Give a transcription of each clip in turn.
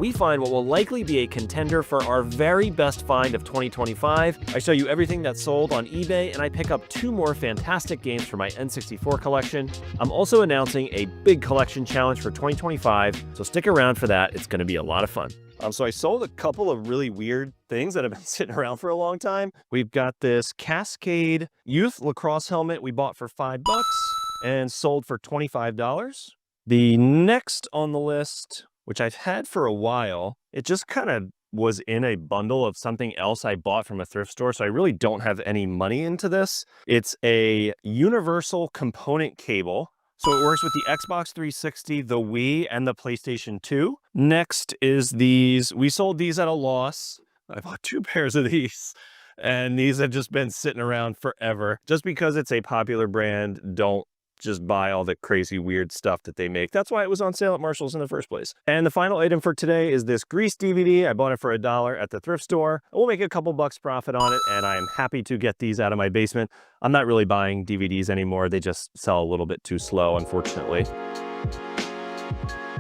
we find what will likely be a contender for our very best find of 2025. I show you everything that's sold on eBay, and I pick up 2 more fantastic games for my N64 collection. I'm also announcing a big collection challenge for 2025, so stick around for that. It's going to be a lot of fun. So I sold a couple of really weird things that have been sitting around for a long time. We've got this Cascade Youth Lacrosse helmet we bought for $5 and sold for $25. The next on the list, which I've had for a while, it just kind of was in a bundle of something else I bought from a thrift store, so I really don't have any money into this. It's a universal component cable. So it works with the Xbox 360, the Wii, and the PlayStation 2. Next is these. We sold these at a loss. I bought 2 pairs of these, and these have just been sitting around forever. Just because it's a popular brand, don't just buy all the crazy weird stuff that they make. That's why it was on sale at Marshall's in the first place. And the final item for today is this Grease DVD. I bought it for $1 at the thrift store. We'll make a couple bucks profit on it, and I am happy to get these out of my basement. I'm not really buying DVDs anymore. They just sell a little bit too slow, unfortunately.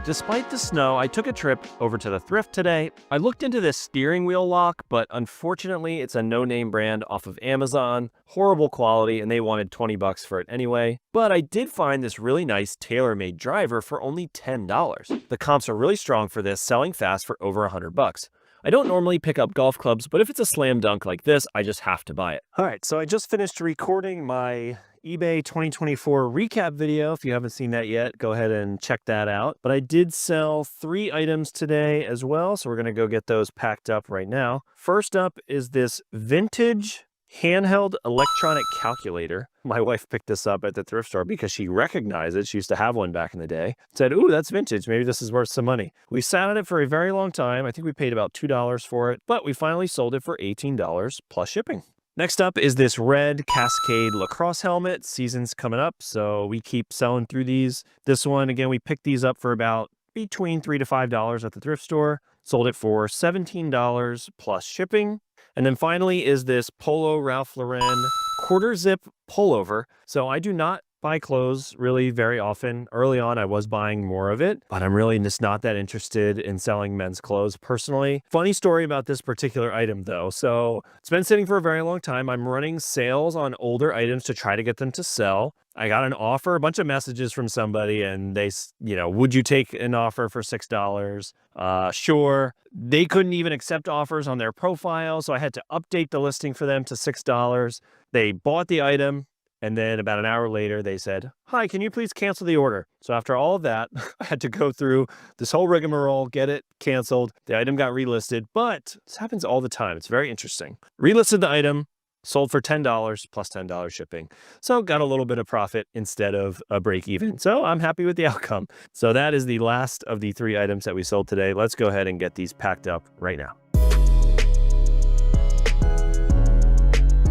Despite the snow, I took a trip over to the thrift today. I looked into this steering wheel lock, but unfortunately it's a no-name brand off of Amazon. Horrible quality, and they wanted 20 bucks for it anyway. But I did find this really nice tailor-made driver for only $10. The comps are really strong for this, selling fast for over 100 bucks. I don't normally pick up golf clubs, but if it's a slam dunk like this, I just have to buy it. All right, so I just finished recording my eBay 2024 recap video. If you haven't seen that yet, go ahead and check that out. But I did sell 3 items today as well, so we're gonna go get those packed up right now. First up is this vintage handheld electronic calculator. My wife picked this up at the thrift store because she recognized it. She used to have one back in the day. Said, ooh, that's vintage. Maybe this is worth some money. We sat on it for a very long time. I think we paid about $2 for it, but we finally sold it for $18 plus shipping. Next up is this red Cascade lacrosse helmet. Season's coming up, so we keep selling through these. This one, again, we picked these up for about between $3 to $5 at the thrift store. Sold it for $17 plus shipping. And then finally is this Polo Ralph Lauren quarter zip pullover. So I do not buy clothes really very often. Early on, I was buying more of it, but I'm really just not that interested in selling men's clothes personally. Funny story about this particular item though. So it's been sitting for a very long time. I'm running sales on older items to try to get them to sell. I got an offer, a bunch of messages from somebody, and they, would you take an offer for $6? Sure. They couldn't even accept offers on their profile, so I had to update the listing for them to $6. They bought the item, and then about an hour later, they said, hi, can you please cancel the order? So after all of that, I had to go through this whole rigmarole, get it canceled. The item got relisted, but this happens all the time. It's very interesting. Relisted the item. Sold for $10 plus $10 shipping. So got a little bit of profit instead of a break even. So I'm happy with the outcome. So that is the last of the 3 items that we sold today. Let's go ahead and get these packed up right now.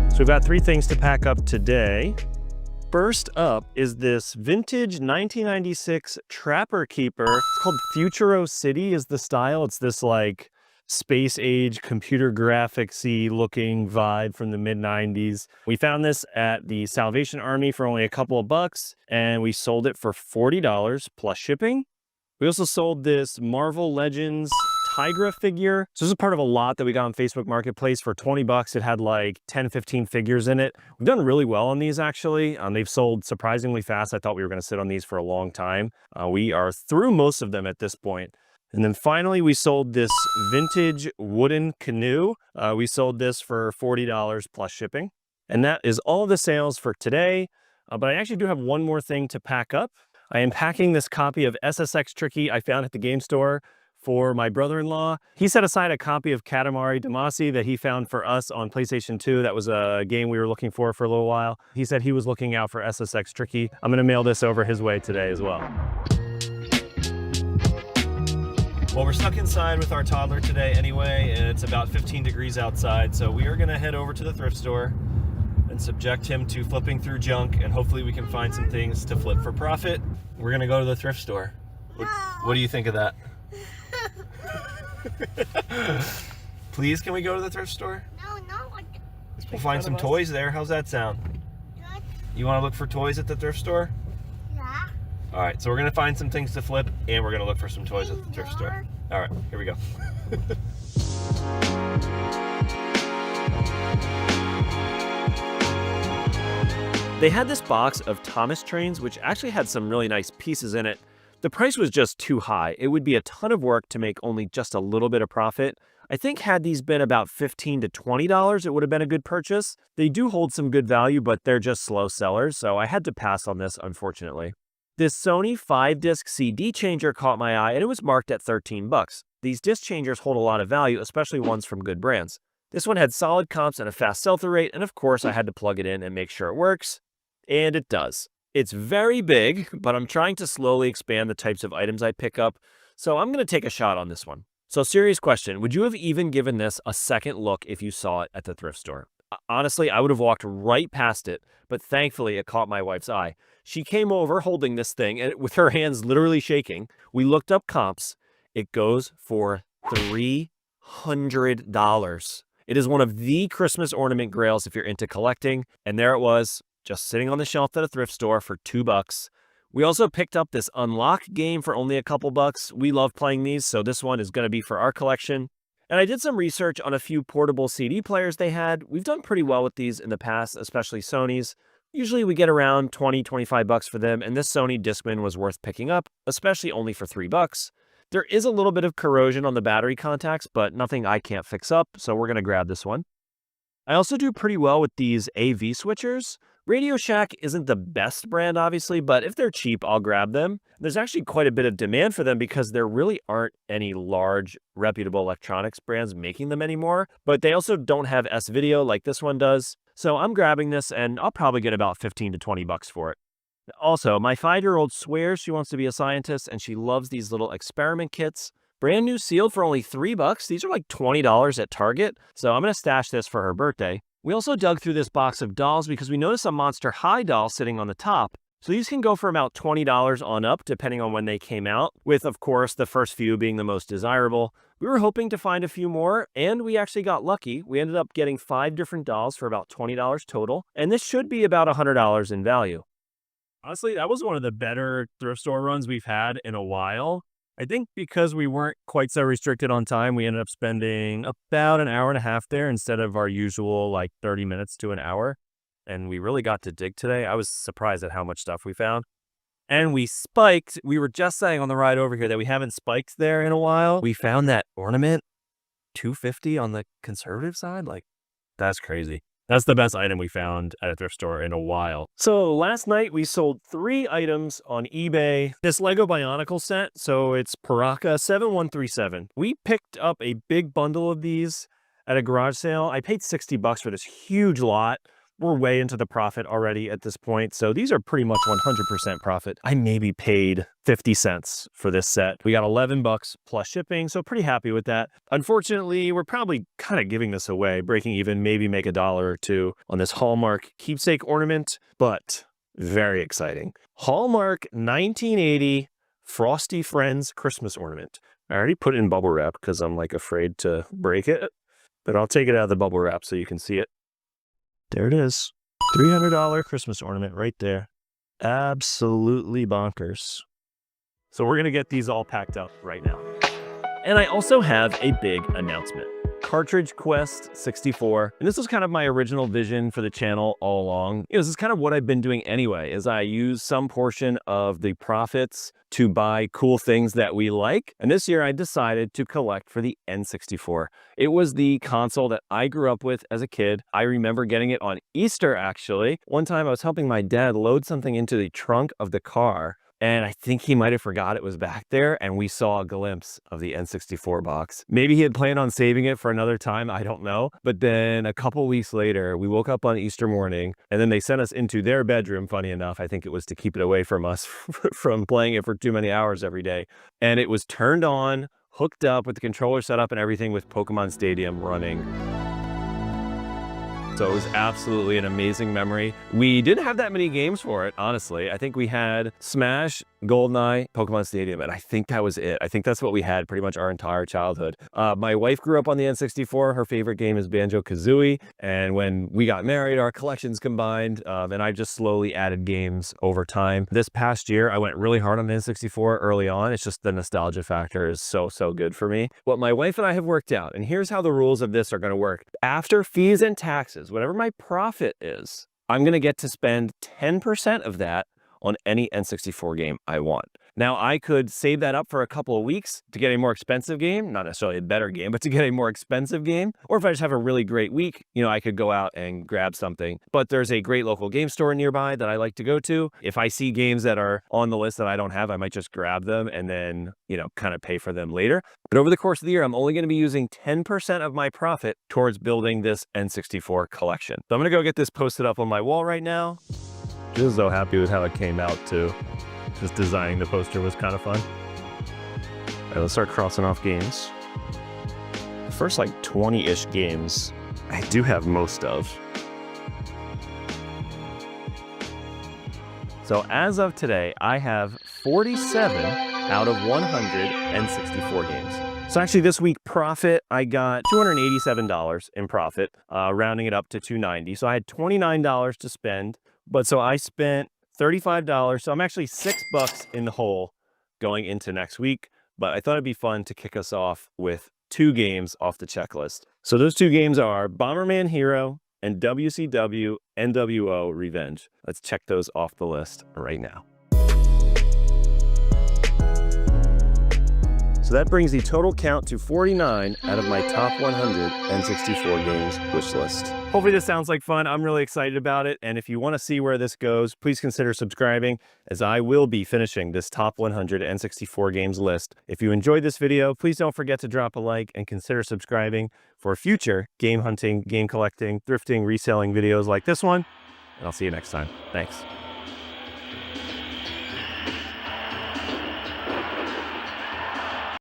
So we've got 3 things to pack up today. First up is this vintage 1996 Trapper Keeper. It's called Futuro City is the style. It's this like space age computer graphics-y looking vibe from the mid-90s. We found this at the Salvation Army for only a couple of bucks, and we sold it for $40 plus shipping. We also sold this Marvel Legends Tigra figure. So this is part of a lot that we got on Facebook Marketplace for 20 bucks. It had like 10, 15 figures in it. We've done really well on these actually. They've sold surprisingly fast. I thought we were gonna sit on these for a long time. We are through most of them at this point. And then finally, we sold this vintage wooden canoe. We sold this for $40 plus shipping. And that is all of the sales for today. But I actually do have one more thing to pack up. I am packing this copy of SSX Tricky I found at the game store for my brother-in-law. He set aside a copy of Katamari Damacy that he found for us on PlayStation 2. That was a game we were looking for a little while. He said he was looking out for SSX Tricky. I'm gonna mail this over his way today as well. Well, we're stuck inside with our toddler today anyway, and it's about 15 degrees outside, so we are gonna head over to the thrift store and subject him to flipping through junk, and hopefully we can find some things to flip for profit. We're gonna go to the thrift store. What do you think of that? Please, can we go to the thrift store? No. We'll find some toys there. How's that sound? Good. You wanna look for toys at the thrift store? Yeah. All right, so we're gonna find some things to flip, and we're gonna look for some toys at the thrift store. All right, here we go. They had this box of Thomas trains, which actually had some really nice pieces in it. The price was just too high. It would be a ton of work to make only just a little bit of profit. I think had these been about $15 to $20, it would have been a good purchase. They do hold some good value, but they're just slow sellers, so I had to pass on this, unfortunately. This Sony 5-disc CD changer caught my eye, and it was marked at 13 bucks. These disc changers hold a lot of value, especially ones from good brands. This one had solid comps and a fast sell-through rate, and of course I had to plug it in and make sure it works. And it does. It's very big, but I'm trying to slowly expand the types of items I pick up, so I'm going to take a shot on this one. So serious question, would you have even given this a second look if you saw it at the thrift store? Honestly, I would have walked right past it, but thankfully it caught my wife's eye. She came over holding this thing and with her hands literally shaking. We looked up comps. It goes for $300. It is one of the Christmas ornament grails if you're into collecting, and there it was, just sitting on the shelf at a thrift store for $2. We also picked up this unlock game for only a couple bucks. We love playing these, so this one is going to be for our collection. And I did some research on a few portable CD players they had. We've done pretty well with these in the past, especially Sony's. Usually we get around 20, 25 bucks for them, and this Sony Discman was worth picking up, especially only for $3. There is a little bit of corrosion on the battery contacts, but nothing I can't fix up, so we're going to grab this one. I also do pretty well with these AV switchers. Radio Shack isn't the best brand, obviously, but if they're cheap, I'll grab them. There's actually quite a bit of demand for them because there really aren't any large, reputable electronics brands making them anymore, but they also don't have S-Video like this one does. So I'm grabbing this, and I'll probably get about 15 to 20 bucks for it. Also, my 5-year-old swears she wants to be a scientist, and she loves these little experiment kits. Brand new sealed for only $3. These are like $20 at Target, so I'm going to stash this for her birthday. We also dug through this box of dolls because we noticed a Monster High doll sitting on the top. So these can go for about $20 on up, depending on when they came out, with, of course, the first few being the most desirable. We were hoping to find a few more, and we actually got lucky. We ended up getting 5 different dolls for about $20 total, and this should be about $100 in value. Honestly, that was one of the better thrift store runs we've had in a while. I think because we weren't quite so restricted on time, we ended up spending about an hour and a half there instead of our usual like 30 minutes to an hour. And we really got to dig today. I was surprised at how much stuff we found. And we spiked. We were just saying on the ride over here that we haven't spiked there in a while. We found that ornament, $250 on the conservative side. Like, that's crazy. That's the best item we found at a thrift store in a while. So last night we sold 3 items on eBay. This Lego Bionicle set, so it's Paraka 7137. We picked up a big bundle of these at a garage sale. I paid $60 for this huge lot. We're way into the profit already at this point, so these are pretty much 100% profit. I maybe paid 50 cents for this set. We got $11 plus shipping, so pretty happy with that. Unfortunately, we're probably kind of giving this away, breaking even, maybe make $1 or $2 on this Hallmark keepsake ornament, but very exciting. Hallmark 1980 Frosty Friends Christmas ornament. I already put it in bubble wrap because I'm like afraid to break it, but I'll take it out of the bubble wrap so you can see it. There it is. $300 Christmas ornament right there. Absolutely bonkers. So we're going to get these all packed up right now. And I also have a big announcement. Cartridge Quest 64. And this was kind of my original vision for the channel all along. This is kind of what I've been doing anyway, is I use some portion of the profits to buy cool things that we like. And this year I decided to collect for the N64. It was the console that I grew up with as a kid. I remember getting it on Easter, actually. One time I was helping my dad load something into the trunk of the car, and I think he might have forgot it was back there, and we saw a glimpse of the N64 box. Maybe he had planned on saving it for another time, I don't know. But then a couple weeks later, we woke up on Easter morning, and then they sent us into their bedroom, funny enough. I think it was to keep it away from us from playing it for too many hours every day. And it was turned on, hooked up with the controller set up and everything with Pokemon Stadium running. So it was absolutely an amazing memory. We didn't have that many games for it, honestly. I think we had Smash, GoldenEye, Pokemon Stadium, and I think that was it. I think that's what we had pretty much our entire childhood. My wife grew up on the N64. Her favorite game is Banjo-Kazooie, and when we got married, our collections combined, and I just slowly added games over time. This past year, I went really hard on the N64 early on. It's just the nostalgia factor is so good for me. What my wife and I have worked out, and here's how the rules of this are going to work. After fees and taxes, whatever my profit is, I'm going to get to spend 10% of that on any N64 game I want. Now, I could save that up for a couple of weeks to get a more expensive game, not necessarily a better game, but to get a more expensive game. Or if I just have a really great week, I could go out and grab something. But there's a great local game store nearby that I like to go to. If I see games that are on the list that I don't have, I might just grab them and then, kind of pay for them later. But over the course of the year, I'm only going to be using 10% of my profit towards building this N64 collection. So I'm going to go get this posted up on my wall right now. Just so happy with how it came out too. Just designing the poster was kind of fun. All right, let's start crossing off games. The first 20-ish games I do have most of. So as of today, I have 47 out of 164 games. So actually this week profit, I got $287 in profit, rounding it up to $290. So I had $29 to spend. But so I spent $35. So I'm actually $6 in the hole going into next week. But I thought it'd be fun to kick us off with 2 games off the checklist. So those 2 games are Bomberman Hero and WCW NWO Revenge. Let's check those off the list right now. So that brings the total count to 49 out of my top 100 N64 games wish list. Hopefully this sounds like fun. I'm really excited about it. And if you want to see where this goes, please consider subscribing, as I will be finishing this top 100 N64 games list. If you enjoyed this video, please don't forget to drop a like and consider subscribing for future game hunting, game collecting, thrifting, reselling videos like this one. And I'll see you next time. Thanks.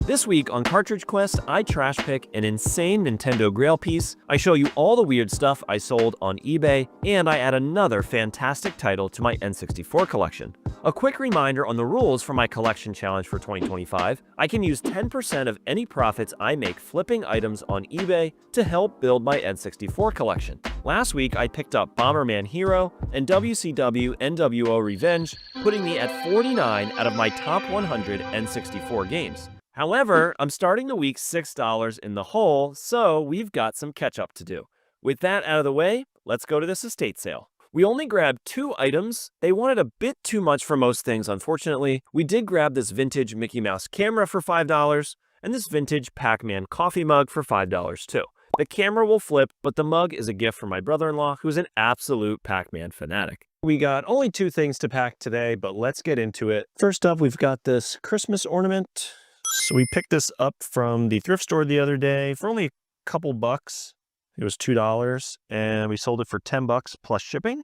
This week on Cartridge Quest, I trash pick an insane Nintendo Grail piece, I show you all the weird stuff I sold on eBay, and I add another fantastic title to my N64 collection. A quick reminder on the rules for my collection challenge for 2025, I can use 10% of any profits I make flipping items on eBay to help build my N64 collection. Last week, I picked up Bomberman Hero and WCW NWO Revenge, putting me at 49 out of my top 100 N64 games. However, I'm starting the week $6 in the hole, so we've got some catch up to do. With that out of the way, let's go to this estate sale. We only grabbed 2 items. They wanted a bit too much for most things, unfortunately. We did grab this vintage Mickey Mouse camera for $5, and this vintage Pac-Man coffee mug for $5 too. The camera will flip, but the mug is a gift from my brother-in-law, who's an absolute Pac-Man fanatic. We got only 2 things to pack today, but let's get into it. First up, we've got this Christmas ornament. So we picked this up from the thrift store the other day for only a couple bucks. It was $2, and we sold it for $10 plus shipping.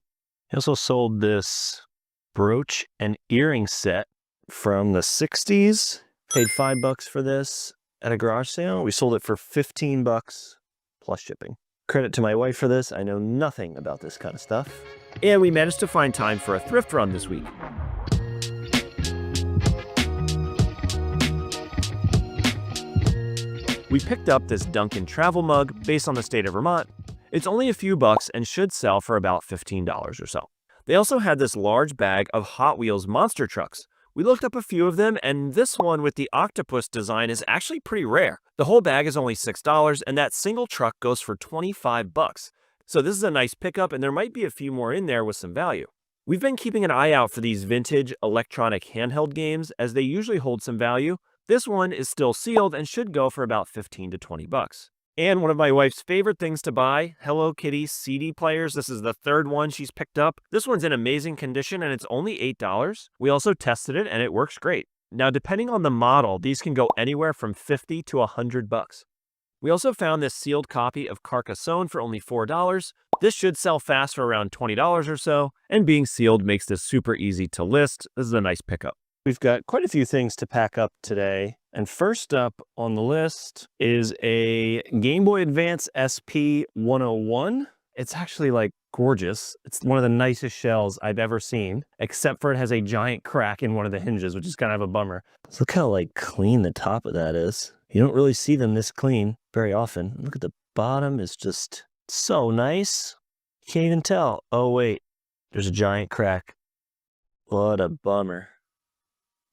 I also sold this brooch and earring set from the 60s. Paid $5 for this at a garage sale. We sold it for $15 plus shipping. Credit to my wife for this. I know nothing about this kind of stuff. And we managed to find time for a thrift run this week. We picked up this Duncan travel mug based on the state of Vermont. It's only a few bucks and should sell for about $15 or so. They also had this large bag of Hot Wheels monster trucks. We looked up a few of them, and this one with the octopus design is actually pretty rare. The whole bag is only $6, and that single truck goes for $25. So this is a nice pickup, and there might be a few more in there with some value. We've been keeping an eye out for these vintage electronic handheld games, as they usually hold some value. This one is still sealed and should go for about $15 to $20. And one of my wife's favorite things to buy, Hello Kitty CD players. This is the 3rd one she's picked up. This one's in amazing condition and it's only $8. We also tested it and it works great. Now, depending on the model, these can go anywhere from $50 to $100. We also found this sealed copy of Carcassonne for only $4. This should sell fast for around $20 or so, and being sealed makes this super easy to list. This is a nice pickup. We've got quite a few things to pack up today. And first up on the list is a Game Boy Advance SP 101. It's actually like gorgeous. It's one of the nicest shells I've ever seen, except for it has a giant crack in one of the hinges, which is kind of a bummer. So look how like clean the top of that is. You don't really see them this clean very often. Look at the bottom, is just so nice. You can't even tell. Oh wait, there's a giant crack. What a bummer.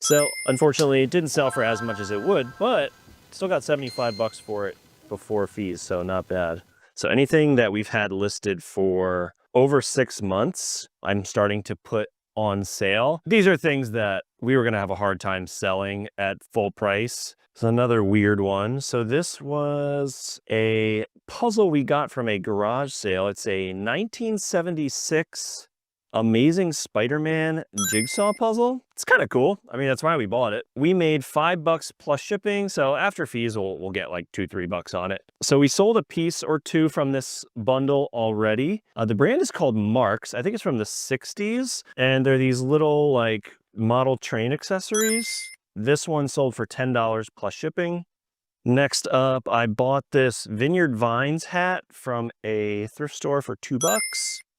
So unfortunately, it didn't sell for as much as it would, but still got 75 bucks for it before fees, so not bad. So anything that we've had listed for over 6 months, I'm starting to put on sale. These are things that we were going to have a hard time selling at full price. It's another weird one. So this was a puzzle we got from a garage sale. It's a 1976 Amazing Spider-Man jigsaw puzzle. It's kind of cool. I mean, that's why we bought it. We made $5 plus shipping, so after fees, we'll get like $2-3 on it. So we sold a piece or two from this bundle already. The brand is called Marks. I think it's from the 60s, and they're these little like model train accessories. This one sold for $10 plus shipping. Next up, I bought this Vineyard Vines hat from a thrift store for $2.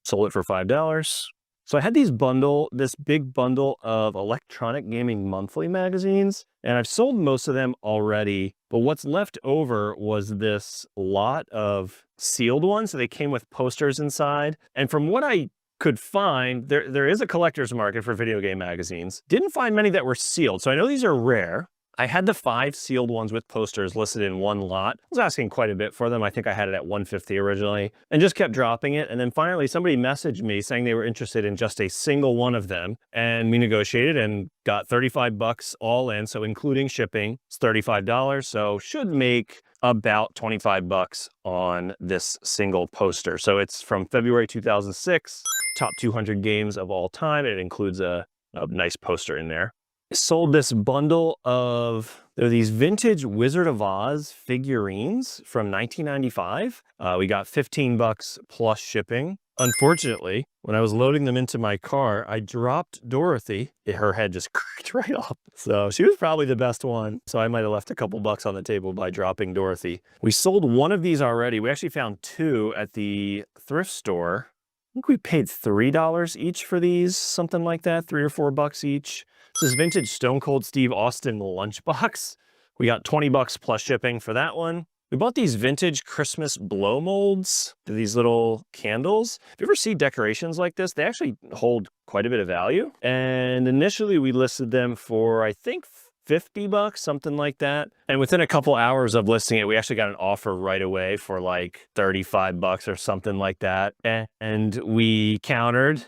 Sold it for $5. So I had this big bundle of electronic gaming monthly magazines, and I've sold most of them already. But what's left over was this lot of sealed ones. So they came with posters inside. And from what I could find, there is a collector's market for video game magazines. Didn't find many that were sealed. So I know these are rare. I had the 5 sealed ones with posters listed in one lot. I was asking quite a bit for them. I think I had it at $150 originally, and just kept dropping it. And then finally somebody messaged me saying they were interested in just a single one of them. And we negotiated and got $35 all in. So including shipping, it's $35. So should make about $25 on this single poster. So it's from February 2006, top 200 games of all time. It includes a nice poster in there. Sold this bundle of these vintage Wizard of Oz figurines from 1995. We got $15 plus shipping. Unfortunately, when I was loading them into my car, I dropped Dorothy. Her head just cracked right off. So she was probably the best one. So I might have left a couple bucks on the table by dropping Dorothy. We sold one of these already. We actually found 2 at the thrift store. I think we paid $3 each for these, something like that, $3 or $4 each. This is vintage Stone Cold Steve Austin lunchbox. We got $20 plus shipping for that one. We bought these vintage Christmas blow molds, these little candles. If you ever see decorations like this, they actually hold quite a bit of value. And initially we listed them for, I think, $50, something like that. And within a couple hours of listing it, we actually got an offer right away for like $35 or something like that. And we countered,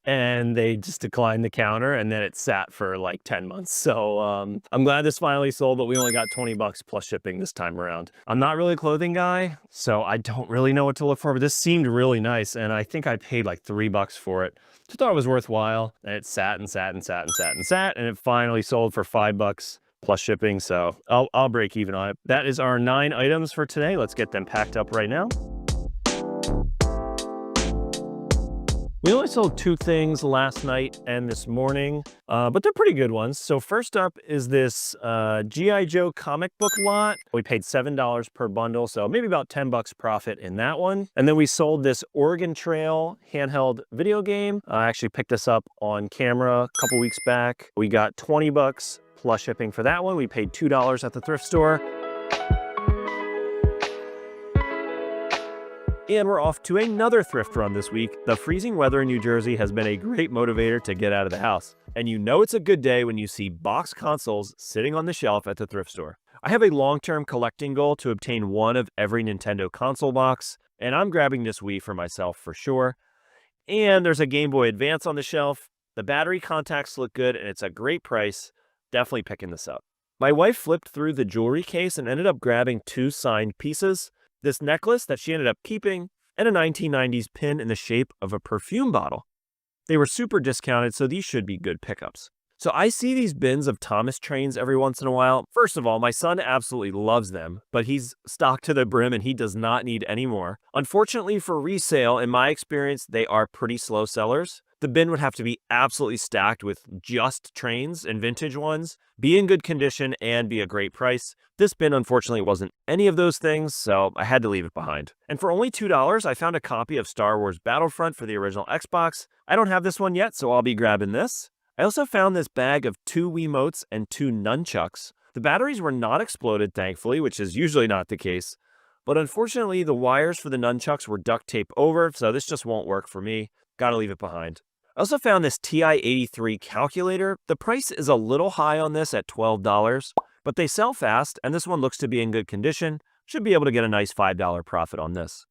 and they just declined the counter, and then it sat for like 10 months. So I'm glad this finally sold, but we only got $20 plus shipping this time around. I'm not really a clothing guy, so I don't really know what to look for, but this seemed really nice, and I think I paid like $3 for it. Just thought it was worthwhile, and it sat and sat and sat and sat and sat, and it finally sold for $5 plus shipping, so I'll break even on it. That is our 9 items for today. Let's get them packed up right now. We only sold 2 things last night and this morning, but they're pretty good ones. So first up is this G.I. Joe comic book lot. We paid $7 per bundle, so maybe about $10 profit in that one. And then we sold this Oregon Trail handheld video game. I actually picked this up on camera a couple weeks back. We got $20 plus shipping for that one. We paid $2 at the thrift store. And we're off to another thrift run this week. The freezing weather in New Jersey has been a great motivator to get out of the house. And you know it's a good day when you see box consoles sitting on the shelf at the thrift store. I have a long-term collecting goal to obtain one of every Nintendo console box, and I'm grabbing this Wii for myself for sure. And there's a Game Boy Advance on the shelf. The battery contacts look good, and it's a great price. Definitely picking this up. My wife flipped through the jewelry case and ended up grabbing 2 signed pieces. This necklace that she ended up keeping, and a 1990s pin in the shape of a perfume bottle. They were super discounted, so these should be good pickups. So I see these bins of Thomas trains every once in a while. First of all, my son absolutely loves them, but he's stocked to the brim and he does not need any more. Unfortunately for resale, in my experience, they are pretty slow sellers. The bin would have to be absolutely stacked with just trains and vintage ones, be in good condition, and be a great price. This bin unfortunately wasn't any of those things, so I had to leave it behind. And for only $2, I found a copy of Star Wars Battlefront for the original Xbox. I don't have this one yet, so I'll be grabbing this. I also found this bag of 2 Wiimotes and 2 nunchucks. The batteries were not exploded, thankfully, which is usually not the case. But unfortunately, the wires for the nunchucks were duct taped over, so this just won't work for me. Gotta leave it behind. I also found this TI-83 calculator. The price is a little high on this at $12, but they sell fast, and this one looks to be in good condition. Should be able to get a nice $5 profit on this.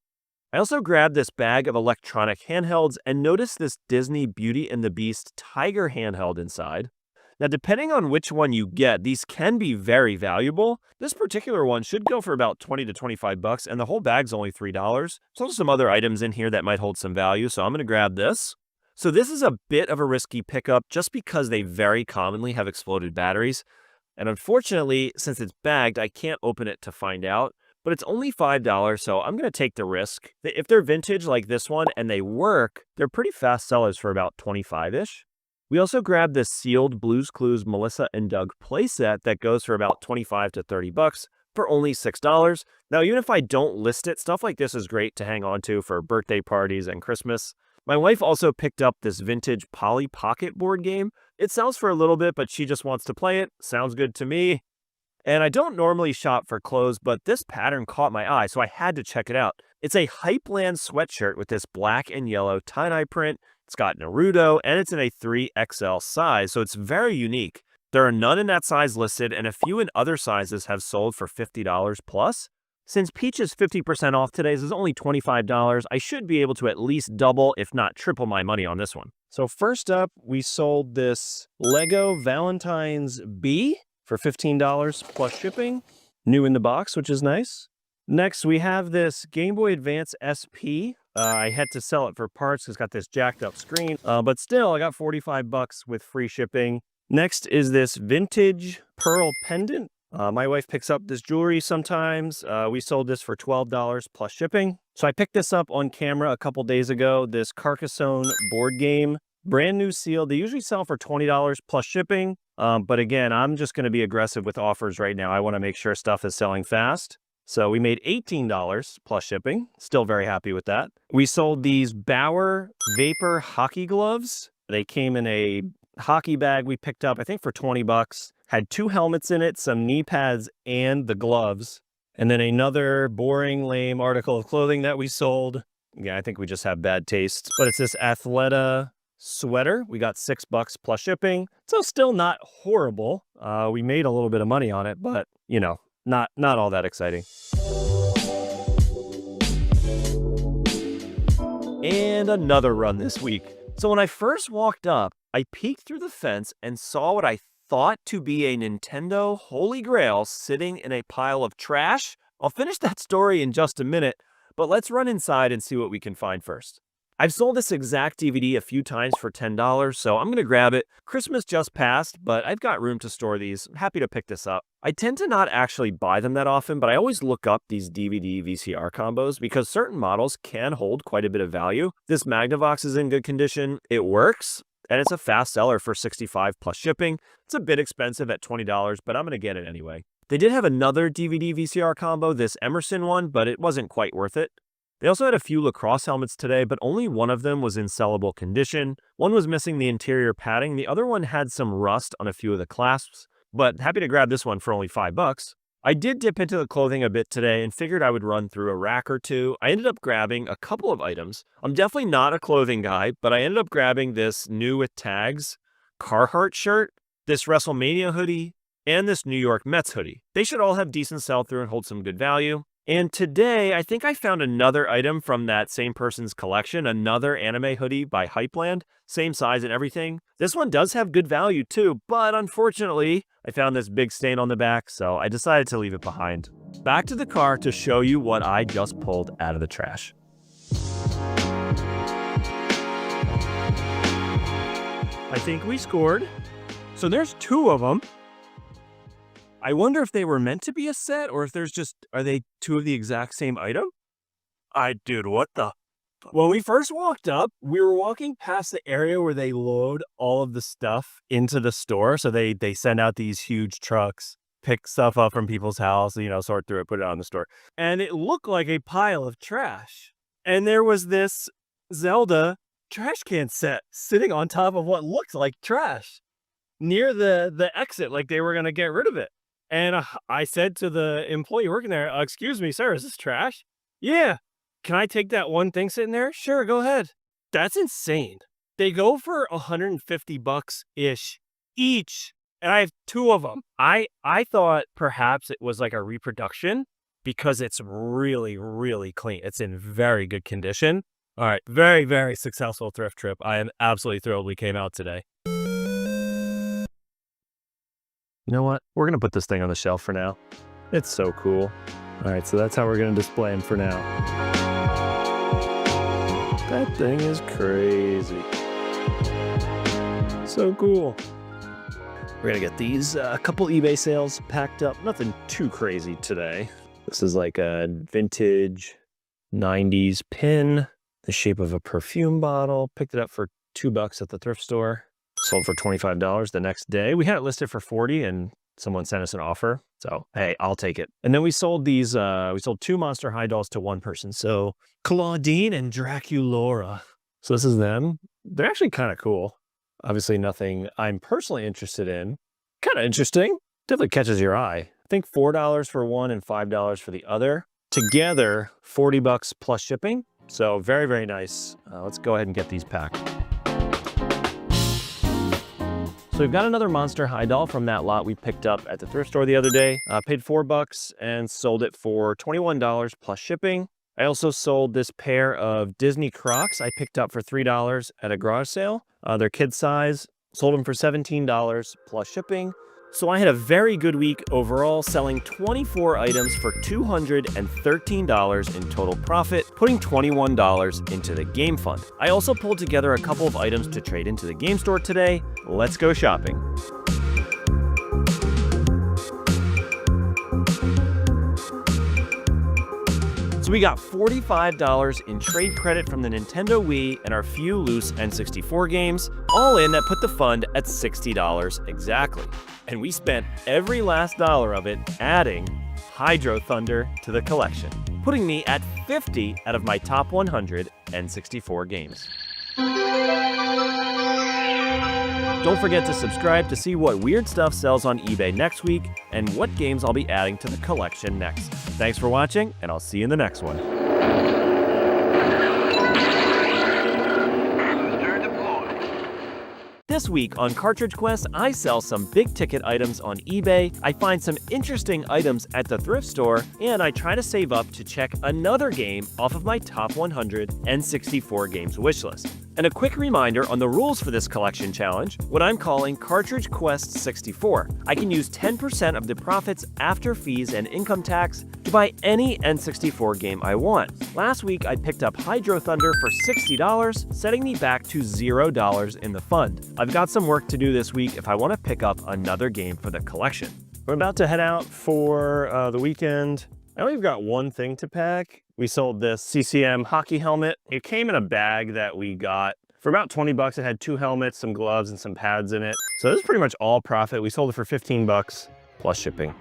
I also grabbed this bag of electronic handhelds and noticed this Disney Beauty and the Beast Tiger handheld inside. Now, depending on which one you get, these can be very valuable. This particular one should go for about 20 to 25 bucks, and the whole bag's only $3. There's also some other items in here that might hold some value, so I'm going to grab this. So this is a bit of a risky pickup just because they very commonly have exploded batteries. And unfortunately, since it's bagged, I can't open it to find out. But it's only $5, so I'm going to take the risk. If they're vintage like this one and they work, they're pretty fast sellers for about 25-ish. We also grabbed this sealed Blue's Clues Melissa and Doug playset that goes for about 25 to 30 bucks for only $6. Now, even if I don't list it, stuff like this is great to hang on to for birthday parties and Christmas. My wife also picked up this vintage Polly Pocket board game. It sells for a little bit, but she just wants to play it. Sounds good to me. And I don't normally shop for clothes, but this pattern caught my eye, so I had to check it out. It's a Hypeland sweatshirt with this black and yellow tie-dye print. It's got Naruto, and it's in a 3XL size, so it's very unique. There are none in that size listed, and a few in other sizes have sold for $50 plus. Since Peach is 50% off today, this is only $25, I should be able to at least double, if not triple my money on this one. So first up, we sold this Lego Valentine's Bee for $15 plus shipping. New in the box, which is nice. Next, we have this Game Boy Advance SP. I had to sell it for parts because it's got this jacked up screen, but still, I got 45 bucks with free shipping. Next is this vintage pearl pendant. My wife picks up this jewelry sometimes. We sold this for $12 plus shipping. So I picked this up on camera a couple days ago, this Carcassonne board game. Brand new seal. They usually sell for $20 plus shipping. But again, I'm just going to be aggressive with offers right now. I want to make sure stuff is selling fast. So we made $18 plus shipping. Still very happy with that. We sold these Bauer Vapor hockey gloves. They came in a hockey bag we picked up, I think for 20 bucks. Had 2 helmets in it, some knee pads, and the gloves. And then another boring, lame article of clothing that we sold. Yeah, I think we just have bad taste. But it's this Athleta sweater. We got $6 plus shipping. So still not horrible. We made a little bit of money on it, but, you know, not all that exciting. And another run this week. So when I first walked up, I peeked through the fence and saw what I thought to be a Nintendo Holy Grail sitting in a pile of trash. I'll finish that story in just a minute, but let's run inside and see what we can find first. I've sold this exact DVD a few times for $10, so I'm going to grab it. Christmas just passed, but I've got room to store these. I'm happy to pick this up. I tend to not actually buy them that often, but I always look up these DVD VCR combos because certain models can hold quite a bit of value. This Magnavox is in good condition. It works, and it's a fast seller for $65 plus shipping. It's a bit expensive at $20, but I'm going to get it anyway. They did have another DVD VCR combo, this Emerson one, but it wasn't quite worth it. They also had a few lacrosse helmets today, but only one of them was in sellable condition. One was missing the interior padding. The other one had some rust on a few of the clasps, but happy to grab this one for only $5. I did dip into the clothing a bit today and figured I would run through a rack or two. I ended up grabbing a couple of items. I'm definitely not a clothing guy, but I ended up grabbing this new with tags Carhartt shirt, this WrestleMania hoodie, and this New York Mets hoodie. They should all have decent sell-through and hold some good value. And today, I think I found another item from that same person's collection, another anime hoodie by Hypeland, same size and everything. This one does have good value too, but unfortunately, I found this big stain on the back, so I decided to leave it behind. Back to the car to show you what I just pulled out of the trash. I think we scored. So there's 2 of them. I wonder if they were meant to be a set or if there's just, are they 2 of the exact same item? Dude, what the? When we first walked up, we were walking past the area where they load all of the stuff into the store. So they send out these huge trucks, pick stuff up from people's house, sort through it, put it on the store. And it looked like a pile of trash. And there was this Zelda trash can set sitting on top of what looked like trash near the exit, like they were going to get rid of it. And I said to the employee working there, excuse me, sir, is this trash? Yeah. Can I take that one thing sitting there? Sure, go ahead. That's insane. They go for $150-ish each. And I have 2 of them. I thought perhaps it was like a reproduction because it's really, really clean. It's in very good condition. All right. Very, very successful thrift trip. I am absolutely thrilled we came out today. You know what? We're going to put this thing on the shelf for now. It's so cool. All right, so that's how we're going to display him for now. That thing is crazy. So cool. We're going to get these a couple eBay sales packed up. Nothing too crazy today. This is like a vintage 90s pin, the shape of a perfume bottle. Picked it up for $2 at the thrift store. Sold for $25 the next day. We had it listed for $40 and someone sent us an offer. So, hey, I'll take it. And then we sold these, we sold 2 Monster High dolls to one person. So Claudine and Draculaura. So this is them. They're actually kind of cool. Obviously nothing I'm personally interested in. Kind of interesting. Definitely catches your eye. I think $4 for one and $5 for the other. Together, $40 plus shipping. So very, very nice. Let's go ahead and get these packed. So we've got another Monster High doll from that lot we picked up at the thrift store the other day. Paid $4 and sold it for $21 plus shipping. I also sold this pair of Disney Crocs I picked up for $3 at a garage sale. They're kid size. Sold them for $17 plus shipping. So I had a very good week overall, selling 24 items for $213 in total profit, putting $21 into the game fund. I also pulled together a couple of items to trade into the game store today. Let's go shopping. So we got $45 in trade credit from the Nintendo Wii and our few loose N64 games, all in that put the fund at $60 exactly. And we spent every last dollar of it adding Hydro Thunder to the collection, putting me at 50 out of my top 100 N64 games. Don't forget to subscribe to see what weird stuff sells on eBay next week and what games I'll be adding to the collection next. Thanks for watching, and I'll see you in the next one. This week on Cartridge Quest, I sell some big-ticket items on eBay, I find some interesting items at the thrift store, and I try to save up to check another game off of my top 100 N64 games wishlist. And a quick reminder on the rules for this collection challenge, what I'm calling Cartridge Quest 64. I can use 10% of the profits after fees and income tax to buy any N64 game I want. Last week, I picked up Hydro Thunder for $60, setting me back to $0 in the fund. I've got some work to do this week if I want to pick up another game for the collection. We're about to head out for the weekend. I only got one thing to pack. We sold this CCM hockey helmet. It came in a bag that we got for about 20 bucks. It had 2 helmets, some gloves, and some pads in it. So this is pretty much all profit. We sold it for 15 bucks plus shipping.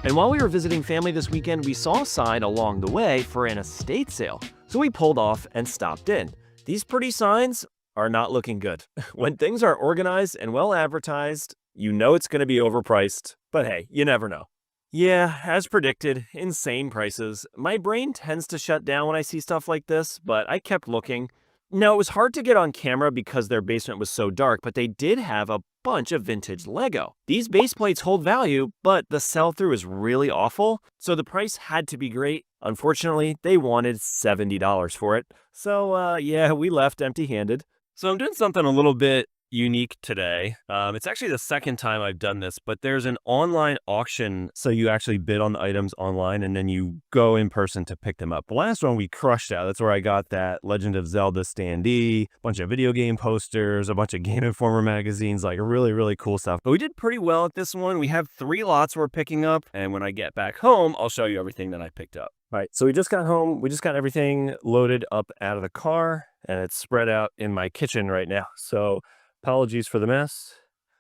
And while we were visiting family this weekend, we saw a sign along the way for an estate sale. So we pulled off and stopped in. These pretty signs are not looking good. When things are organized and well advertised, you know it's going to be overpriced, but hey, you never know. Yeah, as predicted, insane prices. My brain tends to shut down when I see stuff like this, but I kept looking. Now, it was hard to get on camera because their basement was so dark, but they did have a bunch of vintage Lego. These base plates hold value, but the sell-through is really awful, so the price had to be great. Unfortunately, they wanted $70 for it. So, yeah, we left empty-handed. So I'm doing something a little bit unique today. It's actually the second time I've done this, but there's an online auction. So you actually bid on the items online and then you go in person to pick them up. The last one we crushed out. That's where I got that Legend of Zelda standee, a bunch of video game posters, a bunch of Game Informer magazines, like really, really cool stuff. But we did pretty well at this one. We have 3 lots we're picking up. And when I get back home, I'll show you everything that I picked up. All right, so we just got home. We just got everything loaded up out of the car, and it's spread out in my kitchen right now. So apologies for the mess.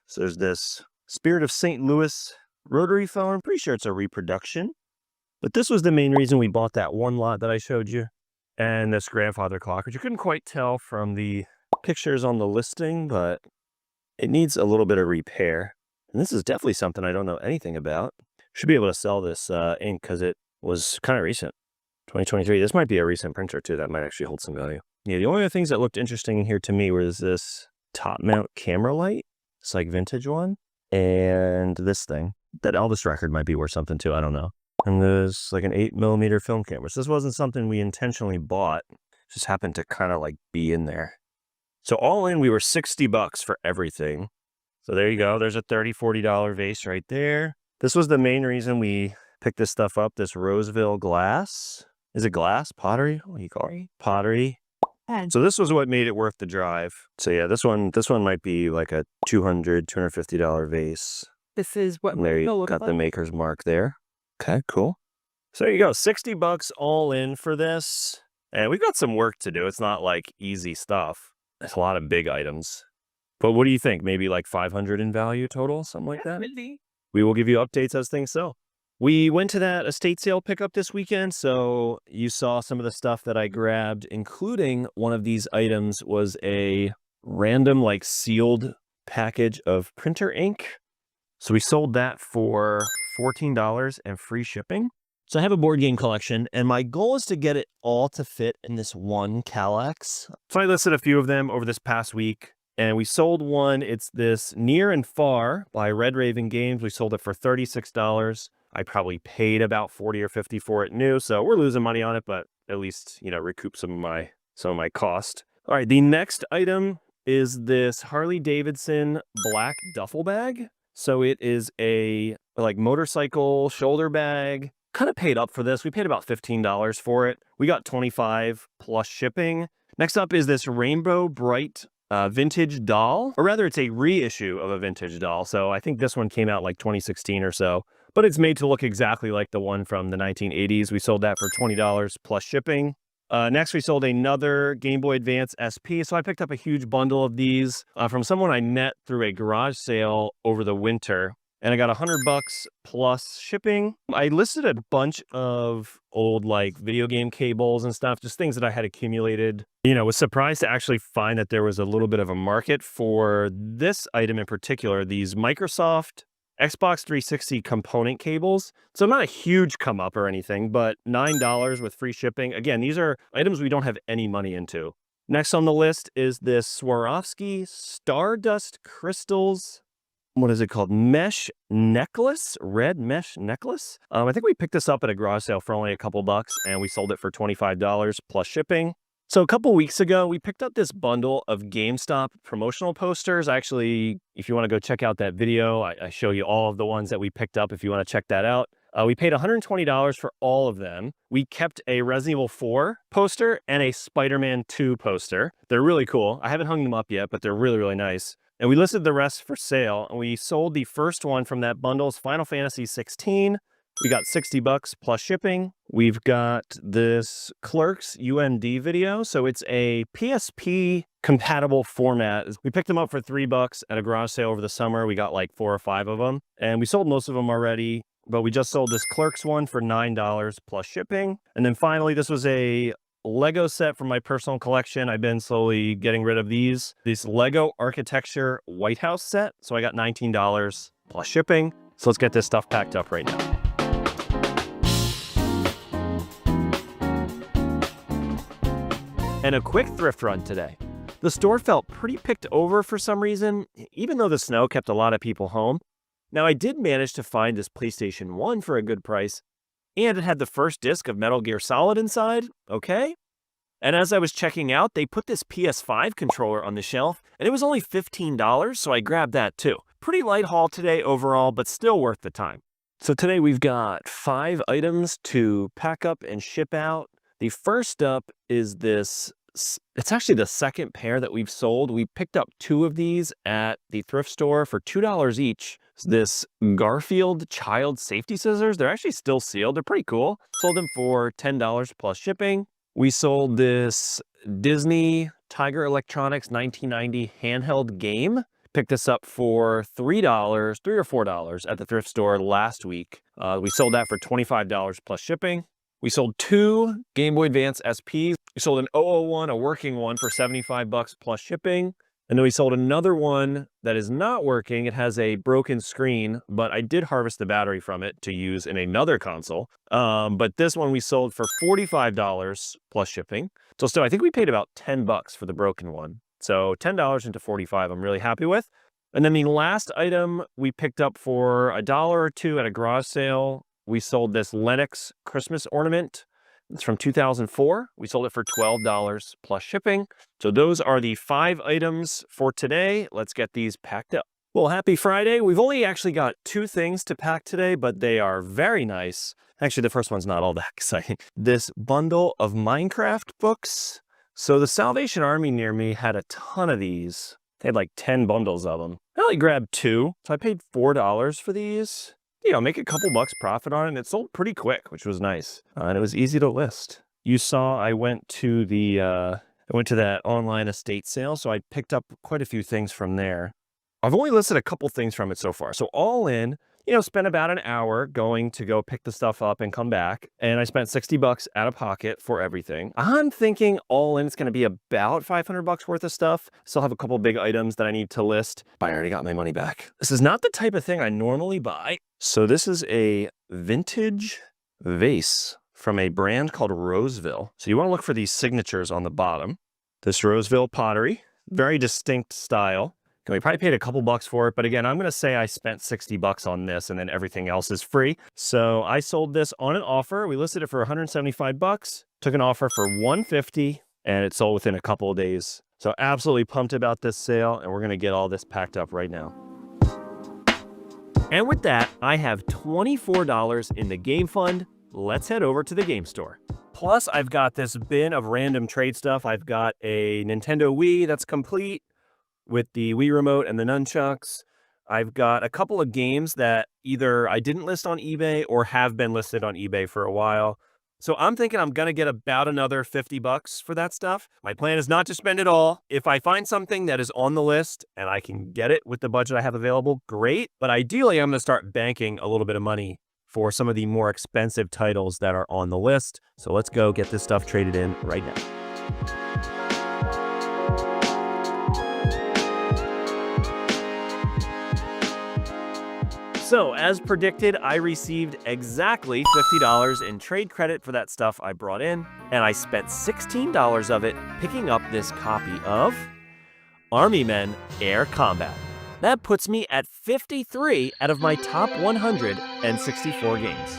So there's this Spirit of St. Louis rotary phone. I'm pretty sure it's a reproduction. But this was the main reason we bought that one lot that I showed you. And this grandfather clock, which you couldn't quite tell from the pictures on the listing, but it needs a little bit of repair. And this is definitely something I don't know anything about. Should be able to sell this ink because it was kind of recent. 2023. This might be a recent printer too. That might actually hold some value. Yeah, the only other things that looked interesting in here to me was this top mount camera light. It's like vintage one. And this thing. That Elvis record might be worth something too. I don't know. And there's like an 8mm film camera. So this wasn't something we intentionally bought. It just happened to kind of like be in there. So all in, we were $60 for everything. So there you go. There's a $30, $40 vase right there. This was the main reason we picked this stuff up, this Roseville glass. Is it glass? Pottery? What do you call it? Pottery. So this was what made it worth the drive. So yeah, this one might be like a $200, $250 vase. This is what there you got the maker's mark there. Okay, cool. So there you go, $60 all in for this. And we've got some work to do. It's not like easy stuff. It's a lot of big items. But what do you think? Maybe like 500 in value total, something like that? Maybe. We will give you updates as things sell. We went to that estate sale pickup this weekend, so you saw some of the stuff that I grabbed, including one of these items was a random like sealed package of printer ink. So we sold that for $14 and free shipping. So I have a board game collection, and my goal is to get it all to fit in this one Kallax. So I listed a few of them over this past week, and we sold one. It's this Near and Far by Red Raven Games. We sold it for $36. I probably paid about $40 or $50 for it new, so we're losing money on it, but at least, you know, recoup some of my cost. All right, the next item is this Harley Davidson black duffel bag. So it is a like motorcycle shoulder bag. Kind of paid up for this. We paid about $15 for it. We got $25 plus shipping. Next up is this Rainbow Bright vintage doll, or rather it's a reissue of a vintage doll. So I think this one came out like 2016 or so, but it's made to look exactly like the one from the 1980s. We sold that for $20 plus shipping. Next, we sold another Game Boy Advance SP. So I picked up a huge bundle of these from someone I met through a garage sale over the winter. And I got $100 plus shipping. I listed a bunch of old like video game cables and stuff, just things that I had accumulated. You know, was surprised to actually find that there was a little bit of a market for this item in particular, these Microsoft Xbox 360 component cables. So not a huge come up or anything, but $9 with free shipping. Again, these are items we don't have any money into. Next on the list is this Swarovski Stardust Crystals. What is it called? Mesh necklace, red mesh necklace. I think we picked this up at a garage sale for only a couple bucks, and we sold it for $25 plus shipping. So a couple weeks ago, we picked up this bundle of GameStop promotional posters. Actually, if you want to go check out that video, I show you all of the ones that we picked up if you want to check that out. We paid $120 for all of them. We kept a Resident Evil 4 poster and a Spider-Man 2 poster. They're really cool. I haven't hung them up yet, but they're really, really nice. And we listed the rest for sale, and we sold the first one from that bundle's Final Fantasy 16. We got $60 plus shipping. We've got this Clerks UMD video. So it's a PSP compatible format. We picked them up for $3 at a garage sale over the summer. We got like 4 or 5 of them, and we sold most of them already. But we just sold this Clerks one for $9 plus shipping. And then finally, this was a Lego set from my personal collection. I've been slowly getting rid of these. This Lego Architecture White House set. So I got $19 plus shipping. So let's get this stuff packed up right now. And a quick thrift run today. The store felt pretty picked over for some reason, even though the snow kept a lot of people home. Now I did manage to find this PlayStation 1 for a good price, and it had the first disc of Metal Gear Solid inside, okay? And as I was checking out, they put this PS5 controller on the shelf, and it was only $15, so I grabbed that too. Pretty light haul today overall, but still worth the time. So today we've got 5 items to pack up and ship out. The first up is this, it's actually the second pair that we've sold. We picked up 2 of these at the thrift store for $2 each. This Garfield child safety scissors. They're actually still sealed. They're pretty cool. Sold them for $10 plus shipping. We sold this Disney Tiger Electronics 1990 handheld game. Picked this up for $3 or $4 at the thrift store last week. We sold that for $25 plus shipping. We sold 2 Game Boy Advance SPs. We sold an 001, a working one, for $75 plus shipping. And then we sold another one that is not working. It has a broken screen, but I did harvest the battery from it to use in another console. But this one we sold for $45 plus shipping. So still, I think we paid about $10 for the broken one. So $10 into $45, I'm really happy with. And then the last item we picked up for $1 or $2 at a garage sale. We sold this Lennox Christmas ornament. It's from 2004. We sold it for $12 plus shipping. So those are the 5 items for today. Let's get these packed up. Well, happy Friday. We've only actually got 2 things to pack today, but they are very nice. Actually, the first one's not all that exciting. This bundle of Minecraft books. So the Salvation Army near me had a ton of these. They had like 10 bundles of them. I only grabbed 2, so I paid $4 for these. You know, make a couple bucks profit on it, and it sold pretty quick, which was nice. And it was easy to list. You saw I went to that online estate sale, so I picked up quite a few things from there. I've only listed a couple things from it so far. So all in, you know, spent about an hour going to go pick the stuff up and come back. And I spent $60 out of pocket for everything. I'm thinking all in, it's going to be about $500 worth of stuff. Still have a couple big items that I need to list, but I already got my money back. This is not the type of thing I normally buy. So this is a vintage vase from a brand called Roseville. So you want to look for these signatures on the bottom. This Roseville pottery, very distinct style. We probably paid a couple bucks for it, but again, I'm going to say I spent $60 on this and then everything else is free. So I sold this on an offer. We listed it for $175, took an offer for $150, and it sold within a couple of days. So absolutely pumped about this sale, and we're going to get all this packed up right now. And with that, I have $24 in the game fund. Let's head over to the game store. Plus, I've got this bin of random trade stuff. I've got a Nintendo Wii that's complete with the Wii remote and the nunchucks. I've got a couple of games that either I didn't list on eBay or have been listed on eBay for a while. So I'm thinking I'm going to get about another $50 for that stuff. My plan is not to spend it all. If I find something that is on the list and I can get it with the budget I have available, great. But ideally, I'm going to start banking a little bit of money for some of the more expensive titles that are on the list. So let's go get this stuff traded in right now. So, as predicted, I received exactly $50 in trade credit for that stuff I brought in, and I spent $16 of it picking up this copy of Army Men Air Combat. That puts me at 53 out of my top 164 games.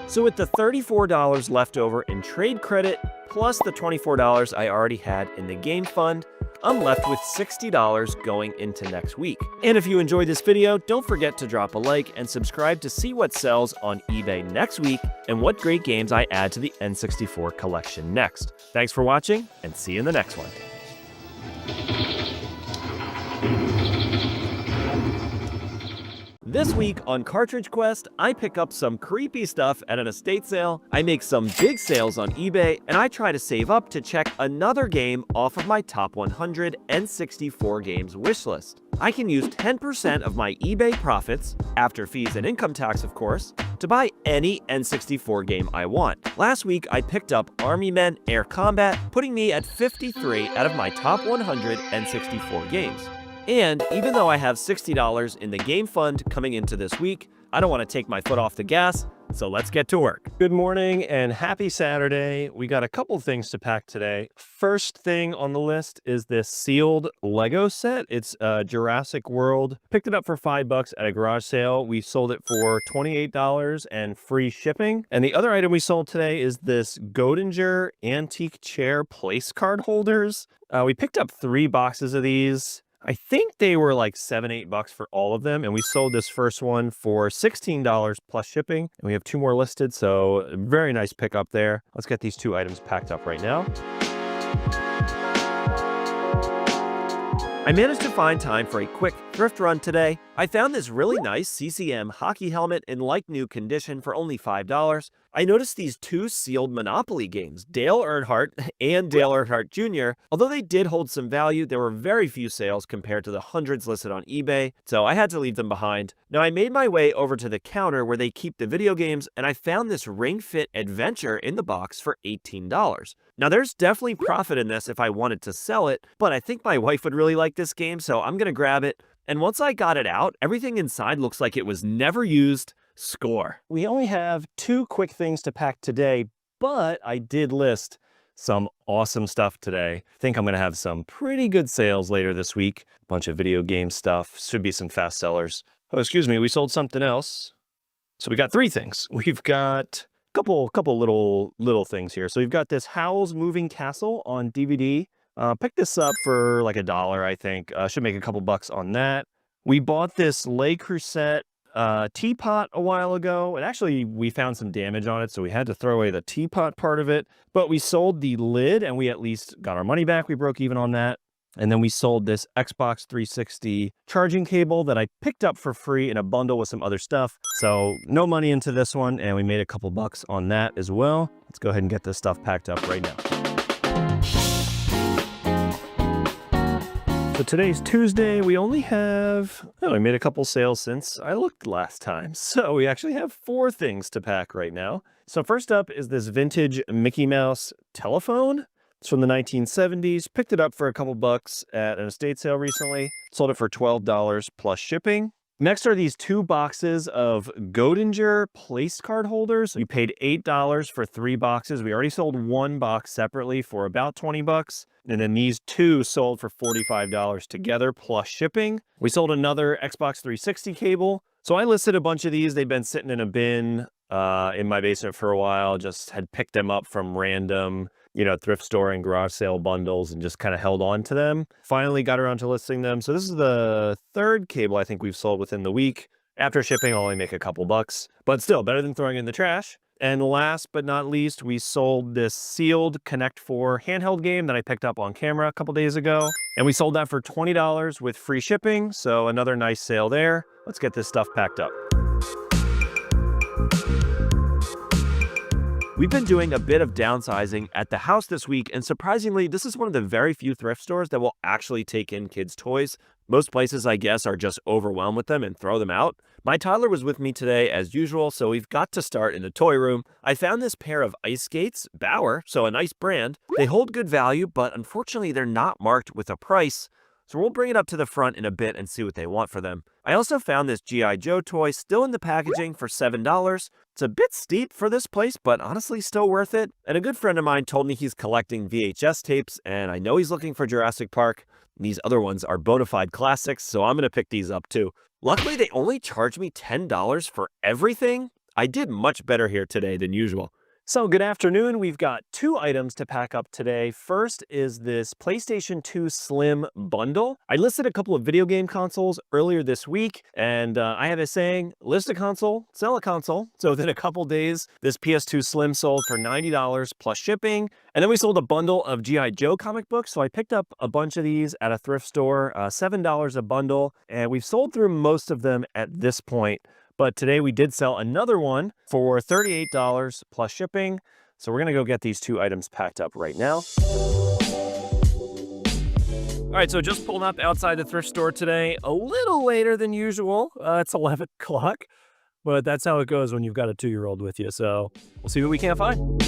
So with the $34 left over in trade credit, plus the $24 I already had in the game fund, I'm left with $60 going into next week. And if you enjoyed this video, don't forget to drop a like and subscribe to see what sells on eBay next week and what great games I add to the N64 collection next. Thanks for watching, and see you in the next one. This week on Cartridge Quest, I pick up some creepy stuff at an estate sale, I make some big sales on eBay, and I try to save up to check another game off of my top 100 N64 games wishlist. I can use 10% of my eBay profits, after fees and income tax of course, to buy any N64 game I want. Last week, I picked up Army Men Air Combat, putting me at 53 out of my top 100 N64 games. And even though I have $60 in the game fund coming into this week, I don't want to take my foot off the gas, so let's get to work. Good morning and happy Saturday. We got a couple things to pack today. First thing on the list is this sealed Lego set. It's Jurassic World. Picked it up for $5 at a garage sale. We sold it for $28 and free shipping. And the other item we sold today is this Godinger antique chair place card holders. We picked up 3 boxes of these. I think they were like $7, $8 for all of them, and we sold this first one for $16 plus shipping, and we have 2 more listed, so very nice pickup there. Let's get these 2 items packed up right now. I managed to find time for a quick thrift run today. I found this really nice CCM hockey helmet in like-new condition for only $5. I noticed these two sealed Monopoly games, Dale Earnhardt and Dale Earnhardt Jr. Although they did hold some value, there were very few sales compared to the hundreds listed on eBay, so I had to leave them behind. Now I made my way over to the counter where they keep the video games, and I found this Ring Fit Adventure in the box for $18. Now there's definitely profit in this if I wanted to sell it, but I think my wife would really like this game, so I'm gonna grab it. And once I got it out, everything inside looks like it was never used. Score. We only have 2 quick things to pack today, but I did list some awesome stuff today. I think I'm gonna have some pretty good sales later this week. A bunch of video game stuff, should be some fast sellers. Oh, excuse me, we sold something else. So we got 3 things. We've got a couple little things here. So we've got this Howl's Moving Castle on DVD. Picked this up for like $1, I think. Should make a couple bucks on that. We bought this Le Creuset teapot a while ago, and actually we found some damage on it, so we had to throw away the teapot part of it, but we sold the lid and we at least got our money back. We broke even on that. And then we sold this Xbox 360 charging cable that I picked up for free in a bundle with some other stuff. So no money into this one, and we made a couple bucks on that as well. Let's go ahead and get this stuff packed up right now. So today's Tuesday. We only have, we made a couple sales since I looked last time. So we actually have 4 things to pack right now. So first up is this vintage Mickey Mouse telephone. It's from the 1970s. Picked it up for a couple bucks at an estate sale recently. Sold it for $12 plus shipping. Next are these 2 boxes of Godinger place card holders. We paid $8 for 3 boxes. We already sold 1 box separately for about 20 bucks. And then these 2 sold for $45 together plus shipping. We sold another Xbox 360 cable. So I listed a bunch of these. They've been sitting in a bin in my basement for a while. Just had picked them up from random, thrift store and garage sale bundles and just kind of held on to them. Finally got around to listing them. So this is the 3rd cable I think we've sold within the week. After shipping, I'll only make a couple bucks, but still better than throwing it in the trash. And last but not least, we sold this sealed Connect 4 handheld game that I picked up on camera a couple days ago. And we sold that for $20 with free shipping. So another nice sale there. Let's get this stuff packed up. We've been doing a bit of downsizing at the house this week, and surprisingly, this is one of the very few thrift stores that will actually take in kids' toys. Most places, I guess, are just overwhelmed with them and throw them out. My toddler was with me today as usual, so we've got to start in the toy room. I found this pair of ice skates, Bauer, so a nice brand. They hold good value, but unfortunately, they're not marked with a price. So we'll bring it up to the front in a bit and see what they want for them. I also found this G.I. Joe toy still in the packaging for $7. It's a bit steep for this place, but honestly still worth it. And a good friend of mine told me he's collecting VHS tapes, and I know he's looking for Jurassic Park. These other ones are bona fide classics, so I'm gonna pick these up too. Luckily, they only charged me $10 for everything. I did much better here today than usual. So good afternoon. We've got 2 items to pack up today. First is this PlayStation 2 Slim bundle. I listed a couple of video game consoles earlier this week, and I have a saying, list a console, sell a console. So within a couple days, this PS2 Slim sold for $90 plus shipping. And then we sold a bundle of G.I. Joe comic books. So I picked up a bunch of these at a thrift store, $7 a bundle, and we've sold through most of them at this point. But today we did sell another one for $38 plus shipping. So we're gonna go get these 2 items packed up right now. All right, so just pulled up outside the thrift store today, a little later than usual. It's 11 o'clock, but that's how it goes when you've got a 2-year-old with you. So we'll see what we can't find.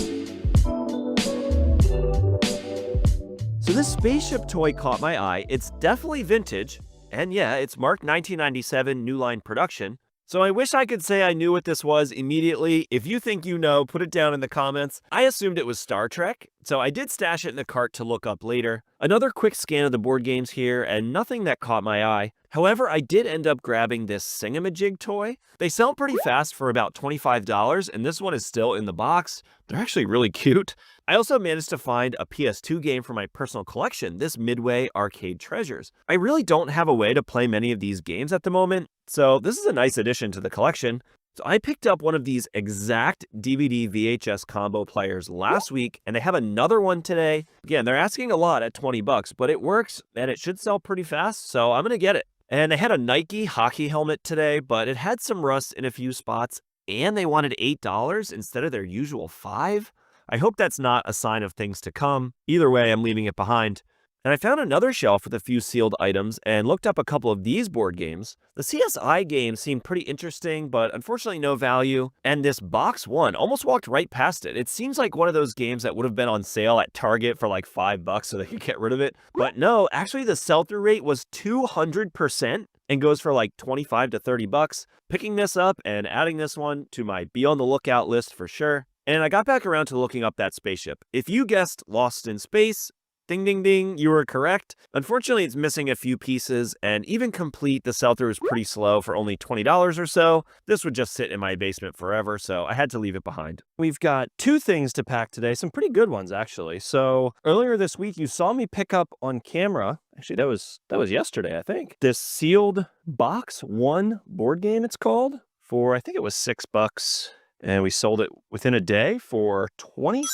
So this spaceship toy caught my eye. It's definitely vintage. And yeah, it's marked 1997 New Line production. So I wish I could say I knew what this was immediately. If you think you know, put it down in the comments. I assumed it was Star Trek, so I did stash it in the cart to look up later. Another quick scan of the board games here, and nothing that caught my eye. However, I did end up grabbing this Singamajig toy. They sell pretty fast for about $25, and this one is still in the box. They're actually really cute. I also managed to find a PS2 game for my personal collection, this Midway Arcade Treasures. I really don't have a way to play many of these games at the moment, so this is a nice addition to the collection. So I picked up one of these exact DVD VHS combo players last week, and they have another one today. Again, they're asking a lot at 20 bucks, but it works and it should sell pretty fast, so I'm gonna get it. And they had a Nike hockey helmet today, but it had some rust in a few spots, and they wanted $8 instead of their usual 5. I hope that's not a sign of things to come. Either way, I'm leaving it behind. And I found another shelf with a few sealed items and looked up a couple of these board games. The CSI game seemed pretty interesting, but unfortunately no value. And this box one almost walked right past it. It seems like one of those games that would have been on sale at Target for like $5 so they could get rid of it. But no, actually the sell-through rate was 200% and goes for like 25 to 30 bucks. Picking this up and adding this one to my be on the lookout list for sure. And I got back around to looking up that spaceship. If you guessed Lost in Space, ding, ding, ding, you were correct. Unfortunately, it's missing a few pieces, and even complete, the sell-through is pretty slow for only $20 or so. This would just sit in my basement forever, so I had to leave it behind. We've got 2 things to pack today, some pretty good ones, actually. So earlier this week, you saw me pick up on camera, actually, that was yesterday, I think, this sealed box one board game, it's called, for, I think it was $6, and we sold it within a day for $30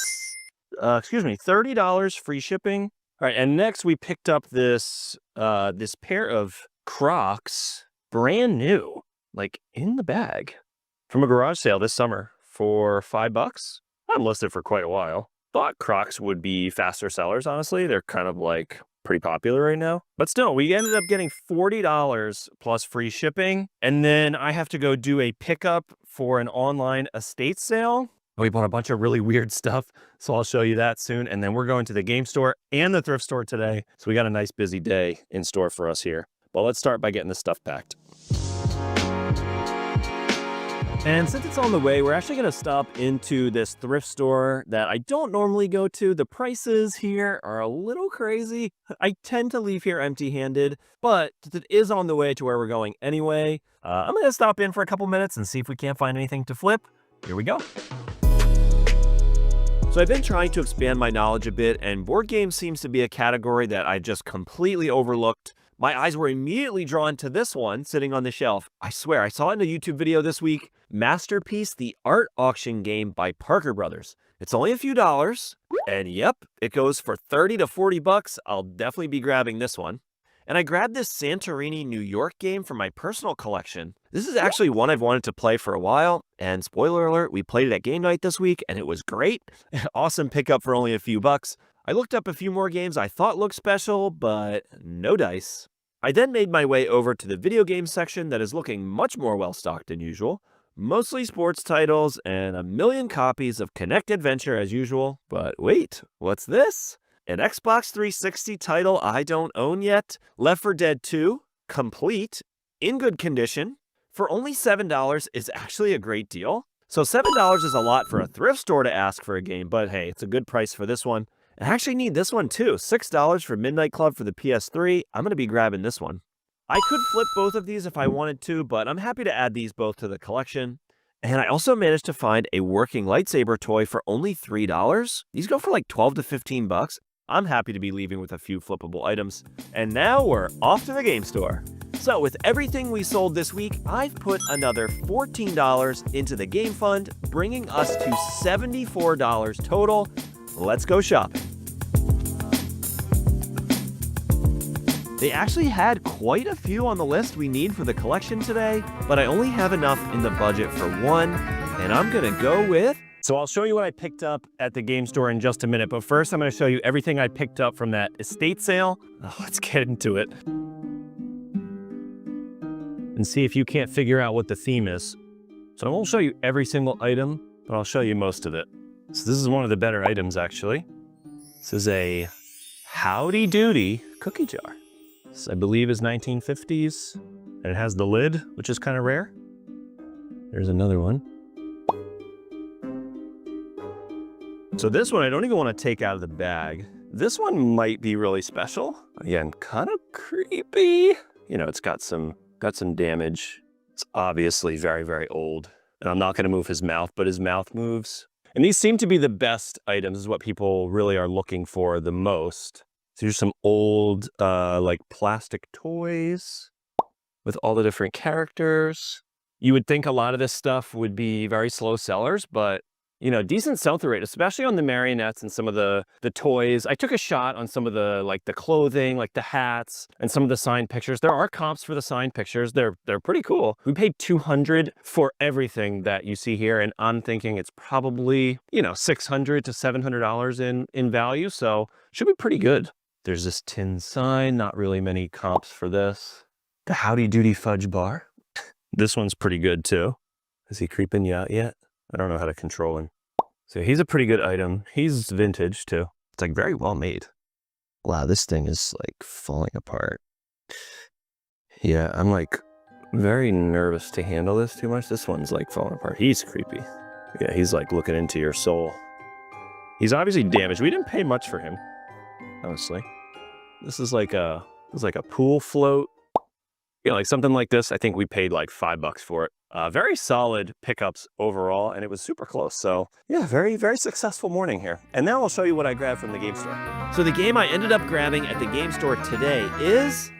free shipping. All right, and next we picked up this this pair of Crocs, brand new, like in the bag, from a garage sale this summer for $5. I've listed for quite a while. Thought Crocs would be faster sellers, honestly. They're kind of like pretty popular right now. But still, we ended up getting $40 plus free shipping. And then I have to go do a pickup for an online estate sale. We bought a bunch of really weird stuff, so I'll show you that soon. And then we're going to the game store and the thrift store today. So we got a nice busy day in store for us here. But let's start by getting this stuff packed. And since it's on the way, we're actually going to stop into this thrift store that I don't normally go to. The prices here are a little crazy. I tend to leave here empty-handed, but it is on the way to where we're going anyway. I'm going to stop in for a couple minutes and see if we can't find anything to flip. Here we go. So I've been trying to expand my knowledge a bit, and board games seems to be a category that I just completely overlooked. My eyes were immediately drawn to this one sitting on the shelf. I swear, I saw it in a YouTube video this week. Masterpiece, the art auction game by Parker Brothers. It's only a few dollars, and yep, it goes for 30 to 40 bucks. I'll definitely be grabbing this one. And I grabbed this Santorini, New York game for my personal collection. This is actually one I've wanted to play for a while, and spoiler alert, we played it at game night this week, and it was great. An awesome pickup for only a few bucks. I looked up a few more games I thought looked special, but no dice. I then made my way over to the video game section that is looking much more well-stocked than usual. Mostly sports titles and a million copies of Kinect Adventure as usual. But wait, what's this? An Xbox 360 title I don't own yet, Left 4 Dead 2, complete, in good condition, for only $7 is actually a great deal. So $7 is a lot for a thrift store to ask for a game, but hey, it's a good price for this one. I actually need this one too, $6 for Midnight Club for the PS3. I'm going to be grabbing this one. I could flip both of these if I wanted to, but I'm happy to add these both to the collection. And I also managed to find a working lightsaber toy for only $3. These go for like 12 to 15 bucks. I'm happy to be leaving with a few flippable items. And now we're off to the game store. So with everything we sold this week, I've put another $14 into the game fund, bringing us to $74 total. Let's go shopping. They actually had quite a few on the list we need for the collection today, but I only have enough in the budget for one, and I'm gonna go with... So I'll show you what I picked up at the game store in just a minute, but first I'm gonna show you everything I picked up from that estate sale. Let's get into it. And see if you can't figure out what the theme is. So I won't show you every single item, but I'll show you most of it. So this is one of the better items, actually. This is a Howdy Doody cookie jar. This, I believe, is 1950s, and it has the lid, which is kind of rare. There's another one. So this one, I don't even want to take out of the bag. This one might be really special. Again, kind of creepy. You know, it's got some damage. It's obviously very, very old. And I'm not going to move his mouth, but his mouth moves. And these seem to be the best items, is what people really are looking for the most. So here's some old, like plastic toys with all the different characters. You would think a lot of this stuff would be very slow sellers, but you know, decent sell-through rate, especially on the marionettes and some of the toys. I took a shot on some of the, like the clothing, like the hats and some of the signed pictures. There are comps for the signed pictures. They're pretty cool. We paid $200 for everything that you see here. And I'm thinking it's probably, you know, $600 to $700 in value. So should be pretty good. There's this tin sign, not really many comps for this. The Howdy Doody Fudge Bar. This one's pretty good too. Is he creeping you out yet? I don't know how to control him. So he's a pretty good item. He's vintage too. It's like very well made. Wow, this thing is like falling apart. Yeah, I'm like very nervous to handle this too much. This one's like falling apart. He's creepy. Yeah, he's like looking into your soul. He's obviously damaged. We didn't pay much for him, honestly. This is like a pool float. Yeah, like something like this. I think we paid like $5 for it. Very solid pickups overall, and it was super close. So yeah, very, very successful morning here. And now I'll show you what I grabbed from the game store. So the game I ended up grabbing at the game store today is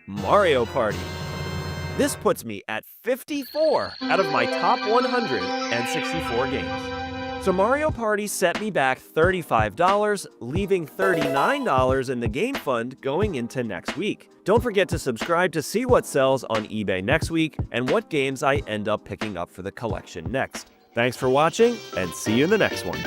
Mario Party. This puts me at 54 out of my top 164 games. So Mario Party set me back $35, leaving $39 in the game fund going into next week. Don't forget to subscribe to see what sells on eBay next week and what games I end up picking up for the collection next. Thanks for watching, and see you in the next one.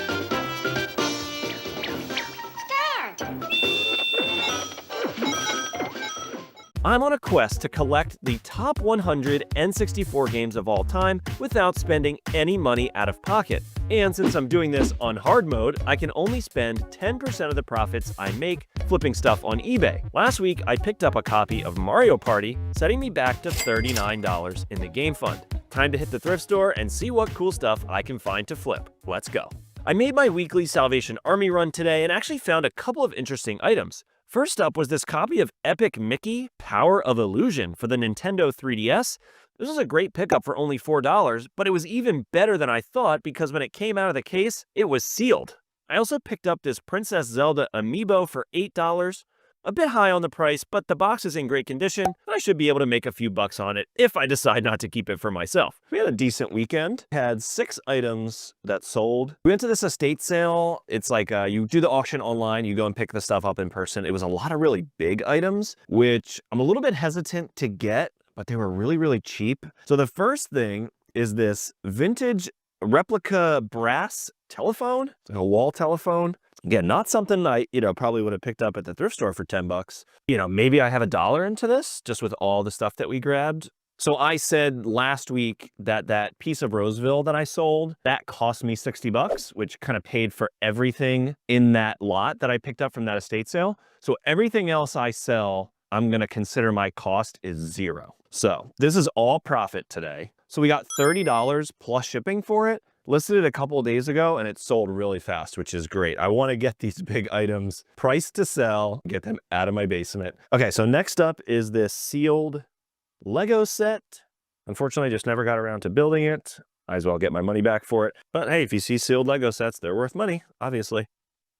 I'm on a quest to collect the top 164 games of all time without spending any money out of pocket. And since I'm doing this on hard mode, I can only spend 10% of the profits I make flipping stuff on eBay. Last week, I picked up a copy of Mario Party, setting me back to $39 in the game fund. Time to hit the thrift store and see what cool stuff I can find to flip. Let's go. I made my weekly Salvation Army run today and actually found a couple of interesting items. First up was this copy of Epic Mickey Power of Illusion for the Nintendo 3DS. This was a great pickup for only $4, but it was even better than I thought because when it came out of the case, it was sealed. I also picked up this Princess Zelda amiibo for $8. A bit high on the price, but the box is in great condition, and I should be able to make a few bucks on it if I decide not to keep it for myself. We had a decent weekend. Had 6 items that sold. We went to this estate sale. It's like you do the auction online, you go and pick the stuff up in person. It was a lot of really big items, which I'm a little bit hesitant to get, but they were really, really cheap. So the first thing is this vintage replica brass telephone. It's like a wall telephone. Again, not something I, probably would have picked up at the thrift store for $10. Maybe I have $1 into this just with all the stuff that we grabbed. So I said last week that piece of Roseville that I sold, that cost me $60, which kind of paid for everything in that lot that I picked up from that estate sale. So everything else I sell, I'm going to consider my cost is 0. So this is all profit today. So we got $30 plus shipping for it. Listed it a couple of days ago and it sold really fast, which is great. I want to get these big items priced to sell, get them out of my basement. Okay, so next up is this sealed Lego set. Unfortunately, I just never got around to building it. Might as well get my money back for it. But hey, if you see sealed Lego sets, they're worth money, obviously.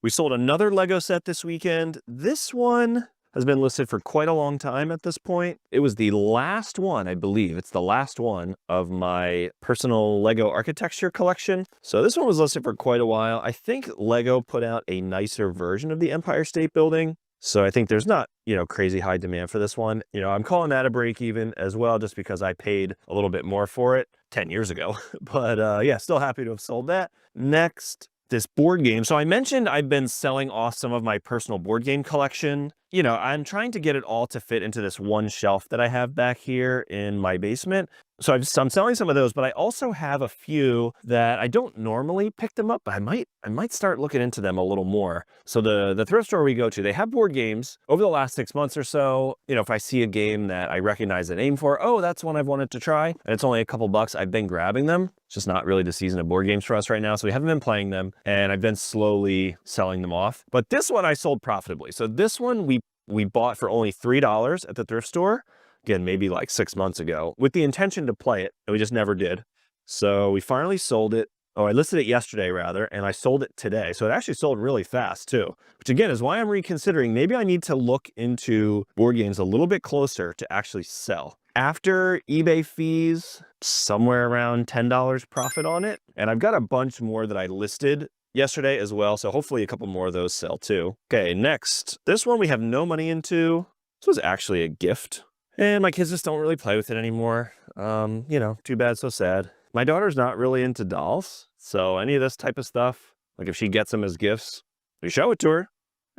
We sold another Lego set this weekend. This one has been listed for quite a long time at this point. It was the last one, I believe. It's the last one of my personal Lego architecture collection. So this one was listed for quite a while. I think Lego put out a nicer version of the Empire State Building. So I think there's not, crazy high demand for this one. I'm calling that a break even as well, just because I paid a little bit more for it 10 years ago. But yeah, still happy to have sold that. Next, this board game. So I mentioned I've been selling off some of my personal board game collection. I'm trying to get it all to fit into this one shelf that I have back here in my basement. So I'm selling some of those, but I also have a few that I don't normally pick them up, but I might start looking into them a little more. So the thrift store we go to, they have board games. Over the last 6 months or so, if I see a game that I recognize the name for, oh, that's one I've wanted to try, and it's only a couple bucks, I've been grabbing them. It's just not really the season of board games for us right now, so we haven't been playing them, and I've been slowly selling them off. But this one I sold profitably. So this one we bought for only $3 at the thrift store. Again, maybe like 6 months ago, with the intention to play it, and we just never did. So we finally sold it. Oh, I listed it yesterday rather, and I sold it today. So it actually sold really fast too, which again is why I'm reconsidering. Maybe I need to look into board games a little bit closer to actually sell. After eBay fees, somewhere around $10 profit on it. And I've got a bunch more that I listed yesterday as well, so hopefully a couple more of those sell too. Okay, next. This one we have no money into. This was actually a gift. And my kids just don't really play with it anymore. You know, too bad, so sad. My daughter's not really into dolls, so any of this type of stuff, like if she gets them as gifts, we show it to her.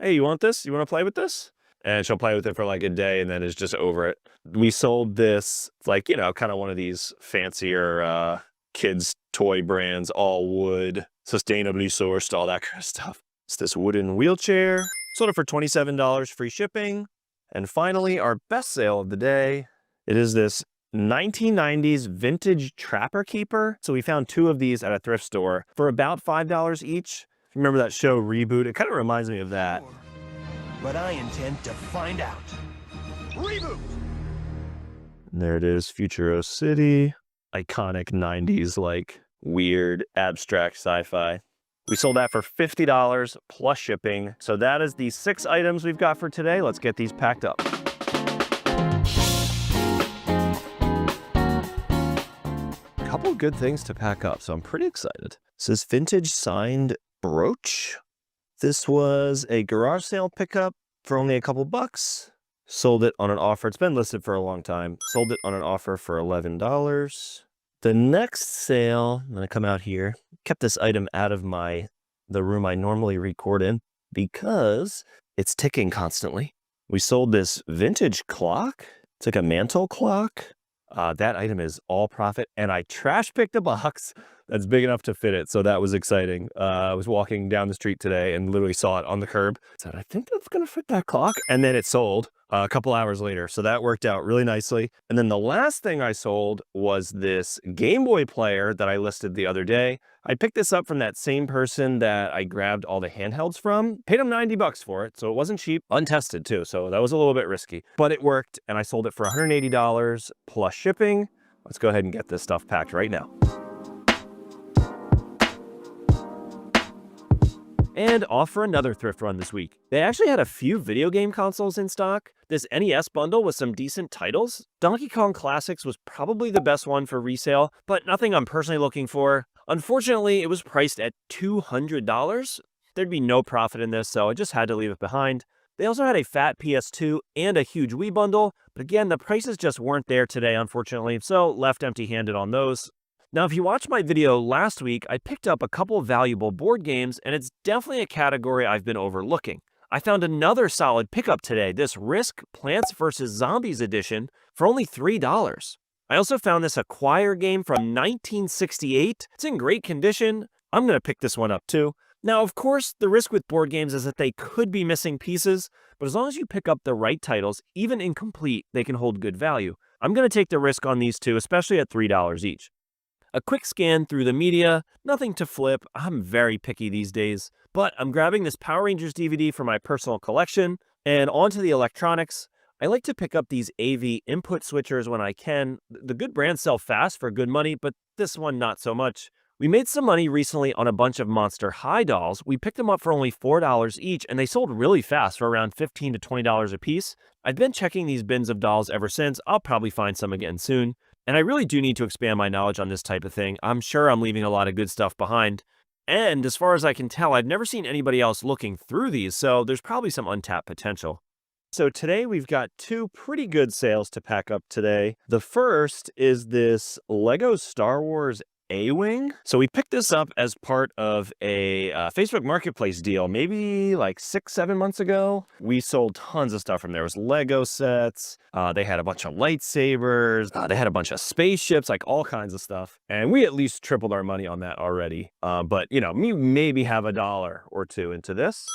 Hey, you want this? You want to play with this? And she'll play with it for like a day and then is just over it. We sold this, like, you know, kind of one of these fancier kids' toy brands, all wood, sustainably sourced, all that kind of stuff. It's this wooden wheelchair. Sold it for $27, free shipping. And finally, our best sale of the day. It is this 1990s vintage Trapper Keeper. So we found 2 of these at a thrift store for about $5 each. If you remember that show Reboot, it kind of reminds me of that. But I intend to find out. Reboot! And there it is, Futuro City. Iconic 90s, like, weird, abstract sci-fi. We sold that for $50 plus shipping. So that is the 6 items we've got for today. Let's get these packed up. A couple good things to pack up, so I'm pretty excited. This is vintage signed brooch. This was a garage sale pickup for only a couple bucks. Sold it on an offer. It's been listed for a long time. Sold it on an offer for $11. The next sale, I'm gonna come out here, kept this item out of the room I normally record in because it's ticking constantly. We sold this vintage clock. It's like a mantle clock. That item is all profit, and I trash picked a box that's big enough to fit it, so that was exciting. I was walking down the street today and literally saw it on the curb. I said, I think that's gonna fit that clock, and then it sold a couple hours later, so that worked out really nicely. And then the last thing I sold was this Game Boy player that I listed the other day. I picked this up from that same person that I grabbed all the handhelds from. Paid him 90 bucks for it, so it wasn't cheap. Untested too, so that was a little bit risky. But it worked, and I sold it for $180 plus shipping. Let's go ahead and get this stuff packed right now. And off for another thrift run this week. They actually had a few video game consoles in stock. This NES bundle with some decent titles. Donkey Kong Classics was probably the best one for resale, but nothing I'm personally looking for. Unfortunately, it was priced at $200. There'd be no profit in this, so I just had to leave it behind. They also had a fat PS2 and a huge Wii bundle, but again, the prices just weren't there today, unfortunately, so left empty-handed on those. Now, if you watched my video last week, I picked up a couple valuable board games, and it's definitely a category I've been overlooking. I found another solid pickup today, this Risk Plants vs. Zombies edition, for only $3. I also found this Acquire game from 1968. It's in great condition. I'm going to pick this one up too. Now, of course, the risk with board games is that they could be missing pieces, but as long as you pick up the right titles, even incomplete, they can hold good value. I'm going to take the risk on these two, especially at $3 each. A quick scan through the media, nothing to flip. I'm very picky these days, but I'm grabbing this Power Rangers DVD for my personal collection. And onto the electronics. I like to pick up these AV input switchers when I can. The good brands sell fast for good money, but this one not so much. We made some money recently on a bunch of Monster High dolls. We picked them up for only $4 each, and they sold really fast for around $15 to $20 a piece. I've been checking these bins of dolls ever since. I'll probably find some again soon. And I really do need to expand my knowledge on this type of thing. I'm sure I'm leaving a lot of good stuff behind. And as far as I can tell, I've never seen anybody else looking through these, so there's probably some untapped potential. So today we've got 2 pretty good sales to pack up today. The first is this Lego Star Wars A-Wing. So we picked this up as part of a Facebook Marketplace deal, maybe like 6-7 months ago. We sold tons of stuff from there. It was Lego sets. They had a bunch of lightsabers. They had a bunch of spaceships, like all kinds of stuff. And we at least tripled our money on that already. But you know, we maybe have $1 or 2 into this.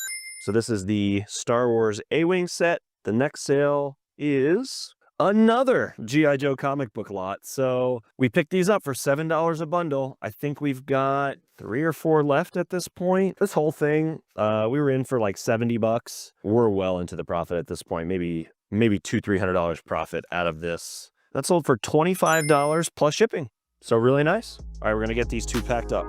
So this is the Star Wars A-Wing set. The next sale is another G.I. Joe comic book lot. So we picked these up for $7 a bundle. I think we've got 3 or 4 left at this point. This whole thing, we were in for like 70 bucks. We're well into the profit at this point. Maybe $200-$300 profit out of this. That sold for $25 plus shipping. So really nice. All right, we're gonna get these 2 packed up.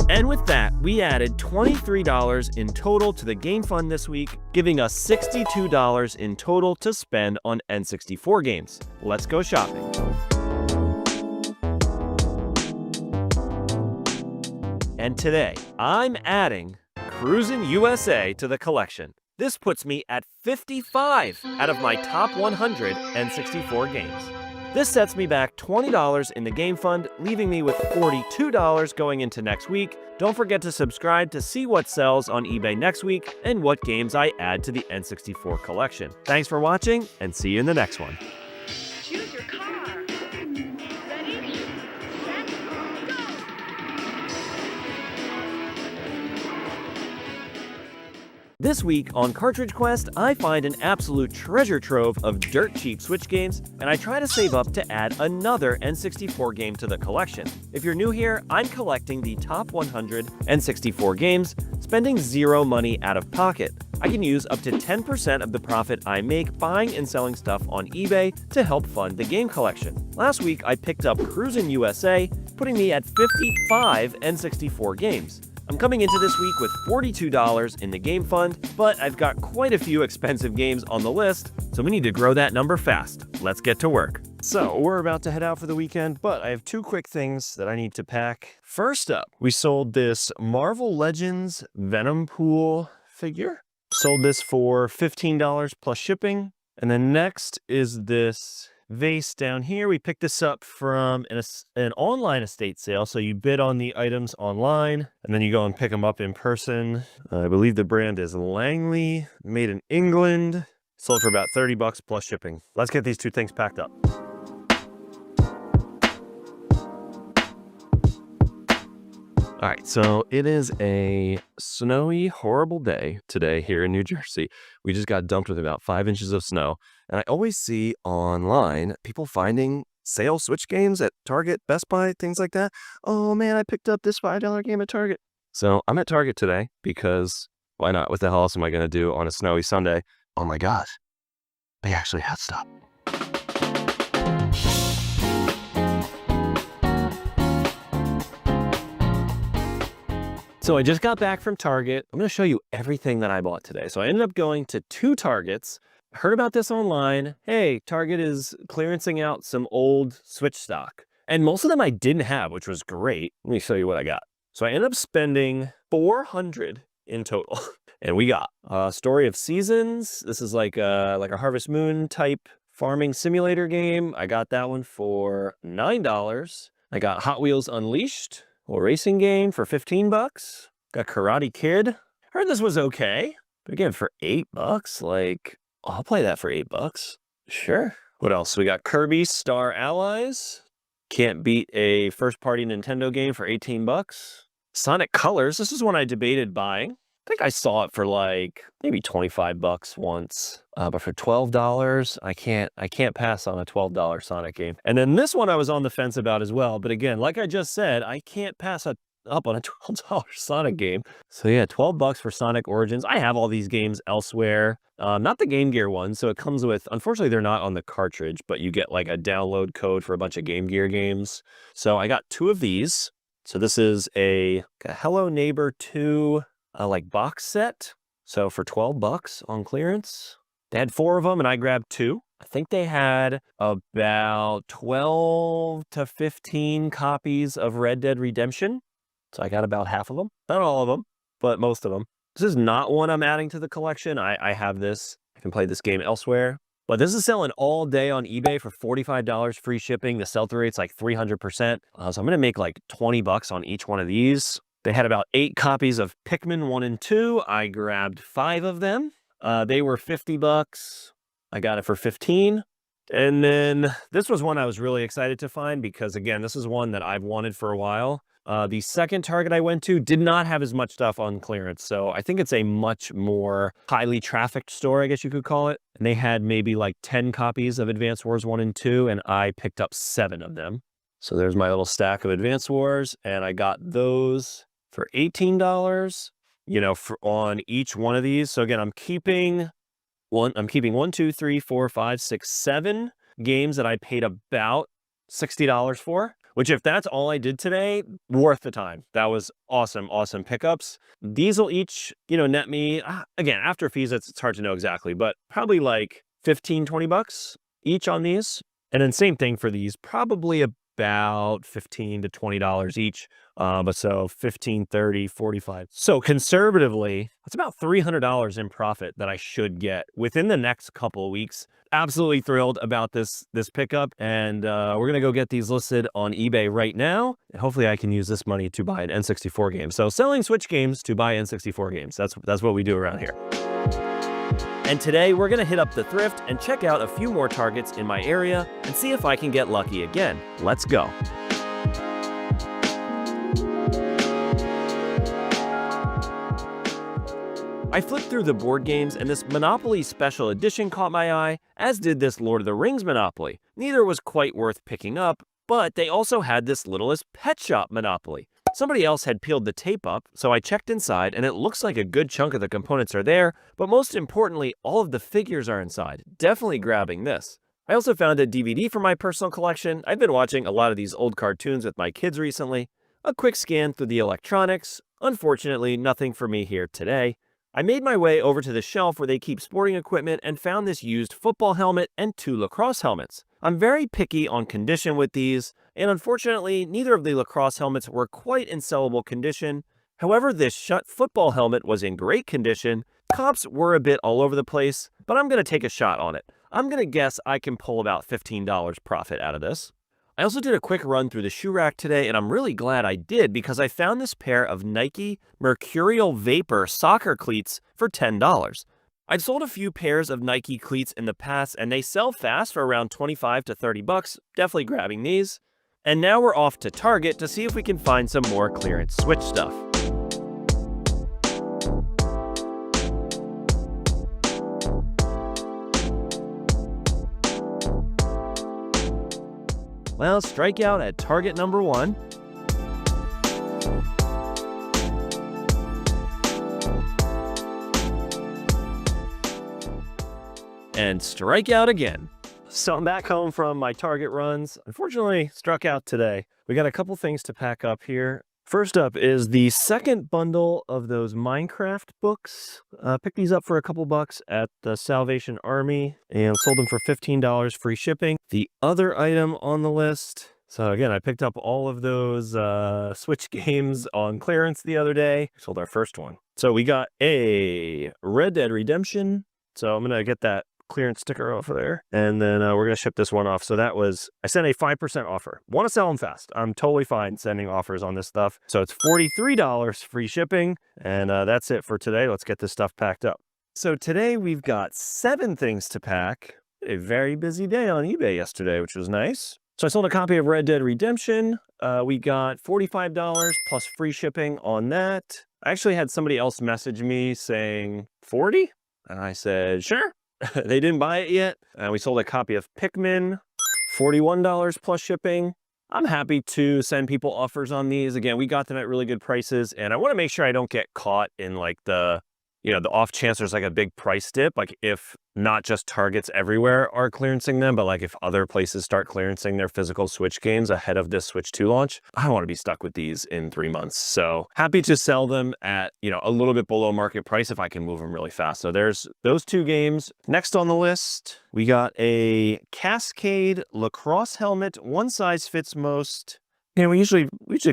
And with that, we added $23 in total to the game fund this week, giving us $62 in total to spend on N64 games. Let's go shopping. And today, I'm adding Cruisin' USA to the collection. This puts me at 55 out of my top 100 N64 games. This sets me back $20 in the game fund, leaving me with $42 going into next week. Don't forget to subscribe to see what sells on eBay next week and what games I add to the N64 collection. Thanks for watching, and see you in the next one. Choose your car. Ready, set, go! This week on Cartridge Quest, I find an absolute treasure trove of dirt cheap Switch games, and I try to save up to add another N64 game to the collection. If you're new here, I'm collecting the top 100 N64 games, spending zero money out of pocket. I can use up to 10% of the profit I make buying and selling stuff on eBay to help fund the game collection. Last week, I picked up Cruisin' USA, putting me at 55 N64 games. I'm coming into this week with $42 in the game fund, but I've got quite a few expensive games on the list, so we need to grow that number fast. Let's get to work. So we're about to head out for the weekend, but I have two quick things that I need to pack. First up, we sold this Marvel Legends Venom Pool figure. Sold this for $15 plus shipping. And then next is this vase down here. We picked this up from an online estate sale. So you bid on the items online and then you go and pick them up in person. I believe the brand is Langley, made in England. Sold for about $30 plus shipping. Let's get these two things packed up. All right, so it is a snowy, horrible day today here in New Jersey. We just got dumped with about 5 inches of snow. And I always see online people finding sale Switch games at Target, Best Buy, things like that. Oh man, I picked up this $5 game at Target. So I'm at Target today because why not? What the hell else am I going to do on a snowy Sunday? Oh my gosh, they actually had stuff. So I just got back from Target. I'm going to show you everything that I bought today. So I ended up going to 2 Targets. Heard about this online. Hey, Target is clearancing out some old Switch stock. And most of them I didn't have, which was great. Let me show you what I got. So I ended up spending $400 in total. And we got Story of Seasons. This is like a Harvest Moon type farming simulator game. I got that one for $9. I got Hot Wheels Unleashed, a racing game, for $15. Got Karate Kid. Heard this was okay. But again, for $8, like, I'll play that for $8. Sure. What else? We got Kirby Star Allies. Can't beat a first-party Nintendo game for $18. Sonic Colors. This is one I debated buying. I think I saw it for like maybe $25 once, but for $12, I can't pass on a $12 Sonic game. And then this one I was on the fence about as well. But again, like I just said, I can't pass up on a $12 Sonic game. So yeah, $12 for Sonic Origins. I have all these games elsewhere, not the Game Gear ones. So it comes with, unfortunately, they're not on the cartridge, but you get like a download code for a bunch of Game Gear games. So I got 2 of these. So this is a Hello Neighbor 2 like box set. So for $12 on clearance. They had 4 of them and I grabbed 2. I think they had about 12 to 15 copies of Red Dead Redemption. So I got about half of them. Not all of them, but most of them. This is not one I'm adding to the collection. I have this. I can play this game elsewhere. But this is selling all day on eBay for $45 free shipping. The sell-through rate's like 300%. So I'm going to make like $20 on each one of these. They had about 8 copies of Pikmin 1 and 2. I grabbed 5 of them. They were $50. I got it for $15. And then this was one I was really excited to find because, again, this is one that I've wanted for a while. The second Target I went to did not have as much stuff on clearance. So I think it's a much more highly trafficked store, I guess you could call it. And they had maybe like 10 copies of Advance Wars 1 and 2, and I picked up 7 of them. So there's my little stack of Advance Wars, and I got those for $18, you know, on each one of these. So again, I'm keeping 1, 2, 3, 4, 5, 6, 7 games that I paid about $60 for. which if that's all I did today, worth the time. That was awesome, awesome pickups. These will each, net me, again, after fees, it's hard to know exactly, but probably like 15, 20 bucks each on these. And then same thing for these, probably about $15 to $20 each. But so 15, 30, 45. So conservatively, that's about $300 in profit that I should get within the next couple of weeks. Absolutely thrilled about this pickup, and we're gonna go get these listed on eBay right now, and hopefully I can use this money to buy an N64 game. So selling Switch games to buy N64 games. That's what we do around here. And today we're gonna hit up the thrift and check out a few more targets in my area and see if I can get lucky again. Let's go. I flipped through the board games and this Monopoly Special Edition caught my eye, as did this Lord of the Rings Monopoly. Neither was quite worth picking up, but they also had this Littlest Pet Shop Monopoly. Somebody else had peeled the tape up, so I checked inside and it looks like a good chunk of the components are there, but most importantly, all of the figures are inside. Definitely grabbing this. I also found a DVD for my personal collection. I've been watching a lot of these old cartoons with my kids recently. A quick scan through the electronics. Unfortunately, nothing for me here today. I made my way over to the shelf where they keep sporting equipment and found this used football helmet and 2 lacrosse helmets. I'm very picky on condition with these, and unfortunately, neither of the lacrosse helmets were quite in sellable condition. However, this Shutt football helmet was in great condition. Comps were a bit all over the place, but I'm going to take a shot on it. I'm going to guess I can pull about $15 profit out of this. I also did a quick run through the shoe rack today, and I'm really glad I did because I found this pair of Nike Mercurial Vapor soccer cleats for $10. I'd sold a few pairs of Nike cleats in the past, and they sell fast for around 25 to 30 bucks. Definitely grabbing these. And now we're off to Target to see if we can find some more clearance Switch stuff. Well, strikeout at target number 1. And strikeout again. So I'm back home from my Target runs. Unfortunately, struck out today. We got a couple things to pack up here. First up is the second bundle of those Minecraft books. Picked these up for a couple bucks at the Salvation Army and sold them for $15 free shipping. The other item on the list, so again, I picked up all of those Switch games on clearance the other day. Sold our first one. So we got a Red Dead Redemption. So I'm going to get that clearance sticker off of there, and then we're gonna ship this one off. So that was, I sent a 5% offer. Want to sell them fast. I'm totally fine sending offers on this stuff. So it's $43 free shipping, and that's it for today. Let's get this stuff packed up. So today we've got 7 things to pack. A very busy day on eBay yesterday, which was nice. So I sold a copy of Red Dead Redemption. We got $45 plus free shipping on that. I actually had somebody else message me saying 40, and I said sure. They didn't buy it yet. We sold a copy of Pikmin, $41 plus shipping. I'm happy to send people offers on these. Again, we got them at really good prices, and I want to make sure I don't get caught in like the off chance there's like a big price dip. Like if not just Targets everywhere are clearancing them, but like if other places start clearancing their physical Switch games ahead of this Switch 2 launch, I don't want to be stuck with these in 3 months. So happy to sell them at, a little bit below market price if I can move them really fast. So there's those 2 games. Next on the list, we got a Cascade lacrosse helmet. One size fits most. We usually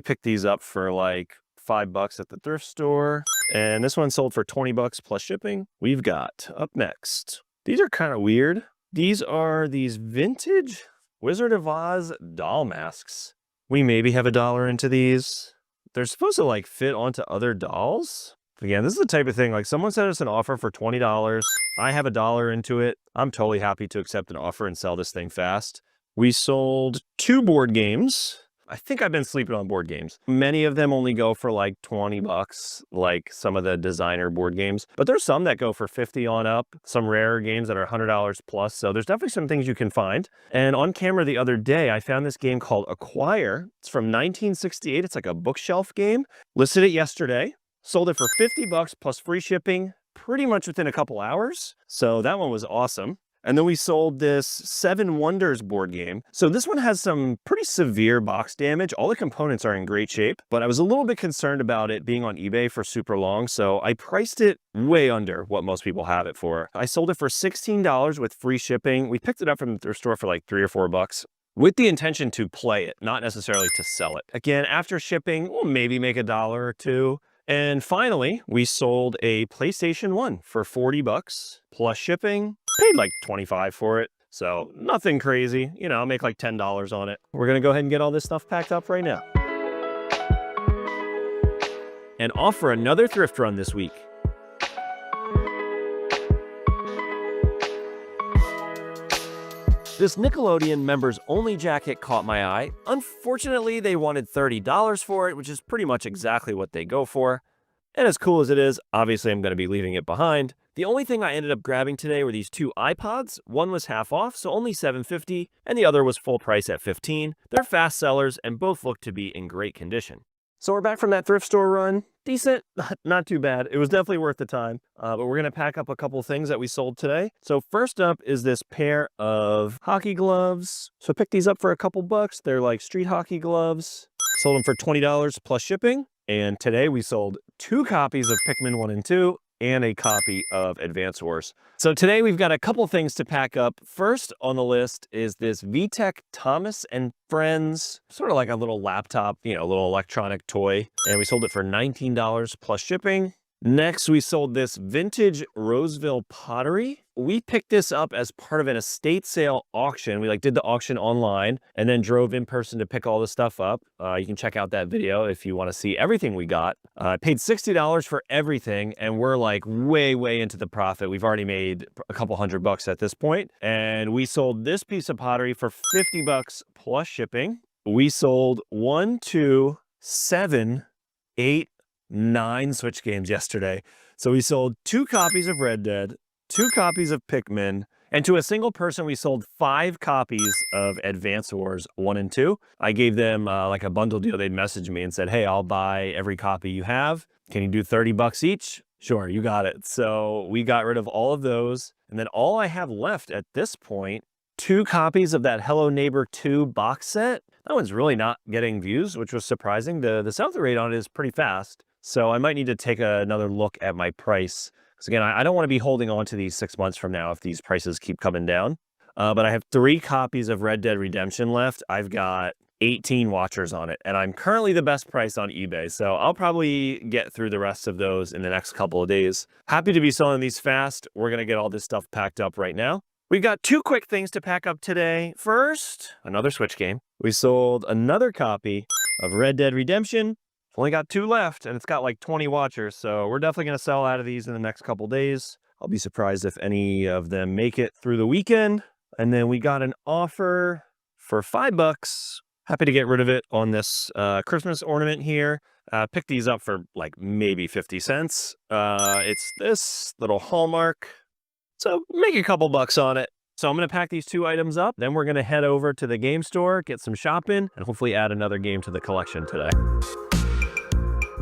pick these up for like $5 at the thrift store, and this one sold for $20 plus shipping. We've got up next, these are kind of weird. These are these vintage Wizard of Oz doll masks. We maybe have $1 into these. They're supposed to like fit onto other dolls. Again, this is the type of thing, like someone sent us an offer for $20. I have $1 into it. I'm totally happy to accept an offer and sell this thing fast. We sold 2 board games. I think I've been sleeping on board games. Many of them only go for like $20, like some of the designer board games. But there's some that go for $50 on up, some rarer games that are $100 plus. So there's definitely some things you can find. And on camera the other day, I found this game called Acquire. It's from 1968. It's like a bookshelf game. Listed it yesterday. Sold it for $50 plus free shipping pretty much within a couple hours. So that one was awesome. And then we sold this Seven Wonders board game. So this one has some pretty severe box damage. All the components are in great shape, but I was a little bit concerned about it being on eBay for super long, so I priced it way under what most people have it for. I sold it for $16 with free shipping. We picked it up from their store for like $3 or $4 with the intention to play it, not necessarily to sell it. Again, after shipping, we'll maybe make $1 or $2. And finally, we sold a PlayStation 1 for $40 plus shipping. Paid like $25 for it. So nothing crazy. You know, I'll make like $10 on it. We're going to go ahead and get all this stuff packed up right now. And off for another thrift run this week. This Nickelodeon members only jacket caught my eye. Unfortunately, they wanted $30 for it, which is pretty much exactly what they go for. And as cool as it is, obviously I'm going to be leaving it behind. The only thing I ended up grabbing today were these two iPods. One was half off, so only $7.50, and the other was full price at $15. They're fast sellers, and both look to be in great condition. So we're back from that thrift store run. Decent, not too bad. It was definitely worth the time, but we're going to pack up a couple things that we sold today. So first up is this pair of hockey gloves. So I picked these up for a couple bucks. They're like street hockey gloves. Sold them for $20 plus shipping. And today we sold 2 copies of Pikmin 1 and 2 and a copy of Advance Wars. So today we've got a couple things to pack up. First on the list is this VTech Thomas and Friends, sort of like a little laptop, you know, a little electronic toy. And we sold it for $19 plus shipping. Next, we sold this vintage Roseville pottery. We picked this up as part of an estate sale auction. We did the auction online and then drove in person to pick all the stuff up. You can check out that video if you want to see everything we got. I paid $60 for everything, and we're like way into the profit. We've already made a couple $100 at this point. And we sold this piece of pottery for $50 plus shipping. We sold 1, 2, 7, 8, 9 Switch games yesterday. So we sold 2 copies of Red Dead, 2 copies of Pikmin, and to a single person, we sold 5 copies of Advance Wars 1 and 2. I gave them like a bundle deal. They'd message me and said, hey, I'll buy every copy you have. Can you do $30 each? Sure, you got it. So we got rid of all of those. And then all I have left at this point, 2 copies of that Hello Neighbor 2 box set. That one's really not getting views, which was surprising. The sell-through rate on it is pretty fast. So I might need to take another look at my price. Because again, I don't want to be holding on to these 6 months from now if these prices keep coming down. But I have 3 copies of Red Dead Redemption left. I've got 18 watchers on it, and I'm currently the best price on eBay. So I'll probably get through the rest of those in the next couple of days. Happy to be selling these fast. We're going to get all this stuff packed up right now. We've got 2 quick things to pack up today. First, another Switch game. We sold another copy of Red Dead Redemption. Only got 2 left, and it's got like 20 watchers, so we're definitely going to sell out of these in the next couple days. I'll be surprised if any of them make it through the weekend. And then we got an offer for $5. Happy to get rid of it on this Christmas ornament here. Picked these up for like maybe 50 cents. It's this little Hallmark, so make a couple bucks on it. So I'm going to pack these 2 items up. Then we're going to head over to the game store, get some shopping, and hopefully add another game to the collection today.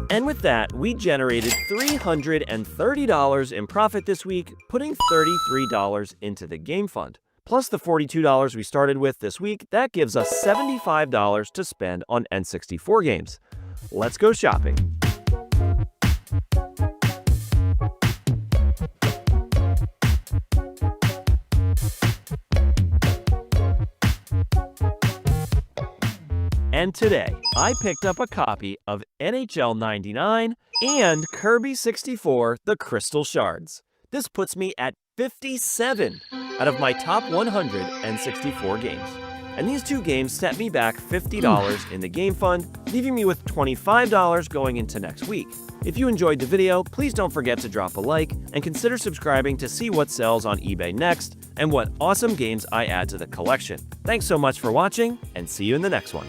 And with that, we generated $330 in profit this week, putting $33 into the game fund. Plus the $42 we started with this week, that gives us $75 to spend on N64 games. Let's go shopping. And today, I picked up a copy of NHL 99 and Kirby 64, The Crystal Shards. This puts me at 57 out of my top 164 games. And these 2 games set me back $50 in the game fund, leaving me with $25 going into next week. If you enjoyed the video, please don't forget to drop a like and consider subscribing to see what sells on eBay next and what awesome games I add to the collection. Thanks so much for watching, and see you in the next one.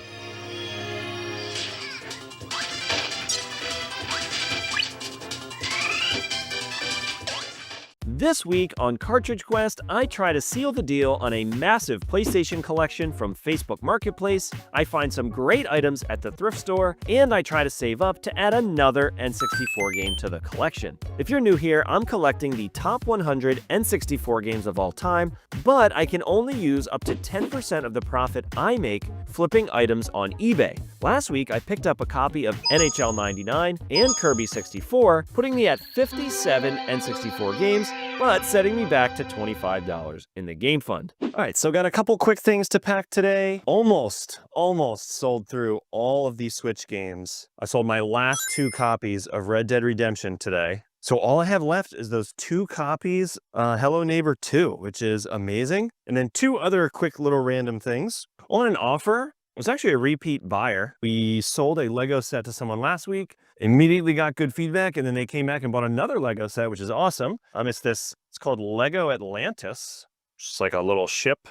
This week on Cartridge Quest, I try to seal the deal on a massive PlayStation collection from Facebook Marketplace, I find some great items at the thrift store, and I try to save up to add another N64 game to the collection. If you're new here, I'm collecting the top 100 N64 games of all time, but I can only use up to 10% of the profit I make flipping items on eBay. Last week, I picked up a copy of NHL 99 and Kirby 64, putting me at 57 N64 games, but setting me back to $25 in the game fund. All right, so got a couple quick things to pack today. Almost sold through all of these Switch games. I sold my last 2 copies of Red Dead Redemption today. So all I have left is those 2 copies, Hello Neighbor 2, which is amazing. And then 2 other quick little random things. On an offer, it was actually a repeat buyer. We sold a Lego set to someone last week, immediately got good feedback, and then they came back and bought another Lego set, which is awesome. It's called Lego Atlantis. Just like a little ship.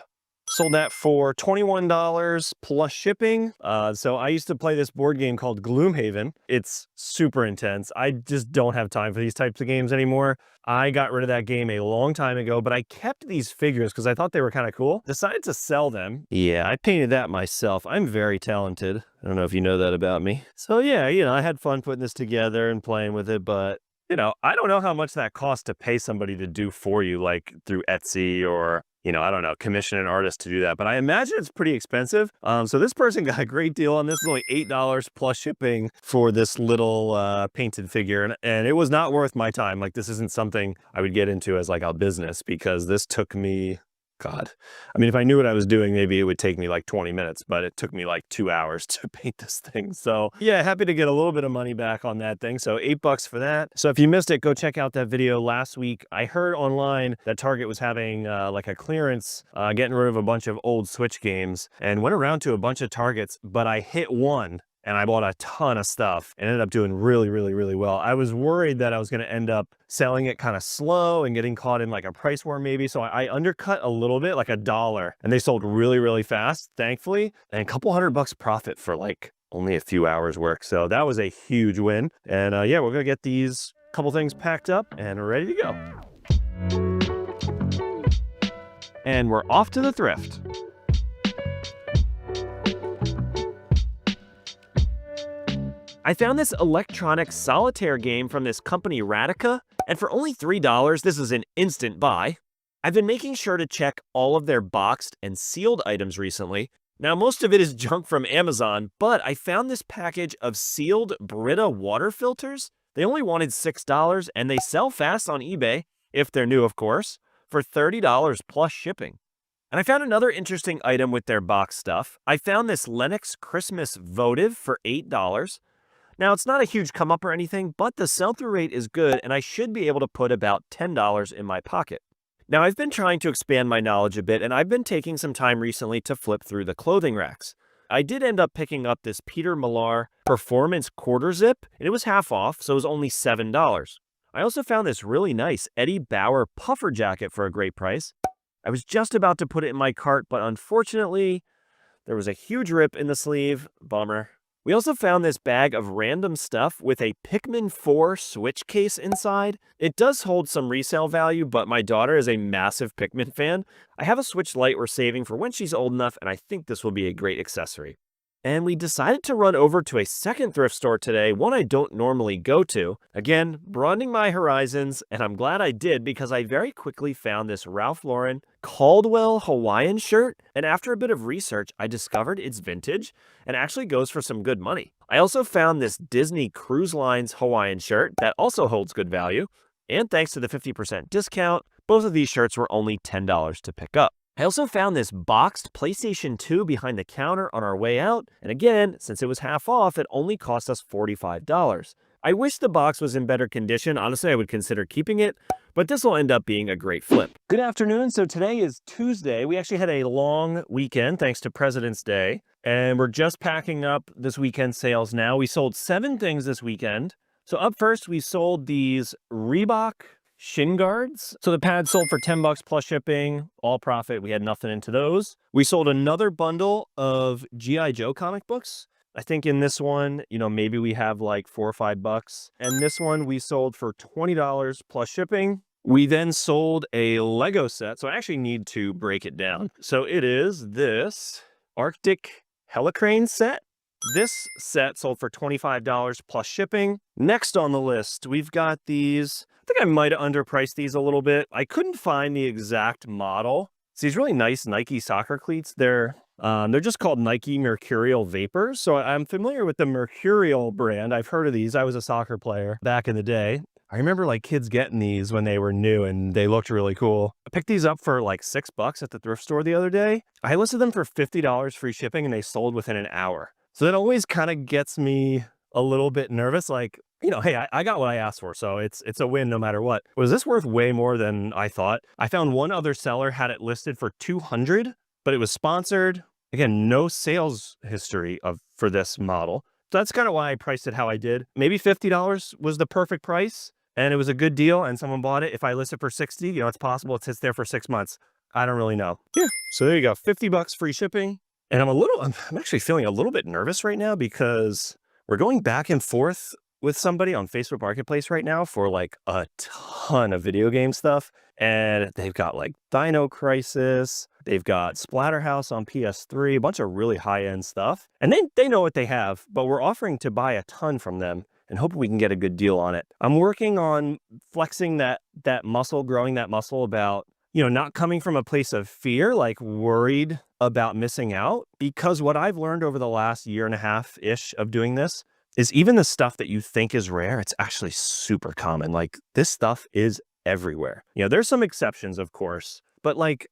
Sold that for $21 plus shipping. So I used to play this board game called Gloomhaven. It's super intense. I just don't have time for these types of games anymore. I got rid of that game a long time ago, but I kept these figures because I thought they were kind of cool. Decided to sell them. Yeah, I painted that myself. I'm very talented. I don't know if you know that about me. So yeah, I had fun putting this together and playing with it, but I don't know how much that costs to pay somebody to do for you, like through Etsy or, I don't know, commission an artist to do that. But I imagine it's pretty expensive. So this person got a great deal on this. It's only $8 plus shipping for this little painted figure. And it was not worth my time. Like, this isn't something I would get into as like a business, because this took me, God, I mean, if I knew what I was doing, maybe it would take me like 20 minutes, but it took me like 2 hours to paint this thing. So yeah, happy to get a little bit of money back on that thing. So $8 for that. So if you missed it, go check out that video last week. I heard online that Target was having like a clearance, getting rid of a bunch of old Switch games, and went around to a bunch of Targets, but I hit one. And I bought a ton of stuff and ended up doing really well. I was worried that I was going to end up selling it kind of slow and getting caught in like a price war maybe. So I undercut a little bit, like $1, and they sold really fast, thankfully, and a couple $100 profit for like only a few hours work. So that was a huge win. And yeah, we're going to get these couple things packed up and ready to go. And we're off to the thrift. I found this electronic solitaire game from this company Radica, and for only $3, this is an instant buy. I've been making sure to check all of their boxed and sealed items recently. Now, most of it is junk from Amazon, but I found this package of sealed Brita water filters. They only wanted $6, and they sell fast on eBay, if they're new, of course, for $30 plus shipping. And I found another interesting item with their box stuff. I found this Lennox Christmas votive for $8. Now, it's not a huge come up or anything, but the sell-through rate is good, and I should be able to put about $10 in my pocket. Now, I've been trying to expand my knowledge a bit, and I've been taking some time recently to flip through the clothing racks. I did end up picking up this Peter Millar Performance Quarter Zip, and it was half off, so it was only $7. I also found this really nice Eddie Bauer puffer jacket for a great price. I was just about to put it in my cart, but unfortunately, there was a huge rip in the sleeve. Bummer. We also found this bag of random stuff with a Pikmin 4 Switch case inside. It does hold some resale value, but my daughter is a massive Pikmin fan. I have a Switch Lite we're saving for when she's old enough, and I think this will be a great accessory. And we decided to run over to a second thrift store today, one I don't normally go to. Again, broadening my horizons, and I'm glad I did because I very quickly found this Ralph Lauren Caldwell Hawaiian shirt, and after a bit of research, I discovered it's vintage and actually goes for some good money. I also found this Disney Cruise Lines Hawaiian shirt that also holds good value, and thanks to the 50% discount, both of these shirts were only $10 to pick up. I also found this boxed PlayStation 2 behind the counter on our way out, and again, since it was half off, it only cost us $45. I wish the box was in better condition. Honestly, I would consider keeping it, but this will end up being a great flip. Good afternoon. So today is Tuesday. We actually had a long weekend thanks to President's Day, and we're just packing up this weekend sales now. We sold 7 things this weekend. So up first, we sold these Reebok shin guards. So the pads sold for $10 plus shipping, all profit. We had nothing into those. We sold another bundle of G.I. Joe comic books. I think in this one, maybe we have like $4 or $5. And this one we sold for $20 plus shipping. We then sold a Lego set, so I actually need to break it down. So it is this Arctic Helicrane set. This set sold for $25 plus shipping. Next on the list, we've got these. I think I might have underpriced these a little bit. I couldn't find the exact model. It's these really nice Nike soccer cleats. They're just called Nike Mercurial Vapors. So I'm familiar with the Mercurial brand. I've heard of these. I was a soccer player back in the day. I remember like kids getting these when they were new and they looked really cool. I picked these up for like $6 at the thrift store the other day. I listed them for $50 free shipping and they sold within an hour. So that always kind of gets me a little bit nervous. Like, hey, I got what I asked for, so it's a win no matter what. Was this worth way more than I thought? I found one other seller had it listed for $200, but it was sponsored. Again, no sales history for this model. So that's kind of why I priced it how I did. Maybe $50 was the perfect price and it was a good deal and someone bought it. If I list it for $60, it's possible it sits there for 6 months. I don't really know. Yeah. So there you go. $50 free shipping. And I'm actually feeling a little bit nervous right now because we're going back and forth with somebody on Facebook Marketplace right now for like a ton of video game stuff. And they've got like Dino Crisis, they've got Splatterhouse on PS3, a bunch of really high-end stuff. And they know what they have, but we're offering to buy a ton from them and hope we can get a good deal on it. I'm working on flexing that muscle, growing that muscle about, not coming from a place of fear, like worried about missing out. Because what I've learned over the last year and a half-ish of doing this is even the stuff that you think is rare, it's actually super common. Like this stuff is everywhere. There's some exceptions, of course, but like,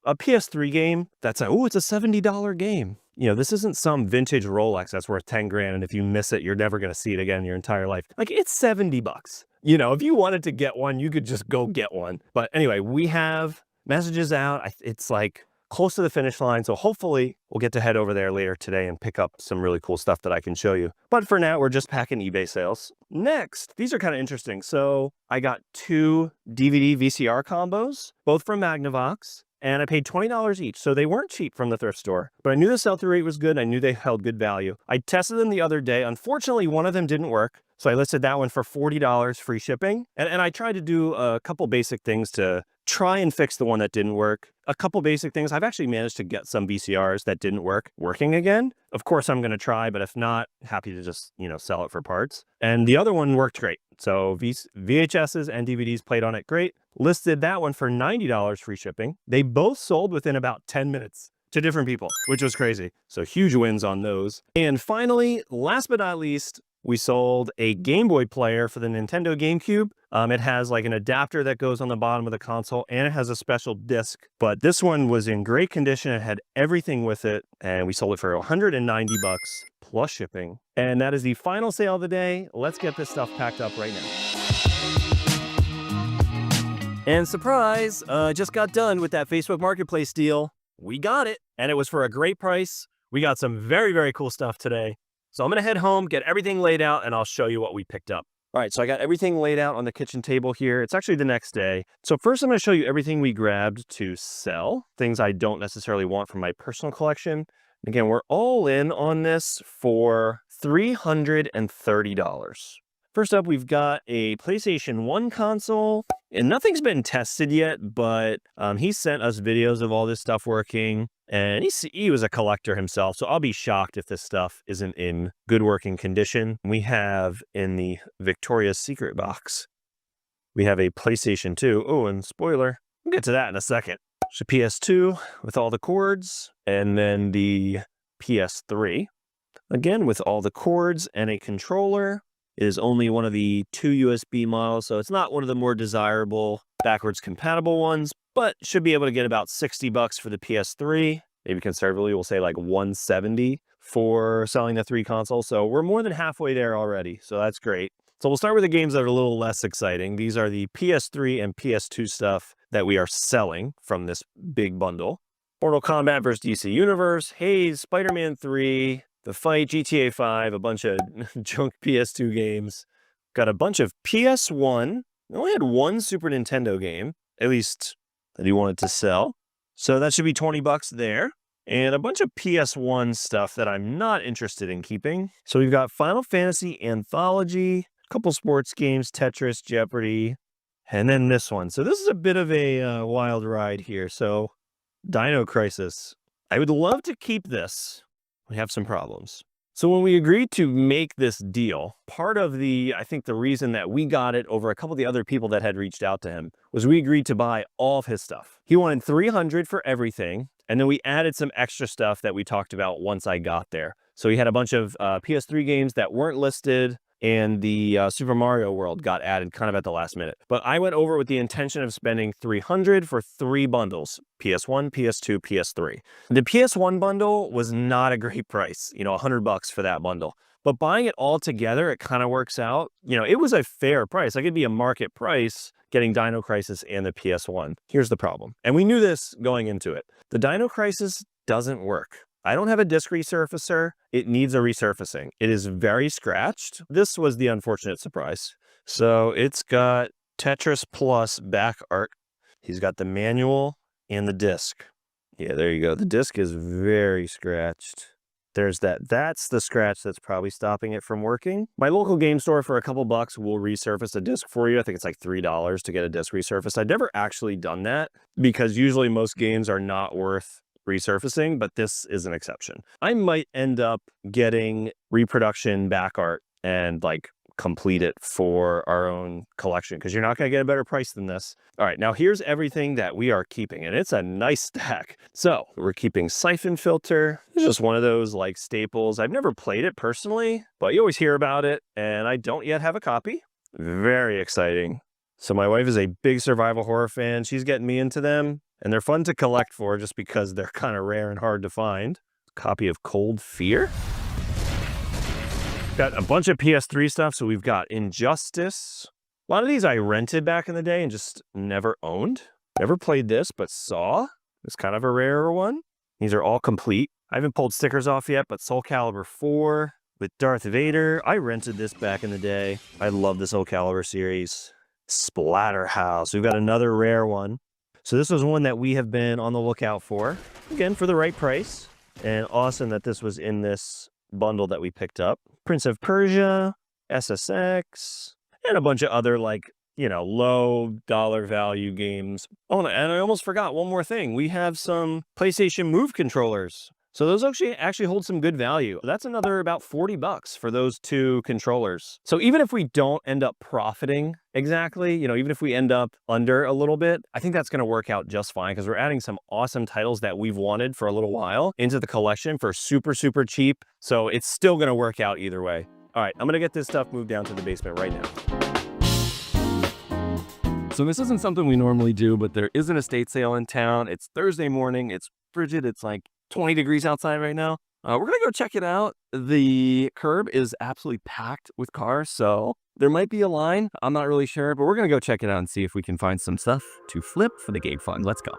a PS3 game that's like, oh, it's a $70 game. This isn't some vintage Rolex that's worth 10 grand. And if you miss it, you're never going to see it again in your entire life. Like it's $70. If you wanted to get one, you could just go get one. But anyway, we have messages out. It's like close to the finish line. So hopefully we'll get to head over there later today and pick up some really cool stuff that I can show you. But for now, we're just packing eBay sales. Next, these are kind of interesting. So I got 2 DVD VCR combos, both from Magnavox, and I paid $20 each. So they weren't cheap from the thrift store, but I knew the sell-through rate was good. I knew they held good value. I tested them the other day. Unfortunately, one of them didn't work. So I listed that one for $40 free shipping. And I tried to do a couple basic things to try and fix the one that didn't work. A couple basic things. I've actually managed to get some VCRs that didn't work working again. Of course, I'm going to try, but if not, happy to just, sell it for parts. And the other one worked great. So VHSs and DVDs played on it great. Listed that one for $90 free shipping. They both sold within about 10 minutes to different people, which was crazy. So huge wins on those. And finally, last but not least, we sold a Game Boy player for the Nintendo GameCube. It has like an adapter that goes on the bottom of the console and it has a special disc, but this one was in great condition. It had everything with it and we sold it for $190 plus shipping. And that is the final sale of the day. Let's get this stuff packed up right now. And surprise, just got done with that Facebook Marketplace deal. We got it and it was for a great price. We got some very, very cool stuff today. So I'm going to head home, get everything laid out, and I'll show you what we picked up. All right, so I got everything laid out on the kitchen table here. It's actually the next day. So first I'm going to show you everything we grabbed to sell, things I don't necessarily want from my personal collection. Again, we're all in on this for $330. First up, we've got a PlayStation 1 console, and nothing's been tested yet, but he sent us videos of all this stuff working, and he was a collector himself, so I'll be shocked if this stuff isn't in good working condition. We have in the Victoria's Secret box, we have a PlayStation 2. Oh, and spoiler, we'll get to that in a second. So PS2 with all the cords, and then the PS3, again with all the cords and a controller. It is only one of the 2 USB models, so it's not one of the more desirable backwards compatible ones, but should be able to get about $60 for the PS3. Maybe conservatively, we'll say like $170 for selling the 3 consoles. So we're more than halfway there already, so that's great. So we'll start with the games that are a little less exciting. These are the PS3 and PS2 stuff that we are selling from this big bundle. Mortal Kombat vs. DC Universe, Haze, Spider-Man 3, The Fight, GTA 5, a bunch of junk PS2 games. Got a bunch of PS1. We only had one Super Nintendo game, at least that he wanted to sell. So that should be $20 there. And a bunch of PS1 stuff that I'm not interested in keeping. So we've got Final Fantasy Anthology, a couple sports games, Tetris, Jeopardy, And then this one. So this is a bit of a wild ride here. So Dino Crisis. I would love to keep this. We have some problems. So when we agreed to make this deal, part of I think the reason that we got it over a couple of the other people that had reached out to him was we agreed to buy all of his stuff. He wanted $300 for everything. And then we added some extra stuff that we talked about once I got there. So he had a bunch of PS3 games that weren't listed, and the Super Mario World got added kind of at the last minute. But I went over with the intention of spending $300 for 3 bundles, PS1, PS2, PS3. The PS1 bundle was not a great price, $100 for that bundle. But buying it all together, it kind of works out. It was a fair price. Like, it'd be a market price getting Dino Crisis and the PS1. Here's the problem. And we knew this going into it. The Dino Crisis doesn't work. I don't have a disc resurfacer. It needs a resurfacing. It is very scratched. This was the unfortunate surprise. So it's got Tetris Plus back art. He's got the manual and the disc. Yeah, there you go. The disc is very scratched. There's that. That's the scratch that's probably stopping it from working. My local game store for a couple bucks will resurface a disc for you. I think it's like $3 to get a disc resurfaced. I've never actually done that because usually most games are not worth resurfacing, but this is an exception. I might end up getting reproduction back art and complete it for our own collection, because you're not going to get a better price than this. All right, now here's everything that we are keeping, and it's a nice stack. So we're keeping Siphon Filter. It's just one of those staples. I've never played it personally, but you always hear about it, and I don't yet have a copy. Very exciting. So my wife is a big survival horror fan. She's getting me into them, and they're fun to collect for just because they're kind of rare and hard to find. Copy of Cold Fear. Got a bunch of PS3 stuff. So we've got Injustice. A lot of these I rented back in the day and just never owned. Never played this, but saw. It's kind of a rarer one. These are all complete. I haven't pulled stickers off yet, but Soul Calibur 4 with Darth Vader. I rented this back in the day. I love the Soul Calibur series. Splatterhouse. We've got another rare one. So this was one that we have been on the lookout for. Again, for the right price. And awesome that this was in this bundle that we picked up. Prince of Persia, SSX, and a bunch of other low dollar value games. Oh, and I almost forgot one more thing. We have some PlayStation Move controllers. So those actually hold some good value. That's another about $40 for those 2 controllers. So even if we don't end up profiting exactly, even if we end up under a little bit, I think that's going to work out just fine, because we're adding some awesome titles that we've wanted for a little while into the collection for super, super cheap. So it's still going to work out either way. All right, I'm going to get this stuff moved down to the basement right now. So this isn't something we normally do, but there is an estate sale in town. It's Thursday morning. It's frigid. It's 20 degrees outside right now. We're going to go check it out. The curb is absolutely packed with cars, so there might be a line. I'm not really sure, but we're going to go check it out and see if we can find some stuff to flip for the Game Fund. Let's go.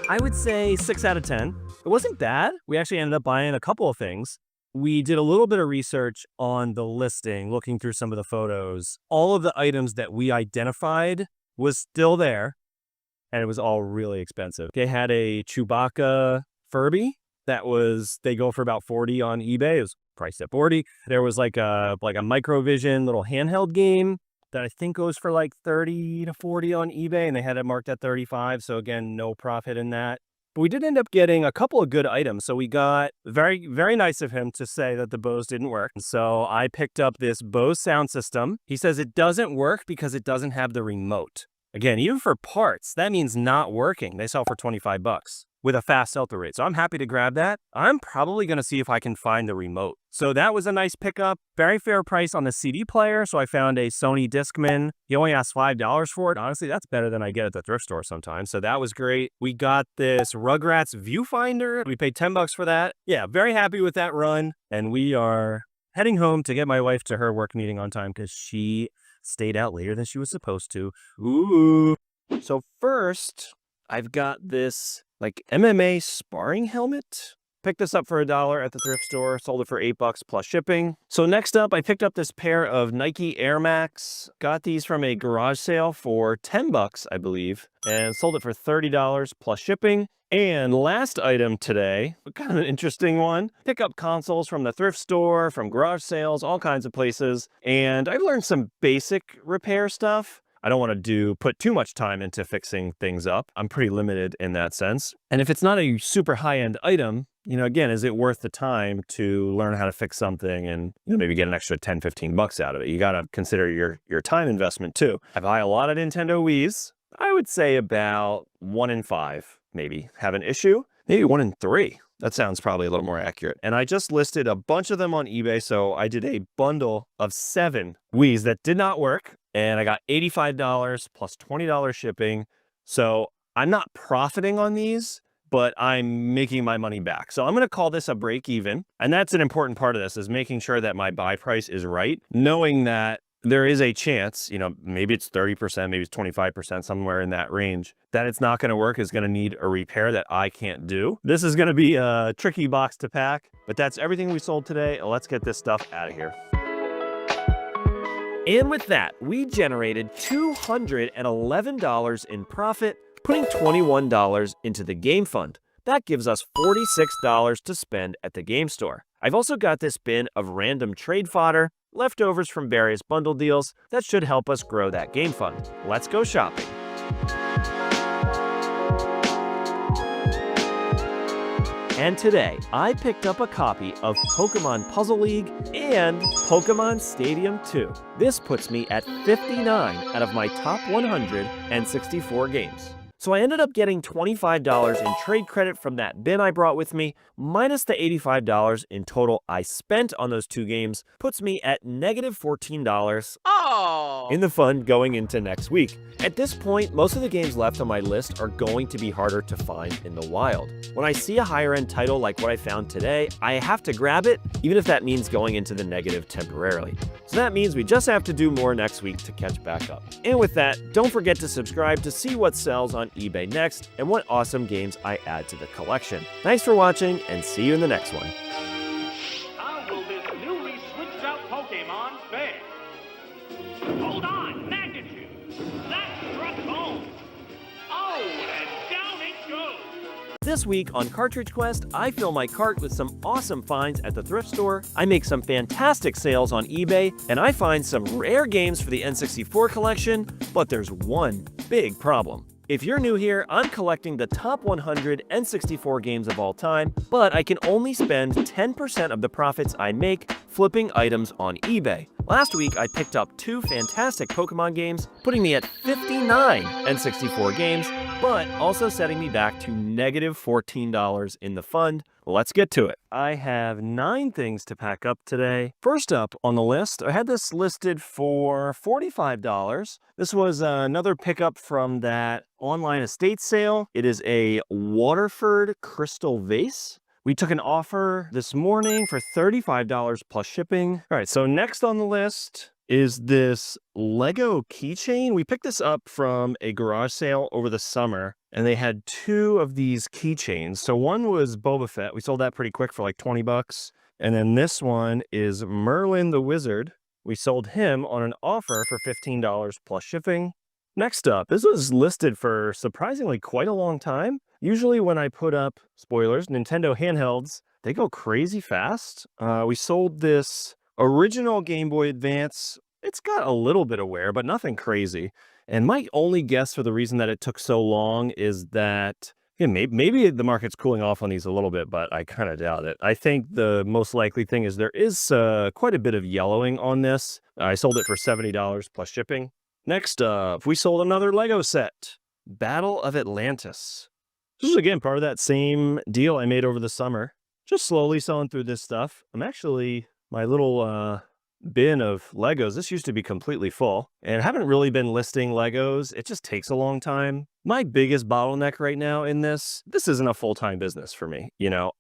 I would say 6 out of 10. It wasn't bad. We actually ended up buying a couple of things. We did a little bit of research on the listing, looking through some of the photos. All of the items that we identified was still there, and it was all really expensive. They had a Chewbacca Furby they go for about $40 on eBay. It was priced at $40. There was like a Microvision little handheld game that I think goes for $30 to $40 on eBay, and they had it marked at $35. So again, no profit in that. But we did end up getting a couple of good items. So we got very, very nice of him to say that the Bose didn't work. So I picked up this Bose sound system. He says it doesn't work because it doesn't have the remote. Again, even for parts, that means not working. They sell for $25 with a fast sell-through rate. So I'm happy to grab that. I'm probably going to see if I can find the remote. So that was a nice pickup. Very fair price on the CD player. So I found a Sony Discman. He only asked $5 for it. Honestly, that's better than I get at the thrift store sometimes. So that was great. We got this Rugrats viewfinder. We paid $10 for that. Yeah, very happy with that run. And we are heading home to get my wife to her work meeting on time because she stayed out later than she was supposed to. Ooh. So first, I've got this MMA sparring helmet. Picked this up for $1 at the thrift store, sold it for $8 plus shipping. So next up, I picked up this pair of Nike Air Max. Got these from a garage sale for $10, I believe, and sold it for $30 plus shipping. And last item today, kind of an interesting one. Pick up consoles from the thrift store, from garage sales, all kinds of places. And I've learned some basic repair stuff. I don't want to put too much time into fixing things up. I'm pretty limited in that sense. And if it's not a super high-end item, again, is it worth the time to learn how to fix something and maybe get an extra 10, 15 bucks out of it? You got to consider your time investment too. I buy a lot of Nintendo Wiis. I would say about 1 in 5 maybe have an issue. Maybe 1 in 3. That sounds probably a little more accurate. And I just listed a bunch of them on eBay. So I did a bundle of 7 Wiis that did not work. And I got $85 plus $20 shipping. So I'm not profiting on these, but I'm making my money back. So I'm going to call this a break even. And that's an important part of this, is making sure that my buy price is right, knowing that there is a chance, maybe it's 30%, maybe it's 25%, somewhere in that range, that it's not going to work, is going to need a repair that I can't do. This is going to be a tricky box to pack, but that's everything we sold today. Let's get this stuff out of here. And with that, we generated $211 in profit, putting $21 into the game fund. That gives us $46 to spend at the game store. I've also got this bin of random trade fodder, leftovers from various bundle deals, that should help us grow that game fund. Let's go shopping. And today, I picked up a copy of Pokemon Puzzle League and Pokemon Stadium 2. This puts me at 59 out of my top 164 games. So I ended up getting $25 in trade credit from that bin I brought with me, minus the $85 in total I spent on those 2 games, puts me at negative $14 in the fund going into next week. At this point, most of the games left on my list are going to be harder to find in the wild. When I see a higher end title like what I found today, I have to grab it, even if that means going into the negative temporarily. So that means we just have to do more next week to catch back up. And with that, don't forget to subscribe to see what sells on eBay next and what awesome games I add to the collection. Thanks for watching, and see you in the next one. How will this newly switched out Pokemon fare? Hold on, magnitude! That struck home! Oh, and down it goes! This week on Cartridge Quest, I fill my cart with some awesome finds at the thrift store, I make some fantastic sales on eBay, and I find some rare games for the N64 collection, but there's one big problem. If you're new here, I'm collecting the top 100 N64 games of all time, but I can only spend 10% of the profits I make flipping items on eBay. Last week, I picked up 2 fantastic Pokemon games, putting me at 59 N64 games, but also setting me back to negative $14 in the fund. Let's get to it. I have 9 things to pack up today. First up on the list, I had this listed for $45. This was another pickup from that online estate sale. It is a Waterford crystal vase. We took an offer this morning for $35 plus shipping. All right, so next on the list is this Lego keychain. We picked this up from a garage sale over the summer, and they had 2 of these keychains. So one was Boba Fett. We sold that pretty quick for like 20 bucks. And then this one is Merlin the Wizard. We sold him on an offer for $15 plus shipping. Next up, this was listed for surprisingly quite a long time. Usually when I put up, spoilers, Nintendo handhelds, they go crazy fast. We sold this original Game Boy Advance. It's got a little bit of wear, but nothing crazy. And my only guess for the reason that it took so long is that maybe the market's cooling off on these a little bit, but I kind of doubt it. I think the most likely thing is there is quite a bit of yellowing on this. I sold it for $70 plus shipping. Next up, we sold another Lego set, Battle of Atlantis. This is, again, part of that same deal I made over the summer. Just slowly selling through this stuff. My little bin of Legos, this used to be completely full. And I haven't really been listing Legos. It just takes a long time. My biggest bottleneck right now in this isn't a full-time business for me.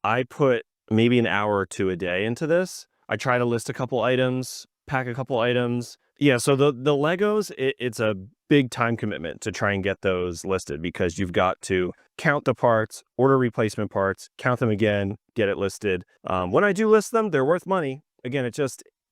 I put maybe an hour or 2 a day into this. I try to list a couple items, pack a couple items, Yeah, so the Legos, it's a big time commitment to try and get those listed because you've got to count the parts, order replacement parts, count them again, get it listed. When I do list them, they're worth money. Again,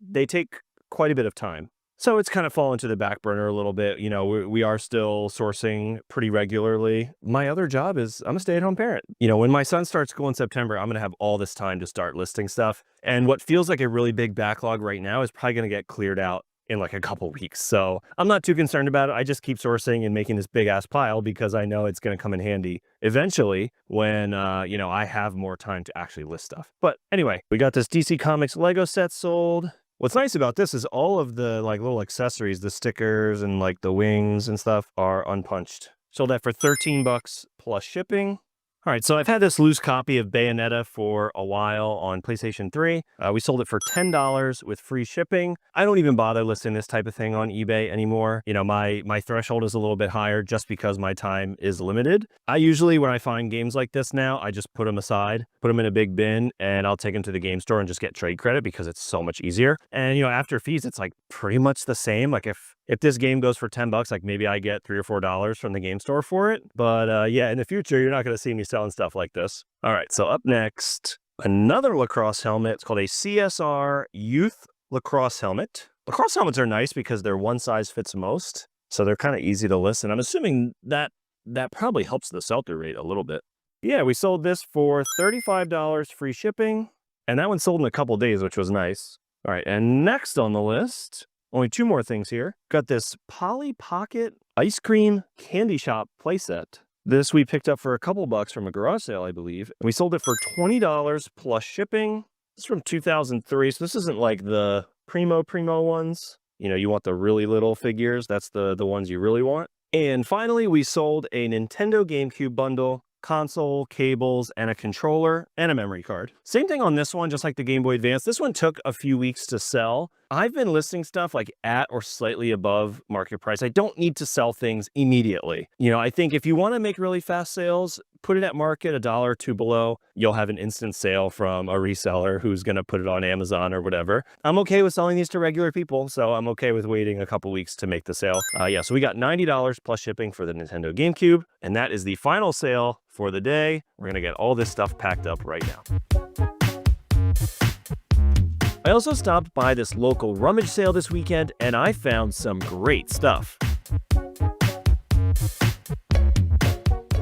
they take quite a bit of time. So it's kind of fallen to the back burner a little bit. You know, we are still sourcing pretty regularly. My other job is I'm a stay-at-home parent. You know, when my son starts school in September, I'm going to have all this time to start listing stuff. And what feels like a really big backlog right now is probably going to get cleared out in like a couple weeks. So I'm not too concerned about it. I just keep sourcing and making this big ass pile because I know it's going to come in handy eventually when, you know, I have more time to actually list stuff. But anyway, we got this DC Comics Lego set sold. What's nice about this is all of the like little accessories, the stickers and like the wings and stuff are unpunched. Sold that for 13 bucks plus shipping. All right, so I've had this loose copy of Bayonetta for a while on PlayStation 3. We sold it for $10 with free shipping. I don't even bother listing this type of thing on eBay anymore. You know, my threshold is a little bit higher just because my time is limited. I usually, when I find games like this now, I just put them aside, put them in a big bin, and I'll take them to the game store and just get trade credit because it's so much easier. And, you know, after fees, it's like pretty much the same. Like if this game goes for 10 bucks, like maybe I get $3 or $4 from the game store for it. But yeah, in the future, you're not going to see me selling stuff like this. All right, so up next, another lacrosse helmet. It's called a CSR Youth Lacrosse Helmet. Lacrosse helmets are nice because they're one size fits most. So they're kind of easy to list. And I'm assuming that probably helps the sell-through rate a little bit. Yeah, we sold this for $35 free shipping. And that one sold in a couple days, which was nice. All right, and next on the list, only two more things here. Got this Polly Pocket ice cream candy shop playset. This we picked up for a couple bucks from a garage sale, I believe. And we sold it for $20 plus shipping. This is from 2003, so this isn't like the primo ones. You know, you want the really little figures. That's the ones you really want. And finally, we sold a Nintendo GameCube bundle, console, cables, and a controller, and a memory card. Same thing on this one, just like the Game Boy Advance. This one took a few weeks to sell. I've been listing stuff like at or slightly above market price. I don't need to sell things immediately. You know, I think if you want to make really fast sales, put it at market, $1 or $2 below. You'll have an instant sale from a reseller who's going to put it on Amazon or whatever. I'm okay with selling these to regular people, so I'm okay with waiting a couple weeks to make the sale. Yeah, so we got $90 plus shipping for the Nintendo GameCube, and that is the final sale for the day. We're going to get all this stuff packed up right now. I also stopped by this local rummage sale this weekend, and I found some great stuff.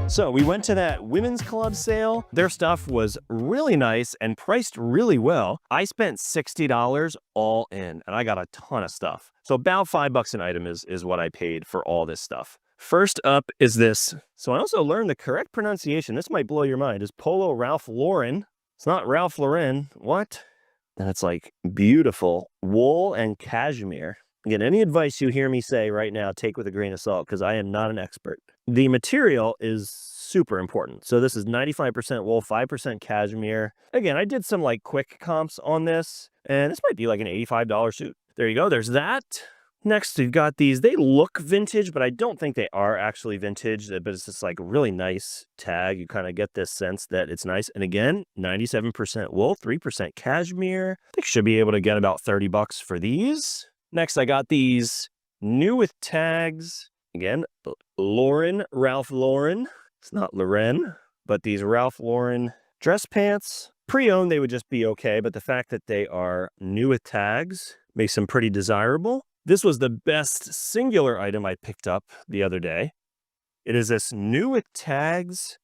So we went to that women's club sale. Their stuff was really nice and priced really well. I spent $60 all in, and I got a ton of stuff. So about $5 an item is what I paid for all this stuff. First up is this. So I also learned the correct pronunciation. This might blow your mind. Is Polo Ralph Lauren. It's not Ralph Lauren. What? And it's like beautiful wool and cashmere. Again, any advice you hear me say right now, take with a grain of salt because I am not an expert. The material is super important. So this is 95% wool, 5% cashmere. Again, I did some like quick comps on this, and this might be like an $85 suit. There you go. There's that. Next, we've got these. They look vintage, but I don't think they are actually vintage, but it's just like really nice tag. You kind of get this sense that it's nice. And again, 97% wool, 3% cashmere. I think should be able to get about $30 for these. Next, I got these new with tags. Again, Lauren, Ralph Lauren. It's not Lauren, but these Ralph Lauren dress pants. Pre-owned, they would just be okay, but the fact that they are new with tags makes them pretty desirable. This was the best singular item I picked up the other day. It is this new with tags.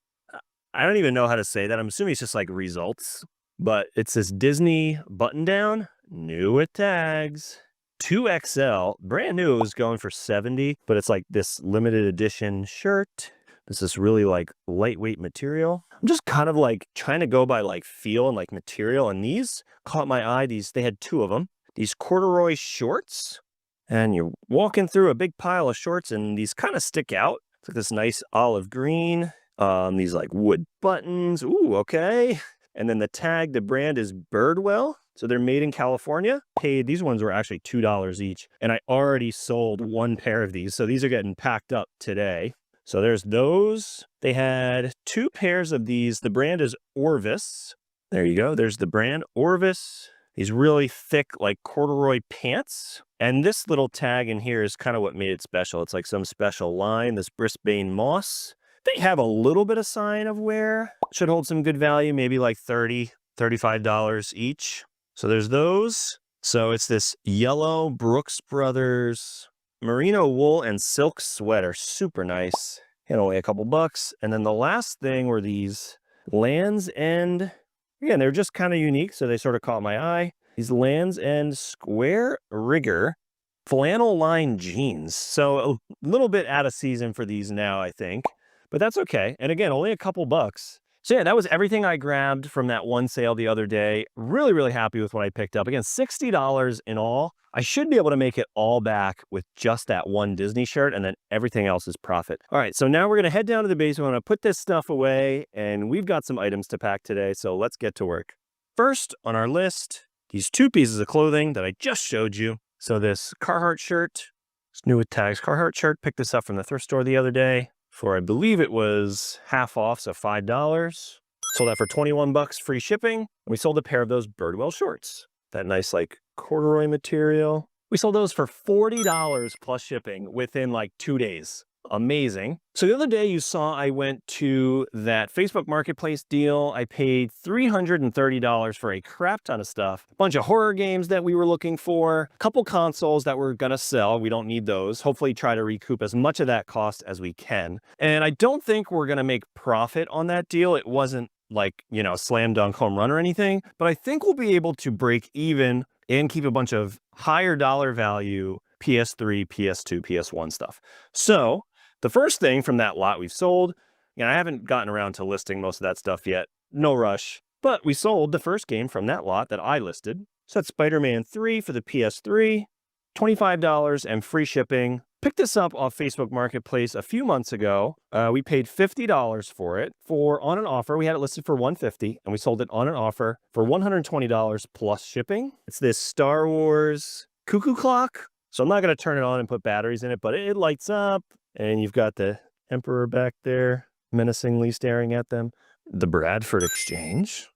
I don't even know how to say that. I'm assuming it's just like results, but it's this Disney button down, new with tags. 2XL, brand new. It was going for $70, but it's like this limited edition shirt. This is really like lightweight material. I'm just kind of like trying to go by like feel and like material, and these caught my eye. They had two of them. These corduroy shorts. And you're walking through a big pile of shorts, and these kind of stick out. It's like this nice olive green. These like wood buttons. Ooh, okay. And then the tag, the brand is Birdwell. So they're made in California. These ones were actually $2 each. And I already sold one pair of these. So these are getting packed up today. So there's those. They had two pairs of these. The brand is Orvis. There you go. There's the brand Orvis. these really thick, like corduroy pants. And this little tag in here is kind of what made it special. It's like some special line, this Brisbane moss. They have a little bit of sign of wear. Should hold some good value, maybe like $30, $35 each. So there's those. So it's this yellow Brooks Brothers merino wool and silk sweater. Super nice. And only a couple bucks. And then the last thing were these Land's End. Again, they're just kind of unique, so they sort of caught my eye. These Land's End Square Rigger flannel line jeans. So a little bit out of season for these now, I think. But that's okay. And again, only a couple bucks. So yeah, that was everything I grabbed from that one sale the other day. Really, really happy with what I picked up. Again, $60 in all. I should be able to make it all back with just that one Disney shirt, and then everything else is profit. All right, so now we're gonna head down to the basement. I'm gonna put this stuff away, and we've got some items to pack today, so let's get to work. First on our list, these two pieces of clothing that I just showed you. So this Carhartt shirt, it's new with tags Carhartt shirt, picked this up from the thrift store the other day for, I believe it was half off, so $5. Sold that for 21 bucks, free shipping. And we sold a pair of those Birdwell shorts. That nice like corduroy material. We sold those for $40 plus shipping within like 2 days. Amazing. So the other day you saw I went to that Facebook Marketplace deal. I paid $330 for a crap ton of stuff. A bunch of horror games that we were looking for. A couple consoles that we're gonna sell. We don't need those. Hopefully try to recoup as much of that cost as we can. And I don't think we're gonna make profit on that deal. It wasn't like, you know, slam dunk home run or anything. But I think we'll be able to break even and keep a bunch of higher dollar value PS3, PS2, PS1 stuff. So the first thing from that lot we've sold, I haven't gotten around to listing most of that stuff yet. No rush. But we sold the first game from that lot that I listed. So that's Spider-Man 3 for the PS3, $25 and free shipping. Picked this up off Facebook Marketplace a few months ago. We paid $50 for it on an offer. We had it listed for $150 and we sold it on an offer for $120 plus shipping. It's this Star Wars cuckoo clock. So I'm not going to turn it on and put batteries in it, but it lights up. And you've got the Emperor back there menacingly staring at them. The Bradford Exchange.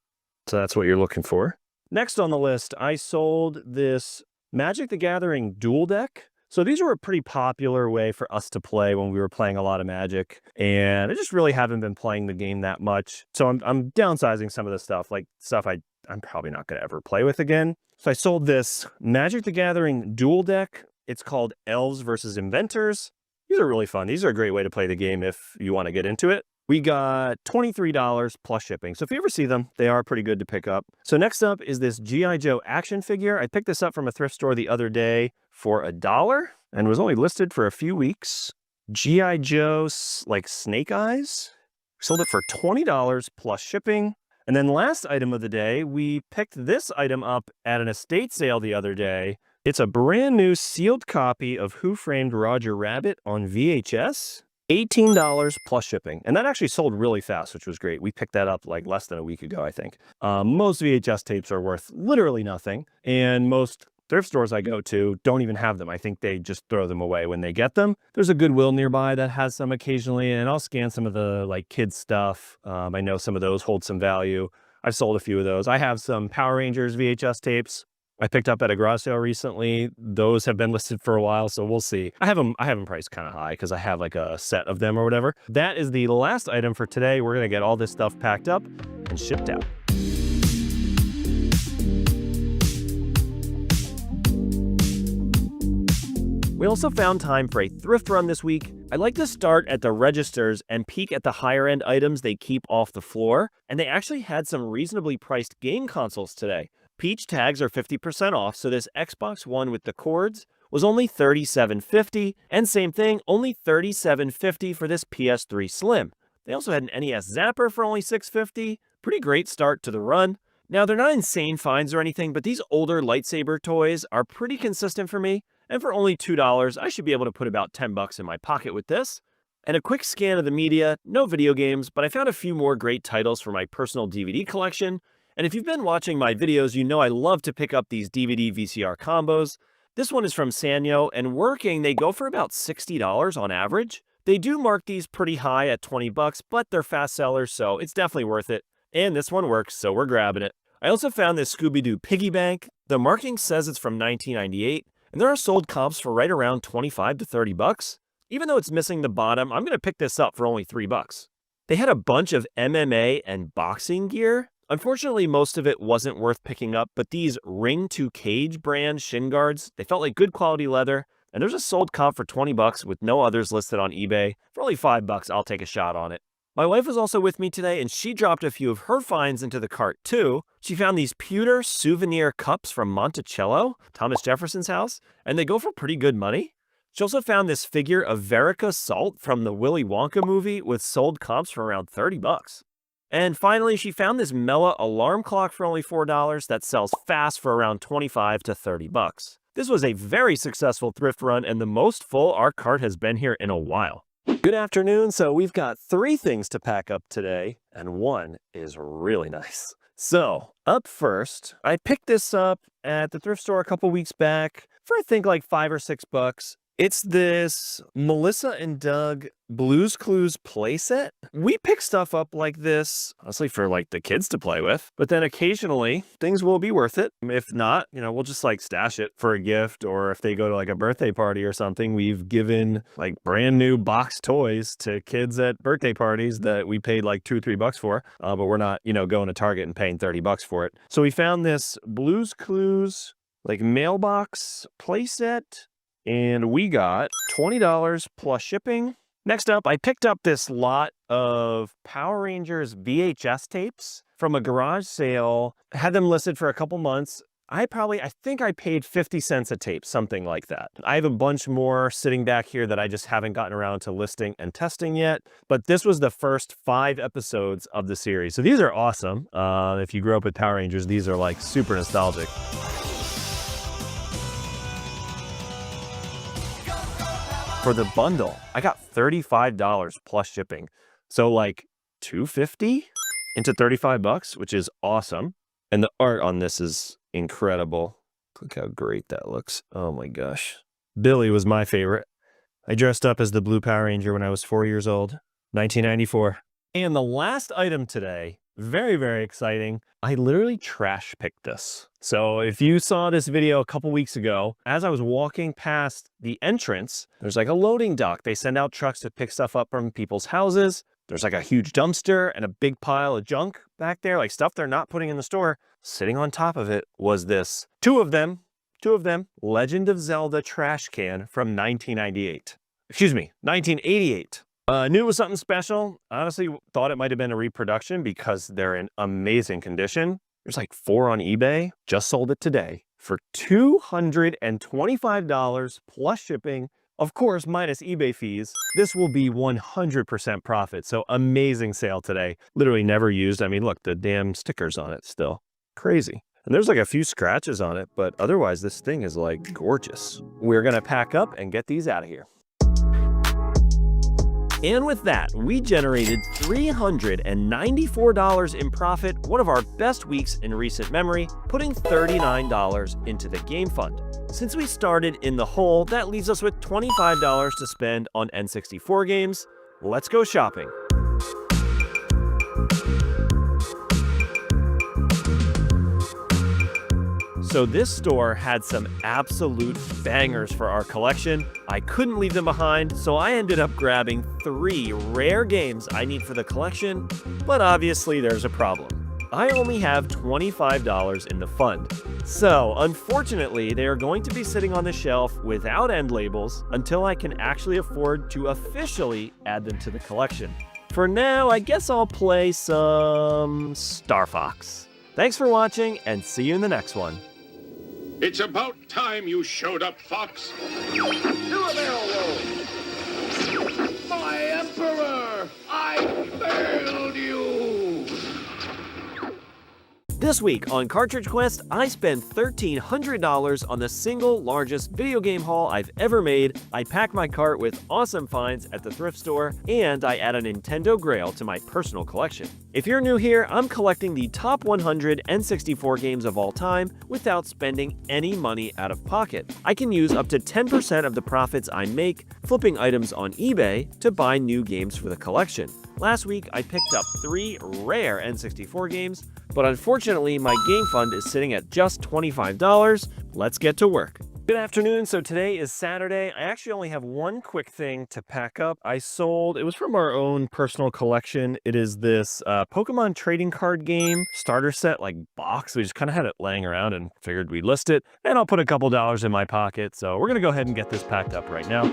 So that's what you're looking for. Next on the list, I sold this Magic the Gathering dual deck. So these were a pretty popular way for us to play when we were playing a lot of Magic. And I just really haven't been playing the game that much. So I'm downsizing some of the stuff, like stuff I'm probably not going to ever play with again. So I sold this Magic the Gathering dual deck. It's called Elves versus Inventors. These are really fun. These are a great way to play the game if you want to get into it. We got $23 plus shipping. So if you ever see them, they are pretty good to pick up. So next up is this G.I. Joe action figure. I picked this up from a thrift store the other day for $1 and was only listed for a few weeks. G.I. Joe, like Snake Eyes. Sold it for $20 plus shipping. And then last item of the day, we picked this item up at an estate sale the other day. It's a brand new sealed copy of Who Framed Roger Rabbit on VHS, $18 plus shipping. And that actually sold really fast, which was great. We picked that up like less than a week ago, I think. Most VHS tapes are worth literally nothing. And most thrift stores I go to don't even have them. I think they just throw them away when they get them. There's a Goodwill nearby that has some occasionally, and I'll scan some of the like kids stuff. I know some of those hold some value. I've sold a few of those. I have some Power Rangers VHS tapes I picked up at a garage sale recently. Those have been listed for a while, so we'll see. I have them priced kind of high because I have like a set of them or whatever. That is the last item for today. We're going to get all this stuff packed up and shipped out. We also found time for a thrift run this week. I like to start at the registers and peek at the higher end items they keep off the floor, and they actually had some reasonably priced game consoles today. Peach tags are 50% off, so this Xbox One with the cords was only $37.50, and same thing, only $37.50 for this PS3 Slim. They also had an NES Zapper for only $6.50. Pretty great start to the run. Now, they're not insane finds or anything, but these older lightsaber toys are pretty consistent for me, and for only $2, I should be able to put about $10 in my pocket with this. And a quick scan of the media, no video games, but I found a few more great titles for my personal DVD collection. And if you've been watching my videos, you know I love to pick up these DVD VCR combos. This one is from Sanyo, and working, they go for about $60 on average. They do mark these pretty high at $20, but they're fast sellers, so it's definitely worth it. And this one works, so we're grabbing it. I also found this Scooby-Doo piggy bank. The marking says it's from 1998, and there are sold comps for right around 25 to 30 bucks. Even though it's missing the bottom, I'm going to pick this up for only 3 bucks. They had a bunch of MMA and boxing gear. Unfortunately, most of it wasn't worth picking up, but these Ring to Cage brand shin guards, they felt like good quality leather, and there's a sold comp for 20 bucks with no others listed on eBay. For only 5 bucks, I'll take a shot on it. My wife was also with me today, and she dropped a few of her finds into the cart too. She found these pewter souvenir cups from Monticello, Thomas Jefferson's house, and they go for pretty good money. She also found this figure of Verica Salt from the Willy Wonka movie with sold comps for around 30 bucks. And finally, she found this Mela alarm clock for only $4 that sells fast for around 25 to 30 bucks. This was a very successful thrift run and the most full our cart has been here in a while. Good afternoon. So we've got 3 things to pack up today, and one is really nice. So up first, I picked this up at the thrift store a couple weeks back for I think like 5 or 6 bucks. It's this Melissa and Doug Blue's Clues playset. We pick stuff up like this, honestly, for like the kids to play with, but then occasionally things will be worth it. If not, we'll just like stash it for a gift, or if they go to like a birthday party or something, we've given like brand new box toys to kids at birthday parties that we paid like 2 or 3 bucks for, but we're not, going to Target and paying 30 bucks for it. So we found this Blue's Clues like mailbox playset, and we got $20 plus shipping. Next up, I picked up this lot of Power Rangers VHS tapes from a garage sale. I had them listed for a couple months. I think I paid 50 cents a tape, something like that. I have a bunch more sitting back here that I just haven't gotten around to listing and testing yet, but this was the first 5 episodes of the series. So these are awesome. If you grew up with Power Rangers, these are like super nostalgic. For the bundle, I got $35 plus shipping. So like $250 into 35 bucks, which is awesome. And the art on this is incredible. Look how great that looks. Oh my gosh. Billy was my favorite. I dressed up as the Blue Power Ranger when I was 4 years old, 1994. And the last item today, very, very exciting. I literally trash picked this. So if you saw this video a couple weeks ago, as I was walking past the entrance, there's like a loading dock. They send out trucks to pick stuff up from people's houses. There's like a huge dumpster and a big pile of junk back there, like stuff they're not putting in the store. Sitting on top of it was this, two of them, Legend of Zelda trash can from 1998. Excuse me, 1988. Knew it was something special. Honestly, thought it might have been a reproduction because they're in amazing condition. There's like 4 on eBay. Just sold it today for $225 plus shipping. Of course, minus eBay fees. This will be 100% profit. So amazing sale today. Literally never used. I mean, look, the damn stickers on it still. Crazy. And there's like a few scratches on it, but otherwise this thing is like gorgeous. We're gonna pack up and get these out of here. And with that, we generated $394 in profit, one of our best weeks in recent memory, putting $39 into the game fund. Since we started in the hole, that leaves us with $25 to spend on N64 games. Let's go shopping. So this store had some absolute bangers for our collection. I couldn't leave them behind, so I ended up grabbing 3 rare games I need for the collection, but obviously there's a problem. I only have $25 in the fund. So unfortunately, they are going to be sitting on the shelf without end labels until I can actually afford to officially add them to the collection. For now, I guess I'll play some Star Fox. Thanks for watching, and see you in the next one. It's about time you showed up, Fox. Do a barrel roll. My Emperor! I failed you! This week on Cartridge Quest, I spent $1,300 on the single largest video game haul I've ever made. I packed my cart with awesome finds at the thrift store, and I add a Nintendo Grail to my personal collection. If you're new here, I'm collecting the top 100 N64 games of all time without spending any money out of pocket. I can use up to 10% of the profits I make flipping items on eBay to buy new games for the collection. Last week, I picked up 3 rare N64 games but unfortunately my game fund is sitting at just $25. Let's get to work. Good afternoon. So today is Saturday. I actually only have one quick thing to pack up. It was from our own personal collection. It is this Pokemon trading card game starter set, like box. We just kind of had it laying around and figured we'd list it. And I'll put a couple dollars in my pocket. So we're going to go ahead and get this packed up right now.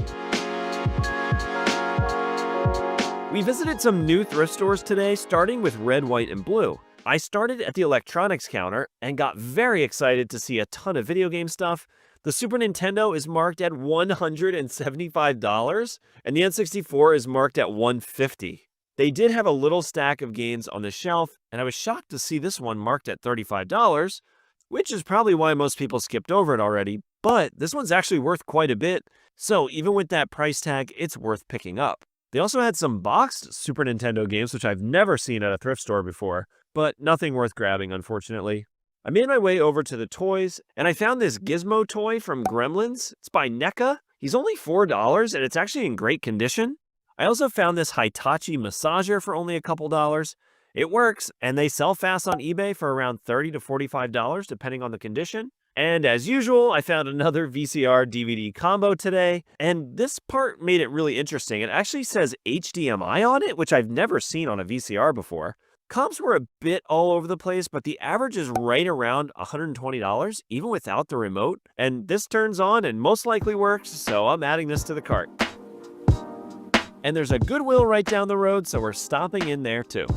We visited some new thrift stores today, starting with red, white, and blue. I started at the electronics counter and got very excited to see a ton of video game stuff. The Super Nintendo is marked at $175, and the N64 is marked at $150. They did have a little stack of games on the shelf, and I was shocked to see this one marked at $35, which is probably why most people skipped over it already, but this one's actually worth quite a bit, so even with that price tag, it's worth picking up. They also had some boxed Super Nintendo games, which I've never seen at a thrift store before, but nothing worth grabbing, unfortunately. I made my way over to the toys, and I found this Gizmo toy from Gremlins. It's by NECA. He's only $4, and it's actually in great condition. I also found this Hitachi massager for only a couple dollars. It works, and they sell fast on eBay for around $30 to $45, depending on the condition. And as usual, I found another VCR DVD combo today, and this part made it really interesting. It actually says HDMI on it, which I've never seen on a VCR before. Comps were a bit all over the place, but the average is right around $120, even without the remote. And this turns on and most likely works, so I'm adding this to the cart. And there's a Goodwill right down the road, so we're stopping in there too.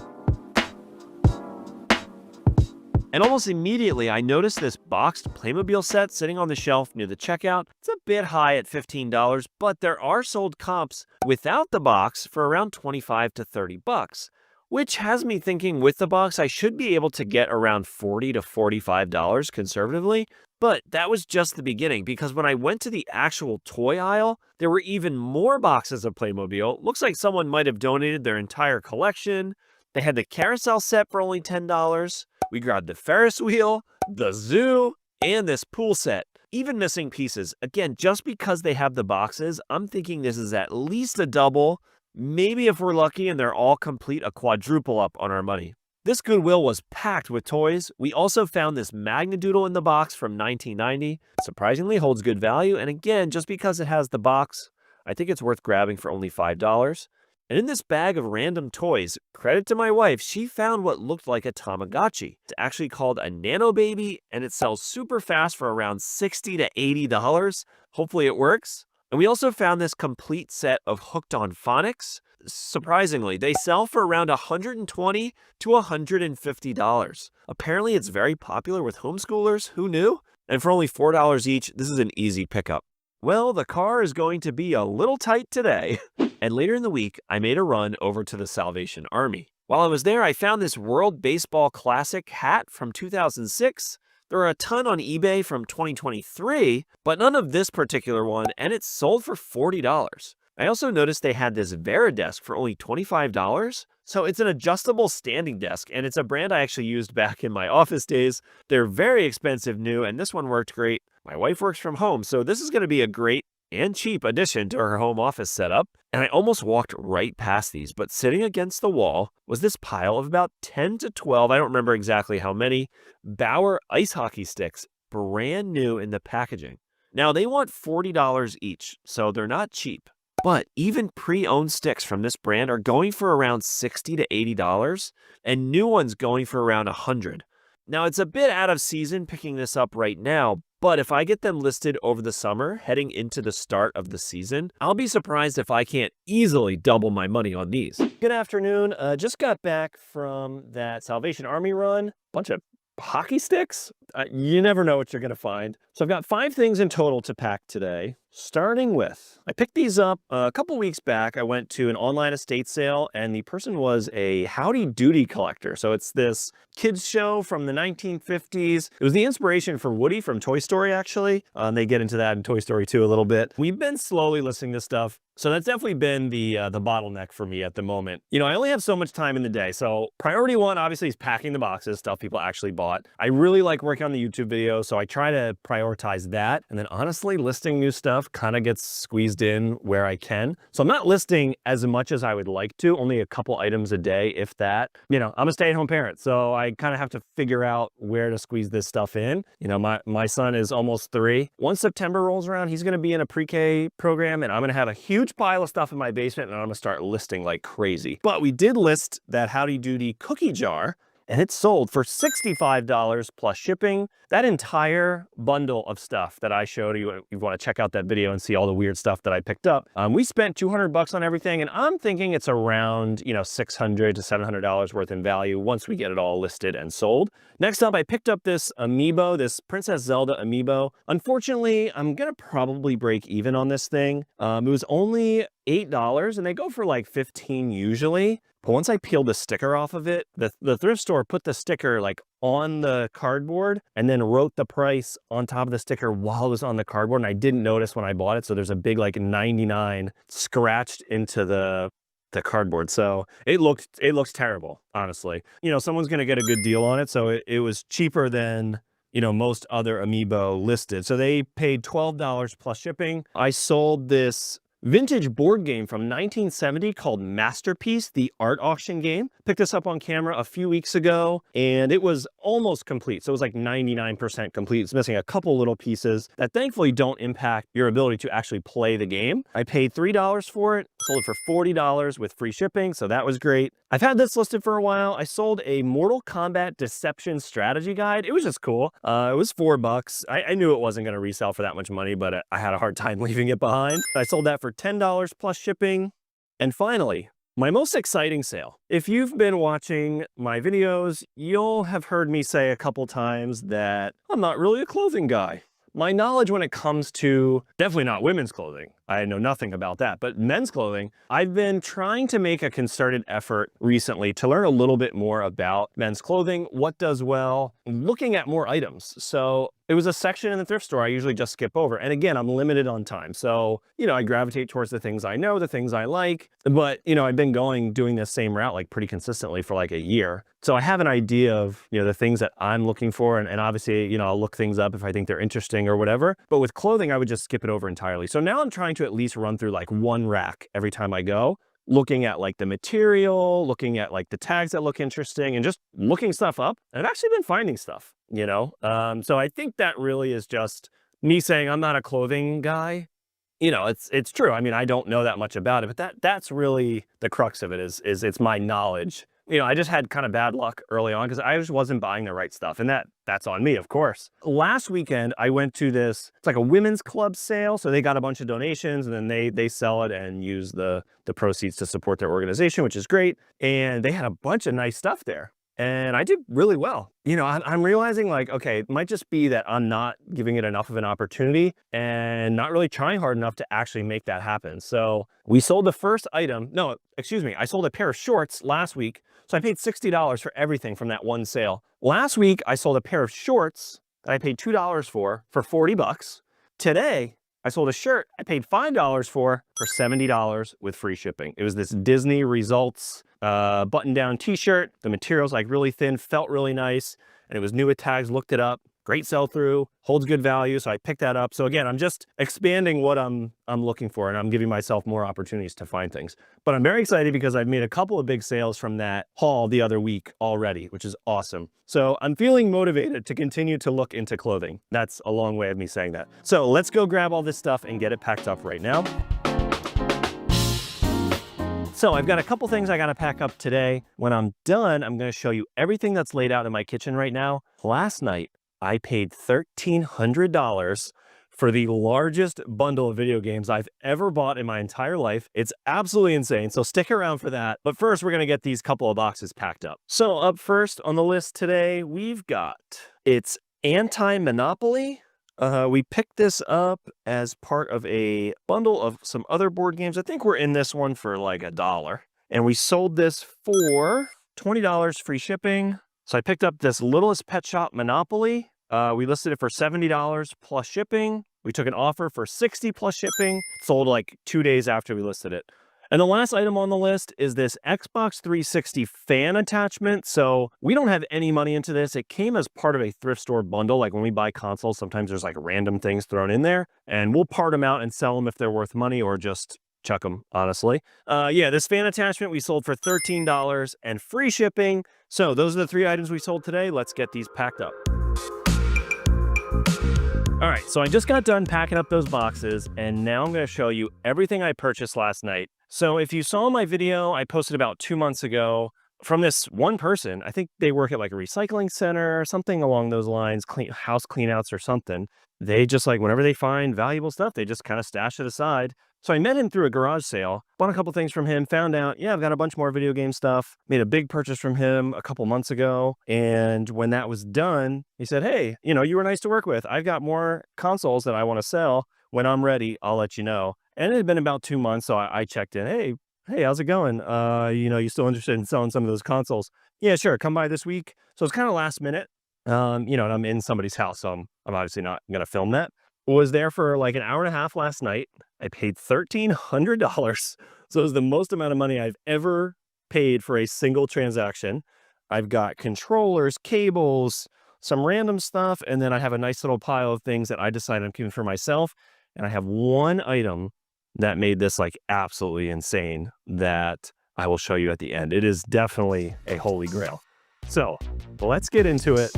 And almost immediately, I noticed this boxed Playmobil set sitting on the shelf near the checkout. It's a bit high at $15, but there are sold comps without the box for around $25 to $30. Which has me thinking with the box, I should be able to get around $40 to $45 conservatively. But that was just the beginning, because when I went to the actual toy aisle, there were even more boxes of Playmobil. Looks like someone might have donated their entire collection. They had the carousel set for only $10. We grabbed the Ferris wheel, the zoo, and this pool set. Even missing pieces. Again, just because they have the boxes, I'm thinking this is at least a double. Maybe if we're lucky and they're all complete, a quadruple up on our money. This Goodwill was packed with toys. We also found this Magnadoodle in the box from 1990. Surprisingly holds good value, and again, just because it has the box, I think it's worth grabbing for only $5. And in this bag of random toys, credit to my wife, she found what looked like a Tamagotchi. It's actually called a Nano Baby, and it sells super fast for around $60 to $80. Hopefully it works. And we also found this complete set of Hooked on Phonics. Surprisingly, they sell for around $120 to $150. Apparently, it's very popular with homeschoolers. Who knew? And for only $4 each, this is an easy pickup. Well, the car is going to be a little tight today. And later in the week, I made a run over to the Salvation Army. While I was there, I found this World Baseball Classic hat from 2006. There are a ton on eBay from 2023, but none of this particular one, and it's sold for $40. I also noticed they had this Veridesk for only $25. So it's an adjustable standing desk, and it's a brand I actually used back in my office days. They're very expensive new, and this one worked great. My wife works from home, so this is going to be a great and cheap addition to her home office setup. And I almost walked right past these, but sitting against the wall was this pile of about 10 to 12, I don't remember exactly how many, Bauer ice hockey sticks, brand new in the packaging. Now they want $40 each, so they're not cheap. But even pre-owned sticks from this brand are going for around $60 to $80, and new ones going for around $100. Now it's a bit out of season picking this up right now, but if I get them listed over the summer, heading into the start of the season, I'll be surprised if I can't easily double my money on these. Good afternoon. Just got back from that Salvation Army run. Bunch of hockey sticks. You never know what you're going to find. So I've got 5 things in total to pack today. Starting with, I picked these up a couple weeks back. I went to an online estate sale, and the person was a Howdy Doody collector. So it's this kids show from the 1950s. It was the inspiration for Woody from Toy Story, actually. They get into that in Toy Story 2 a little bit. We've been slowly listing this stuff. So that's definitely been the bottleneck for me at the moment. You know, I only have so much time in the day. So priority 1, obviously, is packing the boxes, stuff people actually bought. I really like working on the YouTube videos, so I try to prioritize that. And then honestly, listing new stuff stuff kind of gets squeezed in where I can. So I'm not listing as much as I would like to, only a couple items a day, if that. You know, I'm a stay-at-home parent, so I kind of have to figure out where to squeeze this stuff in. You know, my son is almost 3. Once September rolls around, he's going to be in a pre-K program, and I'm going to have a huge pile of stuff in my basement, and I'm going to start listing like crazy. But we did list that Howdy Doody cookie jar, and it sold for $65 plus shipping. That entire bundle of stuff that I showed you, if you want to check out that video and see all the weird stuff that I picked up, we spent $200 on everything, and I'm thinking it's around, you know, $600 to $700 worth in value once we get it all listed and sold. Next up, I picked up this amiibo, this Princess Zelda amiibo. Unfortunately, I'm gonna probably break even on this thing. It was only $8, and they go for like $15 usually. But once I peeled the sticker off of it, the thrift store put the sticker like on the cardboard and then wrote the price on top of the sticker while it was on the cardboard. And I didn't notice when I bought it. So there's a big like 99 scratched into the cardboard. So it looks terrible, honestly. You know, someone's going to get a good deal on it. So it was cheaper than, you know, most other amiibo listed. So they paid $12 plus shipping. I sold this vintage board game from 1970 called Masterpiece, the art auction game. Picked this up on camera a few weeks ago, and it was almost complete. So it was like 99% complete. It's missing a couple little pieces that thankfully don't impact your ability to actually play the game. I paid $3 for it, sold it for $40 with free shipping, so that was great. I've had this listed for a while. I sold a Mortal Kombat Deception strategy guide. It was just cool. It was $4. I knew it wasn't going to resell for that much money, but I had a hard time leaving it behind. I sold that for $10 plus shipping. And finally, my most exciting sale. If you've been watching my videos, you'll have heard me say a couple times that I'm not really a clothing guy. My knowledge when it comes to definitely not women's clothing, I know nothing about that, but men's clothing, I've been trying to make a concerted effort recently to learn a little bit more about men's clothing, what does well, looking at more items. So it was a section in the thrift store I usually just skip over. And again, I'm limited on time. So, you know, I gravitate towards the things I know, the things I like. But, you know, I've been doing this same route like pretty consistently for like a year. So I have an idea of, you know, the things that I'm looking for. And obviously, you know, I'll look things up if I think they're interesting or whatever. But with clothing, I would just skip it over entirely. So now I'm trying to at least run through like one rack every time I go, looking at like the material, looking at like the tags that look interesting, and just looking stuff up. And I've actually been finding stuff, you know? So I think that really is just me saying I'm not a clothing guy. You know, it's true. I mean, I don't know that much about it, but that's really the crux of it is it's my knowledge. You know, I just had kind of bad luck early on because I just wasn't buying the right stuff. And that's on me, of course. Last weekend, I went to this, it's like a women's club sale. So they got a bunch of donations and then they sell it and use the proceeds to support their organization, which is great. And they had a bunch of nice stuff there. And I did really well. You know, I'm realizing like, okay, it might just be that I'm not giving it enough of an opportunity and not really trying hard enough to actually make that happen. So we sold the first item. No, excuse me. I sold a pair of shorts last week. So I paid $60 for everything from that one sale. Last week, I sold a pair of shorts that I paid $2 for $40. Today, I sold a shirt I paid $5 for $70 with free shipping. It was this Disney Results button-down t-shirt. The material's like really thin, felt really nice, and it was new with tags, looked it up. Great sell-through, holds good value, so I picked that up. So again, I'm just expanding what I'm looking for, and I'm giving myself more opportunities to find things. But I'm very excited because I've made a couple of big sales from that haul the other week already, which is awesome. So I'm feeling motivated to continue to look into clothing. That's a long way of me saying that. So let's go grab all this stuff and get it packed up right now. So I've got a couple things I gotta pack up today. When I'm done, I'm gonna show you everything that's laid out in my kitchen right now. Last night, I paid $1,300 for the largest bundle of video games I've ever bought in my entire life. It's absolutely insane, so stick around for that. But first, we're gonna get these couple of boxes packed up. So up first on the list today, we've got, it's Anti-Monopoly. We picked this up as part of a bundle of some other board games. I think we're in this one for like $1. And we sold this for $20 free shipping. So I picked up this Littlest Pet Shop Monopoly. We listed it for $70 plus shipping. We took an offer for $60 plus shipping. Sold like 2 days after we listed it. And the last item on the list is this Xbox 360 fan attachment. So we don't have any money into this. It came as part of a thrift store bundle. Like when we buy consoles, sometimes there's like random things thrown in there, and we'll part them out and sell them if they're worth money, or just chuck them, honestly. Yeah, this fan attachment we sold for $13 and free shipping. So those are the 3 items we sold today. Let's get these packed up. All right, so I just got done packing up those boxes, and now I'm going to show you everything I purchased last night. So if you saw my video I posted about 2 months ago from this one person, I think they work at like a recycling center or something along those lines, house cleanouts or something. They just like, whenever they find valuable stuff, they just kind of stash it aside. So I met him through a garage sale, bought a couple things from him, found out, yeah, I've got a bunch more video game stuff, made a big purchase from him a couple months ago. And when that was done, he said, hey, you know, you were nice to work with. I've got more consoles that I want to sell. When I'm ready, I'll let you know. And it had been about 2 months, so I checked in. Hey, how's it going? You know, you still interested in selling some of those consoles? Yeah, sure. Come by this week. So it's kind of last minute. You know, and I'm in somebody's house, so I'm obviously not going to film that. Was there for like an hour and a half last night. I paid $1,300. So it was the most amount of money I've ever paid for a single transaction. I've got controllers, cables, some random stuff, and then I have a nice little pile of things that I decided I'm keeping for myself. And I have one item that made this like absolutely insane that I will show you at the end. It is definitely a holy grail. So let's get into it.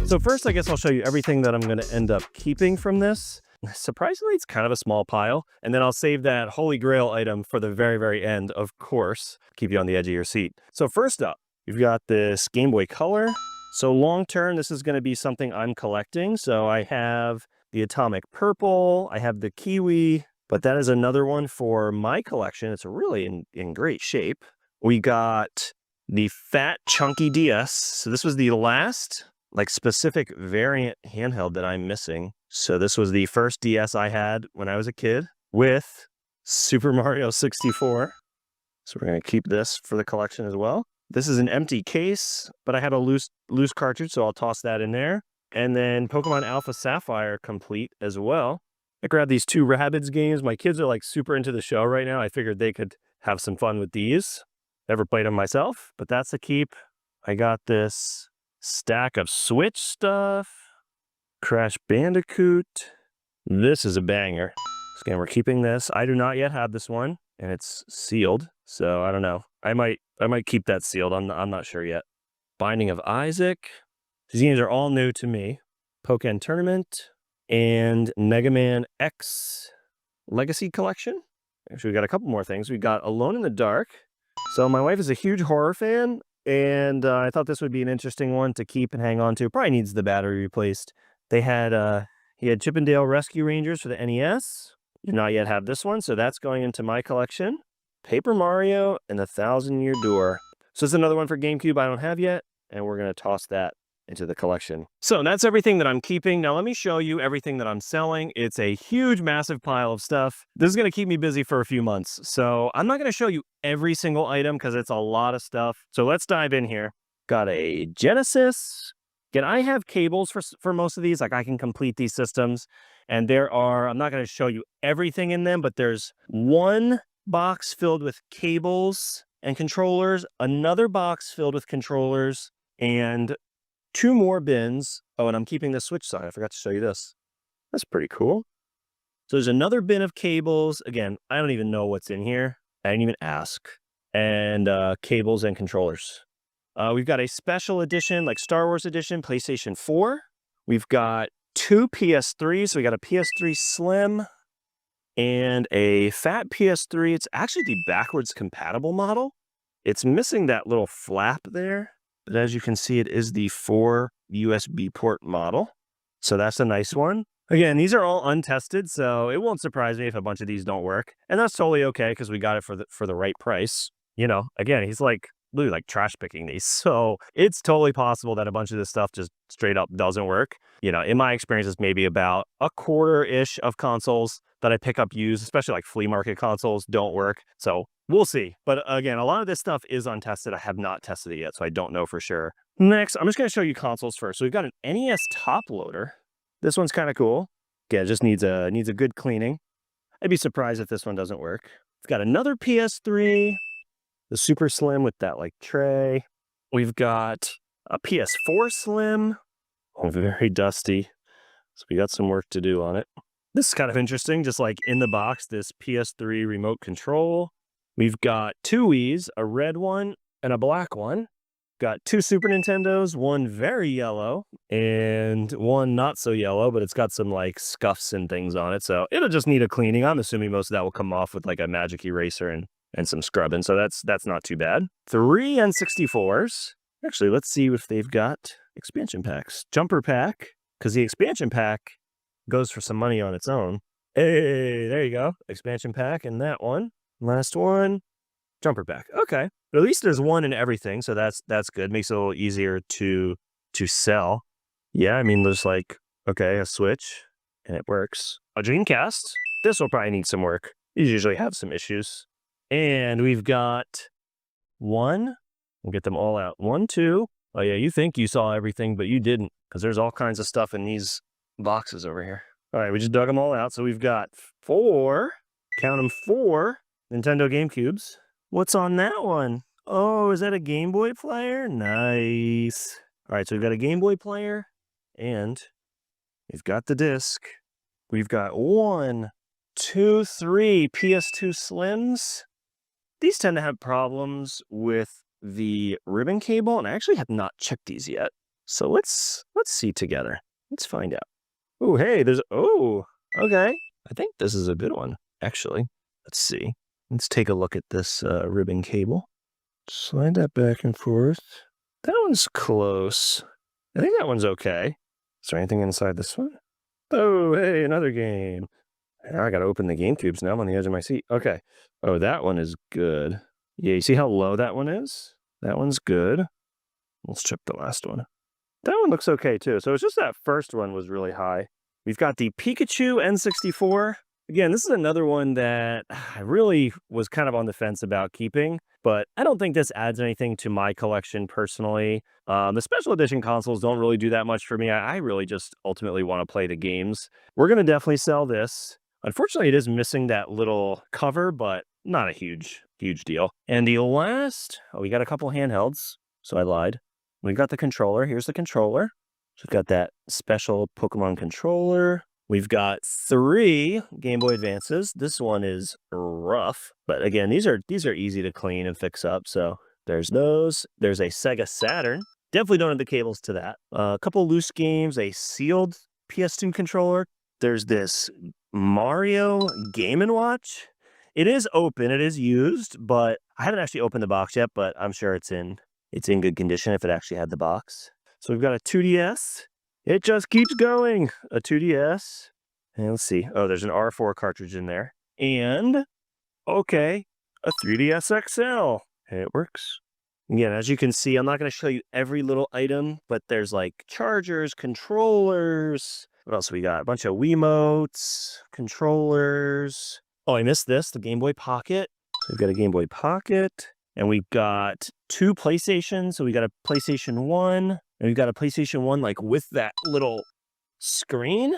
So first, I guess I'll show you everything that I'm going to end up keeping from this. Surprisingly, it's kind of a small pile. And then I'll save that holy grail item for the very, very end, of course. Keep you on the edge of your seat. So first up, you've got this Game Boy Color. So long term, this is going to be something I'm collecting. So I have the Atomic Purple. I have the Kiwi. But that is another one for my collection. It's really in great shape. We got the Fat Chunky DS. So this was the last like specific variant handheld that I'm missing. So this was the first DS I had when I was a kid with Super Mario 64. So we're going to keep this for the collection as well. This is an empty case, but I had a loose cartridge, so I'll toss that in there. And then Pokemon Alpha Sapphire complete as well. I grabbed these 2 Rabbids games. My kids are like super into the show right now. I figured they could have some fun with these. Never played them myself, but that's a keep. I got this stack of Switch stuff, Crash Bandicoot. This is a banger. So again, we're keeping this. I do not yet have this one, and it's sealed, so I don't know. I might keep that sealed. I'm not sure yet. Binding of Isaac. These games are all new to me. Pokken Tournament and Mega Man X Legacy Collection. Actually, we got a couple more things. We got Alone in the Dark. So my wife is a huge horror fan, and I thought this would be an interesting one to keep and hang on to. Probably needs the battery replaced. He had Chippendale Rescue Rangers for the NES. Do not yet have this one, so that's going into my collection. Paper Mario and the Thousand Year Door. So it's another one for GameCube I don't have yet, and we're going to toss that into the collection. So that's everything that I'm keeping. Now let me show you everything that I'm selling. It's a huge, massive pile of stuff. This is going to keep me busy for a few months. So I'm not going to show you every single item because it's a lot of stuff. So let's dive in here. Got a Genesis. Again, I have cables for most of these. Like I can complete these systems. And there are, I'm not going to show you everything in them, but there's one box filled with cables and controllers, another box filled with controllers, and 2 more bins. Oh, and I'm keeping the Switch side. I forgot to show you this. That's pretty cool. So there's another bin of cables. Again, I don't even know what's in here. I didn't even ask. And cables and controllers. We've got a special edition, like Star Wars edition, PlayStation 4. We've got 2 PS3s. So we got a PS3 Slim and a fat PS3. It's actually the backwards compatible model. It's missing that little flap there. But as you can see, it is the 4 USB port model. So that's a nice one. Again, these are all untested, so it won't surprise me if a bunch of these don't work. And that's totally okay because we got it for the right price. You know, again, he's like literally like trash picking these. So it's totally possible that a bunch of this stuff just straight up doesn't work. You know, in my experience, it's maybe about a quarter-ish of consoles that I pick up used, especially like flea market consoles, don't work. So we'll see. But again, a lot of this stuff is untested. I have not tested it yet, so I don't know for sure. Next, I'm just going to show you consoles first. So we've got an NES top loader. This one's kind of cool. Yeah, it just needs a good cleaning. I'd be surprised if this one doesn't work. It's got another PS3, the Super Slim with that like tray. We've got a PS4 Slim, very dusty. So we got some work to do on it. This is kind of interesting, just like in the box, this PS3 remote control. We've got 2 Wii's, a red one and a black one. Got 2 Super Nintendos, one very yellow and one not so yellow, but it's got some like scuffs and things on it. So it'll just need a cleaning. I'm assuming most of that will come off with like a magic eraser and some scrubbing. So that's not too bad. 3 N64s. Actually, let's see if they've got expansion packs. Jumper pack, because the expansion pack goes for some money on its own. Hey, there you go. Expansion pack and that one. Last one. Jumper pack. Okay. But at least there's one in everything, so that's good. Makes it a little easier to sell. Yeah, I mean, there's like, okay, a Switch, and it works. A Dreamcast. This will probably need some work. These usually have some issues. And we've got 1. We'll get them all out. 1, 2. Oh yeah, you think you saw everything, but you didn't, because there's all kinds of stuff in these boxes over here. All right, we just dug them all out. So we've got 4, count them, 4 Nintendo GameCubes. What's on that one? Oh, is that a Game Boy player? Nice. All right, so we've got a Game Boy player, and we've got the disc. We've got 1, 2, 3 PS2 Slims. These tend to have problems with the ribbon cable, and I actually have not checked these yet. So let's see together. Let's find out. Oh, hey, okay. I think this is a good one, actually. Let's see. Let's take a look at this ribbon cable. Slide that back and forth. That one's close. I think that one's okay. Is there anything inside this one? Oh, hey, another game. Now I gotta open the GameCubes now. I'm on the edge of my seat. Okay. Oh, that one is good. Yeah, you see how low that one is? That one's good. Let's check the last one. That one looks okay, too. So it's just that first one was really high. We've got the Pikachu N64. Again, this is another one that I really was kind of on the fence about keeping, but I don't think this adds anything to my collection personally. The special edition consoles don't really do that much for me. I really just ultimately want to play the games. We're going to definitely sell this. Unfortunately, it is missing that little cover, but not a huge deal. And the last, we got a couple handhelds, so I lied. We've got the controller. Here's the controller. So we've got that special Pokemon controller. We've got 3 Game Boy Advances. This one is rough, but again, these are easy to clean and fix up. So there's those. There's a Sega Saturn. Definitely don't have the cables to that. A couple loose games, a sealed PS2 controller. There's this Mario Game & Watch. It is open. It is used, but I haven't actually opened the box yet, but I'm sure it's in good condition if it actually had the box. So we've got a 2DS. It just keeps going. A 2DS. And let's see. Oh, there's an R4 cartridge in there. And, okay, a 3DS XL. And it works. Again, as you can see, I'm not going to show you every little item, but there's like chargers, controllers. What else we got? A bunch of Wiimotes, controllers. Oh, I missed this, the Game Boy Pocket. So we've got a Game Boy Pocket. And we've got 2 PlayStations. So we got a PlayStation 1. And we've got a PlayStation 1 like with that little screen.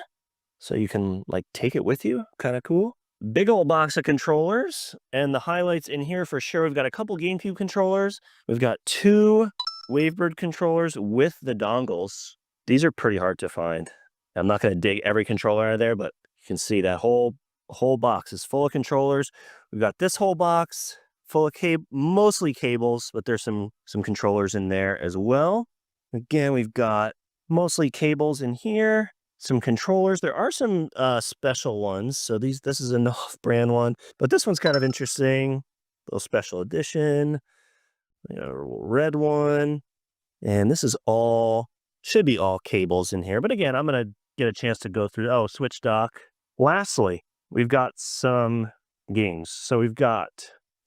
So you can like take it with you. Kind of cool. Big old box of controllers. And the highlights in here for sure. We've got a couple GameCube controllers. We've got 2 Wavebird controllers with the dongles. These are pretty hard to find. I'm not going to dig every controller out of there, but you can see that whole box is full of controllers. We've got this whole box full of mostly cables, but there's some controllers in there as well. Again, we've got mostly cables in here, some controllers. There are some special ones. So this is an off-brand one, but this one's kind of interesting. Little special edition, red one. And this is should be all cables in here. But again, I'm going to get a chance to go through, switch dock. Lastly, we've got some games. So we've got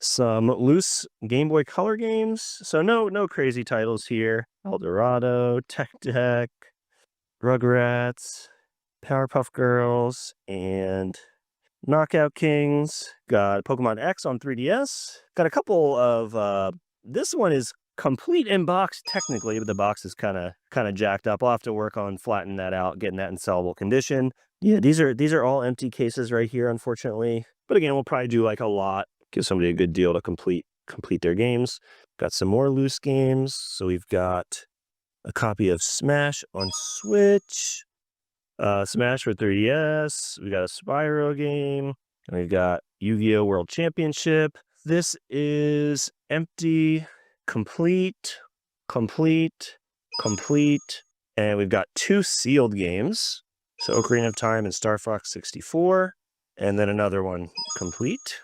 some loose Game Boy Color games. So no crazy titles here. Eldorado, Tech Deck, Rugrats, Powerpuff Girls, and Knockout Kings. Got Pokemon X on 3DS. Got a couple of, this one is complete in box technically, but the box is kind of jacked up. I'll have to work on flattening that out, getting that in sellable condition. Yeah, these are all empty cases right here, unfortunately. But again, we'll probably do like a lot, give somebody a good deal to complete their games. Got some more loose games. So we've got a copy of Smash on Switch, Smash for 3DS. We got a Spyro game, and we've got Yu-Gi-Oh! World Championship. This is empty, complete, and we've got 2 sealed games. So Ocarina of Time and Star Fox 64, and then another one complete.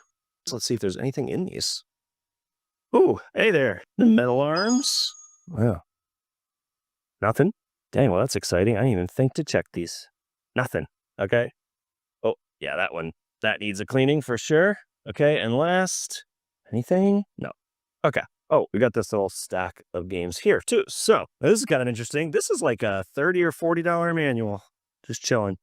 So let's see if there's anything in these. Ooh, hey there, the metal arms. Wow. Nothing? Dang, well, that's exciting. I didn't even think to check these. Nothing. Okay. Oh, yeah, that one. That needs a cleaning for sure. Okay, and last, anything? No. Okay. Oh, we got this little stack of games here, too. So, this is kind of interesting. This is like a $30 or $40 manual. Just chilling.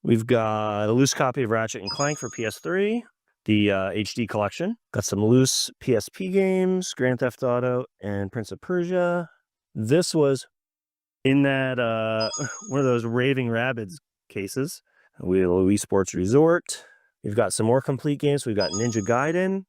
We've got a loose copy of Ratchet and Clank for PS3. The HD collection. Got some loose PSP games, Grand Theft Auto and Prince of Persia. This was in that one of those Raving Rabbids cases. Wii Sports Resort. We've got some more complete games. We've got Ninja Gaiden.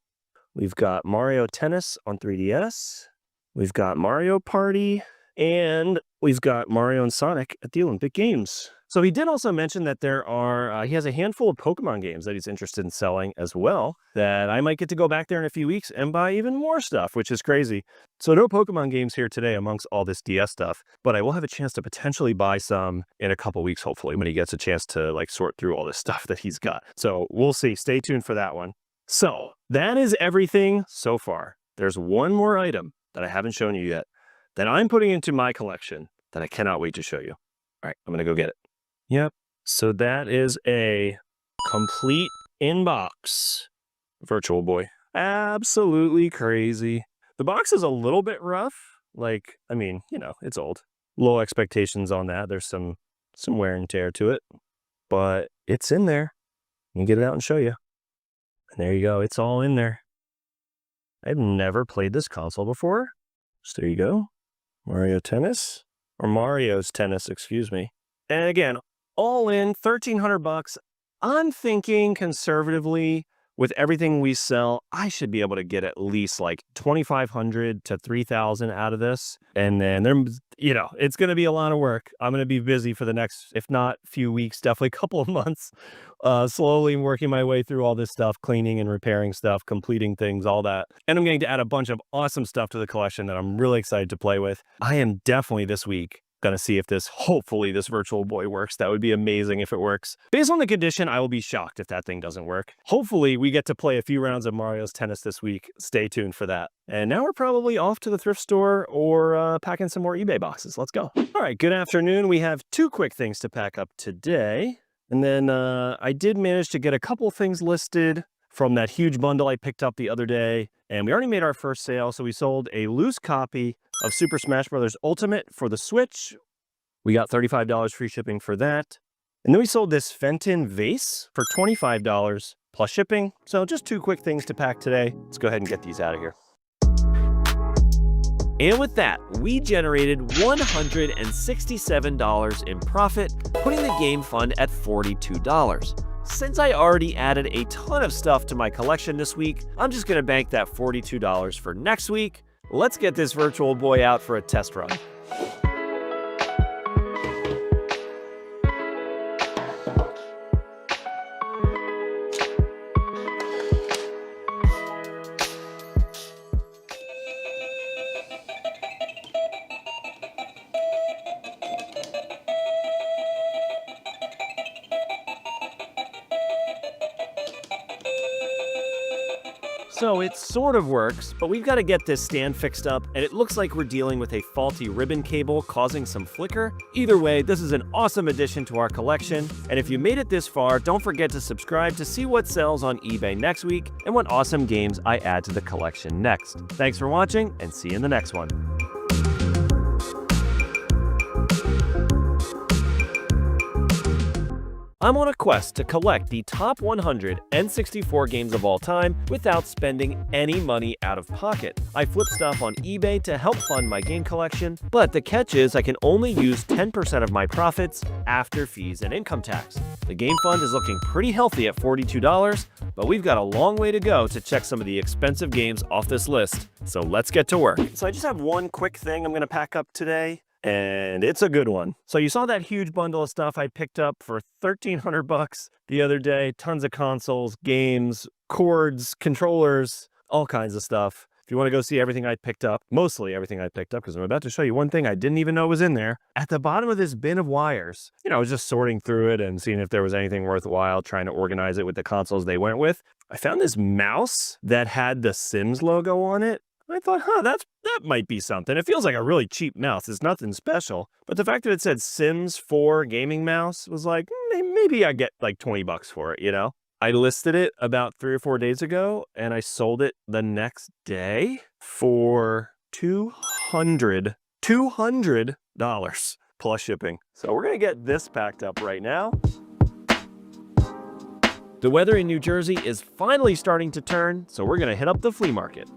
We've got Mario Tennis on 3DS. We've got Mario Party. And we've got Mario and Sonic at the Olympic Games. So he did also mention that there are, he has a handful of Pokemon games that he's interested in selling as well, that I might get to go back there in a few weeks and buy even more stuff, which is crazy. So no Pokemon games here today amongst all this DS stuff, but I will have a chance to potentially buy some in a couple weeks, hopefully, when he gets a chance to like sort through all this stuff that he's got. So we'll see. Stay tuned for that one. So that is everything so far. There's one more item that I haven't shown you yet that I'm putting into my collection that I cannot wait to show you. All right, I'm going to go get it. Yep. So that is a complete inbox Virtual Boy. Absolutely crazy. The box is a little bit rough. Like, I mean, you know, it's old. Low expectations on that. There's some wear and tear to it, but it's in there. You can get it out and show you. And there you go. It's all in there. I've never played this console before. So there you go. Mario Tennis, or Mario's Tennis, excuse me. And again, all in $1,300. I'm thinking conservatively, with everything we sell, I should be able to get at least like $2,500 to $3,000 out of this. And then it's going to be a lot of work. I'm going to be busy for the next, if not few weeks, definitely a couple of months, slowly working my way through all this stuff, cleaning and repairing stuff, completing things, all that. And I'm going to add a bunch of awesome stuff to the collection that I'm really excited to play with. I am definitely this week going to see if hopefully this Virtual Boy works. That would be amazing if it works. Based on the condition, I will be shocked if that thing doesn't work. Hopefully we get to play a few rounds of Mario's Tennis this week. Stay tuned for that. And now we're probably off to the thrift store or packing some more eBay boxes. Let's go. All right, good afternoon. We have 2 quick things to pack up today. And then I did manage to get a couple things listed from that huge bundle I picked up the other day. And we already made our first sale, so we sold a loose copy of Super Smash Bros. Ultimate for the Switch. We got $35 free shipping for that. And then we sold this Fenton vase for $25 plus shipping. So just 2 quick things to pack today. Let's go ahead and get these out of here. And with that, we generated $167 in profit, putting the game fund at $42. Since I already added a ton of stuff to my collection this week, I'm just going to bank that $42 for next week. Let's get this Virtual Boy out for a test run. So it sort of works, but we've got to get this stand fixed up, and it looks like we're dealing with a faulty ribbon cable causing some flicker. Either way, this is an awesome addition to our collection, and if you made it this far, don't forget to subscribe to see what sells on eBay next week and what awesome games I add to the collection next. Thanks for watching, and see you in the next one. I'm on a quest to collect the top 100 N64 games of all time without spending any money out of pocket. I flip stuff on eBay to help fund my game collection, but the catch is I can only use 10% of my profits after fees and income tax. The game fund is looking pretty healthy at $42, but we've got a long way to go to check some of the expensive games off this list. So let's get to work. So I just have one quick thing I'm going to pack up today. And it's a good one. So you saw that huge bundle of stuff I picked up for $1,300 the other day. Tons of consoles, games, cords, controllers, all kinds of stuff. If you want to go see everything I picked up, mostly everything I picked up, because I'm about to show you one thing I didn't even know was in there. At the bottom of this bin of wires, I was just sorting through it and seeing if there was anything worthwhile, trying to organize it with the consoles they went with. I found this mouse that had the Sims logo on it. I thought, that might be something. It feels like a really cheap mouse. It's nothing special. But the fact that it said Sims 4 gaming mouse was like, maybe I get like $20 for it, I listed it about 3 or 4 days ago, and I sold it the next day for $200 plus shipping. So we're going to get this packed up right now. The weather in New Jersey is finally starting to turn, so we're going to hit up the flea market.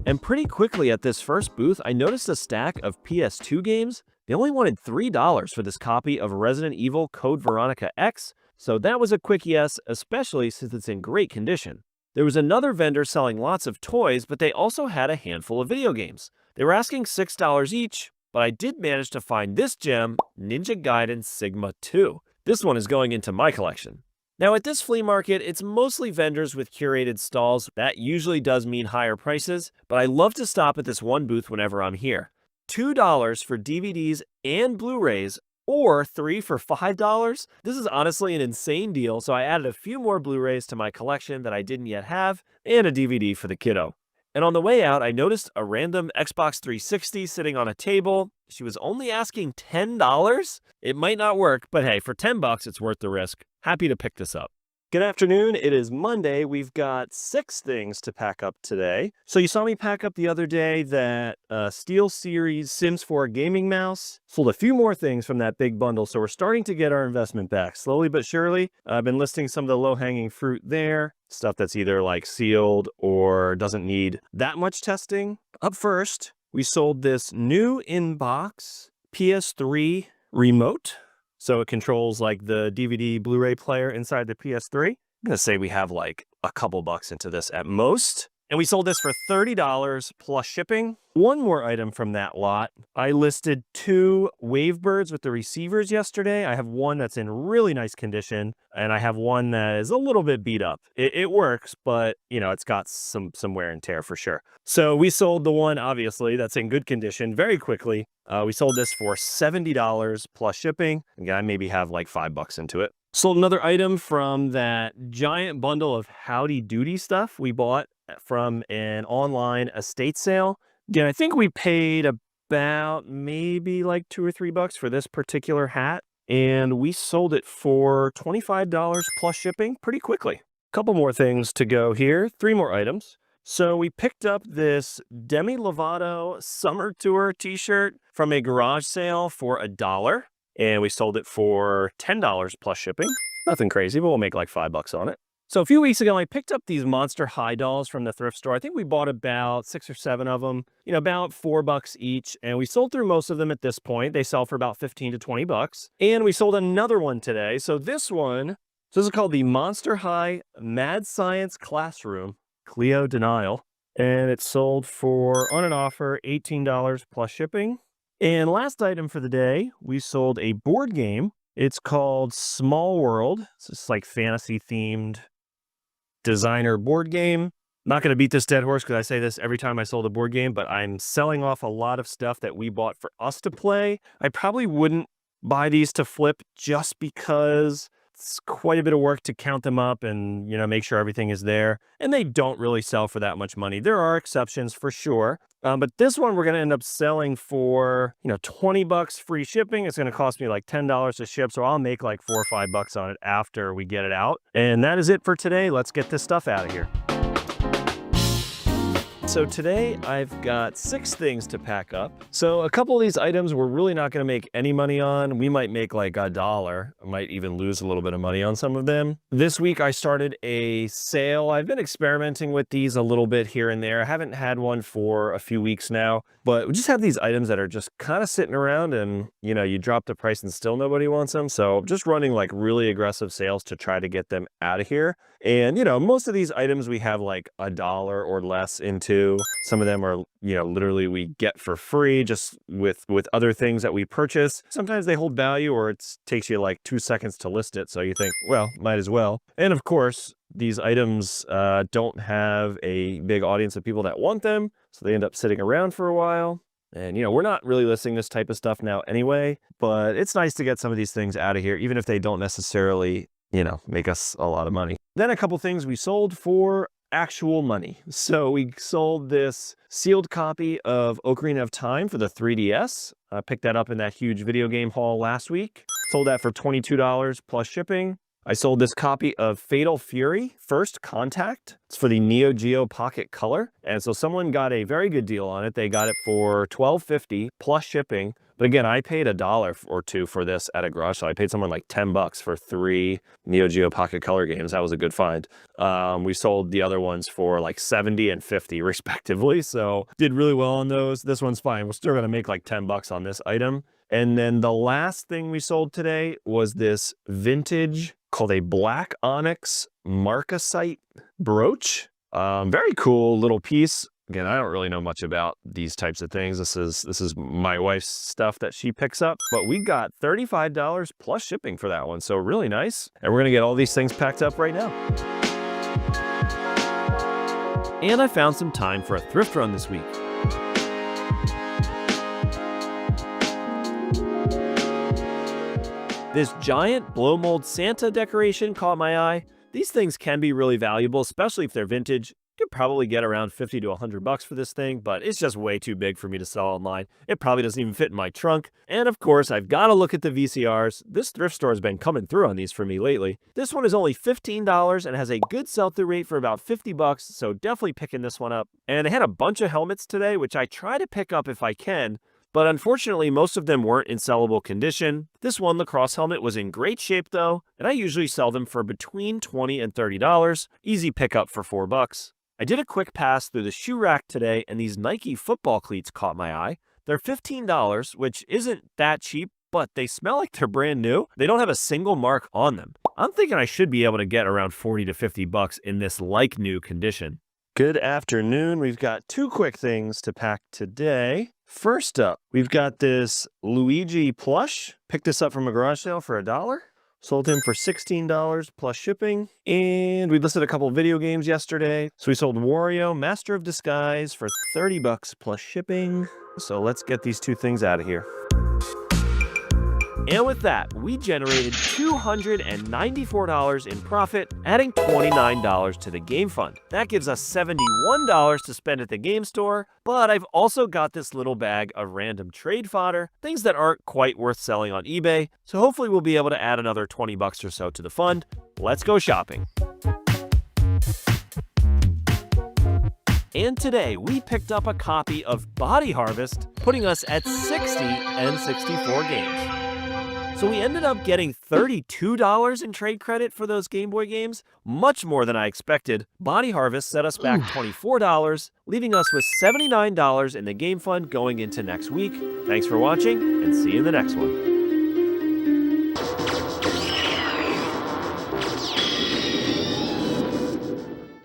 And pretty quickly at this first booth, I noticed a stack of PS2 games. They only wanted $3 for this copy of Resident Evil Code Veronica X, so that was a quick yes, especially since it's in great condition. There was another vendor selling lots of toys, but they also had a handful of video games. They were asking $6 each, but I did manage to find this gem, Ninja Gaiden Sigma 2. This one is going into my collection. Now at this flea market, it's mostly vendors with curated stalls. That usually does mean higher prices, but I love to stop at this one booth whenever I'm here. $2 for DVDs and Blu-rays, or 3 for $5. This is honestly an insane deal, so I added a few more Blu-rays to my collection that I didn't yet have, and a DVD for the kiddo. And on the way out, I noticed a random Xbox 360 sitting on a table. She was only asking $10? It might not work, but hey, for $10, it's worth the risk. Happy to pick this up. Good afternoon. It is Monday. We've got 6 things to pack up today. So you saw me pack up the other day that SteelSeries Sims 4 gaming mouse. Sold a few more things from that big bundle, so we're starting to get our investment back. Slowly but surely. I've been listing some of the low-hanging fruit there. Stuff that's either like sealed or doesn't need that much testing. Up first, we sold this new in-box PS3 remote. So it controls like the DVD Blu-ray player inside the PS3. I'm going to say we have like a couple bucks into this at most. And we sold this for $30 plus shipping. One more item from that lot. I listed 2 Wavebirds with the receivers yesterday. I have one that's in really nice condition, and I have one that is a little bit beat up. It works, but it's got some wear and tear for sure. So we sold the one, obviously, that's in good condition very quickly. We sold this for $70 plus shipping. Again, I maybe have like $5 into it. Sold another item from that giant bundle of Howdy Doody stuff we bought from an online estate sale. Again, I think we paid about maybe like $2 or $3 for this particular hat, and we sold it for $25 plus shipping pretty quickly. Couple more things to go here, 3 more items. So we picked up this Demi Lovato Summer Tour t-shirt from a garage sale for $1, and we sold it for $10 plus shipping. Nothing crazy, but we'll make like $5 on it. So a few weeks ago, I picked up these Monster High dolls from the thrift store. I think we bought about 6 or 7 of them, about $4 each. And we sold through most of them at this point. They sell for about $15 to $20. And we sold another one today. So this is called the Monster High Mad Science Classroom Cleo Denial. And it sold for, on an offer, $18 plus shipping. And last item for the day, we sold a board game. It's called Small World. It's just like fantasy themed designer board game. Not going to beat this dead horse because I say this every time I sold a board game, but I'm selling off a lot of stuff that we bought for us to play. I probably wouldn't buy these to flip just because it's quite a bit of work to count them up and, make sure everything is there. And they don't really sell for that much money. There are exceptions for sure. But this one we're going to end up selling for, $20 free shipping. It's going to cost me like $10 to ship. So I'll make like $4 or $5 on it after we get it out. And that is it for today. Let's get this stuff out of here. So today I've got 6 things to pack up. So a couple of these items we're really not going to make any money on. We might make like $1. I might even lose a little bit of money on some of them. This week I started a sale. I've been experimenting with these a little bit here and there. I haven't had one for a few weeks now, but we just have these items that are just kind of sitting around and, you know, you drop the price and still nobody wants them. So just running like really aggressive sales to try to get them out of here. And, you know, most of these items we have like $1 or less into. Some of them are, you know, literally we get for free just with other things that we purchase. Sometimes they hold value or it takes you like 2 seconds to list it. So you think, well, might as well. And of course, these items don't have a big audience of people that want them. So they end up sitting around for a while. And, you know, we're not really listing this type of stuff now anyway, but it's nice to get some of these things out of here, even if they don't necessarily, you know, make us a lot of money. Then a couple things we sold for actual money. So we sold this sealed copy of Ocarina of Time for the 3DS. I picked that up in that huge video game haul last week. Sold that for $22 plus shipping. I sold this copy of Fatal Fury First Contact. It's for the Neo Geo Pocket Color. And so someone got a very good deal on it. They got it for $12.50 plus shipping. But again, I paid $1 or $2 for this at a garage sale. I paid someone like $10 for 3 Neo Geo Pocket Color games. That was a good find. We sold the other ones for like $70 and $50 respectively. So did really well on those. This one's fine. We're still going to make like $10 on this item. And then the last thing we sold today was this vintage called a Black Onyx Marcasite brooch. Very cool little piece. Again, I don't really know much about these types of things. This is my wife's stuff that she picks up, but we got $35 plus shipping for that one. So really nice. And we're gonna get all these things packed up right now. And I found some time for a thrift run this week. This giant blow mold Santa decoration caught my eye. These things can be really valuable, especially if they're vintage. You could probably get around $50 to $100 for this thing, but it's just way too big for me to sell online. It probably doesn't even fit in my trunk. And of course, I've got to look at the VCRs. This thrift store has been coming through on these for me lately. This one is only $15 and has a good sell-through rate for about $50, so definitely picking this one up. And they had a bunch of helmets today, which I try to pick up if I can, but unfortunately, most of them weren't in sellable condition. This one lacrosse helmet was in great shape though, and I usually sell them for between $20 and $30. Easy pickup for $4. I did a quick pass through the shoe rack today, and these Nike football cleats caught my eye. They're $15, which isn't that cheap, but they smell like they're brand new. They don't have a single mark on them. I'm thinking I should be able to get around $40 to $50 in this like new condition. Good afternoon. We've got 2 quick things to pack today. First up, we've got this Luigi plush. Picked this up from a garage sale for $1. Sold him for $16 plus shipping. And we listed a couple video games yesterday. So we sold Wario Master of Disguise for $30 plus shipping. So let's get these 2 things out of here. And with that, we generated $294 in profit, adding $29 to the game fund. That gives us $71 to spend at the game store, but I've also got this little bag of random trade fodder, things that aren't quite worth selling on eBay, so hopefully we'll be able to add another $20 or so to the fund. Let's go shopping. And today, we picked up a copy of Body Harvest, putting us at 60 N64 games. So we ended up getting $32 in trade credit for those Game Boy games, much more than I expected. Body Harvest set us back $24, leaving us with $79 in the game fund going into next week. Thanks for watching, and see you in the next one.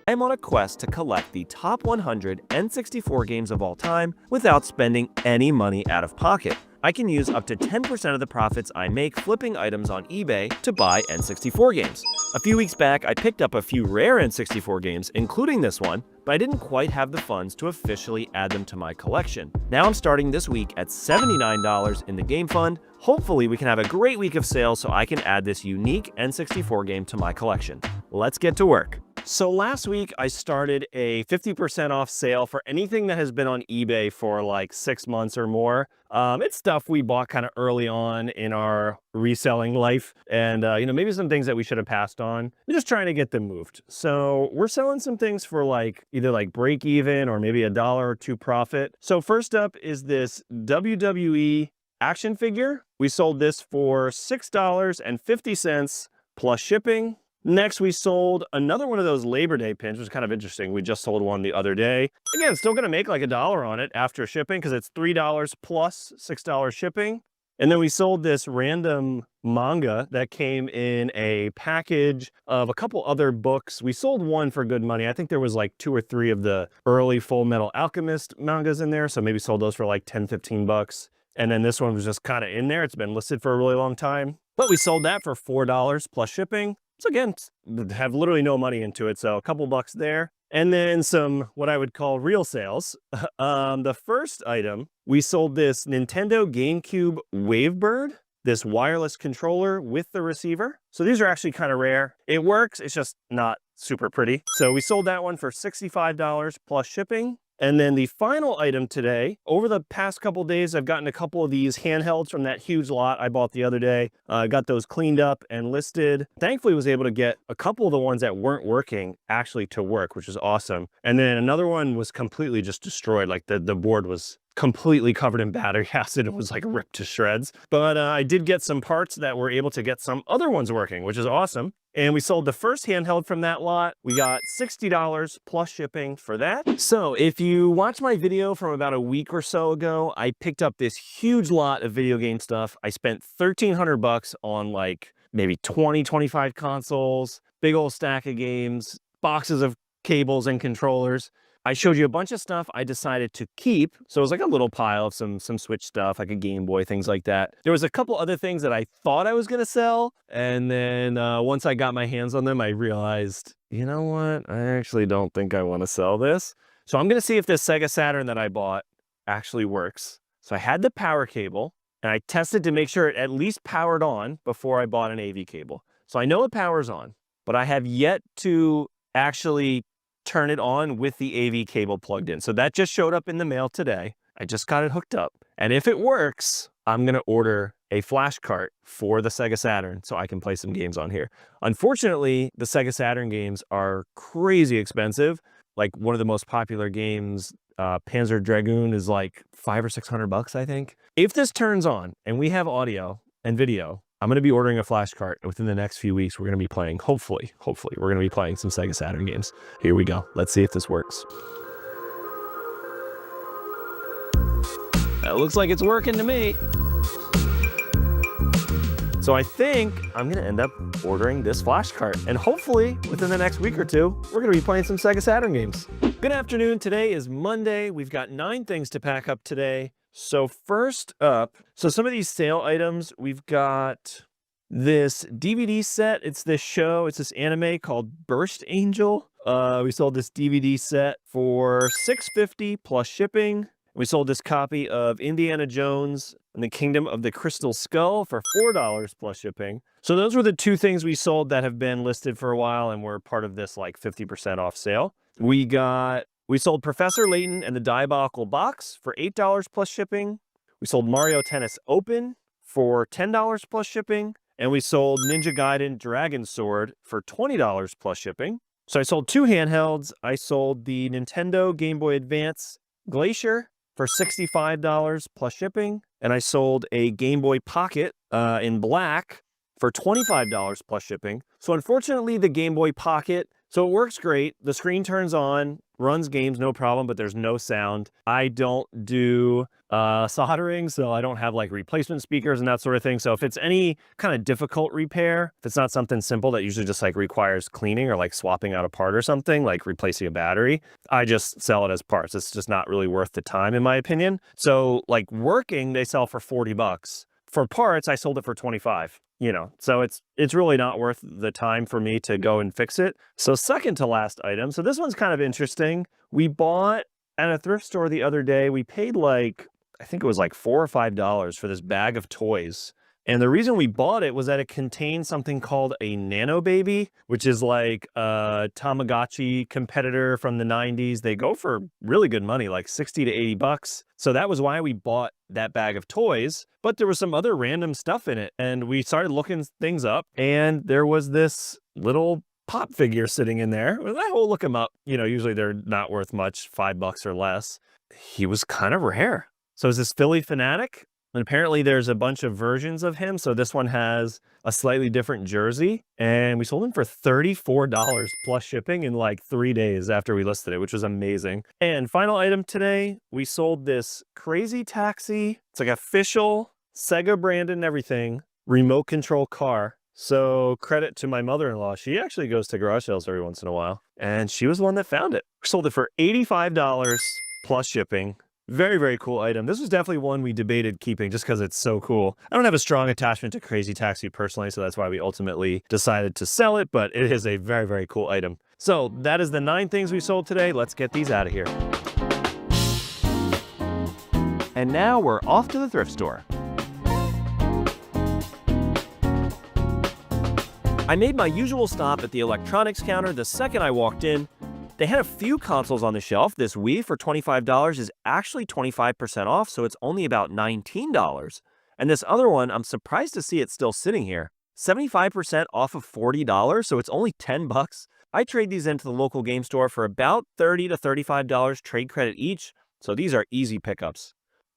I'm on a quest to collect the top 100 N64 games of all time without spending any money out of pocket. I can use up to 10% of the profits I make flipping items on eBay to buy N64 games. A few weeks back, I picked up a few rare N64 games, including this one, but I didn't quite have the funds to officially add them to my collection. Now I'm starting this week at $79 in the game fund. Hopefully we can have a great week of sales so I can add this unique N64 game to my collection. Let's get to work. So last week I started a 50% off sale for anything that has been on eBay for like 6 months or more. It's stuff we bought kind of early on in our reselling life, and maybe some things that we should have passed on. I'm just trying to get them moved. So we're selling some things for like either like break even or maybe $1 or $2 profit. So first up is this WWE action figure. We sold this for $6.50 plus shipping. Next, we sold another one of those Labor Day pins, which is kind of interesting. We just sold one the other day. Again, still going to make like $1 on it after shipping because it's $3 plus $6 shipping. And then we sold this random manga that came in a package of a couple other books. We sold one for good money. I think there was like 2 or 3 of the early Full Metal Alchemist mangas in there. So maybe sold those for like 10, 15 bucks. And then this one was just kind of in there. It's been listed for a really long time. But we sold that for $4 plus shipping. So again, have literally no money into it, so a couple bucks there. And then some, what I would call real sales. The first item, we sold this Nintendo GameCube Wavebird, this wireless controller with the receiver. So these are actually kind of rare. It works, it's just not super pretty. So we sold that one for $65 plus shipping. And then the final item today, over the past couple days, I've gotten a couple of these handhelds from that huge lot I bought the other day. Got those cleaned up and listed. Thankfully, was able to get a couple of the ones that weren't working actually to work, which is awesome. And then another one was completely just destroyed. Like the board was completely covered in battery acid. It was like ripped to shreds. But I did get some parts that were able to get some other ones working, which is awesome. And we sold the first handheld from that lot. We got $60 plus shipping for that. So if you watch my video from about a week or so ago, I picked up this huge lot of video game stuff. I spent 1,300 bucks on like maybe 20, 25 consoles, big old stack of games, boxes of cables and controllers. I showed you a bunch of stuff I decided to keep. So it was like a little pile of some Switch stuff, like a Game Boy, things like that. There was a couple other things that I thought I was going to sell. And then once I got my hands on them, I realized, you know what? I actually don't think I want to sell this. So I'm going to see if this Sega Saturn that I bought actually works. So I had the power cable and I tested to make sure it at least powered on before I bought an AV cable. So I know it powers on, but I have yet to actually turn it on with the AV cable plugged in. So that just showed up in the mail today. I just got it hooked up. And if it works, I'm going to order a flash cart for the Sega Saturn so I can play some games on here. Unfortunately, the Sega Saturn games are crazy expensive. Like one of the most popular games, Panzer Dragoon, is like $500 or $600, I think. If this turns on and we have audio and video, I'm going to be ordering a flash cart. Within the next few weeks, we're going to be playing, hopefully, we're going to be playing some Sega Saturn games. Here we go. Let's see if this works. That looks like it's working to me. So I think I'm going to end up ordering this flash cart. And hopefully, within the next week or two, we're going to be playing some Sega Saturn games. Good afternoon. Today is Monday. We've got 9 things to pack up today. So first up, some of these sale items, we've got this DVD set. It's this anime called Burst Angel. We sold this DVD set for $6.50 plus shipping. We sold this copy of Indiana Jones and the Kingdom of the Crystal Skull for $4 plus shipping. So those were the 2 things we sold that have been listed for a while and were part of this like 50% off sale. We sold Professor Layton and the Diabolical Box for $8 plus shipping. We sold Mario Tennis Open for $10 plus shipping. And we sold Ninja Gaiden Dragon Sword for $20 plus shipping. So I sold 2 handhelds. I sold the Nintendo Game Boy Advance Glacier for $65 plus shipping. And I sold a Game Boy Pocket in black for $25 plus shipping. So unfortunately, the Game Boy Pocket, so it works great. The screen turns on, runs games, no problem, but there's no sound. I don't do soldering, so I don't have like replacement speakers and that sort of thing. So if it's any kind of difficult repair, if it's not something simple that usually just like requires cleaning or like swapping out a part or something, like replacing a battery, I just sell it as parts. It's just not really worth the time, in my opinion. So like working, they sell for $40. For parts, I sold it for $25. So it's really not worth the time for me to go and fix it. So second to last item. So this one's kind of interesting. We bought at a thrift store the other day. We paid like, I think it was like $4 or $5 for this bag of toys. And the reason we bought it was that it contained something called a Nano Baby, which is like a Tamagotchi competitor from the 90s. They go for really good money, like 60 to 80 bucks. So that was why we bought that bag of toys. But there was some other random stuff in it. And we started looking things up, and there was this little pop figure sitting in there. We'll look him up. You know, usually they're not worth much, $5 or less. He was kind of rare. So it's this Philly Fanatic. And apparently there's a bunch of versions of him. So this one has a slightly different jersey. And we sold him for $34 plus shipping in like 3 days after we listed it, which was amazing. And final item today, we sold this Crazy Taxi. It's like official Sega branded and everything, remote control car. So credit to my mother-in-law. She actually goes to garage sales every once in a while. And she was the one that found it. We sold it for $85 plus shipping. Very, very cool item. This was definitely one we debated keeping just because it's so cool. I don't have a strong attachment to Crazy Taxi personally, so that's why we ultimately decided to sell it, but it is a very, very cool item. So that is the 9 things we sold today. Let's get these out of here. And now we're off to the thrift store. I made my usual stop at the electronics counter the second I walked in. They had a few consoles on the shelf. This Wii for $25 is actually 25% off, so it's only about $19. And this other one, I'm surprised to see it still sitting here. 75% off of $40, so it's only $10. I trade these into the local game store for about $30 to $35 trade credit each, so these are easy pickups.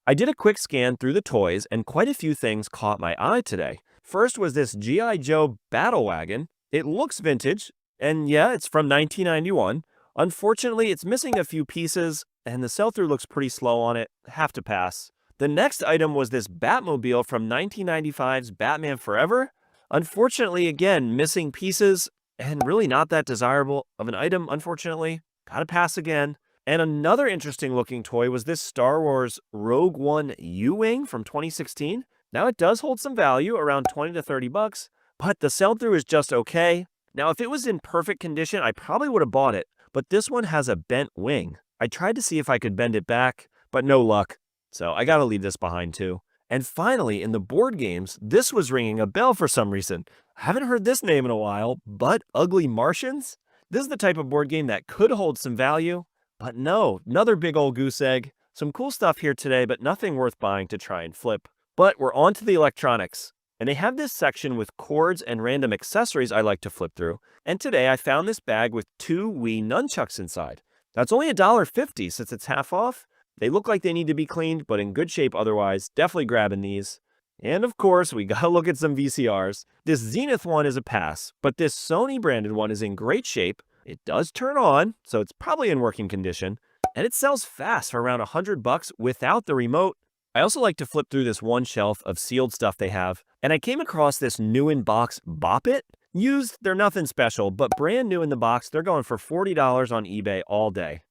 I did a quick scan through the toys, and quite a few things caught my eye today. First was this G.I. Joe Battle Wagon. It looks vintage, and yeah, it's from 1991. Unfortunately, it's missing a few pieces, and the sell-through looks pretty slow on it. Have to pass. The next item was this Batmobile from 1995's Batman Forever. Unfortunately, again, missing pieces, and really not that desirable of an item, unfortunately. Gotta pass again. And another interesting-looking toy was this Star Wars Rogue One U-Wing from 2016. Now, it does hold some value, around 20 to 30 bucks, but the sell-through is just okay. Now, if it was in perfect condition, I probably would have bought it. But this one has a bent wing. I tried to see if I could bend it back, but no luck. So I gotta leave this behind too. And finally, in the board games, this was ringing a bell for some reason. I haven't heard this name in a while, but Ugly Martians? This is the type of board game that could hold some value, but no, another big old goose egg. Some cool stuff here today, but nothing worth buying to try and flip. But we're on to the electronics. And they have this section with cords and random accessories I like to flip through. And today I found this bag with 2 Wii nunchucks inside. That's only $1.50 since it's half off. They look like they need to be cleaned, but in good shape otherwise. Definitely grabbing these. And of course, we gotta look at some VCRs. This Zenith one is a pass, but this Sony branded one is in great shape. It does turn on, so it's probably in working condition. And it sells fast for around $100 without the remote. I also like to flip through this one shelf of sealed stuff they have, and I came across this new in box Bop It. Used, they're nothing special, but brand new in the box, they're going for $40 on eBay all day.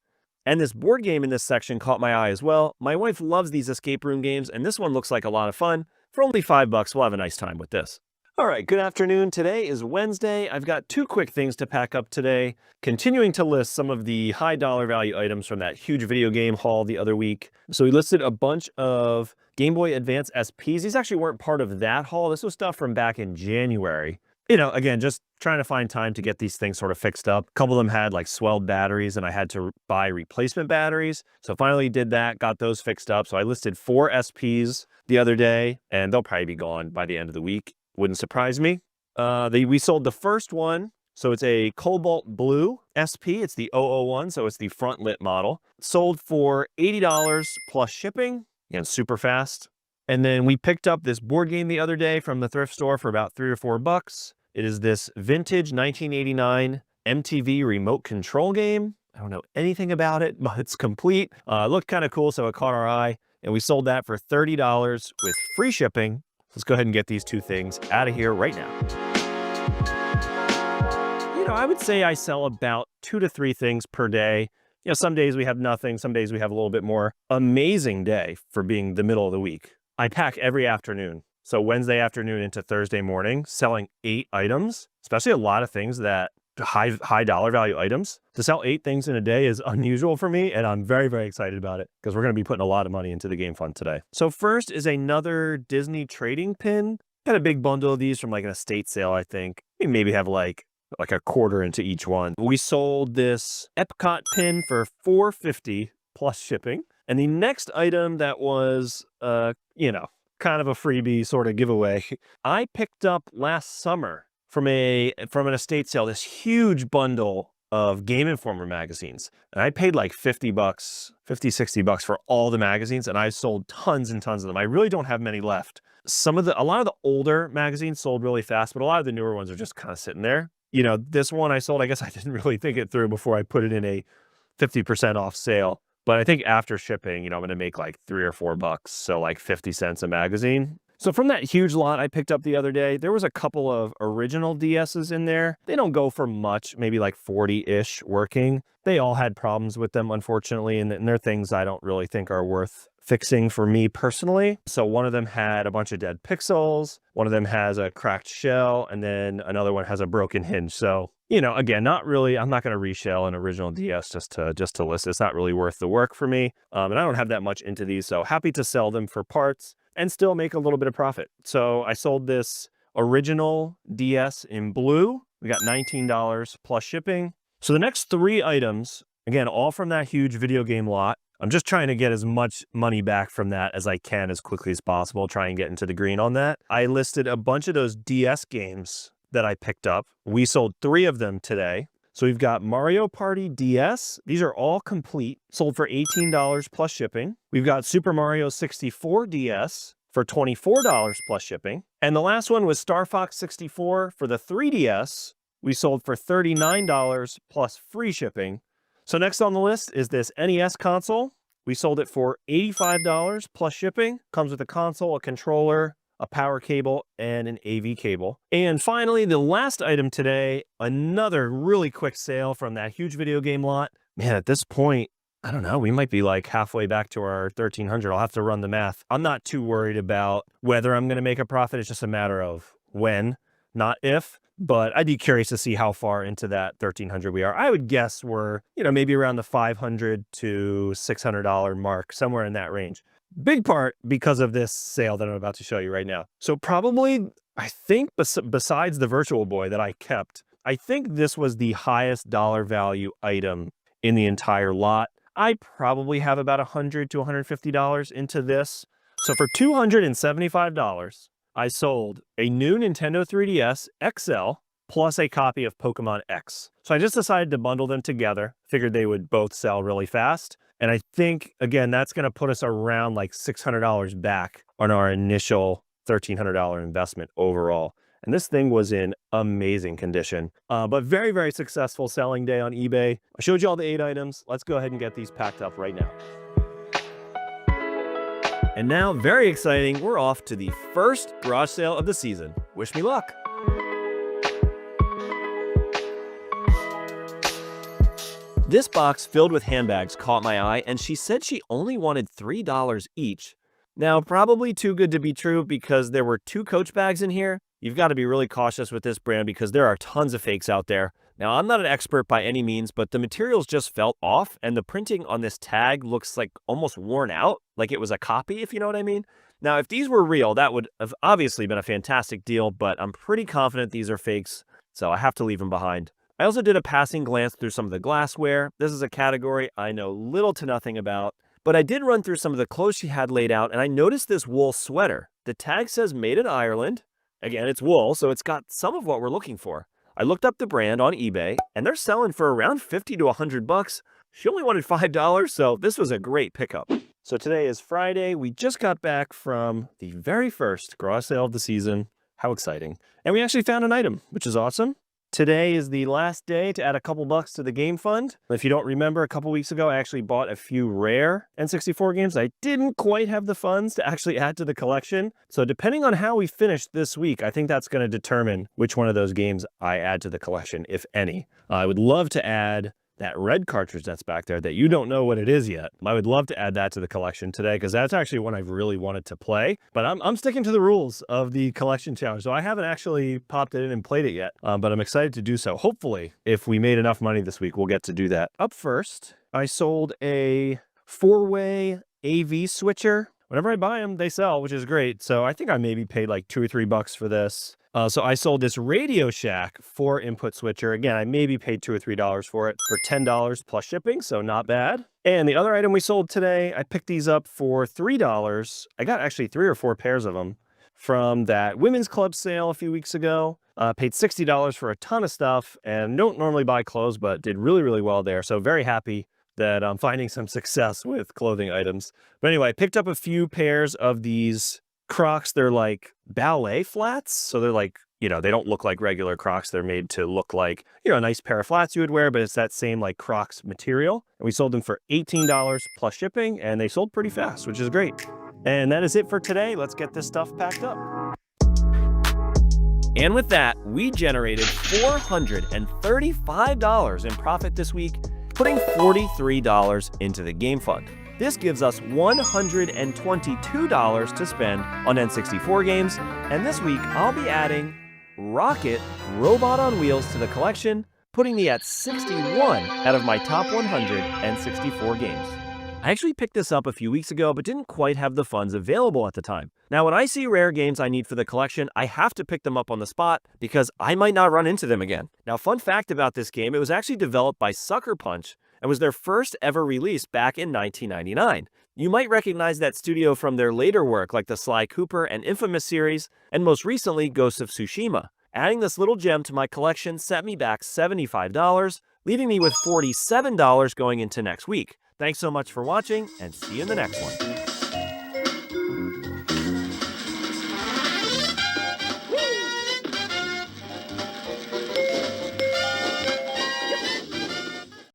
And this board game in this section caught my eye as well. My wife loves these escape room games, and this one looks like a lot of fun. For only $5, we'll have a nice time with this. All right, good afternoon. Today is Wednesday. I've got 2 quick things to pack up today. Continuing to list some of the high dollar value items from that huge video game haul the other week. So we listed a bunch of Game Boy Advance SPs. These actually weren't part of that haul. This was stuff from back in January. You know, again, just trying to find time to get these things sort of fixed up. A couple of them had like swelled batteries and I had to buy replacement batteries. So finally did that, got those fixed up. So I listed 4 SPs the other day and they'll probably be gone by the end of the week. Wouldn't surprise me. We sold the first one. So it's a Cobalt Blue SP. It's the 001, so it's the front lit model. Sold for $80 plus shipping. Again, super fast. And then we picked up this board game the other day from the thrift store for about $3 or $4. It is this vintage 1989 MTV remote control game. I don't know anything about it, but it's complete. It looked kind of cool, so it caught our eye. And we sold that for $30 with free shipping. Let's go ahead and get these 2 things out of here right now. You know, I would say I sell about 2 to 3 things per day. You know, some days we have nothing. Some days we have a little bit more. Amazing day for being the middle of the week. I pack every afternoon. So Wednesday afternoon into Thursday morning, selling 8 items, especially a lot of things that high dollar value items. To sell 8 things in a day is unusual for me, and I'm very, very excited about it because we're going to be putting a lot of money into the game fund today. So first is another Disney trading pin. Got a big bundle of these from like an estate sale, I think. We maybe have like a quarter into each one. We sold this Epcot pin for $4.50 plus shipping. And the next item that was, kind of a freebie sort of giveaway, I picked up last summer from an estate sale, this huge bundle of Game Informer magazines. And I paid like $50, $60 for all the magazines, and I sold tons and tons of them. I really don't have many left. A lot of the older magazines sold really fast, but a lot of the newer ones are just kind of sitting there. This one I sold, I guess I didn't really think it through before I put it in a 50% off sale. But I think after shipping, I'm going to make like $3 or $4. So like 50 cents a magazine. So from that huge lot I picked up the other day, there was a couple of original DSs in there. They don't go for much, maybe like 40-ish working. They all had problems with them, unfortunately, and they're things I don't really think are worth fixing for me personally. So one of them had a bunch of dead pixels, one of them has a cracked shell, and then another one has a broken hinge. So, again, not really, I'm not going to reshell an original DS just to list. It's not really worth the work for me. And I don't have that much into these, so happy to sell them for parts and still make a little bit of profit. So I sold this original DS in blue. We got $19 plus shipping. So the next 3 items, again, all from that huge video game lot. I'm just trying to get as much money back from that as I can as quickly as possible, try and get into the green on that. I listed a bunch of those DS games that I picked up. We sold 3 of them today. So we've got Mario Party DS. These are all complete, sold for $18 plus shipping. We've got Super Mario 64 DS for $24 plus shipping. And the last one was Star Fox 64 for the 3DS. We sold for $39 plus free shipping. So next on the list is this NES console. We sold it for $85 plus shipping. Comes with a console, a controller, a power cable, and an AV cable. And finally, the last item today, another really quick sale from that huge video game lot. Man, at this point, I don't know, we might be like halfway back to our 1300. I'll have to run the math. I'm not too worried about whether I'm going to make a profit. It's just a matter of when, not if. But I'd be curious to see how far into that 1300 we are. I would guess we're, maybe around the $500 to $600 mark, somewhere in that range. Big part because of this sale that I'm about to show you right now. So probably, I think besides the Virtual Boy that I kept, I think this was the highest dollar value item in the entire lot. I probably have about $100 to $150 into this. So for $275, I sold a new Nintendo 3DS XL plus a copy of Pokemon X. So I just decided to bundle them together. Figured they would both sell really fast. And I think, again, that's going to put us around like $600 back on our initial $1,300 investment overall. And this thing was in amazing condition, but very, very successful selling day on eBay. I showed you all the 8 items. Let's go ahead and get these packed up right now. And now, very exciting, we're off to the first garage sale of the season. Wish me luck. This box filled with handbags caught my eye, and she said she only wanted $3 each. Now, probably too good to be true because there were 2 Coach bags in here. You've got to be really cautious with this brand because there are tons of fakes out there. Now, I'm not an expert by any means, but the materials just felt off, and the printing on this tag looks like almost worn out, like it was a copy, if you know what I mean. Now, if these were real, that would have obviously been a fantastic deal, but I'm pretty confident these are fakes, so I have to leave them behind. I also did a passing glance through some of the glassware. This is a category I know little to nothing about, but I did run through some of the clothes she had laid out, and I noticed this wool sweater. The tag says made in Ireland. Again, it's wool, so it's got some of what we're looking for. I looked up the brand on eBay, and they're selling for around $50 to $100. She only wanted $5, so this was a great pickup. So today is Friday. We just got back from the very first garage sale of the season. How exciting. And we actually found an item, which is awesome. Today is the last day to add a couple bucks to the game fund. If you don't remember, a couple weeks ago, I actually bought a few rare N64 games. I didn't quite have the funds to actually add to the collection. So depending on how we finish this week, I think that's going to determine which one of those games I add to the collection, if any. I would love to add that red cartridge that's back there that you don't know what it is yet. I would love to add that to the collection today because that's actually one I've really wanted to play. But I'm sticking to the rules of the collection challenge. So I haven't actually popped it in and played it yet, but I'm excited to do so. Hopefully, if we made enough money this week, we'll get to do that. Up first, I sold a 4-way AV switcher. whenever I buy them, they sell, which is great. So I think I maybe paid like $2 or $3 for this. So I sold this Radio Shack 4-input switcher. Again, I maybe paid $2 or $3 for it for $10 plus shipping, so not bad. And the other item we sold today, I picked these up for $3. I got actually 3 or 4 pairs of them from that women's club sale a few weeks ago. Paid $60 for a ton of stuff, and don't normally buy clothes, but did really, really well there. So very happy that I'm finding some success with clothing items. But anyway, I picked up a few pairs of these Crocs. They're like ballet flats. So they're like, they don't look like regular Crocs. They're made to look like, a nice pair of flats you would wear, but it's that same like Crocs material. And we sold them for $18 plus shipping, and they sold pretty fast, which is great. And that is it for today. Let's get this stuff packed up. And with that, we generated $435 in profit this week, putting $43 into the game fund. This gives us $122 to spend on N64 games, and this week I'll be adding Rocket Robot on Wheels to the collection, putting me at 61 out of my top 100 N64 games. I actually picked this up a few weeks ago, but didn't quite have the funds available at the time. Now, when I see rare games I need for the collection, I have to pick them up on the spot because I might not run into them again. Now, fun fact about this game, it was actually developed by Sucker Punch and was their first ever release back in 1999. You might recognize that studio from their later work like the Sly Cooper and Infamous series, and most recently Ghost of Tsushima. Adding this little gem to my collection set me back $75, leaving me with $47 going into next week. Thanks so much for watching, and see you in the next one.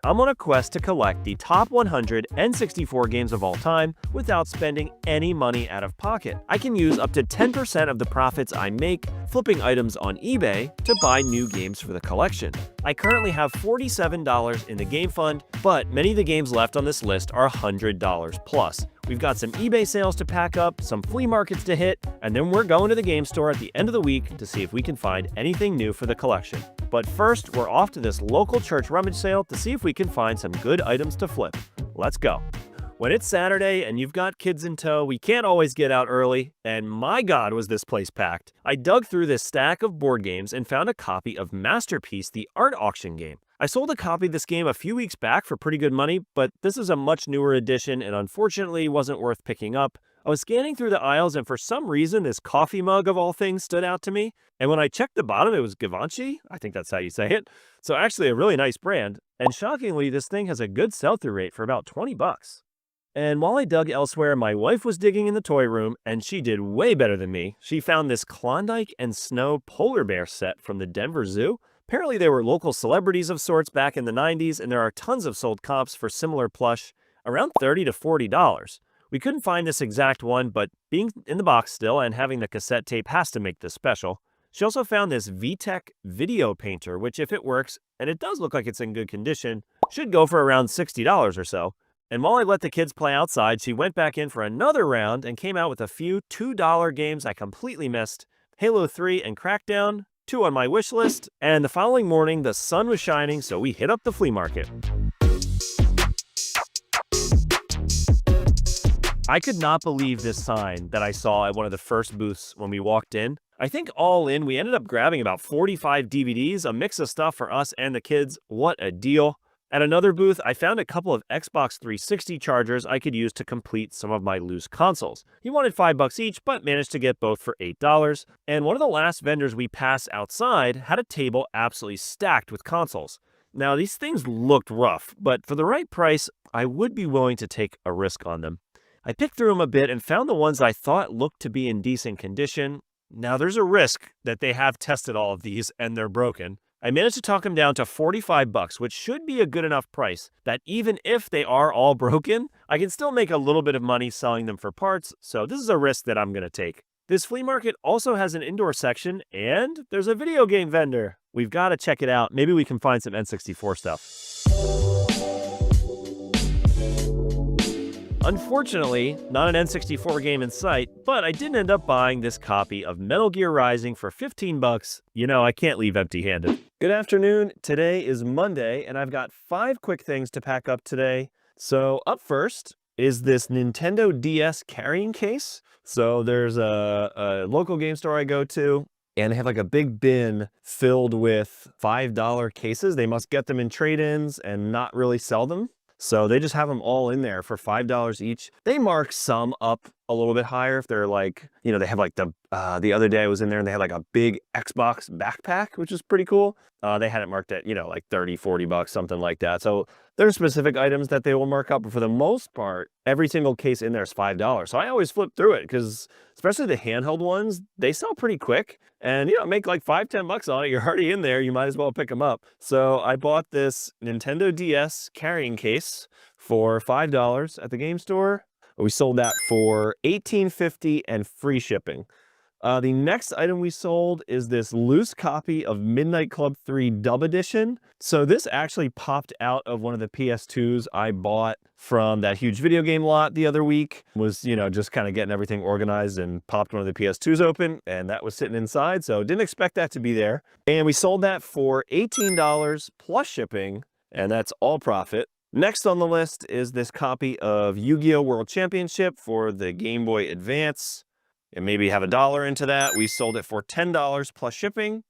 I'm on a quest to collect the top 100 N64 games of all time without spending any money out of pocket. I can use up to 10% of the profits I make flipping items on eBay to buy new games for the collection. I currently have $47 in the game fund, but many of the games left on this list are $100 plus. We've got some eBay sales to pack up, some flea markets to hit, and then we're going to the game store at the end of the week to see if we can find anything new for the collection. But first, we're off to this local church rummage sale to see if we can find some good items to flip. Let's go. When it's Saturday and you've got kids in tow, we can't always get out early, and my God, was this place packed. I dug through this stack of board games and found a copy of Masterpiece, the art auction game. I sold a copy of this game a few weeks back for pretty good money, but this is a much newer edition and unfortunately wasn't worth picking up. I was scanning through the aisles and for some reason this coffee mug of all things stood out to me. And when I checked the bottom, it was Givenchy. I think that's how you say it. So actually a really nice brand. And shockingly, this thing has a good sell-through rate for about 20 bucks. And while I dug elsewhere, my wife was digging in the toy room, and she did way better than me. She found this Klondike and Snow polar bear set from the Denver Zoo. Apparently they were local celebrities of sorts back in the 90s, and there are tons of sold comps for similar plush, around $30 to $40. We couldn't find this exact one, but being in the box still and having the cassette tape has to make this special. She also found this VTech video painter, which if it works, and it does look like it's in good condition, should go for around $60 or so. And while I let the kids play outside, she went back in for another round and came out with a few $2 games I completely missed. Halo 3 and Crackdown, 2 on my wish list, and the following morning the sun was shining, so we hit up the flea market. I could not believe this sign that I saw at one of the first booths when we walked in. I think all in, we ended up grabbing about 45 DVDs, a mix of stuff for us and the kids. What a deal. At another booth, I found a couple of Xbox 360 chargers I could use to complete some of my loose consoles. He wanted $5 each, but managed to get both for $8. And one of the last vendors we passed outside had a table absolutely stacked with consoles. Now, these things looked rough, but for the right price, I would be willing to take a risk on them. I picked through them a bit and found the ones I thought looked to be in decent condition. Now, there's a risk that they have tested all of these and they're broken. I managed to talk them down to $45, which should be a good enough price that even if they are all broken, I can still make a little bit of money selling them for parts, so this is a risk that I'm going to take. This flea market also has an indoor section, and there's a video game vendor. We've got to check it out. Maybe we can find some N64 stuff. Unfortunately, not an N64 game in sight, but I did end up buying this copy of Metal Gear Rising for 15 bucks. You know, I can't leave empty-handed. Good afternoon. Today is Monday, and I've got 5 quick things to pack up today. So up first, is this Nintendo DS carrying case. So there's a local game store I go to, and they have like a big bin filled with $5 cases. They must get them in trade-ins and not really sell them. So they just have them all in there for $5 each. They mark some up a little bit higher if they're like, you know, they have like the other day I was in there and they had like a big Xbox backpack, which is pretty cool. They had it marked at, you know, like 30, 40 bucks, something like that. So there are specific items that they will mark up, but for the most part, every single case in there is $5. So I always flip through it because especially the handheld ones, they sell pretty quick. And, you know, make like 5, 10 bucks on it. You're already in there. You might as well pick them up. So I bought this Nintendo DS carrying case for $5 at the game store. We sold that for $18.50 and free shipping. The next item we sold is this loose copy of Midnight Club 3 Dub Edition. So this actually popped out of one of the PS2s I bought from that huge video game lot the other week. Was, you know, just kind of getting everything organized and popped one of the PS2s open, and that was sitting inside, so didn't expect that to be there. And we sold that for $18 plus shipping, and that's all profit. Next on the list is this copy of Yu-Gi-Oh! World Championship for the Game Boy Advance. And maybe have $1 into that. We sold it for $10 plus shipping.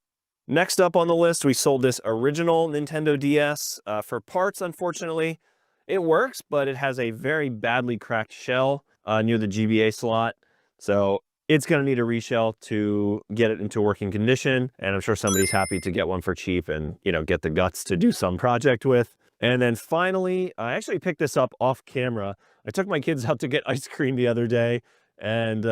Next up on the list, we sold this original Nintendo DS for parts, unfortunately. It works, but it has a very badly cracked shell near the GBA slot. So it's going to need a reshell to get it into working condition. And I'm sure somebody's happy to get one for cheap and, you know, get the guts to do some project with. And then finally, I actually picked this up off camera. I took my kids out to get ice cream the other day. And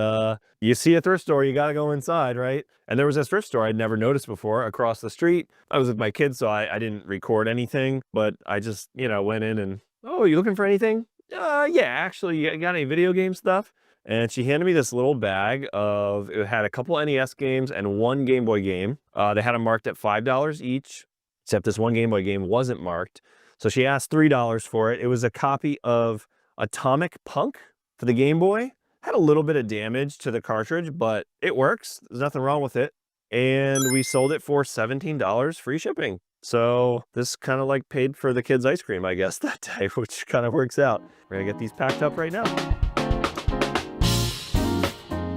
you see a thrift store, you got to go inside, right? And there was this thrift store I'd never noticed before across the street. I was with my kids, so I didn't record anything, but I just, you know, went in and, oh, you looking for anything? Yeah, actually, you got any video game stuff? And she handed me this little bag of, it had a couple NES games and one Game Boy game. They had them marked at $5 each, except this one Game Boy game wasn't marked. So she asked $3 for it. It was a copy of Atomic Punk for the Game Boy. Had a little bit of damage to the cartridge, but it works. There's nothing wrong with it. And we sold it for $17 free shipping. So this kind of like paid for the kids' ice cream, I guess, that day, which kind of works out. We're gonna get these packed up right now.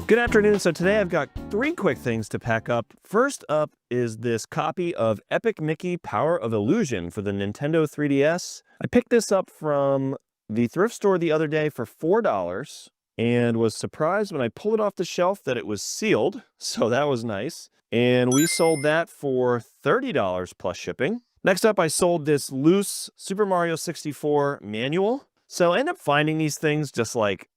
Good afternoon. So today I've got 3 quick things to pack up. First up is this copy of Epic Mickey Power of Illusion for the Nintendo 3DS. I picked this up from the thrift store the other day for $4. And was surprised when I pulled it off the shelf that it was sealed. So that was nice. And we sold that for $30 plus shipping. Next up, I sold this loose Super Mario 64 manual. So I ended up finding these things just like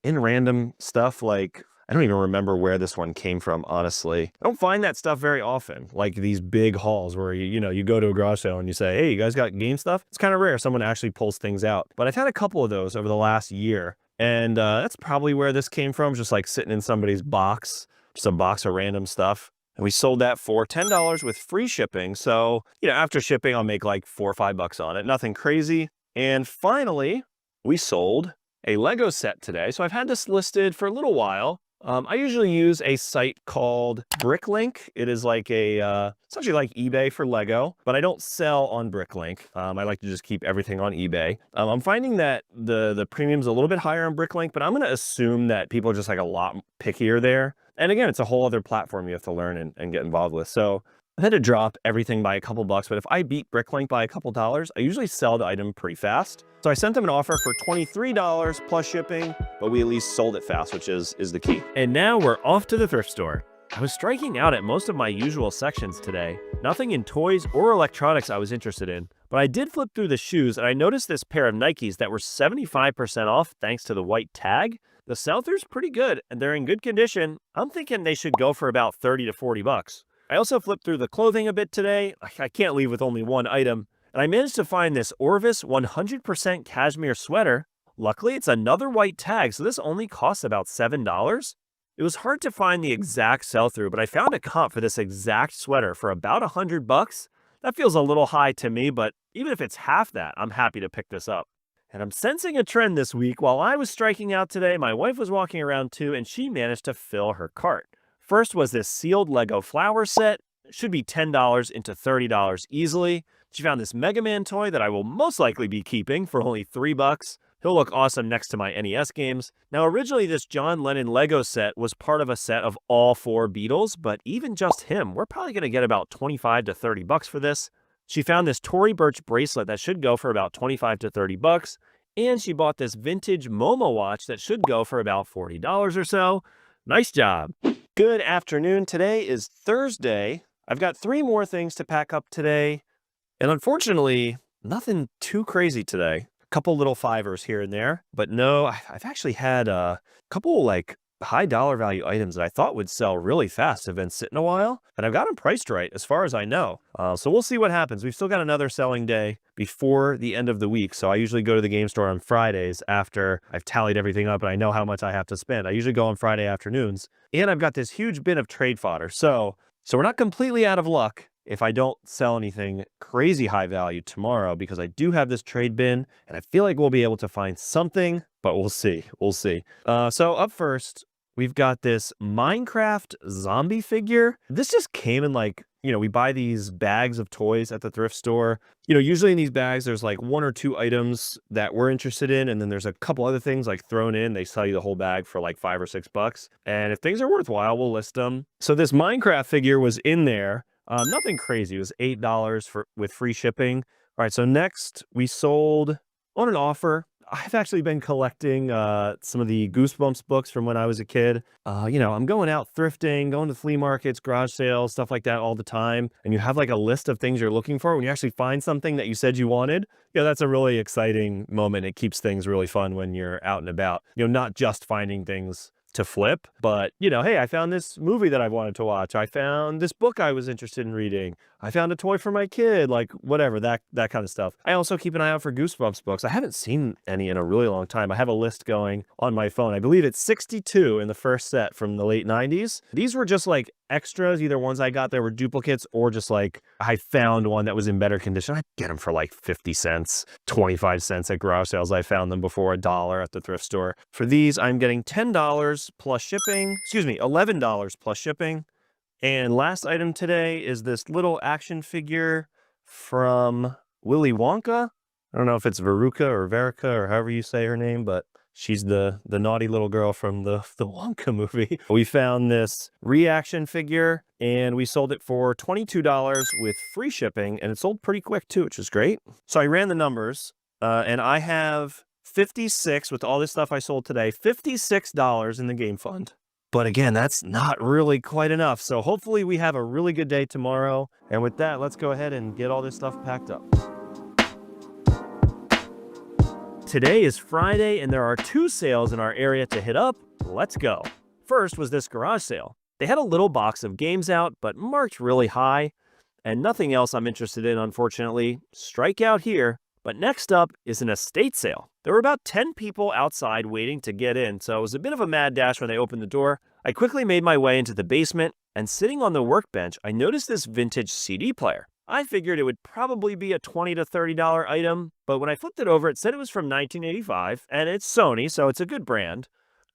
in random stuff. Like, I don't even remember where this one came from, honestly. I don't find that stuff very often, like these big hauls where you know, you go to a garage sale and you say, hey, you guys got game stuff? It's kind of rare someone actually pulls things out. But I've had a couple of those over the last year. And that's probably where this came from, just like sitting in somebody's box, just a box of random stuff. And we sold that for $10 with free shipping. So, you know, after shipping, I'll make like $4 or $5 on it. Nothing crazy. And finally, we sold a Lego set today. So I've had this listed for a little while. I usually use a site called Bricklink. It is like it's actually like eBay for Lego, but I don't sell on Bricklink. I like to just keep everything on eBay. I'm finding that the premium's a little bit higher on Bricklink, but I'm going to assume that people are just like a lot pickier there. And again, it's a whole other platform you have to learn and get involved with. So I had to drop everything by a couple bucks, but if I beat Bricklink by a couple dollars, I usually sell the item pretty fast. So I sent them an offer for $23 plus shipping, but we at least sold it fast, which is the key. And now we're off to the thrift store. I was striking out at most of my usual sections today. Nothing in toys or electronics I was interested in, but I did flip through the shoes and I noticed this pair of Nikes that were 75% off thanks to the white tag. The sell-through's pretty good and they're in good condition. I'm thinking they should go for about 30 to 40 bucks. I also flipped through the clothing a bit today. I can't leave with only one item. And I managed to find this Orvis 100% cashmere sweater. Luckily, it's another white tag, so this only costs about $7. It was hard to find the exact sell-through, but I found a comp for this exact sweater for about $100. That feels a little high to me, but even if it's half that, I'm happy to pick this up. And I'm sensing a trend this week. While I was striking out today, my wife was walking around too, and she managed to fill her cart. First was this sealed Lego flower set. It should be $10 into $30 easily. She found this Mega Man toy that I will most likely be keeping for only $3. He'll look awesome next to my NES games. Now, originally this John Lennon Lego set was part of a set of all 4 Beatles, but even just him, we're probably going to get about 25 to 30 bucks for this. She found this Tory Burch bracelet that should go for about 25 to 30 bucks, and she bought this vintage Momo watch that should go for about $40 or so. Nice job. Good afternoon. Today is Thursday. I've got 3 more things to pack up today, and unfortunately, nothing too crazy today. Couple little fivers here and there, but no, I've actually had a couple like high dollar value items that I thought would sell really fast have been sitting a while, and I've got them priced right as far as I know. So we'll see what happens. We've still got another selling day before the end of the week. So I usually go to the game store on Fridays after I've tallied everything up and I know how much I have to spend. I usually go on Friday afternoons, and I've got this huge bin of trade fodder. So we're not completely out of luck if I don't sell anything crazy high value tomorrow, because I do have this trade bin and I feel like we'll be able to find something, but we'll see. We'll see. So up first, we've got this Minecraft zombie figure. This just came in like, we buy these bags of toys at the thrift store. Usually in these bags, there's like 1 or 2 items that we're interested in. And then there's a couple other things like thrown in. They sell you the whole bag for like $5 or $6. And if things are worthwhile, we'll list them. So this Minecraft figure was in there. Nothing crazy. It was $8 with free shipping. All right, so next we sold on an offer. I've actually been collecting some of the Goosebumps books from when I was a kid. I'm going out thrifting, going to flea markets, garage sales, stuff like that all the time. And you have like a list of things you're looking for. When you actually find something that you said you wanted, that's a really exciting moment. It keeps things really fun when you're out and about. Not just finding things to flip, but hey, I found this movie that I wanted to watch. I found this book I was interested in reading. I found a toy for my kid, like whatever, that kind of stuff. I also keep an eye out for Goosebumps books. I haven't seen any in a really long time. I have a list going on my phone. I believe it's 62 in the first set from the late 90s. These were just like extras, either ones I got that were duplicates or just like I found one that was in better condition. I'd get them for like 50 cents, 25 cents at garage sales. I found them before $1 at the thrift store. For these, I'm getting $10 plus shipping, $11 plus shipping. And last item today is this little action figure from Willy Wonka. I don't know if it's Veruca or Verica or however you say her name, but she's the naughty little girl from the Wonka movie. We found this reaction figure and we sold it for $22 with free shipping, and it sold pretty quick too, which is great. So I ran the numbers and I have 56 with all this stuff I sold today, $56 in the game fund. But again, that's not really quite enough. So hopefully we have a really good day tomorrow. And with that, let's go ahead and get all this stuff packed up. Today is Friday and there are 2 sales in our area to hit up. Let's go. First was this garage sale. They had a little box of games out, but marked really high, and nothing else I'm interested in, unfortunately. Strike out here. But next up is an estate sale. There were about 10 people outside waiting to get in, so it was a bit of a mad dash when they opened the door. I quickly made my way into the basement, and sitting on the workbench, I noticed this vintage CD player. I figured it would probably be a $20 to $30 item, but when I flipped it over, it said it was from 1985, and it's Sony, so it's a good brand.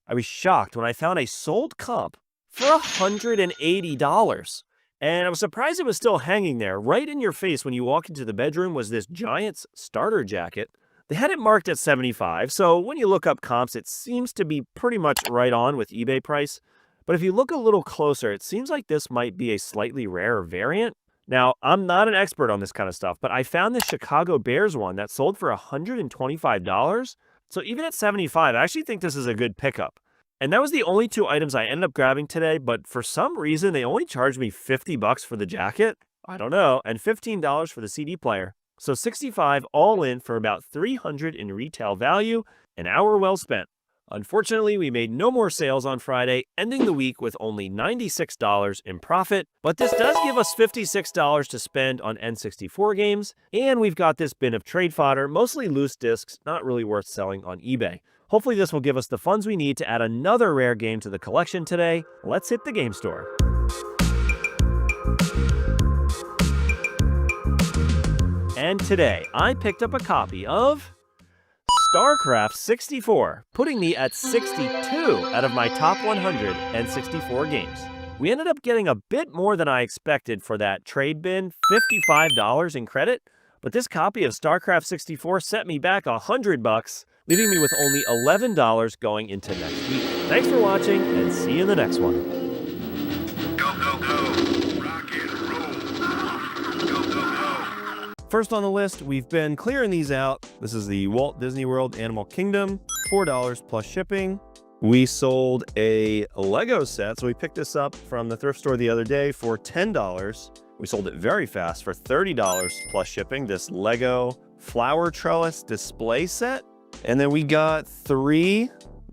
I was shocked when I found a sold comp for $180. And I was surprised it was still hanging there. Right in your face when you walk into the bedroom was this Giants starter jacket. They had it marked at $75, so when you look up comps, it seems to be pretty much right on with eBay price. But if you look a little closer, it seems like this might be a slightly rarer variant. Now, I'm not an expert on this kind of stuff, but I found this Chicago Bears one that sold for $125. So even at $75, I actually think this is a good pickup. And that was the only 2 items I ended up grabbing today, but for some reason, they only charged me $50 for the jacket. I don't know, and $15 for the CD player. So $65 all in for about $300 in retail value, an hour well spent. Unfortunately, we made no more sales on Friday, ending the week with only $96 in profit, but this does give us $56 to spend on N64 games, and we've got this bin of trade fodder, mostly loose discs, not really worth selling on eBay. Hopefully this will give us the funds we need to add another rare game to the collection today. Let's hit the game store. And today, I picked up a copy of StarCraft 64, putting me at 62 out of my top 164 games. We ended up getting a bit more than I expected for that trade bin, $55 in credit, but this copy of StarCraft 64 set me back $100. leaving me with only $11 going into next week. Thanks for watching, and see you in the next one. Go, go, go. Rock and roll. Go, go, go. First on the list, we've been clearing these out. This is the Walt Disney World Animal Kingdom, $4 plus shipping. We sold a Lego set, so we picked this up from the thrift store the other day for $10. We sold it very fast for $30 plus shipping, this Lego flower trellis display set. And then we got 3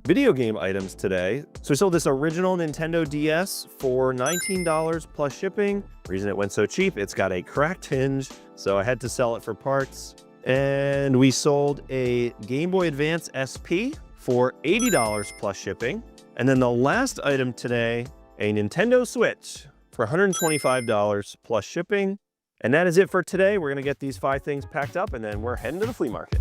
video game items today. So we sold this original Nintendo DS for $19 plus shipping. The reason it went so cheap, it's got a cracked hinge, so I had to sell it for parts. And we sold a Game Boy Advance SP for $80 plus shipping. And then the last item today, a Nintendo Switch for $125 plus shipping. And that is it for today. We're gonna get these 5 things packed up and then we're heading to the flea market.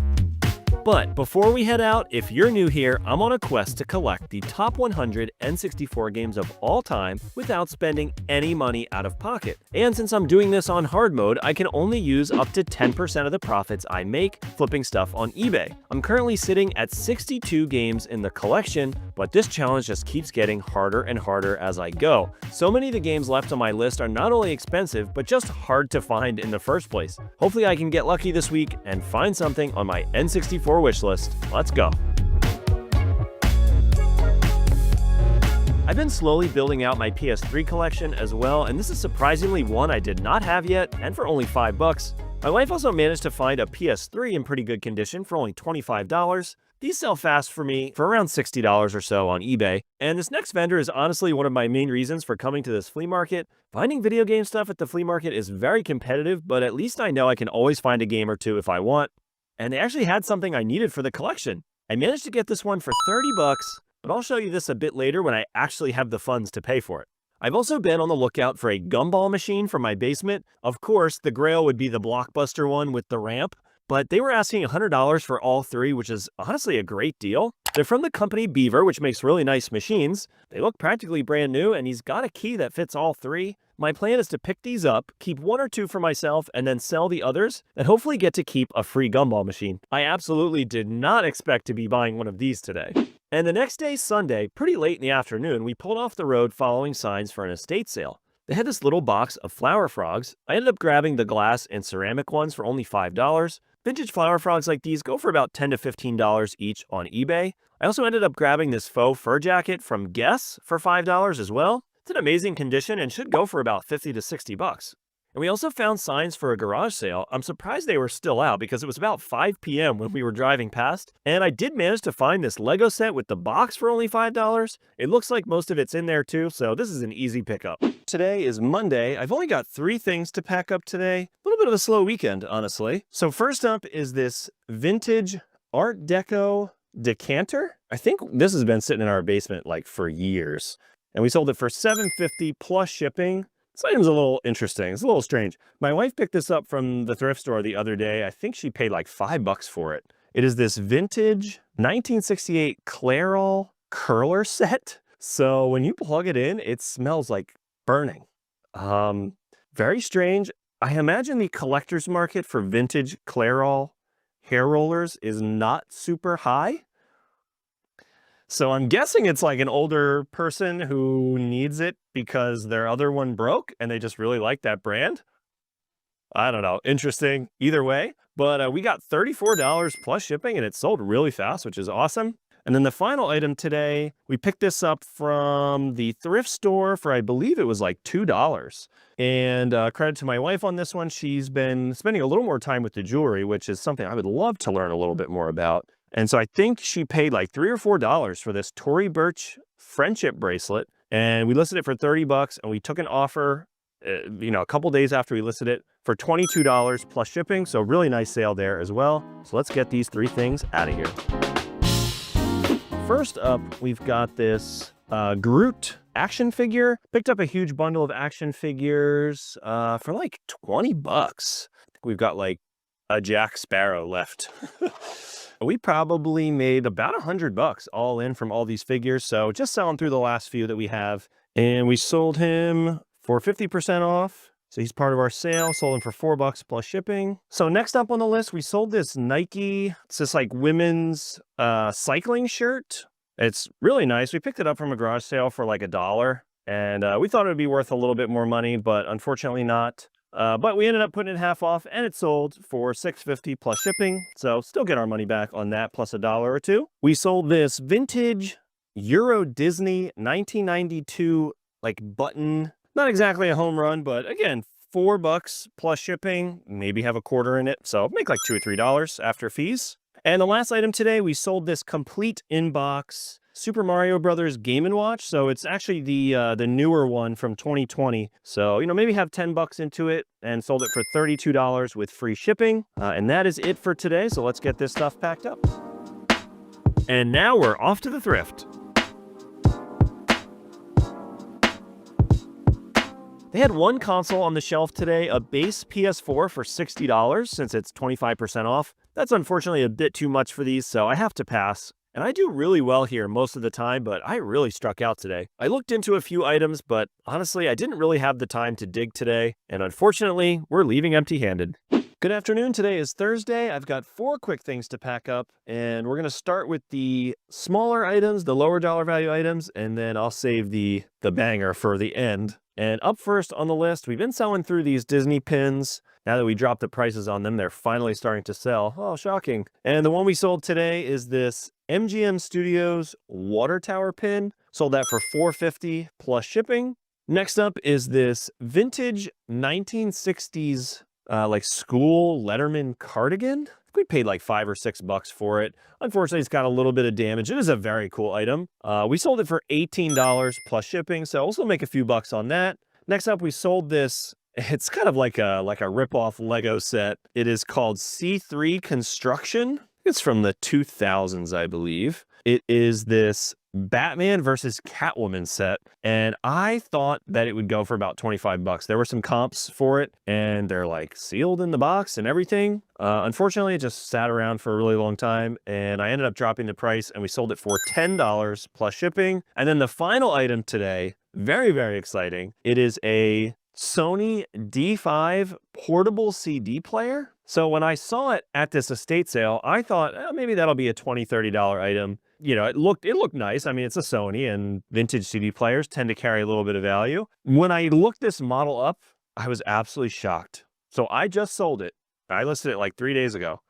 But before we head out, if you're new here, I'm on a quest to collect the top 100 N64 games of all time without spending any money out of pocket. And since I'm doing this on hard mode, I can only use up to 10% of the profits I make flipping stuff on eBay. I'm currently sitting at 62 games in the collection, but this challenge just keeps getting harder and harder as I go. So many of the games left on my list are not only expensive, but just hard to find in the first place. Hopefully I can get lucky this week and find something on my N64 wish list. Let's go. I've been slowly building out my PS3 collection as well, and this is surprisingly one I did not have yet, and for only $5. My wife also managed to find a PS3 in pretty good condition for only $25. These sell fast for me for around $60 or so on eBay, and this next vendor is honestly one of my main reasons for coming to this flea market. Finding video game stuff at the flea market is very competitive, but at least I know I can always find a game or two if I want. And they actually had something I needed for the collection. I managed to get this one for $30, but I'll show you this a bit later when I actually have the funds to pay for it. I've also been on the lookout for a gumball machine for my basement. Of course, the grail would be the Blockbuster one with the ramp, but they were asking $100 for all 3, which is honestly a great deal. They're from the company Beaver, which makes really nice machines. They look practically brand new, and he's got a key that fits all 3. My plan is to pick these up, keep 1 or 2 for myself, and then sell the others, and hopefully get to keep a free gumball machine. I absolutely did not expect to be buying one of these today. And the next day, Sunday, pretty late in the afternoon, we pulled off the road following signs for an estate sale. They had this little box of flower frogs. I ended up grabbing the glass and ceramic ones for only $5. Vintage flower frogs like these go for about $10 to $15 each on eBay. I also ended up grabbing this faux fur jacket from Guess for $5 as well. It's in amazing condition and should go for about $50 to $60. And we also found signs for a garage sale. I'm surprised they were still out because it was about 5 p.m. when we were driving past. And I did manage to find this Lego set with the box for only $5. It looks like most of it's in there too, so this is an easy pickup. Today is Monday. I've only got 3 things to pack up today. A little bit of a slow weekend, honestly. So first up is this vintage Art Deco decanter. I think this has been sitting in our basement like for years. And we sold it for $7.50 plus shipping. This item's a little interesting. It's a little strange. My wife picked this up from the thrift store the other day. I think she paid like $5 for it. It is this vintage 1968 Clairol curler set. So when you plug it in, it smells like burning. Very strange. I imagine the collector's market for vintage Clairol hair rollers is not super high. So I'm guessing it's like an older person who needs it because their other one broke and they just really like that brand. I don't know. Interesting either way. But we got $34 plus shipping and it sold really fast, which is awesome. And then the final item today, we picked this up from the thrift store for, I believe it was like $2. And credit to my wife on this one. She's been spending a little more time with the jewelry, which is something I would love to learn a little bit more about. And so I think she paid like $3 or $4 for this Tory Burch friendship bracelet. And we listed it for $30 and we took an offer, a couple days after we listed it for $22 plus shipping. So really nice sale there as well. So let's get these 3 things out of here. First up, we've got this Groot action figure. Picked up a huge bundle of action figures for like $20. I think we've got like a Jack Sparrow left. We probably made about $100 all in from all these figures. So just selling through the last few that we have. And we sold him for 50% off So he's part of our sale, sold him for $4 plus shipping. So next up on the list, we sold this Nike, it's this like women's cycling shirt. It's really nice. We picked it up from a garage sale for like $1. And we thought it would be worth a little bit more money, but unfortunately not. But we ended up putting it half off, and it sold for $6.50 plus shipping. So still get our money back on that, plus $1 or $2. We sold this vintage Euro Disney 1992 like button. Not exactly a home run, but again, $4 plus shipping. Maybe have a quarter in it, so make like $2 or $3 after fees. And the last item today, we sold this complete in-box Super Mario Brothers Game & Watch. So it's actually the newer one from 2020. So, maybe have $10 into it, and sold it for $32 with free shipping. And that is it for today. So let's get this stuff packed up. And now we're off to the thrift. They had one console on the shelf today, a base PS4 for $60 since it's 25% off. That's unfortunately a bit too much for these, so I have to pass. And I do really well here most of the time, but I really struck out today. I looked into a few items, but honestly, I didn't really have the time to dig today. And unfortunately, we're leaving empty-handed. Good afternoon. Today is Thursday. I've got 4 quick things to pack up, and we're going to start with the smaller items, the lower dollar value items, and then I'll save the banger for the end. And up first on the list, we've been selling through these Disney pins. Now that we dropped the prices on them, they're finally starting to sell. Oh, shocking. And the one we sold today is this MGM Studios water tower pin. Sold that for $4.50 plus shipping. Next up is this vintage 1960s like school Letterman cardigan. We paid like $5 or $6 for it. Unfortunately, it's got a little bit of damage. It is a very cool item. We sold it for $18 plus shipping, so also make a few bucks on that. Next up, we sold this. It's kind of like a rip-off Lego set. It is called C3 Construction. It's from the 2000s, I believe. It is this Batman versus Catwoman set, and I thought that it would go for about $25. There were some comps for it, and they're like sealed in the box and everything. Unfortunately, it just sat around for a really long time, and I ended up dropping the price, and we sold it for $10 plus shipping. And then the final item today, very, very exciting. It is a Sony D5 portable CD player. So when I saw it at this estate sale, I thought maybe that'll be a $20, $30 item. It looked nice. I mean, it's a Sony, and vintage CD players tend to carry a little bit of value. When I looked this model up, I was absolutely shocked. So I just sold it. I listed it like 3 days ago.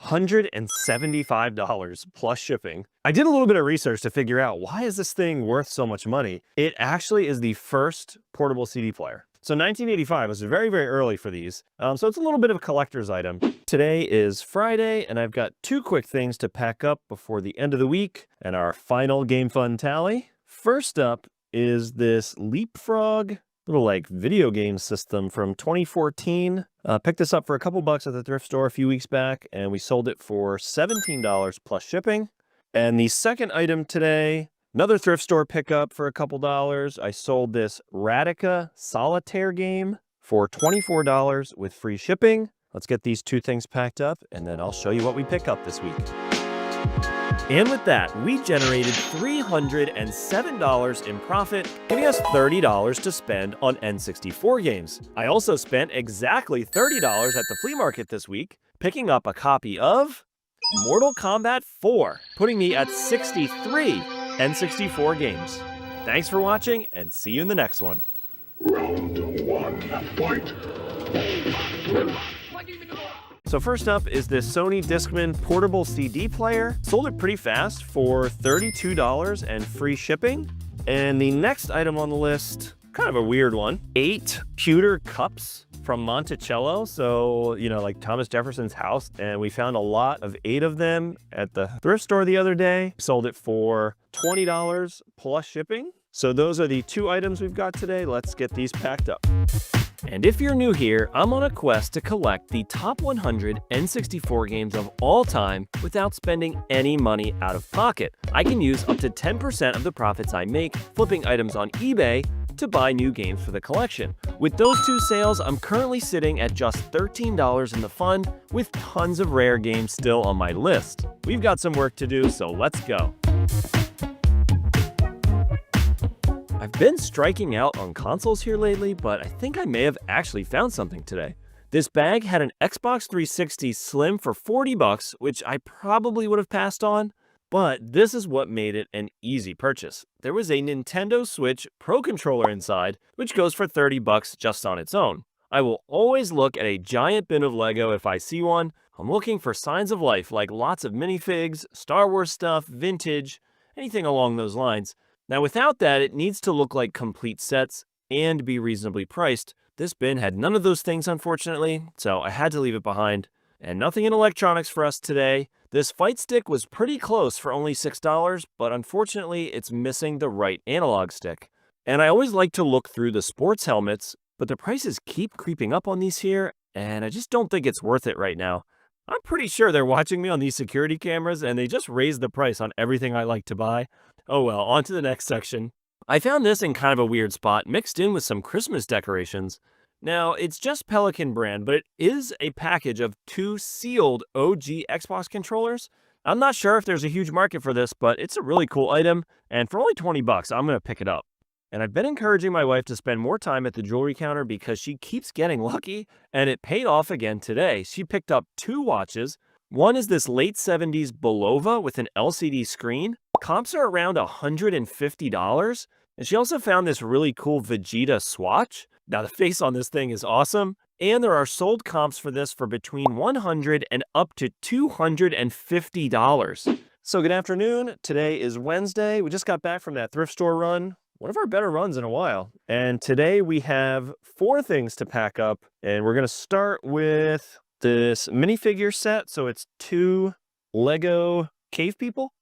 $175 plus shipping. I did a little bit of research to figure out, why is this thing worth so much money? It actually is the first portable CD player. So 1985 was very, very early for these. So it's a little bit of a collector's item. Today is Friday, and I've got 2 quick things to pack up before the end of the week and our final Game Fun tally. First up is this Leapfrog little like video game system from 2014. Picked this up for a couple bucks at the thrift store a few weeks back, and we sold it for $17 plus shipping. And the second item today, another thrift store pickup for a couple dollars. I sold this Radica solitaire game for $24 with free shipping. Let's get these 2 things packed up, and then I'll show you what we pick up this week. And with that, we generated $307 in profit, giving us $30 to spend on N64 games. I also spent exactly $30 at the flea market this week, picking up a copy of Mortal Kombat 4, putting me at 63 N64 games. Thanks for watching, and see you in the next one. Round 1, fight. So first up is this Sony Discman portable CD player. Sold it pretty fast for $32 and free shipping. And the next item on the list, kind of a weird one, 8 pewter cups from Monticello. So, like Thomas Jefferson's house. And we found a lot of 8 of them at the thrift store the other day. Sold it for $20 plus shipping. So those are the 2 items we've got today. Let's get these packed up. And if you're new here, I'm on a quest to collect the top 100 N64 games of all time without spending any money out of pocket. I can use up to 10% of the profits I make flipping items on eBay to buy new games for the collection. With those 2 sales, I'm currently sitting at just $13 in the fund with tons of rare games still on my list. We've got some work to do, so let's go. I've been striking out on consoles here lately, but I think I may have actually found something today. This bag had an Xbox 360 Slim for 40 bucks, which I probably would have passed on, but this is what made it an easy purchase. There was a Nintendo Switch Pro controller inside, which goes for 30 bucks just on its own. I will always look at a giant bin of Lego if I see one. I'm looking for signs of life like lots of minifigs, Star Wars stuff, vintage, anything along those lines. Now without that, it needs to look like complete sets and be reasonably priced. This bin had none of those things, unfortunately, so I had to leave it behind. And nothing in electronics for us today. This fight stick was pretty close for only $6, but unfortunately it's missing the right analog stick. And I always like to look through the sports helmets, but the prices keep creeping up on these here, and I just don't think it's worth it right now. I'm pretty sure they're watching me on these security cameras, and they just raised the price on everything I like to buy. Oh well, on to the next section. I found this in kind of a weird spot, mixed in with some Christmas decorations. Now, it's just Pelican brand, but it is a package of 2 sealed OG Xbox controllers. I'm not sure if there's a huge market for this, but it's a really cool item, and for only 20 bucks, I'm going to pick it up. And I've been encouraging my wife to spend more time at the jewelry counter because she keeps getting lucky, and it paid off again today. She picked up 2 watches. One is this late 70s Bulova with an LCD screen. Comps are around $150. And she also found this really cool Vegeta swatch. Now the face on this thing is awesome. And there are sold comps for this for between $100 and up to $250. So good afternoon. Today is Wednesday. We just got back from that thrift store run. One of our better runs in a while. And today we have 4 things to pack up. And we're going to start with this minifigure set. So it's 2 Lego cave people.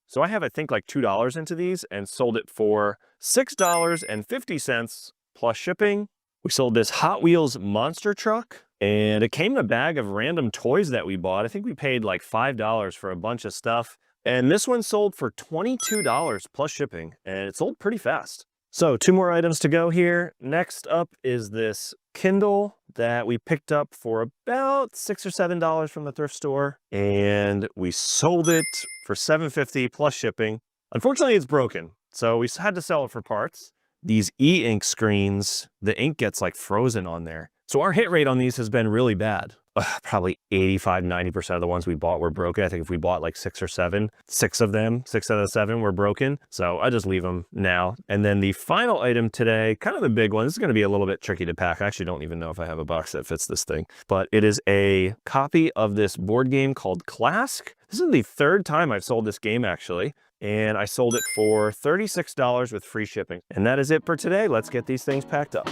So I have, I think, like $2 into these and sold it for $6.50 plus shipping. We sold this Hot Wheels monster truck, and it came in a bag of random toys that we bought. I think we paid like $5 for a bunch of stuff. And this one sold for $22 plus shipping, and it sold pretty fast. So 2 more items to go here. Next up is this Kindle that we picked up for about $6 or $7 from the thrift store, and we sold it for $7.50 plus shipping. Unfortunately, it's broken, so we had to sell it for parts. These e-ink screens, the ink gets like frozen on there. So our hit rate on these has been really bad. Probably 85–90% of the ones we bought were broken. I think if we bought like 6 or 7, 6 of them, 6 out of 7 were broken. So I just leave them now. And then the final item today, kind of the big one. This is going to be a little bit tricky to pack. I actually don't even know if I have a box that fits this thing, but it is a copy of this board game called Clask. This is the 3rd time I've sold this game actually. And I sold it for $36 with free shipping. And that is it for today. Let's get these things packed up.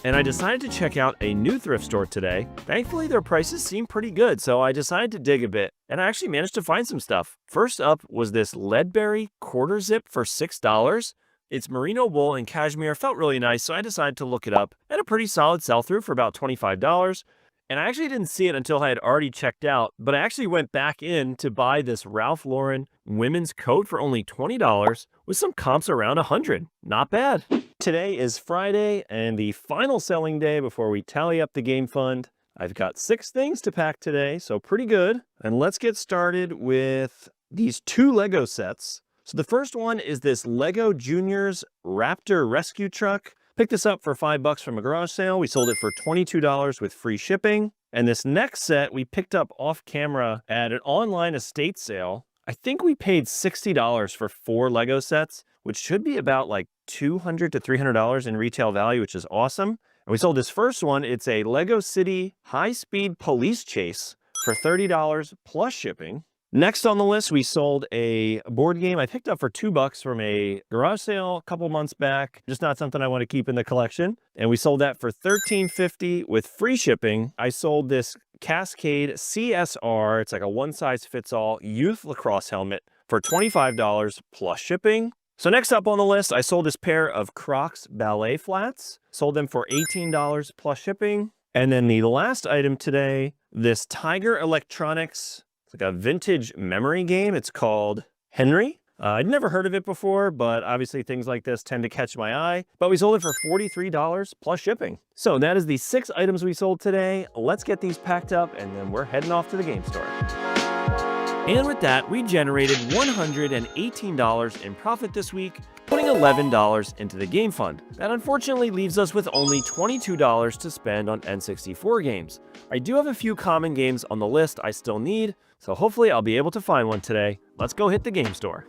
And I decided to check out a new thrift store today. Thankfully, their prices seem pretty good, so I decided to dig a bit, and I actually managed to find some stuff. First up was this Leadberry quarter zip for $6. It's merino wool and cashmere, felt really nice, so I decided to look it up. Had a pretty solid sell-through for about $25. And I actually didn't see it until I had already checked out, but I actually went back in to buy this Ralph Lauren women's coat for only $20 with some comps around $100. Not bad. Today is Friday and the final selling day before we tally up the game fund. I've got 6 things to pack today, so pretty good. And let's get started with these 2 Lego sets. So the first one is this Lego Juniors Raptor Rescue Truck. Picked this up for $5 from a garage sale. We sold it for $22 with free shipping. And this next set we picked up off camera at an online estate sale. I think we paid $60 for 4 Lego sets, which should be about like $200 to $300 in retail value, which is awesome. And we sold this first one. It's a Lego City high-speed police chase for $30 plus shipping. Next on the list, we sold a board game I picked up for $2 from a garage sale a couple months back. Just not something I want to keep in the collection. And we sold that for $13.50 with free shipping. I sold this Cascade CSR. It's like a one-size-fits-all youth lacrosse helmet for $25 plus shipping. So next up on the list, I sold this pair of Crocs ballet flats. Sold them for $18 plus shipping. And then the last item today, this Tiger Electronics. It's like a vintage memory game. It's called Henry. I'd never heard of it before, but obviously things like this tend to catch my eye. But we sold it for $43 plus shipping. So that is the 6 items we sold today. Let's get these packed up and then we're heading off to the game store. And with that, we generated $118 in profit this week, putting $11 into the game fund. That unfortunately leaves us with only $22 to spend on N64 games. I do have a few common games on the list I still need, so hopefully I'll be able to find one today. Let's go hit the game store.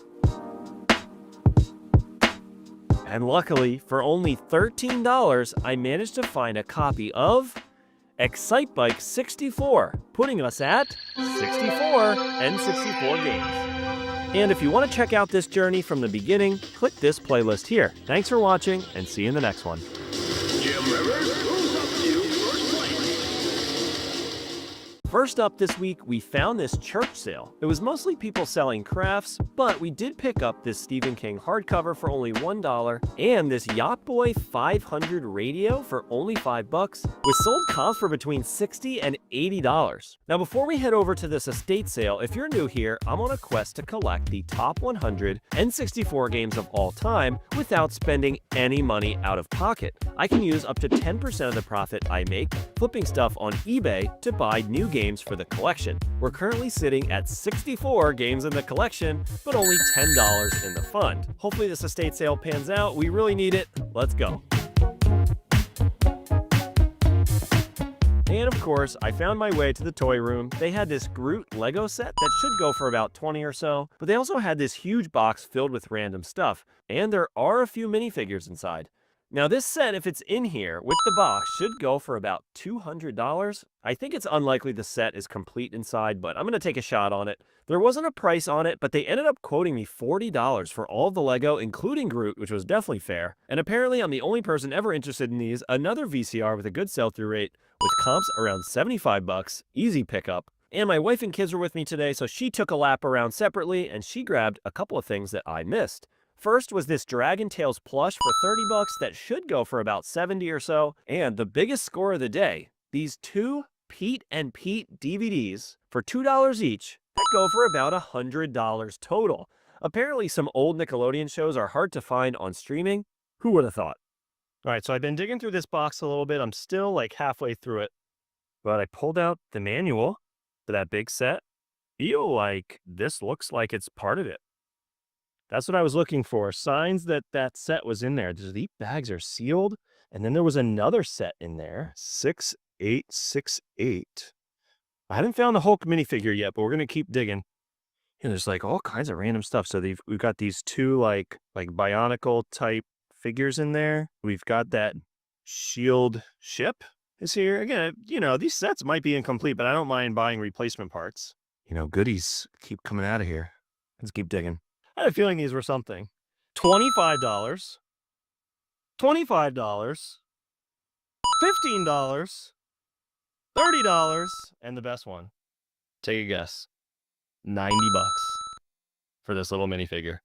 And luckily, for only $13, I managed to find a copy of Excitebike 64, putting us at 64 N64 games. And if you want to check out this journey from the beginning, click this playlist here. Thanks for watching, and see you in the next one. Jim Rivers, who's up to first place? First up this week, we found this church sale. It was mostly people selling crafts, but we did pick up this Stephen King hardcover for only $1 and this Yacht Boy 500 radio for only $5, with sold comps for between $60 and $80. Now, before we head over to this estate sale, if you're new here, I'm on a quest to collect the top 100 N64 games of all time without spending any money out of pocket. I can use up to 10% of the profit I make flipping stuff on eBay to buy new games for the collection. We're currently sitting at 64 games in the collection, but only $10 in the fund. Hopefully this estate sale pans out. We really need it. Let's go. And of course, I found my way to the toy room. They had this Groot Lego set that should go for about 20 or so, but they also had this huge box filled with random stuff, and there are a few minifigures inside. Now this set, if it's in here with the box, should go for about $200. I think it's unlikely the set is complete inside, but I'm going to take a shot on it. There wasn't a price on it, but they ended up quoting me $40 for all of the Lego, including Groot, which was definitely fair. And apparently I'm the only person ever interested in these. Another VCR with a good sell-through rate, with comps around $75, easy pickup. And my wife and kids were with me today, so she took a lap around separately, and she grabbed a couple of things that I missed. First was this Dragon Tales plush for $30 that should go for about 70 or so. And the biggest score of the day, these two Pete and Pete DVDs for $2 each that go for about $100 total. Apparently some old Nickelodeon shows are hard to find on streaming. Who would have thought? All right, so I've been digging through this box a little bit. I'm still like halfway through it, but I pulled out the manual for that big set. Feel like this looks like it's part of it. That's what I was looking for. Signs that that set was in there. These bags are sealed. And then there was another set in there. 6868. I haven't found the Hulk minifigure yet, but we're going to keep digging. And there's like all kinds of random stuff. So we've got these two like Bionicle type figures in there. We've got that shield ship is here. Again, these sets might be incomplete, but I don't mind buying replacement parts. Goodies keep coming out of here. Let's keep digging. I had a feeling these were something. $25, $25, $15, $30, and the best one. Take a guess. $90 for this little minifigure.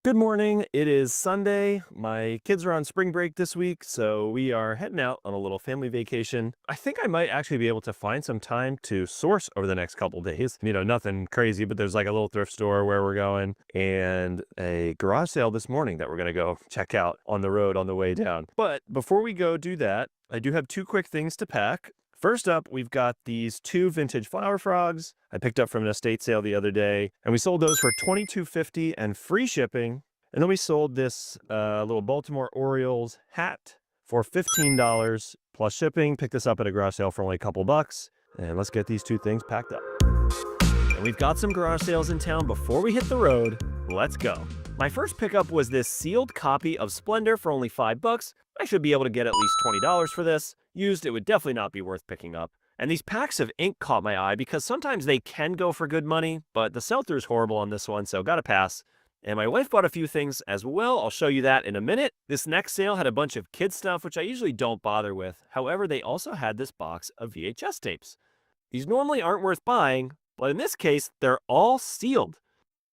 Good morning. It is Sunday. My kids are on spring break this week, so we are heading out on a little family vacation. I think I might actually be able to find some time to source over the next couple days. Nothing crazy, but there's like a little thrift store where we're going and a garage sale this morning that we're going to go check out on the road on the way down. But before we go do that, I do have two quick things to pack. First up, we've got these two vintage flower frogs I picked up from an estate sale the other day, and we sold those for $22.50 and free shipping. And then we sold this little Baltimore Orioles hat for $15 plus shipping. Picked this up at a garage sale for only a couple bucks. And let's get these two things packed up. And we've got some garage sales in town before we hit the road. Let's go. My first pickup was this sealed copy of Splendor for only $5. I should be able to get at least $20 for this. Used, it would definitely not be worth picking up. And these packs of ink caught my eye because sometimes they can go for good money, but the sell-through is horrible on this one, so gotta pass. And my wife bought a few things as well. I'll show you that in a minute. This next sale had a bunch of kid stuff, which I usually don't bother with. However, they also had this box of VHS tapes. These normally aren't worth buying, but in this case, they're all sealed.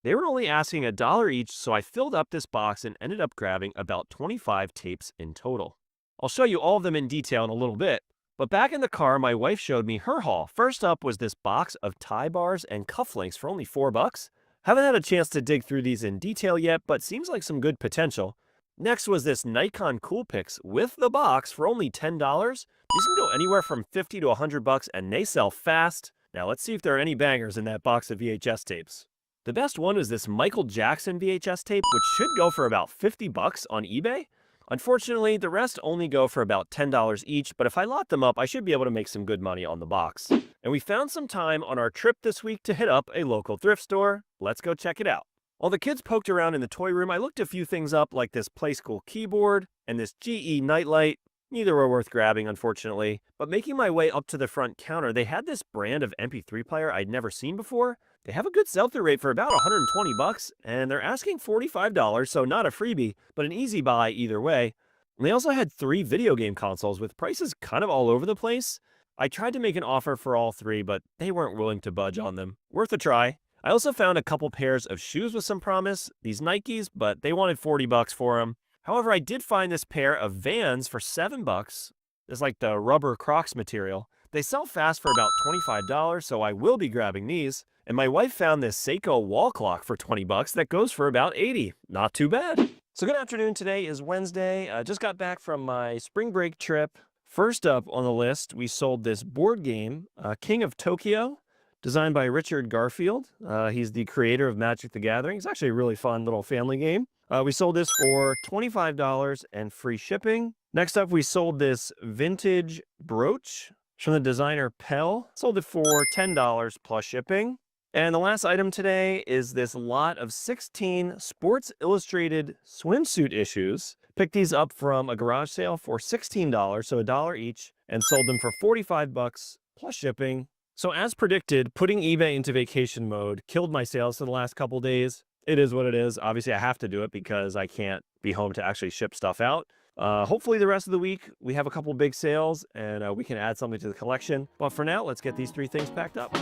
They were only asking $1 each, so I filled up this box and ended up grabbing about 25 tapes in total. I'll show you all of them in detail in a little bit, but back in the car, my wife showed me her haul. First up was this box of tie bars and cufflinks for only $4. Haven't had a chance to dig through these in detail yet, but seems like some good potential. Next was this Nikon Coolpix with the box for only $10. These can go anywhere from $50 to $100 and they sell fast. Now let's see if there are any bangers in that box of VHS tapes. The best one is this Michael Jackson VHS tape, which should go for about 50 bucks on eBay. Unfortunately, the rest only go for about $10 each, but if I lot them up, I should be able to make some good money on the box. And we found some time on our trip this week to hit up a local thrift store. Let's go check it out. While the kids poked around in the toy room, I looked a few things up like this Playskool keyboard and this GE nightlight. Neither were worth grabbing, unfortunately. But making my way up to the front counter, they had this brand of MP3 player I'd never seen before. They have a good sell-through rate for about 120 bucks, and they're asking $45, so not a freebie, but an easy buy either way. And they also had 3 video game consoles with prices kind of all over the place. I tried to make an offer for all 3, but they weren't willing to budge on them. Worth a try. I also found a couple pairs of shoes with some promise, these Nikes, but they wanted 40 bucks for them. However, I did find this pair of Vans for 7 bucks. It's like the rubber Crocs material. They sell fast for about $25, so I will be grabbing these. And my wife found this Seiko wall clock for 20 bucks that goes for about 80. Not too bad. So good afternoon. Today is Wednesday. I just got back from my spring break trip. First up on the list, we sold this board game, King of Tokyo, designed by Richard Garfield. He's the creator of Magic the Gathering. It's actually a really fun little family game. We sold this for $25 and free shipping. Next up, we sold this vintage brooch from the designer Pell. Sold it for $10 plus shipping. And the last item today is this lot of 16 Sports Illustrated swimsuit issues. Picked these up from a garage sale for $16, so $1 each, and sold them for 45 bucks plus shipping. So as predicted, putting eBay into vacation mode killed my sales for the last couple days. It is what it is. Obviously, I have to do it because I can't be home to actually ship stuff out. Hopefully the rest of the week, we have a couple big sales and we can add something to the collection. But for now, let's get these 3 things packed up.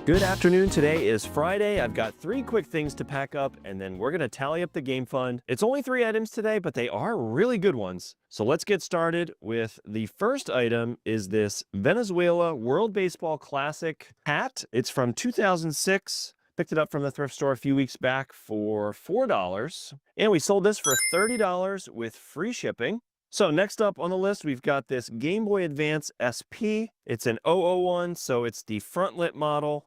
Good afternoon. Today is Friday. I've got 3 quick things to pack up, and then we're going to tally up the game fund. It's only 3 items today, but they are really good ones. So let's get started with the first item is this Venezuela World Baseball Classic hat. It's from 2006. Picked it up from the thrift store a few weeks back for $4. And we sold this for $30 with free shipping. So next up on the list, we've got this Game Boy Advance SP. It's an 001, so it's the front lit model.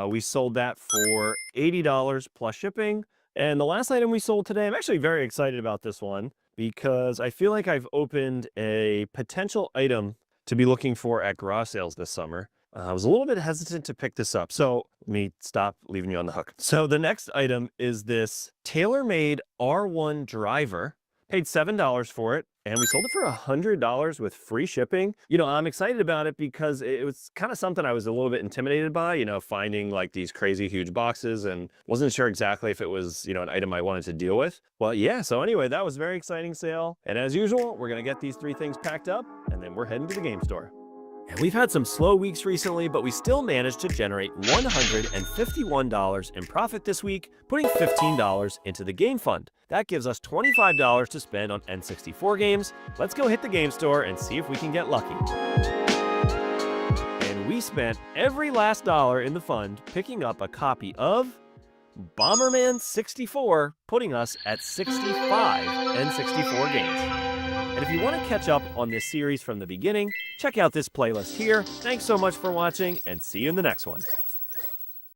We sold that for $80 plus shipping. And the last item we sold today, I'm actually very excited about this one because I feel like I've opened a potential item to be looking for at garage sales this summer. I was a little bit hesitant to pick this up, so let me stop leaving you on the hook. So the next item is this tailor-made R1 driver. Paid $7 for it, and we sold it for $100 with free shipping. You know, I'm excited about it because it was kind of something I was a little bit intimidated by, you know, finding like these crazy huge boxes and wasn't sure exactly if it was, you know, an item I wanted to deal with. Well, yeah, so anyway, that was a very exciting sale. And as usual, we're gonna get these 3 things packed up and then we're heading to the game store. And we've had some slow weeks recently, but we still managed to generate $151 in profit this week, putting $15 into the game fund. That gives us $25 to spend on N64 games. Let's go hit the game store and see if we can get lucky. And we spent every last dollar in the fund picking up a copy of Bomberman 64, putting us at 65 N64 games. And if you want to catch up on this series from the beginning, check out this playlist here. Thanks so much for watching, and see you in the next one.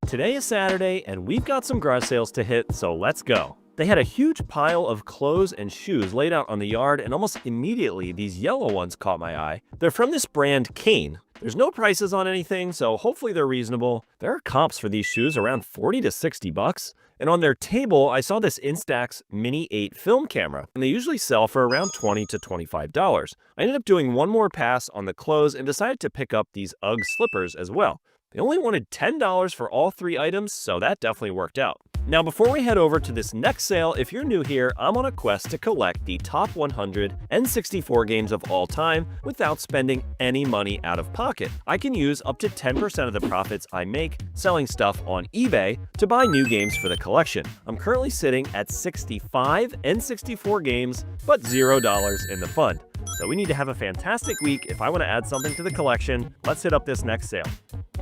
Today is Saturday, and we've got some garage sales to hit, so let's go. They had a huge pile of clothes and shoes laid out on the yard, and almost immediately, these yellow ones caught my eye. They're from this brand Kane. There's no prices on anything, so hopefully they're reasonable. There are comps for these shoes around 40 to 60 bucks. And on their table, I saw this Instax Mini 8 film camera, and they usually sell for around $20 to $25. I ended up doing one more pass on the clothes and decided to pick up these UGG slippers as well. They only wanted $10 for all 3 items, so that definitely worked out. Now, before we head over to this next sale, if you're new here, I'm on a quest to collect the top 100 N64 games of all time without spending any money out of pocket. I can use up to 10% of the profits I make selling stuff on eBay to buy new games for the collection. I'm currently sitting at 65 N64 games, but $0 in the fund. So we need to have a fantastic week if I want to add something to the collection. Let's hit up this next sale.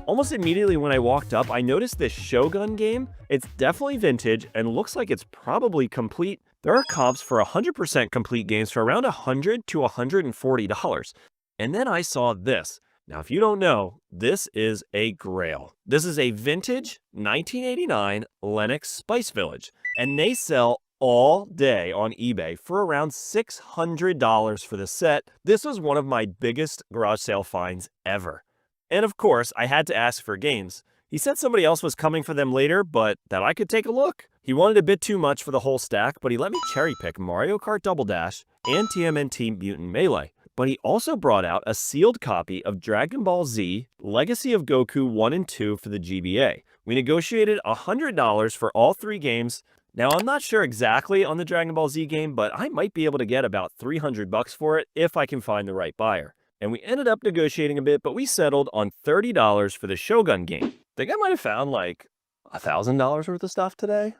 Almost immediately when I walked up, I noticed this Shogun game. It's definitely vintage and looks like it's probably complete. There are comps for 100% complete games for around $100 to $140. And then I saw this. Now, if you don't know, this is a grail. This is a vintage 1989 Lenox Spice Village, and they sell all day on eBay for around $600 for the set. This was one of my biggest garage sale finds ever. And of course, I had to ask for games. He said somebody else was coming for them later, but that I could take a look. He wanted a bit too much for the whole stack, but he let me cherry pick Mario Kart Double Dash and TMNT Mutant Melee. But he also brought out a sealed copy of Dragon Ball Z Legacy of Goku 1 and 2 for the GBA. We negotiated $100 for all 3 games. Now, I'm not sure exactly on the Dragon Ball Z game, but I might be able to get about $300 for it if I can find the right buyer. And we ended up negotiating a bit, but we settled on $30 for the Shogun game. I think I might have found like $1,000 worth of stuff today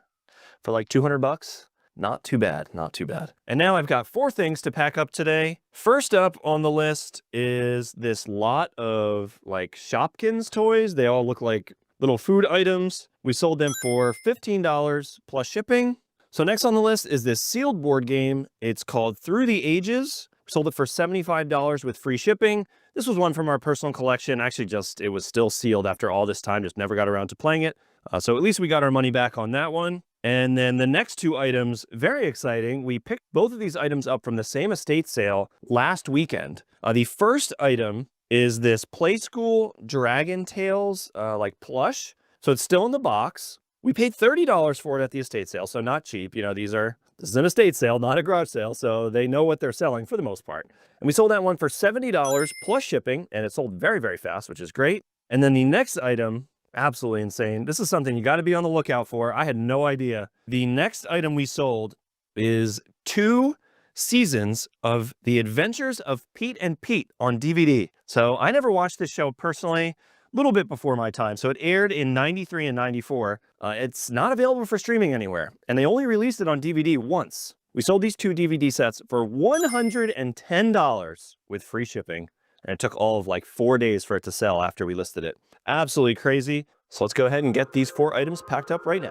for like $200. Not too bad, not too bad. And now I've got 4 things to pack up today. First up on the list is this lot of like Shopkins toys. They all look like little food items. We sold them for $15 plus shipping. So next on the list is this sealed board game. It's called Through the Ages. We sold it for $75 with free shipping. This was one from our personal collection. Actually, it was still sealed after all this time, just never got around to playing it. So at least we got our money back on that one. And then the next 2 items, very exciting. We picked both of these items up from the same estate sale last weekend. The first item is this Play School Dragon Tales like plush. So it's still in the box. We paid $30 for it at the estate sale, so not cheap. You know, this is an estate sale, not a garage sale, so they know what they're selling for the most part. And we sold that one for $70 plus shipping, and it sold very, very fast, which is great. And then the next item, absolutely insane. This is something you got to be on the lookout for. I had no idea. The next item we sold is 2 seasons of The Adventures of Pete and Pete on DVD. So I never watched this show personally, a little bit before my time. So it aired in 93 and 94. It's not available for streaming anywhere, and they only released it on DVD once. We sold these 2 DVD sets for $110 with free shipping, and it took all of like 4 days for it to sell after we listed it. Absolutely crazy. So let's go ahead and get these 4 items packed up right now.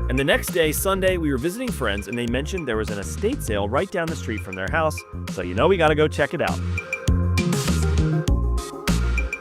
And the next day, Sunday, we were visiting friends and they mentioned there was an estate sale right down the street from their house. So you know we gotta go check it out.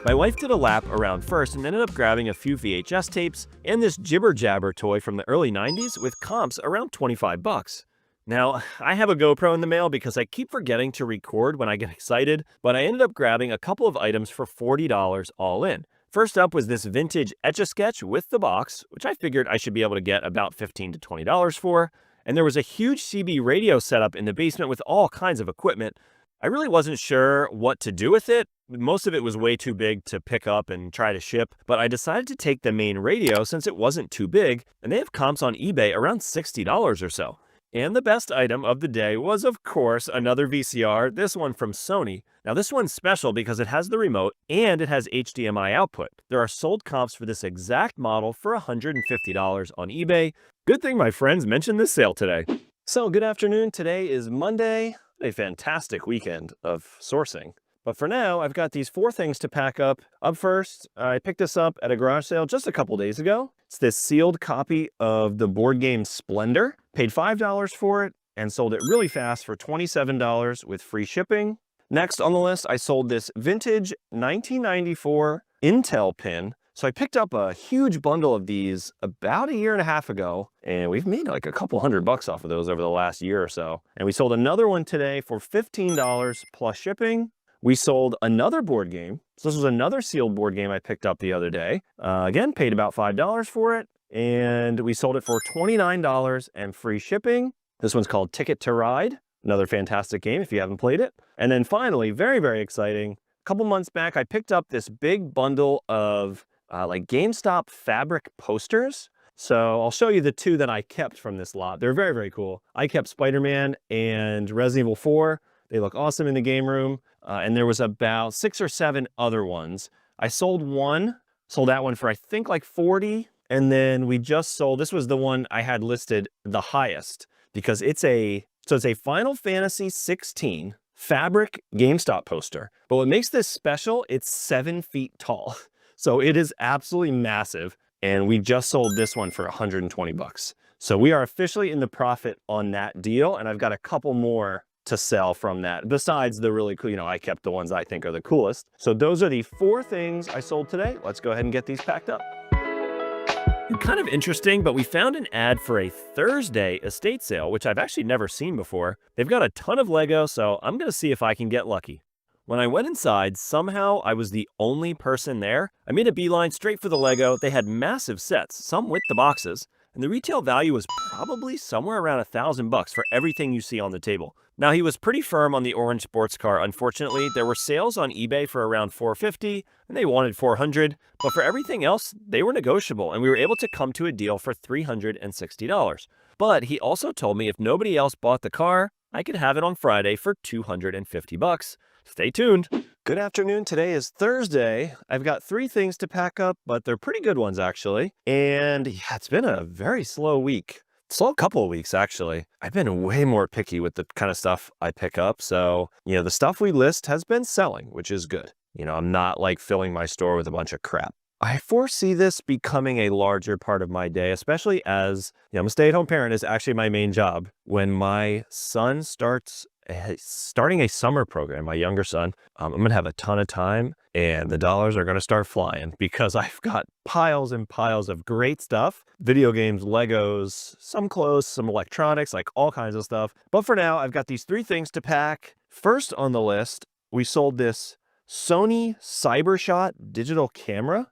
My wife did a lap around first and ended up grabbing a few VHS tapes and this Jibber Jabber toy from the early 90s with comps around 25 bucks. Now, I have a GoPro in the mail because I keep forgetting to record when I get excited, but I ended up grabbing a couple of items for $40 all in. First up was this vintage Etch-a-Sketch with the box, which I figured I should be able to get about $15 to $20 for. And there was a huge CB radio setup in the basement with all kinds of equipment. I really wasn't sure what to do with it. Most of it was way too big to pick up and try to ship, but I decided to take the main radio since it wasn't too big, and they have comps on eBay around $60 or so. And the best item of the day was, of course, another VCR, this one from Sony. Now, this one's special because it has the remote and it has HDMI output. There are sold comps for this exact model for $150 on eBay. Good thing my friends mentioned this sale today. So, good afternoon. Today is Monday, a fantastic weekend of sourcing. But for now, I've got these 4 things to pack up. Up first, I picked this up at a garage sale just a couple days ago. It's this sealed copy of the board game Splendor. Paid $5 for it and sold it really fast for $27 with free shipping. Next on the list, I sold this vintage 1994 Intel pin. So I picked up a huge bundle of these about a year and a half ago, and we've made like a couple $100 off of those over the last year or so. And we sold another one today for $15 plus shipping. We sold another board game. So this was another sealed board game I picked up the other day. Again, paid about $5 for it. And we sold it for $29 and free shipping. This one's called Ticket to Ride. Another fantastic game if you haven't played it. And then finally, very, very exciting, a couple months back, I picked up this big bundle of like GameStop fabric posters. So I'll show you the 2 that I kept from this lot. They're very, very cool. I kept Spider-Man and Resident Evil 4. They look awesome in the game room. And there was about 6 or 7 other ones. I sold that one for I think like 40. And then we just sold, this was the one I had listed the highest because it's a Final Fantasy 16 fabric GameStop poster. But what makes this special, it's 7 feet tall. So it is absolutely massive. And we just sold this one for 120 bucks. So we are officially in the profit on that deal. And I've got a couple more to sell from that. Besides the really cool, I kept the ones I think are the coolest. So those are the 4 things I sold today. Let's go ahead and get these packed up. Kind of interesting, but we found an ad for a Thursday estate sale, which I've actually never seen before. They've got a ton of Lego, so I'm going to see if I can get lucky. When I went inside, somehow I was the only person there. I made a beeline straight for the Lego. They had massive sets, some with the boxes, and the retail value was probably somewhere around $1,000 for everything you see on the table. Now, he was pretty firm on the orange sports car. Unfortunately, there were sales on eBay for around $450, and they wanted $400, but for everything else, they were negotiable, and we were able to come to a deal for $360. But he also told me if nobody else bought the car, I could have it on Friday for $250. Stay tuned. Good afternoon. Today is Thursday. I've got 3 things to pack up, but they're pretty good ones, actually. And yeah, it's been a very slow week. Slow couple of weeks, actually. I've been way more picky with the kind of stuff I pick up. So, the stuff we list has been selling, which is good. I'm not like filling my store with a bunch of crap. I foresee this becoming a larger part of my day, especially as I'm a stay-at-home parent is actually my main job. When my son starting a summer program, my younger son, I'm going to have a ton of time and the dollars are going to start flying because I've got piles and piles of great stuff, video games, Legos, some clothes, some electronics, like all kinds of stuff. But for now, I've got these 3 things to pack. First on the list, we sold this Sony CyberShot digital camera.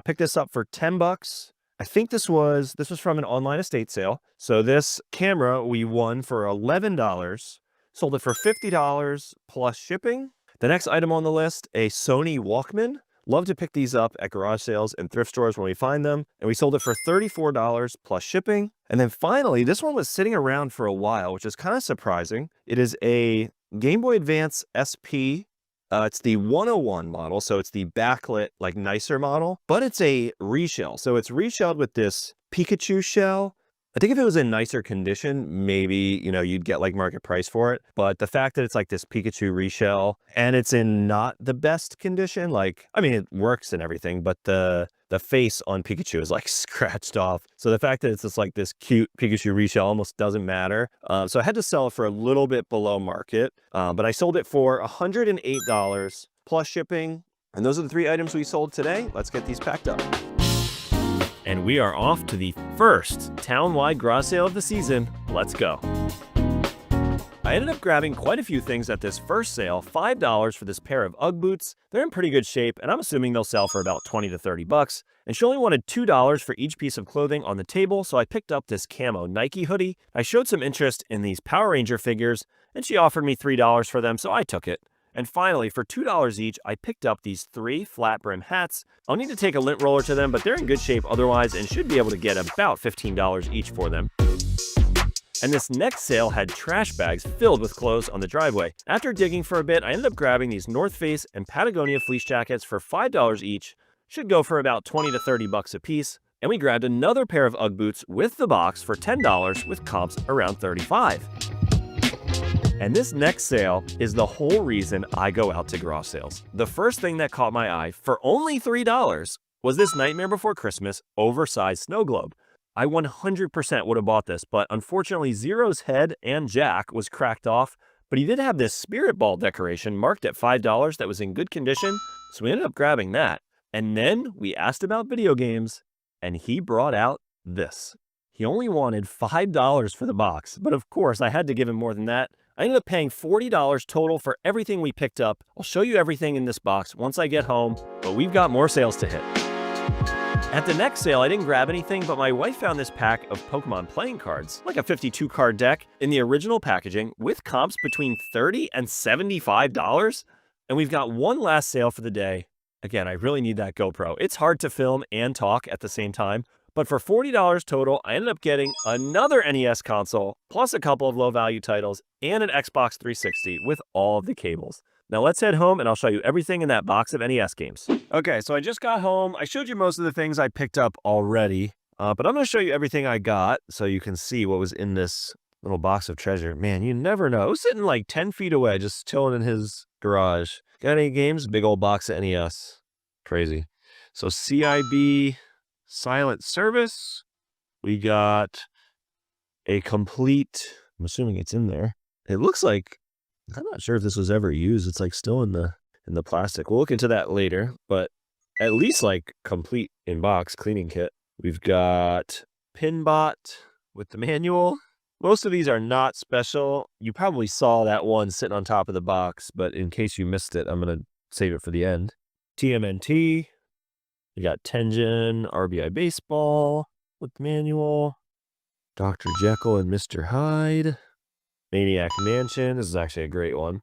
Picked this up for $10. I think this was from an online estate sale. So this camera we won for $11. Sold it for $50 plus shipping. The next item on the list, a Sony Walkman. Love to pick these up at garage sales and thrift stores when we find them. And we sold it for $34 plus shipping. And then finally, this one was sitting around for a while, which is kind of surprising. It is a Game Boy Advance SP. It's the 101 model, so it's the backlit, like nicer model, but it's a reshell. So it's reshelled with this Pikachu shell. I think if it was in nicer condition, maybe, you'd get like market price for it. But the fact that it's like this Pikachu reshell and it's in not the best condition, it works and everything, but the face on Pikachu is like scratched off. So the fact that it's just like this cute Pikachu reshell almost doesn't matter. So I had to sell it for a little bit below market, but I sold it for $108 plus shipping. And those are the 3 items we sold today. Let's get these packed up. And we are off to the first town-wide garage sale of the season. Let's go. I ended up grabbing quite a few things at this first sale. $5 for this pair of Ugg boots. They're in pretty good shape, and I'm assuming they'll sell for about $20 to $30. And she only wanted $2 for each piece of clothing on the table, so I picked up this camo Nike hoodie. I showed some interest in these Power Ranger figures, and she offered me $3 for them, so I took it. And finally, for $2 each, I picked up these 3 flat brim hats. I'll need to take a lint roller to them, but they're in good shape otherwise and should be able to get about $15 each for them. And this next sale had trash bags filled with clothes on the driveway. After digging for a bit, I ended up grabbing these North Face and Patagonia fleece jackets for $5 each. Should go for about $20 to $30 a piece. And we grabbed another pair of Ugg boots with the box for $10 with comps around $35. And this next sale is the whole reason I go out to garage sales. The first thing that caught my eye for only $3 was this Nightmare Before Christmas oversized snow globe. I 100% would have bought this, but unfortunately Zero's head and jack was cracked off, but he did have this spirit ball decoration marked at $5 that was in good condition, so we ended up grabbing that. And then we asked about video games, and he brought out this. He only wanted $5 for the box, but of course I had to give him more than that. I ended up paying $40 total for everything we picked up. I'll show you everything in this box once I get home, but we've got more sales to hit. At the next sale, I didn't grab anything, but my wife found this pack of Pokemon playing cards, like a 52 card deck in the original packaging with comps between $30 and $75. And we've got one last sale for the day. Again, I really need that GoPro. It's hard to film and talk at the same time. But for $40 total, I ended up getting another NES console, plus a couple of low-value titles, and an Xbox 360 with all of the cables. Now let's head home and I'll show you everything in that box of NES games. Okay, so I just got home. I showed you most of the things I picked up already, but I'm going to show you everything I got so you can see what was in this little box of treasure. Man, you never know. It was sitting like 10 feet away, just chilling in his garage. Got any games? Big old box of NES. Crazy. So CIB... Silent Service. We got a complete, I'm assuming it's in there. It looks like I'm not sure if this was ever used. It's like still in the plastic. We'll look into that later, but at least like complete in box cleaning kit. We've got Pinbot with the manual. Most of these are not special. You probably saw that one sitting on top of the box, but in case you missed it, I'm going to save it for the end. TMNT. We got Tenjin, RBI Baseball with the manual. Dr. Jekyll and Mr. Hyde. Maniac Mansion. This is actually a great one.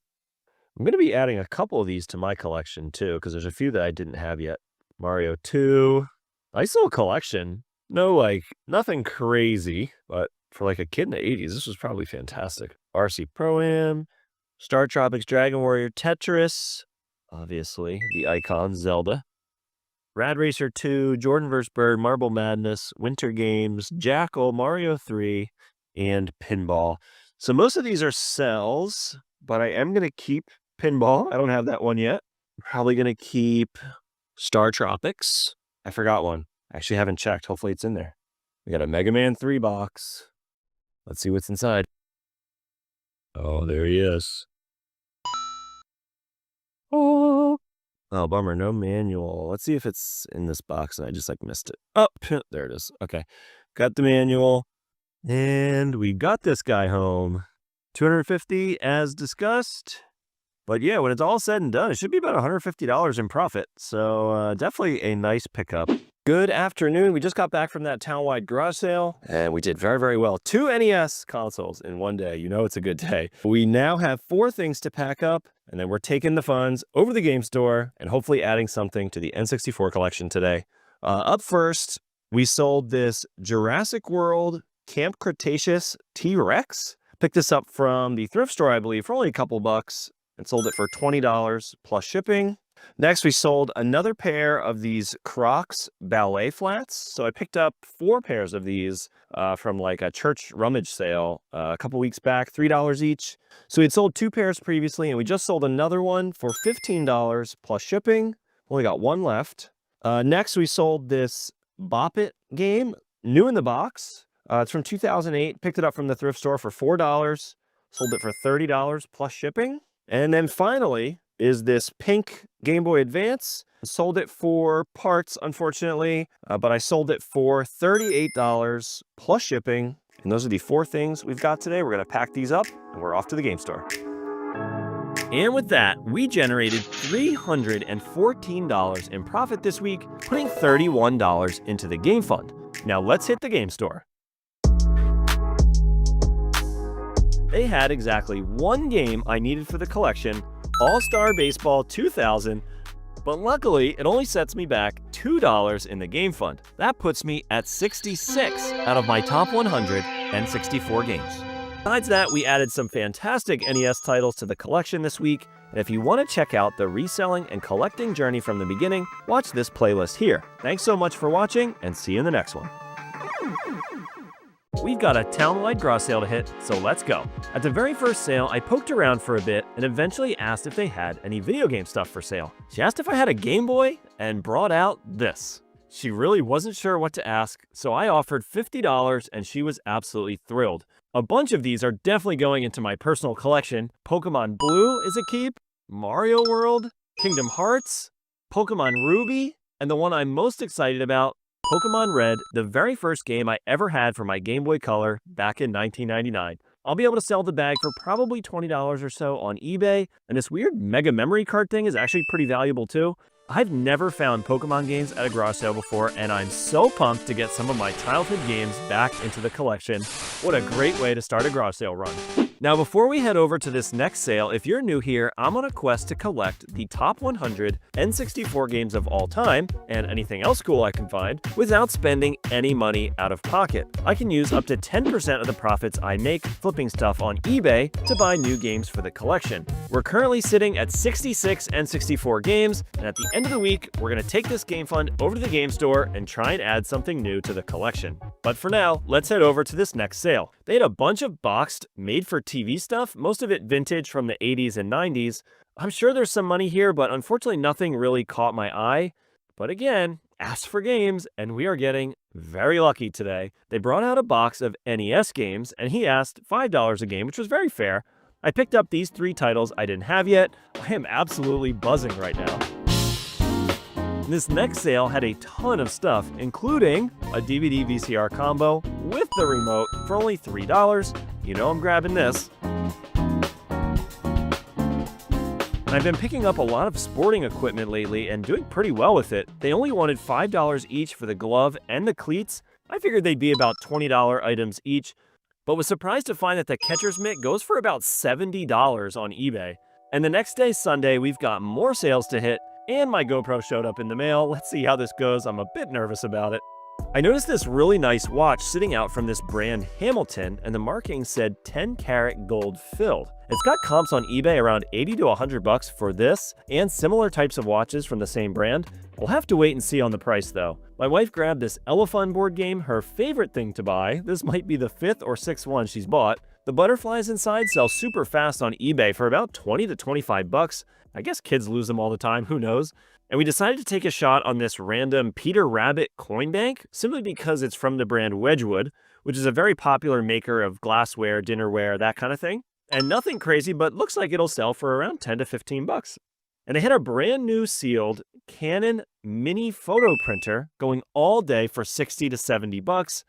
I'm going to be adding a couple of these to my collection too, because there's a few that I didn't have yet. Mario 2. Nice little collection. No, like, nothing crazy, but for like a kid in the 80s, this was probably fantastic. RC Pro-Am, Star Tropics, Dragon Warrior, Tetris, obviously, the icon, Zelda. Rad Racer 2, Jordan vs. Bird, Marble Madness, Winter Games, Jackal, Mario 3, and Pinball. So most of these are cells, but I am going to keep Pinball. I don't have that one yet. I'm probably going to keep Star Tropics. I forgot one. I actually haven't checked. Hopefully it's in there. We got a Mega Man 3 box. Let's see what's inside. Oh, there he is. Oh, bummer. No manual. Let's see if it's in this box and I just like missed it. Oh, there it is. Okay. Got the manual. And we got this guy home. $250 as discussed. But yeah, when it's all said and done, it should be about $150 in profit. So definitely a nice pickup. Good afternoon. We just got back from that town-wide garage sale, and we did very, very well. 2 NES consoles in one day. You know it's a good day. We now have 4 things to pack up, and then we're taking the funds over the game store and hopefully adding something to the N64 collection today. Up first, we sold this Jurassic World Camp Cretaceous T-Rex. Picked this up from the thrift store, I believe, for only a couple bucks, and sold it for $20 plus shipping. Next, we sold another pair of these Crocs ballet flats. So I picked up 4 pairs of these from like a church rummage sale a couple weeks back, $3 each. So we had sold 2 pairs previously, and we just sold another one for $15 plus shipping. Only got 1 left. Next, we sold this Bop It game, new in the box. It's from 2008. Picked it up from the thrift store for $4. Sold it for $30 plus shipping. And then finally is this pink Game Boy Advance. Sold it for parts, unfortunately, but I sold it for $38 plus shipping. And those are the 4 things we've got today. We're going to pack these up, and we're off to the game store. And with that, we generated $314 in profit this week, putting $31 into the game fund. Now let's hit the game store. They had exactly 1 game I needed for the collection, All-Star Baseball 2000, but luckily it only sets me back $2 in the game fund. That puts me at 66 out of my top 100 N64 games. Besides that, we added some fantastic NES titles to the collection this week, and if you want to check out the reselling and collecting journey from the beginning, watch this playlist here. Thanks so much for watching, and see you in the next one. We've got a town-wide garage sale to hit, so let's go. At the very first sale, I poked around for a bit and eventually asked if they had any video game stuff for sale. She asked if I had a Game Boy and brought out this. She really wasn't sure what to ask, so I offered $50 and she was absolutely thrilled. A bunch of these are definitely going into my personal collection. Pokemon Blue is a keep, Mario World, Kingdom Hearts, Pokemon Ruby, and the one I'm most excited about, Pokemon Red, the very first game I ever had for my Game Boy Color back in 1999. I'll be able to sell the bag for probably $20 or so on eBay, and this weird Mega Memory Card thing is actually pretty valuable too. I've never found Pokemon games at a garage sale before, and I'm so pumped to get some of my childhood games back into the collection. What a great way to start a garage sale run. Now, before we head over to this next sale, if you're new here, I'm on a quest to collect the top 100 N64 games of all time, and anything else cool I can find, without spending any money out of pocket. I can use up to 10% of the profits I make flipping stuff on eBay to buy new games for the collection. We're currently sitting at 66 N64 games, and at the end of the week, we're going to take this game fund over to the game store and try and add something new to the collection. But for now, let's head over to this next sale. They had a bunch of boxed, made-for-TV stuff, most of it vintage from the 80s and 90s. I'm sure there's some money here, but unfortunately nothing really caught my eye. But again, ask for games, and we are getting very lucky today. They brought out a box of NES games, and he asked $5 a game, which was very fair. I picked up these 3 titles I didn't have yet. I am absolutely buzzing right now. This next sale had a ton of stuff, including a DVD VCR combo with the remote for only $3. You know I'm grabbing this. I've been picking up a lot of sporting equipment lately and doing pretty well with it. They only wanted $5 each for the glove and the cleats. I figured they'd be about $20 items each, but was surprised to find that the catcher's mitt goes for about $70 on eBay. And the next day, Sunday, we've got more sales to hit, and my GoPro showed up in the mail. Let's see how this goes. I'm a bit nervous about it. I noticed this really nice watch sitting out from this brand Hamilton, and the marking said 10-karat gold filled. It's got comps on eBay around 80 to 100 bucks for this and similar types of watches from the same brand. We'll have to wait and see on the price though. My wife grabbed this Elephant board game, her favorite thing to buy. This might be the 5th or 6th one she's bought. The butterflies inside sell super fast on eBay for about 20 to 25 bucks. I guess kids lose them all the time, who knows? And we decided to take a shot on this random Peter Rabbit coin bank simply because it's from the brand Wedgwood, which is a very popular maker of glassware, dinnerware, that kind of thing. And nothing crazy, but looks like it'll sell for around 10 to 15 bucks. And they had a brand new sealed Canon mini photo printer going all day for 60 to 70 bucks.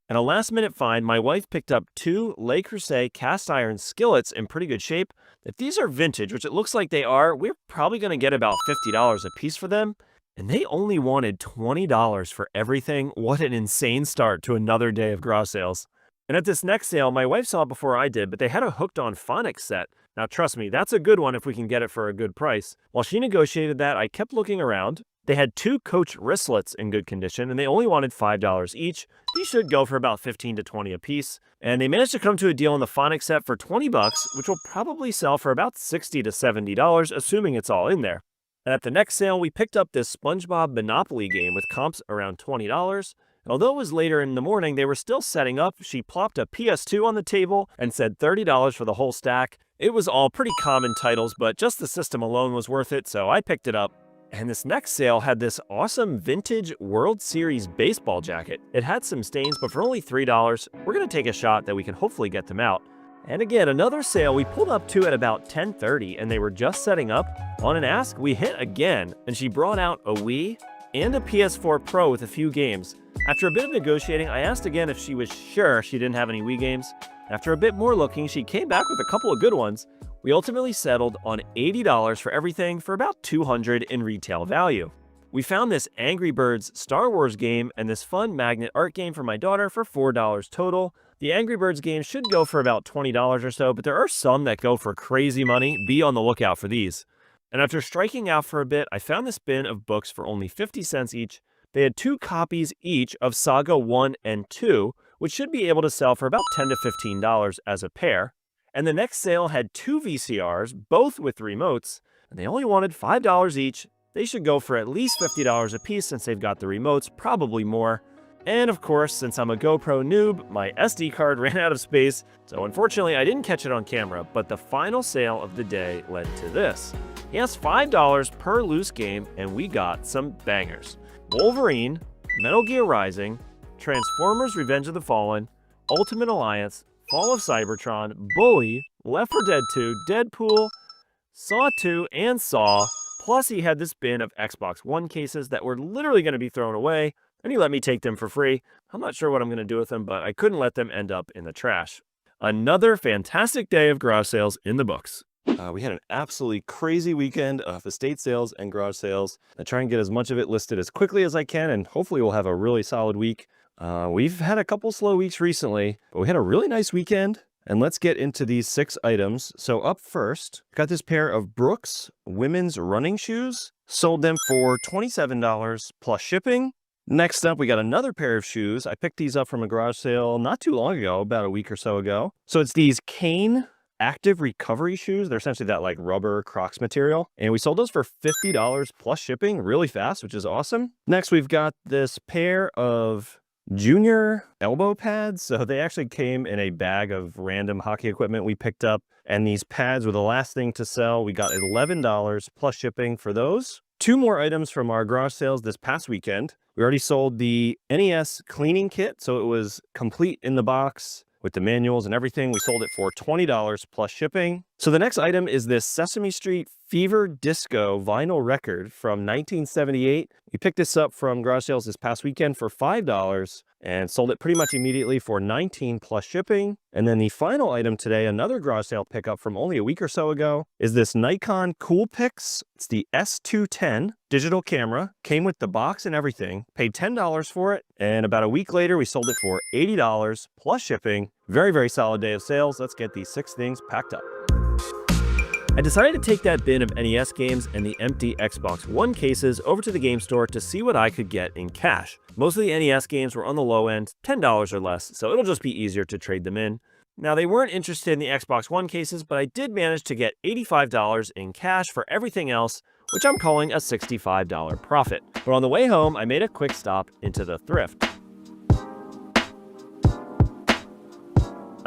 And a last minute find, my wife picked up 2 Le Creuset cast iron skillets in pretty good shape. If these are vintage, which it looks like they are, we're probably going to get about $50 a piece for them. And they only wanted $20 for everything. What an insane start to another day of garage sales. And at this next sale, my wife saw it before I did, but they had a hooked on phonics set. Now trust me, that's a good one if we can get it for a good price. While she negotiated that, I kept looking around. They had 2 Coach wristlets in good condition, and they only wanted $5 each. These should go for about 15 to 20 a piece. And they managed to come to a deal on the phonics set for 20 bucks, which will probably sell for about $60 to $70, assuming it's all in there. And at the next sale, we picked up this SpongeBob Monopoly game with comps around $20. And although it was later in the morning, they were still setting up. She plopped a PS2 on the table and said $30 for the whole stack. It was all pretty common titles, but just the system alone was worth it, so I picked it up. And this next sale had this awesome vintage World Series baseball jacket. It had some stains, but for only $3, we're going to take a shot that we can hopefully get them out. And again, another sale we pulled up to at about 10:30, and they were just setting up. On an ask, we hit again, and she brought out a Wii and a PS4 Pro with a few games. After a bit of negotiating, I asked again if she was sure she didn't have any Wii games. After a bit more looking, she came back with a couple of good ones. We ultimately settled on $80 for everything for about $200 in retail value. We found this Angry Birds Star Wars game and this fun magnet art game for my daughter for $4 total. The Angry Birds game should go for about $20 or so, but there are some that go for crazy money. Be on the lookout for these. And after striking out for a bit, I found this bin of books for only 50 cents each. They had 2 copies each of Saga 1 and 2, which should be able to sell for about $10 to $15 as a pair. And the next sale had 2 VCRs, both with remotes, and they only wanted $5 each. They should go for at least $50 a piece since they've got the remotes, probably more. And of course, since I'm a GoPro noob, my SD card ran out of space, so unfortunately I didn't catch it on camera, but the final sale of the day led to this. He asked $5 per loose game, and we got some bangers. Wolverine, Metal Gear Rising, Transformers Revenge of the Fallen, Ultimate Alliance, Fall of Cybertron, Bully, Left 4 Dead 2, Deadpool, Saw 2, and Saw. Plus he had this bin of Xbox One cases that were literally going to be thrown away, and he let me take them for free. I'm not sure what I'm going to do with them, but I couldn't let them end up in the trash. Another fantastic day of garage sales in the books. We had an absolutely crazy weekend of estate sales and garage sales. I try and get as much of it listed as quickly as I can, and hopefully we'll have a really solid week. We've had a couple slow weeks recently, but we had a really nice weekend. And let's get into these 6 items. So up first, got this pair of Brooks women's running shoes. Sold them for $27 plus shipping. Next up, we got another pair of shoes. I picked these up from a garage sale not too long ago, about a week or so ago. So it's these Kane active recovery shoes. They're essentially that like rubber Crocs material. And we sold those for $50 plus shipping really fast, which is awesome. Next, we've got this pair of junior elbow pads. So they actually came in a bag of random hockey equipment we picked up. And these pads were the last thing to sell. We got $11 plus shipping for those. 2 more items from our garage sales this past weekend. We already sold the NES cleaning kit. So it was complete in the box with the manuals and everything. We sold it for $20 plus shipping. So the next item is this Sesame Street Fever Disco vinyl record from 1978. We picked this up from garage sales this past weekend for $5 and sold it pretty much immediately for $19 plus shipping. And then the final item today, another garage sale pickup from only a week or so ago, is this Nikon Coolpix. It's the S210 digital camera. Came with the box and everything. Paid $10 for it. And about a week later, we sold it for $80 plus shipping. Very, very solid day of sales. Let's get these 6 things packed up. I decided to take that bin of NES games and the empty Xbox One cases over to the game store to see what I could get in cash. Most of the NES games were on the low end, $10 or less, so it'll just be easier to trade them in. Now, they weren't interested in the Xbox One cases, but I did manage to get $85 in cash for everything else, which I'm calling a $65 profit. But on the way home, I made a quick stop into the thrift.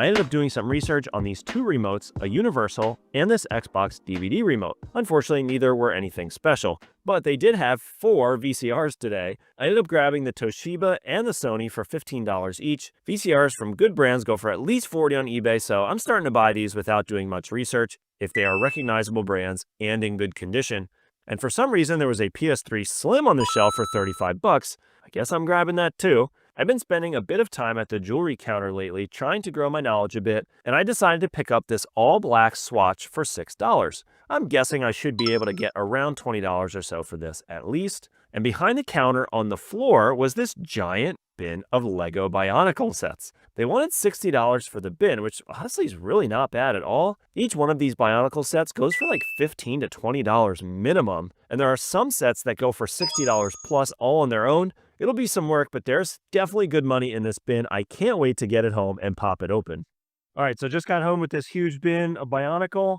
I ended up doing some research on these 2 remotes, a universal and this Xbox DVD remote. Unfortunately, neither were anything special, but they did have 4 VCRs today. I ended up grabbing the Toshiba and the Sony for $15 each. VCRs from good brands go for at least $40 on eBay, so I'm starting to buy these without doing much research if they are recognizable brands and in good condition. And for some reason, there was a PS3 Slim on the shelf for $35. I guess I'm grabbing that too. I've been spending a bit of time at the jewelry counter lately trying to grow my knowledge a bit, and I decided to pick up this all-black swatch for $6. I'm guessing I should be able to get around $20 or so for this at least. And behind the counter on the floor was this giant bin of Lego Bionicle sets. They wanted $60 for the bin, which honestly is really not bad at all. Each one of these Bionicle sets goes for like $15 to $20 minimum, and there are some sets that go for $60 plus all on their own. It'll be some work, but there's definitely good money in this bin. I can't wait to get it home and pop it open. All right, so just got home with this huge bin of Bionicle.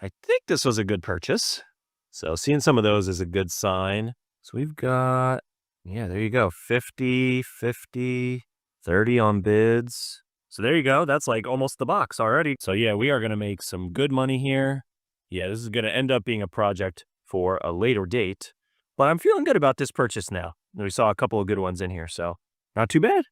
I think this was a good purchase. So seeing some of those is a good sign. So we've got, yeah, there you go, 50, 50, 30 on bids. So there you go. That's like almost the box already. So yeah, we are going to make some good money here. Yeah, this is going to end up being a project for a later date. But I'm feeling good about this purchase now. We saw a couple of good ones in here, so not too bad.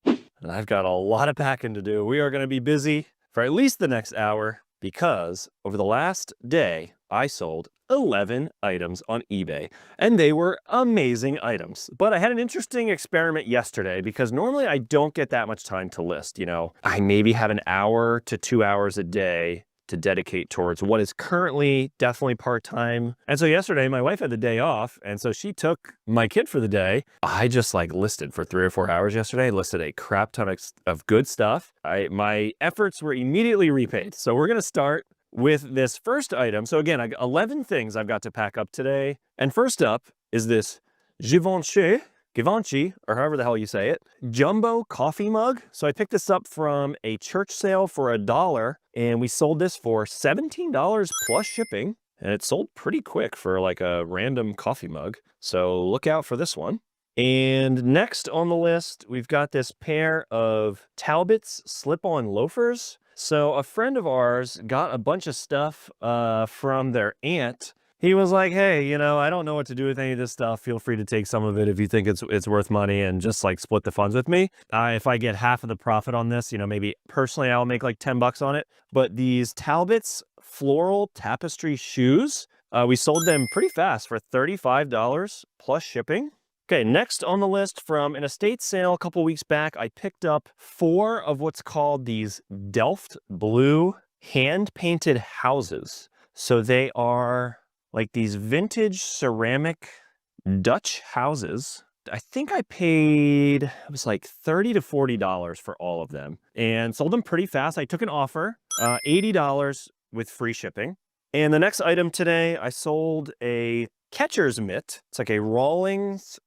And I've got a lot of packing to do. We are going to be busy for at least the next hour because over the last day, I sold 11 items on eBay, and they were amazing items. But I had an interesting experiment yesterday because normally I don't get that much time to list. You know, I maybe have an hour to 2 hours a day to dedicate towards what is currently definitely part-time. And so yesterday my wife had the day off, and so she took my kid for the day. I just like listed for 3 or 4 hours yesterday, listed a crap ton of good stuff. My efforts were immediately repaid. So we're gonna start with this first item. So again, I got 11 things I've got to pack up today. And first up is this Givenchy, or however the hell you say it, jumbo coffee mug. So I picked this up from a church sale for $1, and we sold this for $17 plus shipping. And it sold pretty quick for like a random coffee mug. So look out for this one. And next on the list, we've got this pair of Talbot's slip-on loafers. So a friend of ours got a bunch of stuff from their aunt. He was like, hey, you know, I don't know what to do with any of this stuff. Feel free to take some of it if you think it's worth money and just like split the funds with me. If I get half of the profit on this, you know, maybe personally I'll make like $10 on it. But these Talbot's floral tapestry shoes, we sold them pretty fast for $35 plus shipping. Okay, next on the list, from an estate sale a couple weeks back, I picked up 4 of what's called these Delft blue hand-painted houses. So they are like these vintage ceramic Dutch houses. I think I paid, it was like $30 to $40 for all of them and sold them pretty fast. I took an offer, $80 with free shipping. And the next item today, I sold a catcher's mitt. It's like a Rawlings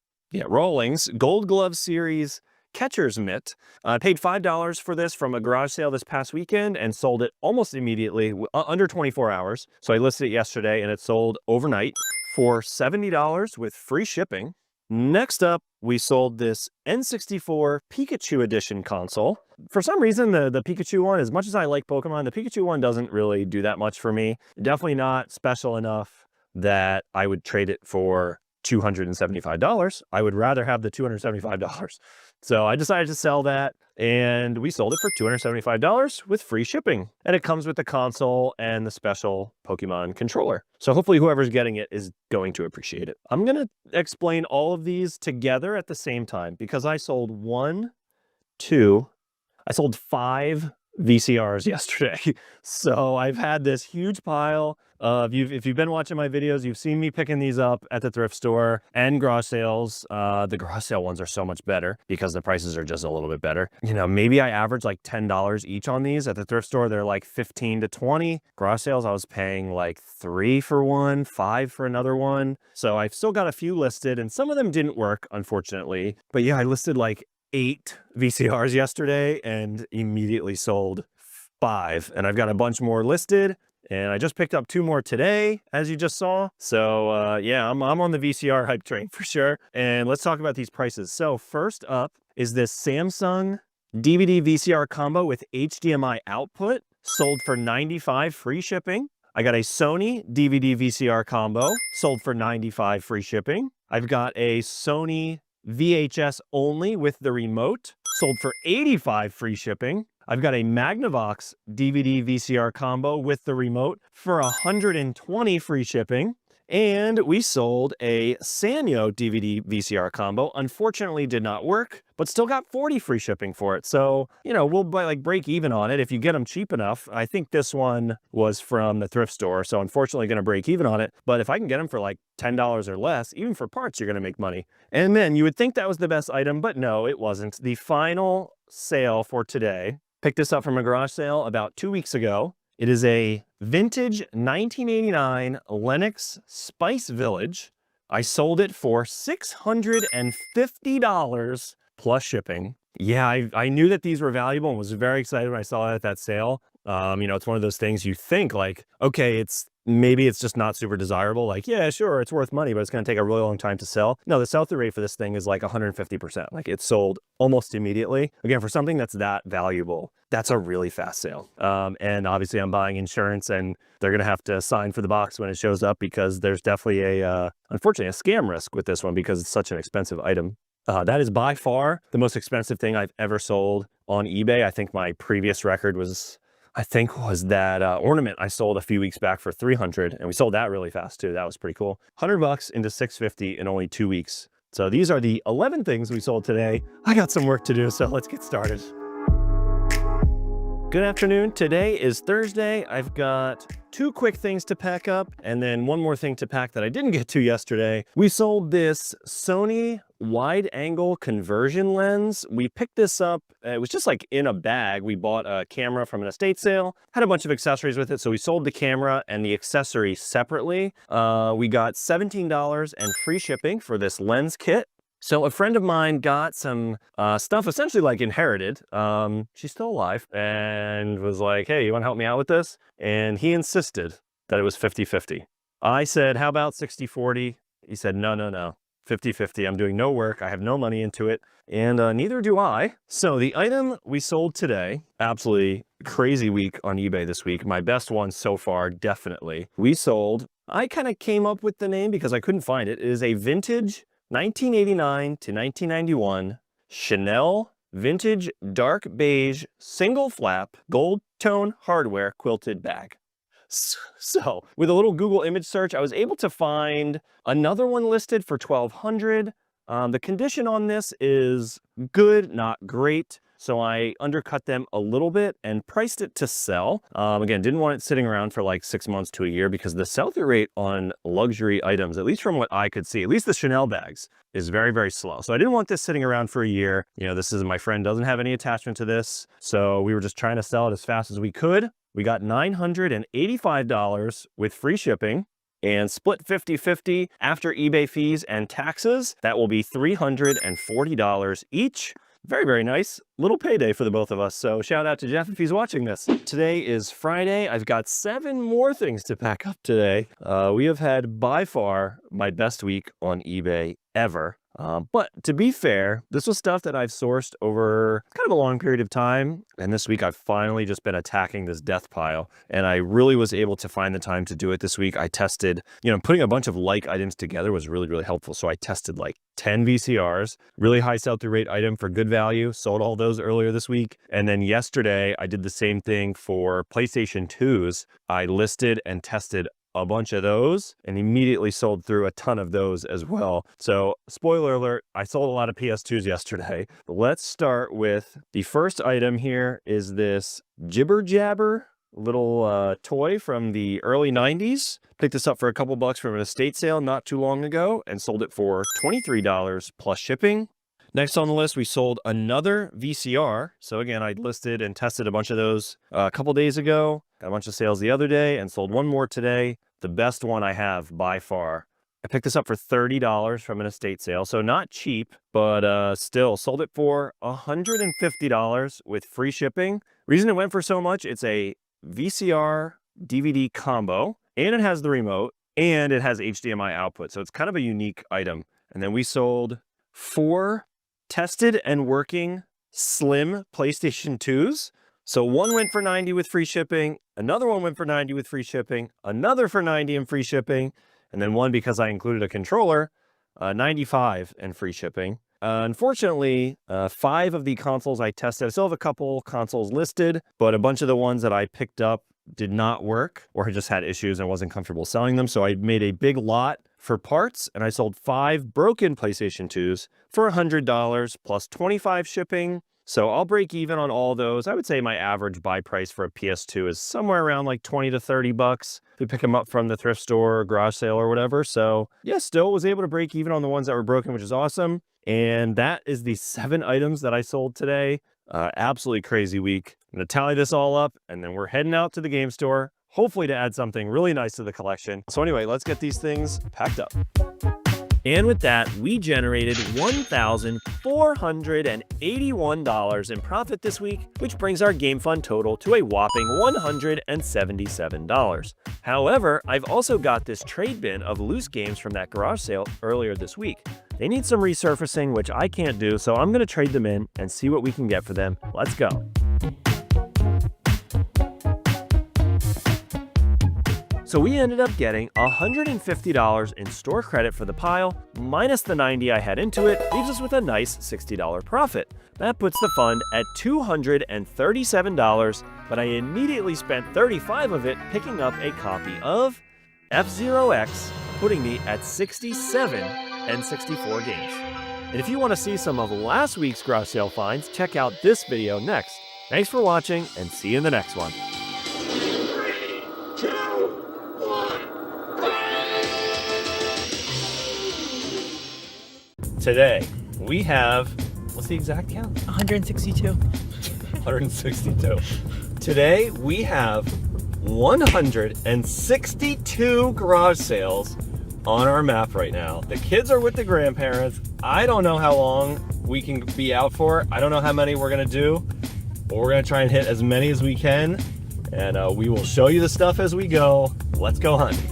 Gold Glove Series catcher's mitt. I paid $5 for this from a garage sale this past weekend and sold it almost immediately, under 24 hours. So I listed it yesterday and it sold overnight for $70 with free shipping. Next up, we sold this N64 Pikachu Edition console. For some reason, the Pikachu one, as much as I like Pokemon, the Pikachu one doesn't really do that much for me. Definitely not special enough that I would trade it for $275. I would rather have the $275. So I decided to sell that, and we sold it for $275 with free shipping. And it comes with the console and the special Pokemon controller. So hopefully whoever's getting it is going to appreciate it. I'm going to explain all of these together at the same time because I sold I sold 5 VCRs yesterday. So I've had this huge pile of, if you've been watching my videos, you've seen me picking these up at the thrift store and garage sales. The garage sale ones are so much better because the prices are just a little bit better. You know, maybe I average like $10 each on these. At the thrift store, they're like 15 to 20. Garage sales, I was paying like 3 for one, 5 for another one. So I've still got a few listed, and some of them didn't work, unfortunately. But yeah, I listed like 8 VCRs yesterday and immediately sold 5. And I've got a bunch more listed, and I just picked up 2 more today, as you just saw. So yeah, I'm on the VCR hype train for sure. And let's talk about these prices. So first up is this Samsung DVD VCR combo with HDMI output, sold for $95 free shipping. I got a Sony DVD VCR combo, sold for $95 free shipping. I've got a Sony VHS only with the remote, sold for $85 free shipping. I've got a Magnavox DVD VCR combo with the remote for $120 free shipping. And we sold a Sanyo DVD VCR combo. Unfortunately, did not work, but still got 40 free shipping for it. So, you know, we'll like break even on it if you get them cheap enough. I think this one was from the thrift store, so unfortunately going to break even on it. But if I can get them for like $10 or less, even for parts, you're going to make money. And then you would think that was the best item, but no, it wasn't. The final sale for today, picked this up from a garage sale about 2 weeks ago. It is a vintage 1989 Lennox Spice Village. I sold it for $650 plus shipping. Yeah, I knew that these were valuable and was very excited when I saw it at that sale. You know, it's one of those things you think like, okay, maybe it's just not super desirable. Like, yeah, sure, it's worth money, but it's going to take a really long time to sell. No, the sell-through rate for this thing is like 150%. Like, it sold almost immediately. Again, for something that's that valuable, that's a really fast sale. And obviously I'm buying insurance, and they're going to have to sign for the box when it shows up because there's definitely unfortunately a scam risk with this one because it's such an expensive item. That is by far the most expensive thing I've ever sold on eBay. I think my previous record was that ornament I sold a few weeks back for $300, and we sold that really fast too. That was pretty cool. $100 into $650 in only 2 weeks. So these are the 11 things we sold today. I got some work to do, so let's get started. Good afternoon. Today is Thursday. I've got 2 quick things to pack up and then one more thing to pack that I didn't get to yesterday. We sold this Sony wide angle conversion lens. We picked this up. It was just like in a bag. We bought a camera from an estate sale, had a bunch of accessories with it. So we sold the camera and the accessory separately. We got $17 and free shipping for this lens kit. So a friend of mine got some stuff essentially like inherited. She's still alive, and was like, hey, you want to help me out with this? And he insisted that it was 50-50. I said, how about 60-40? He said, no, 50-50. I'm doing no work. I have no money into it, and neither do I. So the item we sold today, absolutely crazy week on eBay this week. My best one so far, definitely. We sold, I kind of came up with the name because I couldn't find it. It is a vintage 1989 to 1991 Chanel vintage dark beige single flap gold tone hardware quilted bag. So with a little Google image search, I was able to find another one listed for $1,200. The condition on this is good, not great. So I undercut them a little bit and priced it to sell. Again, didn't want it sitting around for like 6 months to a year because the sell-through rate on luxury items, at least from what I could see, at least the Chanel bags, is very, very slow. So I didn't want this sitting around for a year. You know, my friend doesn't have any attachment to this. So we were just trying to sell it as fast as we could. We got $985 with free shipping and split 50-50 after eBay fees and taxes. That will be $340 each. Very, very nice. Little payday for the both of us. So shout out to Jeff if he's watching this. Today is Friday. I've got 7 more things to pack up today. We have had by far my best week on eBay ever. But to be fair, this was stuff that I've sourced over kind of a long period of time. And this week I've finally just been attacking this death pile. And I really was able to find the time to do it this week. I tested, putting a bunch of like items together was really, really helpful. So I tested like 10 VCRs, really high sell-through rate item for good value. Sold all those earlier this week. And then yesterday I did the same thing for PlayStation 2s. I listed and tested a bunch of those and immediately sold through a ton of those as well. So spoiler alert, I sold a lot of PS2s yesterday. But let's start with the first item here is this Jibber Jabber little toy from the early 90s. Picked this up for a couple bucks from an estate sale not too long ago and sold it for $23 plus shipping. Next on the list, we sold another VCR. So again, I listed and tested a bunch of those a couple days ago. Got a bunch of sales the other day and sold one more today. The best one I have by far. I picked this up for $30 from an estate sale. So not cheap, but still sold it for $150 with free shipping. Reason it went for so much, it's a VCR DVD combo and it has the remote and it has HDMI output. So it's kind of a unique item. And then we sold 4 tested and working slim PlayStation 2s. So one went for $90 with free shipping, another one went for $90 with free shipping, another for $90 and free shipping, and then one because I included a controller, $95 and free shipping. Unfortunately, 5 of the consoles I tested, I still have a couple consoles listed, but a bunch of the ones that I picked up did not work or just had issues and wasn't comfortable selling them. So I made a big lot for parts and I sold 5 broken PlayStation 2s for $100 plus $25 shipping. So I'll break even on all those. I would say my average buy price for a PS2 is somewhere around like 20 to 30 bucks. If you pick them up from the thrift store or garage sale or whatever. So yeah, still was able to break even on the ones that were broken, which is awesome. And that is the 7 items that I sold today. Absolutely crazy week. I'm going to tally this all up and then we're heading out to the game store, hopefully to add something really nice to the collection. So anyway, let's get these things packed up. And with that, we generated $1,481 in profit this week, which brings our game fund total to a whopping $177. However, I've also got this trade bin of loose games from that garage sale earlier this week. They need some resurfacing, which I can't do, so I'm going to trade them in and see what we can get for them. Let's go. So we ended up getting $150 in store credit for the pile, minus the $90 I had into it, leaves us with a nice $60 profit. That puts the fund at $237, but I immediately spent $35 of it picking up a copy of F-Zero X, putting me at 67 and 64 games. And if you want to see some of last week's garage sale finds, check out this video next. Thanks for watching and see you in the next one. Today, we have, what's the exact count? 162. 162. Today, we have 162 garage sales on our map right now. The kids are with the grandparents. I don't know how long we can be out for. I don't know how many we're gonna do, but we're gonna try and hit as many as we can. And we will show you the stuff as we go. Let's go hunting.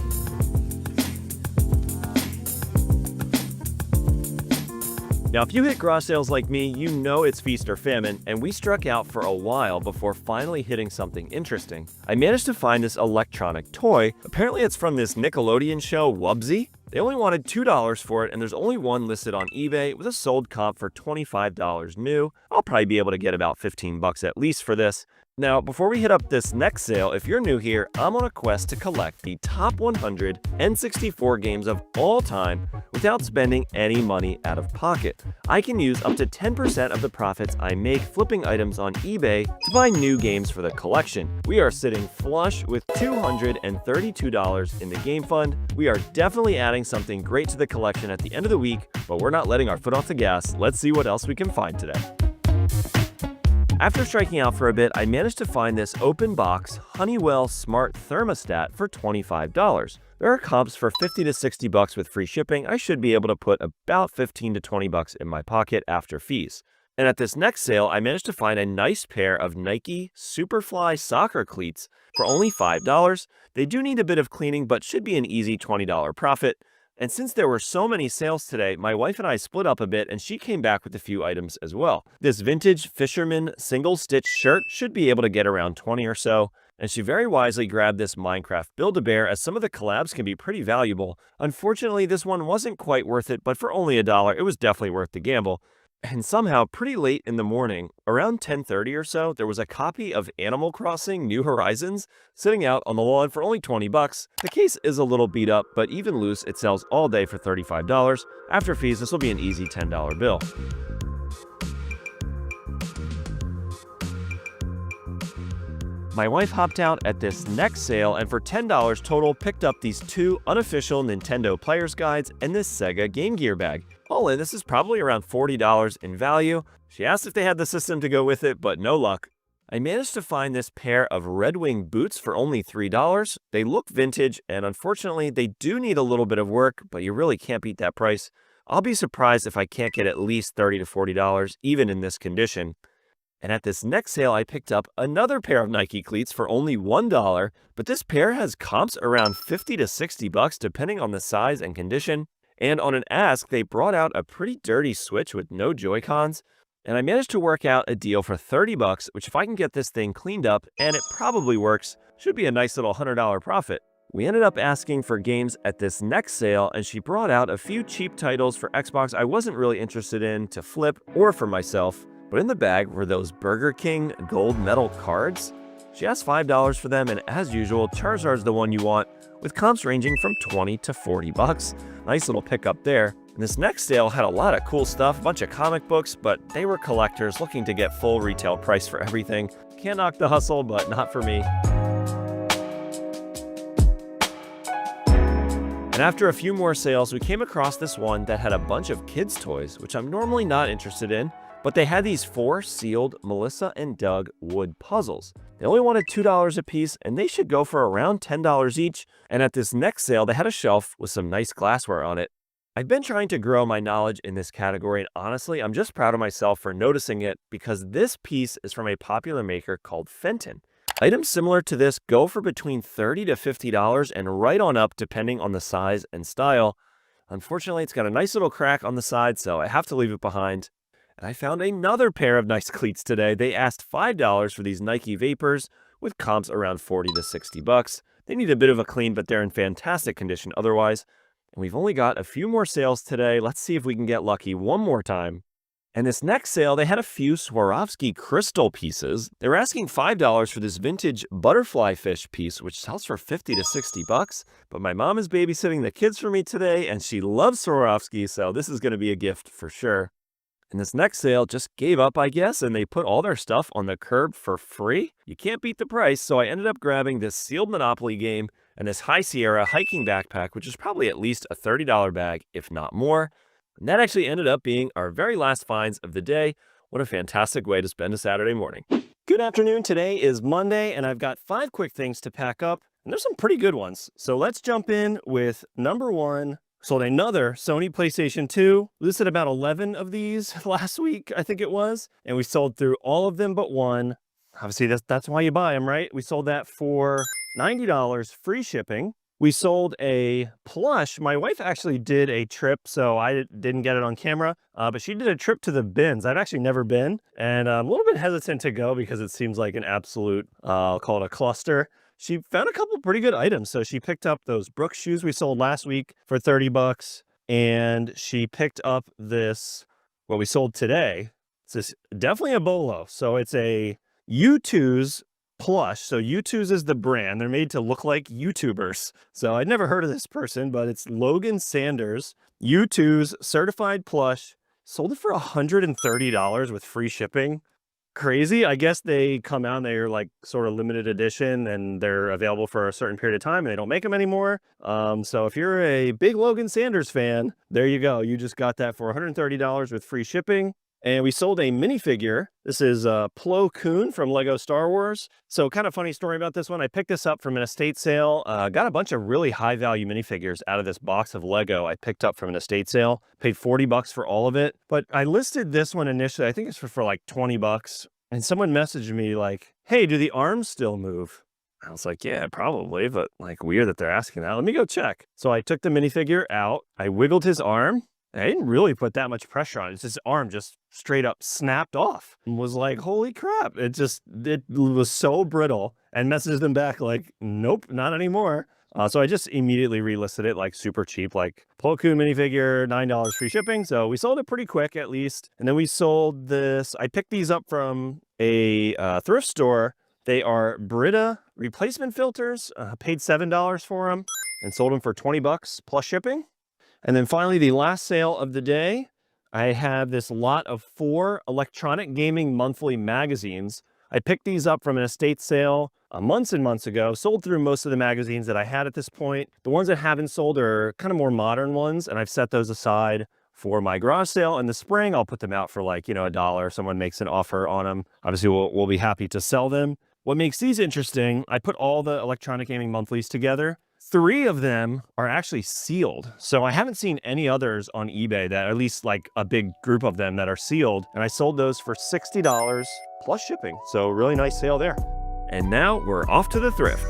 Now, if you hit garage sales like me, you know it's feast or famine, and we struck out for a while before finally hitting something interesting. I managed to find this electronic toy. Apparently it's from this Nickelodeon show, Wubsy. They only wanted $2 for it, and there's only one listed on eBay with a sold comp for $25 new. I'll probably be able to get about 15 bucks at least for this. Now, before we hit up this next sale, if you're new here, I'm on a quest to collect the top 100 N64 games of all time without spending any money out of pocket. I can use up to 10% of the profits I make flipping items on eBay to buy new games for the collection. We are sitting flush with $232 in the game fund. We are definitely adding something great to the collection at the end of the week, but we're not letting our foot off the gas. Let's see what else we can find today. After striking out for a bit, I managed to find this open box Honeywell Smart Thermostat for $25. There are comps for 50 to 60 bucks with free shipping. I should be able to put about 15 to 20 bucks in my pocket after fees. And at this next sale, I managed to find a nice pair of Nike Superfly soccer cleats for only $5. They do need a bit of cleaning, but should be an easy $20 profit. And since there were so many sales today, my wife and I split up a bit and she came back with a few items as well. This vintage fisherman single stitch shirt should be able to get around 20 or so. And she very wisely grabbed this Minecraft Build-A-Bear, as some of the collabs can be pretty valuable. Unfortunately, this one wasn't quite worth it, but for only $1, it was definitely worth the gamble. And somehow, pretty late in the morning, around 10:30 or so, there was a copy of Animal Crossing New Horizons sitting out on the lawn for only 20 bucks. The case is a little beat up, but even loose, it sells all day for $35. After fees, this will be an easy $10 bill. My wife hopped out at this next sale and for $10 total picked up these 2 unofficial Nintendo player's guides and this Sega Game Gear bag. All in, this is probably around $40 in value. She asked if they had the system to go with it, but no luck. I managed to find this pair of Red Wing boots for only $3. They look vintage, and unfortunately, they do need a little bit of work, but you really can't beat that price. I'll be surprised if I can't get at least $30 to $40, even in this condition. And at this next sale, I picked up another pair of Nike cleats for only $1, but this pair has comps around 50 to 60 bucks depending on the size and condition. And on an ask, they brought out a pretty dirty Switch with no Joy-Cons, and I managed to work out a deal for 30 bucks, which if I can get this thing cleaned up, and it probably works, should be a nice little $100 profit. We ended up asking for games at this next sale, and she brought out a few cheap titles for Xbox I wasn't really interested in to flip or for myself. But in the bag were those Burger King gold medal cards. She asked $5 for them, and as usual, Charizard's the one you want, with comps ranging from 20 to 40 bucks. Nice little pickup there. And this next sale had a lot of cool stuff, a bunch of comic books, but they were collectors looking to get full retail price for everything. Can't knock the hustle, but not for me. And after a few more sales, we came across this one that had a bunch of kids' toys, which I'm normally not interested in. But they had these 4 sealed Melissa and Doug wood puzzles. They only wanted $2 a piece, and they should go for around $10 each. And at this next sale, they had a shelf with some nice glassware on it. I've been trying to grow my knowledge in this category, and honestly, I'm just proud of myself for noticing it because this piece is from a popular maker called Fenton. Items similar to this go for between $30 to $50 and right on up depending on the size and style. Unfortunately, it's got a nice little crack on the side, so I have to leave it behind. And I found another pair of nice cleats today. They asked $5 for these Nike Vapors with comps around 40 to 60 bucks. They need a bit of a clean, but they're in fantastic condition otherwise. And we've only got a few more sales today. Let's see if we can get lucky one more time. And this next sale, they had a few Swarovski crystal pieces. They were asking $5 for this vintage butterfly fish piece, which sells for 50 to 60 bucks. But my mom is babysitting the kids for me today, and she loves Swarovski, so this is going to be a gift for sure. And this next sale just gave up, I guess, and they put all their stuff on the curb for free. You can't beat the price, so I ended up grabbing this sealed Monopoly game and this High Sierra hiking backpack, which is probably at least a $30 bag, if not more. And that actually ended up being our very last finds of the day. What a fantastic way to spend a Saturday morning. Good afternoon. Today is Monday, and I've got 5 quick things to pack up, and there's some pretty good ones. So let's jump in with number 1. Sold another Sony PlayStation 2. We listed about 11 of these last week, I think it was. And we sold through all of them but one. Obviously, that's why you buy them, right? We sold that for $90, free shipping. We sold a plush. My wife actually did a trip, so I didn't get it on camera. But she did a trip to the bins. I've actually never been. And I'm a little bit hesitant to go because it seems like an absolute, I'll call it a cluster. She found a couple pretty good items. So she picked up those Brooks shoes we sold last week for 30 bucks. And she picked up this, what we sold today. It's definitely a bolo. So it's a U2's plush. So U2's is the brand. They're made to look like YouTubers. So I'd never heard of this person, but it's Logan Sanders, U2's certified plush. Sold it for $130 with free shipping. Crazy. I guess they come out and they're like sort of limited edition and they're available for a certain period of time and they don't make them anymore. So if you're a big Logan Sanders fan, there you go. You just got that for $130 with free shipping. And we sold a minifigure. This is Plo Koon from Lego Star Wars. So kind of funny story about this one. I picked this up from an estate sale. Got a bunch of really high value minifigures out of this box of Lego I picked up from an estate sale. Paid 40 bucks for all of it. But I listed this one initially, I think it's for like 20 bucks. And someone messaged me like, hey, do the arms still move? I was like, yeah, probably, but like weird that they're asking that. Let me go check. So I took the minifigure out. I wiggled his arm. I didn't really put that much pressure on it. It's his arm just straight up snapped off and was like, holy crap. It was so brittle, and messaged them back like, nope, not anymore. So I just immediately relisted it like super cheap, like Plo Koon minifigure, $9 free shipping. So we sold it pretty quick at least. And then we sold this. I picked these up from a thrift store. They are Brita replacement filters. Paid $7 for them and sold them for 20 bucks plus shipping. And then finally, the last sale of the day, I have this lot of 4 electronic gaming monthly magazines. I picked these up from an estate sale months and months ago, sold through most of the magazines that I had at this point. The ones that haven't sold are kind of more modern ones, and I've set those aside for my garage sale in the spring. I'll put them out for like, $1. Someone makes an offer on them. Obviously, we'll be happy to sell them. What makes these interesting, I put all the electronic gaming monthlies together. 3 of them are actually sealed. So I haven't seen any others on eBay that, at least like a big group of them that are sealed. And I sold those for $60 plus shipping. So really nice sale there. And now we're off to the thrift.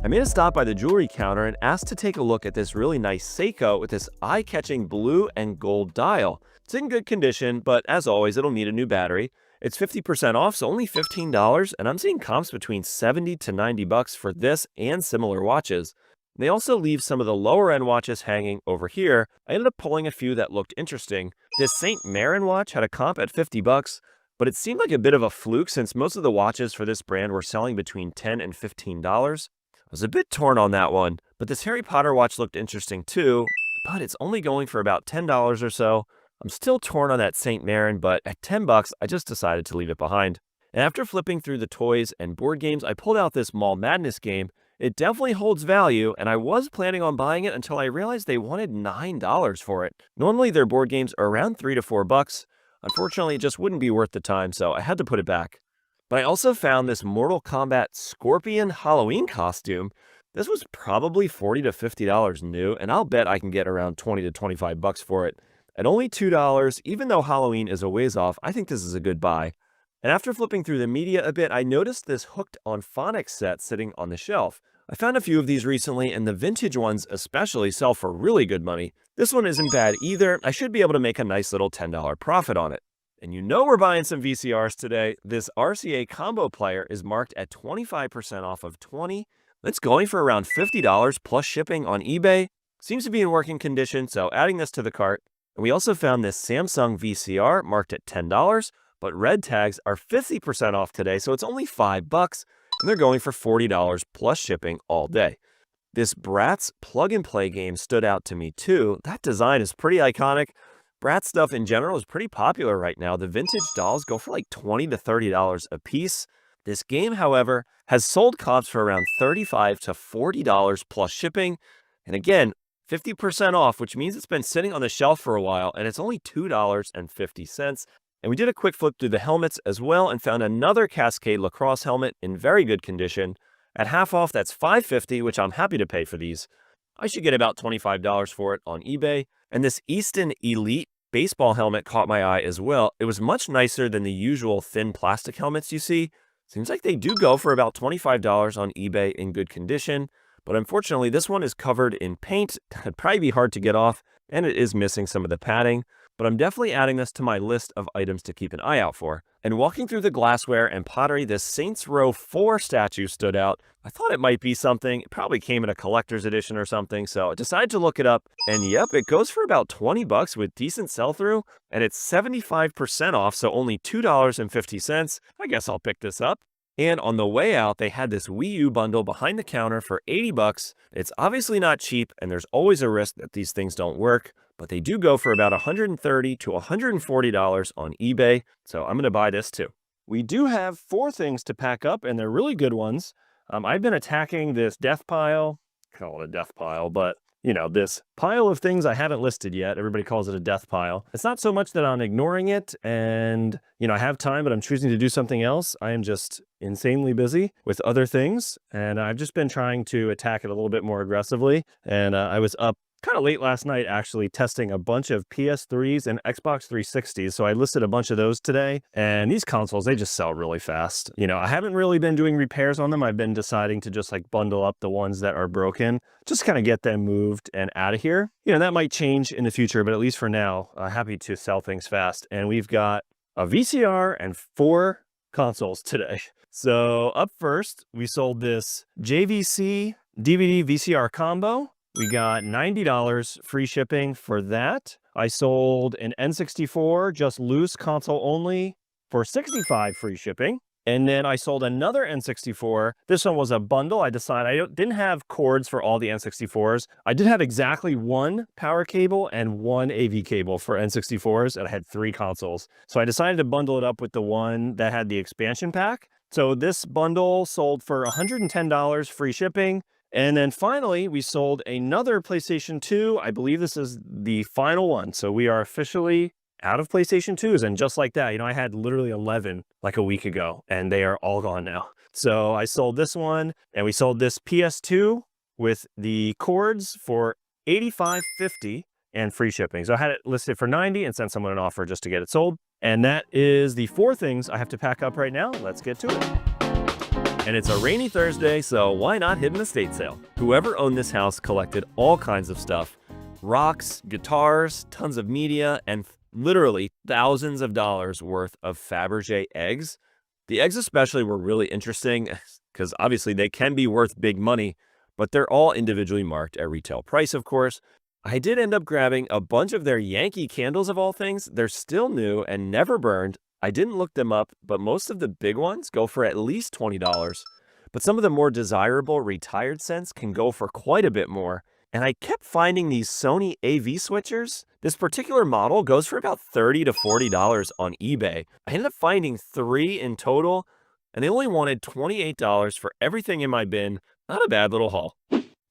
I made a stop by the jewelry counter and asked to take a look at this really nice Seiko with this eye-catching blue and gold dial. It's in good condition, but as always, it'll need a new battery. It's 50% off, so only $15, and I'm seeing comps between 70 to 90 bucks for this and similar watches. They also leave some of the lower end watches hanging over here. I ended up pulling a few that looked interesting. This St. Marin watch had a comp at 50 bucks, but it seemed like a bit of a fluke since most of the watches for this brand were selling between $10 and $15. I was a bit torn on that one, but this Harry Potter watch looked interesting too, but it's only going for about $10 or so. I'm still torn on that St. Marin, but at 10 bucks, I just decided to leave it behind. And after flipping through the toys and board games, I pulled out this Mall Madness game. It definitely holds value, and I was planning on buying it until I realized they wanted $9 for it. Normally, their board games are around 3 to 4 bucks. Unfortunately, it just wouldn't be worth the time, so I had to put it back. But I also found this Mortal Kombat Scorpion Halloween costume. This was probably $40 to $50 new, and I'll bet I can get around 20 to 25 bucks for it. At only $2, even though Halloween is a ways off, I think this is a good buy. And after flipping through the media a bit, I noticed this Hooked on Phonics set sitting on the shelf. I found a few of these recently, and the vintage ones especially sell for really good money. This one isn't bad either. I should be able to make a nice little $10 profit on it. And we're buying some VCRs today. This RCA combo player is marked at 25% off of 20. It's going for around $50 plus shipping on eBay. Seems to be in working condition, so adding this to the cart. And we also found this Samsung VCR marked at $10, but red tags are 50% off today, so it's only $5, and they're going for $40 plus shipping all day. This Bratz plug-and-play game stood out to me too. That design is pretty iconic. Bratz stuff in general is pretty popular right now. The vintage dolls go for like $20 to $30 a piece. This game, however, has sold comps for around $35 to $40 plus shipping, and again, 50% off, which means it's been sitting on the shelf for a while, and it's only $2.50. And we did a quick flip through the helmets as well and found another Cascade lacrosse helmet in very good condition. At half off, that's $5.50, which I'm happy to pay for these. I should get about $25 for it on eBay. And this Easton Elite baseball helmet caught my eye as well. It was much nicer than the usual thin plastic helmets you see. Seems like they do go for about $25 on eBay in good condition. But unfortunately, this one is covered in paint. It'd probably be hard to get off, and it is missing some of the padding. But I'm definitely adding this to my list of items to keep an eye out for. And walking through the glassware and pottery, this Saints Row 4 statue stood out. I thought it might be something. It probably came in a collector's edition or something, so I decided to look it up. And yep, it goes for about 20 bucks with decent sell-through, and it's 75% off, so only $2.50. I guess I'll pick this up. And on the way out, they had this Wii U bundle behind the counter for 80 bucks. It's obviously not cheap, and there's always a risk that these things don't work, but they do go for about $130 to $140 on eBay, so I'm going to buy this too. We do have 4 things to pack up, and they're really good ones. I've been attacking this death pile, call it a death pile, but this pile of things I haven't listed yet. Everybody calls it a death pile. It's not so much that I'm ignoring it and, I have time, but I'm choosing to do something else. I am just insanely busy with other things, and I've just been trying to attack it a little bit more aggressively. And I was up kind of late last night actually testing a bunch of PS3s and Xbox 360s. So I listed a bunch of those today. And these consoles, they just sell really fast. You know, I haven't really been doing repairs on them. I've been deciding to just like bundle up the ones that are broken, just kind of get them moved and out of here. You know, that might change in the future, but at least for now, happy to sell things fast. And we've got a VCR and 4 consoles today. So up first, we sold this JVC DVD VCR combo. We got $90 free shipping for that. I sold an N64 just loose console only for $65 free shipping. And then I sold another N64. This one was a bundle. I decided I didn't have cords for all the N64s. I did have exactly 1 power cable and 1 AV cable for N64s, and I had 3 consoles. So I decided to bundle it up with the one that had the expansion pack. So this bundle sold for $110 free shipping. And then finally, we sold another PlayStation 2. I believe this is the final one. So we are officially out of PlayStation 2s. And just like that, you know, I had literally 11 like a week ago, and they are all gone now. So I sold this one, and we sold this PS2 with the cords for $85.50 and free shipping. So I had it listed for $90 and sent someone an offer just to get it sold. And that is the 4 things I have to pack up right now. Let's get to it. And it's a rainy Thursday, so why not hit an estate sale? Whoever owned this house collected all kinds of stuff. Rocks, guitars, tons of media, and literally thousands of dollars worth of Fabergé eggs. The eggs especially were really interesting because obviously they can be worth big money, but they're all individually marked at retail price, of course. I did end up grabbing a bunch of their Yankee candles of all things. They're still new and never burned. I didn't look them up, but most of the big ones go for at least $20. But some of the more desirable retired scents can go for quite a bit more. And I kept finding these Sony AV switchers. This particular model goes for about $30 to $40 on eBay. I ended up finding 3 in total, and they only wanted $28 for everything in my bin. Not a bad little haul.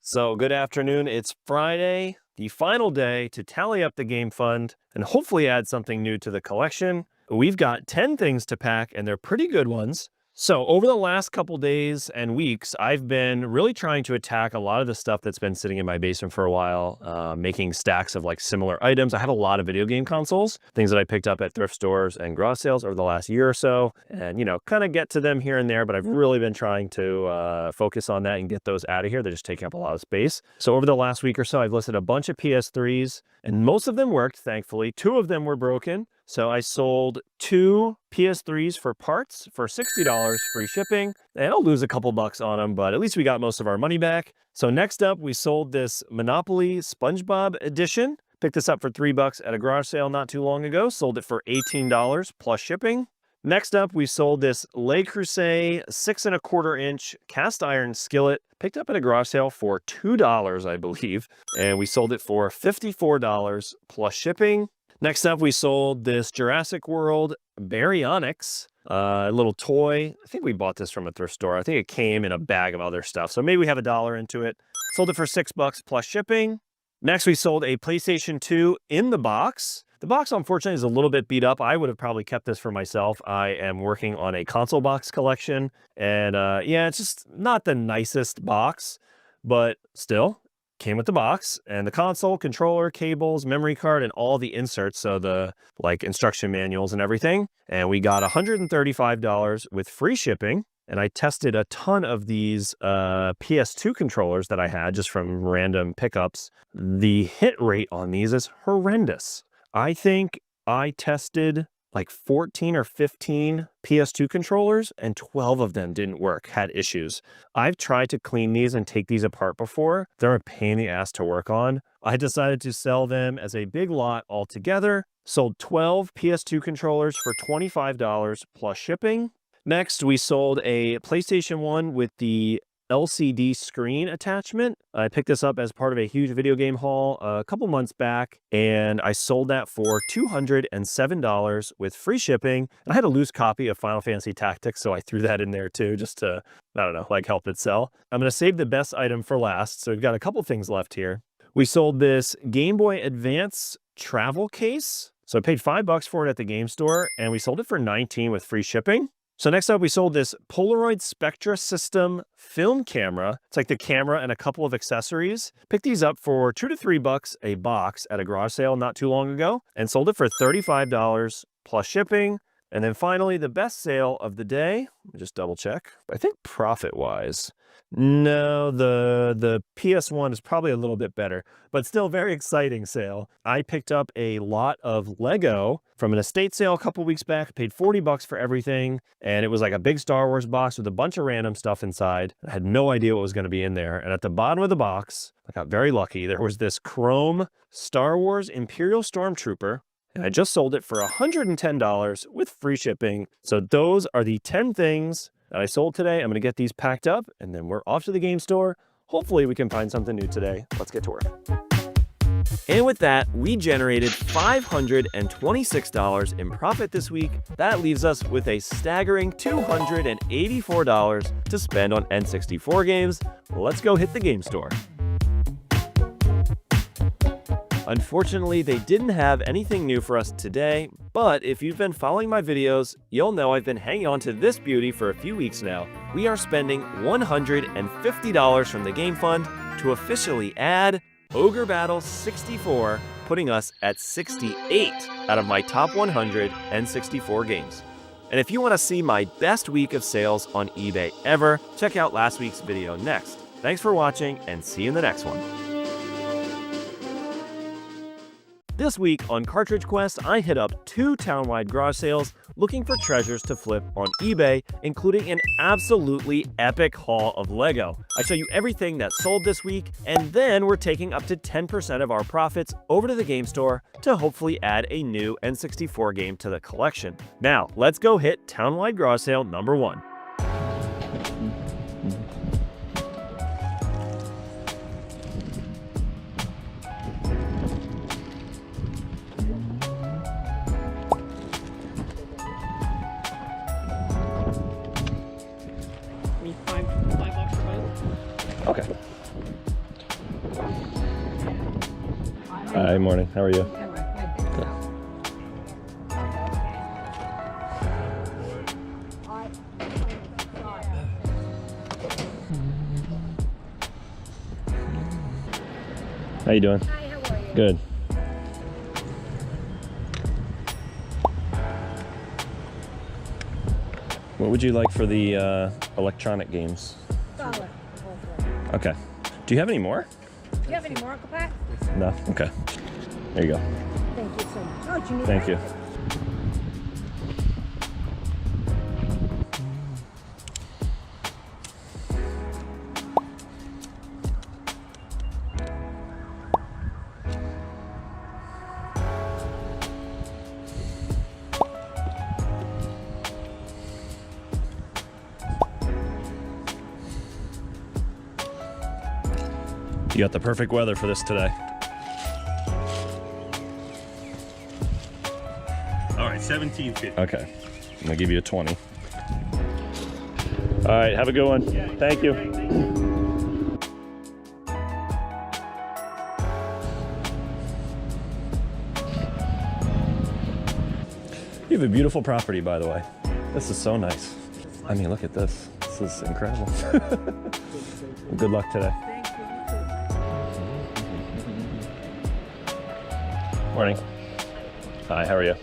So good afternoon. It's Friday, the final day to tally up the game fund and hopefully add something new to the collection. We've got 10 things to pack, and they're pretty good ones. So over the last couple days and weeks, I've been really trying to attack a lot of the stuff that's been sitting in my basement for a while, making stacks of like similar items. I have a lot of video game consoles, things that I picked up at thrift stores and garage sales over the last year or so, and, you know, kind of get to them here and there, but I've really been trying to focus on that and get those out of here. They're just taking up a lot of space. So over the last week or so, I've listed a bunch of PS3s, and most of them worked, thankfully. 2 of them were broken. So I sold 2 PS3s for parts for $60 free shipping. And I'll lose a couple bucks on them, but at least we got most of our money back. So next up, we sold this Monopoly SpongeBob edition. Picked this up for $3 at a garage sale not too long ago. Sold it for $18 plus shipping. Next up, we sold this Le Creuset 6¼ inch cast iron skillet. Picked up at a garage sale for $2, I believe. And we sold it for $54 plus shipping. Next up, we sold this Jurassic World Baryonyx, a little toy. I think we bought this from a thrift store. I think it came in a bag of other stuff. So maybe we have $1 into it. Sold it for $6 plus shipping. Next, we sold a PlayStation 2 in the box. The box, unfortunately, is a little bit beat up. I would have probably kept this for myself. I am working on a console box collection. And yeah, it's just not the nicest box, but still came with the box and the console, controller, cables, memory card, and all the inserts. So the like instruction manuals and everything. And we got $135 with free shipping. And I tested a ton of these PS2 controllers that I had just from random pickups. The hit rate on these is horrendous. I think I tested like 14 or 15 PS2 controllers, and 12 of them didn't work, had issues. I've tried to clean these and take these apart before. They're a pain in the ass to work on. I decided to sell them as a big lot altogether. Sold 12 PS2 controllers for $25 plus shipping. Next, we sold a PlayStation 1 with the LCD screen attachment. I picked this up as part of a huge video game haul a couple months back, and I sold that for $207 with free shipping. And I had a loose copy of Final Fantasy Tactics, so I threw that in there too, just to, I don't know, like help it sell. I'm going to save the best item for last, so we've got a couple things left here. We sold this Game Boy Advance travel case. So I paid $5 for it at the game store, and we sold it for $19 with free shipping. So next up, we sold this Polaroid Spectra System film camera. It's like the camera and a couple of accessories. Picked these up for $2 to $3 a box at a garage sale not too long ago and sold it for $35 plus shipping. And then finally, the best sale of the day. Let me just double check. I think profit-wise. No, the PS1 is probably a little bit better, but still very exciting sale. I picked up a lot of Lego from an estate sale a couple weeks back, paid $40 for everything, and it was like a big Star Wars box with a bunch of random stuff inside. I had no idea what was going to be in there, and at the bottom of the box, I got very lucky. There was this chrome Star Wars Imperial Stormtrooper, and I just sold it for $110 with free shipping. So those are the 10 things that I sold today. I'm going to get these packed up and then we're off to the game store. Hopefully we can find something new today. Let's get to work. And with that, we generated $526 in profit this week. That leaves us with a staggering $284 to spend on N64 games. Let's go hit the game store. Unfortunately, they didn't have anything new for us today, but if you've been following my videos, you'll know I've been hanging on to this beauty for a few weeks now. We are spending $150 from the game fund to officially add Ogre Battle 64, putting us at 68 out of my top 100 N64 games. And if you want to see my best week of sales on eBay ever, check out last week's video next. Thanks for watching and see you in the next one. This week on Cartridge Quest, I hit up 2 town-wide garage sales looking for treasures to flip on eBay, including an absolutely epic haul of Lego. I show you everything that sold this week, and then we're taking up to 10% of our profits over to the game store to hopefully add a new N64 game to the collection. Now, let's go hit town-wide garage sale number 1. Okay. Hi, morning. How are you? Good. How you doing? Hi, how are you? Good. What would you like for the electronic games? Solid. Okay. Do you have any more? Do you have any more, Uncle Pat? No? Okay. There you go. Thank you so much. Oh, do you need Thank you. You got the perfect weather for this today. All right, 1750. Okay. I'm gonna give you a 20. All right, have a good one. Thank you. You have a beautiful property, by the way. This is so nice. I mean, look at this. This is incredible. Good luck today. Morning. Hi, how are you?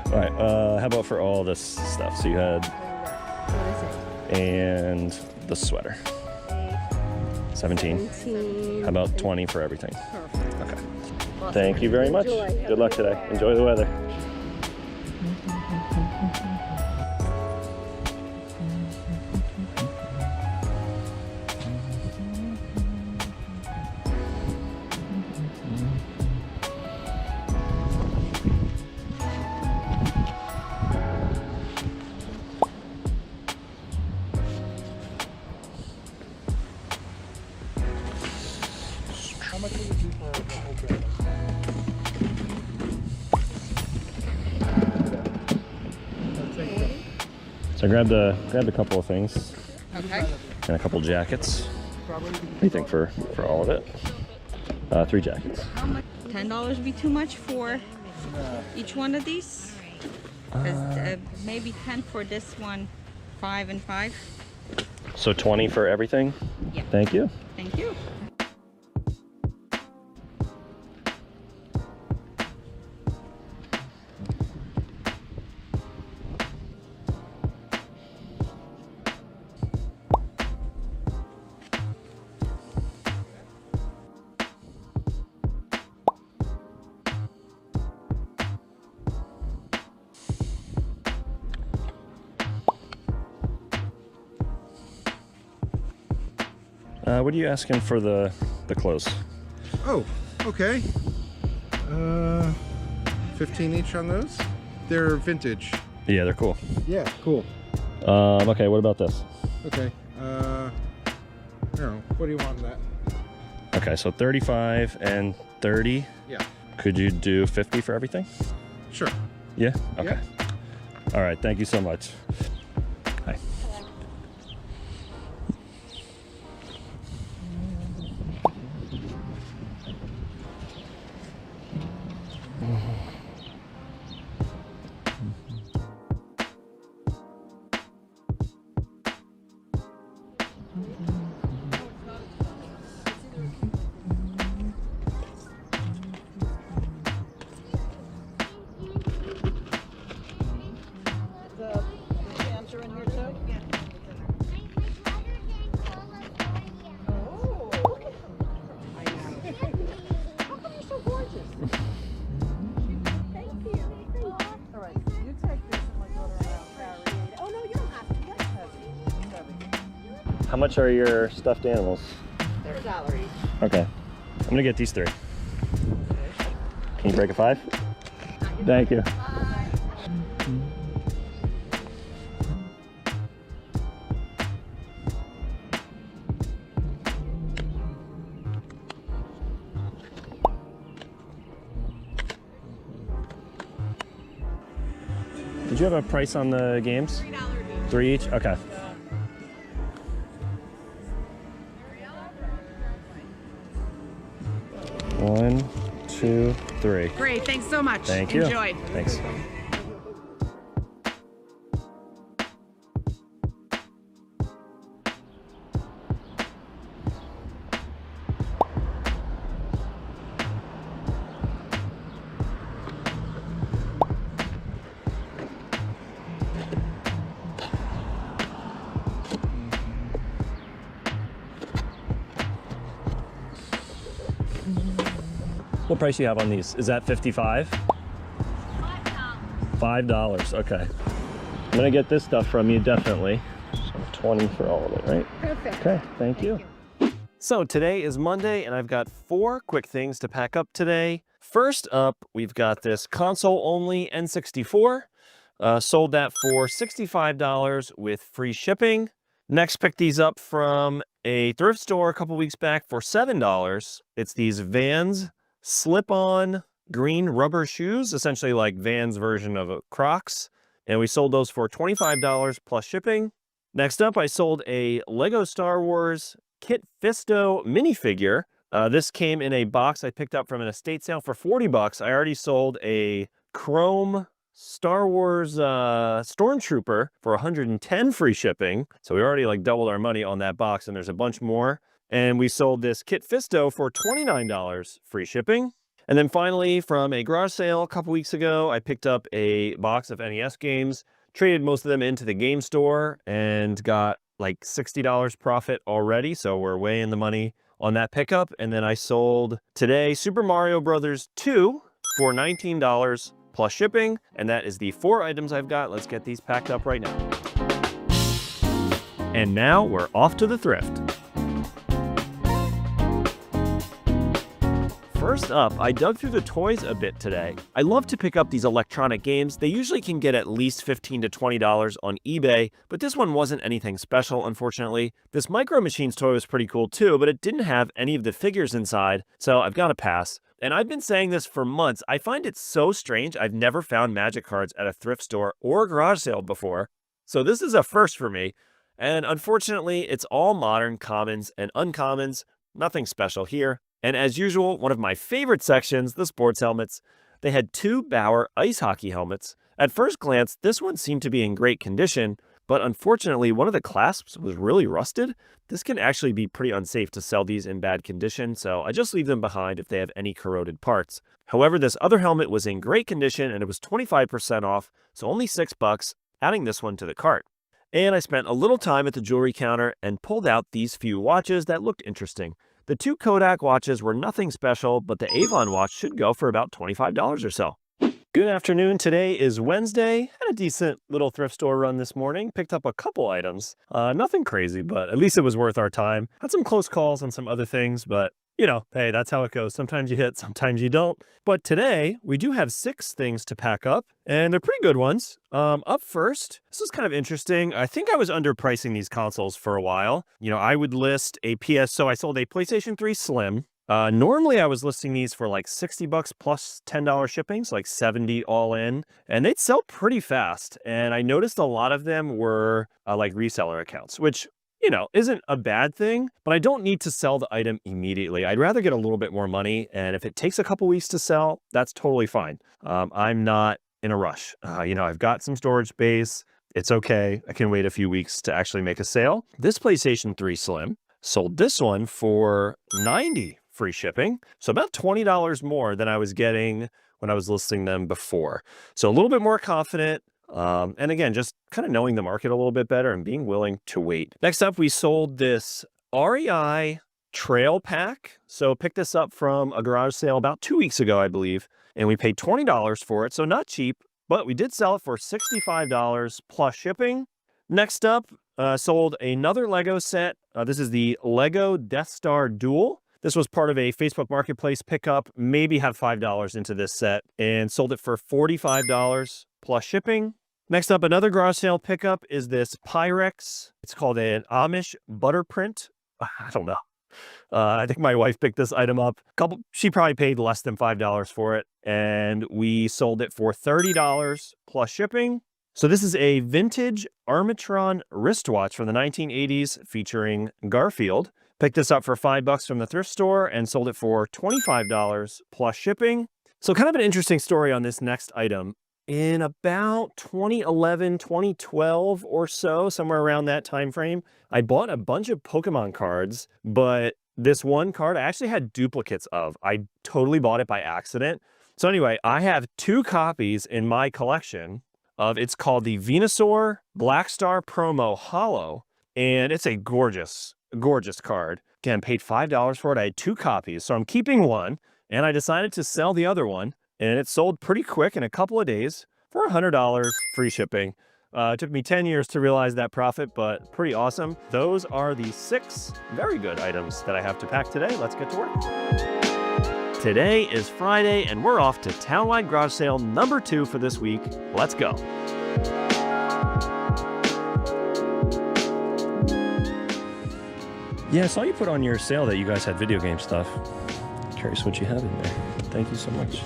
All right, how about for all this stuff? So you had, What is it? and the sweater. 17. 17. How about 20 for everything? Perfect. Okay. Awesome. Thank you very much. Enjoy. Have Good a luck good today. day. Enjoy the weather. How much will it be for the whole building? So I grabbed a couple of things Okay. and a couple jackets. What do you think for all of it? 3 jackets. How much? $10 be too much for each one of these? 'Cause, maybe 10 for this one, 5 and 5. So 20 for everything? Yeah. Thank you. Thank you. What are you asking for the clothes? Oh, okay. 15 each on those. They're vintage. Yeah, they're cool. Yeah, cool. Okay, what about this? Okay. I don't know. What do you want in that? Okay, so 35 and 30. Yeah. Could you do 50 for everything? Sure. Yeah? Okay. Yeah. All right, thank you so much. Hi. How much are your stuffed animals? They're $1 each. Okay. I'm gonna get these 3. Can you break a 5? Thank you. Did you have a price on the games? $3 each. 3 each? Okay. One, 2, 3. Great, thanks so much. Thank you. Enjoy. Thanks. What price do you have on these? Is that 55? $5. Okay. I'm gonna get this stuff from you, definitely. So 20 for all of it, right? Perfect. Okay, thank you. So today is Monday and I've got 4 quick things to pack up today. First up, we've got this console only N64. Sold that for $65 with free shipping. Next, picked these up from a thrift store a couple weeks back for $7. It's these Vans slip-on green rubber shoes, essentially like Vans version of Crocs. And we sold those for $25 plus shipping. Next up, I sold a Lego Star Wars Kit Fisto minifigure. This came in a box I picked up from an estate sale for $40. I already sold a chrome Star Wars Stormtrooper for 110 free shipping. So we already like doubled our money on that box, and there's a bunch more. And we sold this Kit Fisto for $29 free shipping. And then finally, from a garage sale a couple weeks ago, I picked up a box of NES games, traded most of them into the game store, and got like $60 profit already. So we're way in the money on that pickup. And then I sold today Super Mario Brothers 2 for $19 plus shipping. And that is the 4 items I've got. Let's get these packed up right now. And now we're off to the thrift. First up, I dug through the toys a bit today. I love to pick up these electronic games. They usually can get at least $15 to $20 on eBay, but this one wasn't anything special, unfortunately. This Micro Machines toy was pretty cool too, but it didn't have any of the figures inside, so I've got to pass. And I've been saying this for months. I find it so strange I've never found magic cards at a thrift store or garage sale before. So this is a first for me. And unfortunately, it's all modern commons and uncommons. Nothing special here. And as usual, one of my favorite sections, the sports helmets. They had 2 Bauer ice hockey helmets. At first glance, this one seemed to be in great condition, but unfortunately, one of the clasps was really rusted. This can actually be pretty unsafe to sell these in bad condition, so I just leave them behind if they have any corroded parts. However, this other helmet was in great condition and it was 25% off, so only $6, adding this one to the cart. And I spent a little time at the jewelry counter and pulled out these few watches that looked interesting. The 2 Kodak watches were nothing special, but the Avon watch should go for about $25 or so. Good afternoon. Today is Wednesday. Had a decent little thrift store run this morning. Picked up a couple items. Nothing crazy, but at least it was worth our time. Had some close calls on some other things, but you know, hey, that's how it goes. Sometimes you hit, sometimes you don't. But today, we do have 6 things to pack up, and they're pretty good ones. Up first, this is kind of interesting. I think I was underpricing these consoles for a while. You know, I would list a so I sold a PlayStation 3 Slim. Normally I was listing these for like $60 plus $10 shipping, so like $70 all in, and they'd sell pretty fast. And I noticed a lot of them were like reseller accounts, which, you know, isn't a bad thing, but I don't need to sell the item immediately. I'd rather get a little bit more money, and if it takes a couple weeks to sell, that's totally fine. I'm not in a rush. You know, I've got some storage space. It's okay. I can wait a few weeks to actually make a sale. This PlayStation 3 Slim sold this one for $90 free shipping, so about $20 more than I was getting when I was listing them before. So a little bit more confident. And again, just kind of knowing the market a little bit better and being willing to wait. Next up, we sold this REI Trail Pack. So picked this up from a garage sale about 2 weeks ago, I believe, and we paid $20 for it. So not cheap, but we did sell it for $65 plus shipping. Next up, sold another Lego set. This is the Lego Death Star Duel. This was part of a Facebook Marketplace pickup, maybe have $5 into this set, and sold it for $45 plus shipping. Next up, another garage sale pickup is this Pyrex. It's called an Amish butter print. I don't know. I think my wife picked this item up. She probably paid less than $5 for it, and we sold it for $30 plus shipping. So this is a vintage Armatron wristwatch from the 1980s featuring Garfield. Picked this up for $5 from the thrift store and sold it for $25 plus shipping. So kind of an interesting story on this next item. In about 2011, 2012 or so, somewhere around that time frame, I bought a bunch of Pokemon cards, but this one card I actually had duplicates of. I totally bought it by accident. So anyway, I have 2 copies in my collection of, it's called the Venusaur Black Star Promo Holo, and it's a gorgeous card. Again, paid $5 for it. I had 2 copies, so I'm keeping one, and I decided to sell the other one, and it sold pretty quick in a couple of days for $100 free shipping. It took me 10 years to realize that profit, but pretty awesome. Those are the 6 very good items that I have to pack today. Let's get to work. Today is Friday, and we're off to Townwide Garage Sale number 2 for this week. Let's go. Yeah, I saw you put on your sale that you guys had video game stuff. Curious what you have in there. Thank you so much.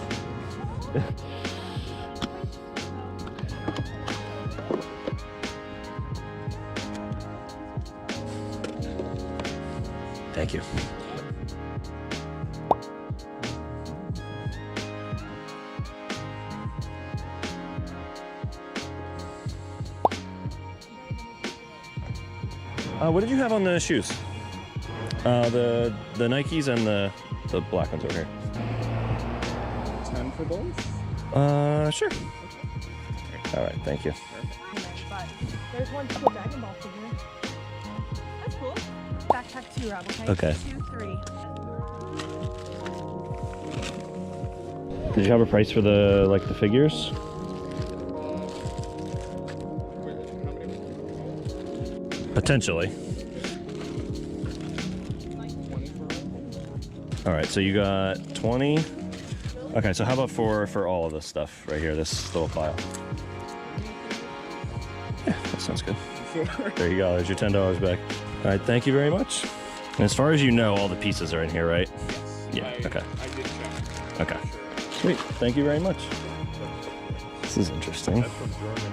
Thank you. What did you have on the shoes? The Nikes and the black ones over here. 10 for both? Sure. All right, thank you. There's one cool Dragon Ball figure. That's cool. Backpack 2, Rob, okay? Okay. 2, 3. Did you have a price for the figures? Potentially. All right, so you got 20. Okay, so how about for all of this stuff right here, this little pile? Yeah, that sounds good. There you go, there's your $10 back. All right, thank you very much. And as far as you know, all the pieces are in here, right? Yes. Yeah, okay. I did check. Okay. Sweet, thank you very much. This is interesting. That's from Germany.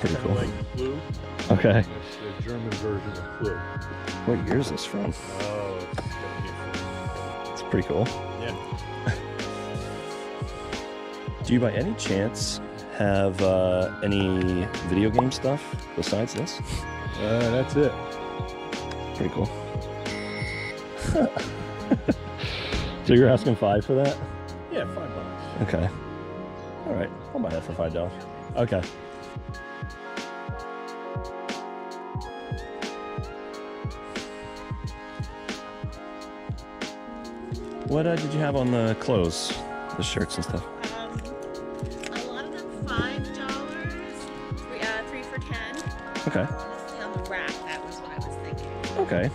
pretty Kinda cool. like Clue. Okay. It's the German version of Clue. What year is this from? Oh, it's gotta be from. It's pretty cool. Yeah. Do you by any chance have any video game stuff besides this? That's it. Pretty cool. So you're asking $5 for that? Yeah, $5. Okay. All right. I'll buy that for $5. Okay. What did you have on the clothes? The shirts and stuff? A lot of them $5, three for 10. Okay. See on the rack, that was what I was thinking. Okay.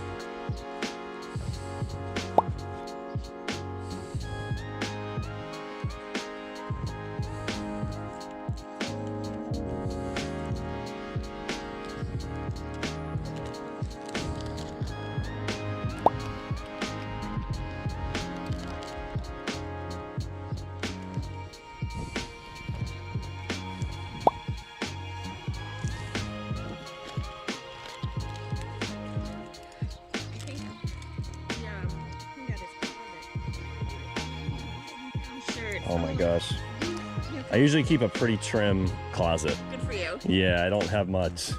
Oh my gosh. I usually keep a pretty trim closet. Good for you. Yeah, I don't have much.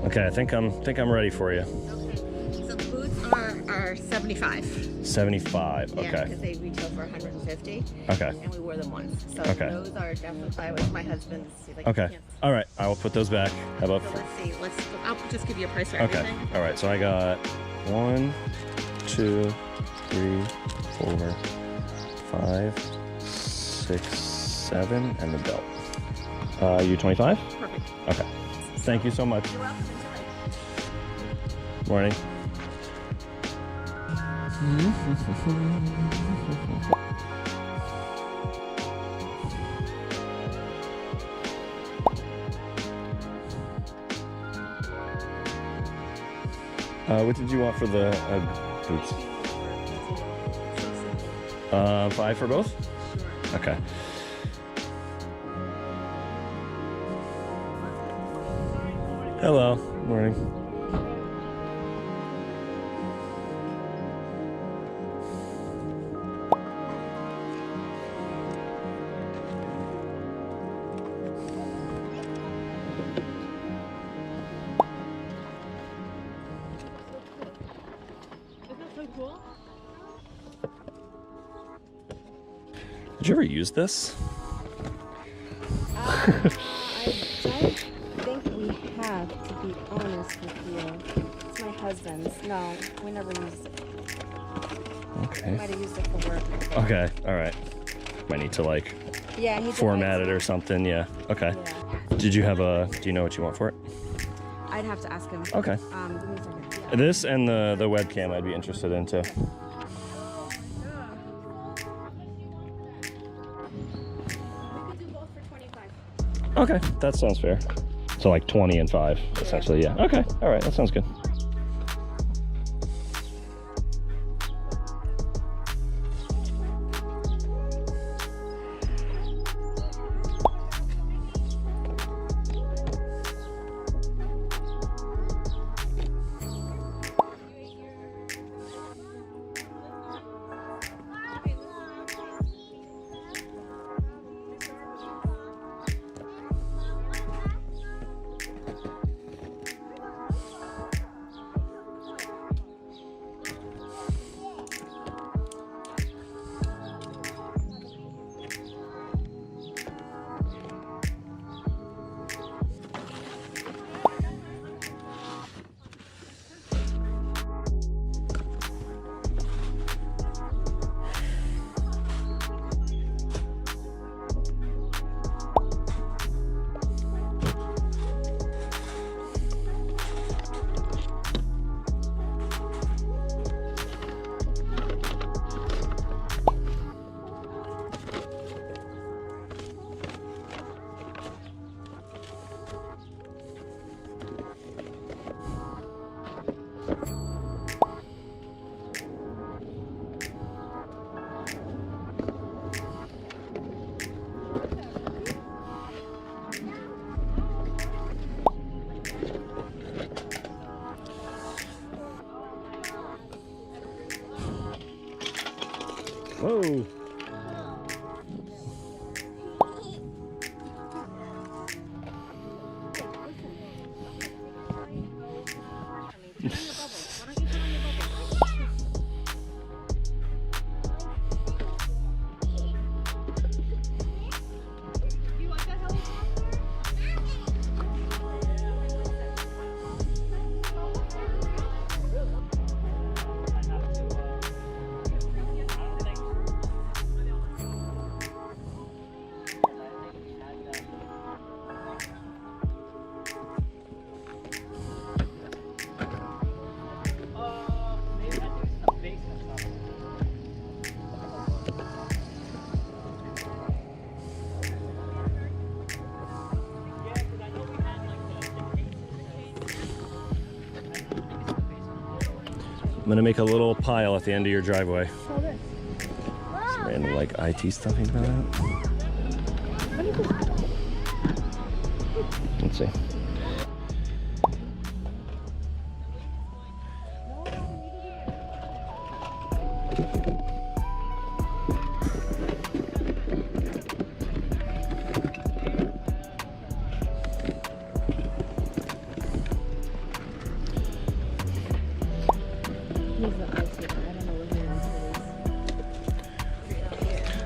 Okay, I think I'm ready for you. Okay. So the boots are 75. 75. Yeah, Okay. because they retail for 150. Okay. And we wore them once. So Okay. those are definitely with my husband's. Like, Okay. can't- All right. I will put those back. How about? So let's see. I'll just give you a price for Okay. everything. All right. So I got 1, 2, 3, 4, 5, 6, 7, and the belt. You 25? Perfect. Okay. Thank you so much. You're welcome. Enjoy. Morning. What did you want for the boots? 5 for both? Okay. Hello. Morning. Isn't that so cool? Did you ever use this? I don't think we have, to be honest with you. It's my husband's. No, we never used it. Okay. Might have used it for work. Okay. All right. Might need to like Yeah, he did format like- it or something. Yeah. Okay. Yeah. Did you have a? Do you know what you want for it? I'd have to ask him. Okay. Give me a second. Yeah. This and the webcam I'd be interested in too. We could do both for 25. Okay, that sounds fair. So like 20 and 5, essentially. Yeah. Okay. All right. That sounds good. Whoa. I'm gonna make a little pile at the end of your driveway. Some random like IT stuff you got out. Let's see.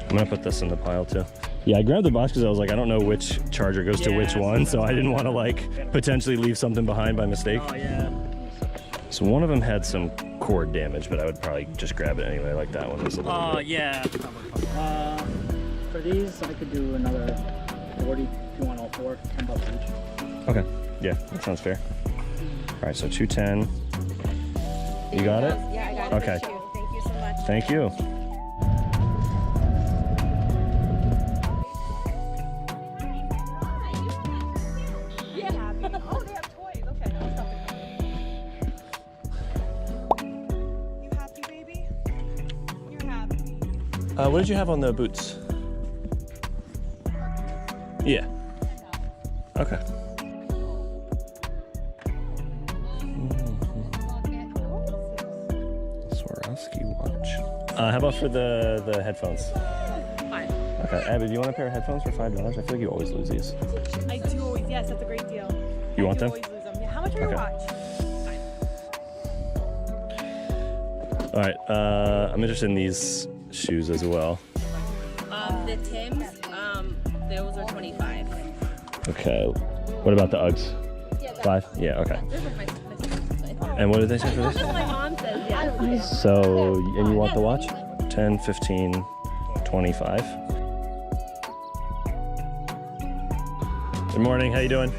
I'm gonna put this in the pile too. Yeah, I grabbed the box because I was like, I don't know which charger goes to which one, so I didn't want to like potentially leave something behind by mistake. Oh, yeah. So one of them had some cord damage, but I would probably just grab it anyway, like that one was a little bit. Yeah. For these, I could do another 40 if you want all four, $10 each. Okay, yeah, that sounds fair. All right, so 210. You got it? Yeah, I got it. Okay. Thank you so much. Thank you. Oh, they have toys. Okay, I'll stop it. You happy, baby? You're happy. What did you have on the boots? Yeah. Okay. Swarovski watch. How about for the headphones? Fine. Okay, Abby, do you want a pair of headphones for $5? I feel like you always lose these. I do always, yes, that's a great deal. You want them? Always lose them. Yeah, how much are your Okay. watch? All right, I'm interested in these shoes as well. The Tims, those are 25. Okay. What about the Uggs? 5? Yeah, okay. And what did they say for this? My mom says yes. So, and you want the watch? 10, 15, 25. Good morning, how you doing?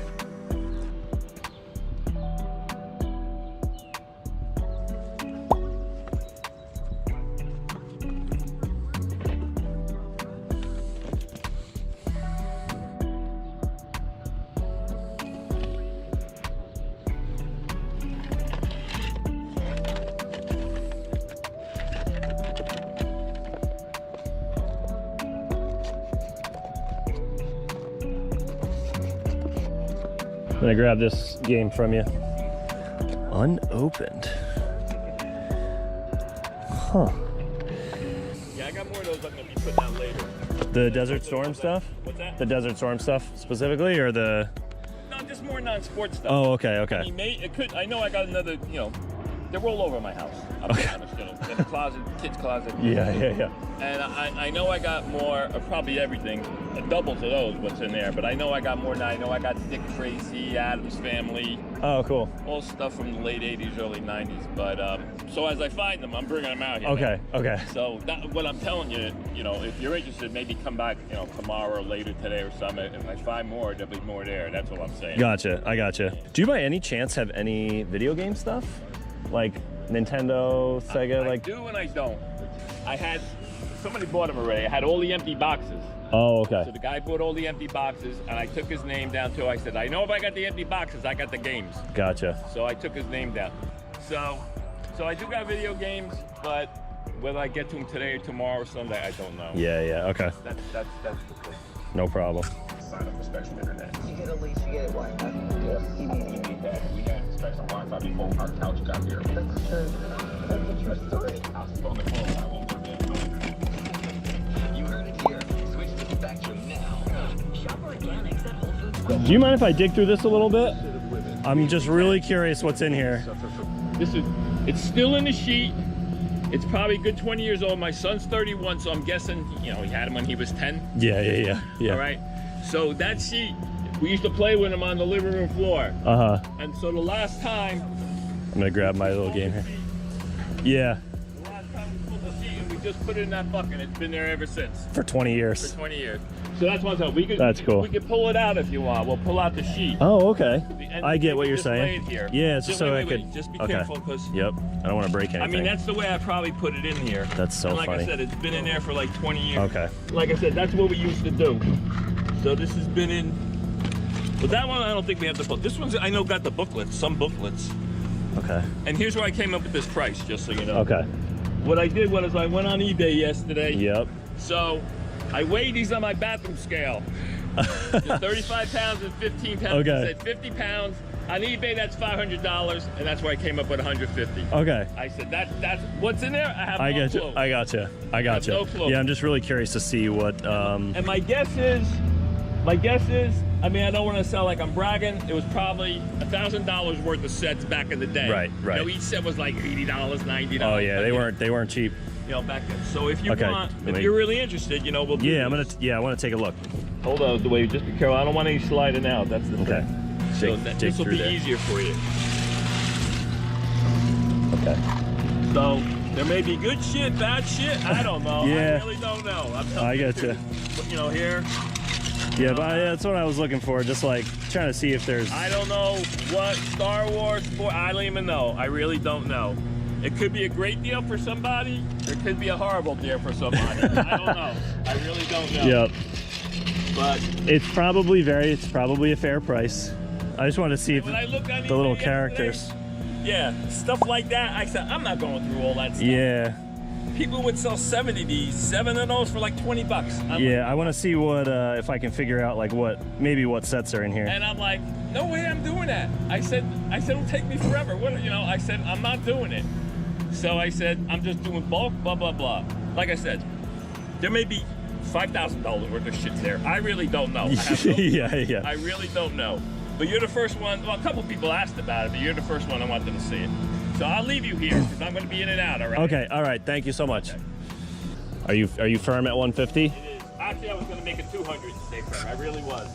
I'm gonna grab this game from you. Unopened. Huh. Yeah, I got more of those I'm gonna be putting out later. The Desert Storm stuff? What's that? The Desert Storm stuff specifically, or the? No, just more non-sports stuff. Oh, okay, okay. I mean, it could. I know I got another. You know, they're all over my house. I'm being honest, you know, in the closet, kid's closet. Yeah. And I know I got more of probably everything, a double to those, what's in there. But I know I got more than I know I got Dick Tracy, Addams Family, Oh, cool. all stuff from the late 80s, early 90s. But so as I find them, I'm bringing them out here. Okay, now. okay. So that, what I'm telling you, you know, if you're interested, maybe come back, you know, tomorrow or later today or something. And if I find more, there'll be more there. That's what I'm saying. Gotcha, I gotcha. Do you by any chance have any video game stuff? Like Nintendo, Sega, I like? do and I don't. I had, somebody bought them already. I had all the empty boxes. Oh, okay. So the guy bought all the empty boxes, and I took his name down too. I said, I know if I got the empty boxes, I got the games. Gotcha. So I took his name down. So I do got video games, but whether I get to them today or tomorrow or Sunday, I don't know. Yeah, okay. That's the thing. No problem. Sign up for special internet. You get a lease, you get Wi-Fi. You need that. We had special Wi-Fi before our couch got here. That's true. That's a true story. I'll on the phone. I won't do that. Do you mind if I dig through this a little bit? I'm just really curious what's in here. It's still in the sheet. It's probably a good 20 years old. My son's 31, so I'm guessing, you know, he had him when he was 10. Yeah. All right. So that sheet, we used to play with him on the living room floor. And so the last time, I'm gonna grab my little game here. Yeah. The last time we pulled the sheet and we just put it in that bucket. It's been there ever since. For 20 years. For 20 years. So that's one time. That's cool. We could pull it out if you want. We'll pull out the sheet. Oh, okay. And I get what you're just lay saying. it here. Yeah, it's just so I wait. could. Just be Okay. careful, because. Yep. I don't want to break anything. I mean, that's the way I probably put it in here. That's so and like funny. I said, it's been in there for like 20 years. Okay. Like I said, that's what we used to do. So this has been in. But that one, I don't think we have the book. This one's, I know, got the booklets, some booklets. Okay. And here's where I came up with this price, just so you know. Okay. What I did was I went on eBay yesterday. Yep. So I weighed these on my bathroom scale. 35 pounds and 15 pounds. Okay. I said 50 pounds. On eBay, that's $500, and that's where I came up with 150. Okay. I said that's what's in there. I have I no get clue. you. I got you. I got you. no clue. Yeah, I'm just really curious to see what. And my guess is, I mean, I don't want to sound like I'm bragging. It was probably $1,000 worth of sets back in the day. Right. You know, each set was like $80, $90. Oh yeah, they weren't cheap. You know, back then. So if you Okay. want, if you're really interested, you know, we'll do Yeah, this. I want to take a look. Hold on, Dwayne, just be careful. I don't want any sliding out. That's the Okay. thing. So this will be easier for you. Okay. So there may be good shit, bad shit. I don't know. Yeah. I really don't know. I'm telling I you. get you. You know, here. Yeah, but that's what I was looking for. Just like trying to see if there's. I don't know what Star Wars for. I don't even know. I really don't know. It could be a great deal for somebody. Or it could be a horrible deal for somebody. I don't know. I really don't know. Yep. But it's probably a fair price. I just want to see if when I look on the little eBay characters. yeah, stuff like that. I said I'm not going through all that stuff. Yeah. People would sell 7 of those for like 20 bucks. Yeah, I want to see what if I can figure out like what sets are in here. And I'm like, no way, I'm doing that. I said it'll take me forever. What, you know? I said I'm not doing it. So I said I'm just doing bulk, blah blah blah. Like I said, there may be $5,000 worth of shit there. I really don't know. I have no clue. Yeah. I really don't know. But you're the first one. Well, a couple people asked about it, but you're the first one I wanted to see it. So I'll leave you here because I'm going to be in and out. All right. Okay. All right. Thank you so much. Okay. Are you firm at 150? It is. Actually, I was going to make it 200 to stay firm. I really was.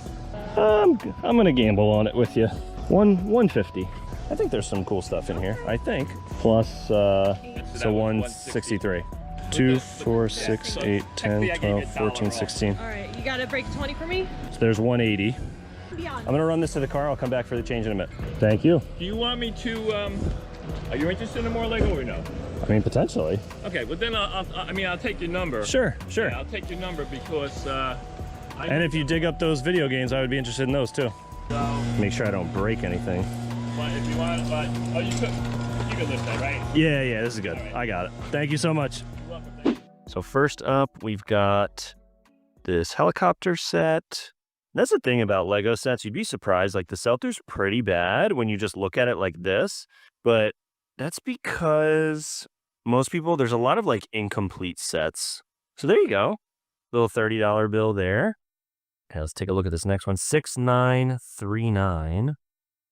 I'm gonna gamble on it with you. 150. I think there's some cool stuff in here. I think. Plus, so 163. 2, 4, 6, 8, 10, 12, 14, 16. All right, you gotta break 20 for me. So there's 180. Beyond. I'm gonna run this to the car. I'll come back for the change in a minute. Thank you. Do you want me to? Are you interested in more Lego or no? I mean, potentially. Okay, well then I'll take your number. Sure. Yeah, I'll take your number because. And if you dig up those video games, I would be interested in those too. So, Make sure I don't break anything. but if you want, you can lift that, right? Yeah, this is good. All right. I got it. Thank you so much. You're welcome. Thank you. So first up, we've got this helicopter set. That's the thing about Lego sets. You'd be surprised. Like the sell-through's pretty bad when you just look at it like this. But that's because most people, there's a lot of like incomplete sets. So there you go. Little $30 bill there. Okay, let's take a look at this next one. 6939. I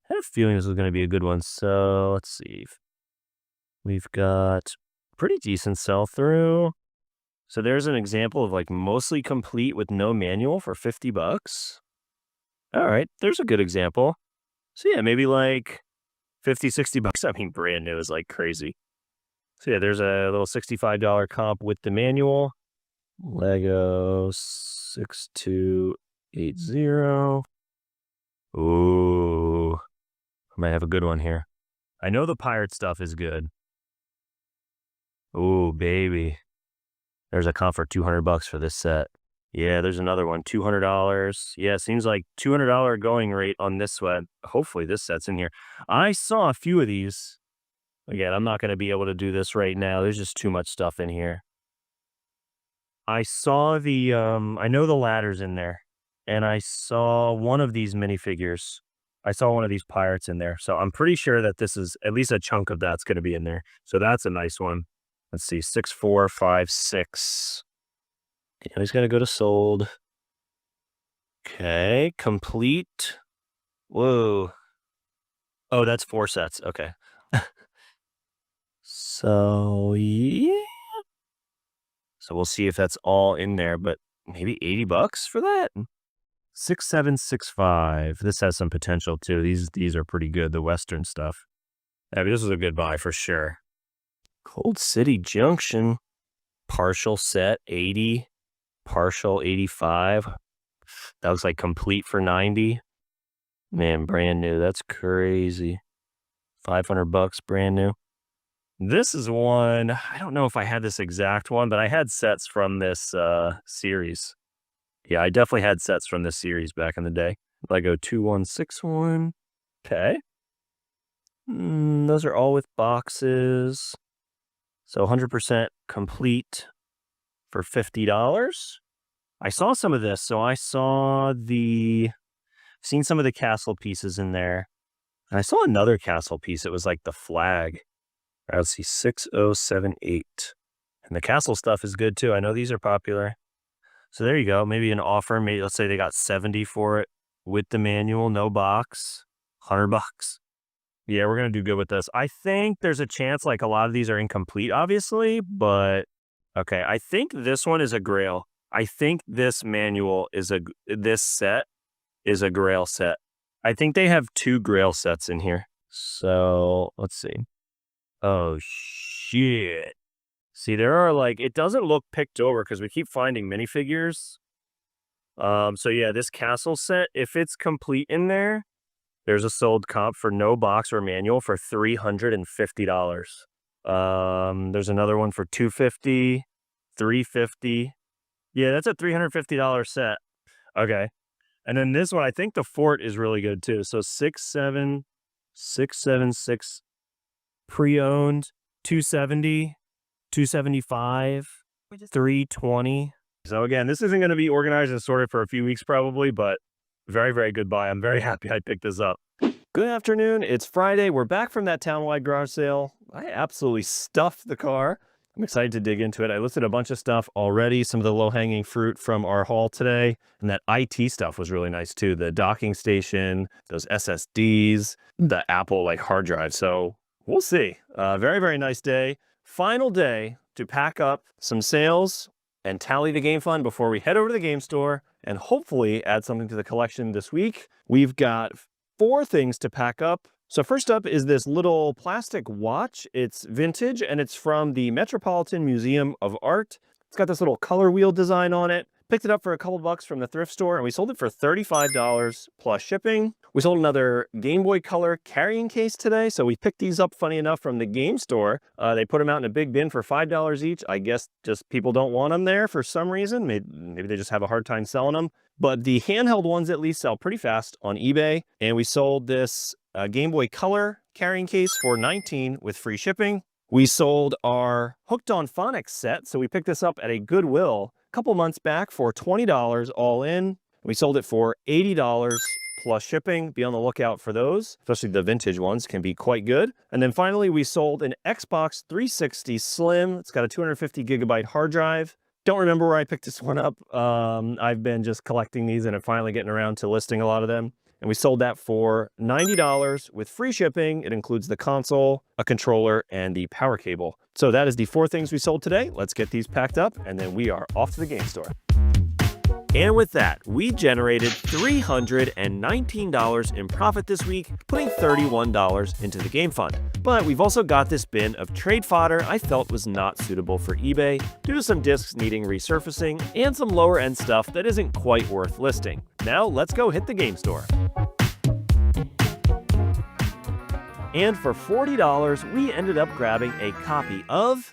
had a feeling this was going to be a good one. So let's see. We've got pretty decent sell-through. So there's an example of like mostly complete with no manual for 50 bucks. All right, there's a good example. So yeah, maybe like 50, 60 bucks. I mean, brand new is like crazy. So yeah, there's a little $65 comp with the manual. Lego 6280. Ooh, I might have a good one here. I know the pirate stuff is good. Ooh, baby. There's a comp for 200 bucks for this set. Yeah, there's another one, $200. Yeah, seems like $200 going rate on this one. Hopefully this set's in here. I saw a few of these. Again, I'm not going to be able to do this right now. There's just too much stuff in here. I saw the, I know the ladder's in there. And I saw one of these minifigures. I saw one of these pirates in there. So I'm pretty sure that this is, at least a chunk of that's going to be in there. So that's a nice one. Let's see, 6456. He's going to go to sold. Okay, complete. Whoa. Oh, that's 4 sets. Okay. So, yeah. So we'll see if that's all in there, but maybe $80 for that? 6765. This has some potential too. These are pretty good, the Western stuff. I mean, this is a good buy for sure. Cold City Junction. Partial set, 80. Partial, 85. That looks like complete for 90. Man, brand new. That's crazy. $500 brand new. This is one, I don't know if I had this exact one, but I had sets from this series. Yeah, I definitely had sets from this series back in the day. Lego 2161. Okay. Those are all with boxes. So 100% complete for $50. I saw some of this. So I seen some of the castle pieces in there. And I saw another castle piece. It was like the flag. Let's see, 6078. And the castle stuff is good too. I know these are popular. So there you go. Maybe an offer. Maybe let's say they got 70 for it with the manual, no box, $100. Yeah, we're gonna do good with this. I think there's a chance like a lot of these are incomplete, obviously, but okay. I think this one is a Grail. I think this manual is this set is a Grail set. I think they have 2 Grail sets in here. So let's see. Oh, shit. See, there are like, it doesn't look picked over because we keep finding minifigures. So yeah, this castle set, if it's complete in there, there's a sold comp for no box or manual for $350. There's another one for $250, $350. Yeah, that's a $350 set. Okay. And then this one, I think the fort is really good too. So 676 pre-owned, 270, 275, 320. So again, this isn't going to be organized and sorted for a few weeks probably, but very, very good buy. I'm very happy I picked this up. Good afternoon. It's Friday. We're back from that town-wide garage sale. I absolutely stuffed the car. I'm excited to dig into it. I listed a bunch of stuff already, some of the low-hanging fruit from our haul today. And that IT stuff was really nice too. The docking station, those SSDs, the Apple like hard drive. So we'll see. Very, very nice day. Final day to pack up some sales and tally the game fund before we head over to the game store and hopefully add something to the collection this week. We've got 4 things to pack up. So first up is this little plastic watch. It's vintage and it's from the Metropolitan Museum of Art. It's got this little color wheel design on it. Picked it up for a couple bucks from the thrift store and we sold it for $35 plus shipping. We sold another Game Boy Color carrying case today. So we picked these up, funny enough, from the game store. They put them out in a big bin for $5 each. I guess just people don't want them there for some reason. Maybe they just have a hard time selling them. But the handheld ones at least sell pretty fast on eBay. And we sold this Game Boy Color carrying case for $19 with free shipping. We sold our Hooked on Phonics set. So we picked this up at a Goodwill a couple months back for $20 all in. We sold it for $80 plus shipping. Be on the lookout for those, especially the vintage ones can be quite good. And then finally, we sold an Xbox 360 Slim. It's got a 250 gigabyte hard drive. Don't remember where I picked this one up. I've been just collecting these and I'm finally getting around to listing a lot of them. And we sold that for $90 with free shipping. It includes the console, a controller, and the power cable. So that is the 4 things we sold today. Let's get these packed up and then we are off to the game store. And with that, we generated $319 in profit this week, putting $31 into the game fund. But we've also got this bin of trade fodder I felt was not suitable for eBay due to some discs needing resurfacing and some lower end stuff that isn't quite worth listing. Now let's go hit the game store. And for $40, we ended up grabbing a copy of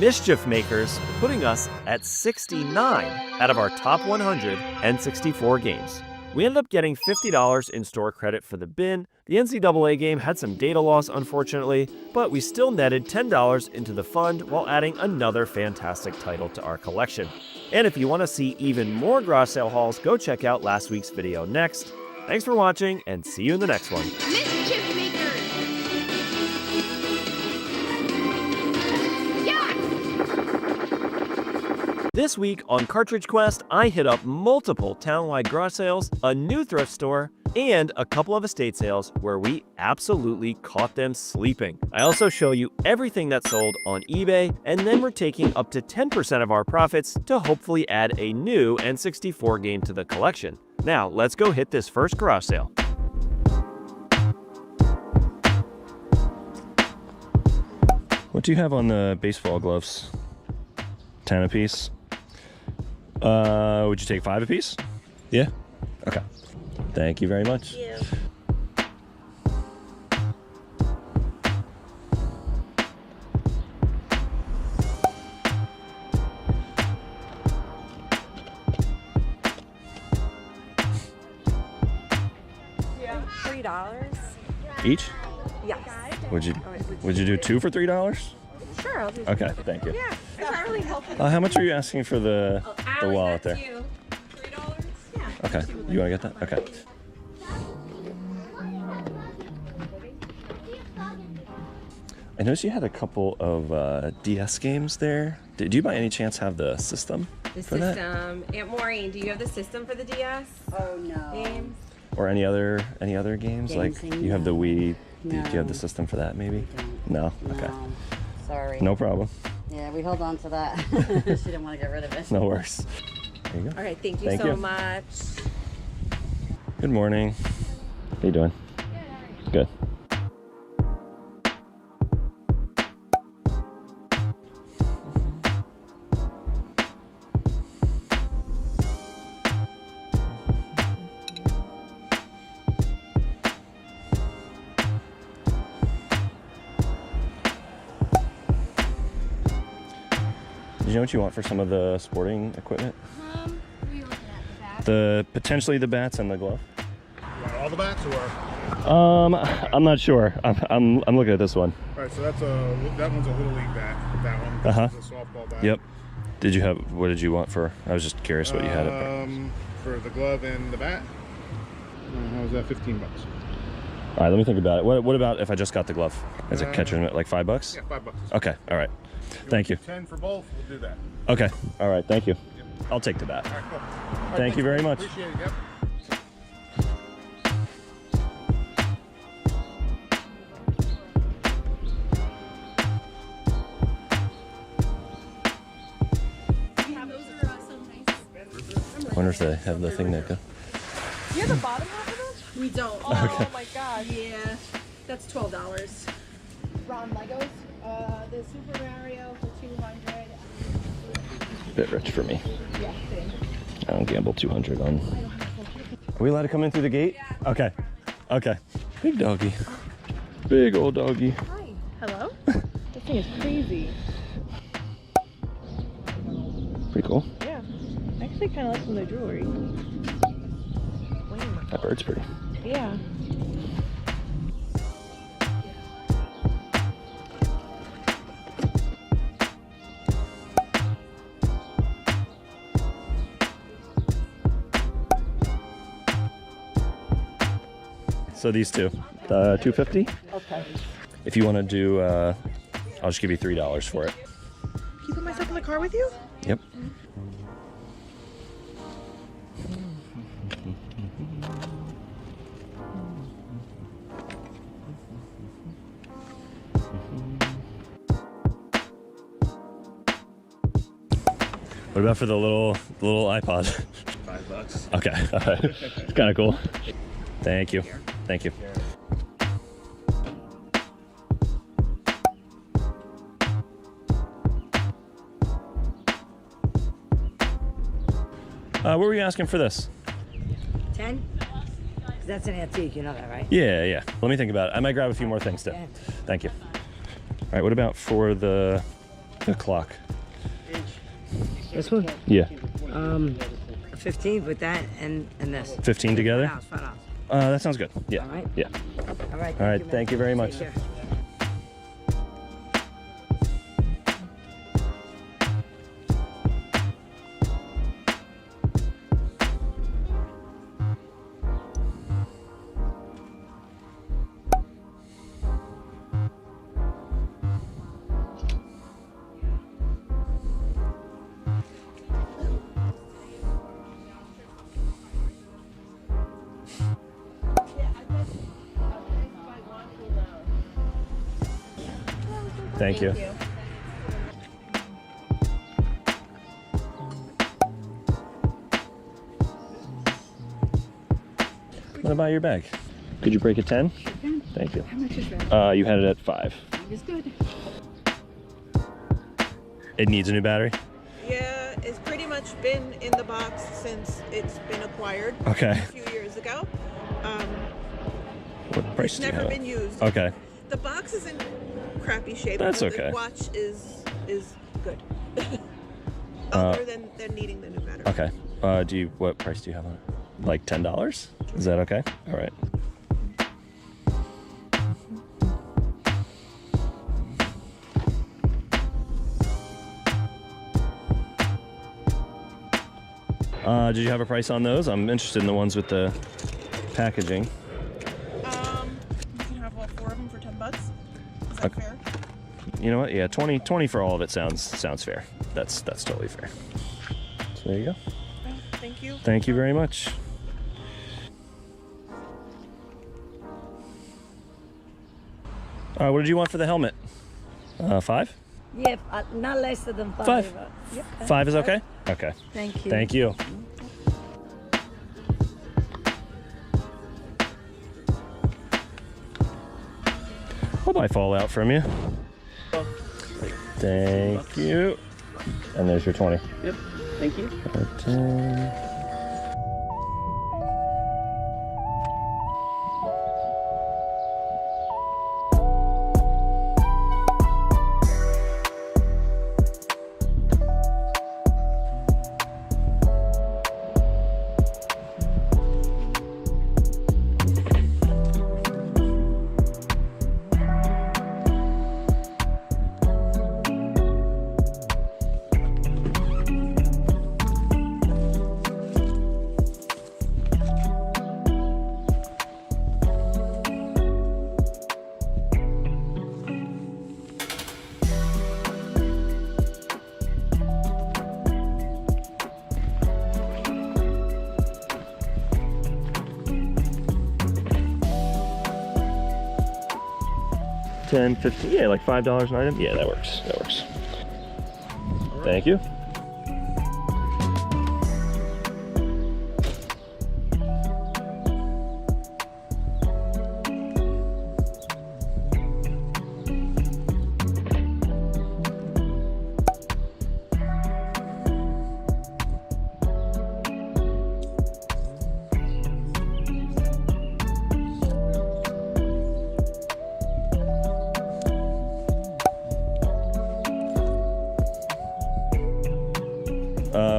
Mischief Makers, putting us at 69 out of our top 164 games. We ended up getting $50 in store credit for the bin. The NCAA game had some data loss, unfortunately, but we still netted $10 into the fund while adding another fantastic title to our collection. And if you want to see even more garage sale hauls, go check out last week's video next. Thanks for watching, and see you in the next one. Mischief Maker! This week on Cartridge Quest, I hit up multiple townwide garage sales, a new thrift store, and a couple of estate sales where we absolutely caught them sleeping. I also show you everything that sold on eBay, and then we're taking up to 10% of our profits to hopefully add a new N64 game to the collection. Now, let's go hit this first garage sale. What do you have on the baseball gloves? 10 a piece. Would you take 5 a piece? Yeah? Okay. Thank you very much. Thank you. Yeah. $3. Each? Yes. Would you do 2 for $3? Sure, I'll do. Okay, thank you. Yeah. Is that really helpful? How much are you asking for the wallet there? $3. Yeah. Okay. You want to get that? Okay. I noticed you had a couple of DS games there. Did you by any chance have the system The for that? system. Aunt Maureen, do you have the system for the DS? Oh no. Games? Or any other games? Like you have the Wii. Do you have the system for that maybe? No. Okay. No. Sorry. No problem. Yeah, we hold on to that. She didn't want to get rid of it. No worries. There you go. All right, thank you Thank so you. much. Good morning. How you doing? Good. Did you know what you want for some of the sporting equipment? What are you looking at? Potentially the bats and the glove. All the bats or? I'm not sure. I'm looking at this one. All right, so that one's a little league bat. That one Uh-huh. is a softball bat. Yep. What did you want for? I was just curious what you had. For the glove and the bat. How was that? $15. All right, let me think about it. What about if I just got the glove? Is it catching at like $5? Yeah, $5. Okay. All right. Thank you. 10 for both. We'll do that. Okay. All right. Thank you. I'll take the bat. All right, cool. All right, Thank you very much. Appreciate it. Yep. I wonder if they have the thing that goes. You have the bottom half of those? We don't. Oh my god. Yeah, that's $12. Ron Legos. The Super Mario for 200. Bit rich for me. Yeah, same. I don't gamble 200 on. Are we allowed to come in through the gate? Yeah. Okay. Okay. Big doggy. Big old doggy. Hi. Hello? This thing is crazy. Pretty cool. Yeah. I actually kind of like some of the jewelry. That bird's pretty. Yeah. So these two, $250. Okay. If you want to do, I'll just give you $3 for it. Can you put myself in the car with you? Yep. What about for the little iPod? $5. Okay, all right. It's kind of cool. Thank you. Thank you. What were you asking for this? 10? That's an antique, you know that, right? Yeah. Let me think about it. I might grab a few more things too. Yeah. Thank you. All right, what about for the clock? This one? Yeah. 15 with that and this. 15 together? $5. That sounds good. Yeah. All right. Yeah. All right. All right, thank you very much. Take care. Thank you. What about your bag? Could you break a 10? Thank you. How much is that? You had it at 5. It's good. It needs a new battery? Yeah, it's pretty much been in the box since it's been acquired. Okay. A few years ago. What price It's do you never have? been used. Okay. The box is in crappy shape. That's but okay. The watch is good. Other than needing the new battery. Okay. What price do you have on it? Like $10? Is that okay? All right. Did you have a price on those? I'm interested in the ones with the packaging. You can have all 4 of them for $10. Is that fair? You know what? Yeah, 20 for all of it sounds fair. That's totally fair. So there you go. Thank you. Thank you very much. What did you want for the helmet? 5? Yeah, not less than 5. 5. Yep. 5 is okay? Okay. Thank you. Thank you. Hope I fall out from you. Thank you. And there's your 20. Yep. Thank you. 10. $10, $15, yeah, like $5 an item. Yeah, that works. That works. Thank you.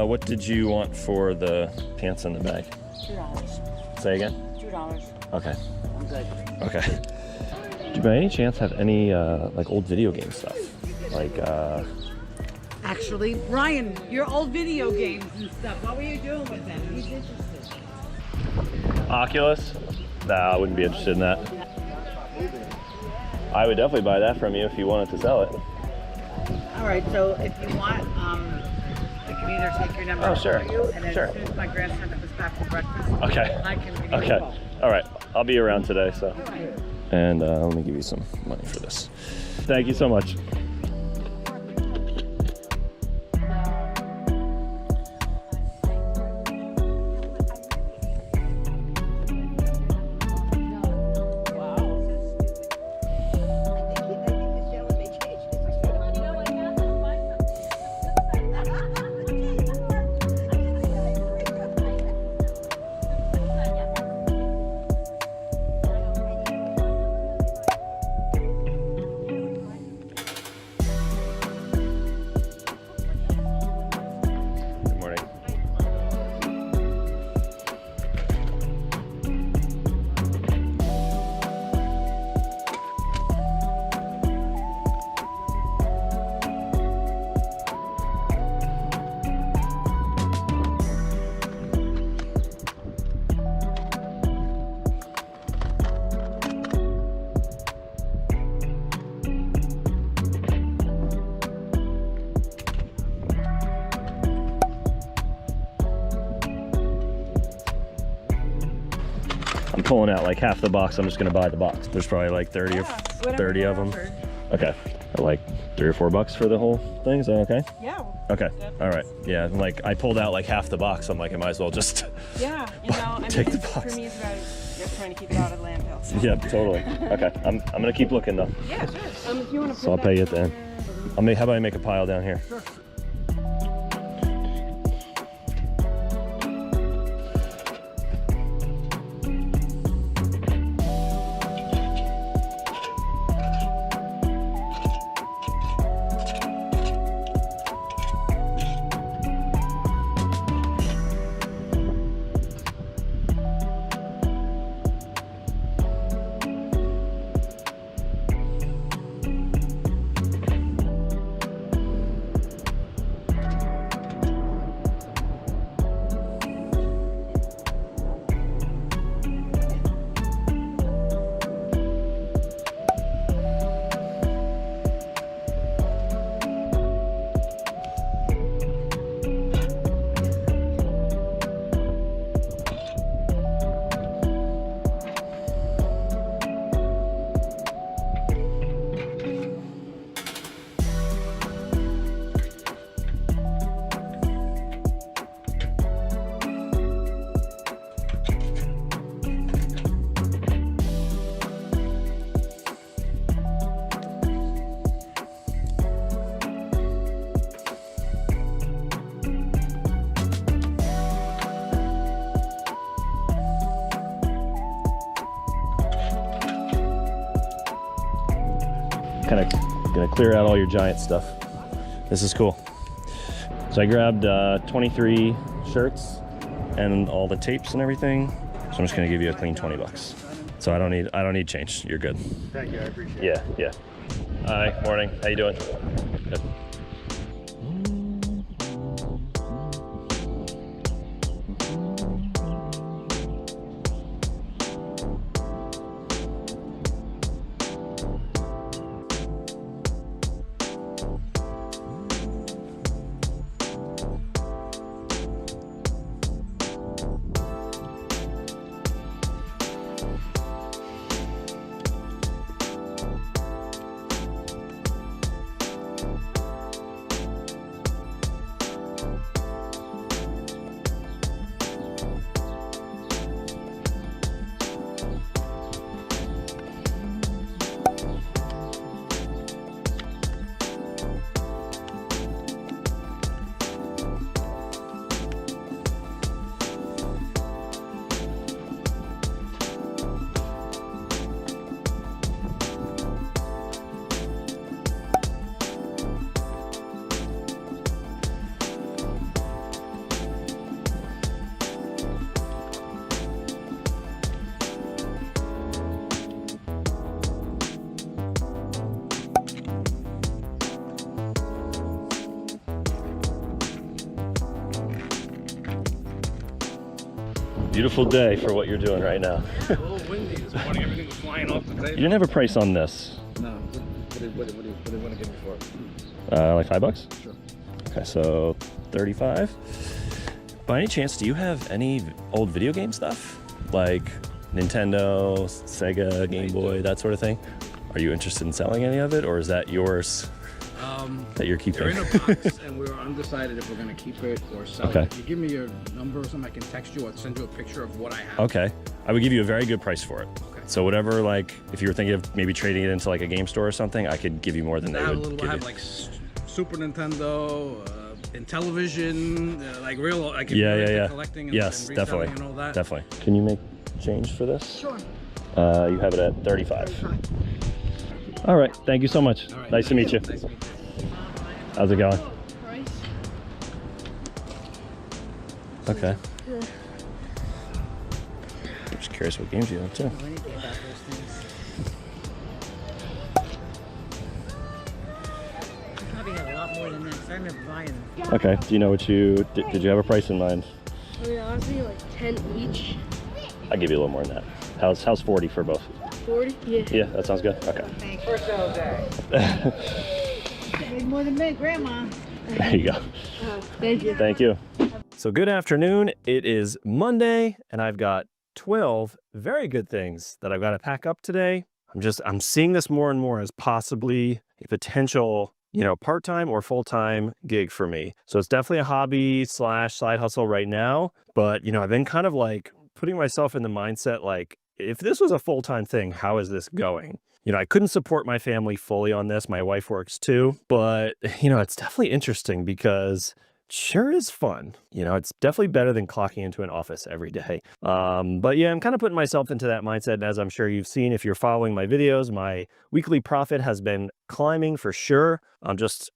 What did you want for the pants in the bag? $2. Say again? $2. Okay. I'm good. Okay. Do you by any chance have any like old video game stuff? Like Actually, Ryan, your old video games and stuff, what were you doing with them? He's interested. Oculus? Nah, I wouldn't be interested in that. I would definitely buy that from you if you wanted to sell it. All right, so if you want, I can either take your number Oh, sure. for you, and then Sure. as soon as my grandson comes back from breakfast, Okay. I can give you a Okay. call. All right. I'll be around today, so. And let me give you some money for this. Thank you so much. Good morning. I'm pulling out like half the box. I'm just gonna buy the box. There's probably like 30 of them. Okay. Like $3 or $4 for the whole thing. Is that okay? Yeah. Okay. All right. Yeah. Like I pulled out like half the box. I'm like, I might as well just. Yeah. You know, I mean, Take the for box. me, it's about trying to keep it out of landfills. Yeah. Totally. Okay. I'm gonna keep looking though. Yeah, sure. If you want to. So I'll pay you at the end. How about I make a pile down here? Sure. Kind of gonna clear out all your giant stuff. This is cool. So I grabbed 23 shirts and all the tapes and everything. So I'm just gonna give you a clean $20. So I don't need change. You're good. Thank you, I appreciate it. Yeah, yeah. Hi, morning. How you doing? Good. Beautiful day for what you're doing right now. A little windy this morning. Everything was flying off the table. You didn't have a price on this. No. What do you want to give me for it? Like $5? Sure. Okay, so 35. By any chance, do you have any old video game stuff? Like Nintendo, Sega, Game Boy, that sort of thing? Are you interested in selling any of it, or is that yours that you're keeping? They're in a box, and we're undecided if we're going to keep it or sell Okay. it. If you give me your number or something, I can text you or send you a picture of what I have. Okay, I would give you a very good price for it. Okay. So whatever, like, if you were thinking of maybe trading it into like a game store or something, I could give you more than they I would have, give I you. have like Super Nintendo, and television, like real, like if Yeah, you're yeah, into yeah. collecting and, Yes, and reselling definitely, and all that. definitely. Can you make change for this? Sure. You have it at 35. All right, thank you so much. All right, Nice to meet you. Nice to meet you. How's it going? Price? Okay. I'm just curious what games you have too. Probably have a lot more than this. I remember buying them. Okay. Do you know what did you have a price in mind? I mean, honestly, like 10 each. I'll give you a little more than that. How's 40 for both? 40? Yeah. Yeah, that sounds good. Okay. Thanks for sale day. Made more than me, Grandma. There you go. Thank you. Thank you. So good afternoon. It is Monday, and I've got 12 very good things that I've got to pack up today. I'm seeing this more and more as possibly a potential, part-time or full-time gig for me. So it's definitely a hobby slash side hustle right now. But, I've been kind of like putting myself in the mindset, like, if this was a full-time thing, how is this going? I couldn't support my family fully on this. My wife works too, but, it's definitely interesting because sure is fun. It's definitely better than clocking into an office every day. But yeah, I'm kind of putting myself into that mindset. And as I'm sure you've seen, if you're following my videos, my weekly profit has been climbing for sure. I'm just,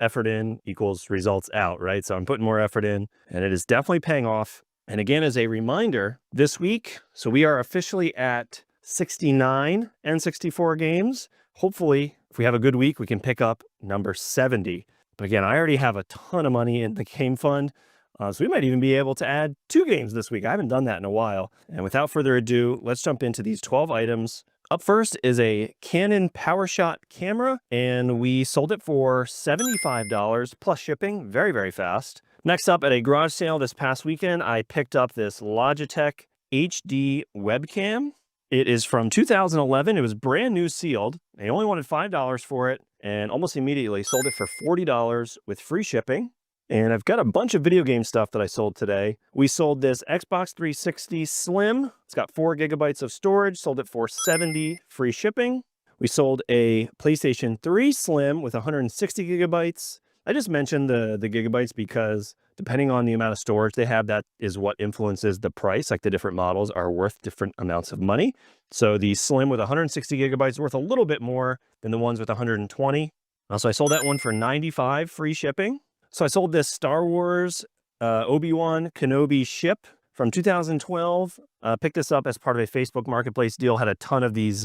effort in equals results out, right? So I'm putting more effort in and it is definitely paying off. And again, as a reminder, this week, so we are officially at 69 N64 games. Hopefully, if we have a good week, we can pick up number 70. But again, I already have a ton of money in the game fund, so we might even be able to add 2 games this week. I haven't done that in a while. And without further ado, let's jump into these 12 items. Up first is a Canon PowerShot camera, and we sold it for $75 plus shipping, very, very fast. Next up, at a garage sale this past weekend, I picked up this Logitech HD webcam. It is from 2011. It was brand new sealed. They only wanted $5 for it and almost immediately sold it for $40 with free shipping. And I've got a bunch of video game stuff that I sold today. We sold this Xbox 360 Slim. It's got 4 gigabytes of storage, sold it for $70 free shipping. We sold a PlayStation 3 Slim with 160 gigabytes. I just mentioned the gigabytes because depending on the amount of storage they have, that is what influences the price. Like the different models are worth different amounts of money. So the Slim with 160 gigabytes is worth a little bit more than the ones with 120. So I sold that one for $95 free shipping. So I sold this Star Wars Obi-Wan Kenobi ship from 2012. Picked this up as part of a Facebook Marketplace deal. Had a ton of these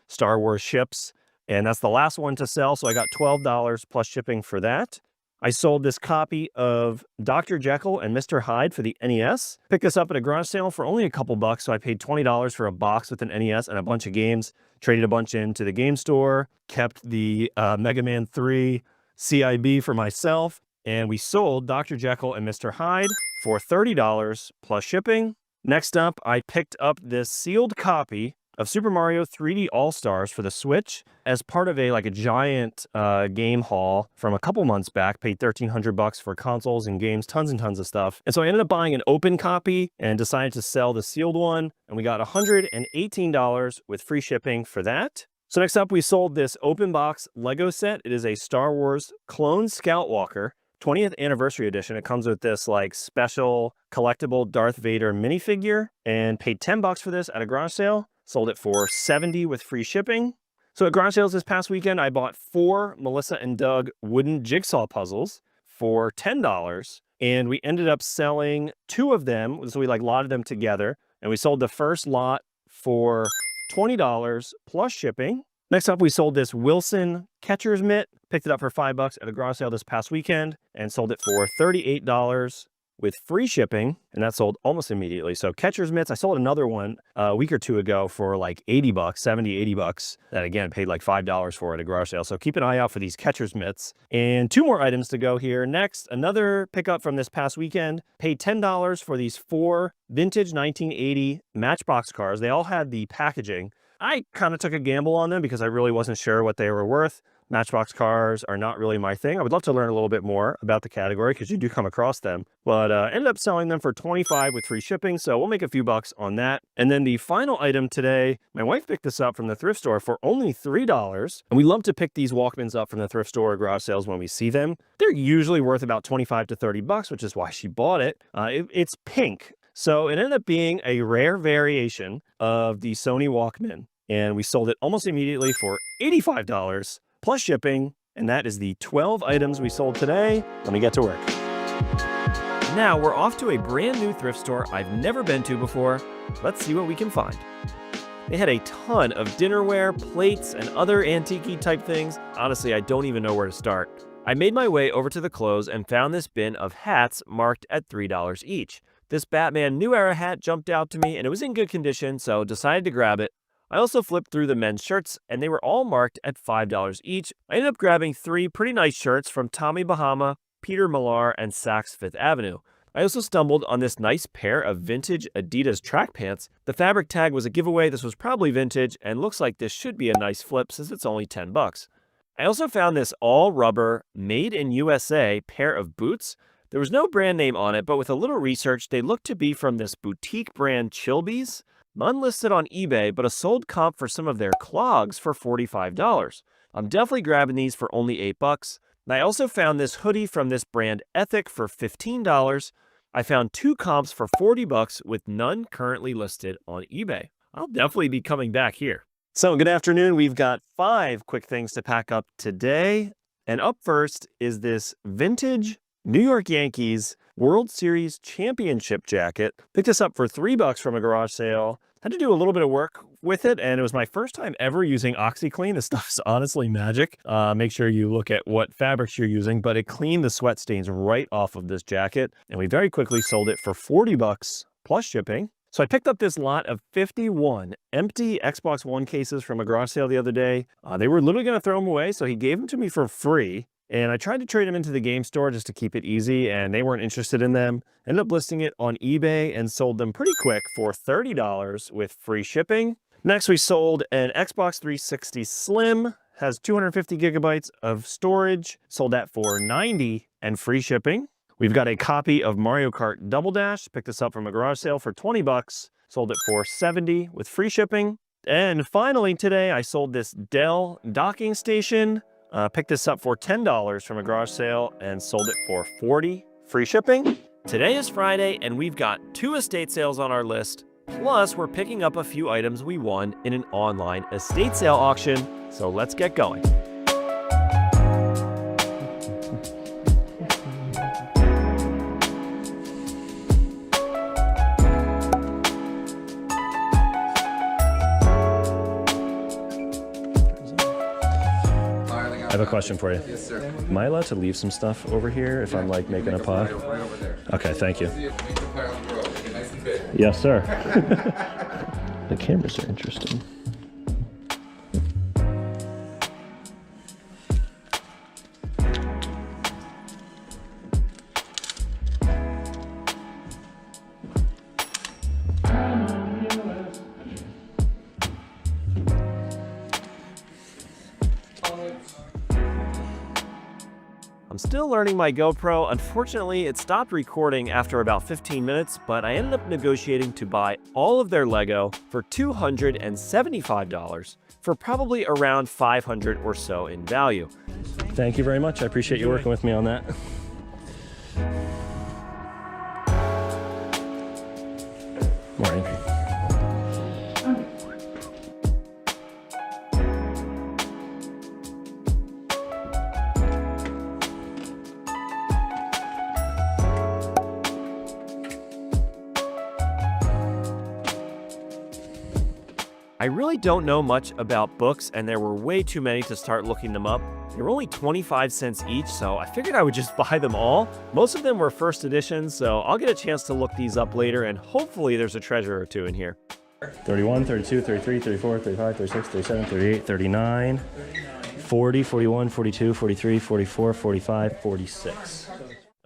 Star Wars ships. And that's the last one to sell, so I got $12 plus shipping for that. I sold this copy of Dr. Jekyll and Mr. Hyde for the NES. Picked this up at a garage sale for only a couple bucks, so I paid $20 for a box with an NES and a bunch of games. Traded a bunch into the game store, kept the Mega Man 3 CIB for myself, and we sold Dr. Jekyll and Mr. Hyde for $30 plus shipping. Next up, I picked up this sealed copy of Super Mario 3D All-Stars for the Switch as part of a giant game haul from a couple months back. Paid $1,300 for consoles and games, tons and tons of stuff. And so I ended up buying an open copy and decided to sell the sealed one. And we got $118 with free shipping for that. So next up, we sold this open box Lego set. It is a Star Wars Clone Scout Walker 20th anniversary edition. It comes with this special collectible Darth Vader minifigure and paid $10 for this at a garage sale. Sold it for $70 with free shipping. So at garage sales this past weekend, I bought 4 Melissa and Doug wooden jigsaw puzzles for $10. And we ended up selling 2 of them. So we lotted them together. And we sold the first lot for $20 plus shipping. Next up, we sold this Wilson catcher's mitt. Picked it up for $5 at a garage sale this past weekend and sold it for $38 with free shipping, and that sold almost immediately. So catcher's mitts, I sold another one a week or 2 ago for $80, $70-$80. That again, paid $5 for at a garage sale. So keep an eye out for these catcher's mitts. And 2 more items to go here. Next, another pickup from this past weekend. Paid $10 for these 4 vintage 1980 Matchbox cars. They all had the packaging. I kind of took a gamble on them because I really wasn't sure what they were worth. Matchbox cars are not really my thing. I would love to learn a little bit more about the category because you do come across them. But ended up selling them for $25 with free shipping, so we'll make a few bucks on that. And then the final item today, my wife picked this up from the thrift store for only $3. And we love to pick these Walkmans up from the thrift store or garage sales when we see them. They're usually worth about $25 to $30, which is why she bought it. It's pink. So it ended up being a rare variation of the Sony Walkman. And we sold it almost immediately for $85 plus shipping. And that is the 12 items we sold today. Let me get to work. Now we're off to a brand new thrift store I've never been to before. Let's see what we can find. They had a ton of dinnerware, plates, and other antique-y type things. Honestly, I don't even know where to start. I made my way over to the clothes and found this bin of hats marked at $3 each. This Batman New Era hat jumped out to me and it was in good condition, so decided to grab it. I also flipped through the men's shirts, and they were all marked at $5 each. I ended up grabbing 3 pretty nice shirts from Tommy Bahama, Peter Millar, and Saks Fifth Avenue. I also stumbled on this nice pair of vintage Adidas track pants. The fabric tag was a giveaway. This was probably vintage and looks like this should be a nice flip since it's only 10 bucks. I also found this all rubber made in USA pair of boots. There was no brand name on it, but with a little research, they look to be from this boutique brand Chilby's. None listed on eBay, but a sold comp for some of their clogs for $45. I'm definitely grabbing these for only 8 bucks. And I also found this hoodie from this brand Ethic for $15. I found 2 comps for 40 bucks with none currently listed on eBay. I'll definitely be coming back here. So good afternoon. We've got 5 quick things to pack up today. And up first is this vintage New York Yankees World Series Championship jacket. Picked this up for 3 bucks from a garage sale. Had to do a little bit of work with it, and it was my first time ever using OxyClean. This stuff is honestly magic. Make sure you look at what fabrics you're using, but it cleaned the sweat stains right off of this jacket, and we very quickly sold it for 40 bucks plus shipping. So I picked up this lot of 51 empty Xbox One cases from a garage sale the other day. They were literally going to throw them away, so he gave them to me for free. And I tried to trade them into the game store just to keep it easy, and they weren't interested in them. Ended up listing it on eBay and sold them pretty quick for $30 with free shipping. Next, we sold an Xbox 360 Slim. Has 250 gigabytes of storage. Sold that for $90 and free shipping. We've got a copy of Mario Kart Double Dash. Picked this up from a garage sale for 20 bucks. Sold it for $70 with free shipping. And finally today, I sold this Dell docking station. Picked this up for $10 from a garage sale and sold it for $40 free shipping. Today is Friday and we've got 2 estate sales on our list. Plus, we're picking up a few items we won in an online estate sale auction. So let's get going. I have a question for you. Yes, sir. Am I allowed to leave some stuff over here if I'm like making a pie? Right over there. Okay, thank you. See if we can pile on the road. Make it nice and big. Yes, sir. The cameras are interesting. I'm still learning my GoPro. Unfortunately, it stopped recording after about 15 minutes, but I ended up negotiating to buy all of their Lego for $275 for probably around $500 or so in value. Thank you very much. I appreciate you working with me on that. Morning. I really don't know much about books, and there were way too many to start looking them up. They were only 25 cents each, so I figured I would just buy them all. Most of them were first editions, so I'll get a chance to look these up later, and hopefully there's a treasure or two in here. 31, 32, 33, 34, 35, 36, 37, 38, 39, 40, 41, 42, 43, 44, 45, 46.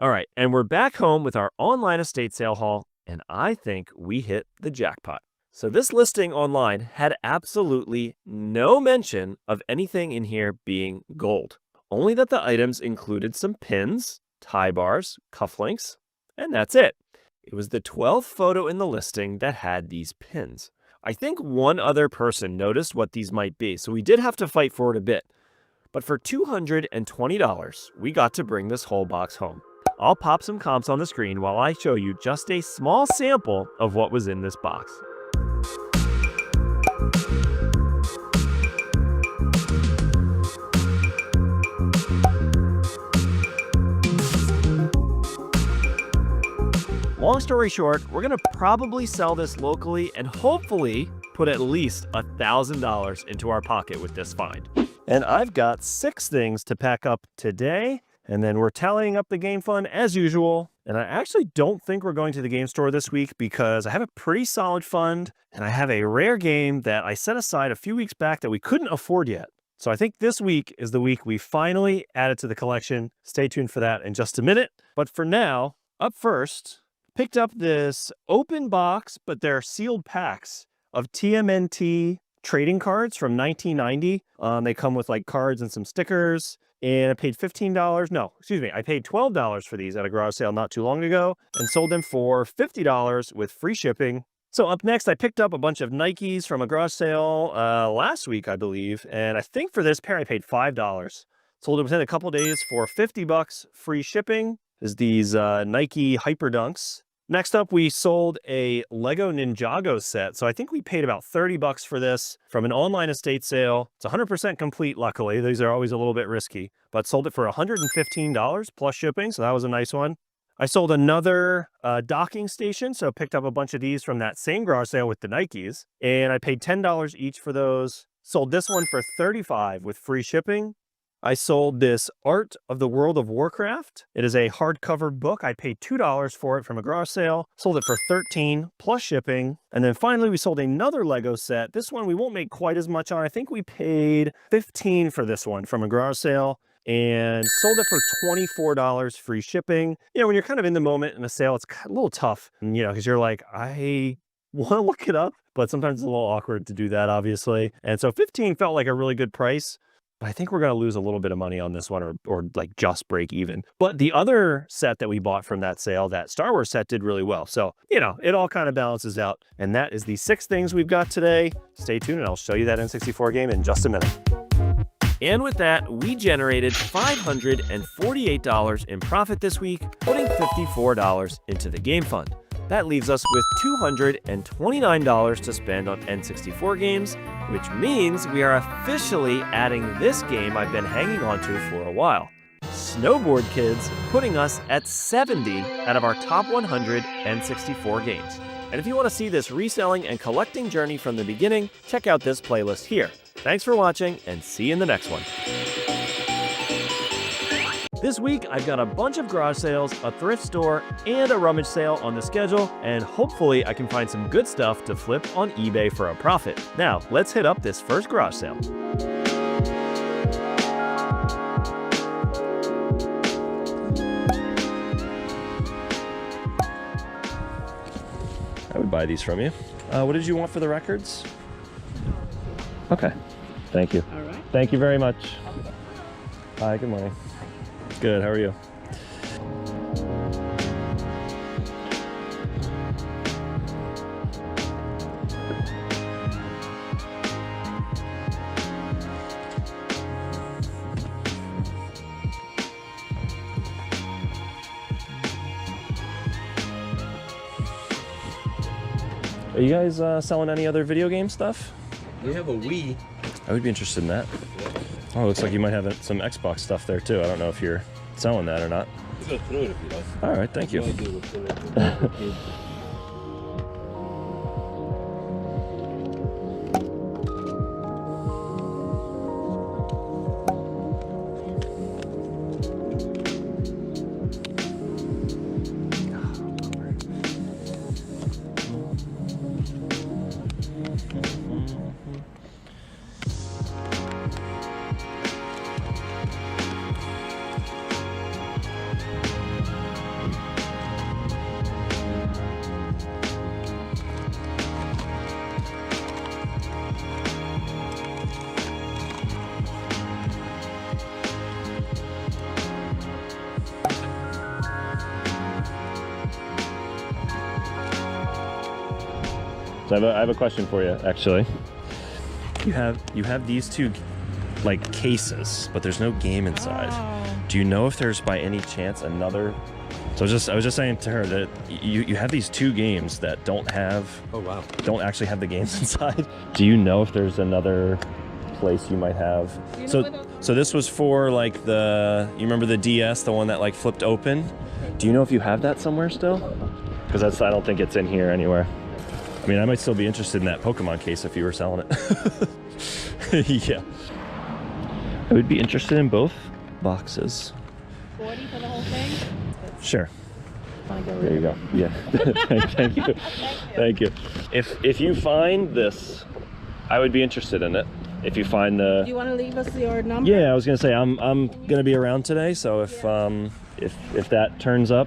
All right, and we're back home with our online estate sale haul, and I think we hit the jackpot. So this listing online had absolutely no mention of anything in here being gold. Only that the items included some pins, tie bars, cufflinks, and that's it. It was the 12th photo in the listing that had these pins. I think one other person noticed what these might be, so we did have to fight for it a bit. But for $220, we got to bring this whole box home. I'll pop some comps on the screen while I show you just a small sample of what was in this box. Long story short, we're gonna probably sell this locally and hopefully put at least $1,000 into our pocket with this find. And I've got 6 things to pack up today, and then we're tallying up the game fund as usual. And I actually don't think we're going to the game store this week because I have a pretty solid fund and I have a rare game that I set aside a few weeks back that we couldn't afford yet. So I think this week is the week we finally add it to the collection. Stay tuned for that in just a minute. But for now, Up first, picked up this open box, but they're sealed packs of TMNT trading cards from 1990. They come with like cards and some stickers. And I paid $15. No, excuse me. I paid $12 for these at a garage sale not too long ago and sold them for $50 with free shipping. So up next, I picked up a bunch of Nikes from a garage sale last week, I believe. And I think for this pair, I paid $5. Sold it within a couple days for $50 free shipping. Is these Nike Hyper Dunks. Next up, we sold a Lego Ninjago set. So I think we paid about $30 for this from an online estate sale. It's 100% complete, luckily. These are always a little bit risky, but sold it for $115 plus shipping. So that was a nice one. I sold another docking station. So picked up a bunch of these from that same garage sale with the Nikes. And I paid $10 each for those. Sold this one for $35 with free shipping. I sold this Art of the World of Warcraft. It is a hardcover book. I paid $2 for it from a garage sale. Sold it for $13 plus shipping. And then finally, we sold another Lego set. This one we won't make quite as much on. I think we paid $15 for this one from a garage sale and sold it for $24 free shipping. You know, when you're kind of in the moment in a sale, it's a little tough, you know, because you're like, I want to look it up, but sometimes it's a little awkward to do that, obviously. And so $15 felt like a really good price. But I think we're going to lose a little bit of money on this one or like just break even. But the other set that we bought from that sale, that Star Wars set, did really well. So, you know, it all kind of balances out. And that is the 6 things we've got today. Stay tuned and I'll show you that N64 game in just a minute. And with that, we generated $548 in profit this week, putting $54 into the game fund. That leaves us with $229 to spend on N64 games, which means we are officially adding this game I've been hanging on to for a while. Snowboard Kids, putting us at 70 out of our top 100 N64 games. And if you want to see this reselling and collecting journey from the beginning, check out this playlist here. Thanks for watching and see you in the next one. This week, I've got a bunch of garage sales, a thrift store, and a rummage sale on the schedule, and hopefully I can find some good stuff to flip on eBay for a profit. Now, let's hit up this first garage sale. I would buy these from you. What did you want for the records? Okay, thank you. All right. Thank you very much. Hi, good morning. Good, how are you? Are you guys selling any other video game stuff? We have a Wii. I would be interested in that. Oh, looks like you might have some Xbox stuff there too. I don't know if you're selling that or not. Go through it if you like. All right, thank you. So I have a question for you, actually. You have these two like cases, but there's no game inside. Oh. Do you know if there's by any chance another? So I was just saying to her that you have these two games that don't actually have the games inside. Do you know if there's another place you might have? So this was for like you remember the DS, the one that like flipped open? Do you know if you have that somewhere still? Because I don't think it's in here anywhere. I mean, I might still be interested in that Pokemon case if you were selling it. Yeah. I would be interested in both boxes. 40 for the whole thing? Sure. There you go. Yeah. Thank you. Thank you. If you find this, I would be interested in it. If you find the. Do you want to leave us your number? Yeah, I was gonna say I'm gonna be around today, so if that turns up,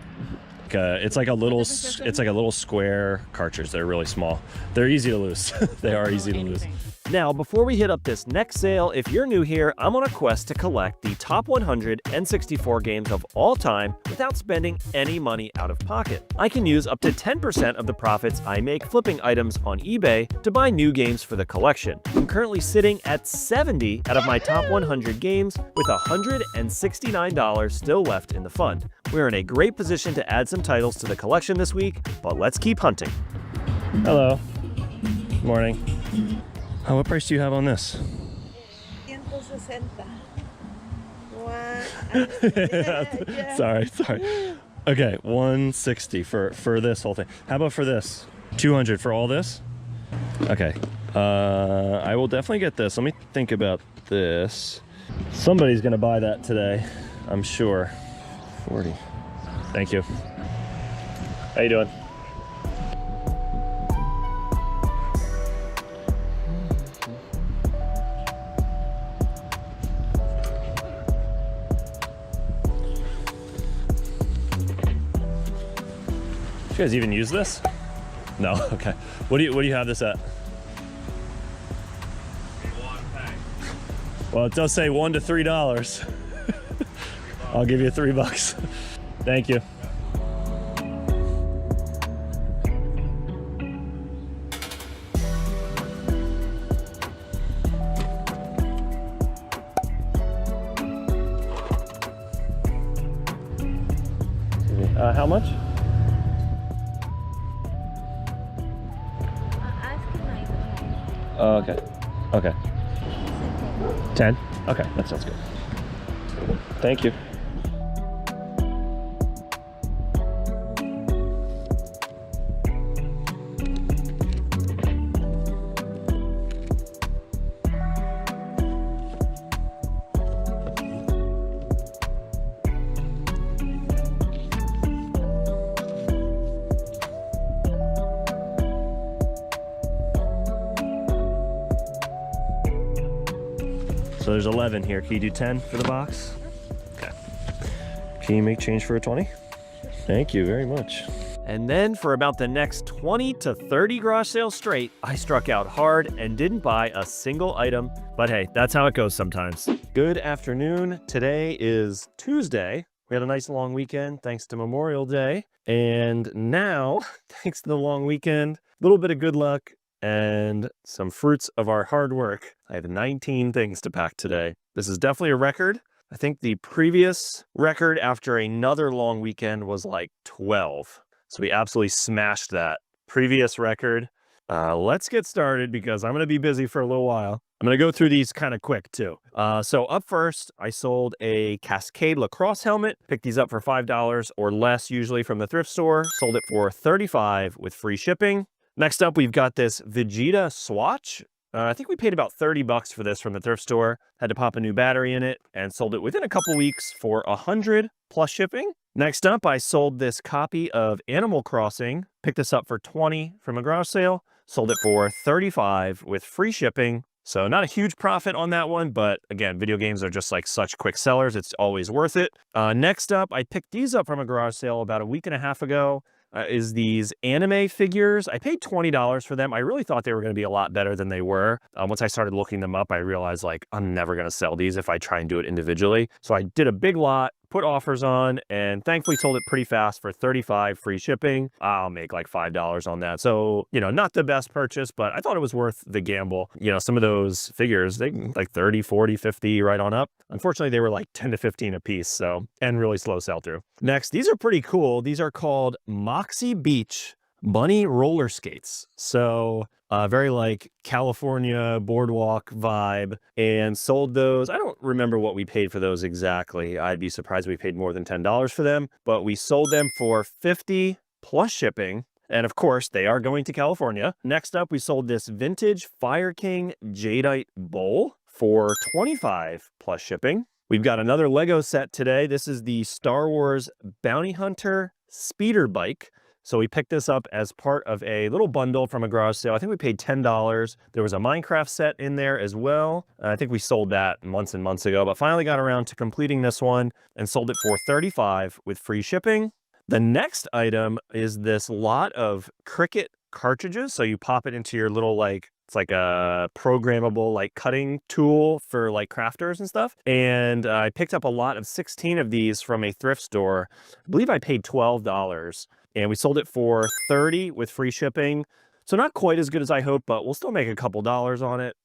It's like a little square cartridge. They're really small. They're easy to lose. They are easy to lose. Now, before we hit up this next sale, if you're new here, I'm on a quest to collect the top 100 N64 games of all time without spending any money out of pocket. I can use up to 10% of the profits I make flipping items on eBay to buy new games for the collection. I'm currently sitting at 70 out of my top 100 games with $169 still left in the fund. We're in a great position to add some titles to the collection this week, but let's keep hunting. Hello. Morning. What price do you have on this? 160. Sorry. Okay, 160 for this whole thing. How about for this? 200 for all this? Okay. I will definitely get this. Let me think about this. Somebody's gonna buy that today, I'm sure. 40. Thank you. How you doing? You guys even use this? No. Okay. What do you have this at? Well, it does say $1 to $3. I'll give you $3. Thank you. How much? Oh, okay. Okay. 10? Okay, that sounds good. Thank you. So there's 11 here. Can you do 10 for the box? Okay. Can you make change for a 20? Thank you very much. And then for about the next 20 to 30 garage sales straight, I struck out hard and didn't buy a single item. But hey, that's how it goes sometimes. Good afternoon. Today is Tuesday. We had a nice long weekend thanks to Memorial Day. And now, thanks to the long weekend, a little bit of good luck and some fruits of our hard work. I have 19 things to pack today. This is definitely a record. I think the previous record after another long weekend was like 12. So we absolutely smashed that previous record. Let's get started because I'm going to be busy for a little while. I'm going to go through these kind of quick too. So up first, I sold a Cascade lacrosse helmet. Picked these up for $5 or less usually from the thrift store. Sold it for $35 with free shipping. Next up, we've got this Vegeta Swatch. I think we paid about $30 for this from the thrift store. Had to pop a new battery in it and sold it within a couple weeks for $100 plus shipping. Next up, I sold this copy of Animal Crossing. Picked this up for $20 from a garage sale. Sold it for $35 with free shipping. So not a huge profit on that one, but again, video games are just like such quick sellers. It's always worth it. Next up, I picked these up from a garage sale about a week and a half ago. Is these anime figures. I paid $20 for them. I really thought they were going to be a lot better than they were. Once I started looking them up, I realized like I'm never going to sell these if I try and do it individually. So I did a big lot, put offers on, and thankfully sold it pretty fast for $35 free shipping. I'll make like $5 on that. So, you know, not the best purchase, but I thought it was worth the gamble. You know, some of those figures, they like 30, 40, 50 right on up. Unfortunately, they were like 10 to 15 a piece, so, and really slow sell through. Next, these are pretty cool. These are called Moxie Beach bunny roller skates. So very like California boardwalk vibe, and sold those. I don't remember what we paid for those exactly. I'd be surprised if we paid more than $10 for them, but we sold them for $50 plus shipping. And of course, they are going to California. Next up, we sold this vintage Fire King Jadeite bowl for $25 plus shipping. We've got another Lego set today. This is the Star Wars Bounty Hunter speeder bike. So we picked this up as part of a little bundle from a garage sale. I think we paid $10. There was a Minecraft set in there as well. I think we sold that months and months ago, but finally got around to completing this one and sold it for $35 with free shipping. The next item is this lot of Cricut cartridges. So you pop it into your little it's like a programmable cutting tool for crafters and stuff. And I picked up a lot of 16 of these from a thrift store. I believe I paid $12 and we sold it for $30 with free shipping. So not quite as good as I hoped, but we'll still make a couple dollars on it.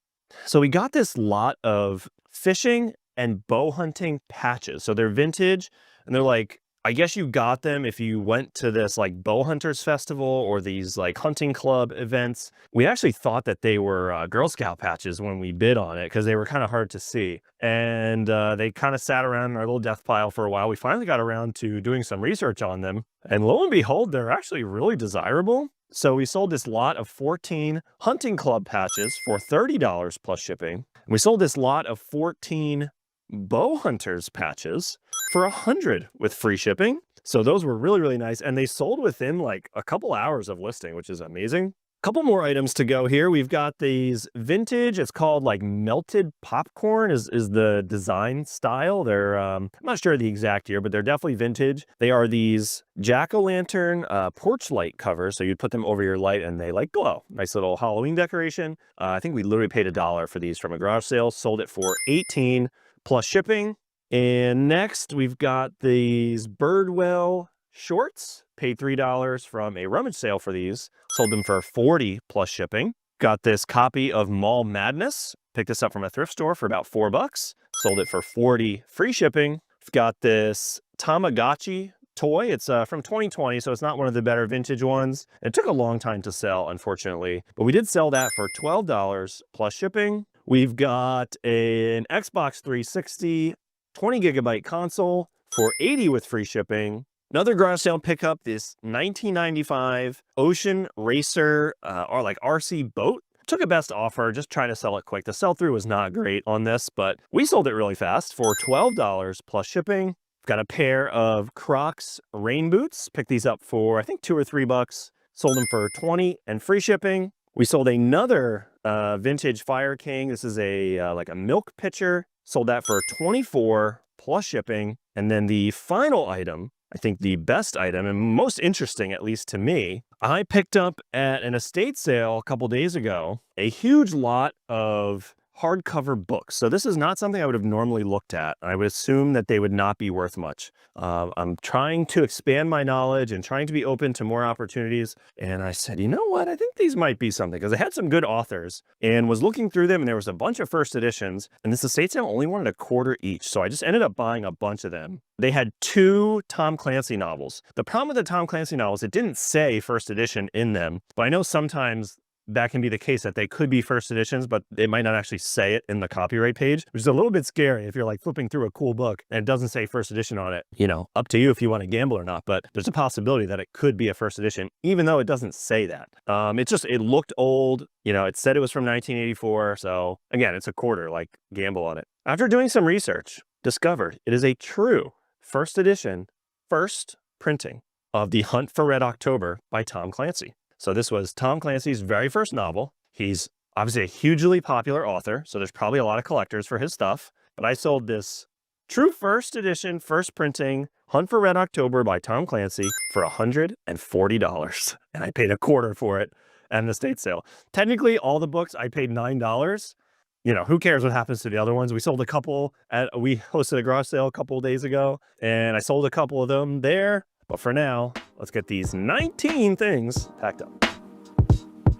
So we got this lot of fishing and bow hunting patches. So they're vintage and they're I guess you got them if you went to this bow hunters festival or these hunting club events. We actually thought that they were Girl Scout patches when we bid on it because they were kind of hard to see. And they kind of sat around in our little death pile for a while. We finally got around to doing some research on them. And lo and behold, they're actually really desirable. So we sold this lot of 14 hunting club patches for $30 plus shipping. We sold this lot of 14 bow hunters patches for $100 with free shipping. So those were really, really nice. And they sold within a couple hours of listing, which is amazing. Couple more items to go here. We've got these vintage, it's called melted popcorn is the design style. They're, I'm not sure the exact year, but they're definitely vintage. They are these jack-o'-lantern porch light covers. So you'd put them over your light and they glow. Nice little Halloween decoration. I think we literally paid $1 for these from a garage sale. Sold it for $18 plus shipping. And next we've got these Birdwell shorts. Paid $3 from a rummage sale for these. Sold them for $40 plus shipping. Got this copy of Mall Madness. Picked this up from a thrift store for about $4. Sold it for $40 free shipping. We've got this Tamagotchi toy. It's from 2020, so it's not one of the better vintage ones. It took a long time to sell, unfortunately, but we did sell that for $12 plus shipping. We've got an Xbox 360 20 gigabyte console for $80 with free shipping. Another garage sale pickup, this 1995 Ocean Racer or RC boat. Took a best offer, just trying to sell it quick. The sell-through was not great on this, but we sold it really fast for $12 plus shipping. Got a pair of Crocs rain boots. Picked these up for, I think, $2 or $3. Sold them for $20 and free shipping. We sold another vintage Fire King. This is a a milk pitcher. Sold that for $24 plus shipping. And then the final item, I think the best item and most interesting, at least to me, I picked up at an estate sale a couple days ago, a huge lot of hardcover books. So this is not something I would have normally looked at. I would assume that they would not be worth much. I'm trying to expand my knowledge and trying to be open to more opportunities. And I said, you know what? I think these might be something because I had some good authors and was looking through them and there was a bunch of first editions and this estate sale only wanted a quarter each. So I just ended up buying a bunch of them. They had 2 Tom Clancy novels. The problem with the Tom Clancy novels, it didn't say first edition in them, but I know sometimes that can be the case that they could be first editions, but it might not actually say it in the copyright page, which is a little bit scary if you're flipping through a cool book and it doesn't say first edition on it. You know, up to you if you want to gamble or not, but there's a possibility that it could be a first edition, even though it doesn't say that. It looked old. You know, it said it was from 1984. So again, it's a quarter, gamble on it. After doing some research, discovered it is a true first edition, first printing of The Hunt for Red October by Tom Clancy. So this was Tom Clancy's very first novel. He's obviously a hugely popular author, so there's probably a lot of collectors for his stuff. But I sold this true first edition, first printing, Hunt for Red October by Tom Clancy for $140. And I paid a quarter for it at an estate sale. Technically, all the books, I paid $9. You know, who cares what happens to the other ones? We sold a couple we hosted a garage sale a couple of days ago, and I sold a couple of them there. But for now, let's get these 19 things packed up.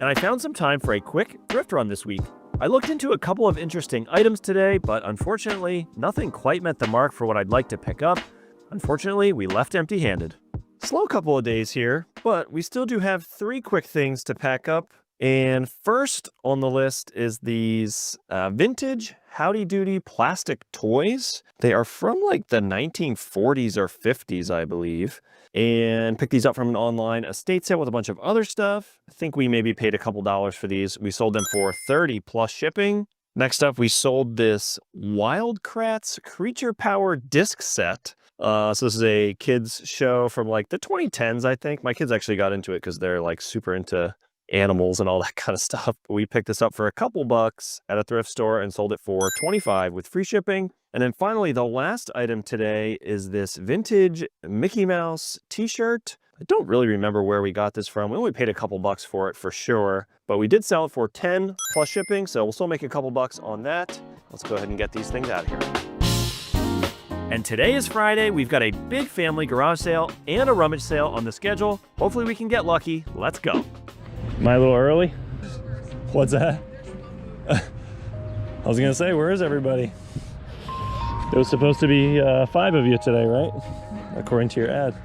And I found some time for a quick thrift run this week. I looked into a couple of interesting items today, but unfortunately, nothing quite met the mark for what I'd like to pick up. Unfortunately, we left empty-handed. Slow couple of days here, but we still do have 3 quick things to pack up. And first on the list is these vintage Howdy Doody plastic toys. They are from the 1940s or 50s, I believe. And picked these up from an online estate sale with a bunch of other stuff. I think we maybe paid a couple dollars for these. We sold them for $30 plus shipping. Next up, we sold this Wildcrats Creature Power disc set. So this is a kids show from the 2010s, I think. My kids actually got into it because they're super into animals and all that kind of stuff. We picked this up for a couple bucks at a thrift store and sold it for 25 with free shipping. And then finally, the last item today is this vintage Mickey Mouse t-shirt. I don't really remember where we got this from. We only paid a couple bucks for it for sure, but we did sell it for 10 plus shipping, so we'll still make a couple bucks on that. Let's go ahead and get these things out of here. And today is Friday. We've got a big family garage sale and a rummage sale on the schedule. Hopefully we can get lucky. Let's go. Am I a little early? What's that? I was gonna say, where is everybody? There was supposed to be 5 of you today, right? According to your ad.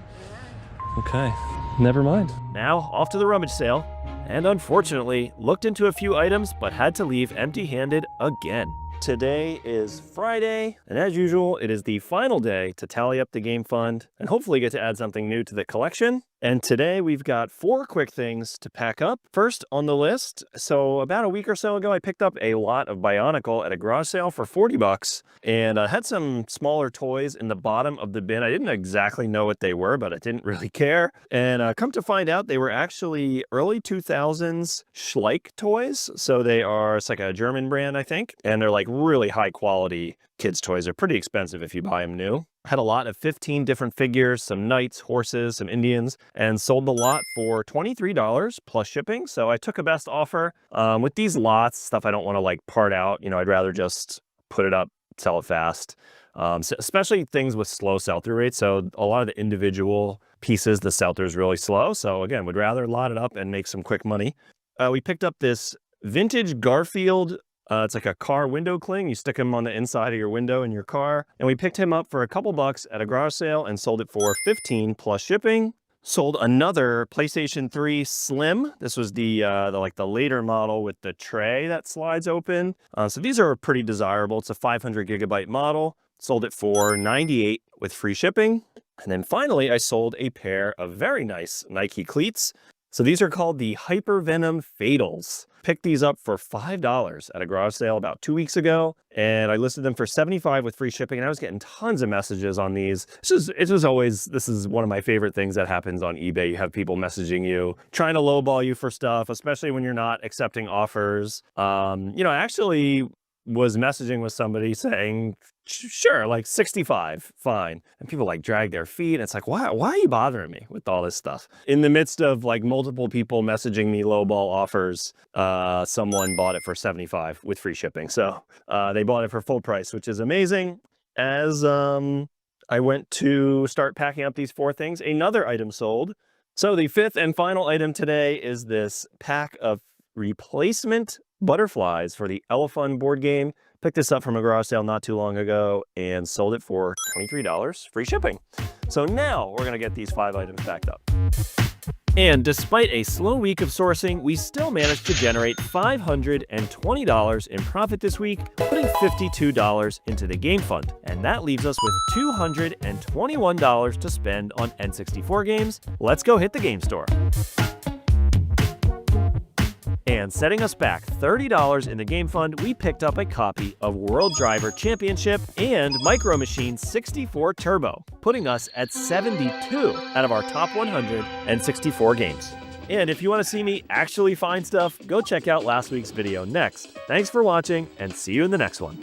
Okay, never mind. Now off to the rummage sale, and unfortunately looked into a few items but had to leave empty-handed again. Today is Friday, and as usual, it is the final day to tally up the game fund and hopefully get to add something new to the collection. And today we've got 4 quick things to pack up. First on the list, so about a week or so ago, I picked up a lot of Bionicle at a garage sale for 40 bucks, and I had some smaller toys in the bottom of the bin. I didn't exactly know what they were, but I didn't really care. And come to find out, they were actually early 2000s Schleich toys. So they are, it's like a German brand, I think, and they're like really high quality kids' toys. Are pretty expensive if you buy them new. Had a lot of 15 different figures, some knights, horses, some Indians, and sold the lot for $23 plus shipping. So I took a best offer. With these lots, stuff I don't want to like part out, you know, I'd rather just put it up, sell it fast. So especially things with slow sell-through rates. So a lot of the individual pieces, the sell-through is really slow. So again, would rather lot it up and make some quick money. We picked up this vintage Garfield. It's like a car window cling. You stick him on the inside of your window in your car. And we picked him up for a couple bucks at a garage sale and sold it for 15 plus shipping. Sold another PlayStation 3 Slim. This was the later model with the tray that slides open. So these are pretty desirable. It's a 500 gigabyte model. Sold it for 98 with free shipping. And then finally, I sold a pair of very nice Nike cleats. So these are called the Hyper Venom Fatals. Picked these up for $5 at a garage sale about 2 weeks ago, and I listed them for $75 with free shipping, and I was getting tons of messages on these. This is one of my favorite things that happens on eBay. You have people messaging you, trying to lowball you for stuff, especially when you're not accepting offers. I actually was messaging with somebody saying, sure, like 65, fine. And people like drag their feet. And it's like, why are you bothering me with all this stuff? In the midst of like multiple people messaging me lowball offers, someone bought it for 75 with free shipping. So they bought it for full price, which is amazing. As I went to start packing up these 4 things, another item sold. So the 5th and final item today is this pack of replacement butterflies for the Elephant board game. Picked this up from a garage sale not too long ago and sold it for $23, free shipping. So now we're gonna get these 5 items packed up. And despite a slow week of sourcing, we still managed to generate $520 in profit this week, putting $52 into the game fund. And that leaves us with $221 to spend on N64 games. Let's go hit the game store. And setting us back $30 in the game fund, we picked up a copy of World Driver Championship and Micro Machine 64 Turbo, putting us at 72 out of our top 164 games. And if you want to see me actually find stuff, go check out last week's video next. Thanks for watching, and see you in the next one.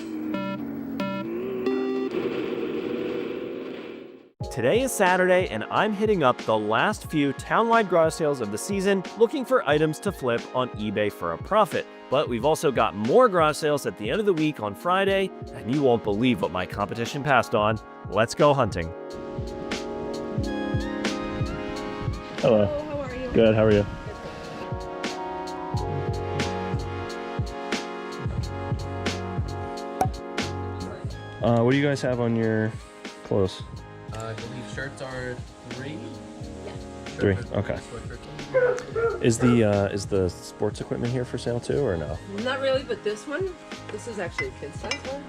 Today is Saturday, and I'm hitting up the last few townwide garage sales of the season, looking for items to flip on eBay for a profit. But we've also got more garage sales at the end of the week on Friday, and you won't believe what my competition passed on. Let's go hunting. Hello. How are you? Good, how are you? What do you guys have on your clothes? I believe shirts are 3. 3, okay. Is the sports equipment here for sale too, or no? Not really, but this is actually a kid's size one.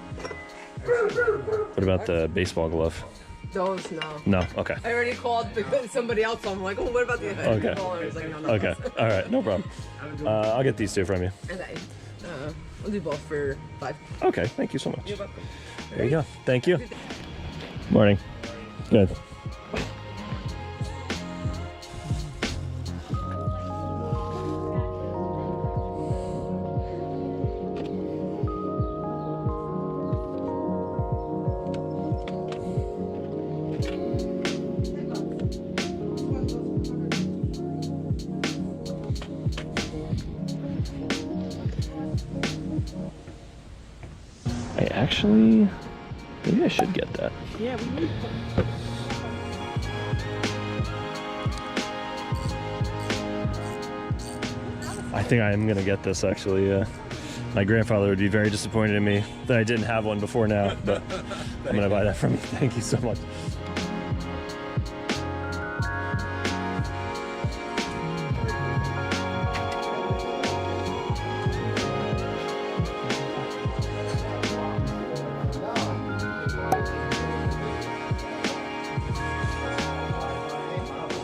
What about the baseball glove? Those, no. No, okay. I already called somebody else, so I'm like, oh, what about the Okay. ball? I was like, no, no. Okay, all right, no problem. I'll get these 2 from you. Okay. I'll do both for 5. Okay, thank you so much. You're welcome. There you go. Thank you. Morning. Good. Actually, maybe I should get that. Yeah, we need. I think I am gonna get this actually. My grandfather would be very disappointed in me that I didn't have one before now, but I'm gonna buy that from you. Thank you so much.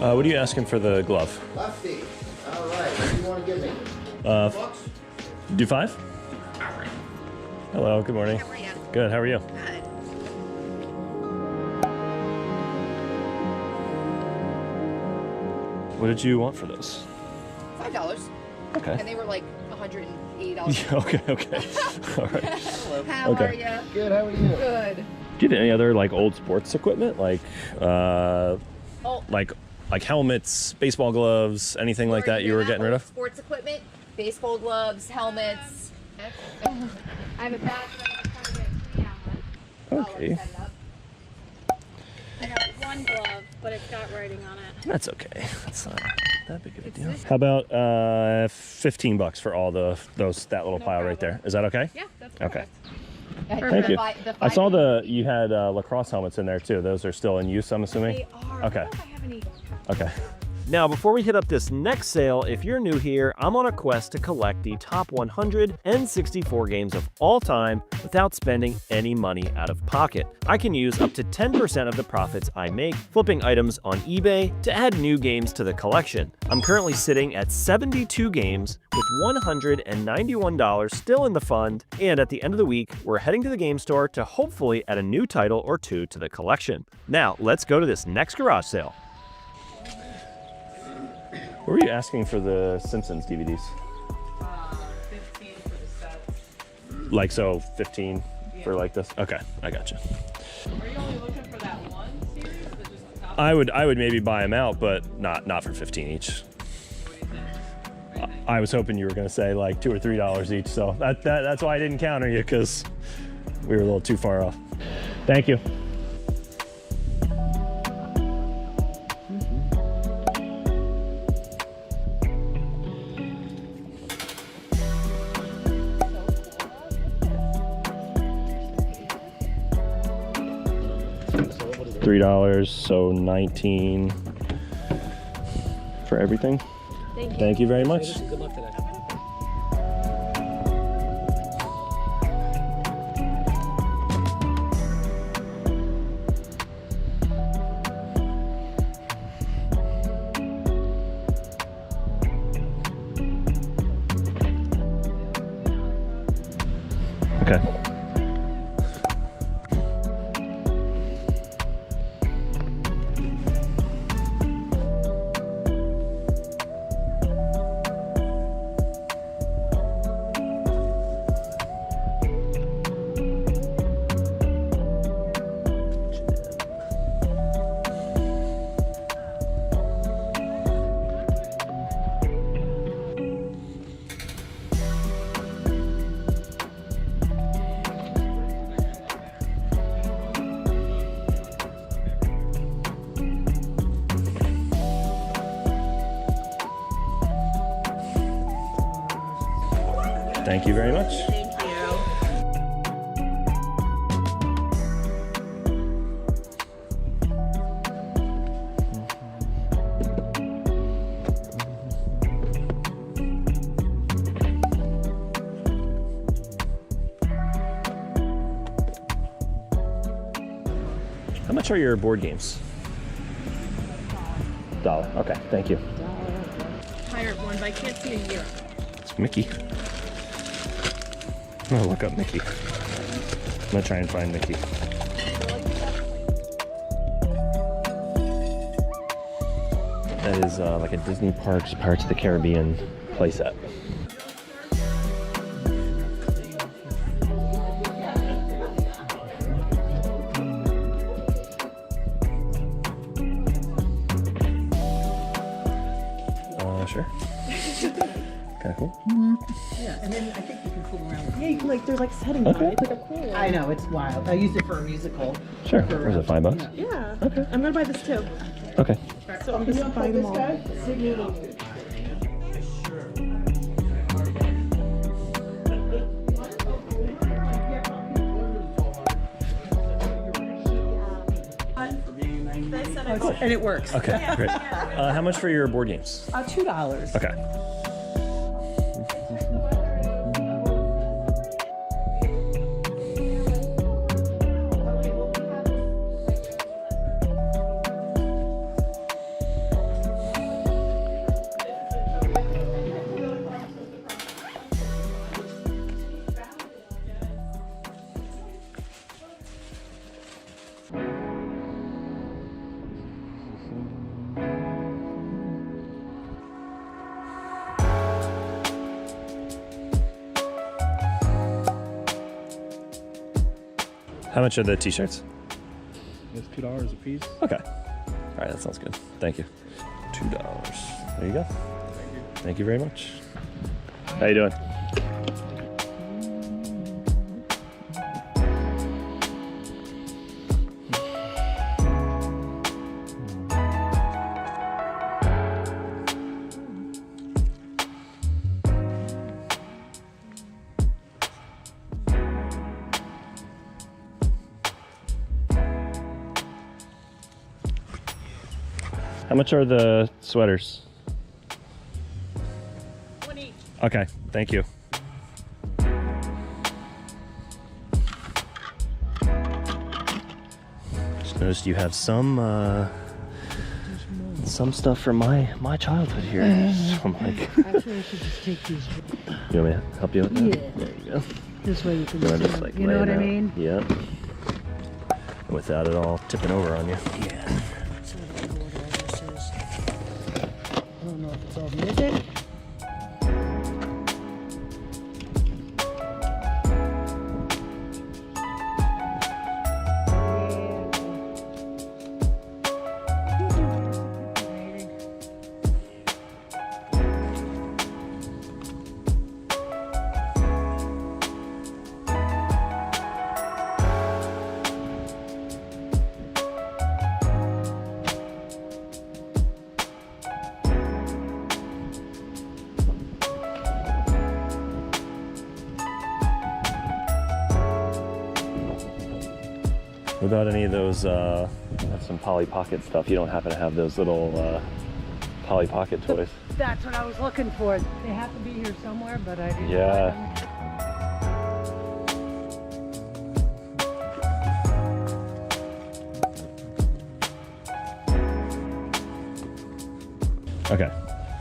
What are you asking for the glove? Lefty. All right. What do you want to give me? Do 5? Hello, good morning. How are you? Good, how are you? Good. What did you want for those? $5. Okay. And they were like $180. Yeah, okay. All right. How Okay. are you? Good. How are you? Good. Do you have any other like old sports equipment, like Oh. like helmets, baseball gloves, anything like that you were getting rid of? Sports equipment, baseball gloves, helmets. I have a badge that I'm trying to get Okay. I got one glove, but it's got writing on it. That's okay. That's not that big of a deal. How about $15 for all that little pile right there? Is that okay? Yeah, that's okay. Perfect. Thank you. The I saw you had lacrosse helmets in there too. Those are still in use, I'm assuming. They are. Okay. I don't know if I have any. Okay. Now, before we hit up this next sale, if you're new here, I'm on a quest to collect the top 164 games of all time without spending any money out of pocket. I can use up to 10% of the profits I make flipping items on eBay to add new games to the collection. I'm currently sitting at 72 games with $191 still in the fund, and at the end of the week, we're heading to the game store to hopefully add a new title or two to the collection. Now, let's go to this next garage sale. What were you asking for the Simpsons DVDs? 15 for the sets. Like, so 15 for like this? Okay, I gotcha. Are you only looking for that one series, or just the top? I would maybe buy them out, but not for 15 each. I was hoping you were gonna say like $2 or $3 each, so that's why I didn't counter you, because we were a little too far off. Thank you. $3, so 19 for everything. Thank you very much. Good luck today. Okay. Thank you very much. Thank you. How much are your board games? $1. Okay, thank you. Pirate one, but I can't see a year. It's Mickey. I'm gonna look up Mickey. I'm gonna try and find Mickey. That is like a Disney Parks Pirates of the Caribbean playset. Sure. Kind of cool. Yeah, and then I think you can fool around with it. Yeah, you can like, there's like settings on it. It's like a cool one. I know, it's wild. I used it for a musical. Sure. Was it $5? Yeah. Okay. I'm gonna buy this too. Okay. So I'm just buying them all. And it works. Okay, great. How much for your board games? $2. Okay. How much are the t-shirts? It's $2 a piece. Okay. All right, that sounds good. Thank you. $2. There you go. Thank you very much. How you doing? How much are the sweaters? One each. Okay, thank you. Just noticed you have some stuff from my childhood here. So I'm like, Actually, I should just take these. you want me to help you with that? Yeah. There you go. This way you can You wanna just, just, like, you know lay what it I out? mean? Yep. Without it all tipping over on you. Yeah. So I don't know what all this is. I don't know if it's all music. Without any of those, have some Polly Pocket stuff. You don't happen to have those little Polly Pocket toys. That's what I was looking for. They have to be here somewhere, but I didn't Yeah. find them. Okay.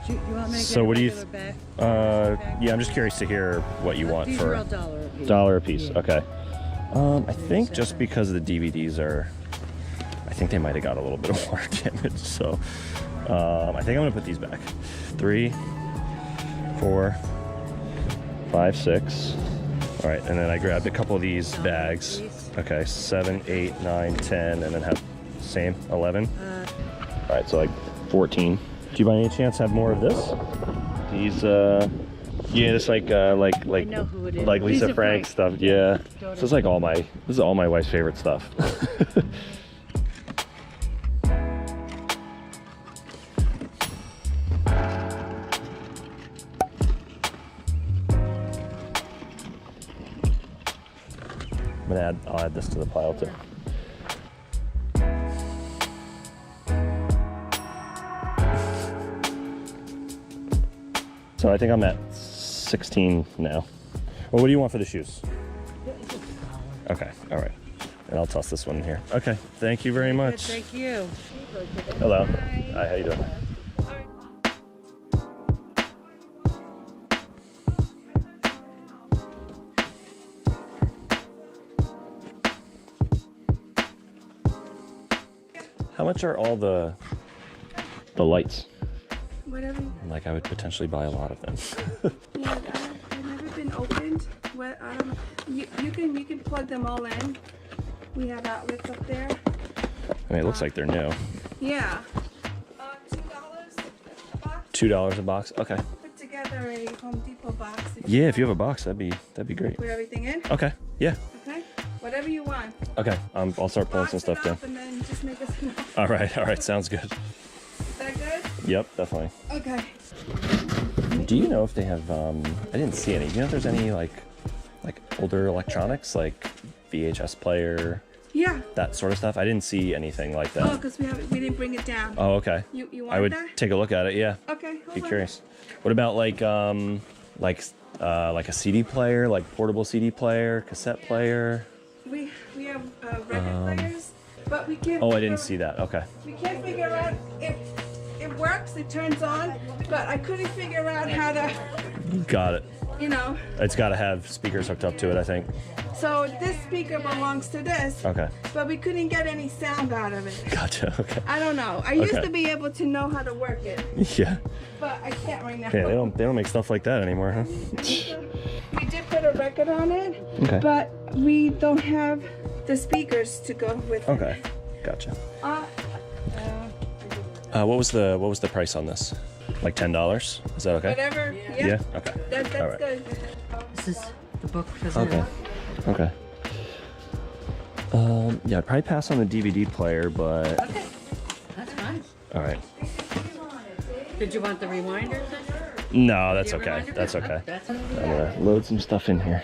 You want me to So get what a do you? regular bag? Yeah, I'm just curious to hear what you want These for are all $1 a piece. $1 a piece. Yeah. Okay. I think just because the DVDs are, I think they might have got a little bit of water damage. So I think I'm gonna put these back. 3, 4, 5, 6. All right, and then I grabbed a couple of these bags. Okay, 7, 8, 9, 10, and then have same 11. All right, so like 14. Do you by any chance have more of this? These, yeah, it's like I know who it is. like Lisa Lisa Frank Frank. stuff. Yeah, this is like this is all my wife's favorite stuff. I'll add this to the pile too. So I think I'm at 16 now. Well, what do you want for the shoes? Okay, all right. And I'll toss this one in here. Okay, thank you very much. Thank you. Hello. Hi, how you doing? How much are all the lights? Whatever. Like, I would potentially buy a lot of them. Yeah, they've never been opened. What I don't know. You can plug them all in. We have outlets up there. I mean, it looks like they're new. Yeah. $2 a box. $2 a box? Okay. Put together. together a Home Depot box. Yeah, if you have a box, that'd be great. Put everything in? Okay. Yeah. Okay. Whatever you want. Okay. I'll start pulling some stuff down. And then just make us know. All right. Sounds good. Is that good? Yep, definitely. Okay. Do you know if they have? I didn't see any. Do you know if there's any like older electronics, like VHS player? Yeah. That sort of stuff. I didn't see anything like that. Oh, because we didn't bring it down. Oh, okay. You want I would that? take a look at it. Yeah. Okay. Be curious. What about like a CD player, like portable CD player, cassette player? We have record players, but we can't. Oh, I didn't see that. Okay. We can't figure out if it works. It turns on, but I couldn't figure out how to. Got it. You know. It's got to have speakers hooked up to it, I think. So this speaker belongs to this. Okay. But we couldn't get any sound out of it. Gotcha. Okay. I don't know. I used to be able to know how to work it. Yeah. But I can't right now. Yeah, they don't make stuff like that anymore, huh? We did put a record on it. Okay. But we don't have the speakers to go with it. Okay. Gotcha. What was the price on this? Like $10? Is that okay? Whatever. Yeah. Yeah. Okay. That's All right. good. This is the book, doesn't Okay. it? Okay. Yeah, I'd probably pass on the DVD player, but. Okay. That's fine. All right. Did you want the rewinder? No, that's The okay. reminder? That's okay. That's I'm gonna load some stuff in here.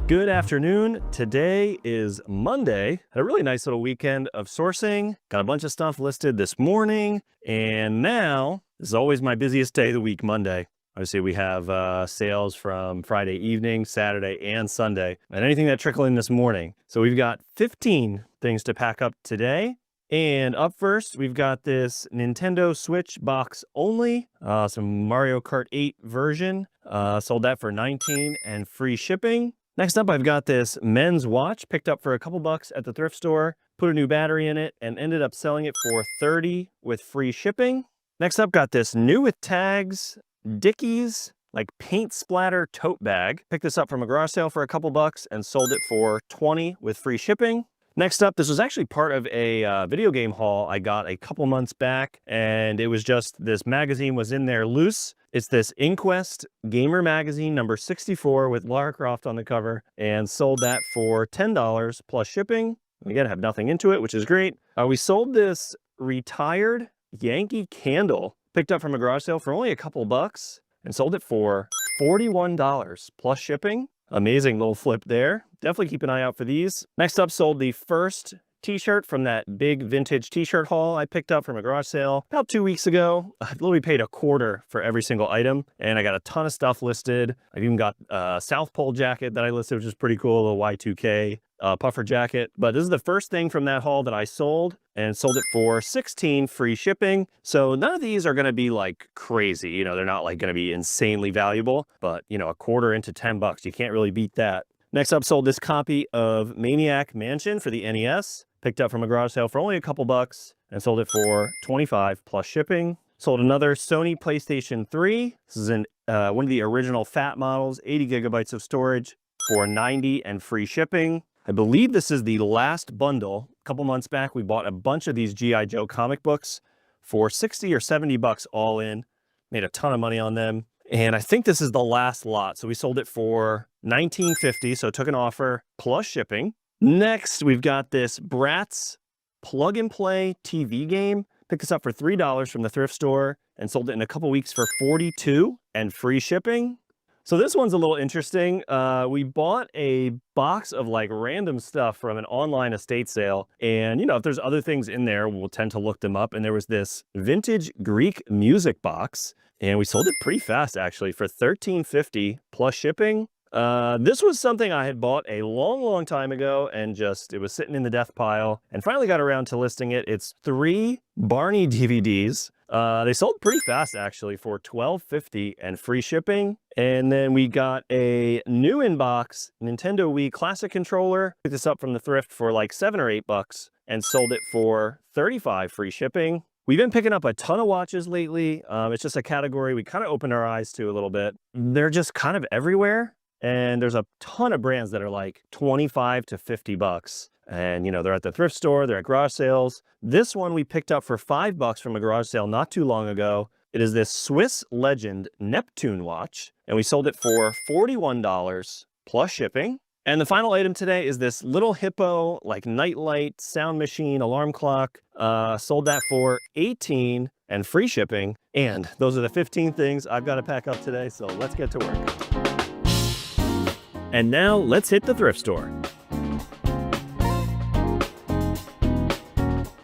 Good afternoon. Today is Monday. Had a really nice little weekend of sourcing. Got a bunch of stuff listed this morning. And now, this is always my busiest day of the week, Monday. Obviously, we have sales from Friday evening, Saturday, and Sunday, and anything that trickled in this morning. So we've got 15 things to pack up today. And up first, we've got this Nintendo Switch box only, some Mario Kart 8 version. Sold that for $19 and free shipping. Next up, I've got this men's watch picked up for a couple bucks at the thrift store, put a new battery in it, and ended up selling it for $30 with free shipping. Next up, got this new with tags, Dickies, like paint splatter tote bag. Picked this up from a garage sale for a couple bucks and sold it for $20 with free shipping. Next up, this was actually part of a video game haul I got a couple months back, and it was just this magazine was in there loose. It's this Inquest Gamer Magazine number 64 with Lara Croft on the cover, and sold that for $10 plus shipping. Again, have nothing into it, which is great. We sold this retired Yankee candle, picked up from a garage sale for only a couple bucks, and sold it for $41 plus shipping. Amazing little flip there. Definitely keep an eye out for these. Next up, sold the first t-shirt from that big vintage t-shirt haul I picked up from a garage sale about 2 weeks ago. I literally paid $25 for every single item, and I got a ton of stuff listed. I've even got a South Pole jacket that I listed, which is pretty cool, a little Y2K puffer jacket. But this is the first thing from that haul that I sold, and sold it for $16 free shipping. So none of these are going to be like crazy. You know, they're not like going to be insanely valuable, but you know, a quarter into 10 bucks, you can't really beat that. Next up, sold this copy of Maniac Mansion for the NES. Picked up from a garage sale for only a couple bucks and sold it for $25 plus shipping. Sold another Sony PlayStation 3. This is one of the original fat models, 80 gigabytes of storage for $90 and free shipping. I believe this is the last bundle. A couple months back, we bought a bunch of these G.I. Joe comic books for 60 or 70 bucks all in. Made a ton of money on them. And I think this is the last lot. So we sold it for $19.50. So took an offer plus shipping. Next, we've got this Bratz plug and play TV game. Picked this up for $3 from the thrift store and sold it in a couple weeks for $42 and free shipping. So this one's a little interesting. We bought a box of like random stuff from an online estate sale. And you know, if there's other things in there, we'll tend to look them up. And there was this vintage Greek music box, and we sold it pretty fast actually for $13.50 plus shipping. This was something I had bought a long time ago, and it was sitting in the death pile, and finally got around to listing it. It's 3 Barney DVDs. They sold pretty fast actually for $12.50 and free shipping. And then we got a new in-box Nintendo Wii Classic controller. Picked this up from the thrift for like $7 or $8 and sold it for $35 free shipping. We've been picking up a ton of watches lately. It's just a category we kind of opened our eyes to a little bit. They're just kind of everywhere. And there's a ton of brands that are like 25 to 50 bucks. And, you know, they're at the thrift store, they're at garage sales. This one we picked up for $5 from a garage sale not too long ago. It is this Swiss Legend Neptune watch, and we sold it for $41 plus shipping. And the final item today is this little Hippo, like nightlight, sound machine, alarm clock. Sold that for $18 and free shipping. And those are the 15 things I've got to pack up today, so let's get to work. And now let's hit the thrift store.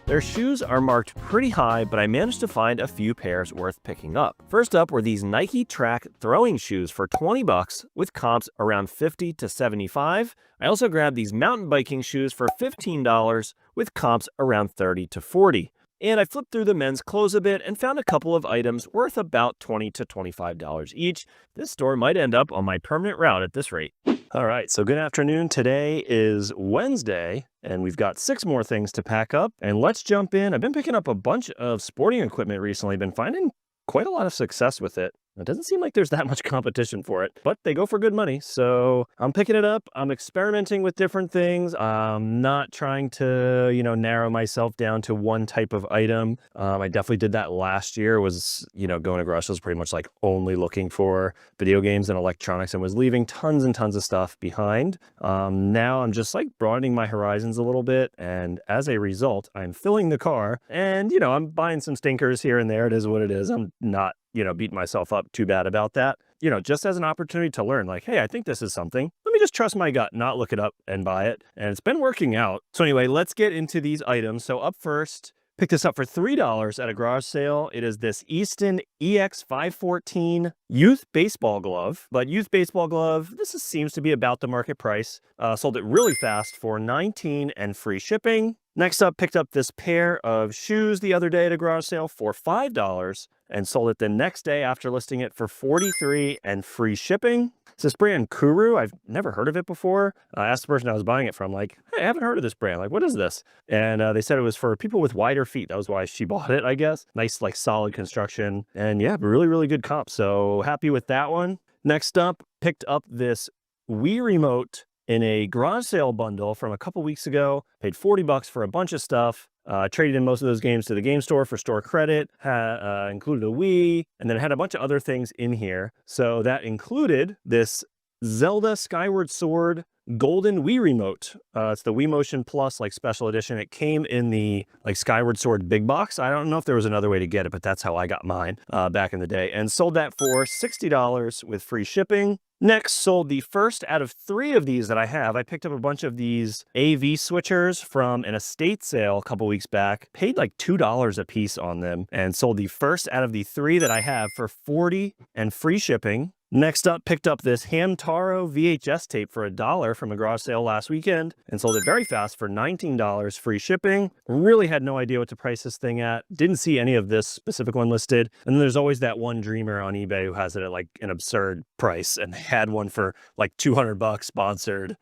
Their shoes are marked pretty high, but I managed to find a few pairs worth picking up. First up were these Nike Track throwing shoes for $20 with comps around 50 to 75. I also grabbed these mountain biking shoes for $15 with comps around 30 to 40. And I flipped through the men's clothes a bit and found a couple of items worth about $20 to $25 each. This store might end up on my permanent route at this rate. All right, so good afternoon. Today is Wednesday, and we've got 6 more things to pack up. And let's jump in. I've been picking up a bunch of sporting equipment recently. Been finding quite a lot of success with it. It doesn't seem like there's that much competition for it, but they go for good money. So I'm picking it up. I'm experimenting with different things. I'm not trying to, you know, narrow myself down to one type of item. I definitely did that last year, was, you know, going to garage sales pretty much like only looking for video games and electronics and was leaving tons and tons of stuff behind. Now I'm just like broadening my horizons a little bit. And as a result, I'm filling the car and, you know, I'm buying some stinkers here and there. It is what it is. I'm not, you know, beating myself up too bad about that. You know, just as an opportunity to learn, like, hey, I think this is something. Let me just trust my gut, not look it up and buy it. And it's been working out. So anyway, let's get into these items. So up first, picked this up for $3 at a garage sale. It is this Easton EX514 youth baseball glove. But youth baseball glove, seems to be about the market price. Sold it really fast for $19 and free shipping. Next up, picked up this pair of shoes the other day at a garage sale for $5 and sold it the next day after listing it for $43 and free shipping. It's this brand Kuru. I've never heard of it before. I asked the person I was buying it from, like, hey, I haven't heard of this brand. Like, what is this? And they said it was for people with wider feet. That was why she bought it, I guess. Nice, like, solid construction. And yeah, really, really good comp. So happy with that one. Next up, picked up this Wii Remote in a garage sale bundle from a couple weeks ago. Paid $40 for a bunch of stuff. Traded in most of those games to the game store for store credit. Included a Wii, and then it had a bunch of other things in here. So that included this Zelda Skyward Sword golden Wii remote. It's the Wii Motion Plus like special edition. It came in the like Skyward Sword big box. I don't know if there was another way to get it, but that's how I got mine back in the day. And sold that for $60 with free shipping. Next, sold the first out of 3 of these that I have. I picked up a bunch of these AV switchers from an estate sale a couple weeks back. Paid like $2 a piece on them and sold the first out of the 3 that I have for $40 and free shipping. Next up, picked up this Hamtaro VHS tape for $1 from a garage sale last weekend and sold it very fast for $19 free shipping. Really had no idea what to price this thing at. Didn't see any of this specific one listed. And then there's always that one dreamer on eBay who has it at like an absurd price, and they had one for like $200 sponsored.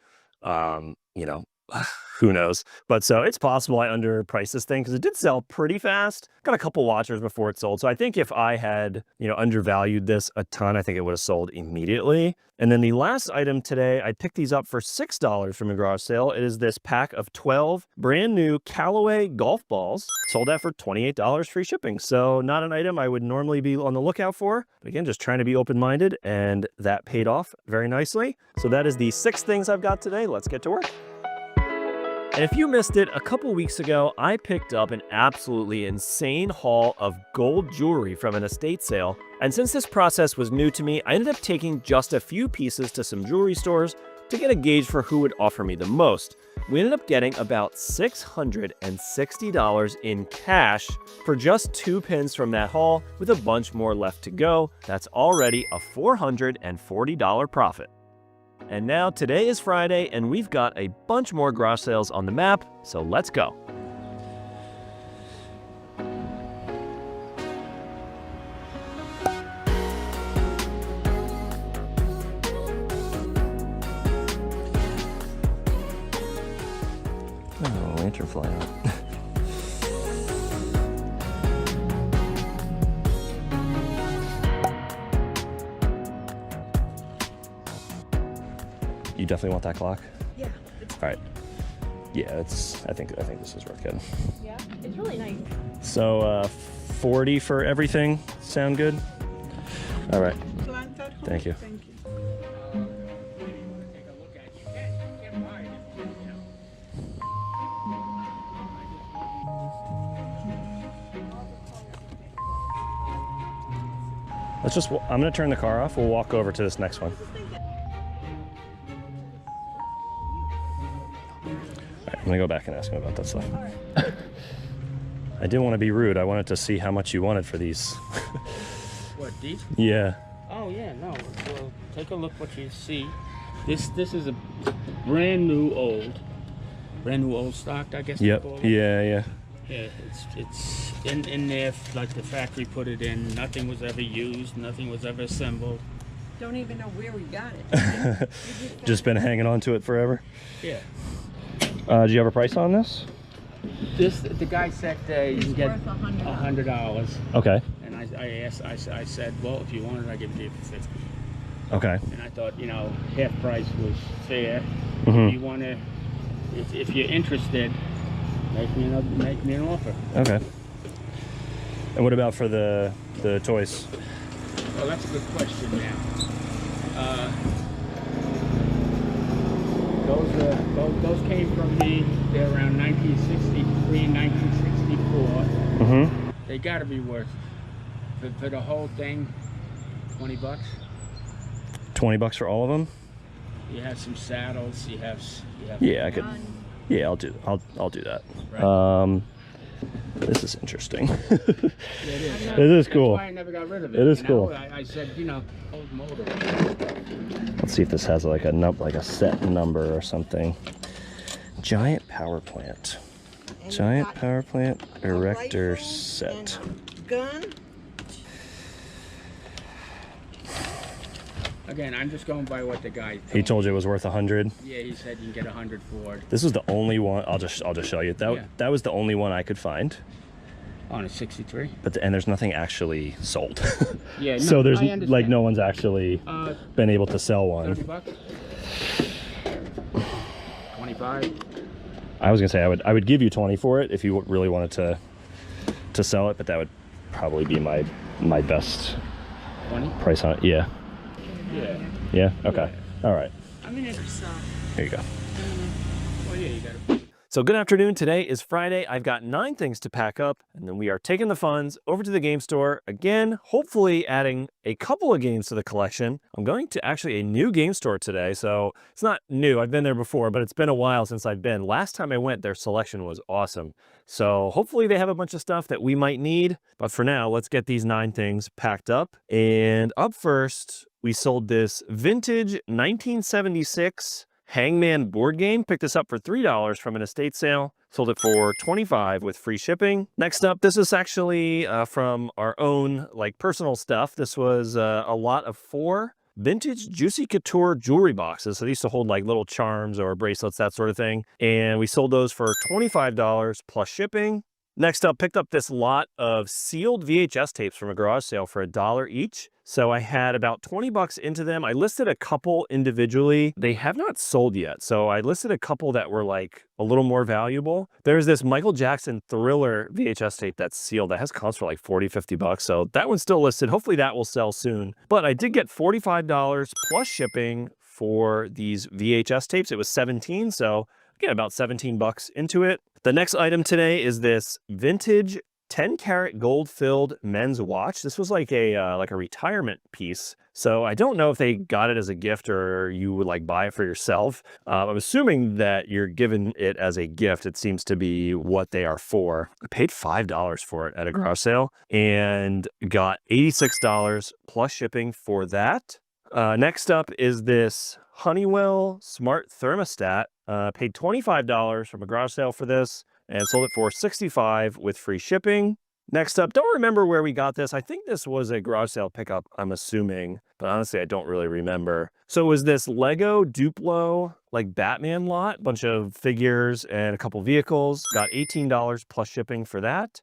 You know, who knows? But so it's possible I underpriced this thing because it did sell pretty fast. Got a couple watchers before it sold. So I think if I had, you know, undervalued this a ton, I think it would have sold immediately. And then the last item today, I picked these up for $6 from a garage sale. It is this pack of 12 brand new Callaway golf balls. Sold that for $28 free shipping. So not an item I would normally be on the lookout for. But again, just trying to be open-minded, and that paid off very nicely. So that is the 6 things I've got today. Let's get to work. And if you missed it, a couple weeks ago, I picked up an absolutely insane haul of gold jewelry from an estate sale. And since this process was new to me, I ended up taking just a few pieces to some jewelry stores to get a gauge for who would offer me the most. We ended up getting about $660 in cash for just 2 pins from that haul, with a bunch more left to go. That's already a $440 profit. And now today is Friday, and we've got a bunch more garage sales on the map, so let's go. Oh, lantern fly out. You definitely want that clock? Yeah. All right. Yeah, I think this is worth getting. Yeah, it's really nice. So 40 for everything. Sound good? All right. Thank you. Thank you. Let's just, I'm gonna turn the car off. We'll walk over to this next one. All right, I'm gonna go back and ask him about that stuff. I didn't want to be rude. I wanted to see how much you wanted for these. What, these? Yeah. Oh yeah, no. Well, take a look what you see. This is a brand new old stock, I guess. Yep. They call it. Yeah. Yeah, it's in there like the factory put it in. Nothing was ever used. Nothing was ever assembled. Don't even know where we got it. Just been hanging on to it forever. Yeah. Do you have a price on this? The guy said you can get $100. Okay. And I said, well, if you want it, I give it to you for $50. Okay. And I thought, half price was fair. Mm-hmm. If you want to, if you're interested, make me an offer. Okay. And what about for the toys? Well, that's a good question now. Those came from me. They're around 1963, 1964. Mm-hmm. They got to be worth for the whole thing, $20. $20 for all of them? You have some saddles. You have. Yeah, I could. Yeah, I'll do that. Right. This is interesting. It is. It is cool. That's why I never got rid of it. It is cool. I said, old motor. Let's see if this has like a set number or something. Giant power plant. Giant power plant erector set. Gun. Again, I'm just going by what the guy. He told you it was worth 100. Yeah, he said you can get 100 for it. This was the only one. I'll just show you. That was the only one I could find. On a 63. And there's nothing actually sold. Yeah. No, So there's I understand. like no one's actually been able to sell one. $30. 25. I was gonna say I would give you 20 for it if you really wanted to sell it, but that would probably be my best 20 price on it. Yeah. Yeah. Yeah. Okay. All right. I mean, it's. Here you go. Well, yeah, you got to. So good afternoon. Today is Friday. I've got 9 things to pack up, and then we are taking the funds over to the game store again, hopefully adding a couple of games to the collection. I'm going to actually a new game store today, so it's not new. I've been there before, but it's been a while since I've been. Last time I went, their selection was awesome. So hopefully they have a bunch of stuff that we might need. But for now, let's get these 9 things packed up. And up first, we sold this vintage 1976 Hangman board game. Picked this up for $3 from an estate sale. Sold it for $25 with free shipping. Next up, this is actually from our own personal stuff. This was a lot of 4 vintage Juicy Couture jewelry boxes. So they used to hold little charms or bracelets, that sort of thing. And we sold those for $25 plus shipping. Next up, picked up this lot of sealed VHS tapes from a garage sale for $1 each. So I had about 20 bucks into them. I listed a couple individually. They have not sold yet. So I listed a couple that were a little more valuable. There's this Michael Jackson Thriller VHS tape that's sealed that has cost for 40, 50 bucks. So that one's still listed. Hopefully that will sell soon. But I did get $45 plus shipping for these VHS tapes. It was 17, so again, about 17 bucks into it. The next item today is this vintage 10-karat gold-filled men's watch. This was like a retirement piece. So I don't know if they got it as a gift or you would buy it for yourself. I'm assuming that you're given it as a gift. It seems to be what they are for. I paid $5 for it at a garage sale and got $86 plus shipping for that. Next up is this Honeywell smart thermostat. Paid $25 from a garage sale for this and sold it for $65 with free shipping. Next up, don't remember where we got this. I think this was a garage sale pickup, I'm assuming, but honestly, I don't really remember. So it was this Lego Duplo, Batman lot, bunch of figures and a couple vehicles. Got $18 plus shipping for that.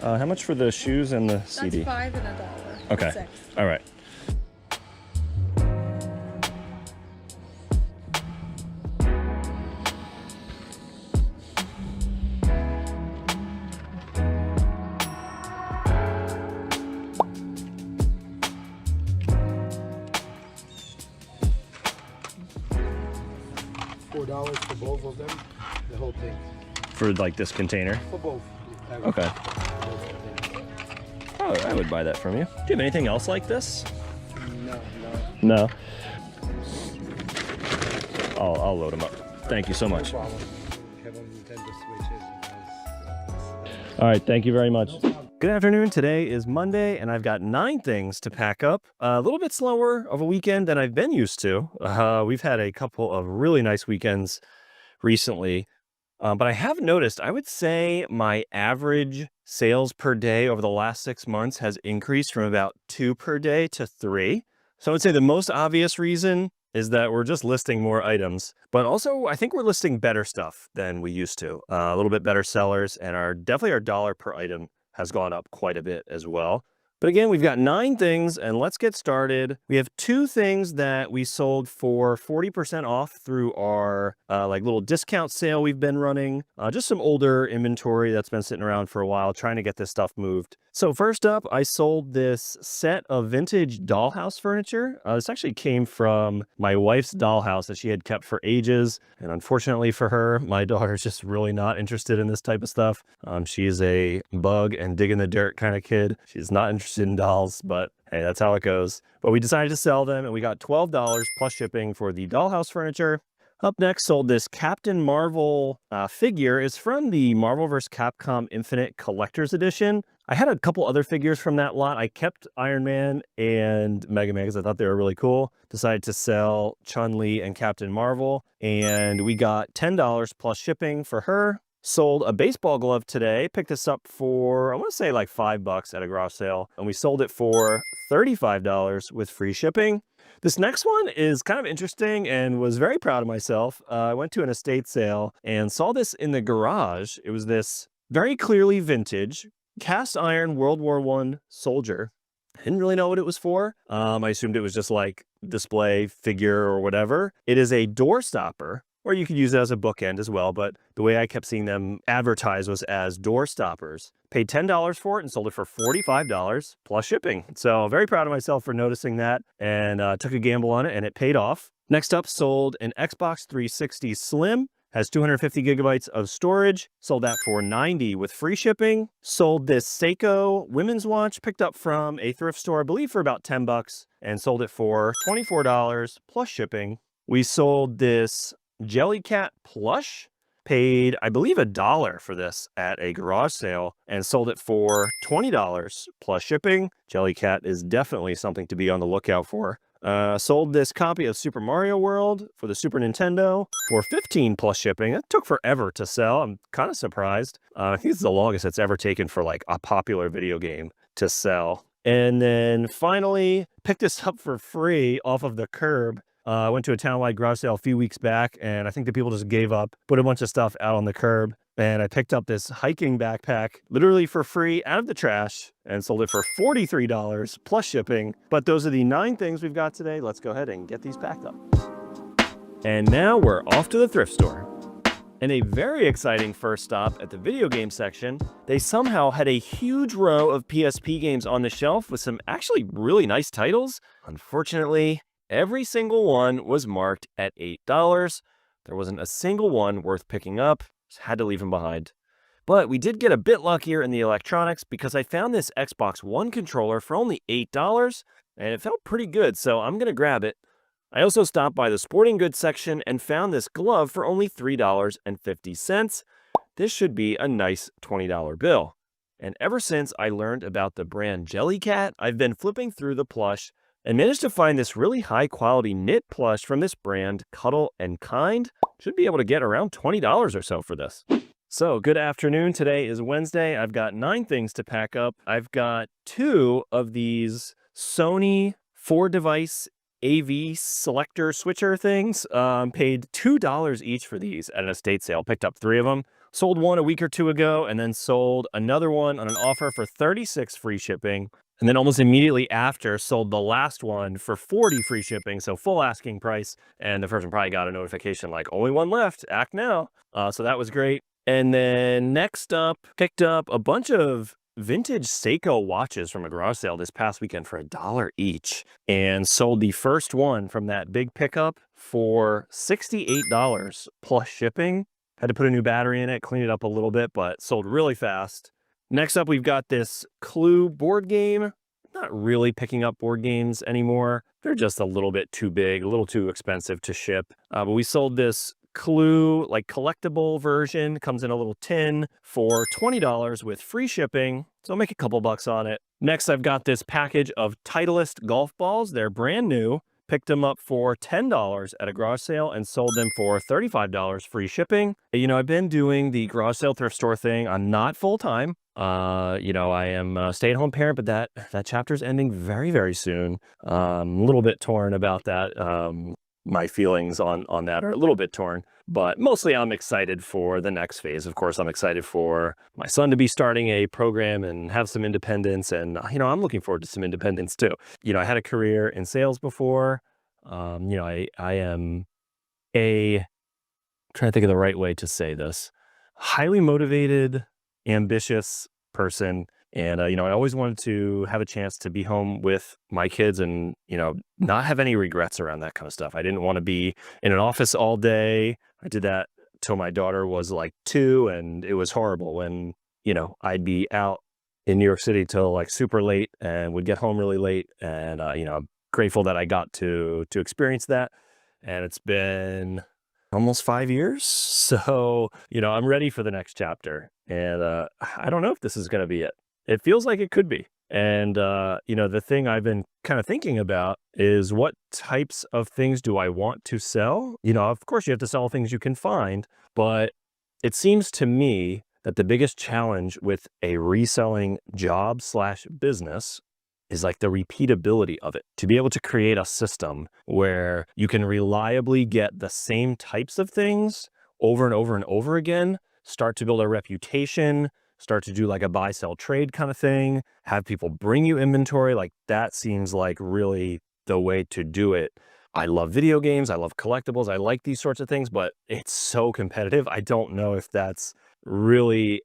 How much for the shoes and the CD? That's $5 and $1. Okay. 6. All right. $4 for both of them, the whole thing. For like this container? For both. Okay. Oh, I would buy that from you. Do you have anything else like this? No. I'll load them up. Thank you so much. No problem. We have on Nintendo Switches. All right, thank you very much. Good afternoon. Today is Monday, and I've got 9 things to pack up. A little bit slower of a weekend than I've been used to. We've had a couple of really nice weekends recently. But I have noticed, I would say my average sales per day over the last 6 months has increased from about 2 per day to 3. So I would say the most obvious reason is that we're just listing more items, but also I think we're listing better stuff than we used to. A little bit better sellers, and definitely our dollar per item has gone up quite a bit as well. But again, we've got 9 things, and let's get started. We have 2 things that we sold for 40% off through our like little discount sale we've been running. Just some older inventory that's been sitting around for a while, trying to get this stuff moved. So first up, I sold this set of vintage dollhouse furniture. This actually came from my wife's dollhouse that she had kept for ages. And unfortunately for her, my daughter's just really not interested in this type of stuff. She's a bug and dig in the dirt kind of kid. She's not interested in dolls, but hey, that's how it goes. But we decided to sell them, and we got $12 plus shipping for the dollhouse furniture. Up next, sold this Captain Marvel figure. It's from the Marvel vs. Capcom Infinite Collector's Edition. I had a couple other figures from that lot. I kept Iron Man and Mega Man because I thought they were really cool. Decided to sell Chun-Li and Captain Marvel, and we got $10 plus shipping for her. Sold a baseball glove today. Picked this up for, I want to say like $5 at a garage sale, and we sold it for $35 with free shipping. This next one is kind of interesting and was very proud of myself. I went to an estate sale and saw this in the garage. It was this very clearly vintage cast iron World War I soldier. I didn't really know what it was for. I assumed it was just like display figure or whatever. It is a door stopper, or you could use it as a bookend as well, but the way I kept seeing them advertised was as door stoppers. Paid $10 for it and sold it for $45 plus shipping. So very proud of myself for noticing that, and took a gamble on it, and it paid off. Next up, sold an Xbox 360 Slim. Has 250 gigabytes of storage. Sold that for $90 with free shipping. Sold this Seiko women's watch, picked up from a thrift store, I believe for about $10, and sold it for $24 plus shipping. We sold this Jellycat plush. Paid, I believe, $1 for this at a garage sale, and sold it for $20 plus shipping. Jellycat is definitely something to be on the lookout for. Sold this copy of Super Mario World for the Super Nintendo for $15 plus shipping. It took forever to sell. I'm kind of surprised. I think it's the longest it's ever taken for like a popular video game to sell. And then finally, picked this up for free off of the curb. I went to a townwide garage sale a few weeks back, and I think the people just gave up, put a bunch of stuff out on the curb, and I picked up this hiking backpack literally for free out of the trash and sold it for $43 plus shipping. But those are the 9 things we've got today. Let's go ahead and get these packed up. And now we're off to the thrift store. And a very exciting first stop at the video game section. They somehow had a huge row of PSP games on the shelf with some actually really nice titles. Unfortunately, every single one was marked at $8. There wasn't a single one worth picking up. Just had to leave them behind. But we did get a bit luckier in the electronics because I found this Xbox One controller for only $8, and it felt pretty good, so I'm going to grab it. I also stopped by the sporting goods section and found this glove for only $3.50. This should be a nice $20 bill. And ever since I learned about the brand Jellycat, I've been flipping through the plush and managed to find this really high quality knit plush from this brand, Cuddle & Kind. Should be able to get around $20 or so for this. So good afternoon. Today is Wednesday. I've got 9 things to pack up. I've got 2 of these Sony 4-device AV selector switcher things. Paid $2 each for these at an estate sale. Picked up 3 of them. Sold one a week or two ago and then sold another one on an offer for 36 free shipping. And then almost immediately after, sold the last one for 40 free shipping, so full asking price. And the person probably got a notification like, only one left, act now. So that was great. And then next up, picked up a bunch of vintage Seiko watches from a garage sale this past weekend for $1 each, and sold the first one from that big pickup for $68 plus shipping. Had to put a new battery in it, clean it up a little bit, but sold really fast. Next up, we've got this Clue board game. Not really picking up board games anymore. They're just a little bit too big, a little too expensive to ship. But we sold this Clue like collectible version. Comes in a little tin for $20 with free shipping. So I'll make a couple bucks on it. Next, I've got this package of Titleist golf balls. They're brand new. Picked them up for $10 at a garage sale and sold them for $35 free shipping. You know, I've been doing the garage sale thrift store thing. I'm not full time. You know, I am a stay-at-home parent, but that chapter is ending very, very soon. I'm a little bit torn about that. My feelings on that are a little bit torn, but mostly I'm excited for the next phase. Of course, I'm excited for my son to be starting a program and have some independence. And, you know, I'm looking forward to some independence too. You know, I had a career in sales before. You know, I am trying to think of the right way to say this, highly motivated, ambitious person. And, you know, I always wanted to have a chance to be home with my kids and, you know, not have any regrets around that kind of stuff. I didn't want to be in an office all day. I did that till my daughter was like 2, and it was horrible when, you know, I'd be out in New York City till like super late and would get home really late. And, you know, I'm grateful that I got to experience that. And it's been almost 5 years. So, you know, I'm ready for the next chapter. And I don't know if this is going to be it. It feels like it could be. And, you know, the thing I've been kind of thinking about is what types of things do I want to sell? You know, of course, you have to sell things you can find, but it seems to me that the biggest challenge with a reselling job / business is like the repeatability of it. To be able to create a system where you can reliably get the same types of things over and over and over again, start to build a reputation, start to do like a buy, sell, trade kind of thing, have people bring you inventory. Like that seems like really the way to do it. I love video games. I love collectibles. I like these sorts of things, but it's so competitive. I don't know if that's really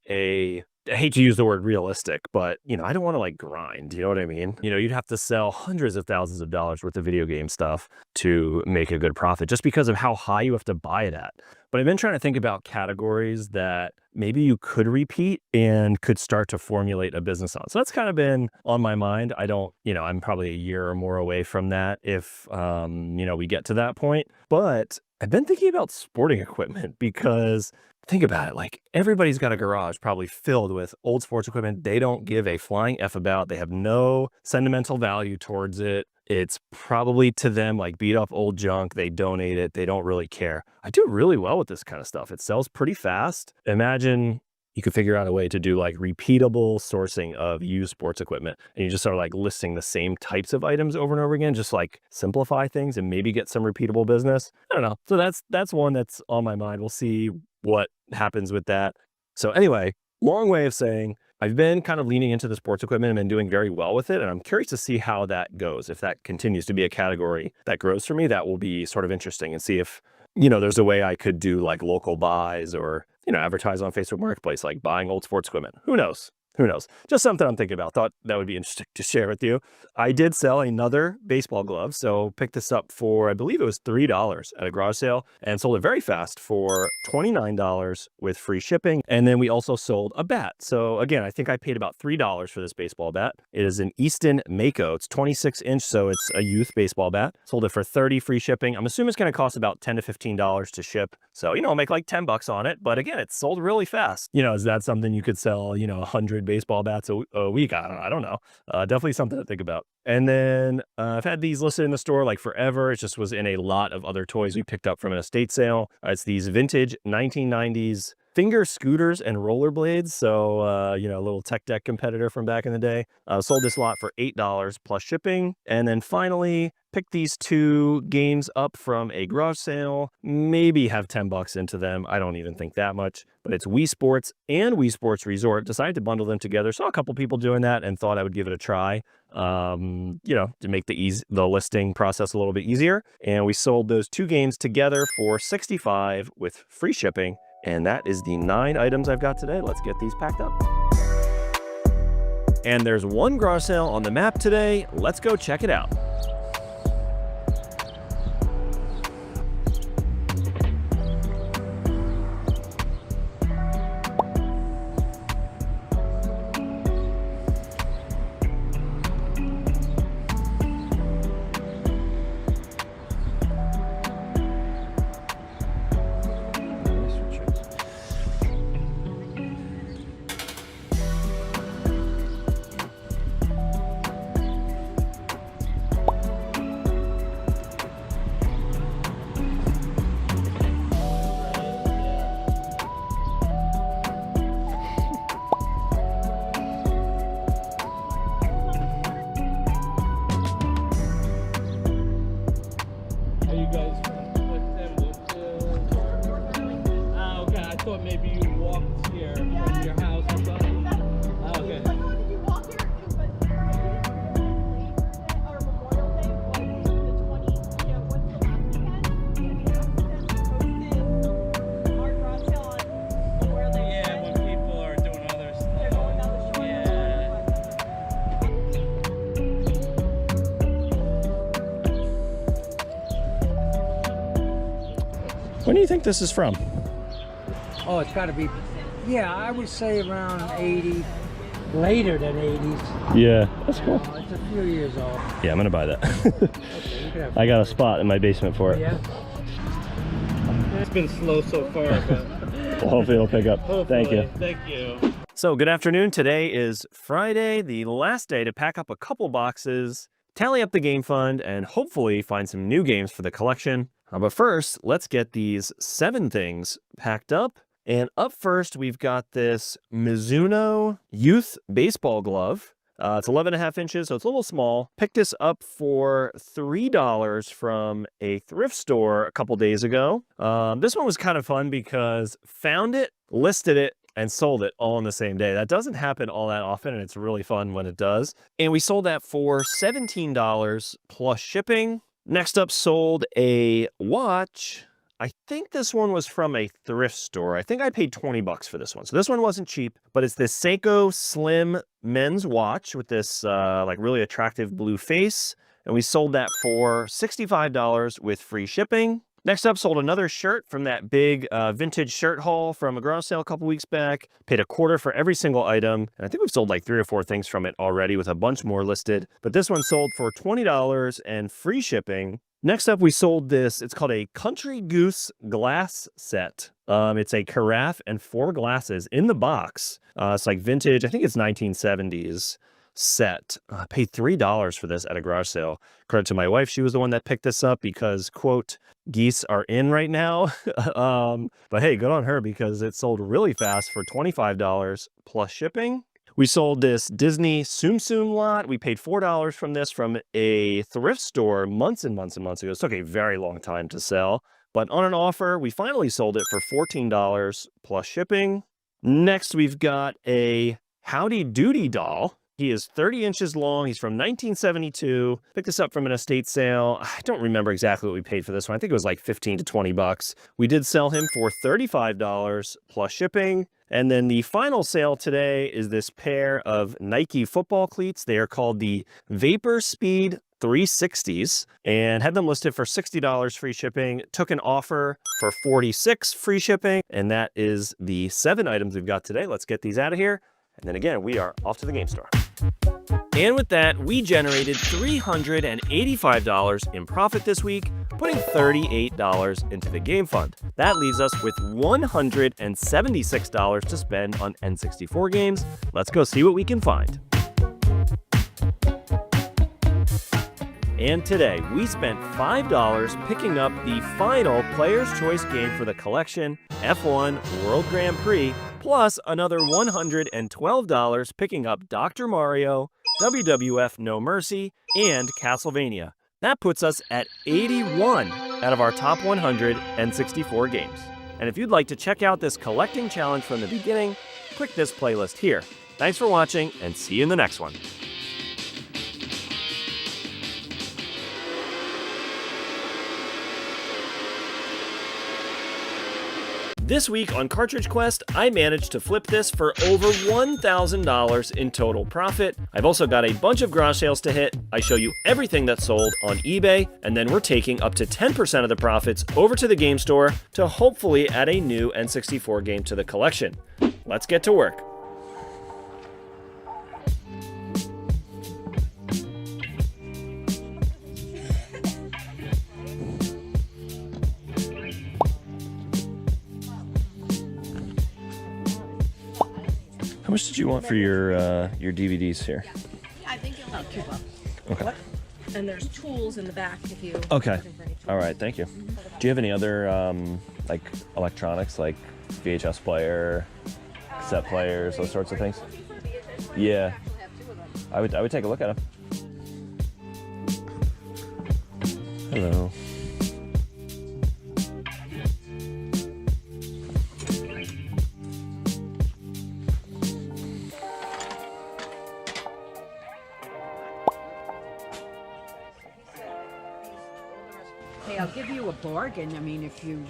I hate to use the word realistic, but, you know, I don't want to like grind. You know what I mean? You know, you'd have to sell hundreds of thousands of dollars worth of video game stuff to make a good profit just because of how high you have to buy it at. But I've been trying to think about categories that maybe you could repeat and could start to formulate a business on. So that's kind of been on my mind. I don't, you know, I'm probably a year or more away from that if, you know, we get to that point. But I've been thinking about sporting equipment because think about it, like everybody's got a garage probably filled with old sports equipment they don't give a flying F about. They have no sentimental value towards it. It's probably to them like beat up old junk. They donate it. They don't really care. I do really well with this kind of stuff. It sells pretty fast. Imagine you could figure out a way to do like repeatable sourcing of used sports equipment, and you just start like listing the same types of items over and over again, just like simplify things and maybe get some repeatable business. I don't know. So that's one that's on my mind. We'll see what happens with that. So anyway, long way of saying I've been kind of leaning into the sports equipment and been doing very well with it. And I'm curious to see how that goes. If that continues to be a category that grows for me, that will be sort of interesting, and see if, you know, there's a way I could do like local buys or, you know, advertise on Facebook Marketplace, like buying old sports equipment. Who knows? Who knows? Just something I'm thinking about. Thought that would be interesting to share with you. I did sell another baseball glove. So picked this up for, I believe it was $3 at a garage sale, and sold it very fast for $29 with free shipping. And then we also sold a bat. So again, I think I paid about $3 for this baseball bat. It is an Easton Mako. It's 26-inch, so it's a youth baseball bat. Sold it for $30 free shipping. I'm assuming it's going to cost about $10 to $15 to ship. So, you know, I'll make like $10 on it. But again, it sold really fast. You know, is that something you could sell, you know, 100 baseball bats a week? I don't know. Definitely something to think about. And then I've had these listed in the store like forever. It just was in a lot of other toys we picked up from an estate sale. It's these vintage 1990s finger scooters and rollerblades. So, you know, a little tech deck competitor from back in the day. Sold this lot for $8 plus shipping. And then finally, picked these 2 games up from a garage sale. Maybe have 10 bucks into them. I don't even think that much. But it's Wii Sports and Wii Sports Resort. Decided to bundle them together. Saw a couple people doing that and thought I would give it a try. You know, to make the listing process a little bit easier. And we sold those 2 games together for $65 with free shipping. And that is the 9 items I've got today. Let's get these packed up. And there's one garage sale on the map today. Let's go check it out. When do you think this is from? Oh, it's got to be, yeah, I would say around 80, later than 80s. Yeah, that's cool. It's a few years old. Yeah, I'm gonna buy that. Okay, you can have I got a spot in my basement for it. Yeah. It's been slow so far, but Well, hopefully it'll pick up. Thank you. Thank you. So good afternoon. Today is Friday, the last day to pack up a couple boxes, tally up the game fund, and hopefully find some new games for the collection. But first, let's get these 7 things packed up. And up first, we've got this Mizuno Youth Baseball Glove. It's 11.5 inches, so it's a little small. Picked this up for $3 from a thrift store a couple days ago. This one was kind of fun because found it, listed it, and sold it all in the same day. That doesn't happen all that often, and it's really fun when it does. And we sold that for $17 plus shipping. Next up, sold a watch. I think this one was from a thrift store. I think I paid 20 bucks for this one. So this one wasn't cheap, but it's this Seiko Slim men's watch with this like really attractive blue face. And we sold that for $65 with free shipping. Next up, sold another shirt from that big vintage shirt haul from a garage sale a couple weeks back. Paid $0.25 for every single item. And I think we've sold like 3 or 4 things from it already with a bunch more listed. But this one sold for $20 and free shipping. Next up, we sold this. It's called a Country Goose glass set. It's a carafe and 4 glasses in the box. It's like vintage. I think it's 1970s set. I paid $3 for this at a garage sale. Credit to my wife. She was the one that picked this up because, quote, geese are in right now. But hey, good on her because it sold really fast for $25 plus shipping. We sold this Disney Tsum Tsum lot. We paid $4 from this from a thrift store months and months and months ago. It took a very long time to sell. But on an offer, we finally sold it for $14 plus shipping. Next, we've got a Howdy Doody doll. He is 30 inches long. He's from 1972. Picked this up from an estate sale. I don't remember exactly what we paid for this one. I think it was like 15 to 20 bucks. We did sell him for $35 plus shipping. And then the final sale today is this pair of Nike football cleats. They are called the Vapor Speed 360s and had them listed for $60 free shipping. Took an offer for $46 free shipping. And that is the 7 items we've got today. Let's get these out of here. And then again, we are off to the game store. And with that, we generated $385 in profit this week, putting $38 into the game fund. That leaves us with $176 to spend on N64 games. Let's go see what we can find. And today, we spent $5 picking up the final Player's Choice game for the collection, F1 World Grand Prix, plus another $112 picking up Dr. Mario, WWF No Mercy, and Castlevania. That puts us at 81 out of our top 164 games. And if you'd like to check out this collecting challenge from the beginning, click this playlist here. Thanks for watching, and see you in the next one. This week on Cartridge Quest, I managed to flip this for over $1,000 in total profit. I've also got a bunch of garage sales to hit. I show you everything that's sold on eBay, and then we're taking up to 10% of the profits over to the game store to hopefully add a new N64 game to the collection. Let's get to work. How much did you want for your DVDs here? I think you'll like $2. Okay. And there's tools in the back if you. Okay. All right. Thank you. Do you have any other like electronics, like VHS player, cassette players, those sorts of things? Yeah. I would take a look at them. Hello. Hey, I'll give you a bargain. I mean, if you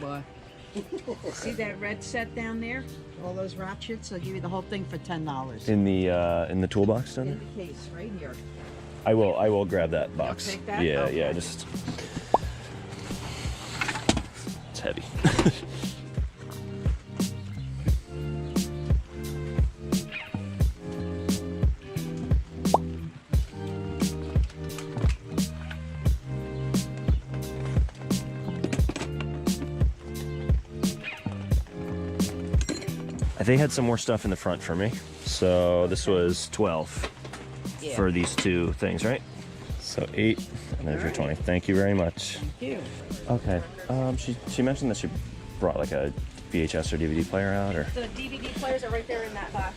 see that red set down there, all those ratchets, I'll give you the whole thing for $10. In the toolbox down there? In the case, right here. I will grab that box. You'll take that? Yeah, Okay. yeah, just it's heavy. They had some more stuff in the front for me. So this was 12 for these two things, right? So 8, and there's your 20. Thank you very much. Thank you. Okay. She mentioned that she brought like a VHS or DVD player out, or? The DVD players are right there in that box.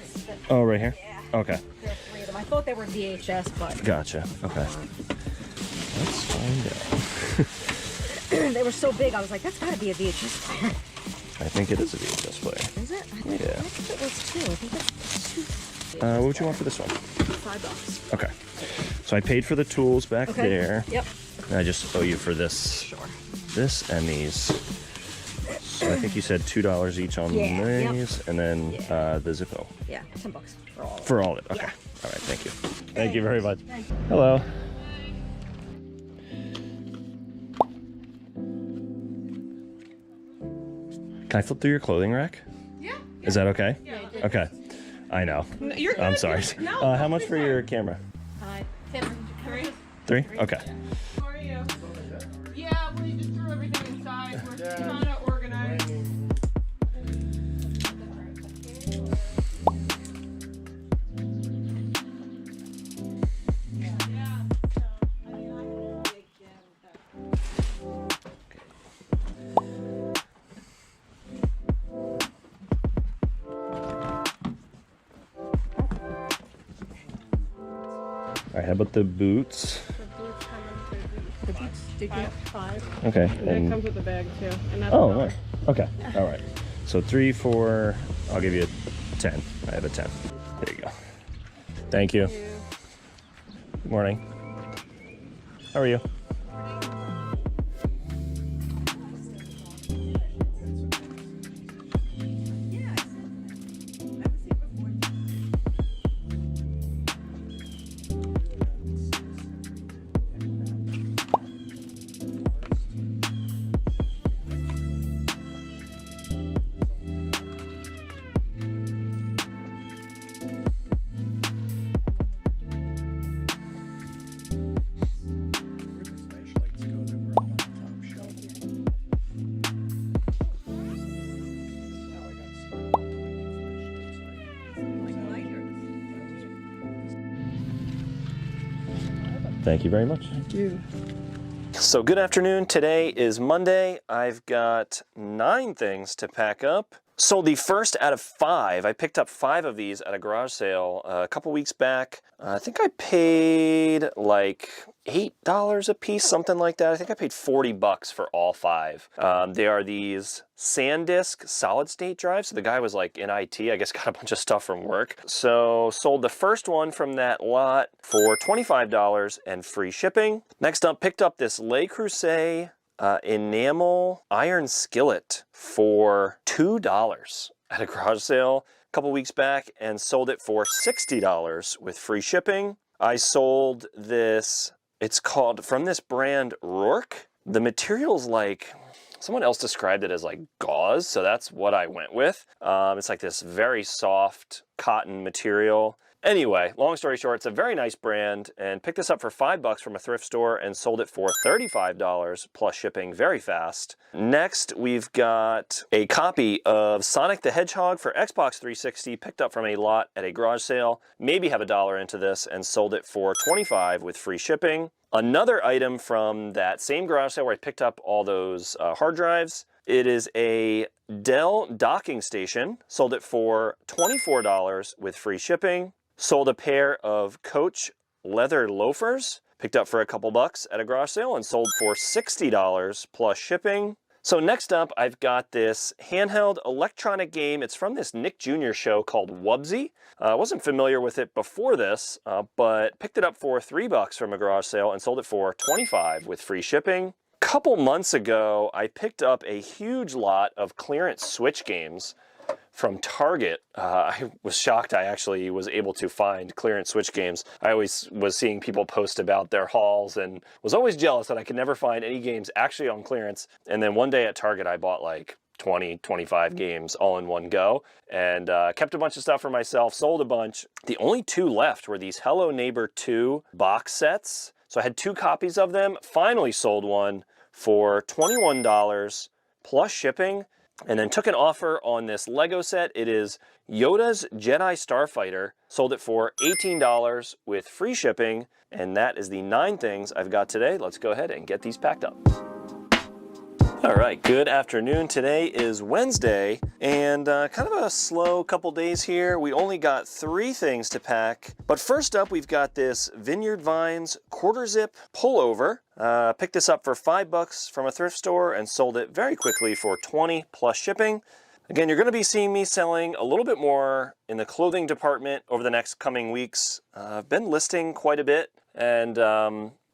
Oh, right here? Yeah. Okay. There are 3 of them. I thought they were VHS, but. Gotcha. Okay. Let's find out. They were so big, I was like, that's gotta be a VHS player. I think it is a VHS player. Is it? I Yeah. think it was 2. I think it's 2. What would you want for this one? $5. Okay. So I paid for the tools back Okay. there. Yep. And I just owe you for this. Sure. This and these. So I think you said $2 each on Yeah, these, yep. and then the Zippo. Yeah, $10 for all of For all of it. Okay. Yeah. All right. Thank you. Thank you very much. Hello. Can I flip through your clothing rack? Yeah. Is that okay? Yeah. Okay. I know. No, you're good. I'm sorry. No, how much for your camera? 3. 3? Okay. How are you? Yeah, we just threw everything inside. We're trying to organize. All right. How about the boots? The boots, did you 5? Okay. And then it comes with the bag too. And that's Oh, $1. right. Okay. All right. So 3, 4. I'll give you a 10. I have a 10. There you go. Thank you. Good morning. How are you? Thank you very much. Thank you. So good afternoon. Today is Monday. I've got 9 things to pack up. Sold the first out of 5. I picked up 5 of these at a garage sale a couple weeks back. I think I paid like $8 a piece, something like that. I think I paid $40 for all 5. They are these SanDisk solid state drives. So the guy was like in IT, I guess got a bunch of stuff from work. So sold the first one from that lot for $25 and free shipping. Next up, picked up this Le Creuset enamel iron skillet for $2 at a garage sale a couple weeks back and sold it for $60 with free shipping. I sold this, it's called, from this brand Rourke. The material's like, someone else described it as like gauze, so that's what I went with. It's like this very soft cotton material. Anyway, long story short, it's a very nice brand, and picked this up for $5 from a thrift store and sold it for $35 plus shipping very fast. Next, we've got a copy of Sonic the Hedgehog for Xbox 360, picked up from a lot at a garage sale. Maybe have $1 into this and sold it for $25 with free shipping. Another item from that same garage sale where I picked up all those hard drives. It is a Dell docking station. Sold it for $24 with free shipping. Sold a pair of Coach leather loafers, picked up for a couple bucks at a garage sale and sold for $60 plus shipping. So next up, I've got this handheld electronic game. It's from this Nick Jr. show called Wubsy. I wasn't familiar with it before this, but picked it up for $3 from a garage sale and sold it for $25 with free shipping. Couple months ago, I picked up a huge lot of clearance Switch games from Target. I was shocked I actually was able to find clearance Switch games. I always was seeing people post about their hauls and was always jealous that I could never find any games actually on clearance. And then one day at Target, I bought like 20, 25 games all in one go and kept a bunch of stuff for myself, sold a bunch. The only 2 left were these Hello Neighbor 2 box sets. So I had 2 copies of them, finally sold one for $21 plus shipping. And then took an offer on this Lego set. It is Yoda's Jedi Starfighter. Sold it for $18 with free shipping. And that is the 9 things I've got today. Let's go ahead and get these packed up. All right, good afternoon. Today is Wednesday and kind of a slow couple days here. We only got 3 things to pack. But first up, we've got this Vineyard Vines quarter zip pullover. Picked this up for $5 from a thrift store and sold it very quickly for $20 plus shipping. Again, you're going to be seeing me selling a little bit more in the clothing department over the next coming weeks. I've been listing quite a bit, and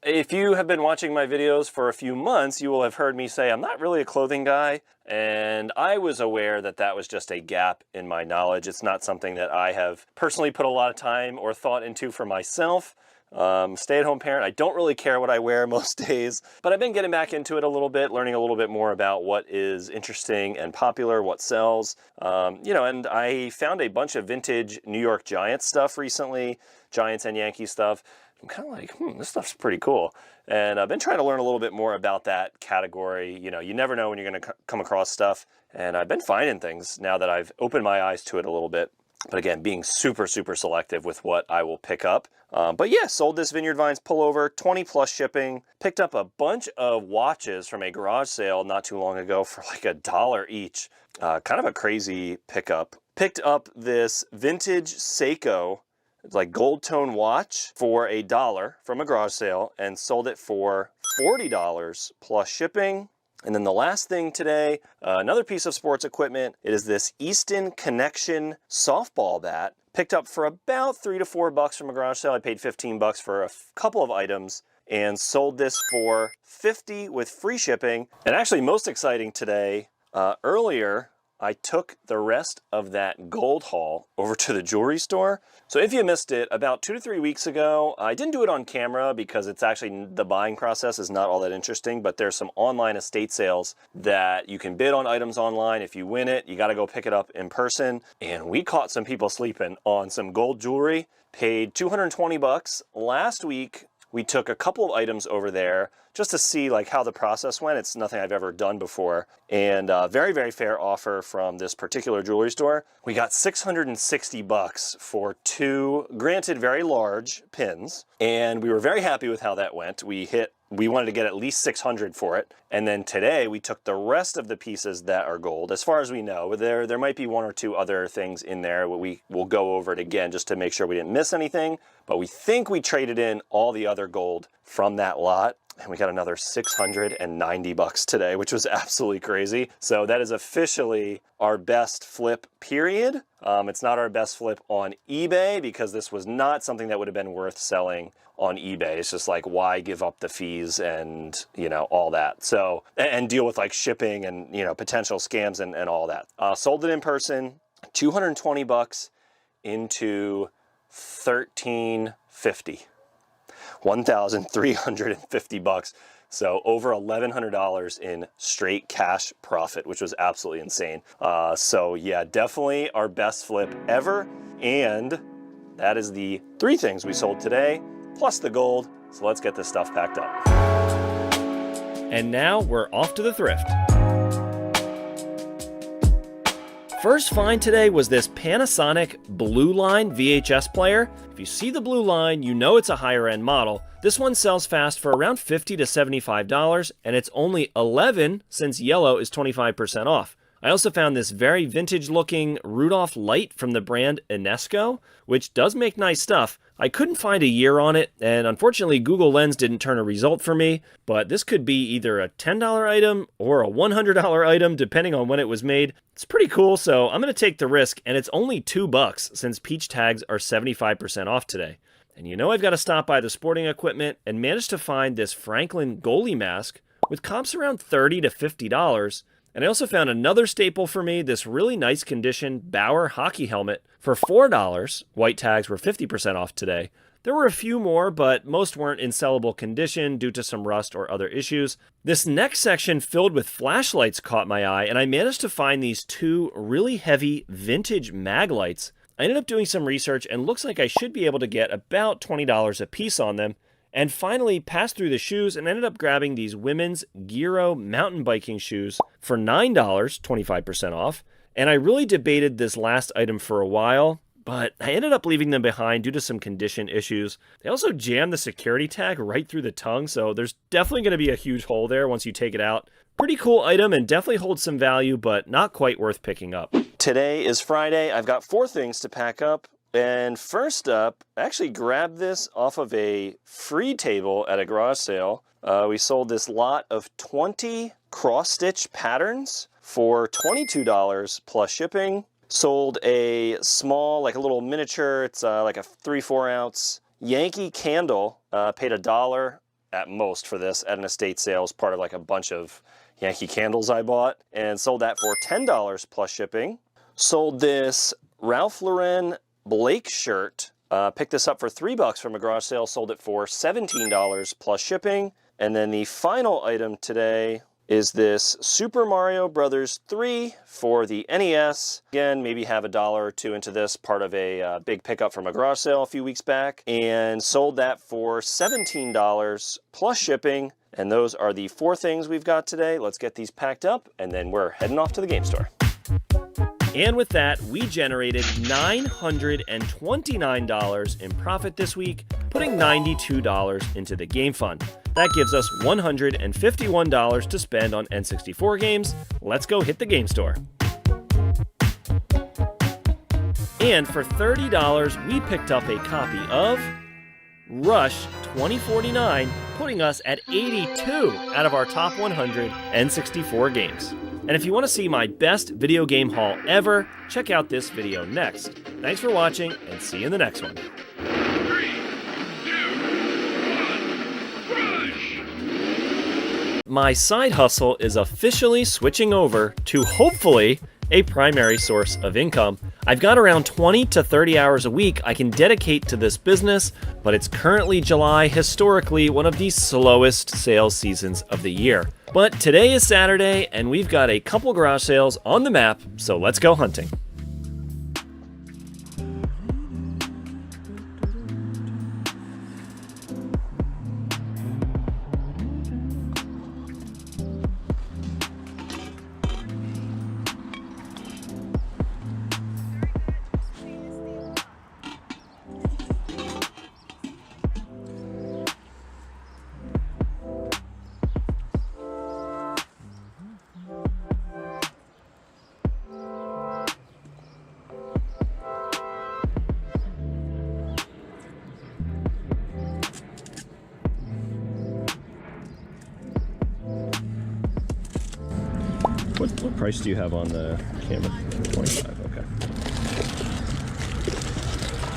if you have been watching my videos for a few months, you will have heard me say I'm not really a clothing guy, and I was aware that that was just a gap in my knowledge. It's not something that I have personally put a lot of time or thought into for myself. Stay-at-home parent, I don't really care what I wear most days, but I've been getting back into it a little bit, learning a little bit more about what is interesting and popular, what sells. And I found a bunch of vintage New York Giants stuff recently, Giants and Yankees stuff. I'm kind of like, this stuff's pretty cool. And I've been trying to learn a little bit more about that category. You know, you never know when you're going to come across stuff. And I've been finding things now that I've opened my eyes to it a little bit. But again, being super, super selective with what I will pick up. But yeah, sold this Vineyard Vines pullover, 20 plus shipping. Picked up a bunch of watches from a garage sale not too long ago for like $1 each. Kind of a crazy pickup. Picked up this vintage Seiko, like gold tone watch for $1 from a garage sale and sold it for $40 plus shipping. And then the last thing today, another piece of sports equipment. It is this Easton Connection softball bat. Picked up for about $3 to $4 from a garage sale. I paid $15 for a couple of items and sold this for $50 with free shipping. And actually most exciting today, earlier, I took the rest of that gold haul over to the jewelry store. So if you missed it, about 2 to 3 weeks ago, I didn't do it on camera because it's actually, the buying process is not all that interesting, but there's some online estate sales that you can bid on items online. If you win it, you gotta go pick it up in person. And we caught some people sleeping on some gold jewelry, paid $220. Last week, we took a couple of items over there just to see like how the process went. It's nothing I've ever done before. And very, very fair offer from this particular jewelry store. We got $660 for 2, granted very large pins. And we were very happy with how that went. We wanted to get at least $600 for it. And then today we took the rest of the pieces that are gold, as far as we know. There might be 1 or 2 other things in there. We will go over it again just to make sure we didn't miss anything. But we think we traded in all the other gold from that lot. And we got another $690 today, which was absolutely crazy. So that is officially our best flip, period. It's not our best flip on eBay because this was not something that would have been worth selling on eBay. It's just like, why give up the fees and, you know, all that. So, and deal with like shipping and, you know, potential scams and all that. Sold it in person, $220 into $1,350. $1,350. So over $1,100 in straight cash profit, which was absolutely insane. So yeah, definitely our best flip ever. And that is the 3 things we sold today, plus the gold. So let's get this stuff packed up. And now we're off to the thrift. First find today was this Panasonic Blue Line VHS player. If you see the Blue Line, you know it's a higher end model. This one sells fast for around $50 to $75, and it's only $11 since yellow is 25% off. I also found this very vintage looking Rudolph light from the brand Enesco, which does make nice stuff. I couldn't find a year on it, and unfortunately Google Lens didn't turn a result for me, but this could be either a $10 item or a $100 item depending on when it was made. It's pretty cool, so I'm going to take the risk, and it's only $2 since peach tags are 75% off today. And you know I've got to stop by the sporting equipment and managed to find this Franklin goalie mask with comps around $30 to $50. And I also found another staple for me, this really nice condition Bauer hockey helmet for $4. White tags were 50% off today. There were a few more, but most weren't in sellable condition due to some rust or other issues. This next section filled with flashlights caught my eye, and I managed to find these 2 really heavy vintage mag lights. I ended up doing some research and looks like I should be able to get about $20 a piece on them. And finally passed through the shoes and ended up grabbing these women's Giro mountain biking shoes for $9, 25% off. And I really debated this last item for a while, but I ended up leaving them behind due to some condition issues. They also jammed the security tag right through the tongue, so there's definitely going to be a huge hole there once you take it out. Pretty cool item and definitely holds some value, but not quite worth picking up. Today is Friday. I've got 4 things to pack up. And first up, I actually grabbed this off of a free table at a garage sale. We sold this lot of 20 cross-stitch patterns for $22 plus shipping. Sold a small, like a little miniature, it's like a 3/4 ounce Yankee candle. Paid $1 at most for this at an estate sale as part of like a bunch of Yankee candles I bought. And sold that for $10 plus shipping. Sold this Ralph Lauren Blake shirt. Picked this up for $3 from a garage sale, sold it for $17 plus shipping. And then the final item today is this Super Mario Bros. 3 for the NES. Again, maybe have $1 or $2 into this, part of a big pickup from a garage sale a few weeks back, and sold that for $17 plus shipping. And those are the 4 things we've got today. Let's get these packed up, and then we're heading off to the game store. And with that, we generated $929 in profit this week, putting $92 into the game fund. That gives us $151 to spend on N64 games. Let's go hit the game store. And for $30, we picked up a copy of Rush 2049, putting us at 82 out of our top 100 N64 games. And if you want to see my best video game haul ever, check out this video next. Thanks for watching, and see you in the next one. 3, 2, 1, rush! My side hustle is officially switching over to, hopefully, a primary source of income. I've got around 20 to 30 hours a week I can dedicate to this business, but it's currently July, historically one of the slowest sales seasons of the year. But today is Saturday, and we've got a couple garage sales on the map, so let's go hunting. What price do you have on the camera? 25, okay.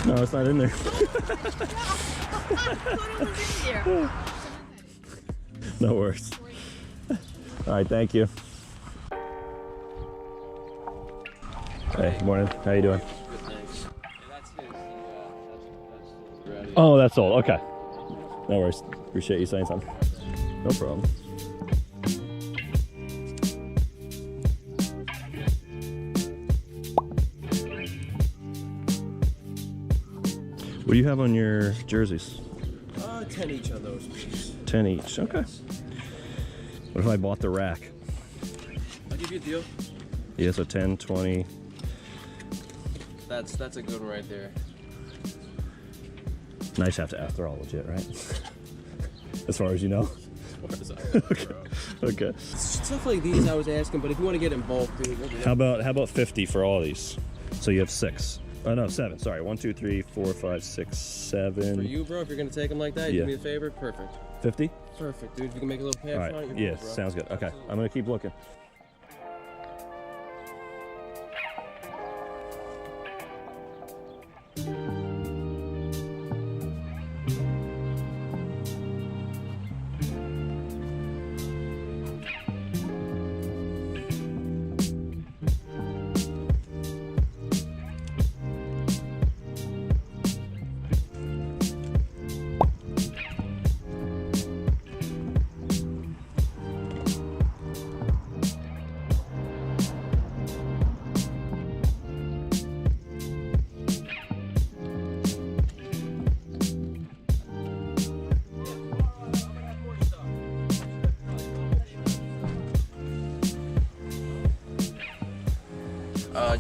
No, it's not in there. No worries. All right, thank you. Hey, good morning. How you doing? Oh, that's all. Okay. No worries. Appreciate you saying something. No problem. What do you have on your jerseys? 10 each on those. 10 each. Okay. What if I bought the rack? I'll give you a deal. Yeah, so 10, 20. That's a good one right there. Nice have to ask. They're all legit, right? As far as you know? Okay. Okay. Stuff like these I was asking, but if you want to get in bulk, dude. How about 50 for all these? So you have 6. Oh no, 7. Sorry. 1, 2, 3, 4, 5, 6, 7. For you, bro, if you're gonna take them like that, you do me a favor. Perfect. 50? Perfect, dude. If you can make a little cash All right. on it, you're Yeah, good, bro. sounds good. Okay. I'm gonna keep looking.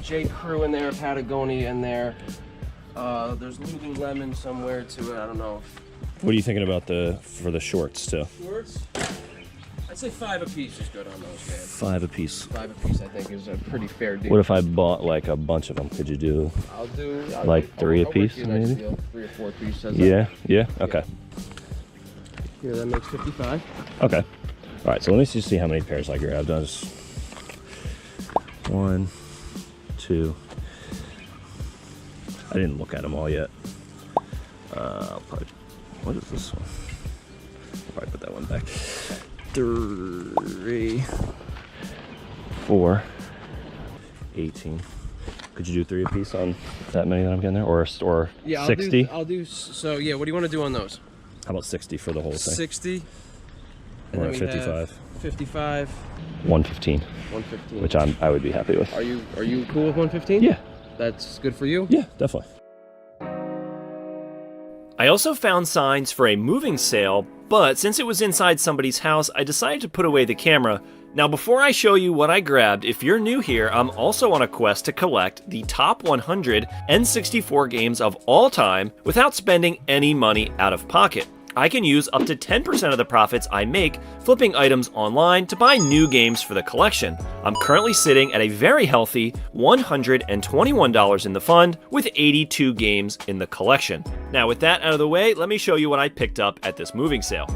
J. Crew in there, Patagonia in there. There's Lululemon somewhere too. I don't know. What are you thinking about for the shorts too? Shorts? I'd say 5 a piece is good on those, man. 5 a piece. 5 a piece, I think, is a pretty fair deal. What if I bought like a bunch of them? Could you do? I'll do like 3 a I'll piece, work you a nice maybe? deal. 3 or 4 pieces. Yeah. Yeah. Okay. Here, that makes 55. Okay. All right. So let me just see how many pairs I grabbed. I'll just 1, 2. I didn't look at them all yet. I'll probably. What is this one? I'll probably put that one back. 3, 4, 18. Could you do 3 a piece on that many that I'm getting there, or Yeah, 60? I'll do. So yeah, what do you want to do on those? How about 60 for the whole thing? 60. And then we 55. have 55. 115. 115. Which I would be happy with. Are you cool with 115? Yeah. That's good for you? Yeah, definitely. I also found signs for a moving sale, but since it was inside somebody's house, I decided to put away the camera. Now before I show you what I grabbed, if you're new here, I'm also on a quest to collect the top 100 N64 games of all time without spending any money out of pocket. I can use up to 10% of the profits I make flipping items online to buy new games for the collection. I'm currently sitting at a very healthy $121 in the fund with 82 games in the collection. Now with that out of the way, let me show you what I picked up at this moving sale.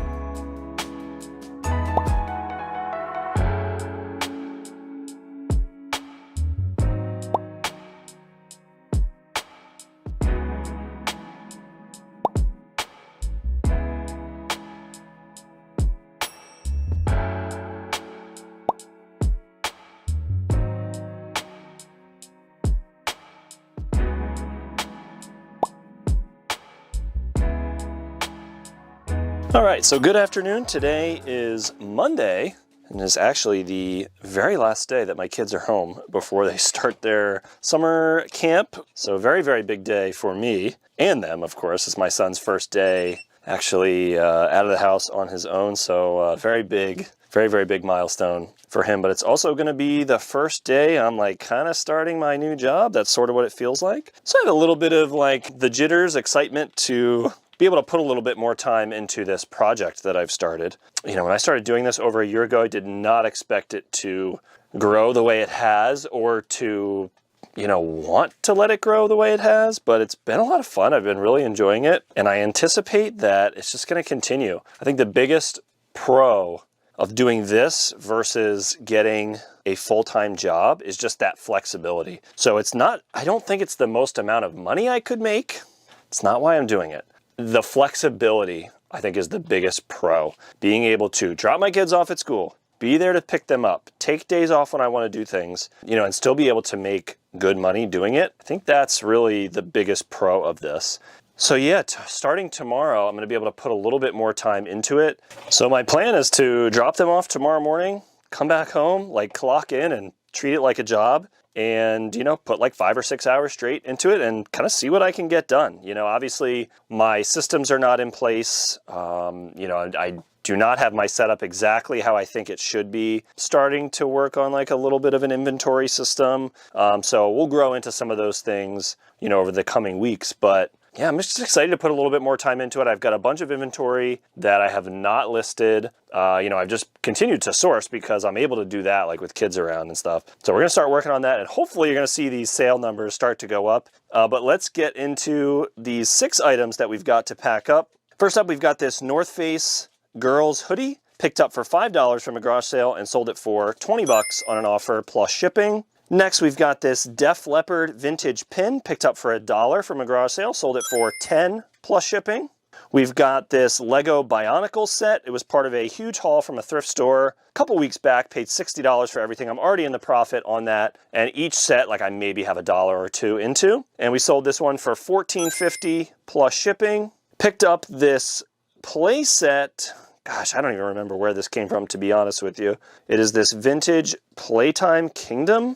All right, so good afternoon. Today is Monday, and it's actually the very last day that my kids are home before they start their summer camp. So very, very big day for me and them, of course. It's my son's first day actually out of the house on his own. So very big, very, very big milestone for him. But it's also going to be the first day I'm like kind of starting my new job. That's sort of what it feels like. So I have a little bit of like the jitters, excitement to be able to put a little bit more time into this project that I've started. You know, when I started doing this over a year ago, I did not expect it to grow the way it has or to, you know, want to let it grow the way it has, but it's been a lot of fun. I've been really enjoying it, and I anticipate that it's just going to continue. I think the biggest pro of doing this versus getting a full-time job is just that flexibility. So it's not, I don't think it's the most amount of money I could make. It's not why I'm doing it. The flexibility, I think, is the biggest pro. Being able to drop my kids off at school, be there to pick them up, take days off when I want to do things, you know, and still be able to make good money doing it. I think that's really the biggest pro of this. So yeah, starting tomorrow, I'm going to be able to put a little bit more time into it. So my plan is to drop them off tomorrow morning, come back home, like clock in and treat it like a job, and, you know, put like 5 or 6 hours straight into it and kind of see what I can get done. You know, obviously my systems are not in place. You know, I do not have my setup exactly how I think it should be. Starting to work on like a little bit of an inventory system. So we'll grow into some of those things, you know, over the coming weeks. But yeah, I'm just excited to put a little bit more time into it. I've got a bunch of inventory that I have not listed. You know, I've just continued to source because I'm able to do that like with kids around and stuff. So we're going to start working on that, and hopefully you're going to see these sale numbers start to go up. But let's get into these 6 items that we've got to pack up. First up, we've got this North Face girls hoodie, picked up for $5 from a garage sale and sold it for 20 bucks on an offer plus shipping. Next, we've got this Def Leppard vintage pin, picked up for $1 from a garage sale, sold it for 10 plus shipping. We've got this Lego Bionicle set. It was part of a huge haul from a thrift store a couple weeks back, paid $60 for everything. I'm already in the profit on that. And each set, like I maybe have $1 or $2 into. And we sold this one for $14.50 plus shipping. Picked up this play set. Gosh, I don't even remember where this came from, to be honest with you. It is this vintage Playtime Kingdom.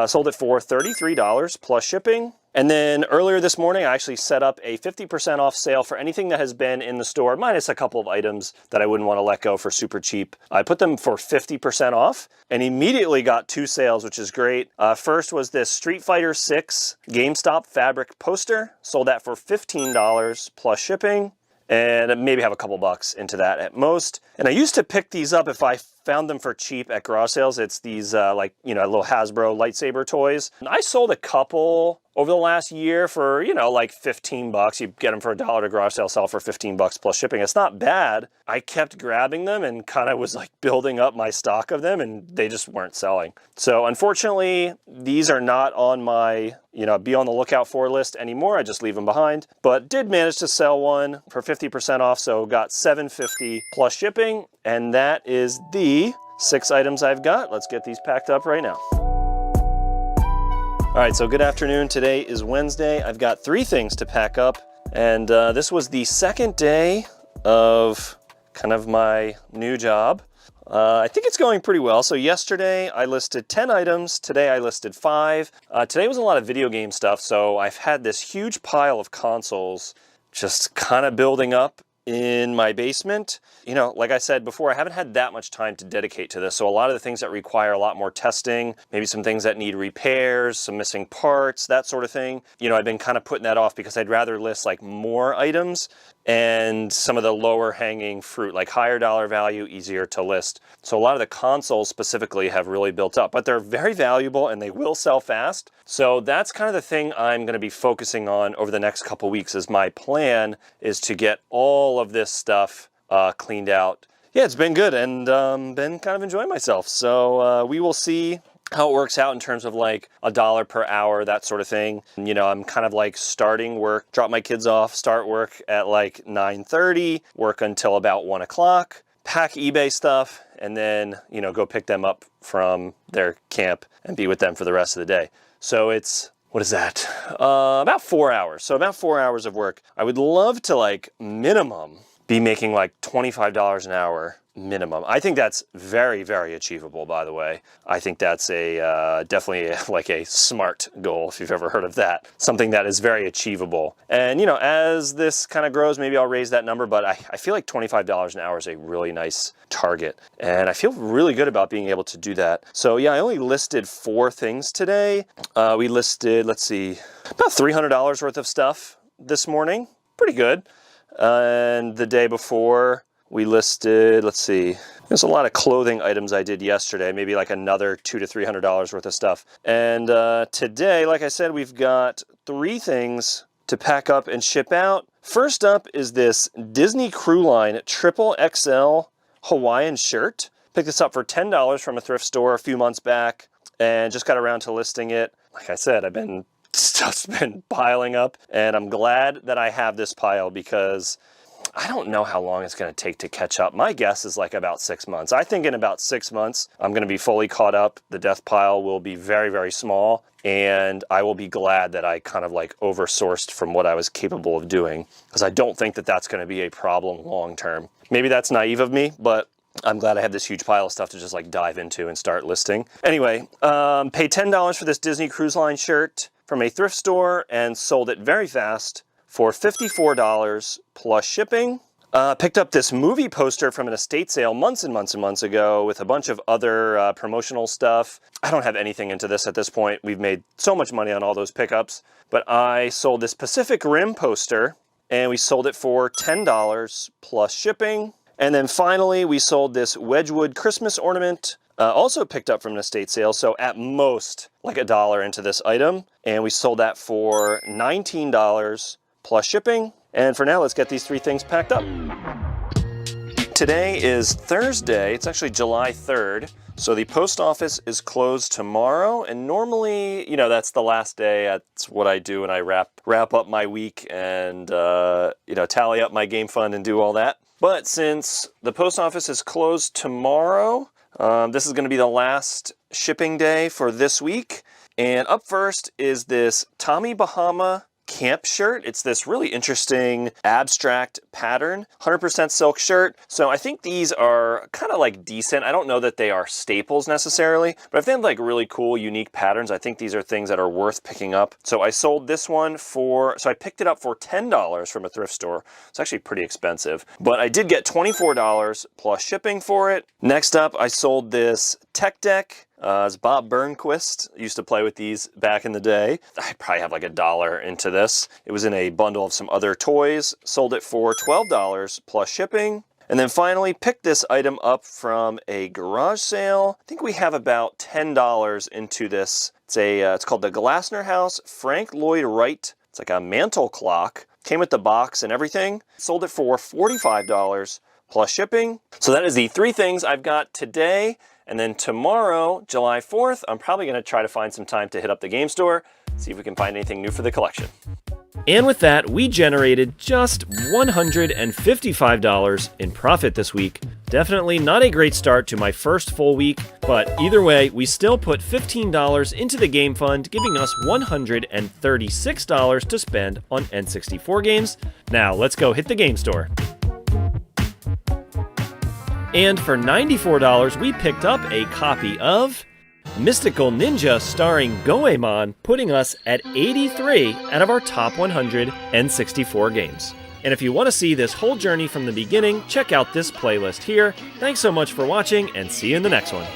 Sold it for $33 plus shipping. And then earlier this morning, I actually set up a 50% off sale for anything that has been in the store, minus a couple of items that I wouldn't want to let go for super cheap. I put them for 50% off and immediately got 2 sales, which is great. First was this Street Fighter 6 GameStop fabric poster. Sold that for $15 plus shipping. And maybe have a couple bucks into that at most. And I used to pick these up if I found them for cheap at garage sales. It's these like, you know, little Hasbro lightsaber toys. And I sold a couple over the last year for, you know, like 15 bucks. You get them for $1 to garage sale, sell for 15 bucks plus shipping. It's not bad. I kept grabbing them and kind of was like building up my stock of them, and they just weren't selling. So unfortunately, these are not on my, you know, be on the lookout for list anymore. I just leave them behind, but did manage to sell one for 50% off. So got $7.50 plus shipping. And that is the 6 items I've got. Let's get these packed up right now. All right, so good afternoon. Today is Wednesday. I've got 3 things to pack up. And this was the second day of kind of my new job. I think it's going pretty well. So yesterday I listed 10 items. Today I listed 5. Today was a lot of video game stuff. So I've had this huge pile of consoles just kind of building up in my basement. You know, like I said before, I haven't had that much time to dedicate to this. So a lot of the things that require a lot more testing, maybe some things that need repairs, some missing parts, that sort of thing. You know, I've been kind of putting that off because I'd rather list like more items and some of the lower hanging fruit, like higher dollar value, easier to list. So a lot of the consoles specifically have really built up, but they're very valuable and they will sell fast. So that's kind of the thing I'm going to be focusing on over the next couple weeks. Is my plan is to get all of this stuff cleaned out. Yeah, it's been good and been kind of enjoying myself. So we will see how it works out in terms of like $1 per hour, that sort of thing. You know, I'm kind of like starting work, drop my kids off, start work at like 9:30, work until about 1 o'clock, pack eBay stuff, and then, you know, go pick them up from their camp and be with them for the rest of the day. So it's, what is that? About 4 hours. So about 4 hours of work. I would love to like minimum be making like $25 an hour minimum. I think that's very, very achievable, by the way. I think that's a definitely like a SMART goal, if you've ever heard of that. Something that is very achievable. And, you know, as this kind of grows, maybe I'll raise that number, but I feel like $25 an hour is a really nice target. And I feel really good about being able to do that. So yeah, I only listed 4 things today. We listed, let's see, about $300 worth of stuff this morning. Pretty good. And the day before, we listed, let's see, there's a lot of clothing items I did yesterday, maybe like another $200 to $300 worth of stuff. And today, like I said, we've got 3 things to pack up and ship out. First up is this Disney Cruise Line XXL Hawaiian shirt. Picked this up for $10 from a thrift store a few months back and just got around to listing it. Like I said, stuff's been piling up, and I'm glad that I have this pile because I don't know how long it's going to take to catch up. My guess is like about 6 months. I think in about 6 months, I'm going to be fully caught up. The death pile will be very, very small, and I will be glad that I kind of like oversourced from what I was capable of doing, because I don't think that that's going to be a problem long term. Maybe that's naive of me, but I'm glad I have this huge pile of stuff to just like dive into and start listing. Anyway, paid $10 for this Disney Cruise Line shirt from a thrift store and sold it very fast for $54 plus shipping. Picked up this movie poster from an estate sale months and months and months ago with a bunch of other promotional stuff. I don't have anything into this at this point. We've made so much money on all those pickups. But I sold this Pacific Rim poster, and we sold it for $10 plus shipping. And then finally, we sold this Wedgwood Christmas ornament, also picked up from an estate sale, so at most like $1 into this item. And we sold that for $19 plus shipping. And for now, let's get these 3 things packed up. Today is Thursday. It's actually July 3rd. So the post office is closed tomorrow. And normally, you know, that's the last day. That's what I do when I wrap up my week and, tally up my game fund and do all that. But since the post office is closed tomorrow, this is going to be the last shipping day for this week. And up first is this Tommy Bahama camp shirt. It's this really interesting abstract pattern, 100% silk shirt. So I think these are kind of like decent. I don't know that they are staples necessarily, but if they have like really cool, unique patterns, I think these are things that are worth picking up. So I sold this one so I picked it up for $10 from a thrift store. It's actually pretty expensive, but I did get $24 plus shipping for it. Next up, I sold this Tech Deck. As Bob Burnquist used to play with these back in the day. I probably have like $1 into this. It was in a bundle of some other toys. Sold it for $12 plus shipping. And then finally picked this item up from a garage sale. I think we have about $10 into this. It's called the Glassner House Frank Lloyd Wright. It's like a mantle clock. Came with the box and everything. Sold it for $45 plus shipping. So that is the 3 things I've got today. And then tomorrow, July 4th, I'm probably going to try to find some time to hit up the game store, see if we can find anything new for the collection. And with that, we generated just $155 in profit this week. Definitely not a great start to my first full week, but either way, we still put $15 into the game fund, giving us $136 to spend on N64 games. Now, let's go hit the game store. And for $94, we picked up a copy of Mystical Ninja starring Goemon, putting us at 83 out of our top 100 N64 games. And if you want to see this whole journey from the beginning, check out this playlist here. Thanks so much for watching, and see you in the next one.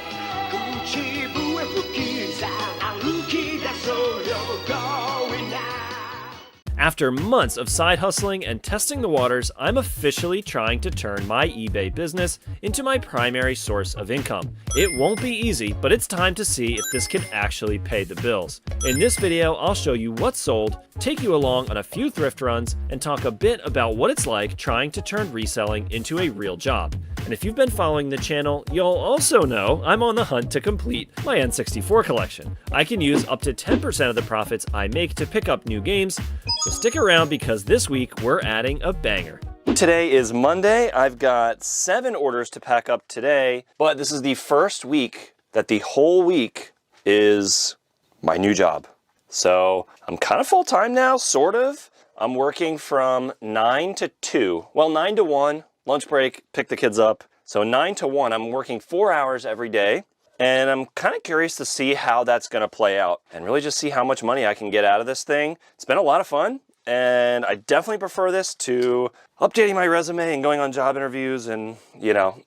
After months of side hustling and testing the waters, I'm officially trying to turn my eBay business into my primary source of income. It won't be easy, but it's time to see if this can actually pay the bills. In this video, I'll show you what's sold, take you along on a few thrift runs, and talk a bit about what it's like trying to turn reselling into a real job. And if you've been following the channel, you'll also know I'm on the hunt to complete my N64 collection. I can use up to 10% of the profits I make to pick up new games, so stick around because this week we're adding a banger. Today is Monday. I've got 7 orders to pack up today, but this is the first week that the whole week is my new job. So I'm kind of full-time now, sort of. I'm working from 9 to 2. Well, 9 to 1. Lunch break, pick the kids up. So 9 to 1, I'm working 4 hours every day. And I'm kind of curious to see how that's going to play out and really just see how much money I can get out of this thing. It's been a lot of fun. And I definitely prefer this to updating my resume and going on job interviews and,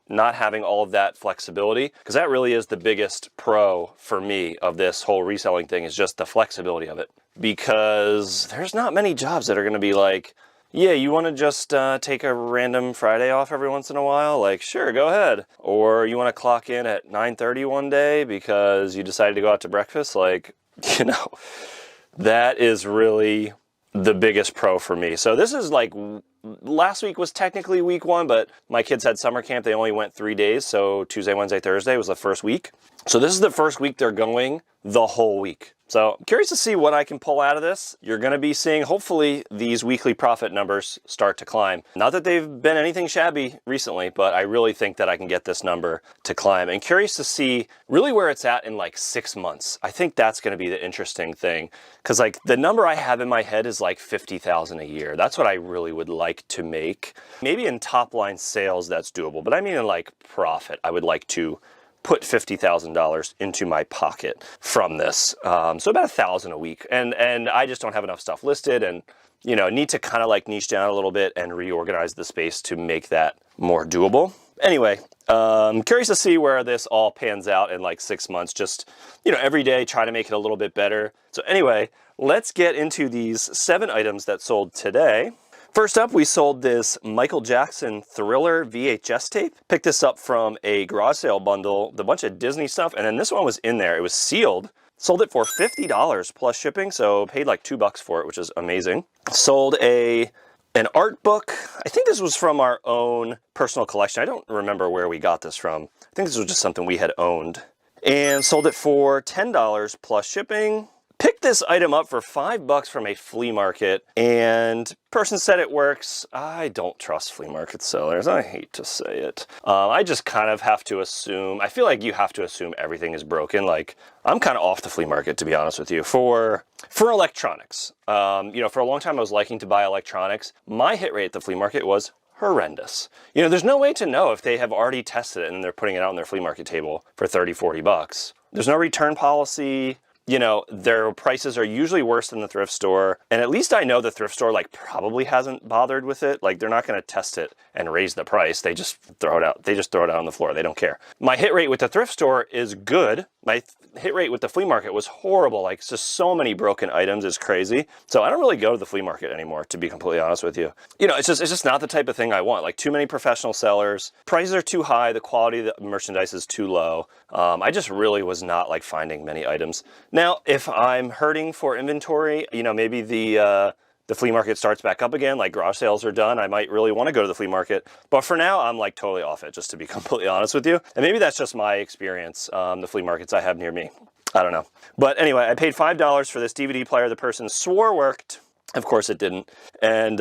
not having all of that flexibility. Because that really is the biggest pro for me of this whole reselling thing, is just the flexibility of it. Because there's not many jobs that are going to be like, yeah, you want to just take a random Friday off every once in a while? Like, sure, go ahead. Or you want to clock in at 9:30 one day because you decided to go out to breakfast? Like, that is really the biggest pro for me. So this is like last week was technically week 1, but my kids had summer camp. They only went 3 days, so Tuesday, Wednesday, Thursday was the first week. So this is the first week they're going the whole week. So I'm curious to see what I can pull out of this. You're going to be seeing, hopefully, these weekly profit numbers start to climb. Not that they've been anything shabby recently, but I really think that I can get this number to climb. And curious to see really where it's at in like 6 months. I think that's going to be the interesting thing. Because like the number I have in my head is like 50,000 a year. That's what I really would like to make. Maybe in top line sales, that's doable. But I mean in like profit, I would like to put $50,000 into my pocket from this. So about $1,000 a week. And I just don't have enough stuff listed, and need to kind of like niche down a little bit and reorganize the space to make that more doable. Anyway, curious to see where this all pans out in like 6 months. Just, every day try to make it a little bit better. So anyway, let's get into these 7 items that sold today. First up, we sold this Michael Jackson Thriller VHS tape. Picked this up from a garage sale bundle, a bunch of Disney stuff, and then this one was in there. It was sealed. Sold it for $50 plus shipping, so paid like $2 for it, which is amazing. Sold an art book. I think this was from our own personal collection. I don't remember where we got this from. I think this was just something we had owned. And sold it for $10 plus shipping. Picked this item up for $5 from a flea market, and person said it works. I don't trust flea market sellers. I hate to say it. I just kind of have to assume, I feel like you have to assume everything is broken. Like, I'm kind of off the flea market, to be honest with you, for electronics. For a long time I was liking to buy electronics. My hit rate at the flea market was horrendous. There's no way to know if they have already tested it and they're putting it out on their flea market table for $30-40. There's no return policy. Their prices are usually worse than the thrift store. And at least I know the thrift store probably hasn't bothered with it. Like, they're not going to test it and raise the price. They just throw it out. They just throw it out on the floor. They don't care. My hit rate with the thrift store is good. My hit rate with the flea market was horrible. Like, it's just so many broken items. It's crazy. So I don't really go to the flea market anymore, to be completely honest with you. It's just not the type of thing I want. Like, too many professional sellers. Prices are too high. The quality of the merchandise is too low. I just really was not finding many items. Now, if I'm hurting for inventory, maybe the flea market starts back up again, like garage sales are done, I might really want to go to the flea market. But for now, I'm totally off it, just to be completely honest with you. And maybe that's just my experience, the flea markets I have near me. I don't know. But anyway, I paid $5 for this DVD player the person swore worked. Of course it didn't. And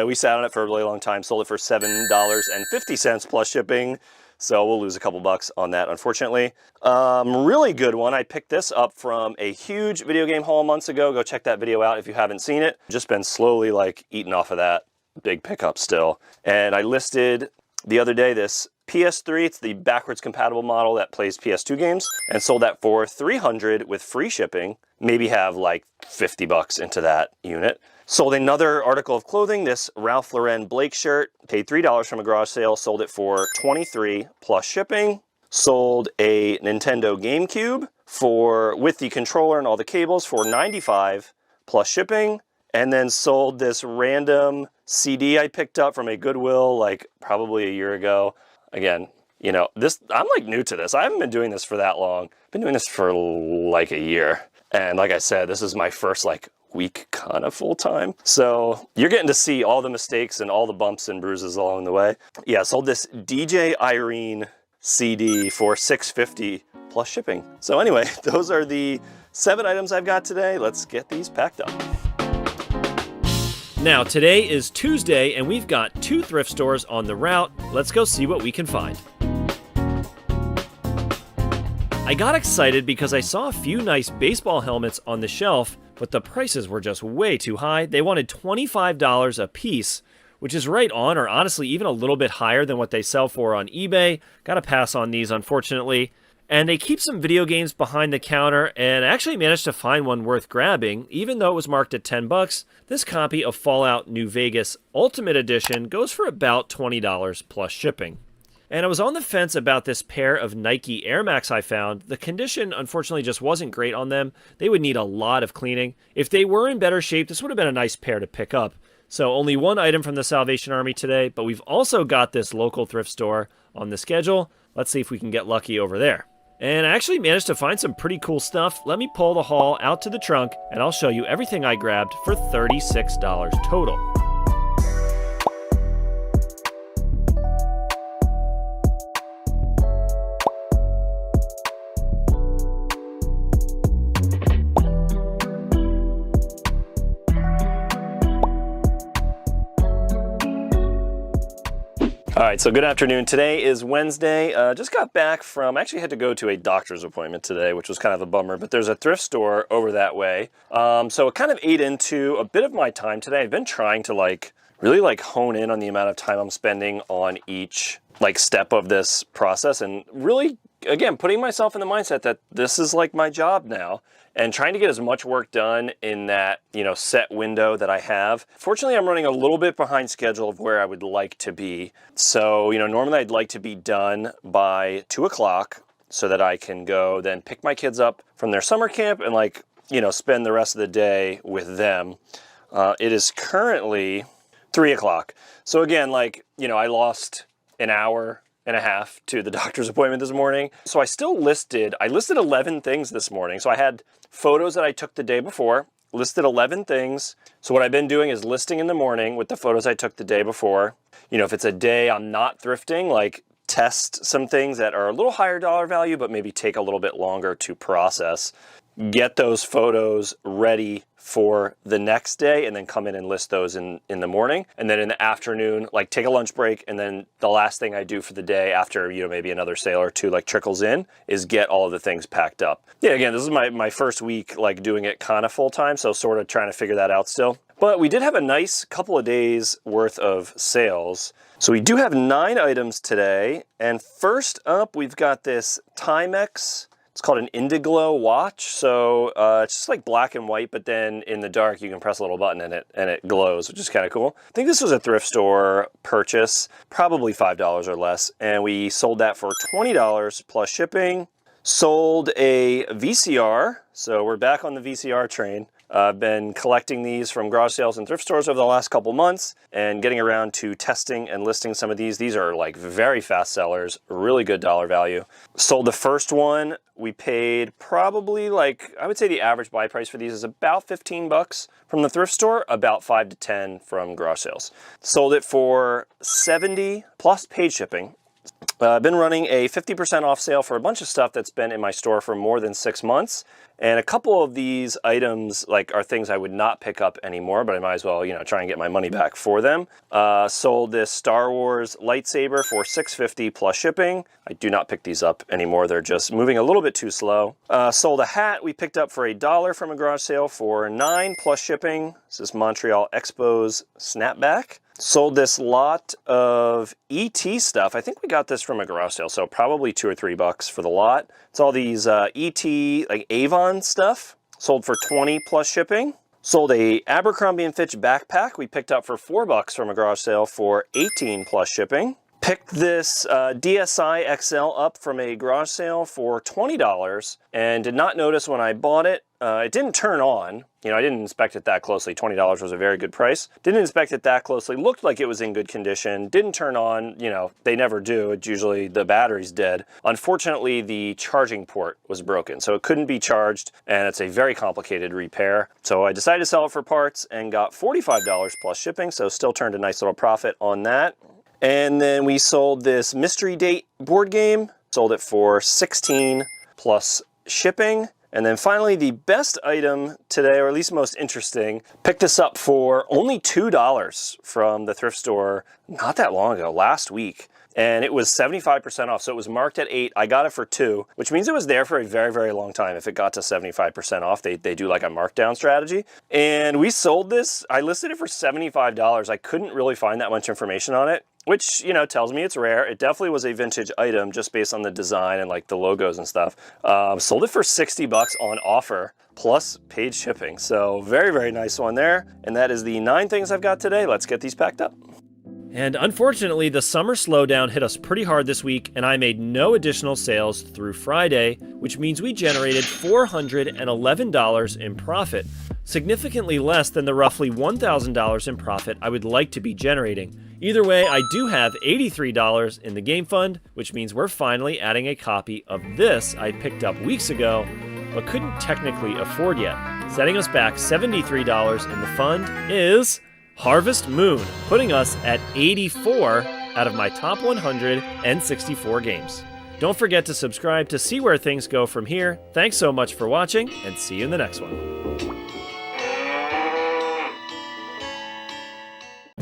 we sat on it for a really long time, sold it for $7.50 plus shipping. So we'll lose a couple bucks on that, unfortunately. Really good one. I picked this up from a huge video game haul months ago. Go check that video out if you haven't seen it. Just been slowly eating off of that. Big pickup still. And I listed the other day this PS3. It's the backwards compatible model that plays PS2 games, and sold that for $300 with free shipping. Maybe have $50 into that unit. Sold another article of clothing, this Ralph Lauren Blake shirt. Paid $3 from a garage sale, sold it for $23 plus shipping. Sold a Nintendo GameCube with the controller and all the cables for $95 plus shipping. And then sold this random CD I picked up from a Goodwill probably a year ago. Again, I'm new to this. I haven't been doing this for that long. I've been doing this for a year. And like I said, this is my first week kind of full time. So you're getting to see all the mistakes and all the bumps and bruises along the way. Yeah, sold this DJ Irene CD for $6.50 plus shipping. So anyway, those are the 7 items I've got today. Let's get these packed up. Now, today is Tuesday, and we've got 2 thrift stores on the route. Let's go see what we can find. I got excited because I saw a few nice baseball helmets on the shelf, but the prices were just way too high. They wanted $25 a piece, which is right on, or honestly even a little bit higher than what they sell for on eBay. Gotta pass on these, unfortunately. And they keep some video games behind the counter, and I actually managed to find one worth grabbing, even though it was marked at $10. This copy of Fallout New Vegas Ultimate Edition goes for about $20 plus shipping. And I was on the fence about this pair of Nike Air Max I found. The condition, unfortunately, just wasn't great on them. They would need a lot of cleaning. If they were in better shape, this would have been a nice pair to pick up. So only one item from the Salvation Army today, but we've also got this local thrift store on the schedule. Let's see if we can get lucky over there. And I actually managed to find some pretty cool stuff. Let me pull the haul out to the trunk, and I'll show you everything I grabbed for $36 total. All right, so good afternoon. Today is Wednesday. Just got back from, actually had to go to a doctor's appointment today, which was kind of a bummer, but there's a thrift store over that way. So it kind of ate into a bit of my time today. I've been trying to really hone in on the amount of time I'm spending on each step of this process, and really, again, putting myself in the mindset that this is like my job now, and trying to get as much work done in that, set window that I have. Fortunately, I'm running a little bit behind schedule of where I would like to be. So, normally I'd like to be done by 2 o'clock so that I can go then pick my kids up from their summer camp and spend the rest of the day with them. It is currently 3 o'clock. So again, I lost an hour and a half to the doctor's appointment this morning. So I listed 11 things this morning. So I had photos that I took the day before, listed 11 things. So what I've been doing is listing in the morning with the photos I took the day before. If it's a day I'm not thrifting, test some things that are a little higher dollar value, but maybe take a little bit longer to process. Get those photos ready for the next day and then come in and list those in the morning. And then in the afternoon, take a lunch break. And then the last thing I do for the day after, maybe another sale or two trickles in is get all of the things packed up. Yeah, again, this is my first week doing it kind of full time. So sort of trying to figure that out still. But we did have a nice couple of days worth of sales. So we do have 9 items today. And first up, we've got this Timex. It's called an Indiglo watch. So it's just like black and white, but then in the dark you can press a little button and it glows, which is kind of cool. I think this was a thrift store purchase, probably $5 or less. And we sold that for $20 plus shipping. Sold a VCR. So we're back on the VCR train. I've been collecting these from garage sales and thrift stores over the last couple months and getting around to testing and listing some of these. These are very fast sellers, really good dollar value. Sold the first one. We paid probably I would say the average buy price for these is about $15 from the thrift store, about 5 to 10 from garage sales. Sold it for $70 plus paid shipping. I've been running a 50% off sale for a bunch of stuff that's been in my store for more than 6 months. And a couple of these items are things I would not pick up anymore, but I might as well, try and get my money back for them. Sold this Star Wars lightsaber for $6.50 plus shipping. I do not pick these up anymore. They're just moving a little bit too slow. Sold a hat we picked up for $1 from a garage sale for $9 plus shipping. This is Montreal Expos snapback. Sold this lot of ET stuff. I think we got this from a garage sale, so probably $2 or $3 for the lot. It's all these ET, Avon stuff. Sold for $20 plus shipping. Sold a Abercrombie & Fitch backpack we picked up for $4 from a garage sale for $18 plus shipping. Picked this DSi XL up from a garage sale for $20 and did not notice when I bought it. It didn't turn on. I didn't inspect it that closely. $20 was a very good price. Didn't inspect it that closely. Looked like it was in good condition. Didn't turn on. They never do. It's usually the battery's dead. Unfortunately, the charging port was broken, so it couldn't be charged, and it's a very complicated repair. So I decided to sell it for parts and got $45 plus shipping, so still turned a nice little profit on that. And then we sold this Mystery Date board game. Sold it for $16 plus shipping. And then finally, the best item today, or at least most interesting, picked this up for only $2 from the thrift store not that long ago, last week. And it was 75% off, so it was marked at $8. I got it for $2, which means it was there for a very, very long time. If it got to 75% off, they do a markdown strategy. And we sold this. I listed it for $75. I couldn't really find that much information on it, which, tells me it's rare. It definitely was a vintage item just based on the design and the logos and stuff. Sold it for $60 on offer plus paid shipping. So very, very nice one there. And that is the 9 things I've got today. Let's get these packed up. And unfortunately, the summer slowdown hit us pretty hard this week, and I made no additional sales through Friday, which means we generated $411 in profit, significantly less than the roughly $1,000 in profit I would like to be generating. Either way, I do have $83 in the game fund, which means we're finally adding a copy of this I picked up weeks ago, but couldn't technically afford yet. Setting us back $73 in the fund is Harvest Moon, putting us at 84 out of my top 164 games. Don't forget to subscribe to see where things go from here. Thanks so much for watching, and see you in the next one.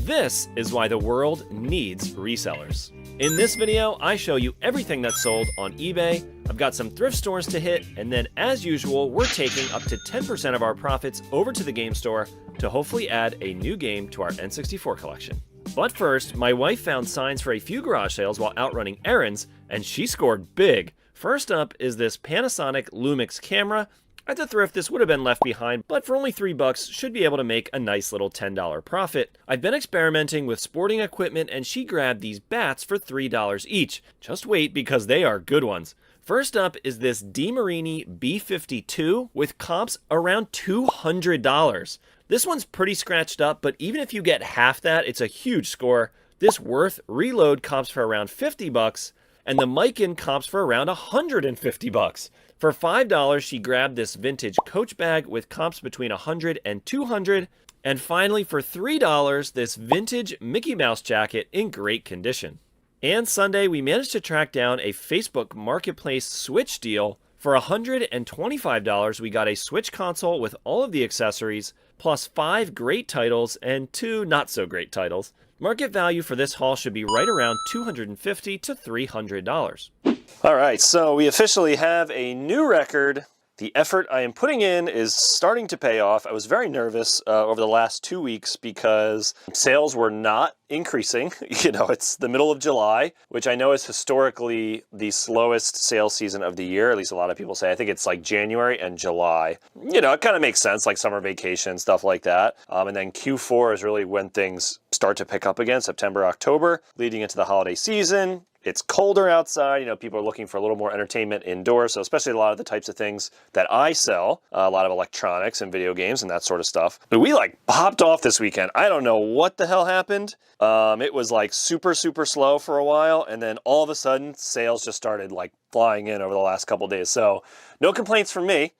This is why the world needs resellers. In this video, I show you everything that's sold on eBay. I've got some thrift stores to hit, and then as usual, we're taking up to 10% of our profits over to the game store to hopefully add a new game to our N64 collection. But first, my wife found signs for a few garage sales while out running errands, and she scored big. First up is this Panasonic Lumix camera. At the thrift, this would have been left behind, but for only $3, should be able to make a nice little $10 profit. I've been experimenting with sporting equipment, and she grabbed these bats for $3 each. Just wait, because they are good ones. First up is this DeMarini B52 with comps around $200. This one's pretty scratched up, but even if you get half that, it's a huge score. This Worth Reload comps for around $50, and the Miken comps for around $150. For $5, she grabbed this vintage Coach bag with comps between $100 and $200. And finally, for $3, this vintage Mickey Mouse jacket in great condition. And Sunday, we managed to track down a Facebook Marketplace Switch deal. For $125, we got a Switch console with all of the accessories, plus 5 great titles and 2 not-so-great titles. Market value for this haul should be right around $250 to $300. All right, so we officially have a new record. The effort I am putting in is starting to pay off. I was very nervous over the last 2 weeks because sales were not increasing. You know, it's the middle of July, which I know is historically the slowest sales season of the year. At least a lot of people say. I think it's like January and July. You know, it kind of makes sense, like summer vacation, stuff like that. And then Q4 is really when things start to pick up again, September, October, leading into the holiday season. It's colder outside, you know, people are looking for a little more entertainment indoors, so especially a lot of the types of things that I sell, a lot of electronics and video games and that sort of stuff. But we like popped off this weekend. I don't know what the hell happened. It was like super slow for a while, and then all of a sudden sales just started like flying in over the last couple days. So no complaints from me.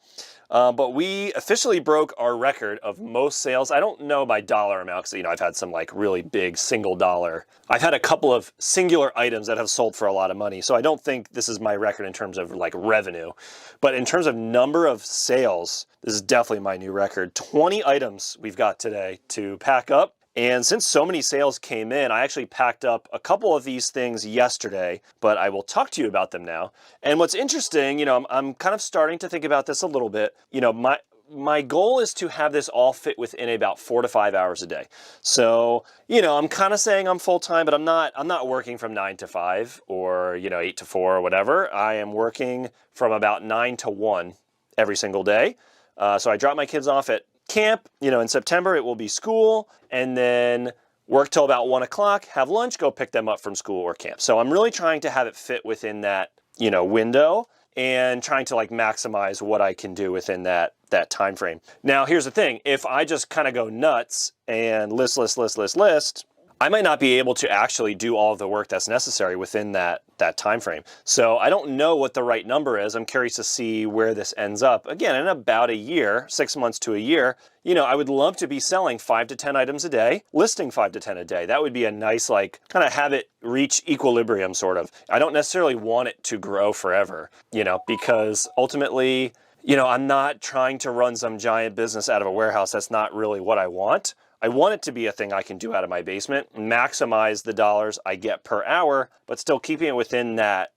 But we officially broke our record of most sales. I don't know by dollar amount, because, you know, I've had some like really big single dollar. I've had a couple of singular items that have sold for a lot of money. So I don't think this is my record in terms of like revenue. But in terms of number of sales, this is definitely my new record. 20 items we've got today to pack up. And since so many sales came in, I actually packed up a couple of these things yesterday, but I will talk to you about them now. And what's interesting, you know, I'm kind of starting to think about this a little bit. You know, my goal is to have this all fit within about 4 to 5 hours a day. So, you know, I'm kind of saying I'm full-time, but I'm not working from 9 to 5 or, you know, 8 to 4 or whatever. I am working from about 9 to 1 every single day. So I drop my kids off at camp. You know, in September it will be school, and then work till about 1 o'clock, have lunch, go pick them up from school or camp. So I'm really trying to have it fit within that, you know, window, and trying to like maximize what I can do within that time frame. Now, here's the thing. If I just kind of go nuts and list, I might not be able to actually do all of the work that's necessary within that time frame. So I don't know what the right number is. I'm curious to see where this ends up. Again, in about a year, 6 months to a year, you know, I would love to be selling 5 to 10 items a day, listing 5 to 10 a day. That would be a nice, like, kind of have it reach equilibrium, sort of. I don't necessarily want it to grow forever, you know, because ultimately, you know, I'm not trying to run some giant business out of a warehouse. That's not really what I want. I want it to be a thing I can do out of my basement, maximize the dollars I get per hour, but still keeping it within that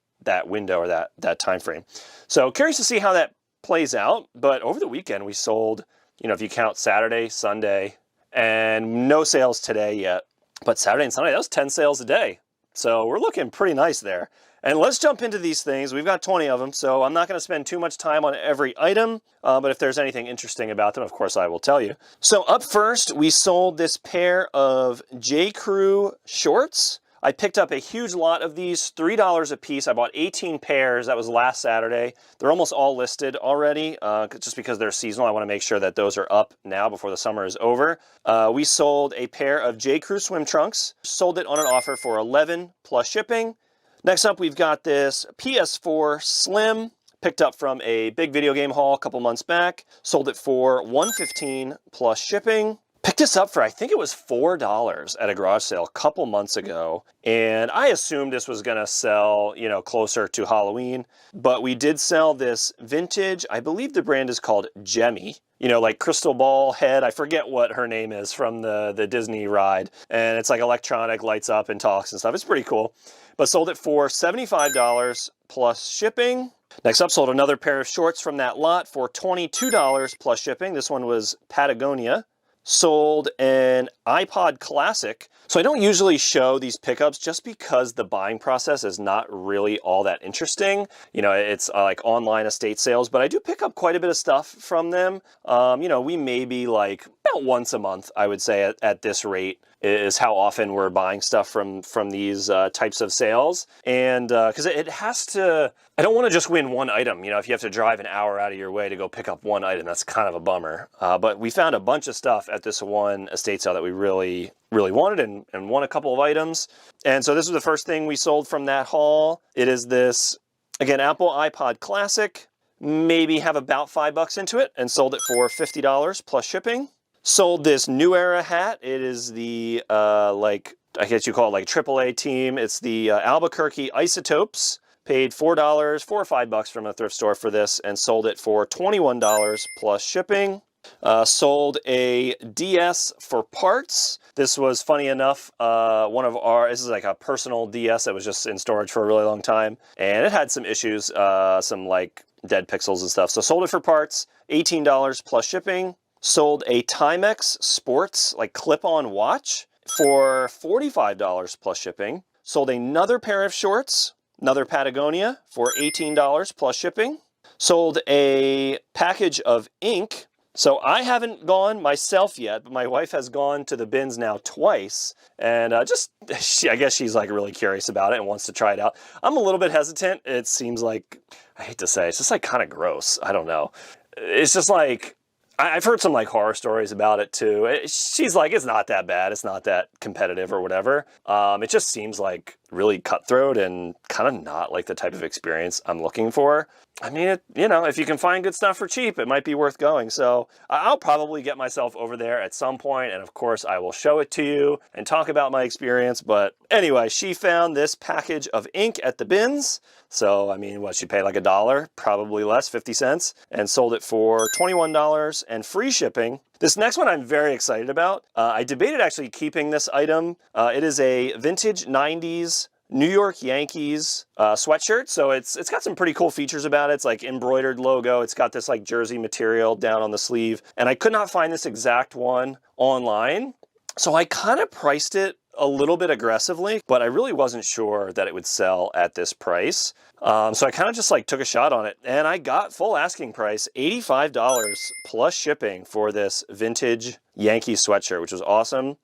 window or that time frame. So curious to see how that plays out. But over the weekend, we sold, you know, if you count Saturday, Sunday, and no sales today yet, but Saturday and Sunday, that was 10 sales a day. So we're looking pretty nice there. And let's jump into these things. We've got 20 of them, so I'm not going to spend too much time on every item, but if there's anything interesting about them, of course, I will tell you. So up first, we sold this pair of J. Crew shorts. I picked up a huge lot of these, $3 a piece. I bought 18 pairs. That was last Saturday. They're almost all listed already, just because they're seasonal. I want to make sure that those are up now before the summer is over. We sold a pair of J. Crew swim trunks. Sold it on an offer for $11 plus shipping. Next up, we've got this PS4 Slim, picked up from a big video game haul a couple months back. Sold it for $115 plus shipping. Picked this up for, I think it was $4 at a garage sale a couple months ago. And I assumed this was going to sell, you know, closer to Halloween. But we did sell this vintage, I believe the brand is called Gemmy. you know, like crystal ball head. I forget what her name is from the Disney ride. And it's like electronic, lights up and talks and stuff. It's pretty cool. But sold it for $75 plus shipping. Next up, sold another pair of shorts from that lot for $22 plus shipping. This one was Patagonia. Sold an iPod Classic. So I don't usually show these pickups just because the buying process is not really all that interesting. You know, it's like online estate sales, but I do pick up quite a bit of stuff from them. You know, we maybe like about once a month, I would say at this rate is how often we're buying stuff from these types of sales. And because it has to, I don't want to just win one item. You know, if you have to drive an hour out of your way to go pick up one item, that's kind of a bummer. But we found a bunch of stuff at this one estate sale that we really wanted and won a couple of items. And so this was the first thing we sold from that haul. It is this, again, Apple iPod Classic. Maybe have about $5 into it and sold it for $50 plus shipping. Sold this New Era hat. It is the, like, I guess you call it like AAA team. It's the Albuquerque Isotopes. Paid $4 or $5 from a thrift store for this and sold it for $21 plus shipping. Sold a DS for parts. This was, funny enough, this is like a personal DS that was just in storage for a really long time. And it had some issues, some like dead pixels and stuff. So sold it for parts, $18 plus shipping. Sold a Timex Sports, like clip-on watch for $45 plus shipping. Sold another pair of shorts, another Patagonia for $18 plus shipping. Sold a package of ink. So I haven't gone myself yet, but my wife has gone to the bins now twice. And I guess she's like really curious about it and wants to try it out. I'm a little bit hesitant. It seems like, I hate to say, it's just like kind of gross. I don't know. It's just like, I've heard some like horror stories about it too. She's like, it's not that bad. It's not that competitive or whatever. It just seems like really cutthroat and kind of not like the type of experience I'm looking for. I mean, you know, if you can find good stuff for cheap, it might be worth going. So I'll probably get myself over there at some point, and of course I will show it to you and talk about my experience. But anyway, she found this package of ink at the bins. So, I mean, she paid like $1, probably less, 50 cents, and sold it for $21 and free shipping. This next one I'm very excited about. I debated actually keeping this item. It is a vintage 90s New York Yankees sweatshirt. So it's got some pretty cool features about it. It's like embroidered logo. It's got this like jersey material down on the sleeve. And I could not find this exact one online. So I kind of priced it a little bit aggressively, but I really wasn't sure that it would sell at this price. So I kind of just like took a shot on it, and I got full asking price, $85 plus shipping for this vintage Yankee sweatshirt, which was awesome.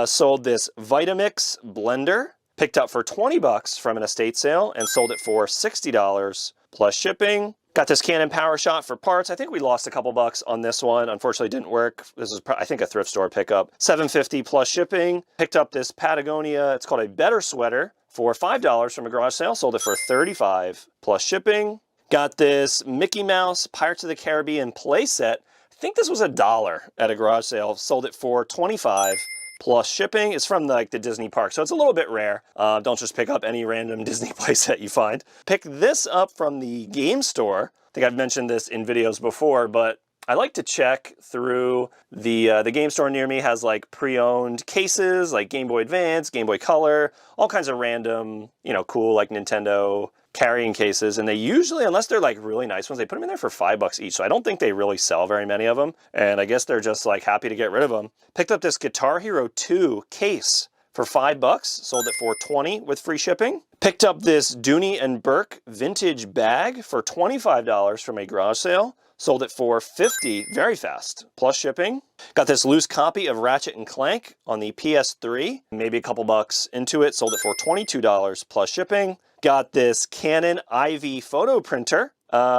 Sold this Vitamix blender, picked up for $20 from an estate sale, and sold it for $60 plus shipping. Got this Canon PowerShot for parts. I think we lost a couple bucks on this one. Unfortunately, didn't work. This is, I think, a thrift store pickup. $7.50 plus shipping. Picked up this Patagonia. It's called a Better Sweater for $5 from a garage sale. Sold it for $35 plus shipping. Got this Mickey Mouse Pirates of the Caribbean playset. I think this was $1 at a garage sale. Sold it for $25 plus shipping. It's from the Disney park, so it's a little bit rare. Don't just pick up any random Disney playset you find. Pick this up from the game store. I think I've mentioned this in videos before, but I like to check through the game store near me has like pre-owned cases, like Game Boy Advance, Game Boy Color, all kinds of random, you know, cool like Nintendo carrying cases, and they usually, unless they're like really nice ones, they put them in there for $5 each. So I don't think they really sell very many of them, and I guess they're just like happy to get rid of them. Picked up this Guitar Hero 2 case for $5, sold it for $20 with free shipping. Picked up this Dooney and Burke vintage bag for $25 from a garage sale. Sold it for $50 very fast, plus shipping. Got this loose copy of Ratchet & Clank on the PS3, maybe a couple bucks into it. Sold it for $22 plus shipping. Got this Canon IV photo printer.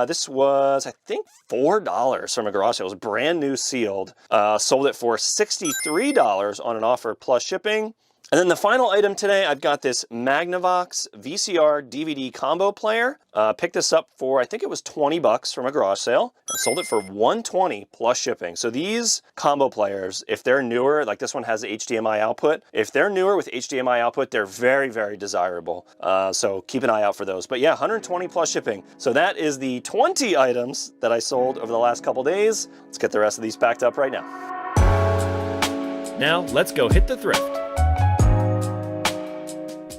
This was, I think, $4 from a garage sale. It was brand new sealed. Sold it for $63 on an offer plus shipping. And then the final item today, I've got this Magnavox VCR DVD combo player. Picked this up for, I think it was 20 bucks from a garage sale. I sold it for 120 plus shipping. So these combo players, if they're newer, like this one has HDMI output. If they're newer with HDMI output, they're very, very desirable. So keep an eye out for those. But yeah, 120 plus shipping. So that is the 20 items that I sold over the last couple days. Let's get the rest of these packed up right now. Now let's go hit the thrift.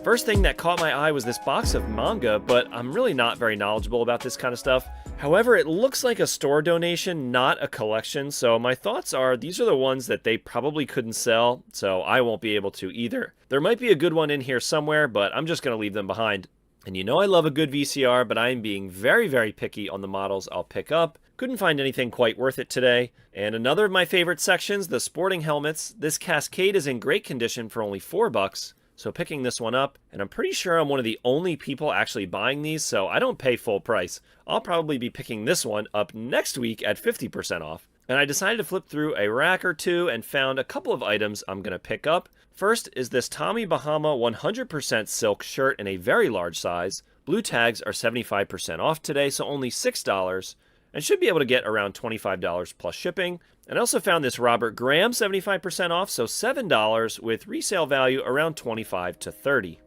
First thing that caught my eye was this box of manga, but I'm really not very knowledgeable about this kind of stuff. However, it looks like a store donation, not a collection, so my thoughts are these are the ones that they probably couldn't sell, so I won't be able to either. There might be a good one in here somewhere, but I'm just going to leave them behind. And you know I love a good VCR, but I am being very, very picky on the models I'll pick up. Couldn't find anything quite worth it today. And another of my favorite sections, the sporting helmets. This Cascade is in great condition for only $4. So picking this one up, and I'm pretty sure I'm one of the only people actually buying these, so I don't pay full price. I'll probably be picking this one up next week at 50% off. And I decided to flip through a rack or two and found a couple of items I'm going to pick up. First is this Tommy Bahama 100% silk shirt in a very large size. Blue tags are 75% off today, so only $6, and should be able to get around $25 plus shipping. And I also found this Robert Graham 75% off, so $7 with resale value around $25 to $30.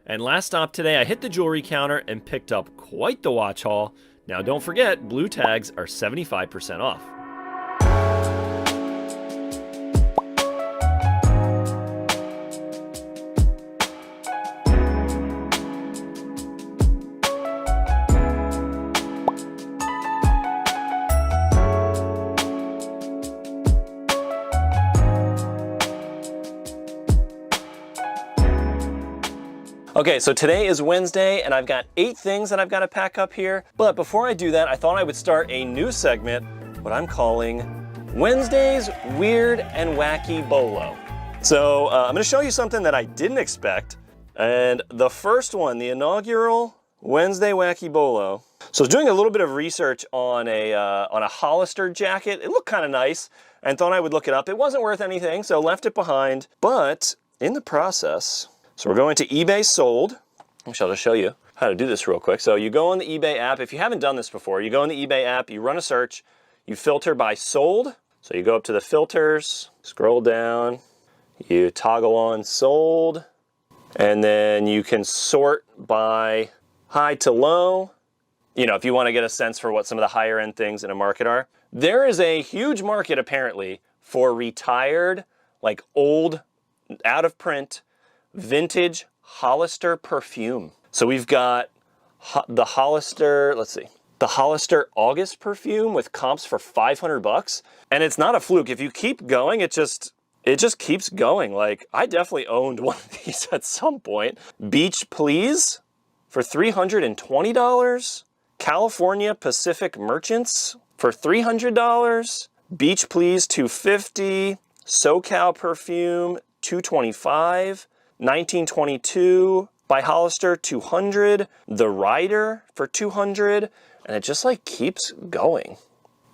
And last stop today, I hit the jewelry counter and picked up quite the watch haul. Now don't forget, blue tags are 75% off. Okay, so today is Wednesday, and I've got 8 things that I've got to pack up here. But before I do that, I thought I would start a new segment, what I'm calling Wednesday's Weird and Wacky Bolo. So I'm going to show you something that I didn't expect. And the first one, the inaugural Wednesday Wacky Bolo. So I was doing a little bit of research on a Hollister jacket. It looked kind of nice, and thought I would look it up. It wasn't worth anything, so left it behind. But in the process, so we're going to eBay sold. I'll just show you how to do this real quick. So you go on the eBay app. If you haven't done this before, you go on the eBay app, you run a search, you filter by sold. So you go up to the filters, scroll down, you toggle on sold, and then you can sort by high to low. You know, if you want to get a sense for what some of the higher end things in a market are. There is a huge market apparently for retired, like old, out of print, vintage Hollister perfume. So we've got the Hollister, let's see, the Hollister August perfume with comps for $500. And it's not a fluke. If you keep going, it just keeps going. Like, I definitely owned one of these at some point. Beach Please for $320. California Pacific Merchants for $300. Beach Please $250. SoCal Perfume $225. 1922 by Hollister $200, The Rider for $200, and it just like keeps going.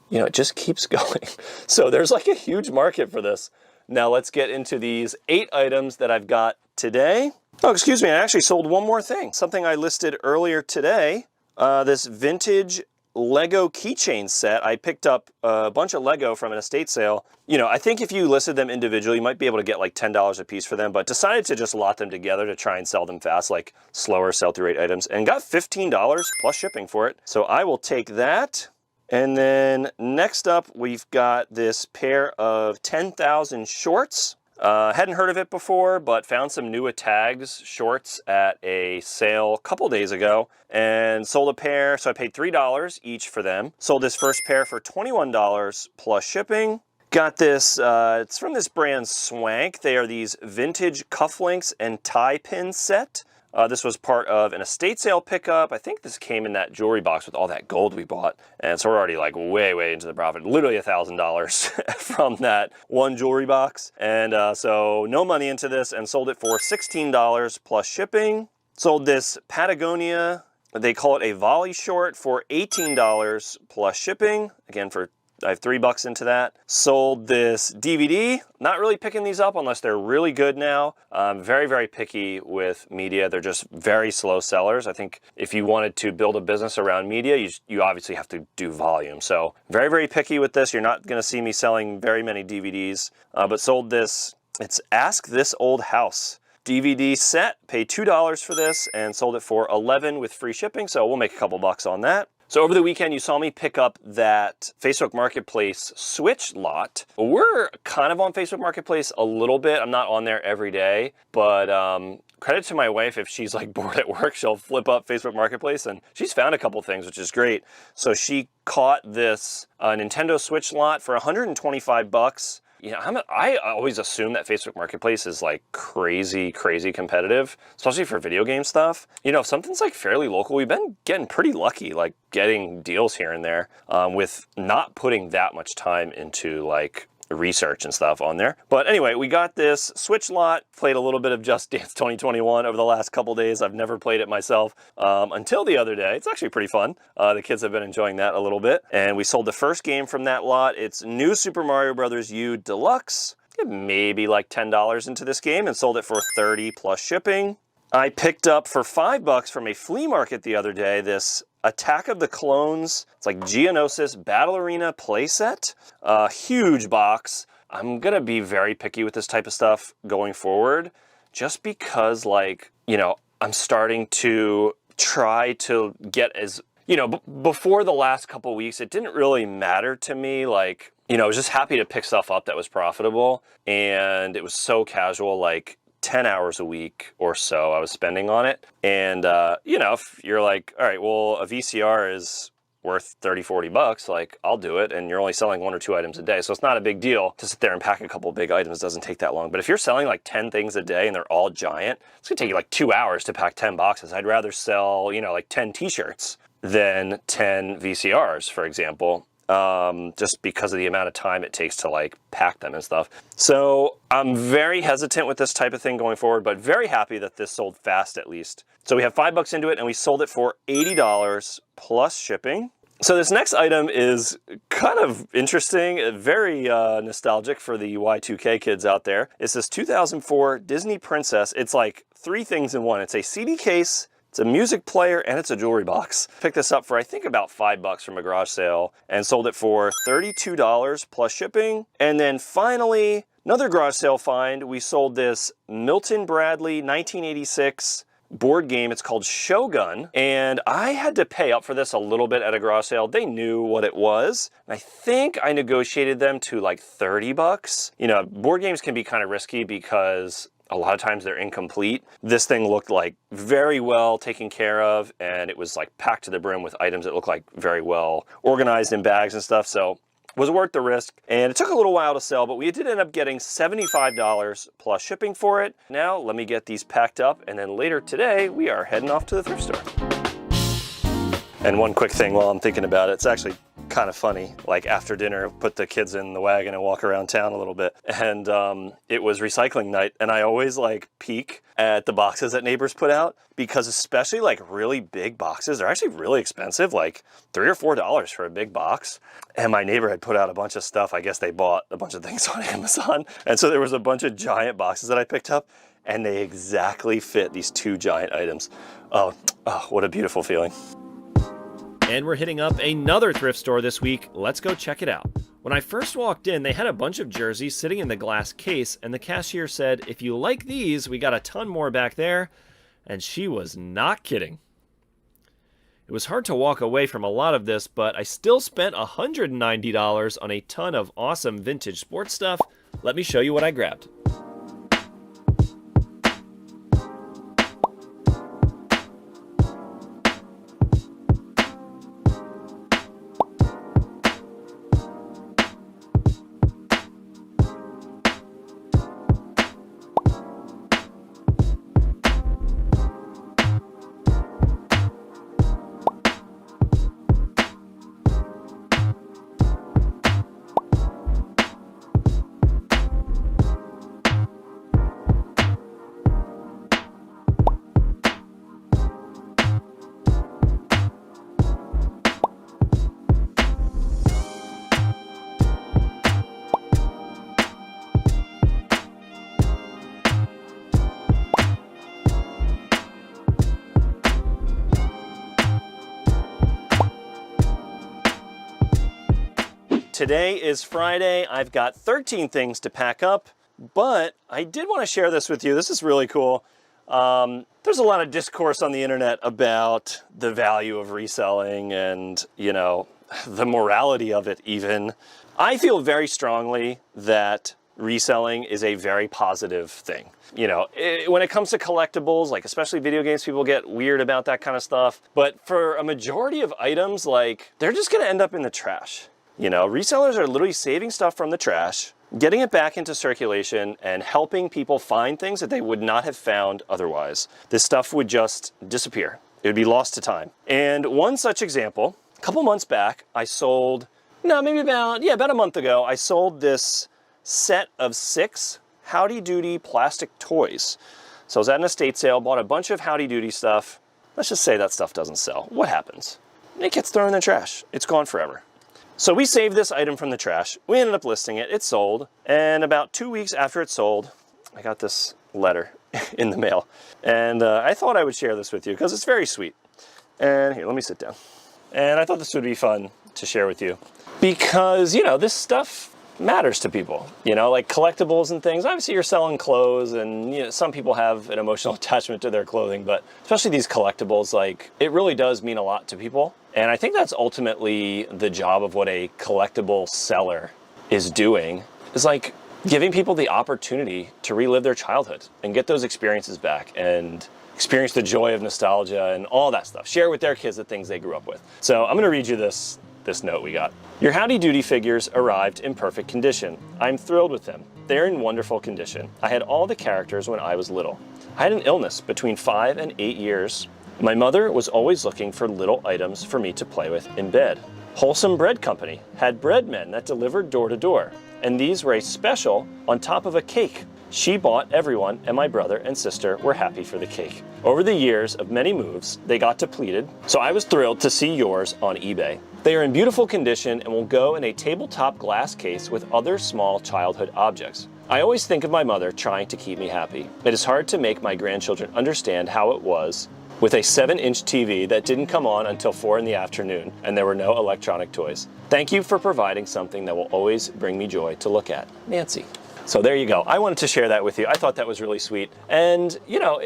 You know, it just keeps going. So there's like a huge market for this. Now let's get into these 8 items that I've got today. Oh, excuse me, I actually sold one more thing. Something I listed earlier today, this vintage Lego keychain set. I picked up a bunch of Lego from an estate sale. You know, I think if you listed them individually, you might be able to get like $10 a piece for them, but decided to just lot them together to try and sell them fast, like slower sell-through rate items, and got $15 plus shipping for it. So I will take that. And then next up, we've got this pair of 10,000 shorts. Hadn't heard of it before, but found some new tags shorts at a sale a couple days ago and sold a pair. So I paid $3 each for them. Sold this first pair for $21 plus shipping. Got this, it's from this brand Swank. They are these vintage cufflinks and tie pin set. This was part of an estate sale pickup. I think this came in that jewelry box with all that gold we bought. And so we're already like way into the profit. Literally $1,000 from that one jewelry box. And so no money into this and sold it for $16 plus shipping. Sold this Patagonia, they call it a volley short, for $18 plus shipping. Again, for I have $3 into that. Sold this DVD. Not really picking these up unless they're really good now. Very, very picky with media. They're just very slow sellers. I think if you wanted to build a business around media, you obviously have to do volume. So very, very picky with this. You're not going to see me selling very many DVDs, but sold this. It's Ask This Old House DVD set. Paid $2 for this and sold it for $11 with free shipping. So we'll make a couple bucks on that. So over the weekend, you saw me pick up that Facebook Marketplace Switch lot. We're kind of on Facebook Marketplace a little bit. I'm not on there every day, but credit to my wife. If she's like bored at work, she'll flip up Facebook Marketplace, and she's found a couple things, which is great. So she caught this Nintendo Switch lot for $125. You know, I always assume that Facebook Marketplace is like crazy, crazy competitive, especially for video game stuff. You know, if something's like fairly local, we've been getting pretty lucky, like getting deals here and there with not putting that much time into like research and stuff on there. But anyway, we got this Switch lot, played a little bit of Just Dance 2021 over the last couple days. I've never played it myself until the other day. It's actually pretty fun. The kids have been enjoying that a little bit. And we sold the first game from that lot. It's New Super Mario Bros. U Deluxe. Maybe like $10 into this game and sold it for $30 plus shipping. I picked up for $5 from a flea market the other day this Attack of the Clones. It's like Geonosis Battle Arena playset. Huge box. I'm gonna be very picky with this type of stuff going forward, just because, like, you know, I'm starting to try to get as, you know, before the last couple weeks, it didn't really matter to me. Like, you know, I was just happy to pick stuff up that was profitable, and it was so casual, like 10 hours a week or so I was spending on it. And, you know, if you're like, all right, well, a VCR is worth $30-40, like, I'll do it. And you're only selling 1 or 2 items a day. So it's not a big deal to sit there and pack a couple big items. It doesn't take that long. But if you're selling like 10 things a day and they're all giant, it's gonna take you like 2 hours to pack 10 boxes. I'd rather sell, you know, like 10 t-shirts than 10 VCRs, for example. Just because of the amount of time it takes to like pack them and stuff. So I'm very hesitant with this type of thing going forward, but very happy that this sold fast at least. So we have $5 into it and we sold it for $80 plus shipping. So this next item is kind of interesting, very nostalgic for the Y2K kids out there. It's this 2004 Disney Princess. It's like 3 things in one. It's a CD case, it's a music player, and it's a jewelry box. Picked this up for, I think, about $5 from a garage sale and sold it for $32 plus shipping. And then finally, another garage sale find, we sold this Milton Bradley 1986 board game. It's called Shogun, and I had to pay up for this a little bit at a garage sale. They knew what it was, and I think I negotiated them to like $30. You know, board games can be kind of risky because a lot of times they're incomplete. This thing looked like very well taken care of, and it was like packed to the brim with items that looked like very well organized in bags and stuff. So it was worth the risk, and it took a little while to sell, but we did end up getting $75 plus shipping for it. Now let me get these packed up, and then later today we are heading off to the thrift store. And one quick thing while I'm thinking about it, it's actually kind of funny. Like after dinner, put the kids in the wagon and walk around town a little bit. And it was recycling night. And I always like peek at the boxes that neighbors put out, because especially like really big boxes, they're actually really expensive, like $3 or $4 for a big box. And my neighbor had put out a bunch of stuff. I guess they bought a bunch of things on Amazon. And so there was a bunch of giant boxes that I picked up, and they exactly fit these 2 giant items. Oh, what a beautiful feeling. And we're hitting up another thrift store this week. Let's go check it out. When I first walked in, they had a bunch of jerseys sitting in the glass case, and the cashier said, if you like these, we got a ton more back there. And she was not kidding. It was hard to walk away from a lot of this, but I still spent $190 on a ton of awesome vintage sports stuff. Let me show you what I grabbed. today is Friday. I've got 13 things to pack up, but I did want to share this with you. This is really cool. There's a lot of discourse on the internet about the value of reselling and, you know, the morality of it even. I feel very strongly that reselling is a very positive thing. You know, when it comes to collectibles, like especially video games, people get weird about that kind of stuff. But for a majority of items, like, they're just gonna end up in the trash. You know, resellers are literally saving stuff from the trash, getting it back into circulation, and helping people find things that they would not have found otherwise. This stuff would just disappear. It would be lost to time. And one such example, a couple months back, I sold, about a month ago, I sold this set of 6 Howdy Doody plastic toys. So I was at an estate sale, bought a bunch of Howdy Doody stuff. Let's just say that stuff doesn't sell. What happens? It gets thrown in the trash. It's gone forever. So we saved this item from the trash. We ended up listing it. It sold. And about 2 weeks after it sold, I got this letter in the mail. And I thought I would share this with you because it's very sweet. And here, let me sit down. And I thought this would be fun to share with you because, you know, this stuff matters to people, you know, like collectibles and things. Obviously you're selling clothes and, you know, some people have an emotional attachment to their clothing, but especially these collectibles, like, it really does mean a lot to people. And I think that's ultimately the job of what a collectible seller is doing, is like giving people the opportunity to relive their childhood and get those experiences back and experience the joy of nostalgia and all that stuff. Share with their kids the things they grew up with. So I'm gonna read you this note we got. Your Howdy Doody figures arrived in perfect condition. I'm thrilled with them. They're in wonderful condition. I had all the characters when I was little. I had an illness between 5 and 8 years. My mother was always looking for little items for me to play with in bed. Wholesome Bread Company had bread men that delivered door to door, and these were a special on top of a cake. She bought everyone, and my brother and sister were happy for the cake. Over the years of many moves, they got depleted, so I was thrilled to see yours on eBay. They are in beautiful condition and will go in a tabletop glass case with other small childhood objects. I always think of my mother trying to keep me happy. It is hard to make my grandchildren understand how it was with a 7-inch TV that didn't come on until 4 in the afternoon and there were no electronic toys. Thank you for providing something that will always bring me joy to look at. Nancy. So there you go. I wanted to share that with you. I thought that was really sweet. And, you know,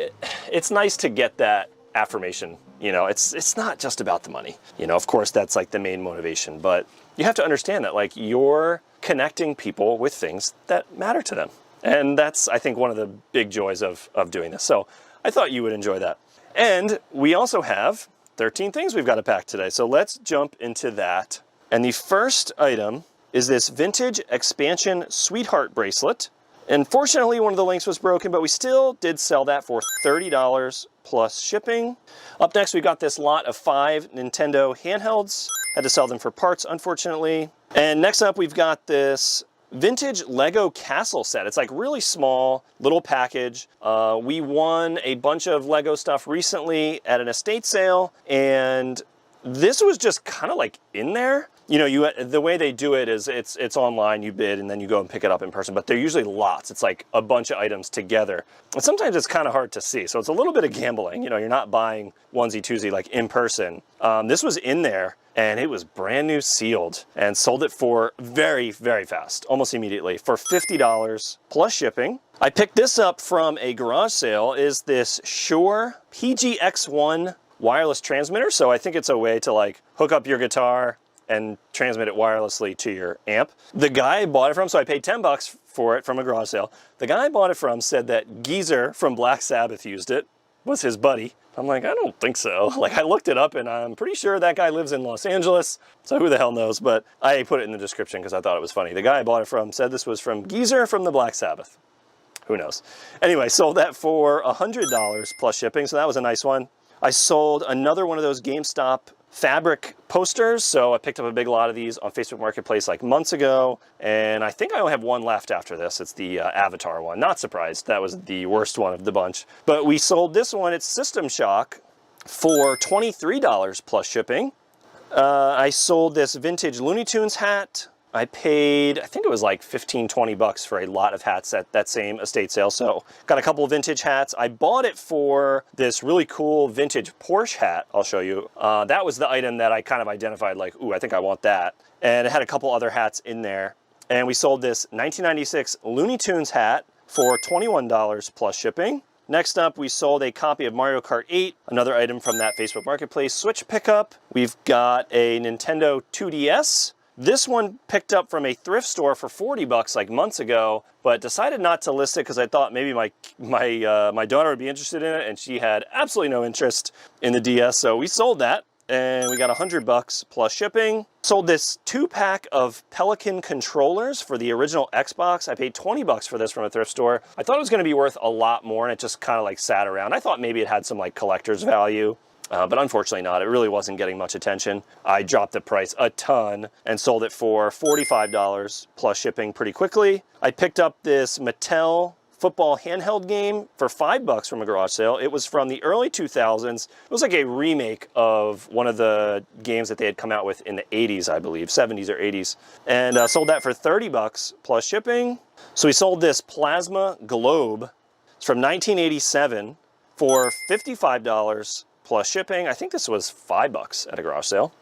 it's nice to get that affirmation. You know, it's not just about the money. You know, of course, that's like the main motivation. But you have to understand that, like, you're connecting people with things that matter to them. And that's, I think, one of the big joys of doing this. So I thought you would enjoy that. And we also have 13 things we've got to pack today. So let's jump into that. And the first item is this vintage expansion sweetheart bracelet. Unfortunately, one of the links was broken, but we still did sell that for $30 plus shipping. Up next, we got this lot of 5 Nintendo handhelds. Had to sell them for parts, unfortunately. And next up, we've got this vintage Lego castle set. It's like really small, little package. We won a bunch of Lego stuff recently at an estate sale, and this was just kind of like in there. You know, the way they do it is it's online, you bid, and then you go and pick it up in person, but they're usually lots. It's like a bunch of items together. And sometimes it's kind of hard to see, so it's a little bit of gambling. You know, you're not buying onesie-twosie like in person. This was in there, and it was brand new sealed, and sold it for very, very fast, almost immediately, for $50 plus shipping. I picked this up from a garage sale. Is this Shure PGX1 wireless transmitter, so I think it's a way to like hook up your guitar and transmit it wirelessly to your amp. The guy I bought it from, so I paid $10 for it from a garage sale. The guy I bought it from said that Geezer from Black Sabbath used it, was his buddy. I'm like, I don't think so. Like, I looked it up and I'm pretty sure that guy lives in Los Angeles, so who the hell knows, but I put it in the description because I thought it was funny. The guy I bought it from said this was from Geezer from the Black Sabbath. Who knows? Anyway, sold that for $100 plus shipping, so that was a nice one. I sold another one of those GameStop fabric posters, so I picked up a big lot of these on Facebook Marketplace like months ago, and I think I only have one left after this. It's the Avatar one. Not surprised, that was the worst one of the bunch. But we sold this one, it's System Shock, for $23 plus shipping. I sold this vintage Looney Tunes hat I paid, I think it was like 15, 20 bucks for a lot of hats at that same estate sale. So got a couple of vintage hats. I bought it for this really cool vintage Porsche hat. I'll show you. That was the item that I kind of identified like, ooh, I think I want that. And it had a couple other hats in there. And we sold this 1996 Looney Tunes hat for $21 plus shipping. Next up, we sold a copy of Mario Kart 8, another item from that Facebook Marketplace Switch pickup. We've got a Nintendo 2DS. This one picked up from a thrift store for 40 bucks like months ago, but decided not to list it because I thought maybe my daughter would be interested in it, and she had absolutely no interest in the DS, so we sold that. And we got 100 bucks plus shipping. Sold this 2-pack of Pelican controllers for the original Xbox. I paid 20 bucks for this from a thrift store. I thought it was gonna be worth a lot more, and it just kind of like sat around. I thought maybe it had some like collector's value, but unfortunately not. It really wasn't getting much attention. I dropped the price a ton and sold it for $45 plus shipping pretty quickly. I picked up this Mattel football handheld game for 5 bucks from a garage sale. It was from the early 2000s. It was like a remake of one of the games that they had come out with in the 80s, I believe, 70s or 80s. And sold that for 30 bucks plus shipping. So we sold this plasma globe. It's from 1987 for $55 plus shipping. I think this was 5 bucks at a garage sale.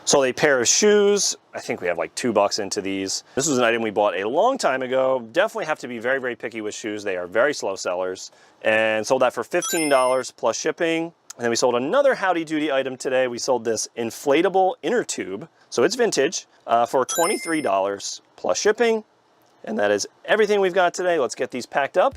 Sold a pair of shoes. I think we have like 2 bucks into these. This was an item we bought a long time ago. Definitely have to be very, very picky with shoes. They are very slow sellers. And sold that for $15 plus shipping. And then we sold another Howdy Doody item today. We sold this inflatable inner tube. So it's vintage for $23 plus shipping. And that is everything we've got today. Let's get these packed up.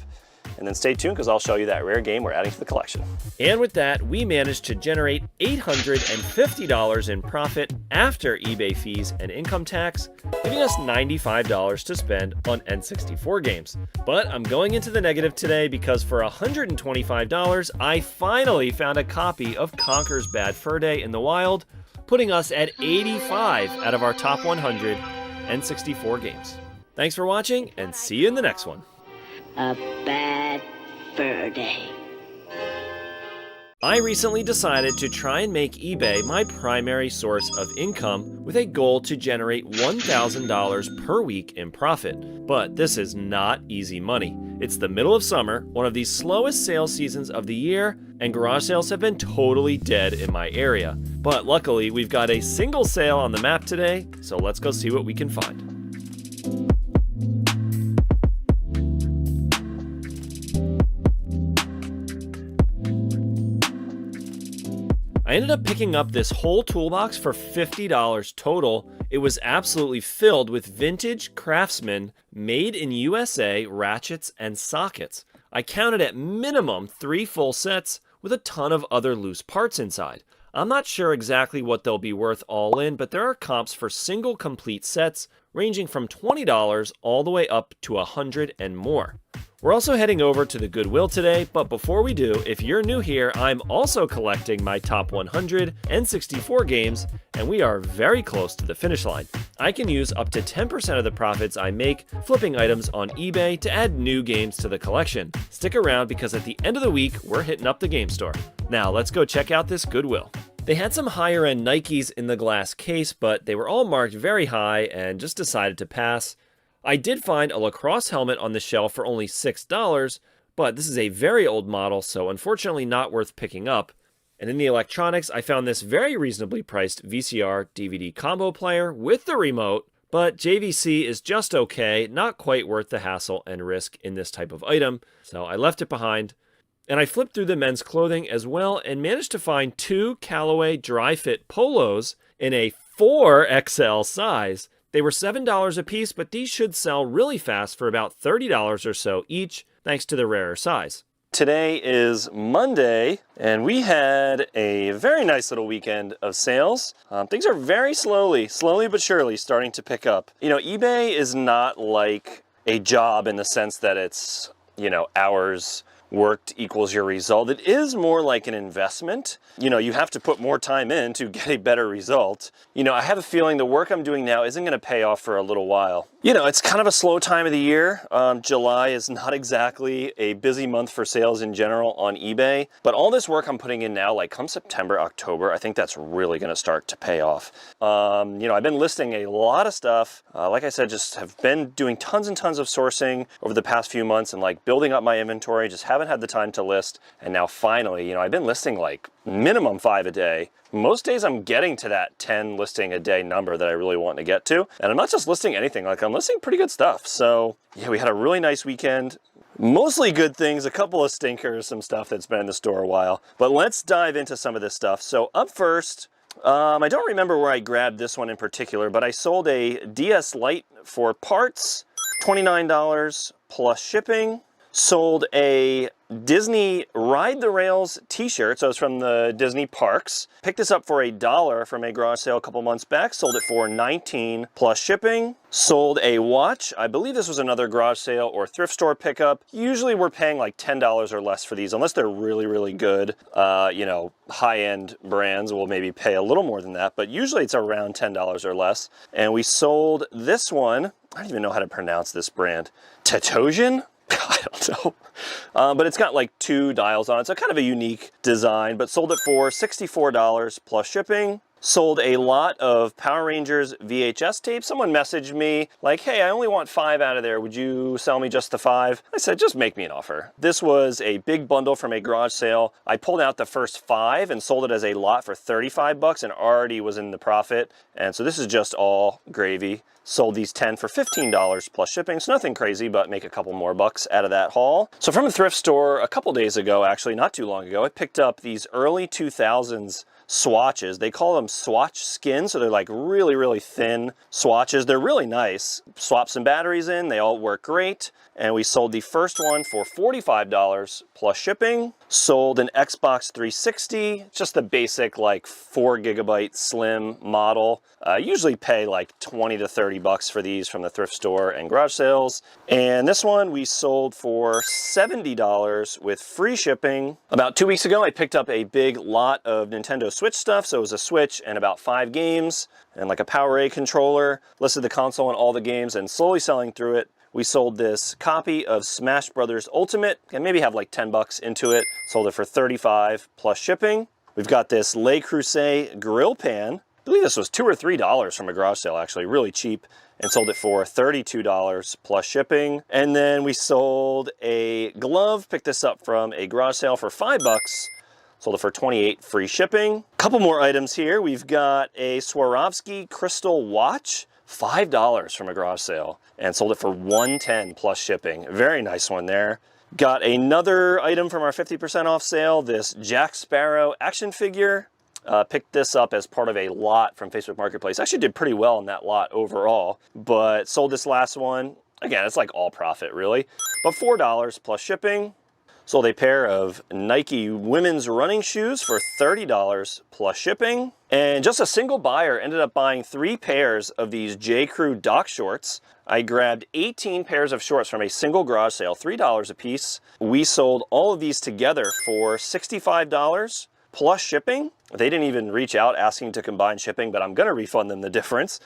And then stay tuned because I'll show you that rare game we're adding to the collection. And with that, we managed to generate $850 in profit after eBay fees and income tax, giving us $95 to spend on N64 games. But I'm going into the negative today because for $125, I finally found a copy of Conker's Bad Fur Day in the wild, putting us at 85 out of our top 100 N64 games. Thanks for watching, and see you in the next one. A bad fur day. I recently decided to try and make eBay my primary source of income with a goal to generate $1,000 per week in profit. But this is not easy money. It's the middle of summer, one of the slowest sales seasons of the year, and garage sales have been totally dead in my area. But luckily, we've got a single sale on the map today, so let's go see what we can find. I ended up picking up this whole toolbox for $50 total. It was absolutely filled with vintage Craftsman made in USA ratchets and sockets. I counted at minimum 3 full sets with a ton of other loose parts inside. I'm not sure exactly what they'll be worth all in, but there are comps for single complete sets ranging from $20 all the way up to $100 and more. We're also heading over to the Goodwill today, but before we do, if you're new here, I'm also collecting my top 100 N64 games, and we are very close to the finish line. I can use up to 10% of the profits I make flipping items on eBay to add new games to the collection. Stick around because at the end of the week, we're hitting up the game store. Now let's go check out this Goodwill. They had some higher end Nikes in the glass case, but they were all marked very high and just decided to pass. I did find a lacrosse helmet on the shelf for only $6, but this is a very old model, so unfortunately not worth picking up. And in the electronics, I found this very reasonably priced VCR DVD combo player with the remote, but JVC is just okay, not quite worth the hassle and risk in this type of item, so I left it behind. And I flipped through the men's clothing as well and managed to find 2 Callaway dry fit polos in a 4XL size. They were $7 a piece, but these should sell really fast for about $30 or so each, thanks to the rarer size. Today is Monday, and we had a very nice little weekend of sales. Things are very slowly but surely starting to pick up. You know, eBay is not like a job in the sense that it's, you know, hours worked equals your result. It is more like an investment. You know, you have to put more time in to get a better result. You know, I have a feeling the work I'm doing now isn't going to pay off for a little while. You know, it's kind of a slow time of the year. July is not exactly a busy month for sales in general on eBay, but all this work I'm putting in now, like come September, October, I think that's really going to start to pay off. You know, I've been listing a lot of stuff. Like I said, just have been doing tons and tons of sourcing over the past few months and like building up my inventory, just haven't had the time to list. And now finally, you know, I've been listing like minimum 5 a day. Most days I'm getting to that 10 listing a day number that I really want to get to. And I'm not just listing anything, like I'm listing pretty good stuff. So yeah, we had a really nice weekend. Mostly good things, a couple of stinkers, some stuff that's been in the store a while. But let's dive into some of this stuff. So up first, I don't remember where I grabbed this one in particular, but I sold a DS Lite for parts, $29 plus shipping. Sold a Disney Ride the Rails t-shirt, so it's from the Disney parks. Picked this up for $1 from a garage sale a couple months back. Sold it for $19 plus shipping. Sold a watch. I believe this was another garage sale or thrift store pickup. Usually we're paying like $10 or less for these, unless they're really, really good, you know, high-end brands will maybe pay a little more than that, but usually it's around $10 or less. And we sold this one, I don't even know how to pronounce this brand, Tetosian? I don't know. But it's got like 2 dials on it, so kind of a unique design, but sold it for $64 plus shipping. Sold a lot of Power Rangers VHS tapes. Someone messaged me like, hey, I only want 5 out of there. Would you sell me just the 5? I said, just make me an offer. This was a big bundle from a garage sale. I pulled out the first 5 and sold it as a lot for 35 bucks and already was in the profit. And so this is just all gravy. Sold these 10 for $15 plus shipping. So nothing crazy, but make a couple more bucks out of that haul. So from a thrift store a couple days ago, actually not too long ago, I picked up these early 2000s swatches. They call them swatch skin, so they're like really, really thin swatches. They're really nice. Swap some batteries in, they all work great. And we sold the first one for $45 plus shipping. Sold an Xbox 360, just the basic like 4 gigabyte slim model. Usually pay like 20 to 30 bucks for these from the thrift store and garage sales. And this one we sold for $70 with free shipping. About 2 weeks ago, I picked up a big lot of Nintendo Switch stuff. So it was a Switch and about 5 games and like a PowerA controller. Listed the console and all the games and slowly selling through it. We sold this copy of Smash Brothers Ultimate and maybe have like 10 bucks into it. Sold it for $35 plus shipping. We've got this Le Creuset grill pan. I believe this was $2 or $3 from a garage sale, actually, really cheap, and sold it for $32 plus shipping. And then we sold a glove, picked this up from a garage sale for $5 bucks. Sold it for $28 free shipping. Couple more items here. We've got a Swarovski crystal watch, $5 from a garage sale, and sold it for $110 plus shipping. Very nice one there. Got another item from our 50% off sale, this Jack Sparrow action figure. Picked this up as part of a lot from Facebook Marketplace. Actually did pretty well in that lot overall, but sold this last one. Again, it's like all profit really, but $4 plus shipping. Sold a pair of Nike women's running shoes for $30 plus shipping. And just a single buyer ended up buying 3 pairs of these J. Crew dock shorts. I grabbed 18 pairs of shorts from a single garage sale, $3 a piece. We sold all of these together for $65 plus shipping. They didn't even reach out asking to combine shipping, but I'm gonna refund them the difference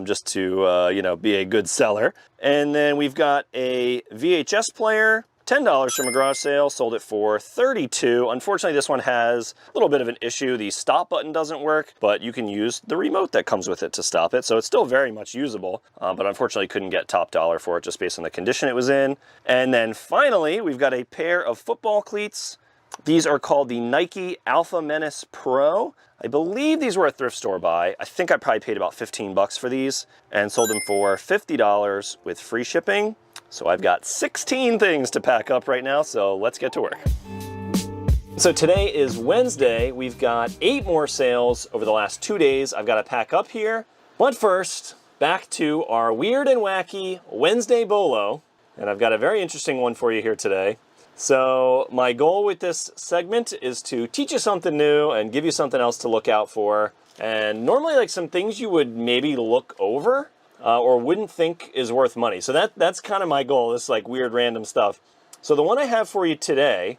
just to you know, be a good seller. And then we've got a VHS player, $10 from a garage sale, sold it for $32. Unfortunately, this one has a little bit of an issue. The stop button doesn't work, but you can use the remote that comes with it to stop it. So it's still very much usable, but unfortunately couldn't get top dollar for it just based on the condition it was in. And then finally, we've got a pair of football cleats. These are called the Nike Alpha Menace Pro. I believe these were a thrift store buy. I think I probably paid about 15 bucks for these and sold them for $50 with free shipping. So I've got 16 things to pack up right now, so let's get to work. So today is Wednesday. We've got 8 more sales over the last 2 days I've got to pack up here. But first, back to our weird and wacky Wednesday Bolo. And I've got a very interesting one for you here today. So my goal with this segment is to teach you something new and give you something else to look out for. And normally like some things you would maybe look over or wouldn't think is worth money. So that's kind of my goal, this like weird random stuff. So the one I have for you today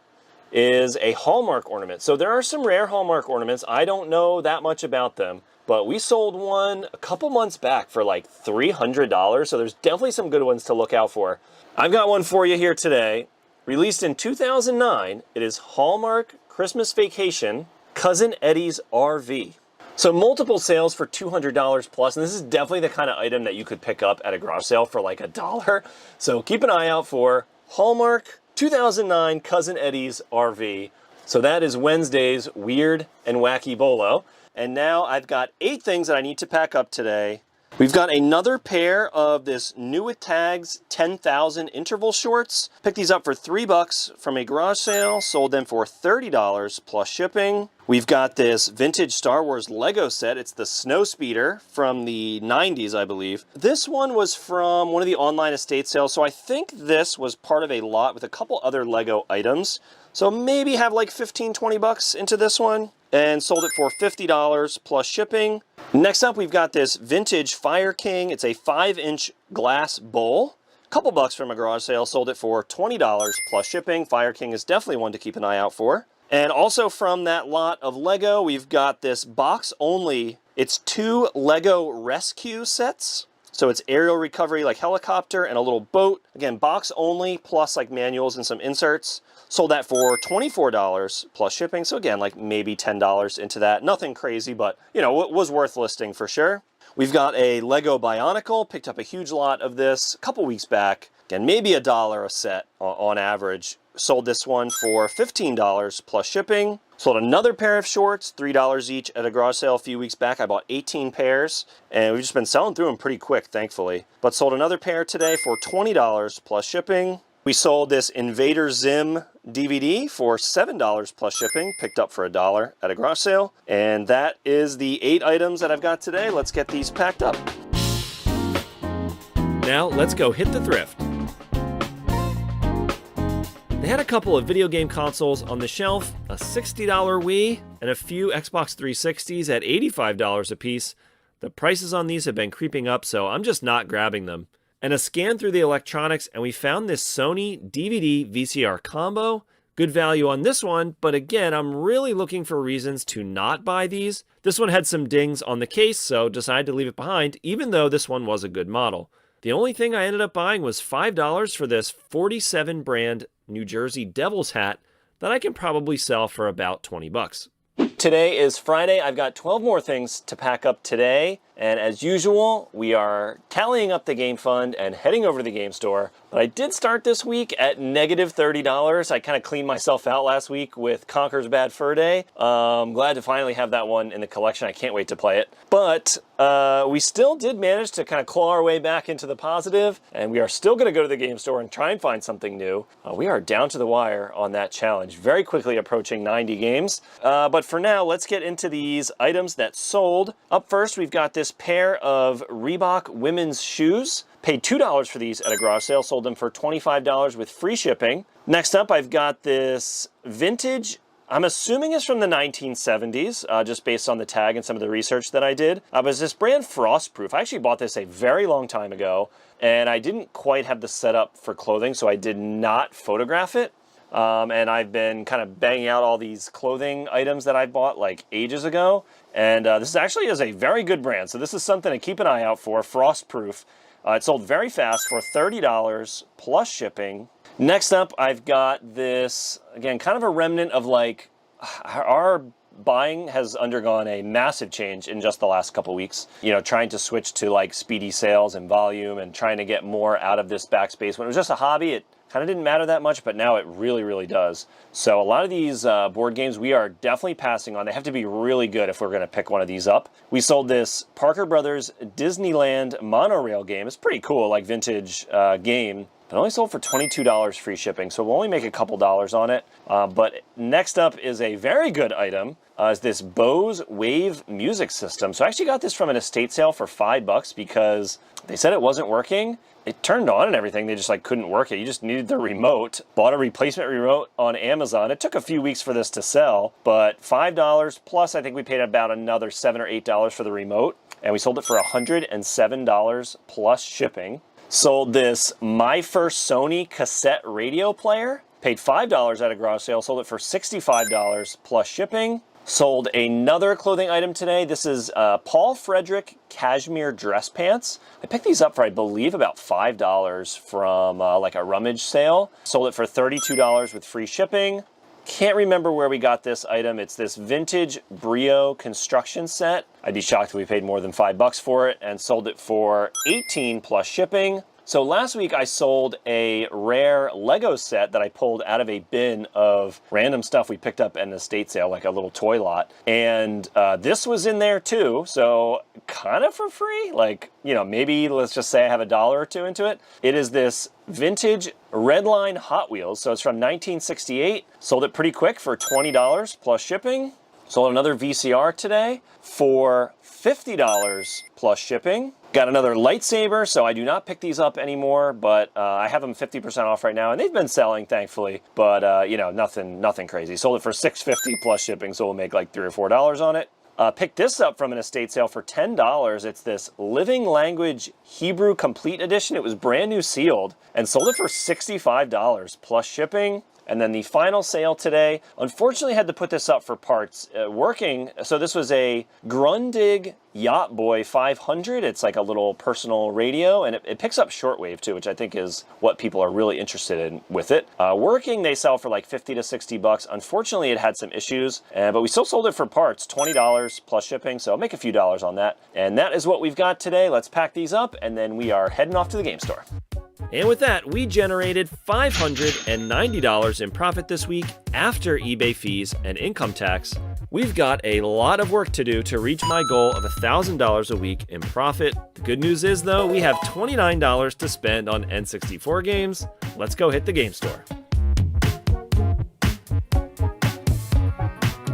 is a Hallmark ornament. So there are some rare Hallmark ornaments. I don't know that much about them, but we sold one a couple months back for like $300. So there's definitely some good ones to look out for. I've got one for you here today. Released in 2009, it is Hallmark Christmas Vacation, Cousin Eddie's RV. So multiple sales for $200 plus, and this is definitely the kind of item that you could pick up at a garage sale for like $1. So keep an eye out for Hallmark 2009 Cousin Eddie's RV. So that is Wednesday's Weird and Wacky Bolo. And now I've got 8 things that I need to pack up today. We've got another pair of this New With Tags 10,000 interval shorts. Picked these up for $3 from a garage sale. Sold them for $30 plus shipping. We've got this vintage Star Wars Lego set. It's the Snow Speeder from the 90s, I believe. This one was from one of the online estate sales. So I think this was part of a lot with a couple other Lego items. So maybe have like 15, 20 bucks into this one. And sold it for $50 plus shipping. Next up, we've got this vintage Fire King. It's a 5-inch glass bowl. Couple bucks from a garage sale. Sold it for $20 plus shipping. Fire King is definitely one to keep an eye out for. And also from that lot of Lego, we've got this box only. It's 2 Lego rescue sets. So it's aerial recovery like helicopter and a little boat. Again, box only plus like manuals and some inserts. Sold that for $24 plus shipping. So again, like maybe $10 into that. Nothing crazy, but you know, it was worth listing for sure. We've got a Lego Bionicle. Picked up a huge lot of this a couple weeks back. Again, maybe $1 a set on average. Sold this one for $15 plus shipping. Sold another pair of shorts, $3 each at a garage sale a few weeks back. I bought 18 pairs, and we've just been selling through them pretty quick, thankfully. But sold another pair today for $20 plus shipping. We sold this Invader Zim DVD for $7 plus shipping, picked up for $1 at a garage sale. And that is the 8 items that I've got today. Let's get these packed up. Now let's go hit the thrift. They had a couple of video game consoles on the shelf, a $60 Wii, and a few Xbox 360s at $85 a piece. The prices on these have been creeping up, so I'm just not grabbing them. And a scan through the electronics, and we found this Sony DVD VCR combo. Good value on this one, but again, I'm really looking for reasons to not buy these. This one had some dings on the case, so decided to leave it behind, even though this one was a good model. The only thing I ended up buying was $5 for this 47 brand New Jersey Devils hat that I can probably sell for about 20 bucks. Today is Friday. I've got 12 more things to pack up today. And as usual, we are tallying up the game fund and heading over to the game store. But I did start this week at negative $30. I kind of cleaned myself out last week with Conker's Bad Fur Day. I'm glad to finally have that one in the collection. I can't wait to play it. But we still did manage to kind of claw our way back into the positive. And we are still going to go to the game store and try and find something new. We are down to the wire on that challenge. Very quickly approaching 90 games. But for now, let's get into these items that sold. Up first, we've got this pair of Reebok women's shoes. Paid $2 for these at a garage sale. Sold them for $25 with free shipping. Next up, I've got this vintage, I'm assuming it's from the 1970s, just based on the tag and some of the research that I did. But it's this brand Frostproof. I actually bought this a very long time ago, and I didn't quite have the setup for clothing, so I did not photograph it. And I've been kind of banging out all these clothing items that I bought like ages ago. And this actually is a very good brand. So this is something to keep an eye out for, Frostproof. It sold very fast for $30 plus shipping. Next up, I've got this, again, kind of a remnant of like, our buying has undergone a massive change in just the last couple weeks. You know, trying to switch to like speedy sales and volume and trying to get more out of this backspace. When it was just a hobby, it kind of didn't matter that much, but now it really, really does. So a lot of these board games we are definitely passing on. They have to be really good if we're going to pick one of these up. We sold this Parker Brothers Disneyland monorail game. It's pretty cool, like vintage game. But only sold for $22 free shipping, so we'll only make a couple dollars on it. But next up is a very good item, is this Bose Wave music system. So I actually got this from an estate sale for $5 because they said it wasn't working. It turned on and everything, they just like couldn't work it. You just needed the remote. Bought a replacement remote on Amazon. It took a few weeks for this to sell, but $5 plus I think we paid about another $7 or $8 for the remote. And we sold it for $107 plus shipping. Sold this My First Sony cassette radio player. Paid $5 at a garage sale. Sold it for $65 plus shipping. Sold another clothing item today. This is Paul Frederick cashmere dress pants. I picked these up for, I believe, about $5 from like a rummage sale. Sold it for $32 with free shipping. Can't remember where we got this item. It's this vintage Brio construction set. I'd be shocked if we paid more than $5 for it, and sold it for $18 plus shipping. So last week I sold a rare Lego set that I pulled out of a bin of random stuff we picked up at an estate sale, like a little toy lot. And this was in there too, so kind of for free. Like, you know, maybe let's just say I have $1 or $2 into it. It is this vintage Redline Hot Wheels. So it's from 1968. Sold it pretty quick for $20 plus shipping. Sold another VCR today for $50 plus shipping. Got another lightsaber, so I do not pick these up anymore, but I have them 50% off right now, and they've been selling, thankfully, but you know, nothing crazy. Sold it for $6.50 plus shipping, so we'll make like $3 or $4 on it. Picked this up from an estate sale for $10. It's this Living Language Hebrew Complete Edition. It was brand new sealed, and sold it for $65 plus shipping. And then the final sale today, unfortunately had to put this up for parts. Working, so this was a Grundig Yacht Boy 500. It's like a little personal radio, and it picks up shortwave too, which I think is what people are really interested in with it. Working, they sell for like $50 to $60. Unfortunately, it had some issues, but we still sold it for parts, $20 plus shipping, so I'll make a few dollars on that. And that is what we've got today. Let's pack these up, and then we are heading off to the game store. And with that, we generated $590 in profit this week after eBay fees and income tax. We've got a lot of work to do to reach my goal of $1,000 a week in profit. The good news is, though, we have $29 to spend on N64 games. Let's go hit the game store.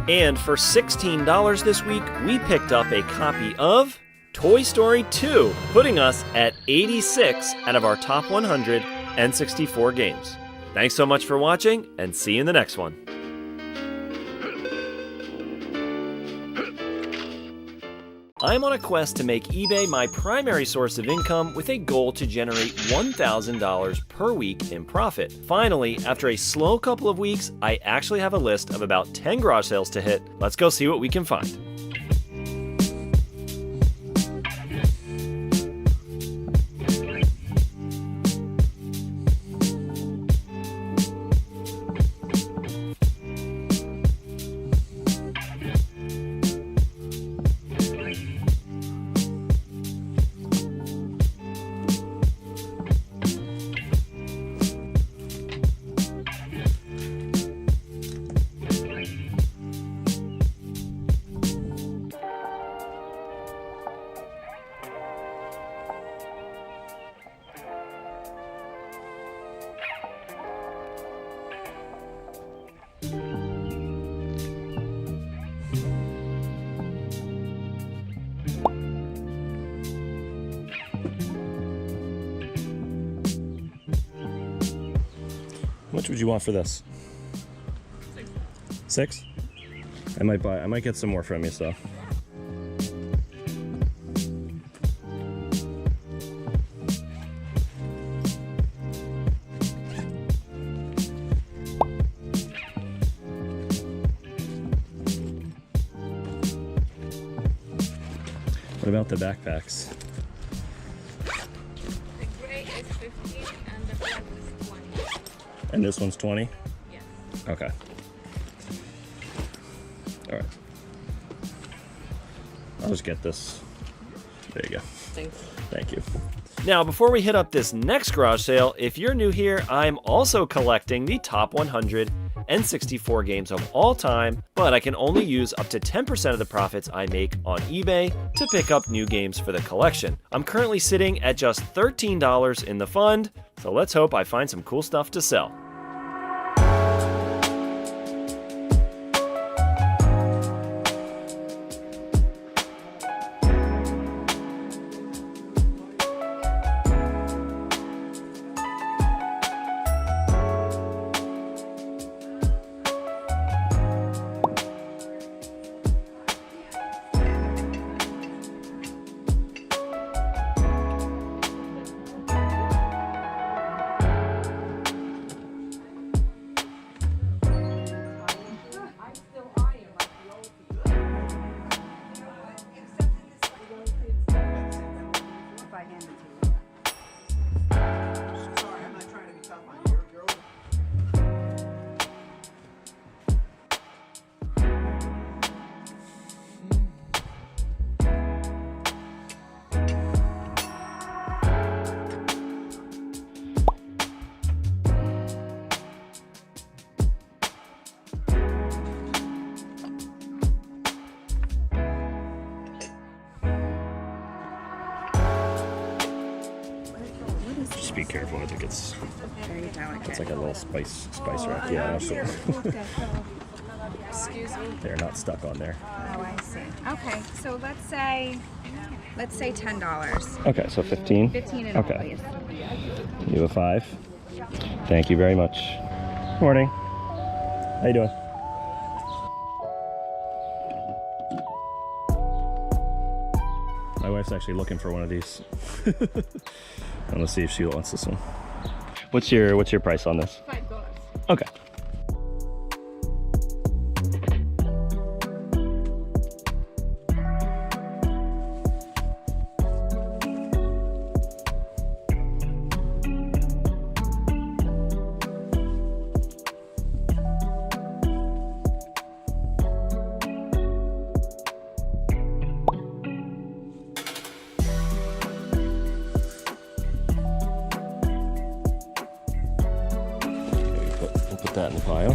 And for $16 this week, we picked up a copy of Toy Story 2, putting us at 86 out of our top 100 N64 games. Thanks so much for watching, and see you in the next one. I'm on a quest to make eBay my primary source of income with a goal to generate $1,000 per week in profit. Finally, after a slow couple of weeks, I actually have a list of about 10 garage sales to hit. Let's go see what we can find. How much would you want for this? $6? I might get some more from you, so. What about the backpacks? The gray is 15 and the black is 20. And this one's 20? Yes. Okay. All right. I'll just get this. There you go. Thanks. Thank you. Now, before we hit up this next garage sale, if you're new here, I'm also collecting the top 100 N64 games of all time, but I can only use up to 10% of the profits I make on eBay to pick up new games for the collection. I'm currently sitting at just $13 in the fund, so let's hope I find some cool stuff to sell. Just be careful. I think it's Very delicate. like a little spice rack. Yeah. Excuse me. They're not stuck on there. Oh, I see. Okay, so let's say $10. Okay, so 15. 15 in all, Okay. please. You have a 5. Thank you very much. Morning. How you doing? My wife's actually looking for one of these. And let's see if she wants this one. What's your price on this? $5. Okay. We'll put that in the pile. I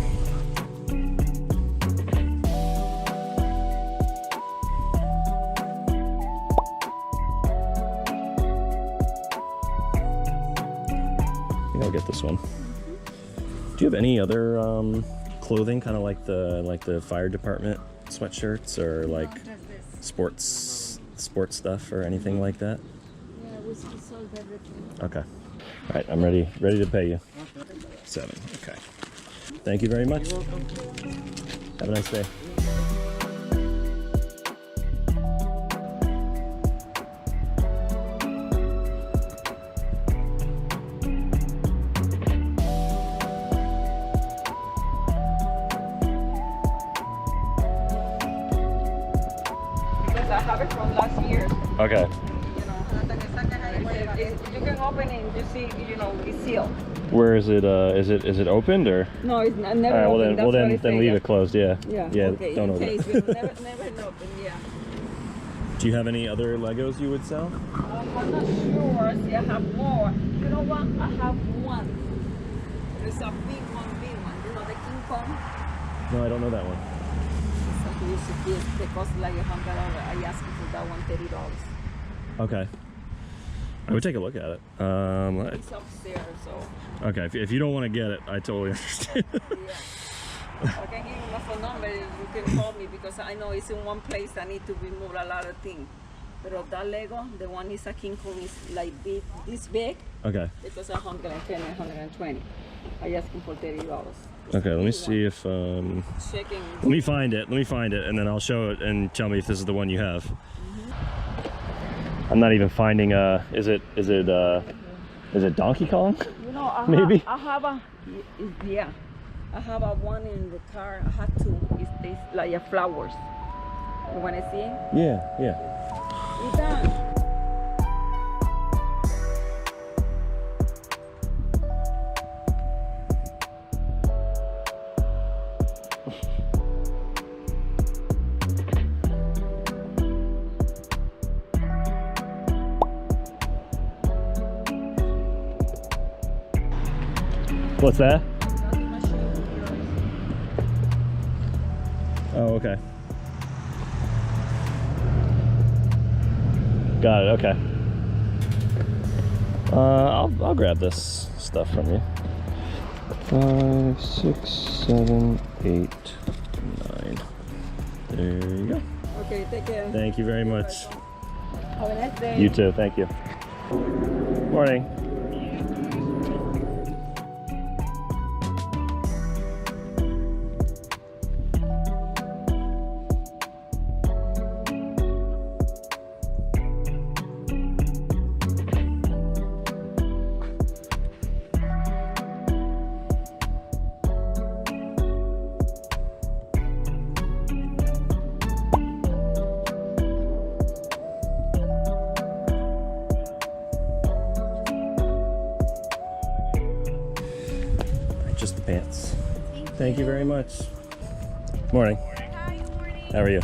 think I'll get this one. Do you have any other clothing, kind of like the fire department sweatshirts, or like sports stuff, or anything like that? Yeah, we sold everything. Okay. All right, I'm ready to pay you. 7. Okay. Thank you very much. Have a nice day. Because I have it from last year. Okay. You can open it and you see, it's sealed. Where is it? Is it opened or? No, it's never All right. open. That's what Then it says, leave yeah. it closed. Yeah. Yeah. Yeah. Okay. Don't in open case it. we never open. Yeah. Do you have any other Legos you would sell? I'm not sure. See, I have more. You know what? I have one. There's a big one. You know the King Kong? No, I don't know that one. They cost like $100. I asked for that one $30. Okay. I would take a look at it. It's upstairs, so. Okay. If you don't want to get it, I totally understand. I can give you my phone number. You can call me because I know it's in one place. I need to remove a lot of things. But that Lego, the one is a King Kong, is like big, this big. Okay. It was 110 and 120. I asked him for $30. Okay. Let me see if Checking. Let me find it, and then I'll show it and tell me if this is the one you have. I'm not even finding. Is it Donkey Kong? You know, Maybe. I have a one in the car. I had two. It's like a flowers. You want to see it? Yeah. It's done. What's that? Oh, okay. Got it. Okay. I'll grab this stuff from you. 5, 6, 7, 8, 9. There you go. Okay, take care. Thank you very much. Have a nice day. You too. Thank you. Morning. Just the pants. Thank you very much. Morning. Hi, good morning. How are you?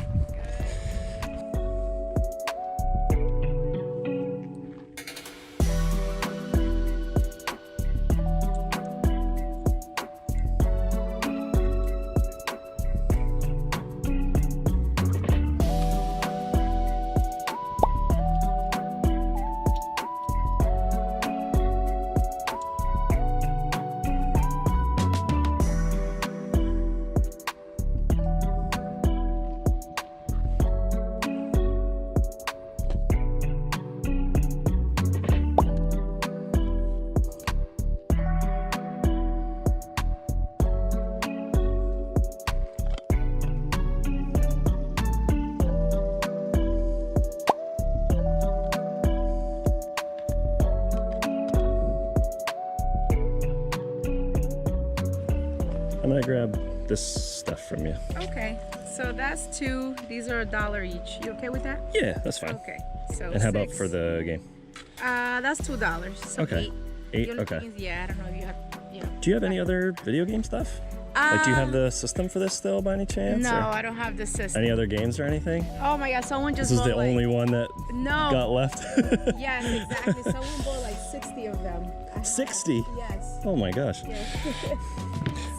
grab this stuff from you? Okay, so that's 2. These are $1 each. You okay with that? Yeah, that's fine. Okay, so And how about 6. for the game? That's $2. So Okay. 8. 8, okay. Yeah, I don't know if you have. Yeah. Do you have any other video game stuff? Like, do you have the system for this still by any chance? No, or I don't have the system. any other games or anything? Oh my God! Someone just This is bought the only one that got left? Yes, exactly. Someone bought like 60 of them. 60? Yes. Oh my gosh. Yes.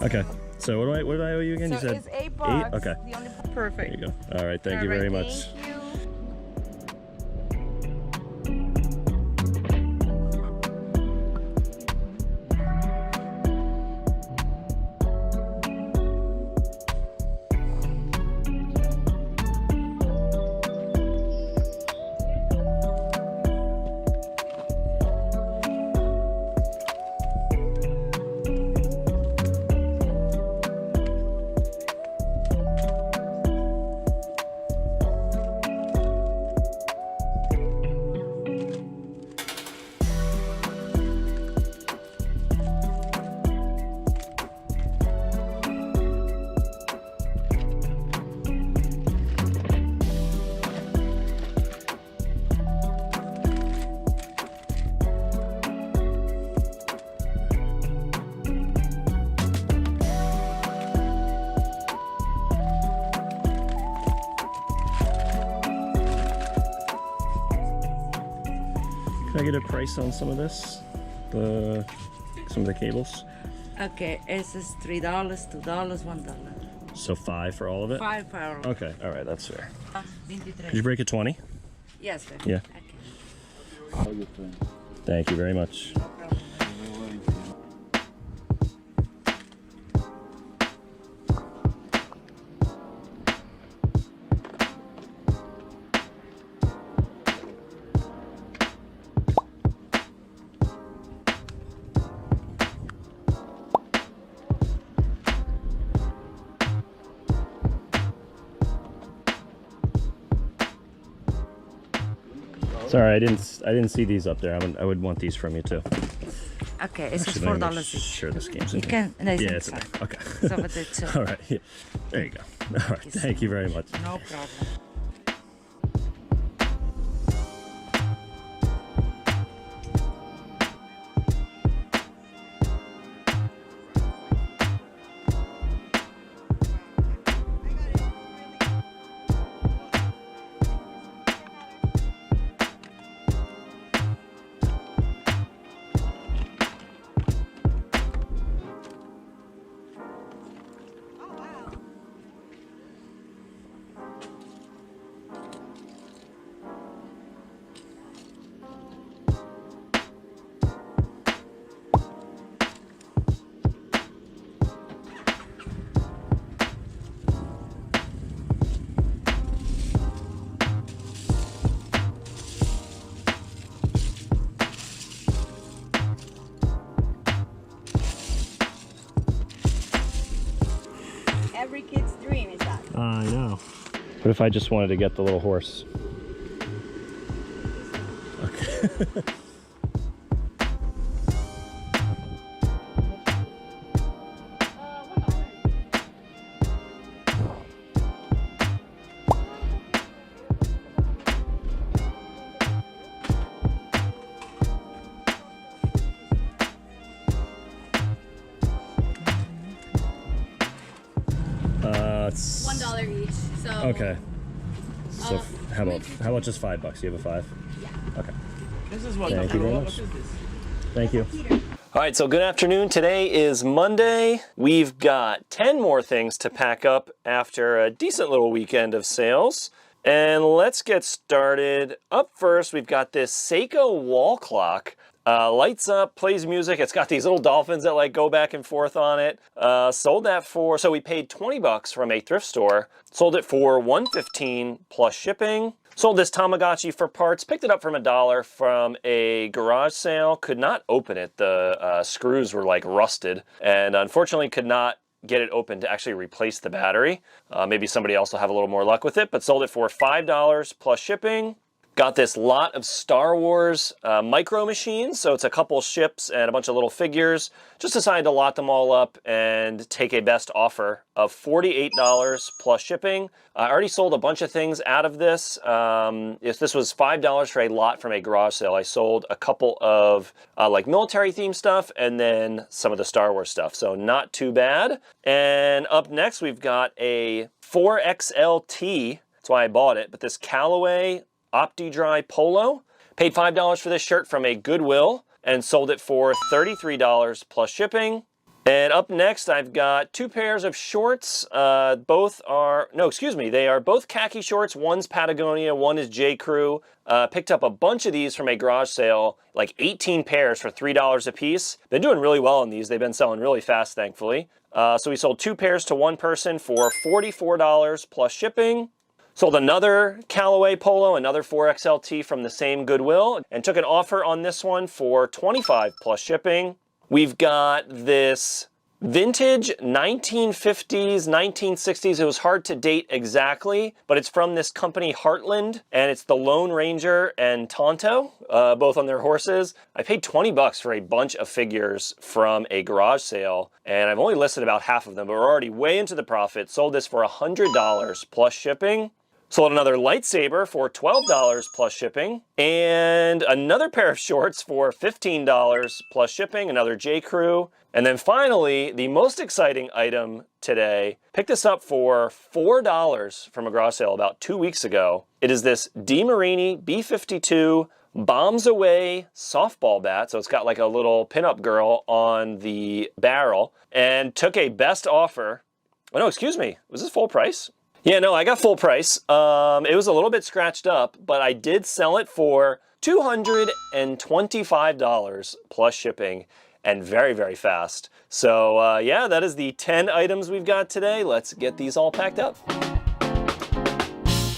Okay. So what do I owe you again? So You said it's $8. 8? Okay. The only perfect. There you go. All right. Thank you All right, very much. Thank you. Can I get a price on some of this? Some of the cables? Okay, this is $3, $2, $1. So 5 for all of it? 5 for all. Okay. All right. That's fair. 23. Could you break it 20? Yes, sir. Yeah. Thank you very much. Sorry, I didn't see these up there. I would want these from you too. Okay, it's Actually, let me make $4 each. sure this game's in You here. can, no, it's yeah, in it's in inside. there. Okay. It's over there too. All right. Yeah. There you go. All right. Thank you very much. No problem. Every kid's dream is that. I know. What if I just wanted to get the little horse? Okay. It's $1 each. So okay. So how about just $5? You have a 5? Yeah. Okay. This is what. Thank you very What much. is this? Thank you. All right, so good afternoon. Today is Monday. We've got 10 more things to pack up after a decent little weekend of sales. And let's get started. Up first, we've got this Seiko wall clock. Lights up, plays music. It's got these little dolphins that like go back and forth on it. Sold that for, so we paid 20 bucks from a thrift store. Sold it for $115 plus shipping. Sold this Tamagotchi for parts. Picked it up from $1 from a garage sale. Could not open it. The screws were like rusted, and unfortunately could not get it open to actually replace the battery. Maybe somebody else will have a little more luck with it, but sold it for $5 plus shipping. Got this lot of Star Wars micro machines, so it's a couple ships and a bunch of little figures. Just decided to lot them all up and take a best offer of $48 plus shipping. I already sold a bunch of things out of this. If this was $5 for a lot from a garage sale, I sold a couple of like military themed stuff and then some of the Star Wars stuff, so not too bad. And up next we've got a 4XLT, that's why I bought it, but this Callaway OptiDry Polo. Paid $5 for this shirt from a Goodwill and sold it for $33 plus shipping. And up next, I've got two pairs of shorts. They are both khaki shorts. One's Patagonia, one is J. Crew. Picked up a bunch of these from a garage sale, like 18 pairs for $3 a piece. Been doing really well on these. They've been selling really fast, thankfully. So we sold two pairs to one person for $44 plus shipping. Sold another Callaway Polo, another 4XLT from the same Goodwill, and took an offer on this one for $25 plus shipping. We've got this vintage 1950s, 1960s. It was hard to date exactly, but it's from this company Heartland, and it's the Lone Ranger and Tonto, both on their horses. I paid $20 for a bunch of figures from a garage sale, and I've only listed about half of them, but we're already way into the profit. Sold this for $100 plus shipping. Sold another lightsaber for $12 plus shipping, and another pair of shorts for $15 plus shipping, another J. Crew. And then finally, the most exciting item today, picked this up for $4 from a garage sale about 2 weeks ago. It is this DeMarini B52 Bombs Away softball bat. So it's got like a little pinup girl on the barrel, and took a best offer. Oh no, excuse me, was this full price? Yeah, no, I got full price. It was a little bit scratched up, but I did sell it for $225 plus shipping, and very, very fast. So yeah, that is the 10 items we've got today. Let's get these all packed up.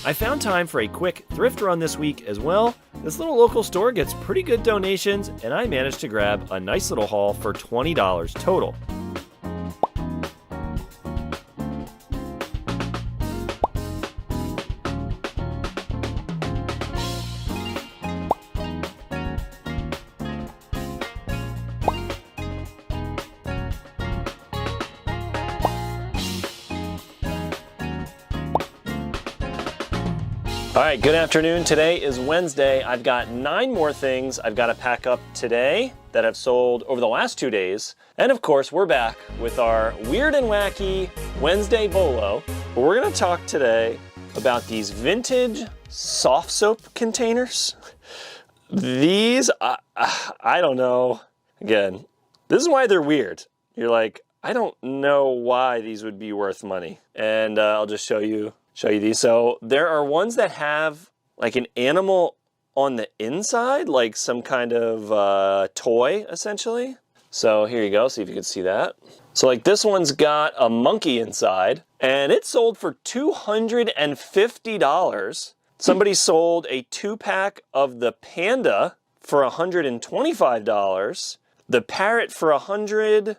I found time for a quick thrift run this week as well. This little local store gets pretty good donations, and I managed to grab a nice little haul for $20 total. All right, good afternoon. Today is Wednesday. I've got 9 more things I've got to pack up today that I've sold over the last 2 days. And of course, we're back with our weird and wacky Wednesday Bolo. We're going to talk today about these vintage soft soap containers. These, I don't know. Again, this is why they're weird. You're like, I don't know why these would be worth money. And I'll just show you these. So there are ones that have like an animal on the inside, like some kind of toy, essentially. So here you go, see if you can see that. So like this one's got a monkey inside, and it sold for $250. Somebody sold a 2-pack of the panda for $125. The parrot for $100.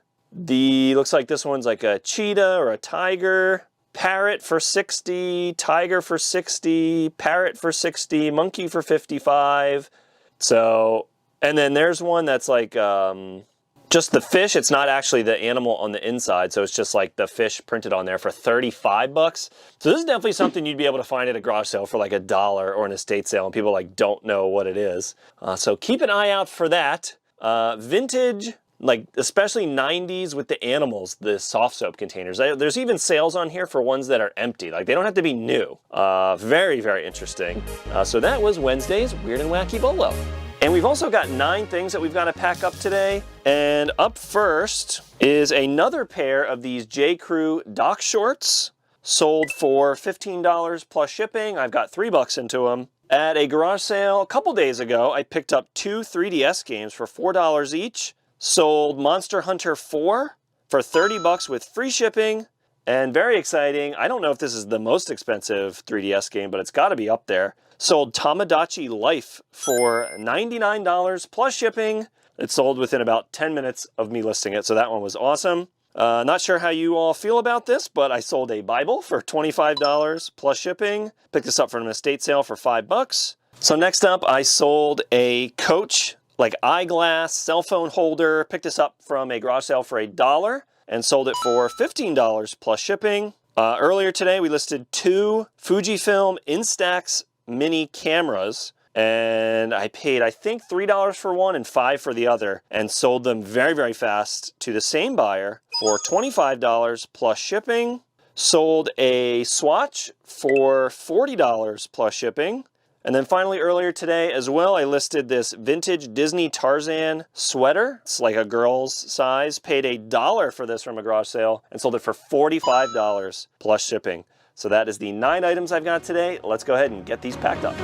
Looks like this one's like a cheetah or a tiger. Parrot for $60, tiger for $60, parrot for $60, monkey for $55. So, and then there's one that's like just the fish. It's not actually the animal on the inside, so it's just like the fish printed on there for $35. So this is definitely something you'd be able to find at a garage sale for like $1 or an estate sale, and people like don't know what it is. So keep an eye out for that. Vintage, like especially 90s with the animals, the soft soap containers. There's even sales on here for ones that are empty. Like they don't have to be new. Very, very interesting. So that was Wednesday's Weird and Wacky Bolo. And we've also got 9 things that we've got to pack up today. And up first is another pair of these J. Crew dock shorts. Sold for $15 plus shipping. I've got $3 into them. At a garage sale a couple days ago, I picked up 2 3DS games for $4 each. Sold Monster Hunter 4 for $30 with free shipping, and very exciting. I don't know if this is the most expensive 3DS game, but it's got to be up there. Sold Tamagotchi Life for $99 plus shipping. It sold within about 10 minutes of me listing it, so that one was awesome. Not sure how you all feel about this, but I sold a Bible for $25 plus shipping. Picked this up from an estate sale for $5. So next up, I sold a Coach like eyeglass cell phone holder. Picked this up from a garage sale for $1 and sold it for $15 plus shipping. Earlier today, we listed 2 Fujifilm Instax mini cameras, and I paid, I think, $3 for one and $5 for the other, and sold them very, very fast to the same buyer for $25 plus shipping. Sold a Swatch for $40 plus shipping. And then finally earlier today as well, I listed this vintage Disney Tarzan sweater. It's like a girl's size. Paid $1 for this from a garage sale and sold it for $45 plus shipping. So that is the 9 items I've got today. Let's go ahead and get these packed up.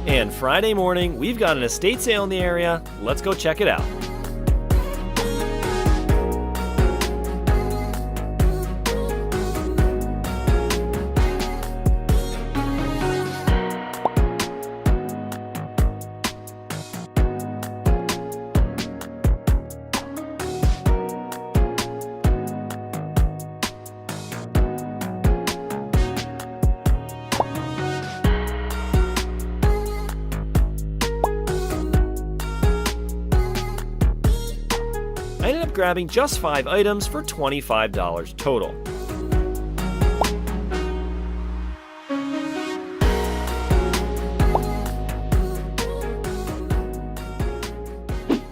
And Friday morning, we've got an estate sale in the area. Let's go check it out. I ended up grabbing just 5 items for $25 total.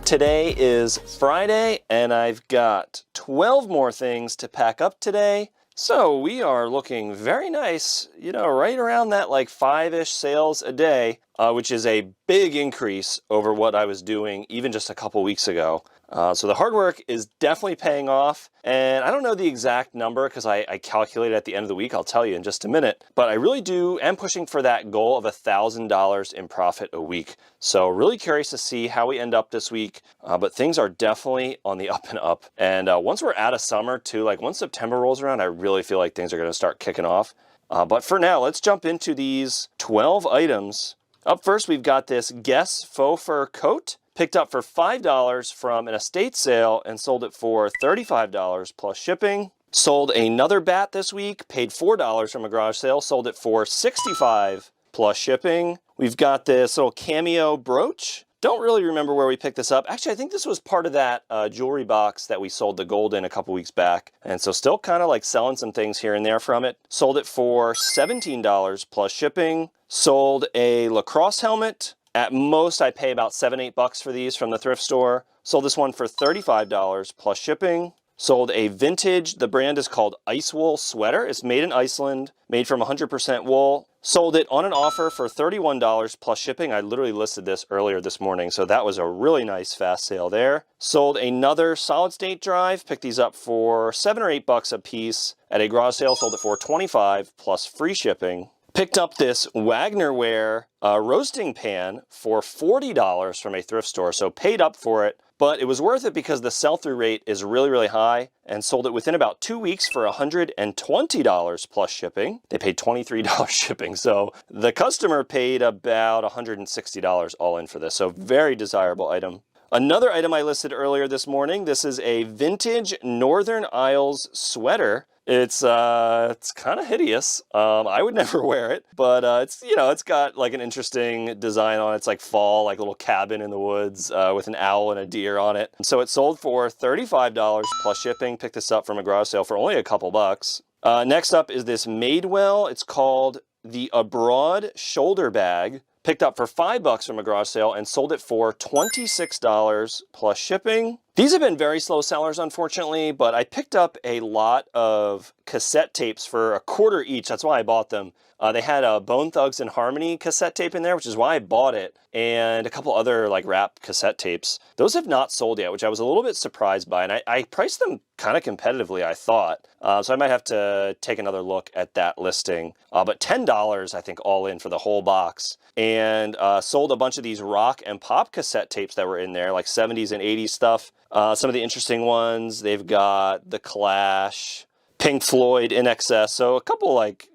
Today is Friday, and I've got 12 more things to pack up today. So we are looking very nice, you know, right around that like 5-ish sales a day, which is a big increase over what I was doing even just a couple weeks ago. So the hard work is definitely paying off, and I don't know the exact number because I calculate it at the end of the week. I'll tell you in just a minute, but I really am pushing for that goal of $1,000 in profit a week. So really curious to see how we end up this week, but things are definitely on the up and up. And once we're out of summer too, like once September rolls around, I really feel like things are going to start kicking off. But for now, let's jump into these 12 items. Up first, we've got this Guess faux fur coat. Picked up for $5 from an estate sale and sold it for $35 plus shipping. Sold another bat this week, paid $4 from a garage sale, sold it for $65 plus shipping. We've got this little cameo brooch. Don't really remember where we picked this up. Actually, I think this was part of that jewelry box that we sold the gold in a couple weeks back. And so still kind of like selling some things here and there from it. Sold it for $17 plus shipping. Sold a lacrosse helmet. At most, I pay about $7-8 for these from the thrift store. Sold this one for $35 plus shipping. Sold a vintage, the brand is called Ice Wool sweater. It's made in Iceland, made from 100% wool. Sold it on an offer for $31 plus shipping. I literally listed this earlier this morning, so that was a really nice fast sale there. Sold another solid state drive. Picked these up for $7 or $8 a piece at a garage sale. Sold it for $25 plus free shipping. Picked up this Wagnerware roasting pan for $40 from a thrift store, so paid up for it, but it was worth it because the sell-through rate is really, really high, and sold it within about 2 weeks for $120 plus shipping. They paid $23 shipping, so the customer paid about $160 all in for this, so very desirable item. Another item I listed earlier this morning, this is a vintage Northern Isles sweater. It's kind of hideous. I would never wear it, but it's got like an interesting design on it. It's like fall, like a little cabin in the woods with an owl and a deer on it. So it sold for $35 plus shipping. Picked this up from a garage sale for only a couple bucks. Next up is this Madewell. It's called the Abroad shoulder bag. Picked up for $5 from a garage sale and sold it for $26 plus shipping. These have been very slow sellers, unfortunately, but I picked up a lot of cassette tapes for $0.25 each. That's why I bought them. They had a Bone Thugs and Harmony cassette tape in there, which is why I bought it, and a couple other like rap cassette tapes. Those have not sold yet, which I was a little bit surprised by, and I priced them kind of competitively, I thought. So I might have to take another look at that listing. But $10, I think, all in for the whole box. And sold a bunch of these rock and pop cassette tapes that were in there, like 70s and 80s stuff. Some of the interesting ones, they've got The Clash, Pink Floyd, In Excess, so a couple like,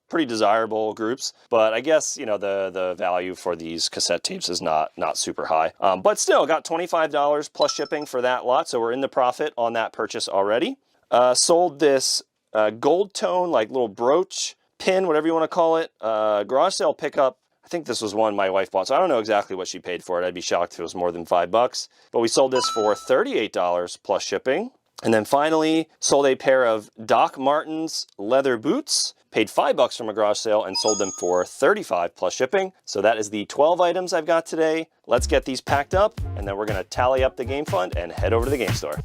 pretty desirable groups, but I guess, the value for these cassette tapes is not super high. But still, got $25 plus shipping for that lot, so we're in the profit on that purchase already. Sold this gold tone, like little brooch, pin, whatever you want to call it, garage sale pickup I think this was one my wife bought, so I don't know exactly what she paid for it. I'd be shocked if it was more than $5. But we sold this for $38 plus shipping. And then finally, sold a pair of Doc Martens leather boots, paid $5 from a garage sale, and sold them for $35 plus shipping. So that is the 12 items I've got today. Let's get these packed up, and then we're gonna tally up the game fund and head over to the game store.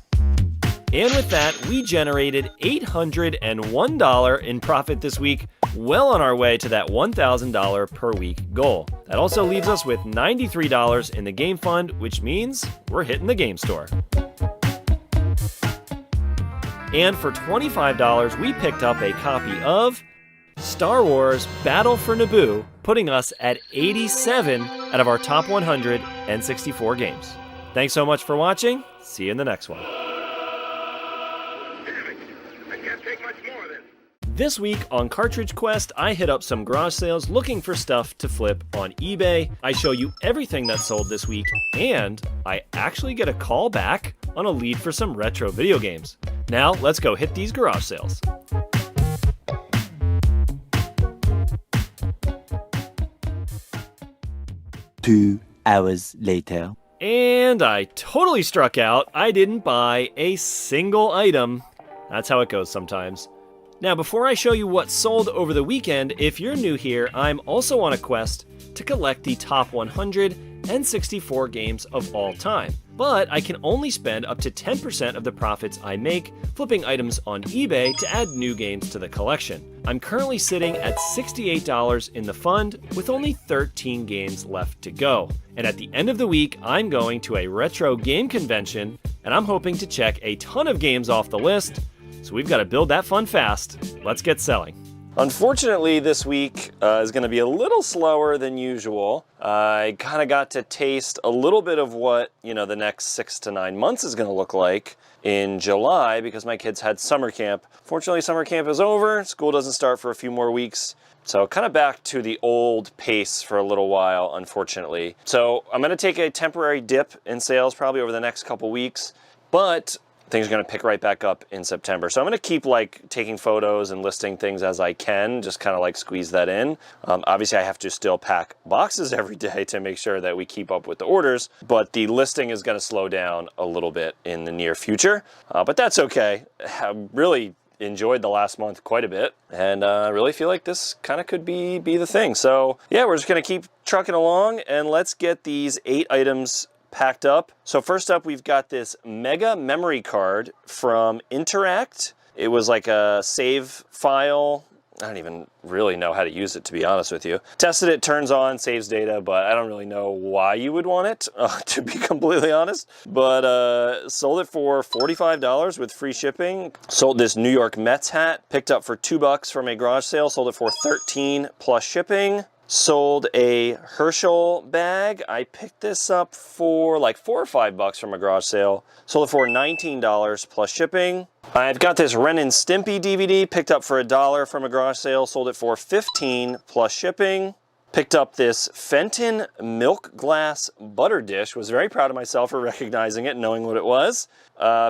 And with that, we generated $801 in profit this week, well on our way to that $1,000 per week goal. That also leaves us with $93 in the game fund, which means we're hitting the game store. And for $25, we picked up a copy of Star Wars Battle for Naboo, putting us at 87 out of our top 164 games. Thanks so much for watching. See you in the next one. This week on Cartridge Quest, I hit up some garage sales looking for stuff to flip on eBay. I show you everything that sold this week, and I actually get a call back on a lead for some retro video games. Now, let's go hit these garage sales. Two hours later. And I totally struck out. I didn't buy a single item. That's how it goes sometimes. Now, before I show you what sold over the weekend, if you're new here, I'm also on a quest to collect the top 164 games of all time. But I can only spend up to 10% of the profits I make flipping items on eBay to add new games to the collection. I'm currently sitting at $68 in the fund with only 13 games left to go. And at the end of the week, I'm going to a retro game convention, and I'm hoping to check a ton of games off the list. So we've got to build that fund fast. Let's get selling. Unfortunately, this week is going to be a little slower than usual. I kind of got to taste a little bit of what, the next 6 to 9 months is going to look like in July because my kids had summer camp. Fortunately, summer camp is over. School doesn't start for a few more weeks. So kind of back to the old pace for a little while, unfortunately. So I'm going to take a temporary dip in sales probably over the next couple weeks, but things are going to pick right back up in September. So I'm going to keep taking photos and listing things as I can, just kind of squeeze that in. Obviously I have to still pack boxes every day to make sure that we keep up with the orders, but the listing is going to slow down a little bit in the near future. But that's okay. I really enjoyed the last month quite a bit, and I really feel like this kind of could be the thing. So yeah, we're just going to keep trucking along, and let's get these 8 items packed up. So first up, we've got this mega memory card from Interact. It was like a save file. I don't even really know how to use it, to be honest with you. Tested it, turns on, saves data, but I don't really know why you would want it, to be completely honest. But sold it for $45 with free shipping. Sold this New York Mets hat, picked up for $2 from a garage sale, sold it for $13 plus shipping. Sold a Herschel bag. I picked this up for like $4 or $5 from a garage sale. Sold it for $19 plus shipping. I've got this Ren and Stimpy DVD, picked up for $1 from a garage sale. Sold it for $15 plus shipping. Picked up this Fenton milk glass butter dish. Was very proud of myself for recognizing it and knowing what it was.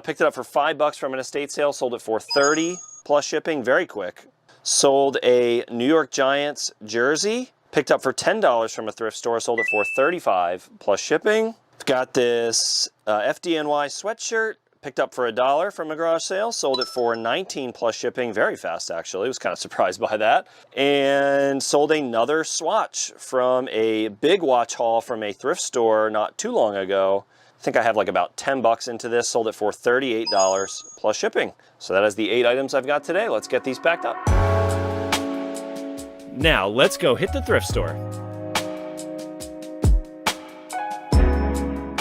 Picked it up for $5 from an estate sale. Sold it for $30 plus shipping. Very quick. Sold a New York Giants jersey. Picked up for $10 from a thrift store, sold it for $35 plus shipping. Got this FDNY sweatshirt, picked up for $1 from a garage sale, sold it for $19 plus shipping, very fast actually, was kind of surprised by that. And sold another swatch from a big watch haul from a thrift store not too long ago. I think I have about $10 into this, sold it for $38 plus shipping. So that is the 8 items I've got today. Let's get these packed up. Now, let's go hit the thrift store.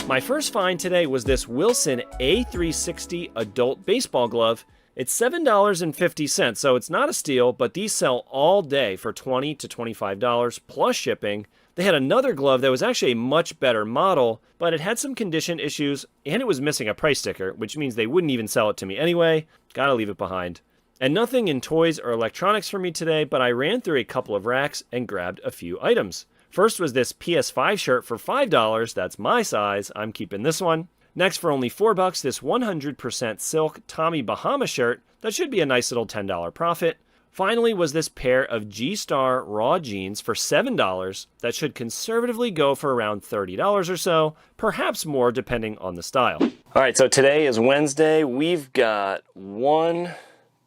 My first find today was this Wilson A360 adult baseball glove. It's $7.50, so it's not a steal, but these sell all day for $20 to $25 plus shipping. They had another glove that was actually a much better model, but it had some condition issues, and it was missing a price sticker, which means they wouldn't even sell it to me anyway. Gotta leave it behind. And nothing in toys or electronics for me today, but I ran through a couple of racks and grabbed a few items. First was this PS5 shirt for $5. That's my size. I'm keeping this one. Next, for only $4, this 100% silk Tommy Bahama shirt. That should be a nice little $10 profit. Finally was this pair of G-Star raw jeans for $7 that should conservatively go for around $30 or so, perhaps more depending on the style. All right, so today is Wednesday. We've got 1,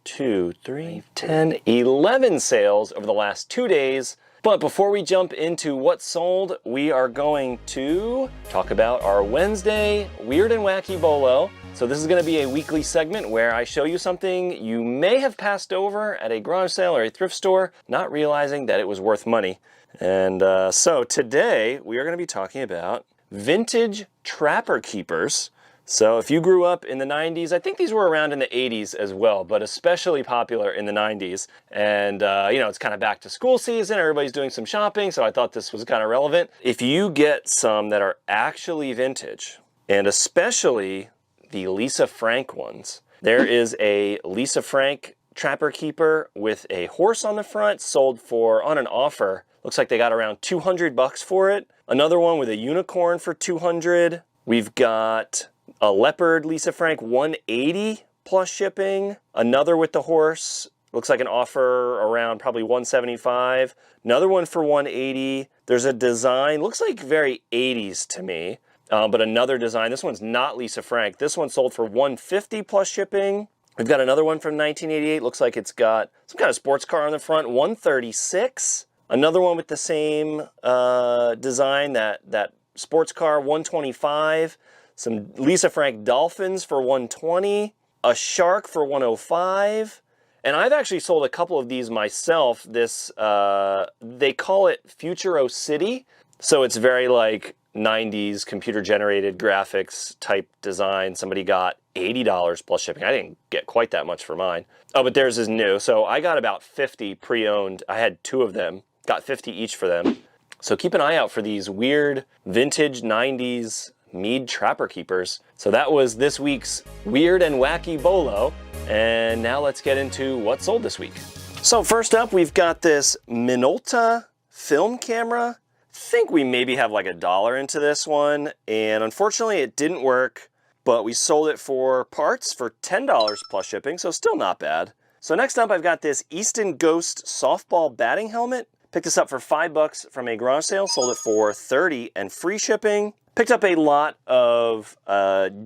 2, 3, 10, 11 sales over the last 2 days. But before we jump into what sold, we are going to talk about our Wednesday Weird and Wacky Bolo. So this is going to be a weekly segment where I show you something you may have passed over at a garage sale or a thrift store, not realizing that it was worth money. And so today we are going to be talking about vintage trapper keepers. So if you grew up in the 90s, I think these were around in the 80s as well, but especially popular in the 90s. And, you know, it's kind of back to school season. Everybody's doing some shopping, so I thought this was kind of relevant. If you get some that are actually vintage, and especially the Lisa Frank ones, there is a Lisa Frank trapper keeper with a horse on the front, sold for, on an offer, looks like they got around $200 for it. Another one with a unicorn for $200. We've got a leopard Lisa Frank 180 plus shipping. Another with the horse, looks like an offer around probably 175. Another one for 180. There's a design, looks like very 80s to me, but another design. This one's not Lisa Frank. This one sold for 150 plus shipping. We've got another one from 1988. Looks like it's got some kind of sports car on the front, 136. Another one with the same design, that sports car, 125. Some Lisa Frank Dolphins for 120, a shark for 105, and I've actually sold a couple of these myself. This, they call it Futuro City, so it's very like 90s computer-generated graphics type design. Somebody got $80 plus shipping. I didn't get quite that much for mine. Oh, but theirs is new, so I got about 50 pre-owned. I had 2 of them, got 50 each for them. So keep an eye out for these weird vintage 90s Mead trapper keepers. So that was this week's Weird and Wacky Bolo, and now let's get into what sold this week. So first up, we've got this Minolta film camera. I think we maybe have like $1 into this one, and unfortunately it didn't work, but we sold it for parts for $10 plus shipping, so still not bad. So next up, I've got this Easton Ghost softball batting helmet. Picked this up for $5 from a garage sale, sold it for $30 and free shipping. Picked up a lot of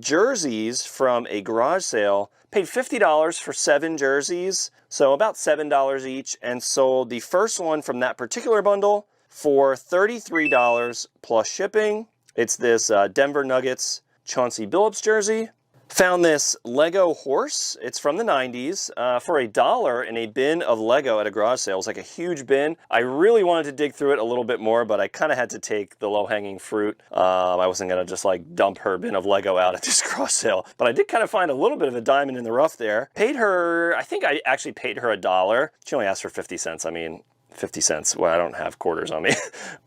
jerseys from a garage sale. Paid $50 for 7 jerseys, so about $7 each, and sold the first one from that particular bundle for $33 plus shipping. It's this Denver Nuggets Chauncey Billups jersey. Found this Lego horse. It's from the 90s for $1 in a bin of Lego at a garage sale. It was like a huge bin. I really wanted to dig through it a little bit more, but I kind of had to take the low-hanging fruit. I wasn't going to just like dump her bin of Lego out at this garage sale, but I did kind of find a little bit of a diamond in the rough there. Paid her, I think I actually paid her $1. She only asked for 50 cents. I mean, 50 cents. Well, I don't have quarters on me.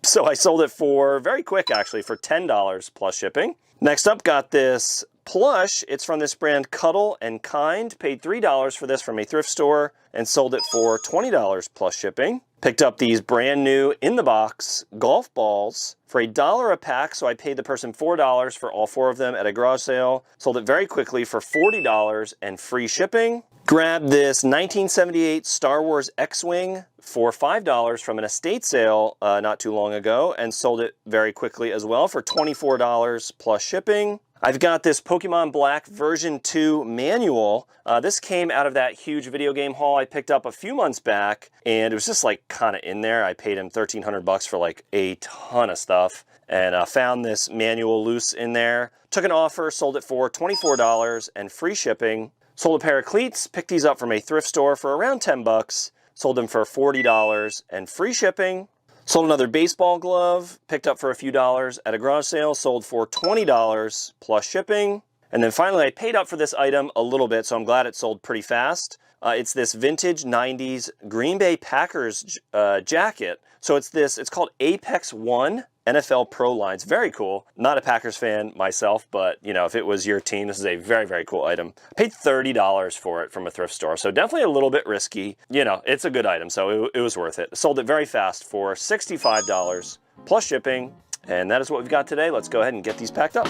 So I sold it for, very quick actually, for $10 plus shipping. Next up, got this plush. It's from this brand Cuddle and Kind. Paid $3 for this from a thrift store and sold it for $20 plus shipping. Picked up these brand new in the box golf balls for $1 a pack, so I paid the person $4 for all 4 of them at a garage sale. Sold it very quickly for $40 and free shipping. Grabbed this 1978 Star Wars X-Wing for $5 from an estate sale not too long ago, and sold it very quickly as well for $24 plus shipping. I've got this Pokemon Black version 2 manual. This came out of that huge video game haul I picked up a few months back, and it was just like kind of in there. I paid him $1,300 for like a ton of stuff, and found this manual loose in there. Took an offer, sold it for $24 and free shipping. Sold a pair of cleats, picked these up from a thrift store for around 10 bucks. Sold them for $40 and free shipping. Sold another baseball glove, picked up for a few dollars at a garage sale, sold for $20 plus shipping. And then finally I paid up for this item a little bit, so I'm glad it sold pretty fast. It's this vintage 90s Green Bay Packers jacket. So it's called Apex One NFL Pro Line. It's very cool. Not a Packers fan myself, but you know, if it was your team, this is a very, very cool item. I paid $30 for it from a thrift store, so definitely a little bit risky. You know, it's a good item, so it was worth it. Sold it very fast for $65 plus shipping, and that is what we've got today. Let's go ahead and get these packed up.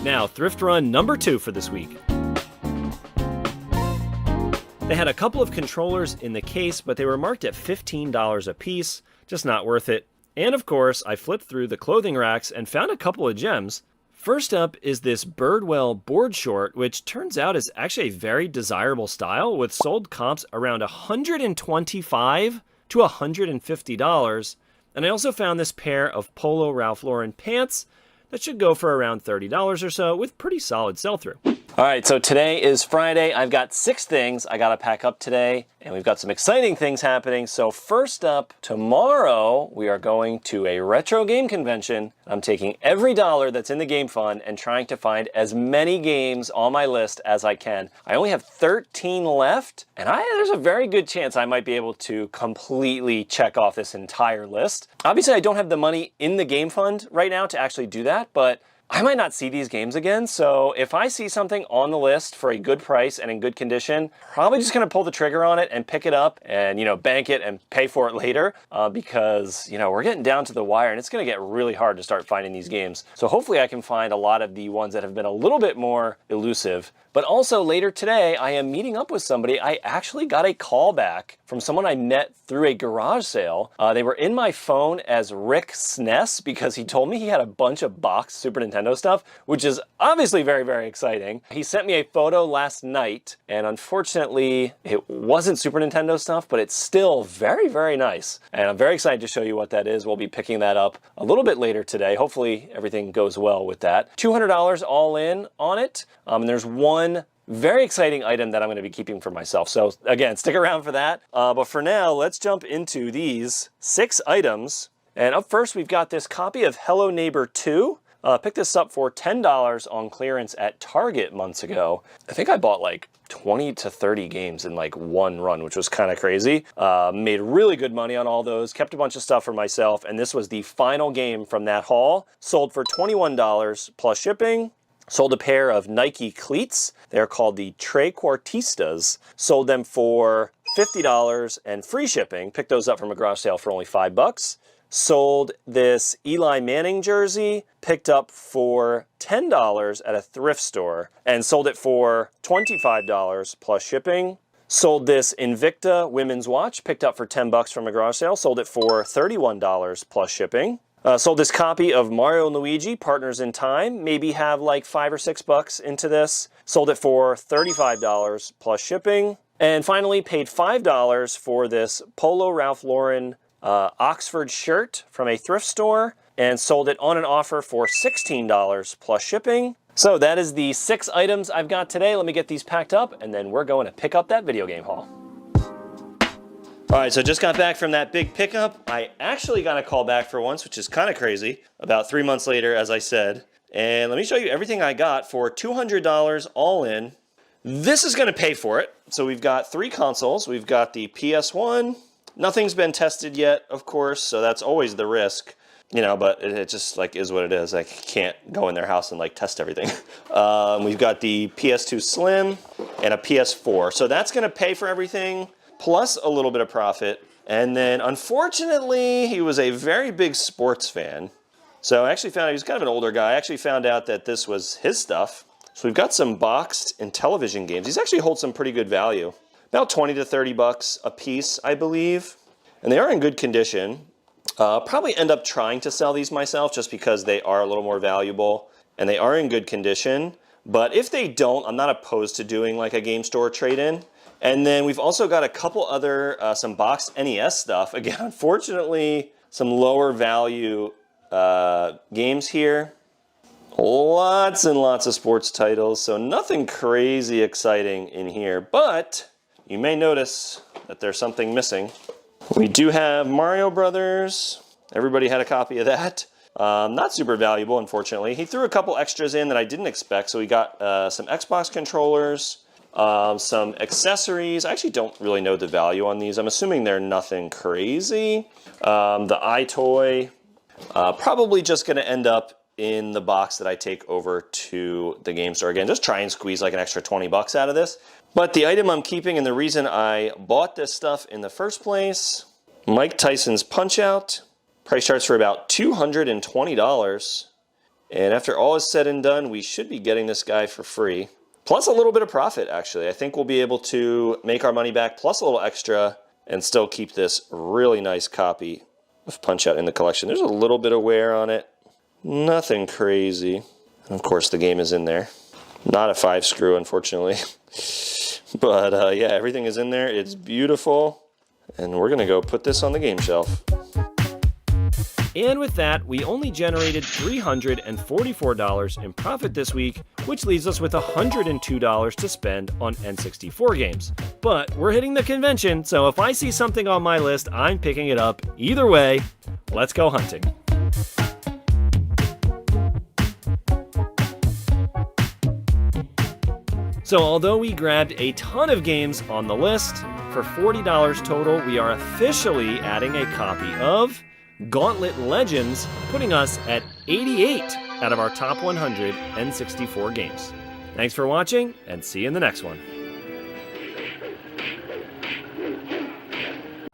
Now, thrift run number 2 for this week. They had a couple of controllers in the case, but they were marked at $15 a piece, just not worth it. And of course, I flipped through the clothing racks and found a couple of gems. First up is this Birdwell board short, which turns out is actually a very desirable style with sold comps around $125 to $150. And I also found this pair of Polo Ralph Lauren pants that should go for around $30 or so with pretty solid sell-through. All right, so today is Friday. I've got 6 things I gotta pack up today, and we've got some exciting things happening. So first up, tomorrow we are going to a retro game convention. I'm taking every dollar that's in the game fund and trying to find as many games on my list as I can. I only have 13 left, and there's a very good chance I might be able to completely check off this entire list. Obviously, I don't have the money in the game fund right now to actually do that, but I might not see these games again, so if I see something on the list for a good price and in good condition, probably just gonna pull the trigger on it and pick it up and, bank it and pay for it later because, we're getting down to the wire and it's gonna get really hard to start finding these games. So hopefully I can find a lot of the ones that have been a little bit more elusive. But also later today, I am meeting up with somebody. I actually got a call back from someone I met through a garage sale. They were in my phone as Rick SNES because he told me he had a bunch of boxed Super Nintendo stuff, which is obviously very, very exciting. He sent me a photo last night, and unfortunately, it wasn't Super Nintendo stuff, but it's still very, very nice. And I'm very excited to show you what that is. We'll be picking that up a little bit later today. Hopefully, everything goes well with that. $200 all in on it, and there's one very exciting item that I'm going to be keeping for myself. So again, stick around for that. But for now, let's jump into these 6 items. And up first, we've got this copy of Hello Neighbor 2. Picked this up for $10 on clearance at Target months ago. I think I bought like 20 to 30 games in like one run, which was kind of crazy. Made really good money on all those, kept a bunch of stuff for myself, and this was the final game from that haul. Sold for $21 plus shipping. Sold a pair of Nike cleats. They're called the Trequartistas. Sold them for $50 and free shipping. Picked those up from a garage sale for only $5. Sold this Eli Manning jersey. Picked up for $10 at a thrift store. And sold it for $25 plus shipping. Sold this Invicta women's watch. Picked up for $10 from a garage sale. Sold it for $31 plus shipping. Sold this copy of Mario and Luigi, Partners in Time. Maybe have like $5 or $6 into this. Sold it for $35 plus shipping. And finally paid $5 for this Polo Ralph Lauren Oxford shirt from a thrift store. And sold it on an offer for $16 plus shipping. So that is the 6 items I've got today. Let me get these packed up and then we're going to pick up that video game haul. All right, so just got back from that big pickup. I actually got a call back for once, which is kind of crazy. About 3 months later, as I said. And let me show you everything I got for $200 all in. This is gonna pay for it. So we've got 3 consoles. We've got the PS1. Nothing's been tested yet, of course, so that's always the risk. But it just like is what it is. I can't go in their house and like test everything. We've got the PS2 Slim and a PS4. So that's gonna pay for everything, plus a little bit of profit. And then unfortunately, he was a very big sports fan. So I actually found out he was kind of an older guy. I actually found out that this was his stuff. So we've got some boxed and television games. These actually hold some pretty good value. About 20 to 30 bucks a piece, I believe. And they are in good condition. Probably end up trying to sell these myself just because they are a little more valuable and they are in good condition. But if they don't, I'm not opposed to doing like a game store trade-in. And then we've also got a couple other, some boxed NES stuff. Again, unfortunately, some lower value games here. Lots and lots of sports titles, so nothing crazy exciting in here. But you may notice that there's something missing. We do have Mario Brothers. Everybody had a copy of that. Not super valuable, unfortunately. He threw a couple extras in that I didn't expect. So we got some Xbox controllers, some accessories. I actually don't really know the value on these. I'm assuming they're nothing crazy. The iToy, probably just going to end up in the box that I take over to the game store. Again, just try and squeeze like an extra 20 bucks out of this. But the item I'm keeping, and the reason I bought this stuff in the first place, Mike Tyson's Punch-Out. Price starts for about $220. And after all is said and done, we should be getting this guy for free. plus a little bit of profit, actually. I think we'll be able to make our money back plus a little extra and still keep this really nice copy of Punch-Out in the collection. There's a little bit of wear on it. Nothing crazy. And of course, the game is in there. Not a 5-screw, unfortunately. But yeah, everything is in there. It's beautiful. And we're going to go put this on the game shelf. And with that, we only generated $344 in profit this week, which leaves us with $102 to spend on N64 games. But we're hitting the convention, so if I see something on my list, I'm picking it up. Either way, let's go hunting. So although we grabbed a ton of games on the list, for $40 total, we are officially adding a copy of Gauntlet Legends, putting us at 88 out of our top 100 N64 games. Thanks for watching, and see you in the next one.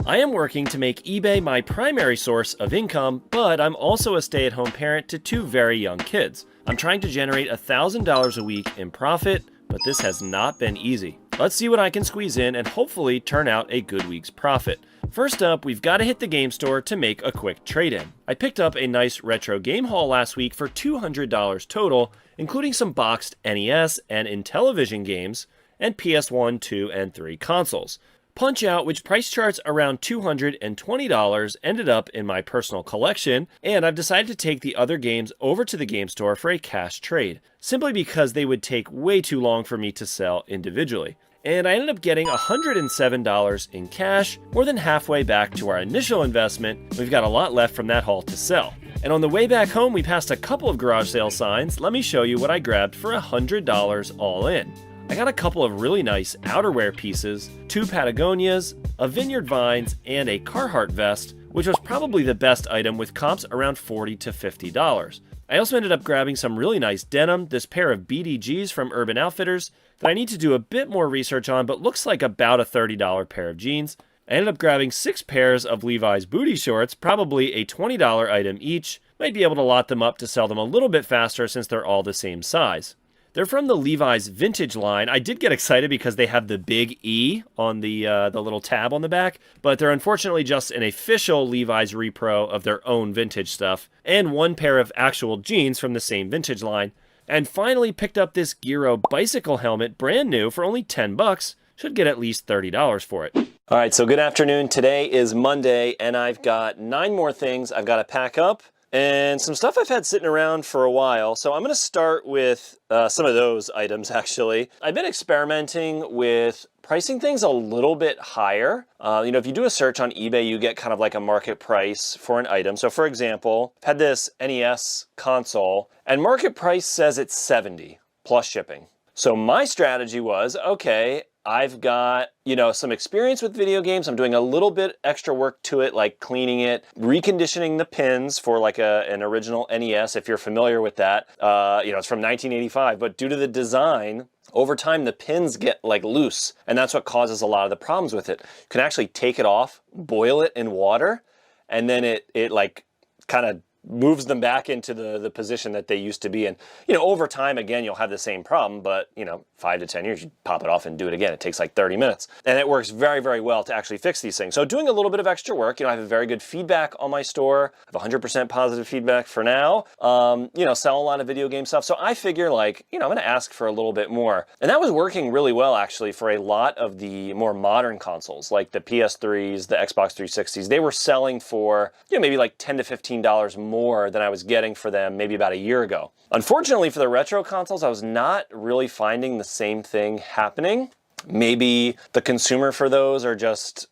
I am working to make eBay my primary source of income, but I'm also a stay-at-home parent to 2 very young kids. I'm trying to generate $1,000 a week in profit, but this has not been easy. Let's see what I can squeeze in and hopefully turn out a good week's profit. First up, we've got to hit the game store to make a quick trade-in. I picked up a nice retro game haul last week for $200 total, including some boxed NES and Intellivision games, and PS1, 2, and 3 consoles. Punch-Out, which price charts around $220, ended up in my personal collection, and I've decided to take the other games over to the game store for a cash trade, simply because they would take way too long for me to sell individually. And I ended up getting $107 in cash, more than halfway back to our initial investment. We've got a lot left from that haul to sell. And on the way back home, we passed a couple of garage sale signs. Let me show you what I grabbed for $100 all in. I got a couple of really nice outerwear pieces, 2 Patagonias, a Vineyard Vines, and a Carhartt vest, which was probably the best item with comps around $40 to $50. I also ended up grabbing some really nice denim, this pair of BDGs from Urban Outfitters that I need to do a bit more research on, but looks like about a $30 pair of jeans. I ended up grabbing 6 pairs of Levi's booty shorts, probably a $20 item each. Might be able to lot them up to sell them a little bit faster since they're all the same size. They're from the Levi's vintage line. I did get excited because they have the big E on the little tab on the back, but they're unfortunately just an official Levi's repro of their own vintage stuff, and 1 pair of actual jeans from the same vintage line. And finally picked up this Giro bicycle helmet, brand new, for only $10. Should get at least $30 for it. All right, so good afternoon. Today is Monday, and I've got 9 more things I've got to pack up, and some stuff I've had sitting around for a while. So I'm going to start with some of those items, actually. I've been experimenting with pricing things a little bit higher. If you do a search on eBay, you get kind of like a market price for an item. So for example, I've had this NES console, and market price says it's $70 plus shipping. So my strategy was, okay, I've got, some experience with video games. I'm doing a little bit extra work to it, like cleaning it, reconditioning the pins for like an original NES, if you're familiar with that. It's from 1985, but due to the design, over time the pins get like loose, and that's what causes a lot of the problems with it. You can actually take it off, boil it in water, and then it like kind of moves them back into the position that they used to be in. Over time, again, you'll have the same problem, but 5 to 10 years, you pop it off and do it again. It takes like 30 minutes. And it works very, very well to actually fix these things. So doing a little bit of extra work, I have a very good feedback on my store. I have 100% positive feedback for now. Sell a lot of video game stuff. So I figure I'm going to ask for a little bit more. And that was working really well, actually, for a lot of the more modern consoles, like the PS3s, the Xbox 360s. They were selling for, maybe like $10 to $15 more than I was getting for them maybe about a year ago. Unfortunately for the retro consoles, I was not really finding the same thing happening. Maybe the consumer for those are just,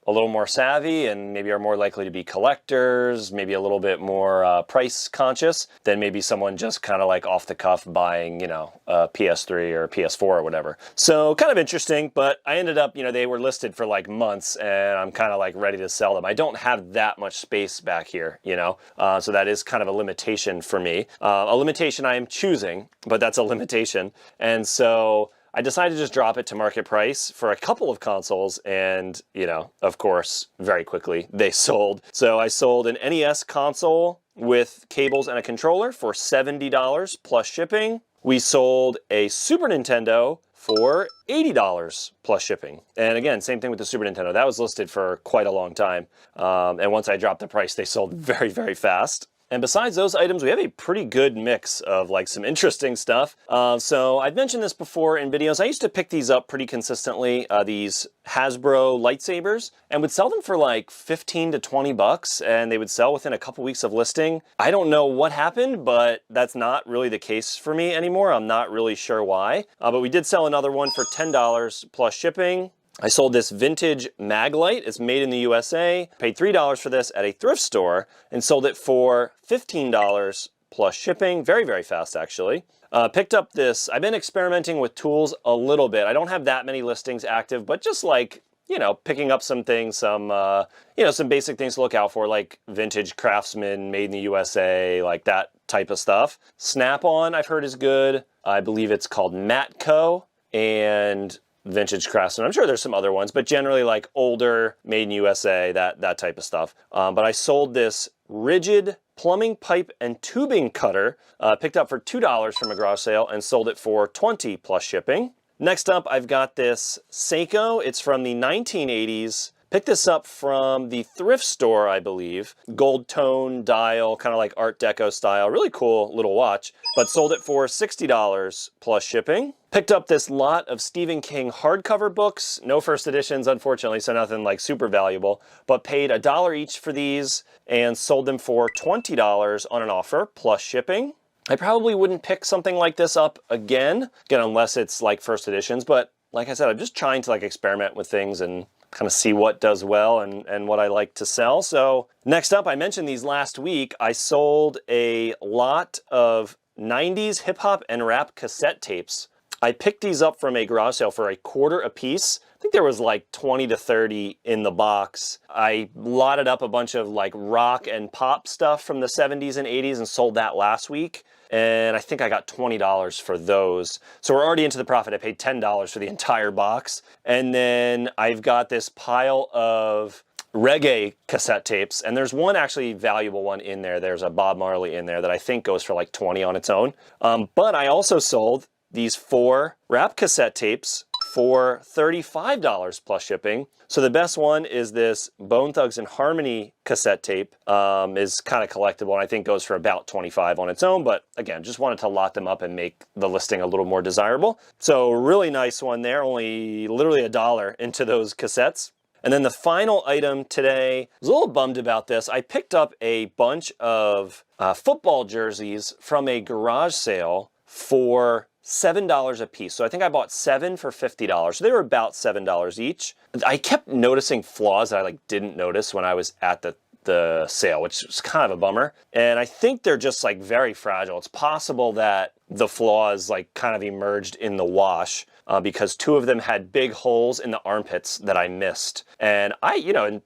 a little more savvy and maybe are more likely to be collectors, maybe a little bit more price conscious than maybe someone just kind of like off the cuff buying, a PS3 or PS4 or whatever. So kind of interesting, but I ended up, they were listed for like months and I'm kind of like ready to sell them. I don't have that much space back here, so that is kind of a limitation for me. A limitation I am choosing, but that's a limitation. And so I decided to just drop it to market price for a couple of consoles, and, of course, very quickly they sold. So I sold an NES console with cables and a controller for $70 plus shipping. we sold a Super Nintendo for $80 plus shipping. And again, same thing with the Super Nintendo. That was listed for quite a long time. And once I dropped the price, they sold very, very fast. And besides those items, we have a pretty good mix of like some interesting stuff. So I've mentioned this before in videos. I used to pick these up pretty consistently, these Hasbro lightsabers, and would sell them for like 15 to 20 bucks, and they would sell within a couple weeks of listing. I don't know what happened, but that's not really the case for me anymore. I'm not really sure why. But we did sell another one for $10 plus shipping. I sold this vintage mag light. It's made in the USA. Paid $3 for this at a thrift store and sold it for $15 plus shipping. Very, very fast, actually. Picked up this. I've been experimenting with tools a little bit. I don't have that many listings active, but just like, you know, picking up some things, some basic things to look out for, like vintage Craftsman, made in the USA, like that type of stuff. Snap-on, I've heard, is good. I believe it's called Matco, and Vintage Craftsman. I'm sure there's some other ones, but generally like older, made in USA, that type of stuff. But I sold this rigid plumbing pipe and tubing cutter, picked up for $2 from a garage sale, and sold it for $20 plus shipping. Next up, I've got this Seiko. It's from the 1980s. Picked this up from the thrift store, I believe. Gold tone dial, kind of like Art Deco style. Really cool little watch, but sold it for $60 plus shipping. Picked up this lot of Stephen King hardcover books. No first editions, unfortunately, so nothing like super valuable, but paid $1 each for these and sold them for $20 on an offer plus shipping. I probably wouldn't pick something like this up again, unless it's like first editions, but like I said, I'm just trying to like experiment with things and kind of see what does well and what I like to sell. So next up, I mentioned these last week. I sold a lot of 90s hip hop and rap cassette tapes. I picked these up from a garage sale for $0.25 a piece. I think there was like 20 to 30 in the box. I lotted up a bunch of like rock and pop stuff from the 70s and 80s and sold that last week. And I think I got $20 for those. So we're already into the profit. I paid $10 for the entire box. And then I've got this pile of reggae cassette tapes, and there's one actually valuable one in there. There's a Bob Marley in there that I think goes for like 20 on its own. But I also sold these 4 rap cassette tapes for $35 plus shipping. So the best one is this Bone Thugs and Harmony cassette tape. Is kind of collectible and I think goes for about $25 on its own. But again, just wanted to lot them up and make the listing a little more desirable. So really nice one there, only literally $1 into those cassettes. And then the final item today, I was a little bummed about this. I picked up a bunch of football jerseys from a garage sale for $7 a piece. So I think I bought 7 for $50. So they were about $7 each. I kept noticing flaws that I like didn't notice when I was at the sale, which was kind of a bummer. And I think they're just like very fragile. It's possible that the flaws like kind of emerged in the wash. Because 2 of them had big holes in the armpits that I missed. And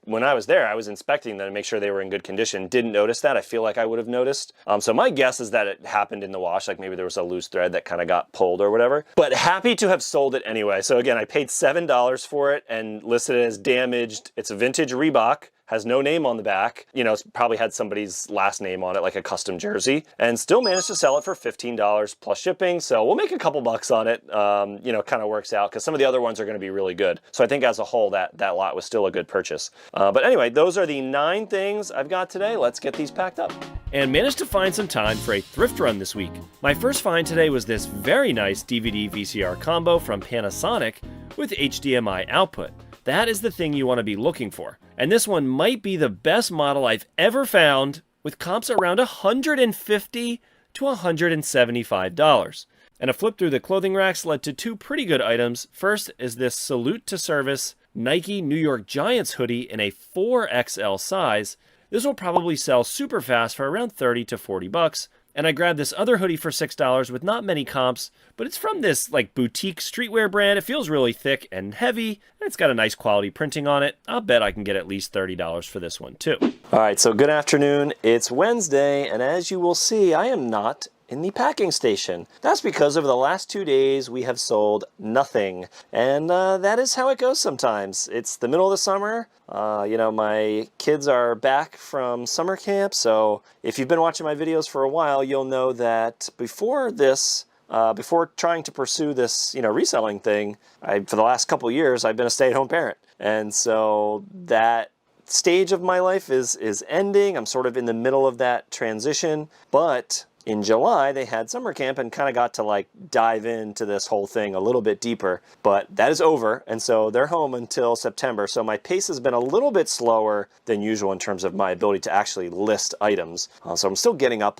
when I was there, I was inspecting them to make sure they were in good condition. Didn't notice that. I feel like I would have noticed. So my guess is that it happened in the wash, like maybe there was a loose thread that kind of got pulled or whatever. But happy to have sold it anyway. So again, I paid $7 for it and listed it as damaged. It's a vintage Reebok. Has no name on the back, it's probably had somebody's last name on it, like a custom jersey, and still managed to sell it for $15 plus shipping. So we'll make a couple bucks on it, kind of works out because some of the other ones are going to be really good. So I think as a whole, that lot was still a good purchase. But anyway, those are the 9 things I've got today. Let's get these packed up. And managed to find some time for a thrift run this week. My first find today was this very nice DVD VCR combo from Panasonic with HDMI output. That is the thing you want to be looking for. And this one might be the best model I've ever found, with comps around $150 to $175. And a flip through the clothing racks led to 2 pretty good items. First is this Salute to Service Nike New York Giants hoodie in a 4XL size. This will probably sell super fast for around 30 to 40 bucks. And I grabbed this other hoodie for $6 with not many comps, but it's from this like boutique streetwear brand. It feels really thick and heavy, and it's got a nice quality printing on it. I'll bet I can get at least $30 for this one too. All right, so good afternoon. It's Wednesday, and as you will see, I am not in the packing station. That's because over the last 2 days, we have sold nothing. And that is how it goes sometimes. It's the middle of the summer. My kids are back from summer camp. So if you've been watching my videos for a while, you'll know that before this before trying to pursue this, reselling thing, for the last couple years, I've been a stay-at-home parent. And so that stage of my life is ending. I'm sort of in the middle of that transition. But in July, they had summer camp and kind of got to dive into this whole thing a little bit deeper. But that is over. And so they're home until September. So my pace has been a little bit slower than usual in terms of my ability to actually list items. So I'm still getting up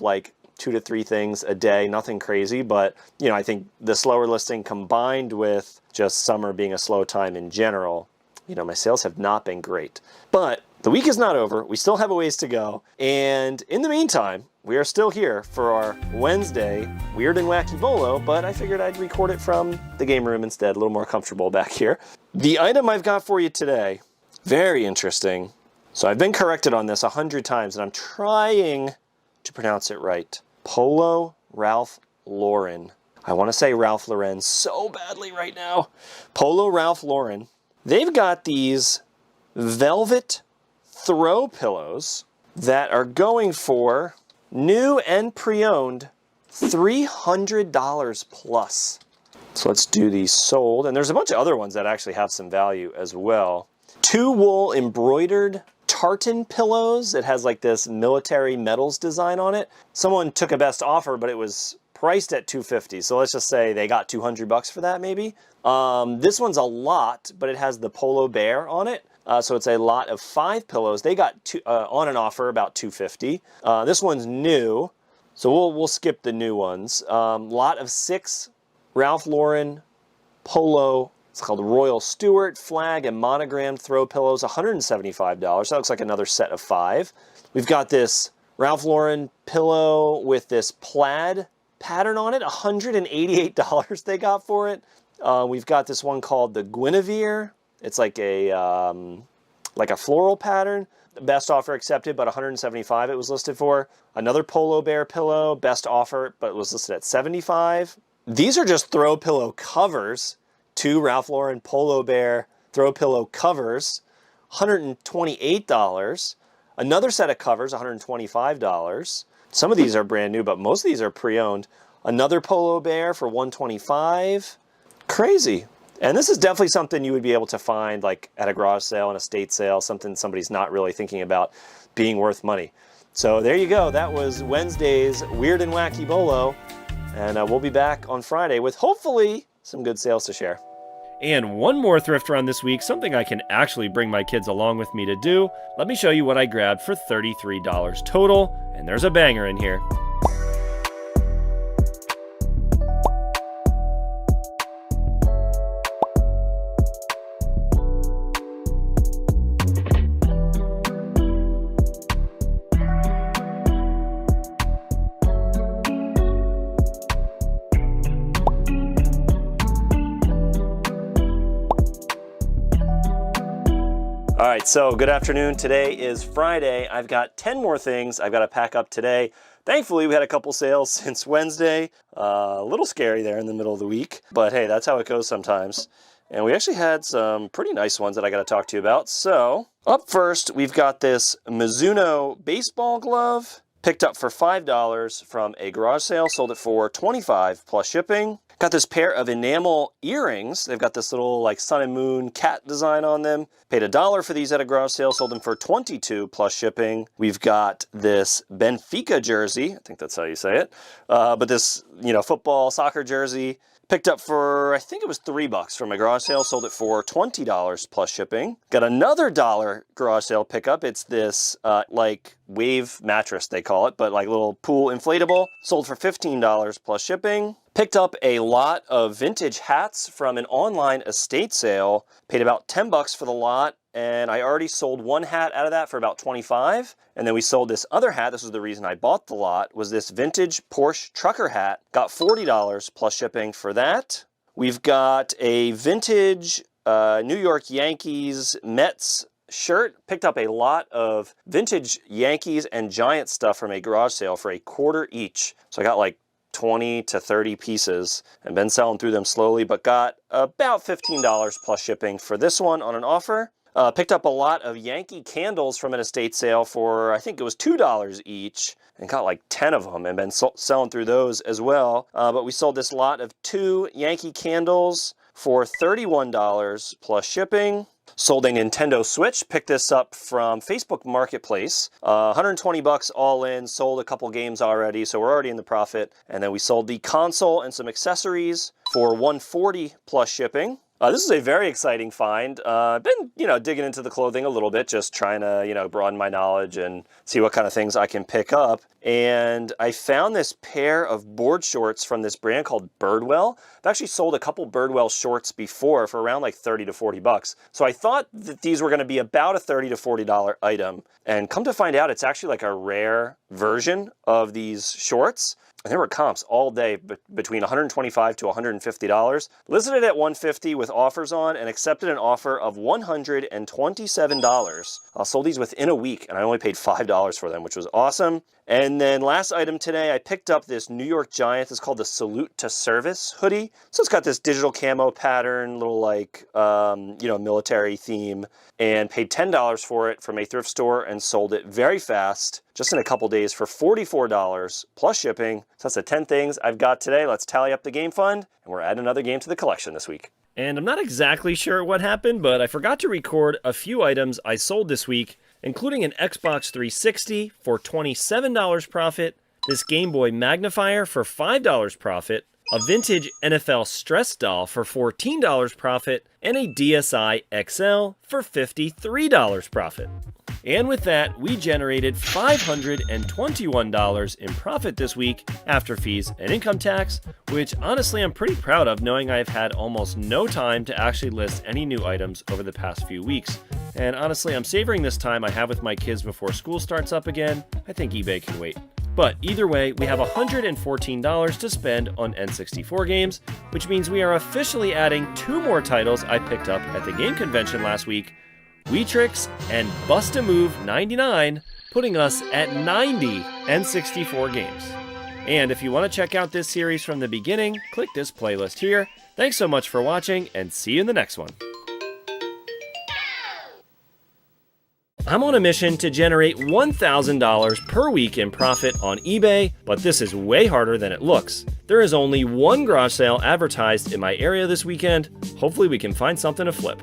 2 to 3 things a day, nothing crazy, but I think the slower listing combined with just summer being a slow time in general, my sales have not been great. But the week is not over. We still have a ways to go. And in the meantime, we are still here for our Wednesday Weird and Wacky Bolo, but I figured I'd record it from the game room instead, a little more comfortable back here. The item I've got for you today, very interesting. So I've been corrected on this 100 times, and I'm trying to pronounce it right. Polo Ralph Lauren. I want to say Ralph Lauren so badly right now. Polo Ralph Lauren. They've got these velvet throw pillows that are going for new and pre-owned $300 plus. So let's do these sold. And there's a bunch of other ones that actually have some value as well. 2 wool embroidered tartan pillows. It has this military medals design on it. Someone took a best offer, but it was priced at $250. So let's just say they got $200 for that maybe. This one's a lot, but it has the polo bear on it. So it's a lot of 5 pillows. They got on an offer about $250. This one's new, so we'll skip the new ones. Lot of 6 Ralph Lauren polo. It's called Royal Stewart flag and monogrammed throw pillows, $175. That looks like another set of 5. We've got this Ralph Lauren pillow with this plaid pattern on it, $188 they got for it. We've got this one called the Guinevere. It's like a floral pattern. Best offer accepted, but $175 it was listed for. Another polo bear pillow, best offer, but it was listed at $75. These are just throw pillow covers. 2 Ralph Lauren polo bear throw pillow covers, $128. Another set of covers, $125. Some of these are brand new, but most of these are pre-owned. Another polo bear for $125. Crazy. And this is definitely something you would be able to find at a garage sale, an estate sale, something somebody's not really thinking about being worth money. So there you go. That was Wednesday's Weird and Wacky Bolo. And we'll be back on Friday with hopefully some good sales to share. And one more thrift run this week, something I can actually bring my kids along with me to do. Let me show you what I grabbed for $33 total, and there's a banger in here. All right, so good afternoon. Today is Friday. I've got 10 more things I've got to pack up today. Thankfully, we had a couple sales since Wednesday. A little scary there in the middle of the week, but hey, that's how it goes sometimes. And we actually had some pretty nice ones that I got to talk to you about. So up first, we've got this Mizuno baseball glove. Picked up for $5 from a garage sale, sold it for $25 plus shipping. Got this pair of enamel earrings. They've got this little sun and moon cat design on them. Paid $1 for these at a garage sale, sold them for $22 plus shipping. We've got this Benfica jersey. I think that's how you say it. But this, football, soccer jersey. Picked up for, I think it was $3 from a garage sale, sold it for $20 plus shipping. Got another $1 garage sale pickup. It's this wave mattress, they call it, but little pool inflatable. Sold for $15 plus shipping. Picked up a lot of vintage hats from an online estate sale. Paid about $10 for the lot, and I already sold one hat out of that for about $25. And then we sold this other hat. This was the reason I bought the lot, was this vintage Porsche trucker hat. Got $40 plus shipping for that. We've got a vintage New York Yankees Mets shirt. Picked up a lot of vintage Yankees and Giants stuff from a garage sale for $25 each. So I got 20 to 30 pieces and been selling through them slowly, but got about $15 plus shipping for this one on an offer. Picked up a lot of Yankee candles from an estate sale for, I think it was $2 each, and got like 10 of them and been selling through those as well. But we sold this lot of 2 Yankee candles for $31 plus shipping. Sold a Nintendo Switch, picked this up from Facebook Marketplace. 120 bucks all in, sold a couple games already, so we're already in the profit. And then we sold the console and some accessories for $140 plus shipping. This is a very exciting find. I've been, digging into the clothing a little bit, just trying to, broaden my knowledge and see what kind of things I can pick up. And I found this pair of board shorts from this brand called Birdwell. I've actually sold a couple Birdwell shorts before for around like 30 to 40 bucks. So I thought that these were going to be about a $30 to $40 item. And come to find out, it's actually like a rare version of these shorts. And there were comps all day between $125 to $150. Listed at $150 with offers on and accepted an offer of $127. I sold these within a week and I only paid $5 for them, which was awesome. And then last item today, I picked up this New York Giants. It's called the Salute to Service hoodie. So it's got this digital camo pattern, little like, military theme, and paid $10 for it from a thrift store and sold it very fast, just in a couple days for $44 plus shipping. So that's the 10 things I've got today. Let's tally up the game fund, and we're adding another game to the collection this week. And I'm not exactly sure what happened, but I forgot to record a few items I sold this week, including an Xbox 360 for $27 profit, this Game Boy magnifier for $5 profit, a vintage NFL stress doll for $14 profit, and a DSi XL for $53 profit. And with that, we generated $521 in profit this week after fees and income tax, which honestly I'm pretty proud of, knowing I've had almost no time to actually list any new items over the past few weeks. And honestly, I'm savoring this time I have with my kids before school starts up again. I think eBay can wait. But either way, we have $114 to spend on N64 games, which means we are officially adding 2 more titles I picked up at the game convention last week, Weetrix and Bust-A-Move 99, putting us at 90 N64 games. And if you want to check out this series from the beginning, click this playlist here. Thanks so much for watching, and see you in the next one. I'm on a mission to generate $1,000 per week in profit on eBay, but this is way harder than it looks. There is only one garage sale advertised in my area this weekend. Hopefully we can find something to flip.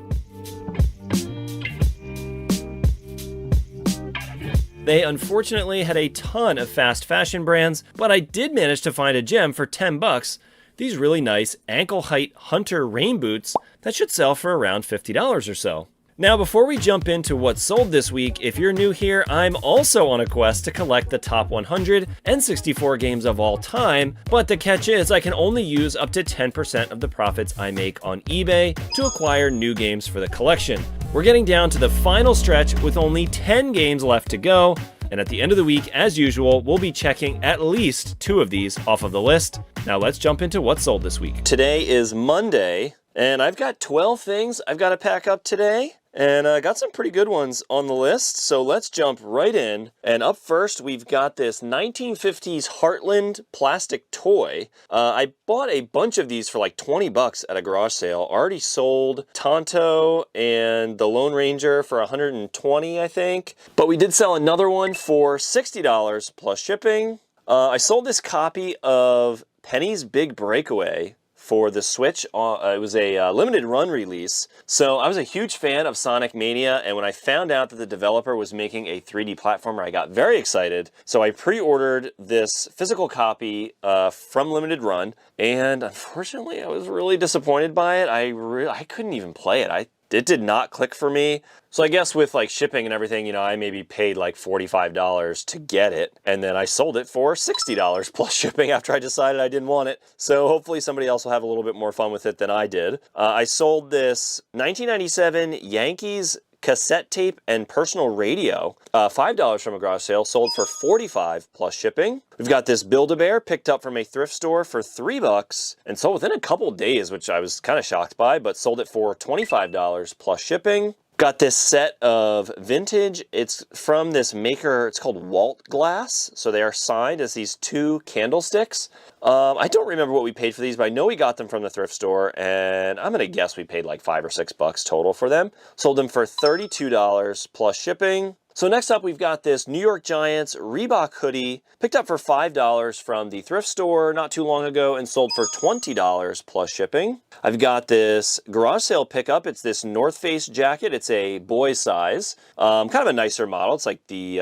They unfortunately had a ton of fast fashion brands, but I did manage to find a gem for 10 bucks. These really nice ankle-height Hunter rain boots that should sell for around $50 or so. Now, before we jump into what sold this week, if you're new here, I'm also on a quest to collect the top 100 N64 games of all time, but the catch is I can only use up to 10% of the profits I make on eBay to acquire new games for the collection. We're getting down to the final stretch with only 10 games left to go, and at the end of the week, as usual, we'll be checking at least 2 of these off of the list. Now let's jump into what sold this week. Today is Monday, and I've got 12 things I've got to pack up today. And I got some pretty good ones on the list, so let's jump right in. And up first, we've got this 1950s Heartland plastic toy. I bought a bunch of these for like 20 bucks at a garage sale. Already sold Tonto and the Lone Ranger for 120, I think. But we did sell another one for $60 plus shipping. I sold this copy of Penny's Big Breakaway for the Switch. It was a limited run release. So I was a huge fan of Sonic Mania, and when I found out that the developer was making a 3D platformer, I got very excited. So I pre-ordered this physical copy from Limited Run, and unfortunately I was really disappointed by it. I couldn't even play it. It did not click for me. So I guess with like shipping and everything, I maybe paid like $45 to get it. And then I sold it for $60 plus shipping after I decided I didn't want it. So hopefully somebody else will have a little bit more fun with it than I did. I sold this 1997 Yankees cassette tape and personal radio, $5 from a garage sale, sold for $45 plus shipping. We've got this Build-A-Bear picked up from a thrift store for $3 and sold within a couple days, which I was kind of shocked by, but sold it for $25 plus shipping. Got this set of vintage. It's from this maker. It's called Walt Glass. So they are signed as these 2 candlesticks. I don't remember what we paid for these, but I know we got them from the thrift store, and I'm gonna guess we paid like $5 or $6 total for them. Sold them for $32 plus shipping. So next up, we've got this New York Giants Reebok hoodie, picked up for $5 from the thrift store not too long ago and sold for $20 plus shipping. I've got this garage sale pickup. It's this North Face jacket. It's a boy's size, kind of a nicer model. It's like the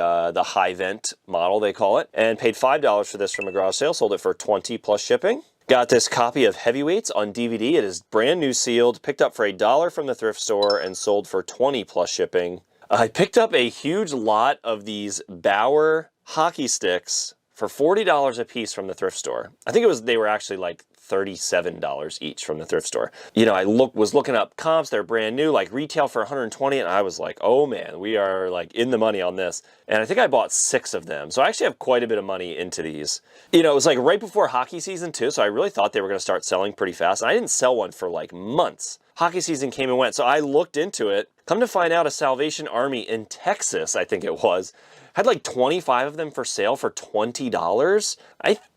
high vent model, they call it, and paid $5 for this from a garage sale. Sold it for $20 plus shipping. Got this copy of Heavyweights on DVD. It is brand new sealed, picked up for $1 from the thrift store and sold for $20 plus shipping. I picked up a huge lot of these Bauer hockey sticks for $40 a piece from the thrift store. I think they were actually like $37 each from the thrift store. You know, I was looking up comps. They're brand new, like retail for $120, and I was like, oh man, we are like in the money on this. And I think I bought 6 of them. So I actually have quite a bit of money into these. You know, it was like right before hockey season too, so I really thought they were going to start selling pretty fast. And I didn't sell one for like months. Hockey season came and went, so I looked into it. Come to find out, a Salvation Army in Texas, I think it was, had like 25 of them for sale for $20.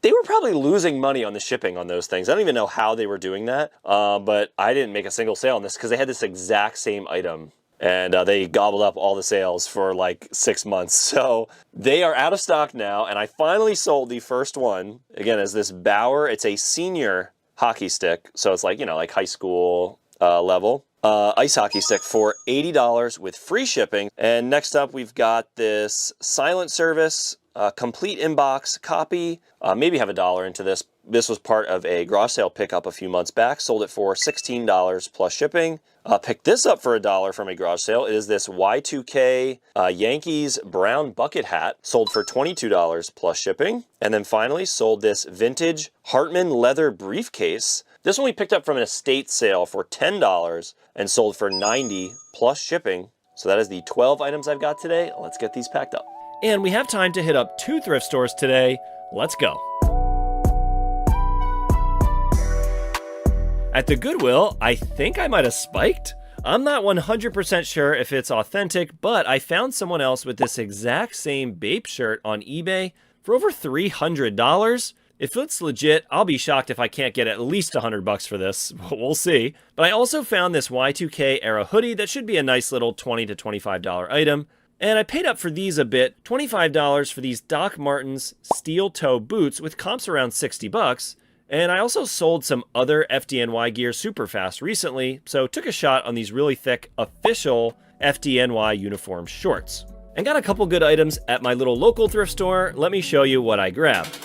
They were probably losing money on the shipping on those things. I don't even know how they were doing that, but I didn't make a single sale on this because they had this exact same item. And they gobbled up all the sales for like 6 months. So they are out of stock now, and I finally sold the first one. Again, as this Bauer, it's a senior hockey stick, so it's like, you know, like high school level. Ice hockey stick for $80 with free shipping. And next up, we've got this Silent Service complete inbox copy. Maybe have $1 into this. This was part of a garage sale pickup a few months back. Sold it for $16 plus shipping. Picked this up for $1 from a garage sale. It is this Y2K Yankees brown bucket hat. Sold for $22 plus shipping. And then finally sold this vintage Hartman leather briefcase. This one we picked up from an estate sale for $10 and sold for $90 plus shipping. So that is the 12 items I've got today. Let's get these packed up. And we have time to hit up 2 thrift stores today. Let's go. At the Goodwill, I think I might have spiked. I'm not 100% sure if it's authentic, but I found someone else with this exact same Bape shirt on eBay for over $300. If it's legit, I'll be shocked if I can't get at least $100 for this. We'll see. But I also found this Y2K era hoodie that should be a nice little $20 to $25 item. And I paid up for these a bit, $25 for these Doc Martens steel toe boots with comps around $60. And I also sold some other FDNY gear super fast recently, so took a shot on these really thick official FDNY uniform shorts. And got a couple good items at my little local thrift store. Let me show you what I grabbed.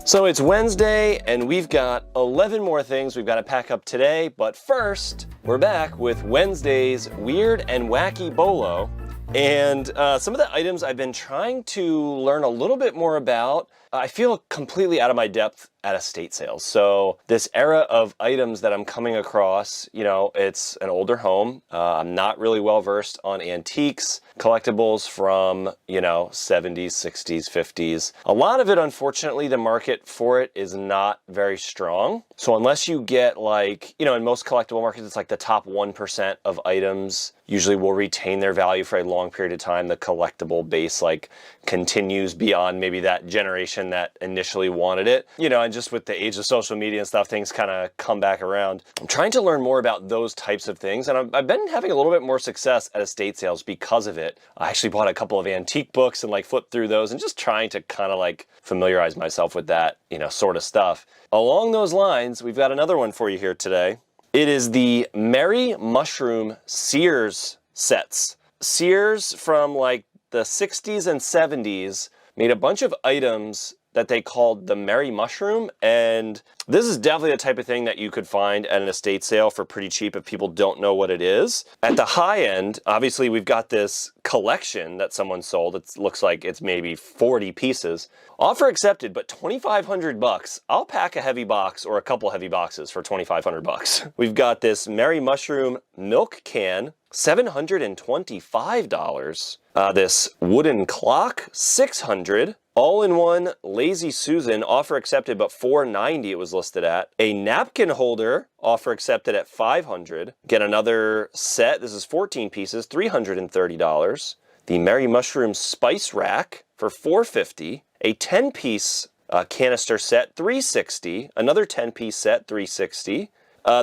So it's Wednesday, and we've got 11 more things we've got to pack up today, but first, we're back with Wednesday's Weird and Wacky Bolo. And some of the items I've been trying to learn a little bit more about, I feel completely out of my depth at estate sales. So this era of items that I'm coming across, you know, it's an older home. I'm not really well versed on antiques, collectibles from, you know, 70s, 60s, 50s. A lot of it, unfortunately, the market for it is not very strong. So unless you get like, you know, in most collectible markets, it's like the top 1% of items usually will retain their value for a long period of time. The collectible base like continues beyond maybe that generation that initially wanted it. You know, and just with the age of social media and stuff, things kind of come back around. I'm trying to learn more about those types of things, and I've been having a little bit more success at estate sales because of it. I actually bought a couple of antique books and like flipped through those and just trying to kind of like familiarize myself with that, you know, sort of stuff. Along those lines, we've got another one for you here today. It is the Merry Mushroom Sears sets. Sears from like the 60s and 70s made a bunch of items that they called the Merry Mushroom, and This is definitely the type of thing that you could find at an estate sale for pretty cheap if people don't know what it is. At the high end, obviously we've got this collection that someone sold. It looks like it's maybe 40 pieces. Offer accepted, but $2,500. I'll pack a heavy box or a couple heavy boxes for $2,500. We've got this Merry Mushroom milk can, $725. This wooden clock, $600. All-in-one Lazy Susan, offer accepted, but $490 it was listed at. A napkin holder, offer accepted at $500. Get another set, this is 14 pieces, $330. The Merry Mushroom Spice Rack for $450. A 10-piece canister set, $360. Another 10-piece set, $360.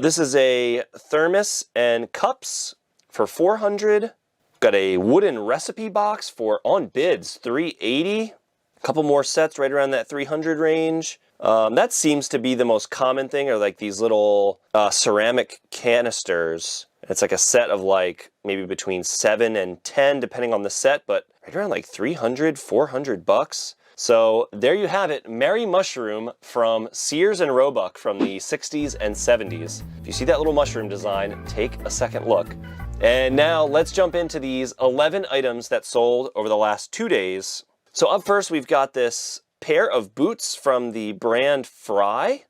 This is a thermos and cups for $400. Got a wooden recipe box for on bids, $380. A couple more sets right around that $300 range. That seems to be the most common thing, or like these little ceramic canisters. It's like a set of like maybe between 7 and 10 depending on the set, but right around like $300, $400. So there you have it, Merry Mushroom from Sears and Roebuck from the 60s and 70s. If you see that little mushroom design, take a second look. And now let's jump into these 11 items that sold over the last 2 days. So up first, we've got this pair of boots from the brand Fry.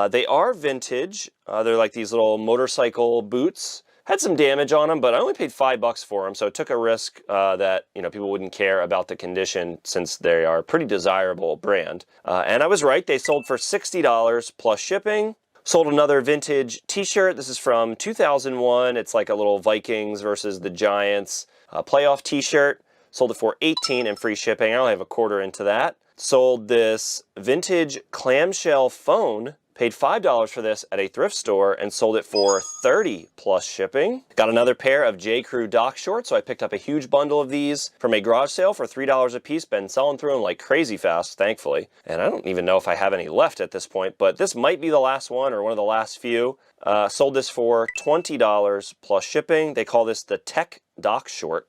They are vintage. They're like these little motorcycle boots. Had some damage on them, but I only paid $5 for them, so I took a risk that people wouldn't care about the condition since they are a pretty desirable brand. And I was right. They sold for $60 plus shipping. Sold another vintage t-shirt. This is from 2001. It's like a little Vikings versus the Giants playoff t-shirt. Sold it for $18 and free shipping. I only have a quarter into that. Sold this vintage clamshell phone. Paid $5 for this at a thrift store and sold it for $30 plus shipping. Got another pair of J. Crew dock shorts, so I picked up a huge bundle of these from a garage sale for $3 a piece. Been selling through them like crazy fast, thankfully. And I don't even know if I have any left at this point, but this might be the last one or one of the last few. Sold this for $20 plus shipping. They call this the Tech Dock Short.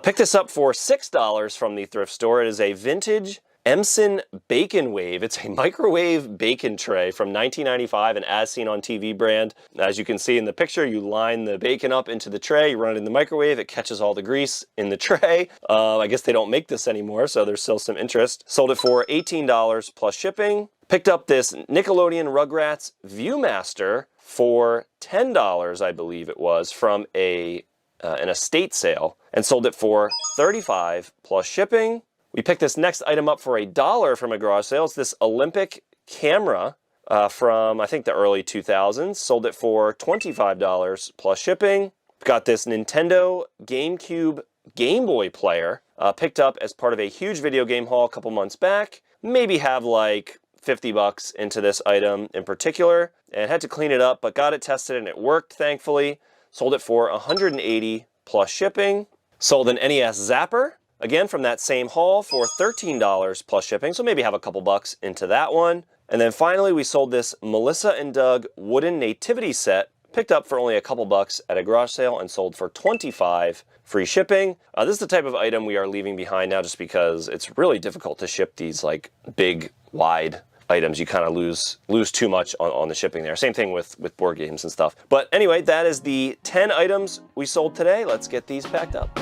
Picked this up for $6 from the thrift store. It is a vintage Emson Bacon Wave. It's a microwave bacon tray from 1995, an As Seen on TV brand. As you can see in the picture, you line the bacon up into the tray, you run it in the microwave, it catches all the grease in the tray. I guess they don't make this anymore, so there's still some interest. Sold it for $18 plus shipping. Picked up this Nickelodeon Rugrats Viewmaster for $10, I believe it was, from an estate sale, and sold it for $35 plus shipping. We picked this next item up for $1 from a garage sale. It's this Olympic camera from, I think, the early 2000s. Sold it for $25 plus shipping. Got this Nintendo GameCube Game Boy player. Picked up as part of a huge video game haul a couple months back. Maybe have like $50 into this item in particular. And had to clean it up, but got it tested and it worked, thankfully. Sold it for $180 plus shipping. Sold an NES Zapper. Again, from that same haul for $13 plus shipping, so maybe have a couple bucks into that one. And then finally, we sold this Melissa and Doug wooden nativity set, picked up for only a couple bucks at a garage sale and sold for $25, free shipping. This is the type of item we are leaving behind now just because it's really difficult to ship these like big, wide items. You kind of lose too much on the shipping there. Same thing with board games and stuff. But anyway, that is the 10 items we sold today. Let's get these packed up.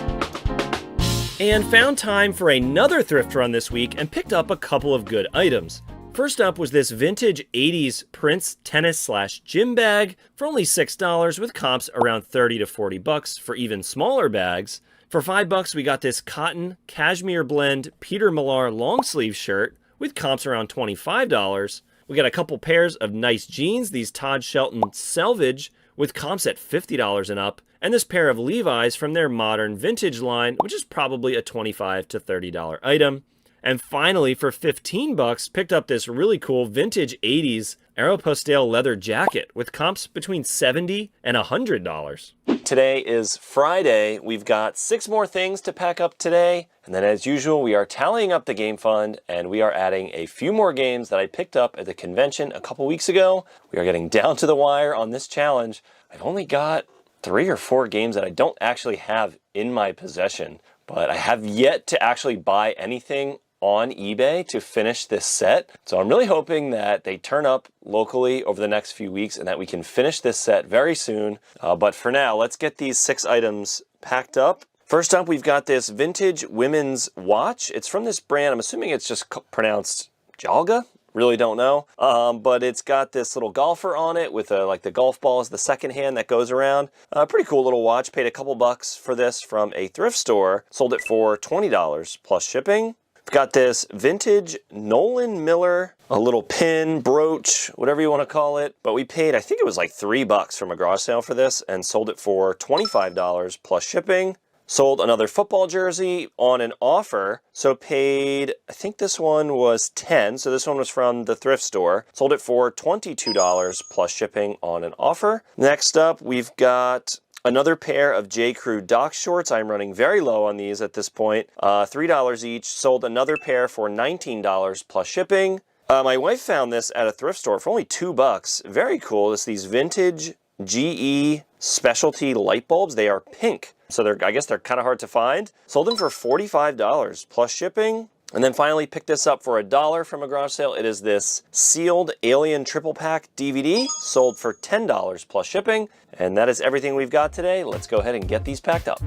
And found time for another thrift run this week and picked up a couple of good items. First up was this vintage 80s Prince tennis/gym bag for only $6 with comps around $30 to $40 for even smaller bags. For $5 we got this cotton cashmere blend Peter Millar long sleeve shirt with comps around $25. We got a couple pairs of nice jeans, these Todd Shelton Selvage with comps at $50 and up. And this pair of Levi's from their modern vintage line, which is probably a $25 to $30 item. And finally, for $15, picked up this really cool vintage 80s Aeropostale leather jacket with comps between $70 and $100. Today is Friday. We've got 6 more things to pack up today. And then as usual, we are tallying up the game fund and we are adding a few more games that I picked up at the convention a couple weeks ago. We are getting down to the wire on this challenge. I've only got 3 or 4 games that I don't actually have in my possession, but I have yet to actually buy anything on eBay to finish this set. So I'm really hoping that they turn up locally over the next few weeks and that we can finish this set very soon. But for now, let's get these 6 items packed up. First up, we've got this vintage women's watch. It's from this brand. I'm assuming it's just pronounced Jalga. Really don't know. But it's got this little golfer on it with like the golf ball is the second hand that goes around. Pretty cool little watch. Paid a couple bucks for this from a thrift store. Sold it for $20 plus shipping. We've got this vintage Nolan Miller, a little pin, brooch, whatever you want to call it. But we paid, I think it was like $3 from a garage sale for this and sold it for $25 plus shipping. Sold another football jersey on an offer, so paid, I think this one was $10, so this one was from the thrift store. Sold it for $22 plus shipping on an offer. Next up, we've got another pair of J. Crew Doc shorts. I'm running very low on these at this point. $3 each. Sold another pair for $19 plus shipping. My wife found this at a thrift store for only $2. Very cool. It's these vintage GE specialty light bulbs. They are pink. So I guess they're kind of hard to find. Sold them for $45 plus shipping. And then finally picked this up for $1 from a garage sale. It is this sealed Alien triple pack DVD. Sold for $10 plus shipping. And that is everything we've got today. Let's go ahead and get these packed up.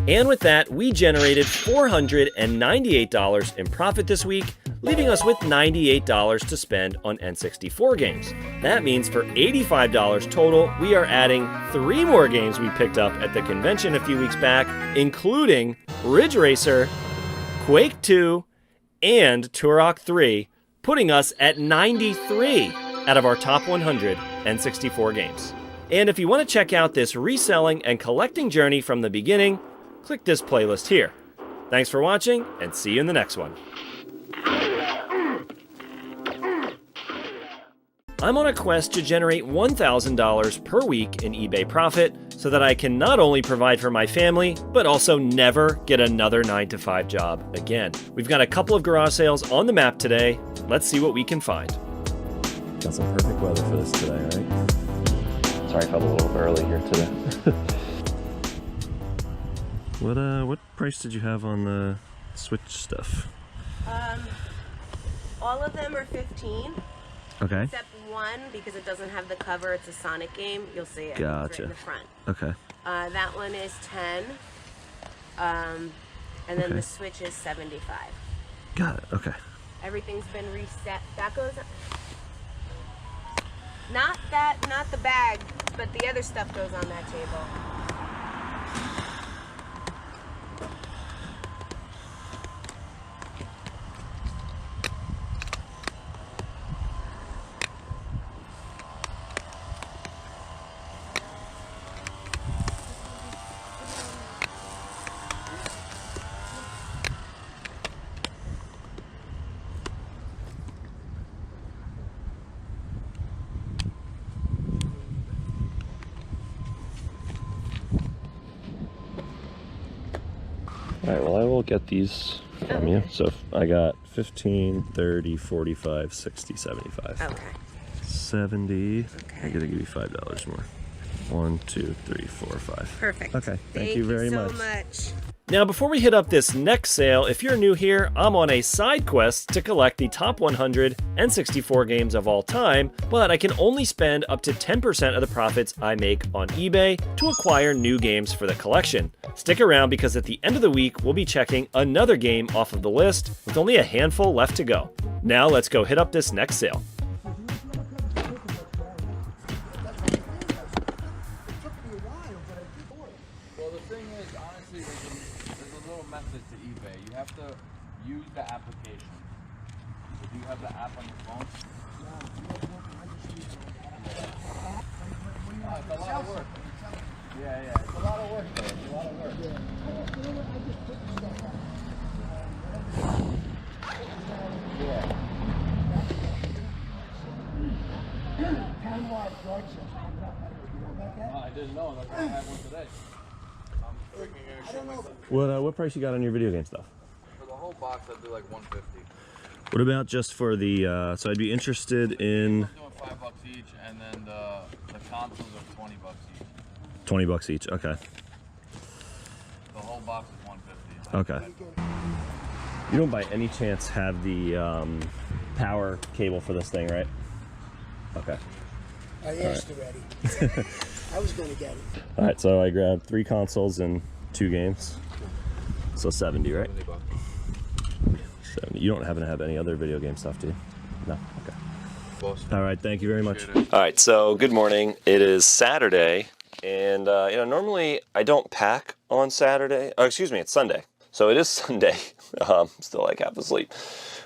And with that, we generated $498 in profit this week, leaving us with $98 to spend on N64 games. That means for $85 total, we are adding 3 more games we picked up at the convention a few weeks back, including Ridge Racer, Quake 2, and Turok 3, putting us at 93 out of our top 100 N64 games. And if you want to check out this reselling and collecting journey from the beginning, click this playlist here. Thanks for watching, and see you in the next one. I'm on a quest to generate $1,000 per week in eBay profit so that I can not only provide for my family, but also never get another 9-to-5 job again. We've got a couple of garage sales on the map today. Let's see what we can find. Got some perfect weather for this today, right? Sorry if I'm a little early here today. What price did you have on the Switch stuff? All of them are 15. Okay. Except one, because it doesn't have the cover, it's a Sonic game. You'll see it Gotcha. right in the front. Okay. That one is 10. And then Okay. the Switch is 75. Got it. Okay. Everything's been reset. That goes... Not the bag, but the other stuff goes on that table. All right, well, I will get these from you. So I got 15, 30, 45, 60, 75. Okay. 70. Okay. I gotta give you $5 more. 1, 2, 3, 4, 5. Perfect. Okay, thank you very so much. much. Now, before we hit up this next sale, if you're new here, I'm on a side quest to collect the top 100 N64 games of all time, but I can only spend up to 10% of the profits I make on eBay to acquire new games for the collection. Stick around because at the end of the week, we'll be checking another game off of the list with only a handful left to go. Now, let's go hit up this next sale. Well, the thing is, honestly, there's a little method to eBay. You have to use the application. So do you have the app on your phone? Oh, it's a lot of work. Yeah, it's a lot of work though. It's a lot of work. Yeah. Oh, I didn't know. That's why I have one today. I'm freaking gonna show myself. What price you got on your video game stuff? For the whole box, I'd do like 150. What about just for the, so I'd be interested in... I'm doing $5 each, and then the consoles are $20 each. 20 bucks each, okay. The whole box is 150. Okay. You don't by any chance have the power cable for this thing, right? Okay. I asked already. I was going to get it. All right, so I grabbed 3 consoles and 2 games. So 70, right? 70. You don't happen to have any other video game stuff, do you? No? Okay. All right, thank you very much. All right, so good morning. It is Saturday, and you know, normally I don't pack on Saturday. Oh, excuse me, it's Sunday. So it is Sunday. Still like half asleep.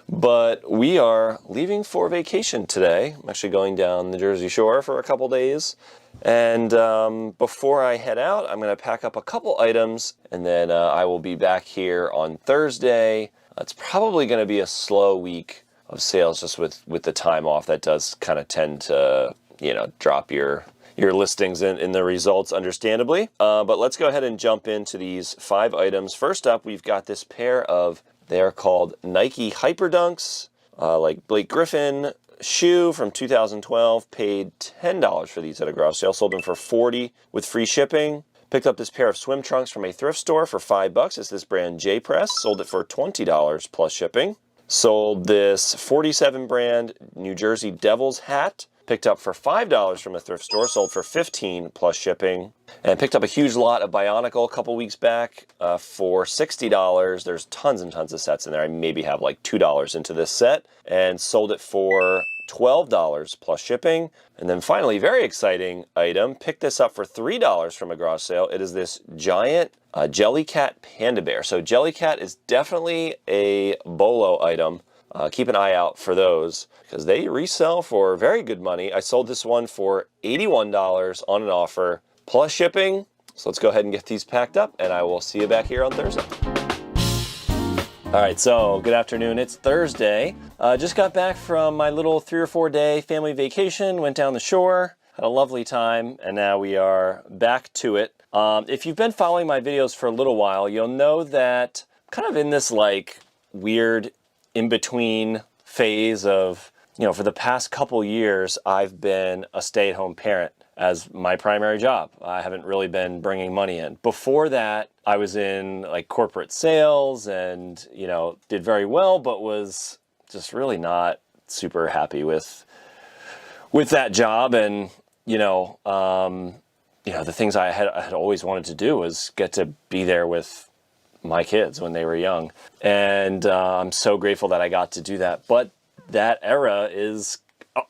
But we are leaving for vacation today. I'm actually going down the Jersey Shore for a couple days. And before I head out, I'm going to pack up a couple items, and then I will be back here on Thursday. It's probably going to be a slow week of sales just with the time off. That does kind of tend to, you know, drop your listings in the results, understandably. But let's go ahead and jump into these 5 items. First up, we've got this pair of, they're called Nike Hyperdunks, like Blake Griffin shoe from 2012. Paid $10 for these at a garage sale. Sold them for $40 with free shipping. Picked up this pair of swim trunks from a thrift store for $5. It's this brand J Press. Sold it for $20 plus shipping. Sold this 47 brand New Jersey Devils hat. Picked up for $5 from a thrift store, sold for $15 plus shipping. And picked up a huge lot of Bionicle a couple weeks back for $60. There's tons and tons of sets in there. I maybe have like $2 into this set, and sold it for $12 plus shipping. And then finally, very exciting item, picked this up for $3 from a garage sale. It is this giant Jellycat Panda Bear. So Jellycat is definitely a bolo item. Keep an eye out for those because they resell for very good money. I sold this one for $81 on an offer plus shipping. So let's go ahead and get these packed up, and I will see you back here on Thursday. All right, so good afternoon. It's Thursday. Just got back from my little 3 or 4 day family vacation, went down the shore, had a lovely time, and now we are back to it. If you've been following my videos for a little while, you'll know that I'm kind of in this like weird in-between phase of, you know, for the past couple years, I've been a stay-at-home parent as my primary job. I haven't really been bringing money in. Before that, I was in like corporate sales and, you know, did very well, but was just really not super happy with that job. And, the things I had always wanted to do was get to be there with my kids when they were young. And I'm so grateful that I got to do that. But that era is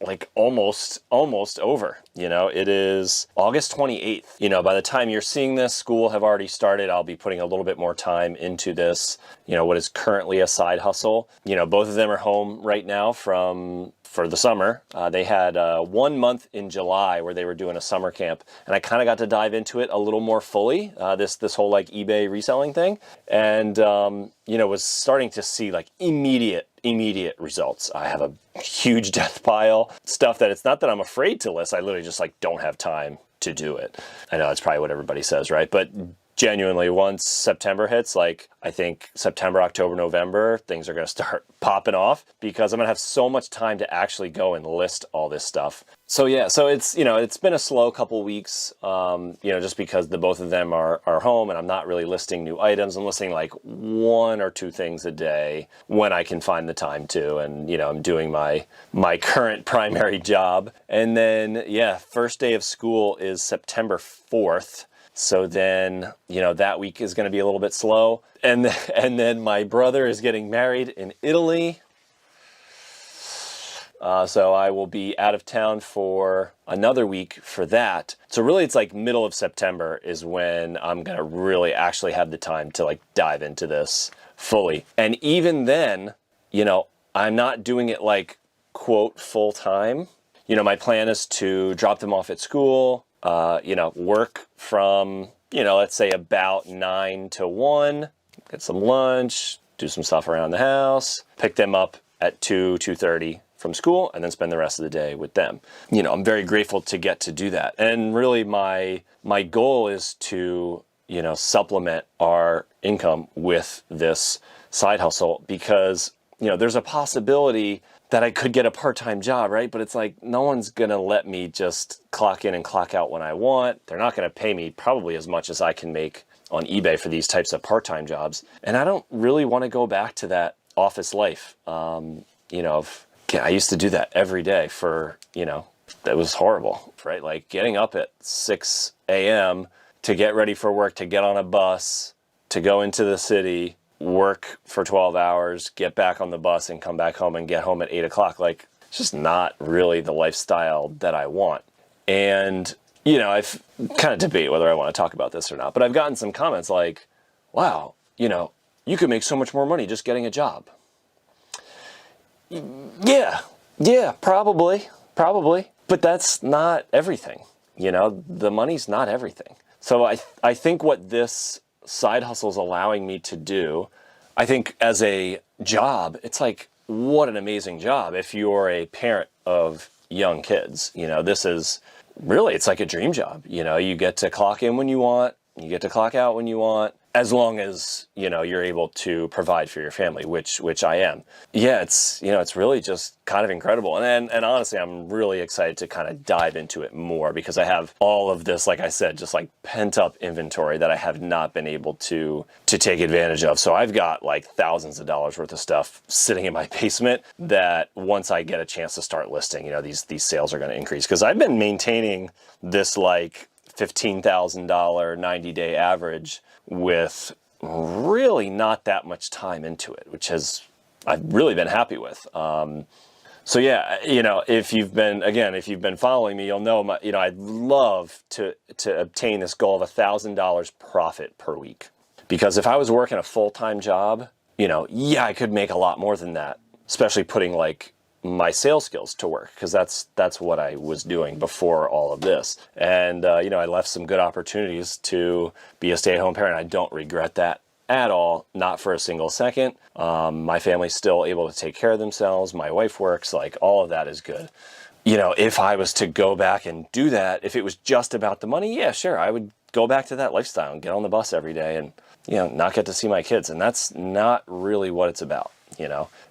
like almost over. You know, it is August 28th. You know, by the time you're seeing this, school have already started. I'll be putting a little bit more time into this, you know, what is currently a side hustle. You know, both of them are home right now for the summer. They had 1 month in July where they were doing a summer camp, and I kind of got to dive into it a little more fully, this whole like eBay reselling thing, and was starting to see like immediate results. I have a huge death pile, stuff that it's not that I'm afraid to list, I literally just like don't have time to do it. I know that's probably what everybody says, right? But genuinely, once September hits, like I think September, October, November, things are going to start popping off because I'm going to have so much time to actually go and list all this stuff. So yeah, so it's, it's been a slow couple weeks, just because the both of them are home and I'm not really listing new items. I'm listing like 1 or 2 things a day when I can find the time to, and, I'm doing my current primary job. And then, yeah, first day of school is September 4th. So then, that week is going to be a little bit slow. And then my brother is getting married in Italy. So I will be out of town for another week for that. So really it's like middle of September is when I'm going to really actually have the time to like dive into this fully. And even then, I'm not doing it like, quote, full time. My plan is to drop them off at school, work from, let's say about 9 to 1, get some lunch, do some stuff around the house, pick them up at 2:30 from school, and then spend the rest of the day with them. I'm very grateful to get to do that. And really my goal is to, supplement our income with this side hustle because, there's a possibility that I could get a part-time job, right? But it's like, no one's gonna let me just clock in and clock out when I want. They're not gonna pay me probably as much as I can make on eBay for these types of part-time jobs. And I don't really wanna go back to that office life. I used to do that every day for, that was horrible, right? Like getting up at 6 a.m. to get ready for work, to get on a bus, to go into the city, work for 12 hours, get back on the bus and come back home and get home at 8 o'clock. Like, it's just not really the lifestyle that I want. And, I've kind of debate whether I want to talk about this or not, but I've gotten some comments like, wow, you could make so much more money just getting a job. Yeah, probably. But that's not everything. The money's not everything. So I think what this side hustle is allowing me to do, I think as a job, it's like, what an amazing job if you're a parent of young kids. This is really, it's like a dream job. You get to clock in when you want, you get to clock out when you want, as long as, you're able to provide for your family, which I am. Yeah, it's really just kind of incredible. And honestly, I'm really excited to kind of dive into it more because I have all of this, like I said, just like pent up inventory that I have not been able to take advantage of. So I've got like thousands of dollars worth of stuff sitting in my basement that once I get a chance to start listing, these sales are going to increase because I've been maintaining this like $15,000 90-day average with really not that much time into it, which I've really been happy with. So yeah, if you've been following me, you'll know I'd love to obtain this goal of $1,000 profit per week. Because if I was working a full-time job, I could make a lot more than that, especially putting like my sales skills to work, because that's what I was doing before all of this. And I left some good opportunities to be a stay-at-home parent. I don't regret that at all, not for a single second. My family's still able to take care of themselves. My wife works, like all of that is good. If I was to go back and do that, if it was just about the money, yeah, sure, I would go back to that lifestyle and get on the bus every day and not get to see my kids. And that's not really what it's about.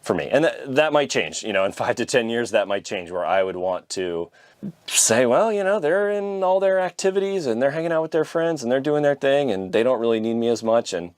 For me. And that might change, in 5 to 10 years, that might change where I would want to say, well, they're in all their activities and they're hanging out with their friends and they're doing their thing and they don't really need me as much. And,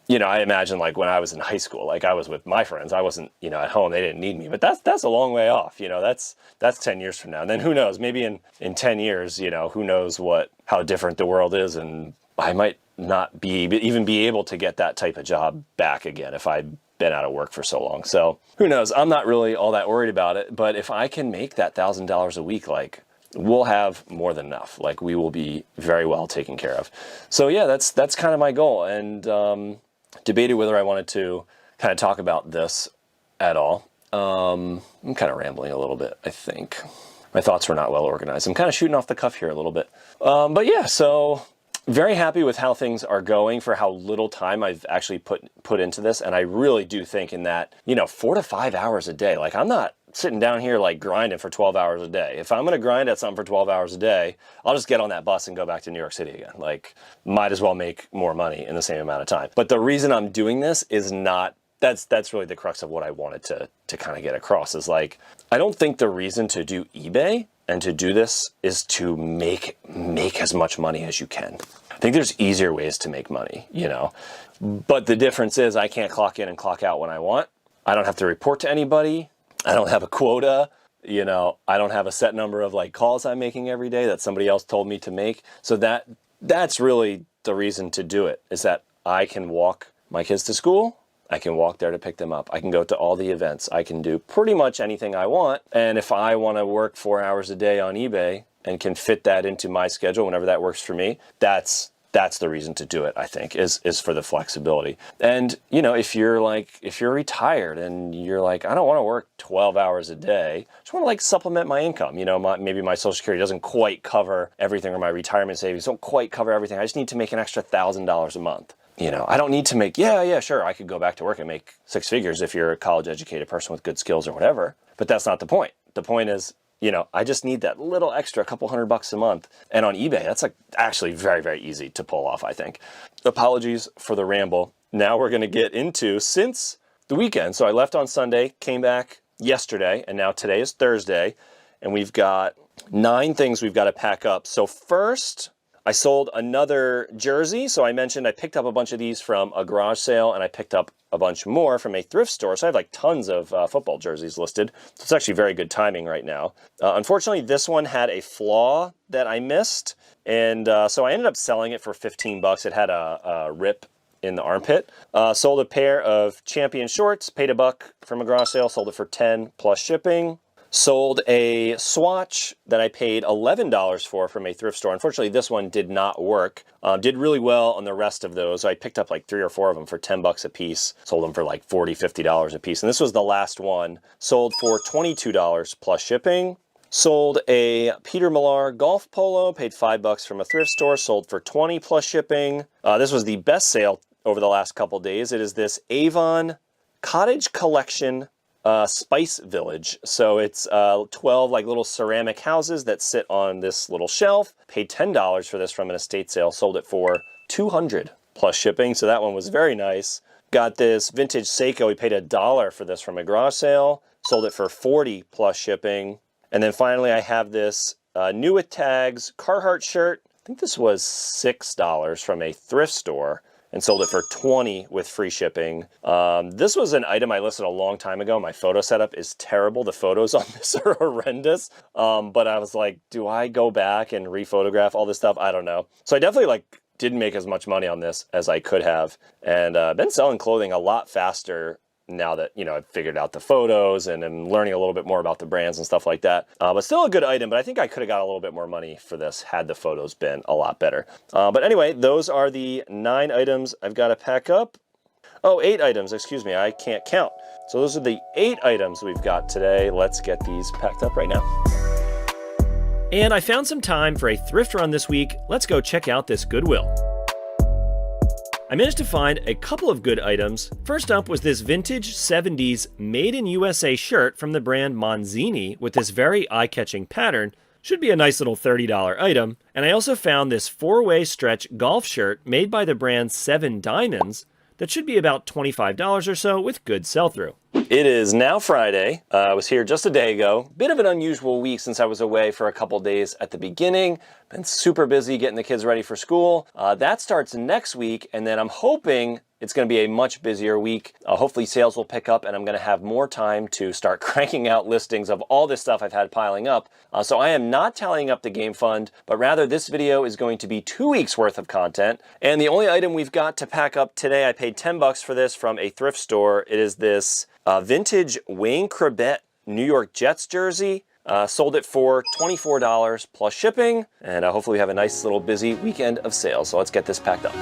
I imagine like when I was in high school, like I was with my friends, I wasn't, at home, they didn't need me, but that's a long way off. That's 10 years from now. And then who knows, maybe in 10 years, who knows how different the world is. And I might not even be able to get that type of job back again if I'd been out of work for so long. So who knows? I'm not really all that worried about it, but if I can make that $1,000 a week, like we'll have more than enough. Like we will be very well taken care of. So yeah, that's kind of my goal, and debated whether I wanted to kind of talk about this at all. I'm kind of rambling a little bit, I think. My thoughts were not well organized. I'm kind of shooting off the cuff here a little bit. But yeah, so very happy with how things are going for how little time I've actually put into this. And I really do think in that, 4 to 5 hours a day, like I'm not sitting down here like grinding for 12 hours a day. If I'm going to grind at something for 12 hours a day, I'll just get on that bus and go back to New York City again. Like might as well make more money in the same amount of time. But the reason I'm doing this is not, that's really the crux of what I wanted to kind of get across is like, I don't think the reason to do eBay and to do this is to make as much money as you can. I think there's easier ways to make money, but the difference is I can't clock in and clock out when I want. I don't have to report to anybody. I don't have a quota. I don't have a set number of like calls I'm making every day that somebody else told me to make. So that's really the reason to do it, is that I can walk my kids to school. I can walk there to pick them up. I can go to all the events. I can do pretty much anything I want. And if I want to work 4 hours a day on eBay and can fit that into my schedule whenever that works for me, that's the reason to do it, I think, is for the flexibility. And, if you're retired and you're like, I don't want to work 12 hours a day, I just want to like supplement my income. Maybe my Social Security doesn't quite cover everything, or my retirement savings don't quite cover everything. I just need to make an extra $1,000 a month. I don't need to make, sure, I could go back to work and make 6 figures if you're a college educated person with good skills or whatever, but that's not the point. The point is, I just need that little extra couple $100 a month. And on eBay, that's like actually very, very easy to pull off, I think. Apologies for the ramble. Now we're going to get into, since the weekend. So I left on Sunday, came back yesterday, and now today is Thursday. And we've got 9 things we've got to pack up. So first, I sold another jersey. So I mentioned I picked up a bunch of these from a garage sale, and I picked up a bunch more from a thrift store. So I have like tons of football jerseys listed. So it's actually very good timing right now. Unfortunately, this one had a flaw that I missed. And so I ended up selling it for 15 bucks. It had a rip in the armpit. Sold a pair of Champion shorts, paid $1 from a garage sale, sold it for 10 plus shipping. Sold a swatch that I paid $11 for from a thrift store. Unfortunately, this one did not work. Did really well on the rest of those. I picked up like 3 or 4 of them for 10 bucks a piece. Sold them for like $40, $50 a piece. And this was the last one. Sold for $22 plus shipping. Sold a Peter Millar golf polo, paid $5 from a thrift store, sold for 20 plus shipping. This was the best sale over the last couple days. It is this Avon Cottage Collection Spice Village. So it's 12 like little ceramic houses that sit on this little shelf. Paid $10 for this from an estate sale. Sold it for $200 plus shipping. So that one was very nice. Got this vintage Seiko. We paid $1 for this from a garage sale. Sold it for $40 plus shipping. And then finally I have this new with tags Carhartt shirt. I think this was $6 from a thrift store, and sold it for $20 with free shipping. This was an item I listed a long time ago. My photo setup is terrible. The photos on this are horrendous. But I was like, do I go back and rephotograph all this stuff? I don't know. So I definitely didn't make as much money on this as I could have. And I've been selling clothing a lot faster now that, I've figured out the photos and I'm learning a little bit more about the brands and stuff like that. But still a good item, but I think I could have got a little bit more money for this had the photos been a lot better. But anyway, those are the 9 items I've got to pack up. Oh, 8 items, excuse me, I can't count. So those are the 8 items we've got today. Let's get these packed up right now. And I found some time for a thrift run this week. Let's go check out this Goodwill. I managed to find a couple of good items. First up was this vintage 70s made in USA shirt from the brand Manzini with this very eye-catching pattern. Should be a nice little $30 item. And I also found this 4-way stretch golf shirt made by the brand 7 Diamonds that should be about $25 or so with good sell-through. It is now Friday. I was here just a day ago. Bit of an unusual week since I was away for a couple days at the beginning. Been super busy getting the kids ready for school. That starts next week, and then I'm hoping it's going to be a much busier week. Hopefully sales will pick up and I'm going to have more time to start cranking out listings of all this stuff I've had piling up. So I am not tallying up the game fund, but rather this video is going to be 2 weeks worth of content. And the only item we've got to pack up today, I paid 10 bucks for this from a thrift store. It is this vintage Wayne Chrebet New York Jets jersey. Sold it for $24 plus shipping. And hopefully we have a nice little busy weekend of sales. So let's get this packed up.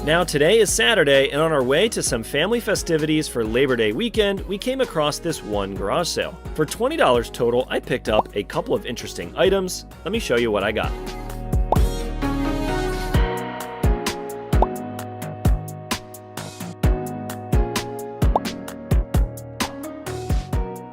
Now today is Saturday, and on our way to some family festivities for Labor Day weekend, we came across this one garage sale. For $20 total, I picked up a couple of interesting items. Let me show you what I got.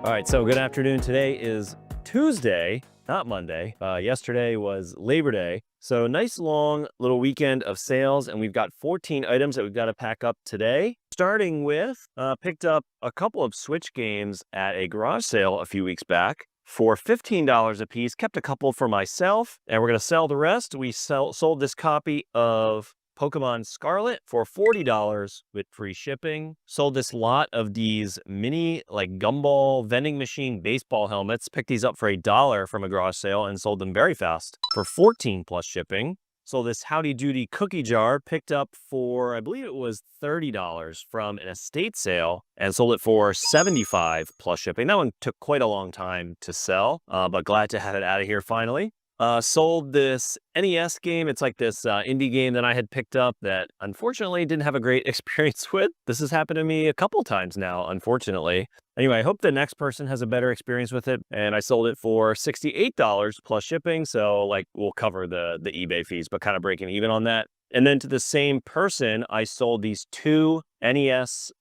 All right, so good afternoon. Today is Tuesday, not Monday. Yesterday was Labor Day. So nice long little weekend of sales, and we've got 14 items that we've got to pack up today. Starting with, picked up a couple of Switch games at a garage sale a few weeks back for $15 a piece. Kept a couple for myself, and we're going to sell the rest. We sold this copy of Pokemon Scarlet for $40 with free shipping. Sold this lot of these mini gumball vending machine baseball helmets. Picked these up for $1 from a garage sale and sold them very fast for $14 plus shipping. Sold this Howdy Doody cookie jar, picked up for, I believe it was $30 from an estate sale, and sold it for $75 plus shipping. That one took quite a long time to sell, but glad to have it out of here finally. Sold this NES game. It's like this indie game that I had picked up that unfortunately didn't have a great experience with. This has happened to me a couple times now, unfortunately. Anyway, I hope the next person has a better experience with it. And I sold it for $68 plus shipping. So we'll cover the eBay fees, but kind of breaking even on that. And then to the same person, I sold these 2 NES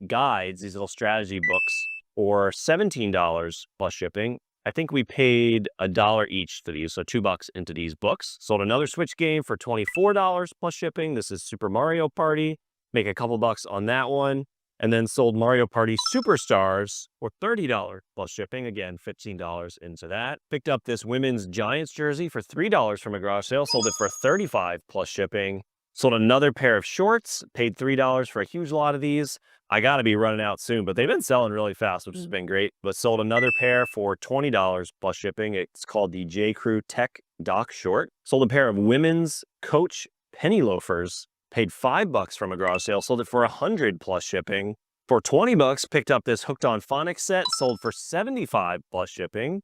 guides, these little strategy books for $17 plus shipping. I think we paid $1 each for these, so $2 into these books. Sold another Switch game for $24 plus shipping. This is Super Mario Party. Make a couple bucks on that one. and then sold Mario Party Superstars for $30 plus shipping. Again, $15 into that. Picked up this women's Giants jersey for $3 from a garage sale, sold it for $35 plus shipping. Sold another pair of shorts, paid $3 for a huge lot of these. I got to be running out soon, but they've been selling really fast, which has been great. But sold another pair for $20 plus shipping. It's called the J. Crew Tech Doc Short. Sold a pair of women's Coach penny loafers. Paid $5 from a garage sale, sold it for $100 plus shipping. For $20, picked up this Hooked on Phonics set, sold for $75 plus shipping.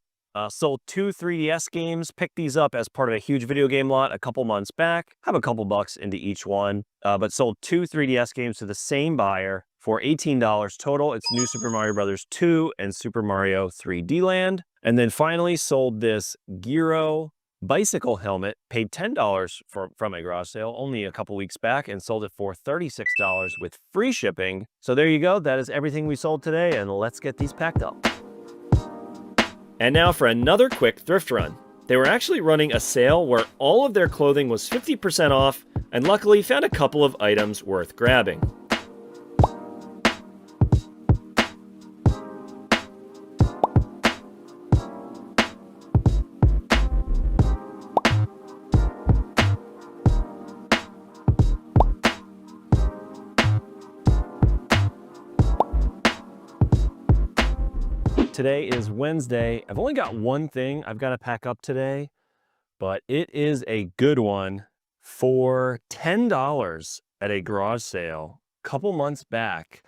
Sold 2 3DS games, picked these up as part of a huge video game lot a couple months back. Have a couple bucks into each one, but sold 2 3DS games to the same buyer for $18 total. It's New Super Mario Bros. 2 and Super Mario 3D Land. And then finally sold this Giro bicycle helmet, paid $10 from a garage sale only a couple weeks back, and sold it for $36 with free shipping. So there you go. That is everything we sold today, and let's get these packed up. And now for another quick thrift run. They were actually running a sale where all of their clothing was 50% off, and luckily found a couple of items worth grabbing. Today is Wednesday. I've only got one thing I've got to pack up today, but it is a good one. For $10 at a garage sale a couple months back,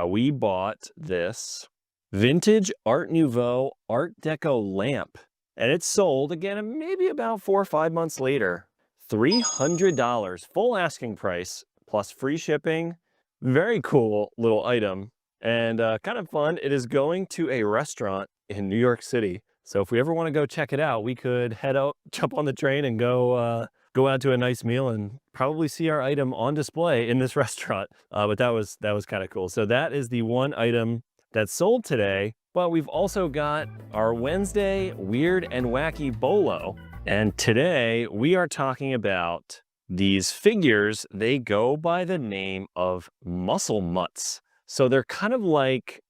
we bought this vintage Art Nouveau Art Deco lamp, and it sold again maybe about 4 or 5 months later. $300, full asking price plus free shipping. Very cool little item. And kind of fun. It is going to a restaurant in New York City. So if we ever want to go check it out, we could head out, jump on the train, and go out to a nice meal and probably see our item on display in this restaurant. But that was kind of cool. So that is the one item that sold today. But we've also got our Wednesday Weird and Wacky Bolo. And today we are talking about these figures. They go by the name of muscle mutts. So they're kind of like,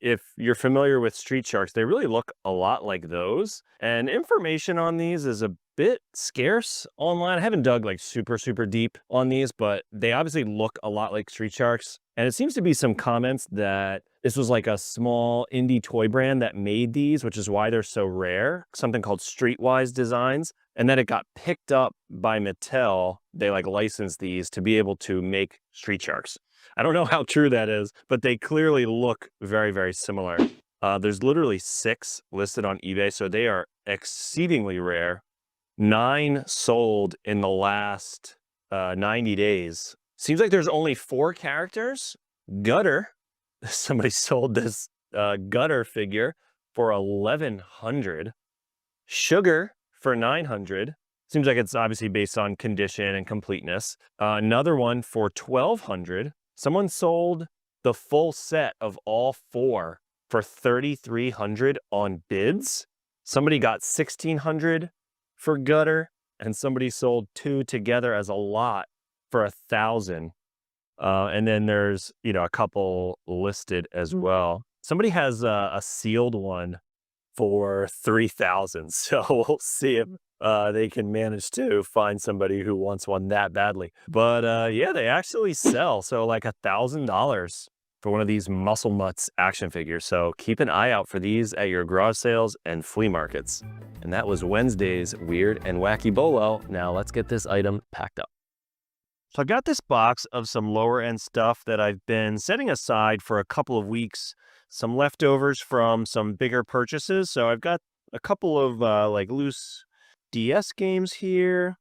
if you're familiar with Street Sharks, they really look a lot like those. And information on these is a bit scarce online. I haven't dug like super deep on these, but they obviously look a lot like Street Sharks. And it seems to be some comments that this was like a small indie toy brand that made these, which is why they're so rare. Something called Streetwise Designs. And then it got picked up by Mattel. They like licensed these to be able to make Street Sharks. I don't know how true that is, but they clearly look very similar. There's literally 6 listed on eBay, so they are exceedingly rare. 9 sold in the last 90 days. Seems like there's only 4 characters. Gutter. Somebody sold this Gutter figure for $1,100. Sugar for $900. Seems like it's obviously based on condition and completeness. Another one for $1,200. Someone sold the full set of all 4 for $3,300 on bids. Somebody got $1,600 for Gutter, and somebody sold 2 together as a lot for $1,000. And then there's, a couple listed as well. Somebody has a sealed one for $3,000. So we'll see if they can manage to find somebody who wants one that badly. But yeah, they actually sell. So like $1,000 for one of these Muscle Mutts action figures. So keep an eye out for these at your garage sales and flea markets. And that was Wednesday's Weird and Wacky Bolo. Now let's get this item packed up. So I've got this box of some lower end stuff that I've been setting aside for a couple of weeks. Some leftovers from some bigger purchases. So I've got a couple of like loose DS games here,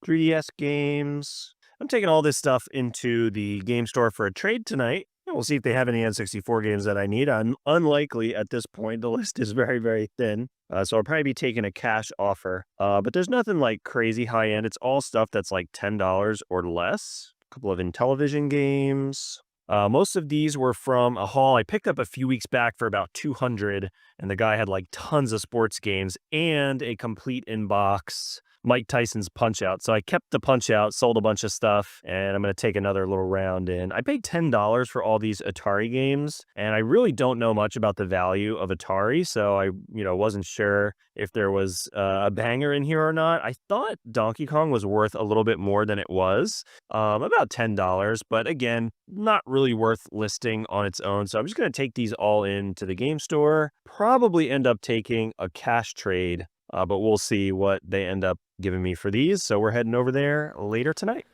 3DS games. I'm taking all this stuff into the game store for a trade tonight. And we'll see if they have any N64 games that I need. I'm unlikely at this point. The list is very thin. So I'll probably be taking a cash offer. But there's nothing like crazy high end. It's all stuff that's like $10 or less. A couple of Intellivision games. Most of these were from a haul I picked up a few weeks back for about $200, and the guy had like tons of sports games and a complete inbox Mike Tyson's Punch-Out. So I kept the Punch-Out, sold a bunch of stuff, and I'm going to take another little round in. I paid $10 for all these Atari games, and I really don't know much about the value of Atari, so I wasn't sure if there was a banger in here or not. I thought Donkey Kong was worth a little bit more than it was, about $10, but again, not really worth listing on its own. So I'm just going to take these all into the game store, probably end up taking a cash trade, but we'll see what they end up giving me for these. So we're heading over there later tonight.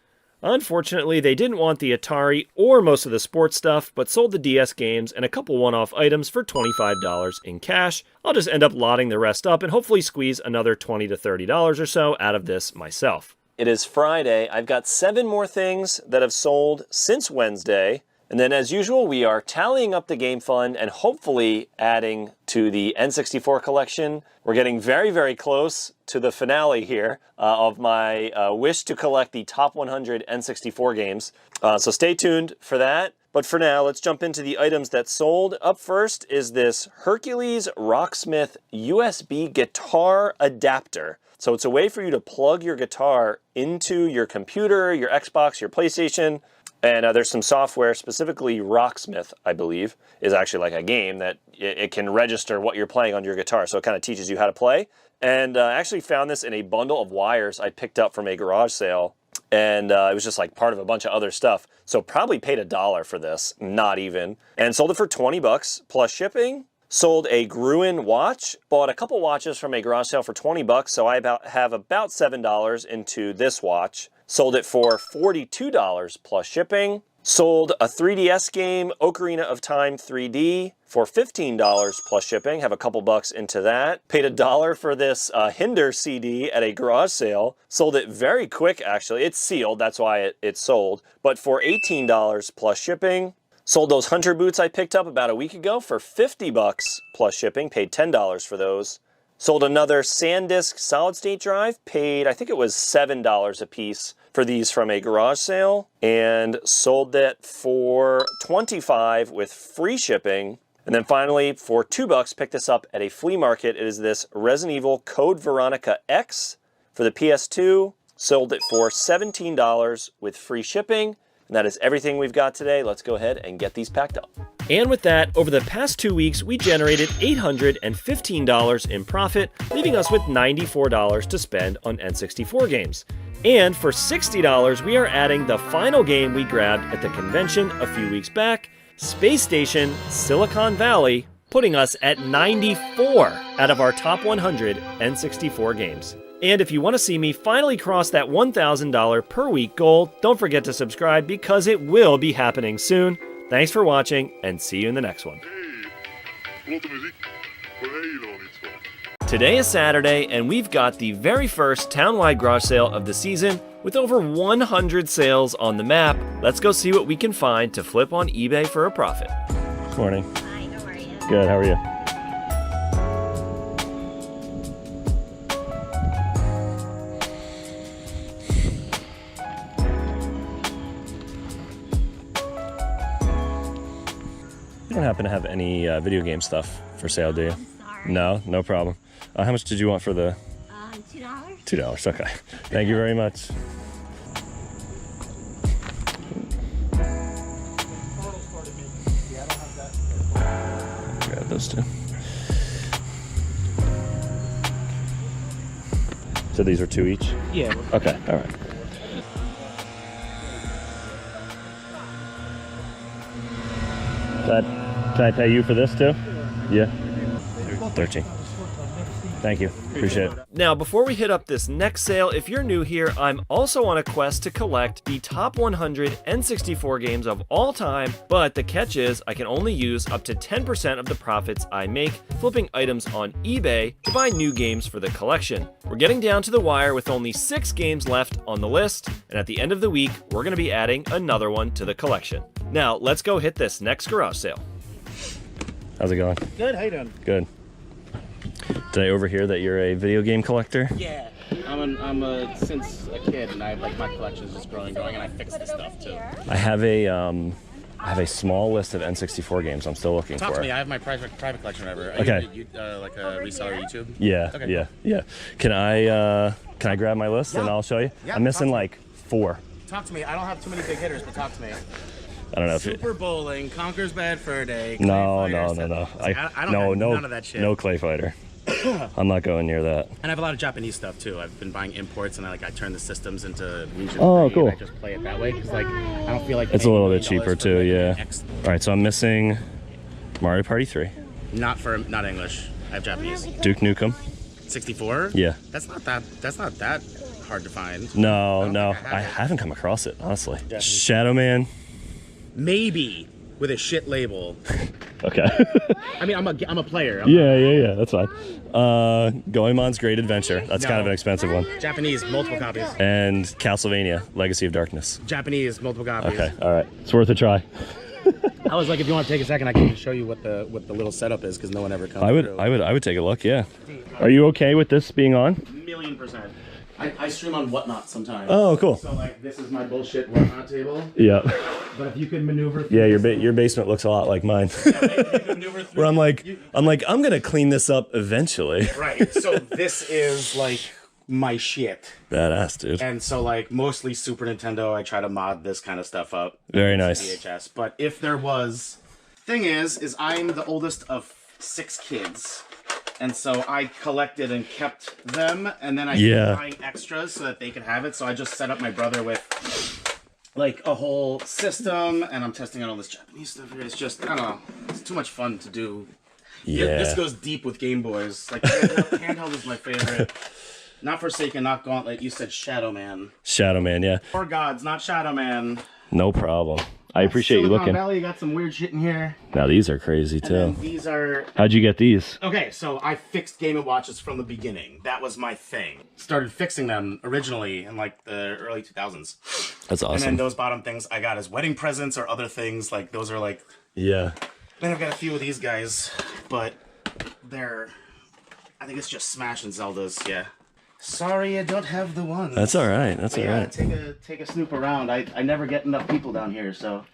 Unfortunately, they didn't want the Atari or most of the sports stuff, but sold the DS games and a couple one-off items for $25 in cash. I'll just end up lotting the rest up and hopefully squeeze another $20 to $30 or so out of this myself. It is Friday. I've got 7 more things that have sold since Wednesday. And then as usual, we are tallying up the game fund and hopefully adding to the N64 collection. We're getting very, very close to the finale here of my wish to collect the top 100 N64 games. So stay tuned for that. But for now, let's jump into the items that sold. Up first is this Hercules Rocksmith USB guitar adapter. So it's a way for you to plug your guitar into your computer, your Xbox, your PlayStation. And there's some software, specifically Rocksmith, I believe, is actually like a game that it can register what you're playing on your guitar. So it kind of teaches you how to play. And I actually found this in a bundle of wires I picked up from a garage sale. And it was just like part of a bunch of other stuff. So probably paid $1 for this, not even. And sold it for $20 plus shipping. Sold a Gruen watch. Bought a couple watches from a garage sale for $20. So I have about $7 into this watch. Sold it for $42 plus shipping. Sold a 3DS game, Ocarina of Time 3D, for $15 plus shipping. Have a couple bucks into that. Paid $1 for this Hinder CD at a garage sale. Sold it very quick, actually. It's sealed, that's why it sold. But for $18 plus shipping. Sold those Hunter boots I picked up about a week ago for $50 plus shipping. Paid $10 for those. Sold another SanDisk solid state drive. Paid, I think it was $7 a piece for these from a garage sale, and sold that for $25 with free shipping. And then finally, for $2, picked this up at a flea market. It is this Resident Evil Code Veronica X for the PS2. Sold it for $17 with free shipping. And that is everything we've got today. Let's go ahead and get these packed up. And with that, over the past 2 weeks, we generated $815 in profit, leaving us with $94 to spend on N64 games. And for $60, we are adding the final game we grabbed at the convention a few weeks back, Space Station Silicon Valley, putting us at 94 out of our top 100 N64 games. And if you want to see me finally cross that $1,000 per week goal, don't forget to subscribe because it will be happening soon. Thanks for watching, and see you in the next one. Today is Saturday, and we've got the very first townwide garage sale of the season with over 100 sales on the map. Let's go see what we can find to flip on eBay for a profit. Good morning. Hi, how are you? Good, how are you? You don't happen to have any video game stuff for sale, do you? Sorry. No, no problem. How much did you want for the? $2. $2, okay. Thank you very much. Grab those two. So these are 2 each? Yeah. Okay, all right. Can I pay you for this too? Yeah. 13. Thank you. Appreciate it. Now, before we hit up this next sale, if you're new here, I'm also on a quest to collect the top 100 N64 games of all time, but the catch is I can only use up to 10% of the profits I make flipping items on eBay to buy new games for the collection. We're getting down to the wire with only 6 games left on the list, and at the end of the week, we're going to be adding another one to the collection. Now, let's go hit this next garage sale. How's it going? Good, how you doing? Good. Did I overhear that you're a video game collector? Yeah. I'm a since a kid, and I like my collection's just growing, and I fix the stuff too. I have a I have a small list of N64 games I'm still looking Talk for. to me. I have my private collection or whatever. Are Okay. you like a reseller on YouTube? Yeah, Okay. yeah. Can I grab my list and I'll show you? Yeah, I'm missing talk to like 4. Talk to me. I don't have too many big hitters, but talk to me. I don't know if Super Bowling, Conker's Bad Fur Day. No. I don't have none of that shit. No Clay Fighter. I'm not going near that. And I have a lot of Japanese stuff too. I've been buying imports, and I turn the systems into region. Oh, 3, cool. And I just play it that way because I don't feel like It's a little bit paying $80 cheaper for, too, yeah. X. All right, so I'm missing Mario Party 3, Not English. I have Japanese. Duke Nukem. 64. Yeah. That's not that hard to find. No, I I haven't come across it honestly. Shadow Man. Maybe with a shit label. Okay. I mean, I'm a player. Yeah, that's fine. Goemon's Great Adventure. That's kind of an expensive one. Japanese, multiple copies. And Castlevania, Legacy of Darkness. Japanese, multiple copies. Okay, all right. It's worth a try. I was like, if you want to take a second, I can show you what the little setup is because no one ever comes. I would take a look. Yeah. Are you okay with this being on? 1,000,000%. I stream on Whatnot sometimes. Oh, cool. So this is my bullshit Whatnot table. Yeah. But if you could maneuver. Yeah, your basement looks a lot like mine. Where I'm like, I'm gonna clean this up eventually. Right. So this is my shit. Badass, dude. And so mostly Super Nintendo, I try to mod this kind of stuff up. Very nice. VHS. But if there was, thing is I'm the oldest of 6 kids. And so I collected and kept them, and then I kept buying extras so that they could have it. So I just set up my brother with a whole system, and I'm testing out all this Japanese stuff here. It's just, I don't know, it's too much fun to do. Yeah. This goes deep with Game Boys. Handheld is my favorite. Not Forsaken, not Gauntlet. You said Shadow Man. Shadow Man, yeah. Or Gods, not Shadow Man. No problem. I appreciate you Silicon looking. Valley, you got some weird shit in here. Now these are crazy too. And then these are. How'd you get these? Okay, so I fixed Game & Watches from the beginning. That was my thing. Started fixing them originally in the early 2000s. That's awesome. And then those bottom things I got as wedding presents or other things. Those are Yeah. Then I've got a few of these guys, but I think it's just Smash and Zelda's. Yeah. Sorry, I don't have the ones. That's all right. That's all right. Take a snoop around. I never get enough people down here, so.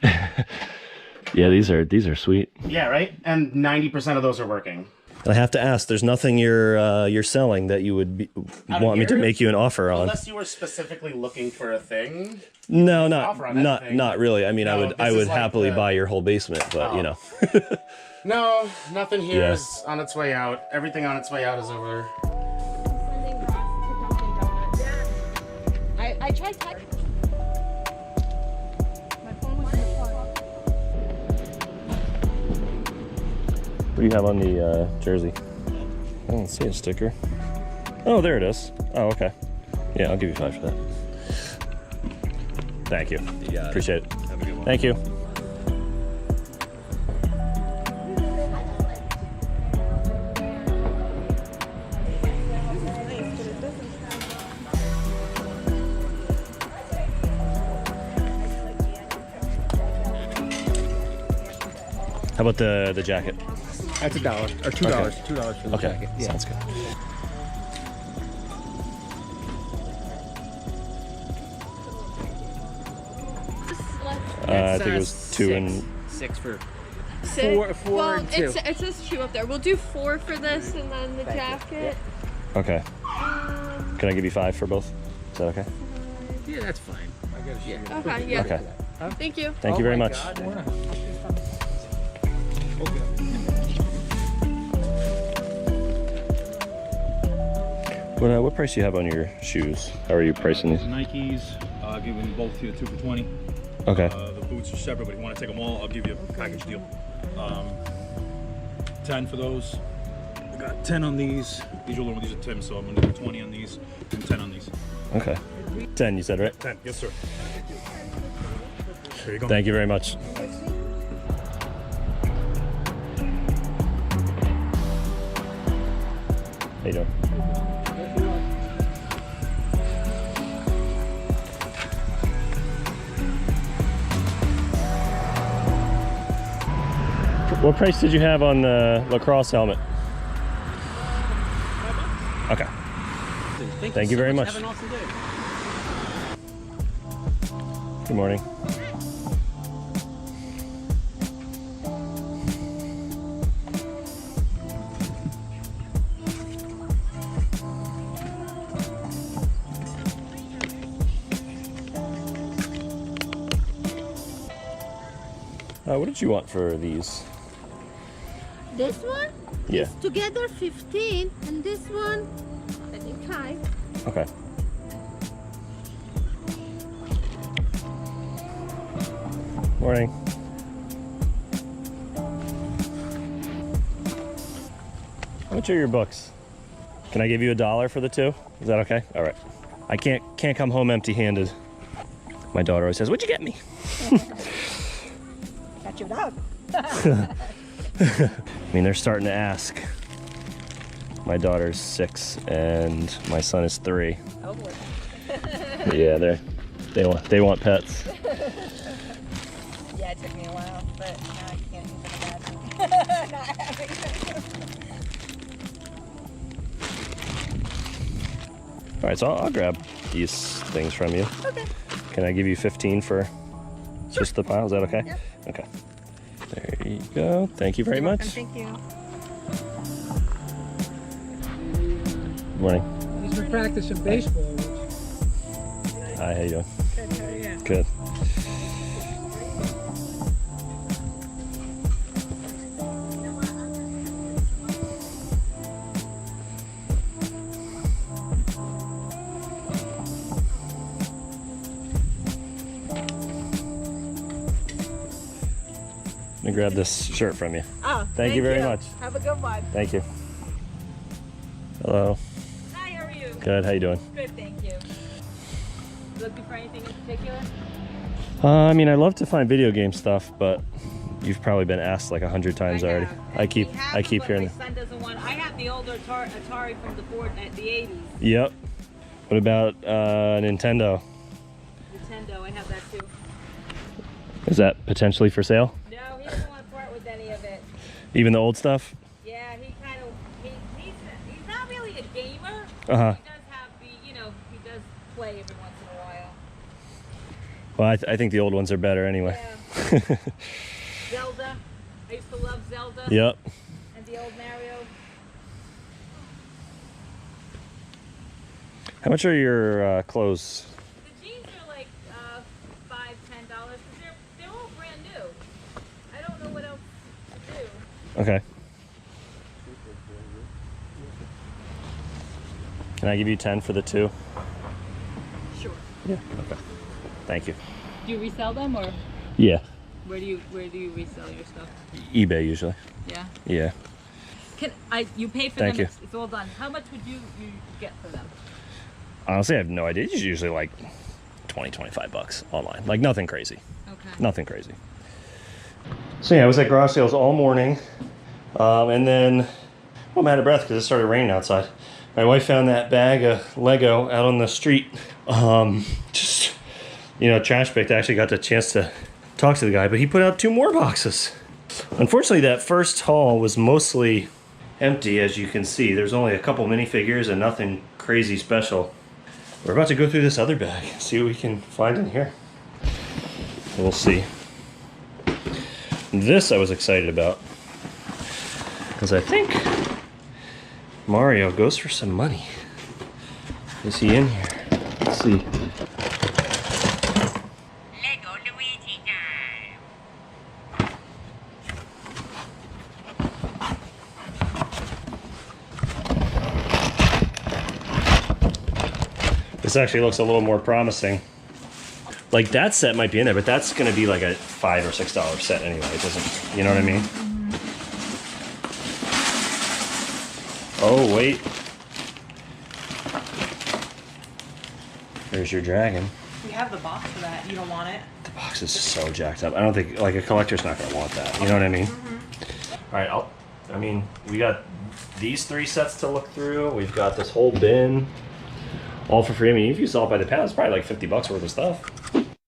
Yeah, these are sweet. Yeah, right. And 90% of those are working. And I have to ask, there's nothing you're selling that you would want me to make you an offer on? Unless you were specifically looking for a thing. No, not really. I mean, no, I would happily buy your whole basement, but you know. No, nothing here is on its way out. Everything on its way out is over. I tried typing. My phone was in the car. What do you have on the jersey? I don't see a sticker. Oh, there it is. Oh, okay. Yeah, I'll give you 5 for that. Thank you. Appreciate it. Have a good one. Thank you. How about the jacket? That's $1 or $2. Okay. $2 for the Okay, jacket. Yeah. sounds good. I think it was 2 and 6 for. 4 well, and 2. It says 2 up there. We'll do 4 for this and then the jacket. okay. Can I give you 5 for both? Is that okay? Yeah, that's fine. Yeah. Okay, yeah. Okay. Thank you. Thank you very much. What price do you have on your shoes? How are you pricing these? Nikes, I'll give them both to you 2 for 20. Okay. The boots are separate, but if you want to take them all, I'll give you a package deal. 10 for those. I got 10 on these. These are 10, so I'm gonna do 20 on these and 10 on these. Okay. 10, you said, right? 10, yes, sir. There you go. Thank you very much. How you doing? What price did you have on the lacrosse helmet? Okay. Thank you very much. Have an awesome day. Good morning. What did you want for these? This one Yeah. is together 15, and this one, I think 5. Okay. Morning. How much are your books? Can I give you $1 for the 2? Is that okay? All right. I can't come home empty-handed. My daughter always says, "What'd you get me?" Got your dog. I mean, they're starting to ask. My daughter's 6 and my son is 3. Oh boy. Yeah, they want pets. Yeah, it took me a while, but now I can't even imagine not having All right, so I'll grab these things from you. Okay. Can I give you 15 for just the pile? Is that okay? Yep. Okay. There you go. Thank you very You're much. welcome. Thank you. Good morning. He's been practicing baseball. Hi, how you doing? Good, how are you? Good. Let me grab this shirt from you. Oh, Thank you very much. Have a good one. Thank you. Hello. Hi, how are you? Good. How you doing? Good, thank you. Looking for anything in particular? I mean, I love to find video game stuff, but you've probably been asked like 100 times already. I keep hearing. My son doesn't want. I have the older Atari from the the 80s. Yep. What about Nintendo? Nintendo, I have that too. Is that potentially for sale? No, he doesn't want to part with any of it. Even the old stuff? Yeah, he kind of he's not really a gamer. Uh-huh. He does have the he does play every once in a while. Well, I think the old ones are better anyway. Yeah. Zelda, I used to love Zelda. Yep. And the old Mario. How much are your clothes? The jeans are like $5-10 because they're all brand new. I don't know what else to do. Okay. Can I give you 10 for the 2? Sure. Yeah. Okay. Thank you. Do you resell them or Yeah. where do you resell your stuff? eBay usually. Yeah. Yeah. You pay for Thank them? you. It's all done. How much would you get for them? Honestly, I have no idea. It's usually like 20, 25 bucks online. Like nothing crazy. Okay. Nothing crazy. So yeah, I was at garage sales all morning. And then I'm out of breath because it started raining outside. My wife found that bag of Lego out on the street. Just, trash picked. I actually got the chance to talk to the guy, but he put out 2 more boxes. Unfortunately, that first haul was mostly empty, as you can see. There's only a couple minifigures and nothing crazy special. We're about to go through this other bag, see what we can find in here. We'll see. This I was excited about, because I think Mario goes for some money. Is he in here? Let's see. This actually looks a little more promising. Like that set might be in there, but that's gonna be like a $5 or $6 set anyway. It doesn't, you know what I mean? Oh, wait. There's your dragon. We have the box for that. You don't want it? The box is so jacked up. I don't think, like, a collector's not gonna want that. You know what I mean? All right, we got these 3 sets to look through. We've got this whole bin. All for free. I mean, if you sell it by the pound, it's probably like 50 bucks worth of stuff.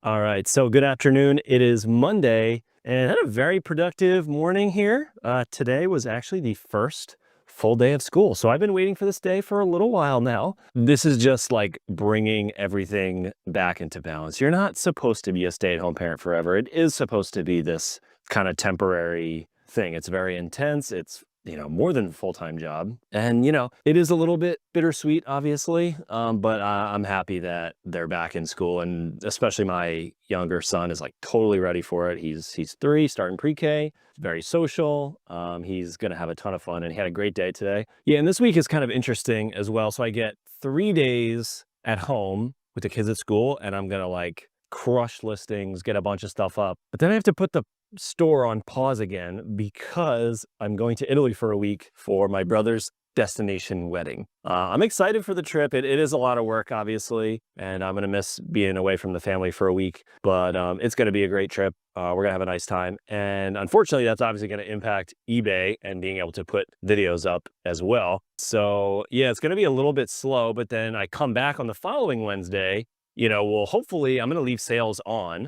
All right, so good afternoon. It is Monday, and I had a very productive morning here. Today was actually the first full day of school. So I've been waiting for this day for a little while now. This is just like bringing everything back into balance. You're not supposed to be a stay-at-home parent forever. It is supposed to be this kind of temporary thing. It's very intense. It's more than a full-time job. And, it is a little bit bittersweet, obviously, but I'm happy that they're back in school. And especially my younger son is like totally ready for it. He's 3, starting pre-K, very social. He's going to have a ton of fun, and he had a great day today. Yeah, and this week is kind of interesting as well. So I get 3 days at home with the kids at school, and I'm going to like crush listings, get a bunch of stuff up. But then I have to put the store on pause again because I'm going to Italy for a week for my brother's destination wedding. I'm excited for the trip. It is a lot of work, obviously, and I'm going to miss being away from the family for a week, but it's going to be a great trip. We're going to have a nice time. And unfortunately, that's obviously going to impact eBay and being able to put videos up as well. So yeah, it's going to be a little bit slow, but then I come back on the following Wednesday. Well, hopefully I'm going to leave sales on,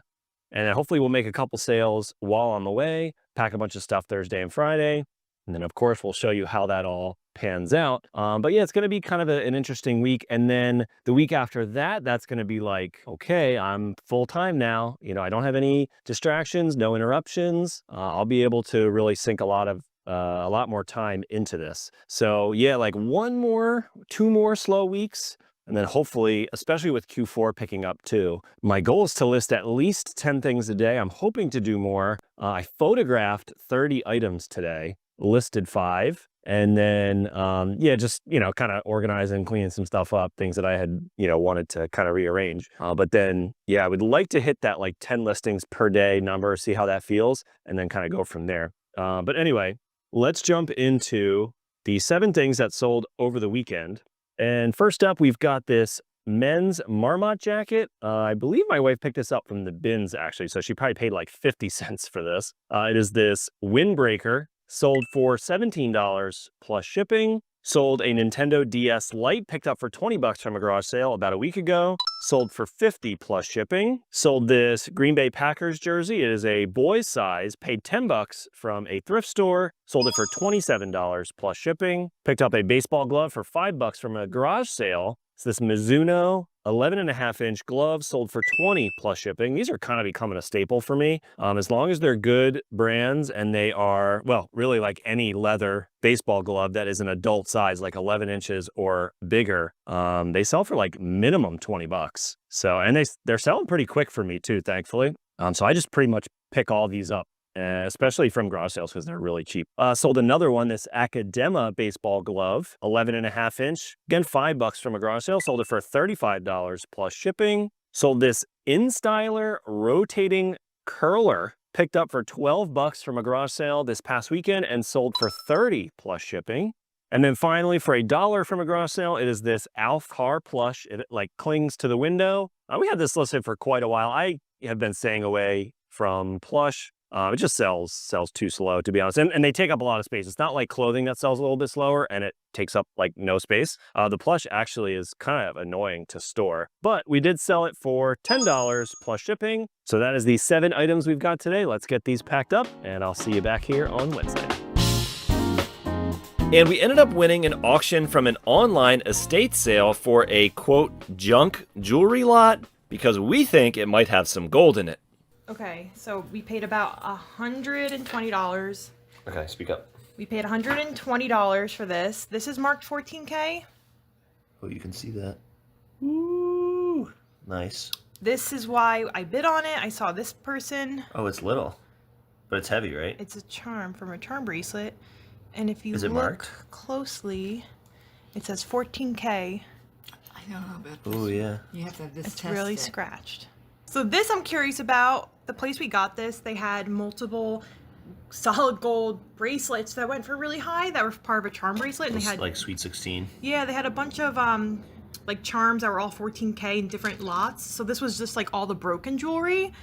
and then hopefully we'll make a couple sales while on the way, pack a bunch of stuff Thursday and Friday. And then, of course, we'll show you how that all pans out. But yeah, it's going to be kind of an interesting week. And then the week after that, that's going to be like, okay, I'm full time now. I don't have any distractions, no interruptions. I'll be able to really sink a lot more time into this. So yeah, like 2 more slow weeks. And then hopefully, especially with Q4 picking up too, my goal is to list at least 10 things a day. I'm hoping to do more. I photographed 30 items today, listed 5, and then, just, kind of organizing, cleaning some stuff up, things that I had, wanted to kind of rearrange. But then, I would like to hit that like 10 listings per day number, see how that feels, and then kind of go from there. But anyway, let's jump into the 7 things that sold over the weekend. And first up, we've got this men's Marmot jacket. I believe my wife picked this up from the bins, actually, so she probably paid like 50 cents for this. It is this windbreaker, sold for $17 plus shipping. Sold a Nintendo DS Lite, picked up for $20 from a garage sale about a week ago. Sold for $50 plus shipping. Sold this Green Bay Packers jersey. It is a boy's size, paid $10 from a thrift store. Sold it for $27 plus shipping. Picked up a baseball glove for $5 from a garage sale. It's this Mizuno 11.5-inch glove, sold for $20 plus shipping. These are kind of becoming a staple for me. As long as they're good brands and they are, well, really like any leather baseball glove that is an adult size, like 11 inches or bigger, they sell for like minimum $20. So, and they're selling pretty quick for me too, thankfully. So I just pretty much pick all these up, especially from garage sales because they're really cheap. Sold another one, this Academa baseball glove, 11.5-inch. Again, $5 from a garage sale. Sold it for $35 plus shipping. Sold this InStyler rotating curler, picked up for $12 from a garage sale this past weekend and sold for $30 plus shipping. And then finally, for $1 from a garage sale, it is this Alf car plush. It like clings to the window. We had this listed for quite a while. I have been staying away from plush. It just sells too slow, to be honest. And they take up a lot of space. It's not like clothing that sells a little bit slower and it takes up like no space. The plush actually is kind of annoying to store. But we did sell it for $10 plus shipping. So that is the 7 items we've got today. Let's get these packed up and I'll see you back here on Wednesday. And we ended up winning an auction from an online estate sale for a, quote, junk jewelry lot because we think it might have some gold in it. Okay, so we paid about $120. Okay, speak up. We paid $120 for this. This is marked 14K. Oh, you can see that. Ooh, nice. This is why I bid on it. I saw this person. Oh, it's little, but it's heavy, right? It's a charm from a charm bracelet. And if you look marked? closely, it says 14K. I don't know about this. Oh, yeah. You have to have this It's tested. really scratched. So this I'm curious about. The place we got this, they had multiple solid gold bracelets that went for really high that were part of a charm bracelet. And they had like Sweet 16. Yeah, they had a bunch of like charms that were all 14K in different lots. So this was just like all the broken jewelry.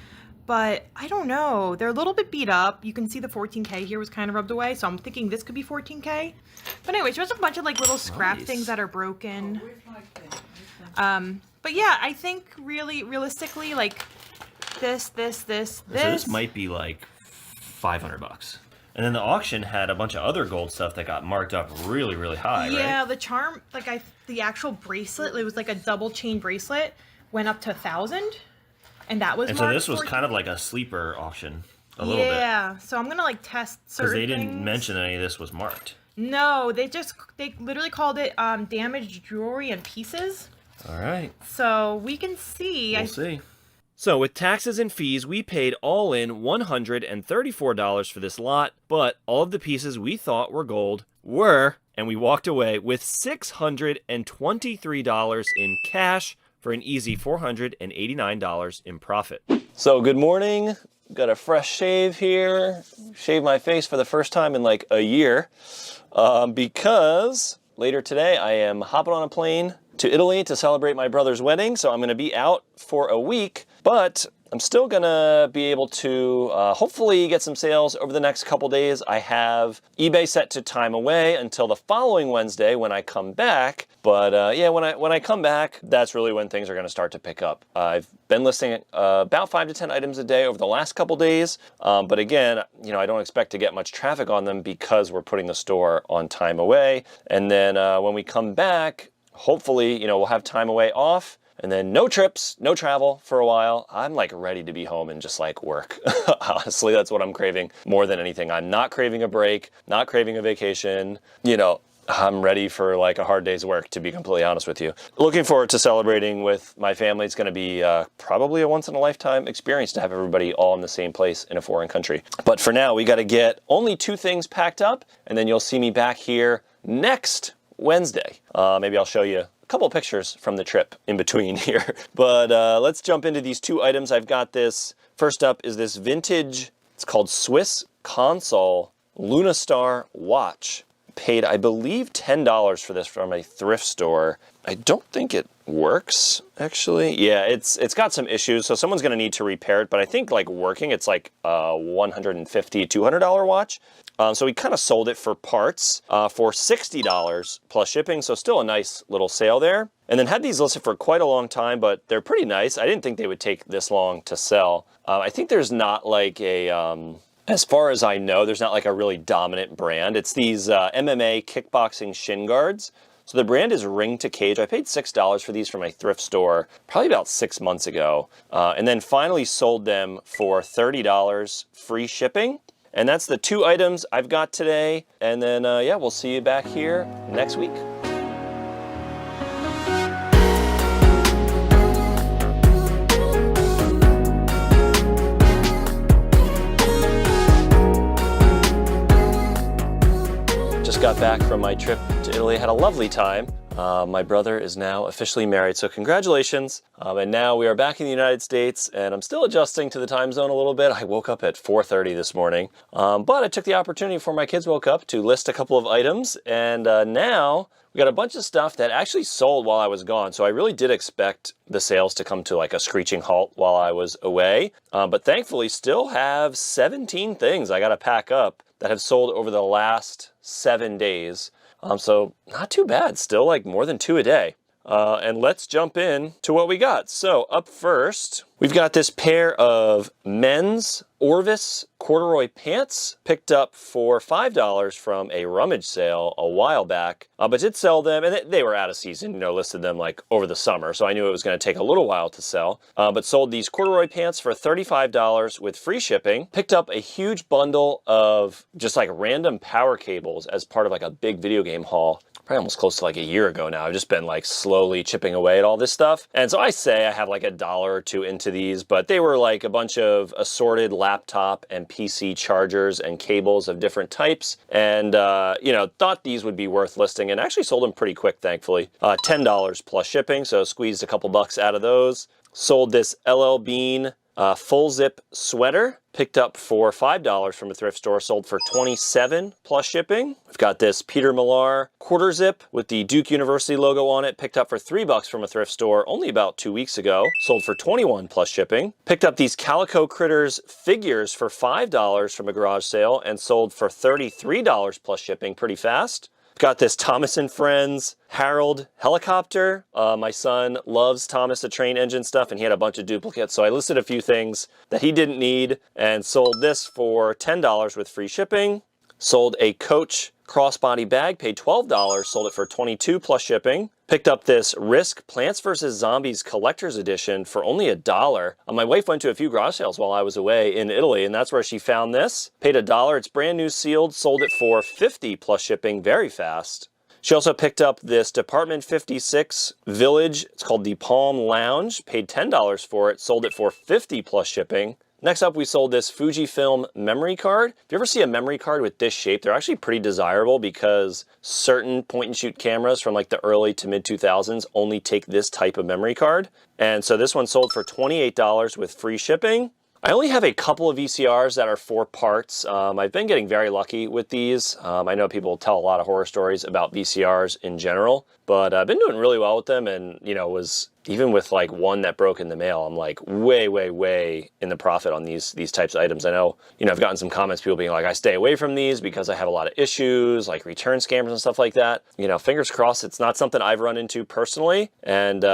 But I don't know. They're a little bit beat up. You can see the 14K here was kind of rubbed away. So I'm thinking this could be 14K. But anyways, there's a bunch of like little scrap things that are broken. But yeah, I think realistically, like this. So this might be like $500. And then the auction had a bunch of other gold stuff that got marked up really, really high, Yeah, right? the charm, like the actual bracelet, it was like a double chain bracelet, went up to 1,000. And that was And so this was kind of like a sleeper auction, a little bit. Yeah, so I'm gonna like test certain Because they didn't things. mention any of this was marked. No, they literally called it damaged jewelry and pieces. All right. So we can see. We'll see. So with taxes and fees, we paid all in $134 for this lot, but all of the pieces we thought were gold were, and we walked away with $623 in cash for an easy $489 in profit. So good morning. Got a fresh shave here. Shaved my face for the first time in like a year because later today I am hopping on a plane to Italy to celebrate my brother's wedding. So I'm going to be out for a week, but I'm still going to be able to hopefully get some sales over the next couple days. I have eBay set to time away until the following Wednesday when I come back. But yeah, when I come back, that's really when things are going to start to pick up. I've been listing about 5 to 10 items a day over the last couple days. But again, you know, I don't expect to get much traffic on them because we're putting the store on time away. And then when we come back, hopefully, you know, we'll have time away off. And then no trips, no travel for a while. I'm like ready to be home and just like work. Honestly, that's what I'm craving more than anything. I'm not craving a break, not craving a vacation. You know, I'm ready for like a hard day's work, to be completely honest with you. Looking forward to celebrating with my family. It's going to be probably a once in a lifetime experience to have everybody all in the same place in a foreign country. But for now, we got to get only 2 things packed up, and then you'll see me back here next Wednesday. Maybe I'll show you a couple pictures from the trip in between here. But let's jump into these 2 items. I've got this. First up is this vintage, it's called Swiss Console Lunastar watch. Paid, I believe, $10 for this from a thrift store. I don't think it works, actually. Yeah, it's got some issues, so someone's going to need to repair it. But I think, like, working, it's like a $150, $200 watch. So we kind of sold it for parts for $60 plus shipping, so still a nice little sale there. And then had these listed for quite a long time, but they're pretty nice. I didn't think they would take this long to sell. I think there's not like a... as far as I know, there's not like a really dominant brand. It's these MMA kickboxing shin guards. So the brand is Ring to Cage. I paid $6 for these from a thrift store probably about 6 months ago. And then finally sold them for $30 free shipping. And that's the 2 items I've got today. And then, yeah, we'll see you back here next week. Just got back from my trip to Italy, had a lovely time. My brother is now officially married, so congratulations. And now we are back in the United States, and I'm still adjusting to the time zone a little bit. I woke up at 4:30 this morning, but I took the opportunity before my kids woke up to list a couple of items, and now we got a bunch of stuff that actually sold while I was gone. So I really did expect the sales to come to like a screeching halt while I was away, but thankfully still have 17 things I got to pack up that have sold over the last 7 days. So not too bad, still like more than 2 a day. And let's jump in to what we got. So up first, we've got this pair of men's Orvis corduroy pants picked up for $5 from a rummage sale a while back, but did sell them, and they were out of season, you know, listed them like over the summer, so I knew it was going to take a little while to sell, but sold these corduroy pants for $35 with free shipping. Picked up a huge bundle of just like random power cables as part of like a big video game haul. Probably almost close to like a year ago now. I've just been like slowly chipping away at all this stuff. And so I say I have like $1 or $2 into these, but they were like a bunch of assorted laptop and PC chargers and cables of different types. And, you know, thought these would be worth listing and actually sold them pretty quick, thankfully. $10 plus shipping, so squeezed a couple bucks out of those. Sold this LL Bean full zip sweater, picked up for $5 from a thrift store, sold for $27 plus shipping. We've got this Peter Millar quarter zip with the Duke University logo on it, picked up for $3 from a thrift store only about 2 weeks ago, sold for $21 plus shipping. Picked up these Calico Critters figures for $5 from a garage sale and sold for $33 plus shipping pretty fast. Got this Thomas & Friends Harold helicopter. My son loves Thomas the Train Engine stuff, and he had a bunch of duplicates, so I listed a few things that he didn't need and sold this for $10 with free shipping. Sold a Coach crossbody bag, paid $12, sold it for $22 plus shipping. Picked up this Risk Plants vs. Zombies Collector's Edition for only $1. My wife went to a few garage sales while I was away in Italy, and that's where she found this. Paid $1. It's brand new sealed, sold it for $50 plus shipping, very fast. She also picked up this Department 56 Village. It's called the Palm Lounge. Paid $10 for it, sold it for $50 plus shipping. Next up, we sold this Fujifilm memory card. If you ever see a memory card with this shape, they're actually pretty desirable because certain point-and-shoot cameras from like the early to mid-2000s only take this type of memory card. And so this one sold for $28 with free shipping. I only have a couple of VCRs that are 4 parts. I've been getting very lucky with these. I know people tell a lot of horror stories about VCRs in general, but I've been doing really well with them, and was even with like one that broke in the mail, I'm like way in the profit on these types of items. I know, I've gotten some comments, people being like, I stay away from these because I have a lot of issues, like return scammers and stuff like that. Fingers crossed, it's not something I've run into personally. And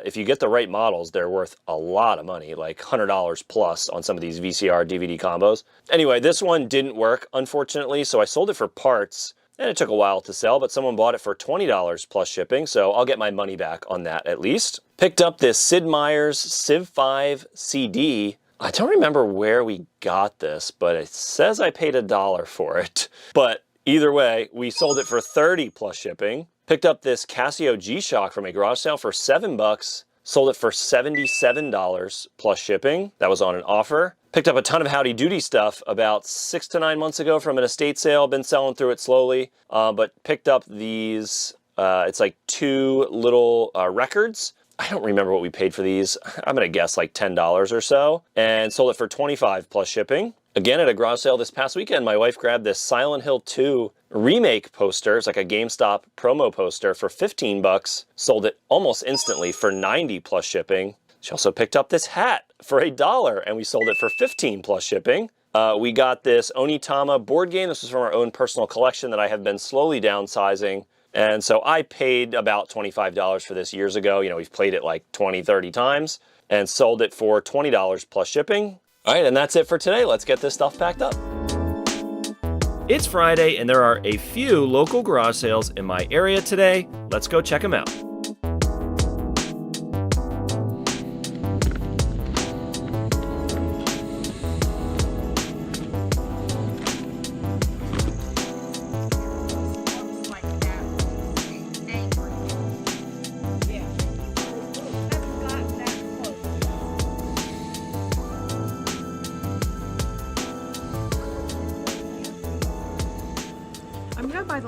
if you get the right models, they're worth a lot of money, like $100 plus on some of these VCR DVD combos. Anyway, this one didn't work, unfortunately, so I sold it for parts. And it took a while to sell, but someone bought it for $20 plus shipping, so I'll get my money back on that at least. Picked up this Sid Meier's Civ 5 CD. I don't remember where we got this, but it says I paid $1 for it. But either way, we sold it for $30 plus shipping. Picked up this Casio G-Shock from a garage sale for $7. Sold it for $77 plus shipping. That was on an offer. Picked up a ton of Howdy Doody stuff about 6 to 9 months ago from an estate sale. Been selling through it slowly, but picked up these, it's like 2 little records. I don't remember what we paid for these. I'm gonna guess like $10 or so, and sold it for $25 plus shipping. Again, at a garage sale this past weekend, my wife grabbed this Silent Hill 2 remake poster. It's like a GameStop promo poster for $15. Sold it almost instantly for $90 plus shipping. She also picked up this hat for $1, and we sold it for $15 plus shipping. We got this Onitama board game. This was from our own personal collection that I have been slowly downsizing. And so I paid about $25 for this years ago. We've played it like 20, 30 times, and sold it for $20 plus shipping. All right, and that's it for today. Let's get this stuff packed up. It's Friday, and there are a few local garage sales in my area today. Let's go check them out.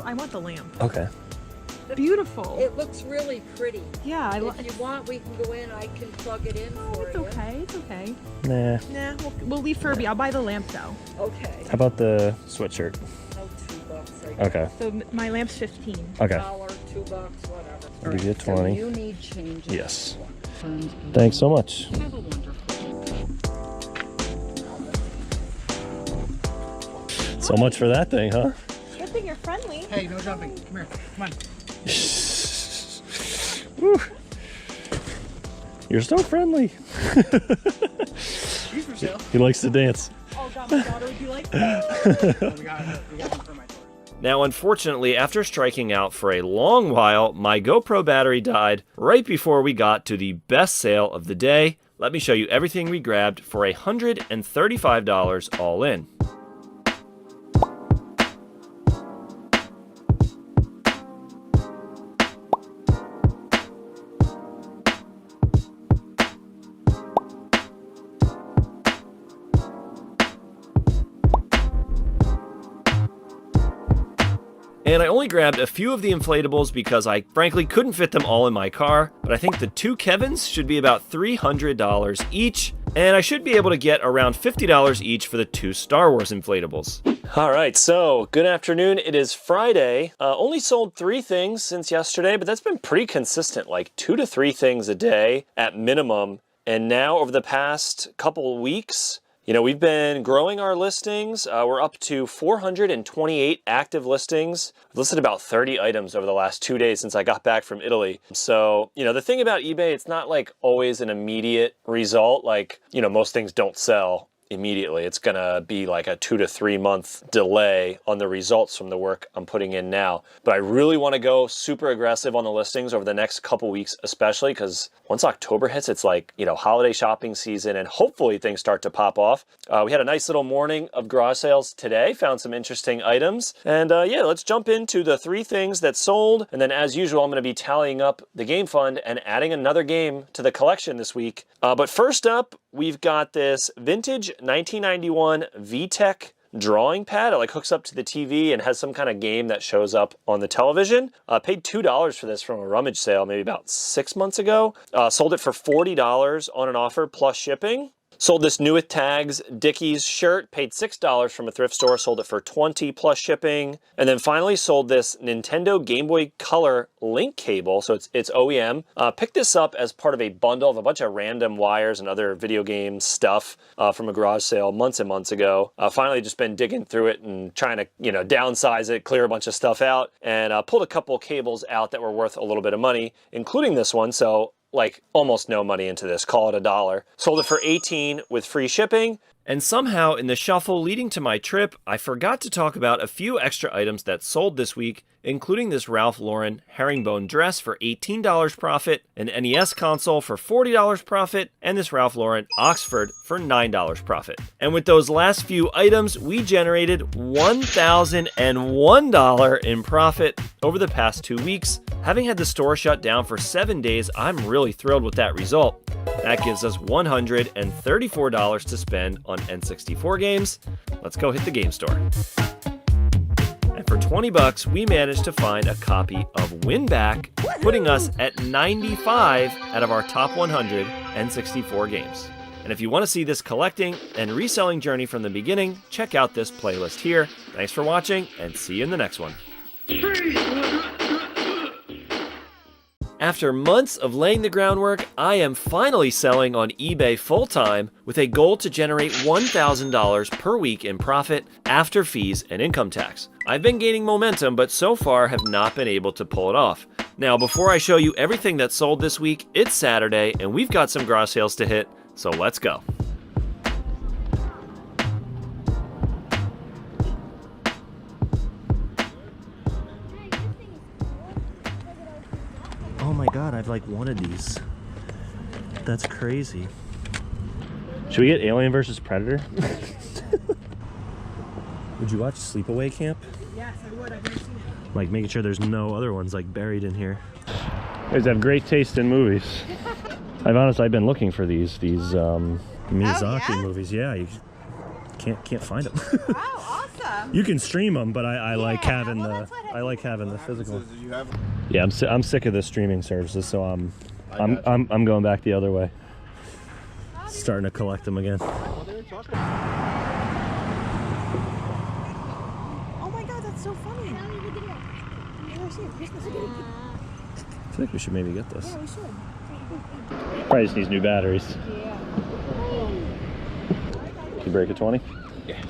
I want the lamp. Okay. Beautiful. It looks really pretty. Yeah, if you want, we can go in. I can plug it in for it's you. Okay. It's okay. Nah. Nah, we'll leave Furby. I'll buy the lamp though. Okay. How about the sweatshirt? Oh, $2. Okay. So my lamp's 15. Okay. $1, $2, whatever. I'll give you 20. So you need change. Yes. Thanks so much. Have a wonderful. So much for that thing, huh? Good thing you're friendly. Hey, no jumping. Come here. Come on. Woo. You're so friendly. He's for sale. He likes to dance. Oh god, my daughter would be like, oh. we got one for my daughter. Now, unfortunately, after striking out for a long while, my GoPro battery died right before we got to the best sale of the day. Let me show you everything we grabbed for $135 all in. And I only grabbed a few of the inflatables because I frankly couldn't fit them all in my car, but I think the 2 Kevins should be about $300 each, and I should be able to get around $50 each for the 2 Star Wars inflatables. All right, so good afternoon. It is Friday. Only sold 3 things since yesterday, but that's been pretty consistent, like 2 to 3 things a day at minimum. And now over the past couple weeks, we've been growing our listings. We're up to 428 active listings. I've listed about 30 items over the last 2 days since I got back from Italy. So, the thing about eBay, it's not like always an immediate result. Like, most things don't sell immediately. It's going to be like a 2 to 3 month delay on the results from the work I'm putting in now. But I really want to go super aggressive on the listings over the next couple weeks, especially because once October hits, it's like, you know, holiday shopping season, and hopefully things start to pop off. We had a nice little morning of garage sales today, found some interesting items. And yeah, let's jump into the 3 things that sold. And then as usual, I'm going to be tallying up the game fund and adding another game to the collection this week. But first up, we've got this vintage 1991 VTech drawing pad. It like hooks up to the TV and has some kind of game that shows up on the television. Paid $2 for this from a rummage sale maybe about 6 months ago. Sold it for $40 on an offer plus shipping. Sold this new with tags Dickies shirt, paid $6 from a thrift store, sold it for $20 plus shipping. And then finally sold this Nintendo Game Boy Color link cable, so it's OEM. Picked this up as part of a bundle of a bunch of random wires and other video game stuff from a garage sale months and months ago. Finally just been digging through it and trying to, you know, downsize it, clear a bunch of stuff out, and pulled a couple cables out that were worth a little bit of money, including this one. So like almost no money into this, call it $1. Sold it for $18 with free shipping. And somehow in the shuffle leading to my trip, I forgot to talk about a few extra items that sold this week, including this Ralph Lauren herringbone dress for $18 profit, an NES console for $40 profit, and this Ralph Lauren Oxford for $9 profit. And with those last few items, we generated $1,001 in profit over the past 2 weeks. Having had the store shut down for 7 days, I'm really thrilled with that result. That gives us $134 to spend on N64 games. Let's go hit the game store. And for $20, we managed to find a copy of Win Back, putting us at 95 out of our top 100 N64 games. And if you want to see this collecting and reselling journey from the beginning, check out this playlist here. Thanks for watching, and see you in the next one. After months of laying the groundwork, I am finally selling on eBay full-time with a goal to generate $1,000 per week in profit after fees and income tax. I've been gaining momentum, but so far have not been able to pull it off. Now, before I show you everything that sold this week, it's Saturday and we've got some garage sales to hit, so let's go. Oh my god, I've like wanted these. That's crazy. Should we get Alien vs. Predator? Would you watch Sleepaway Camp? Yes, I would. I've never seen it. Like making sure there's no other ones like buried in here. You guys have great taste in movies. I've been looking for these Miyazaki movies. Yeah, you can't find them. Oh, awesome. You can stream them, but I like having the physical. Yeah, I'm sick of the streaming services, so I'm going back the other way. Starting to collect them again. Oh my god, that's so funny. I think we should maybe get this. Yeah, we should. Probably just needs new batteries. Yeah. Can you break a 20? Yeah.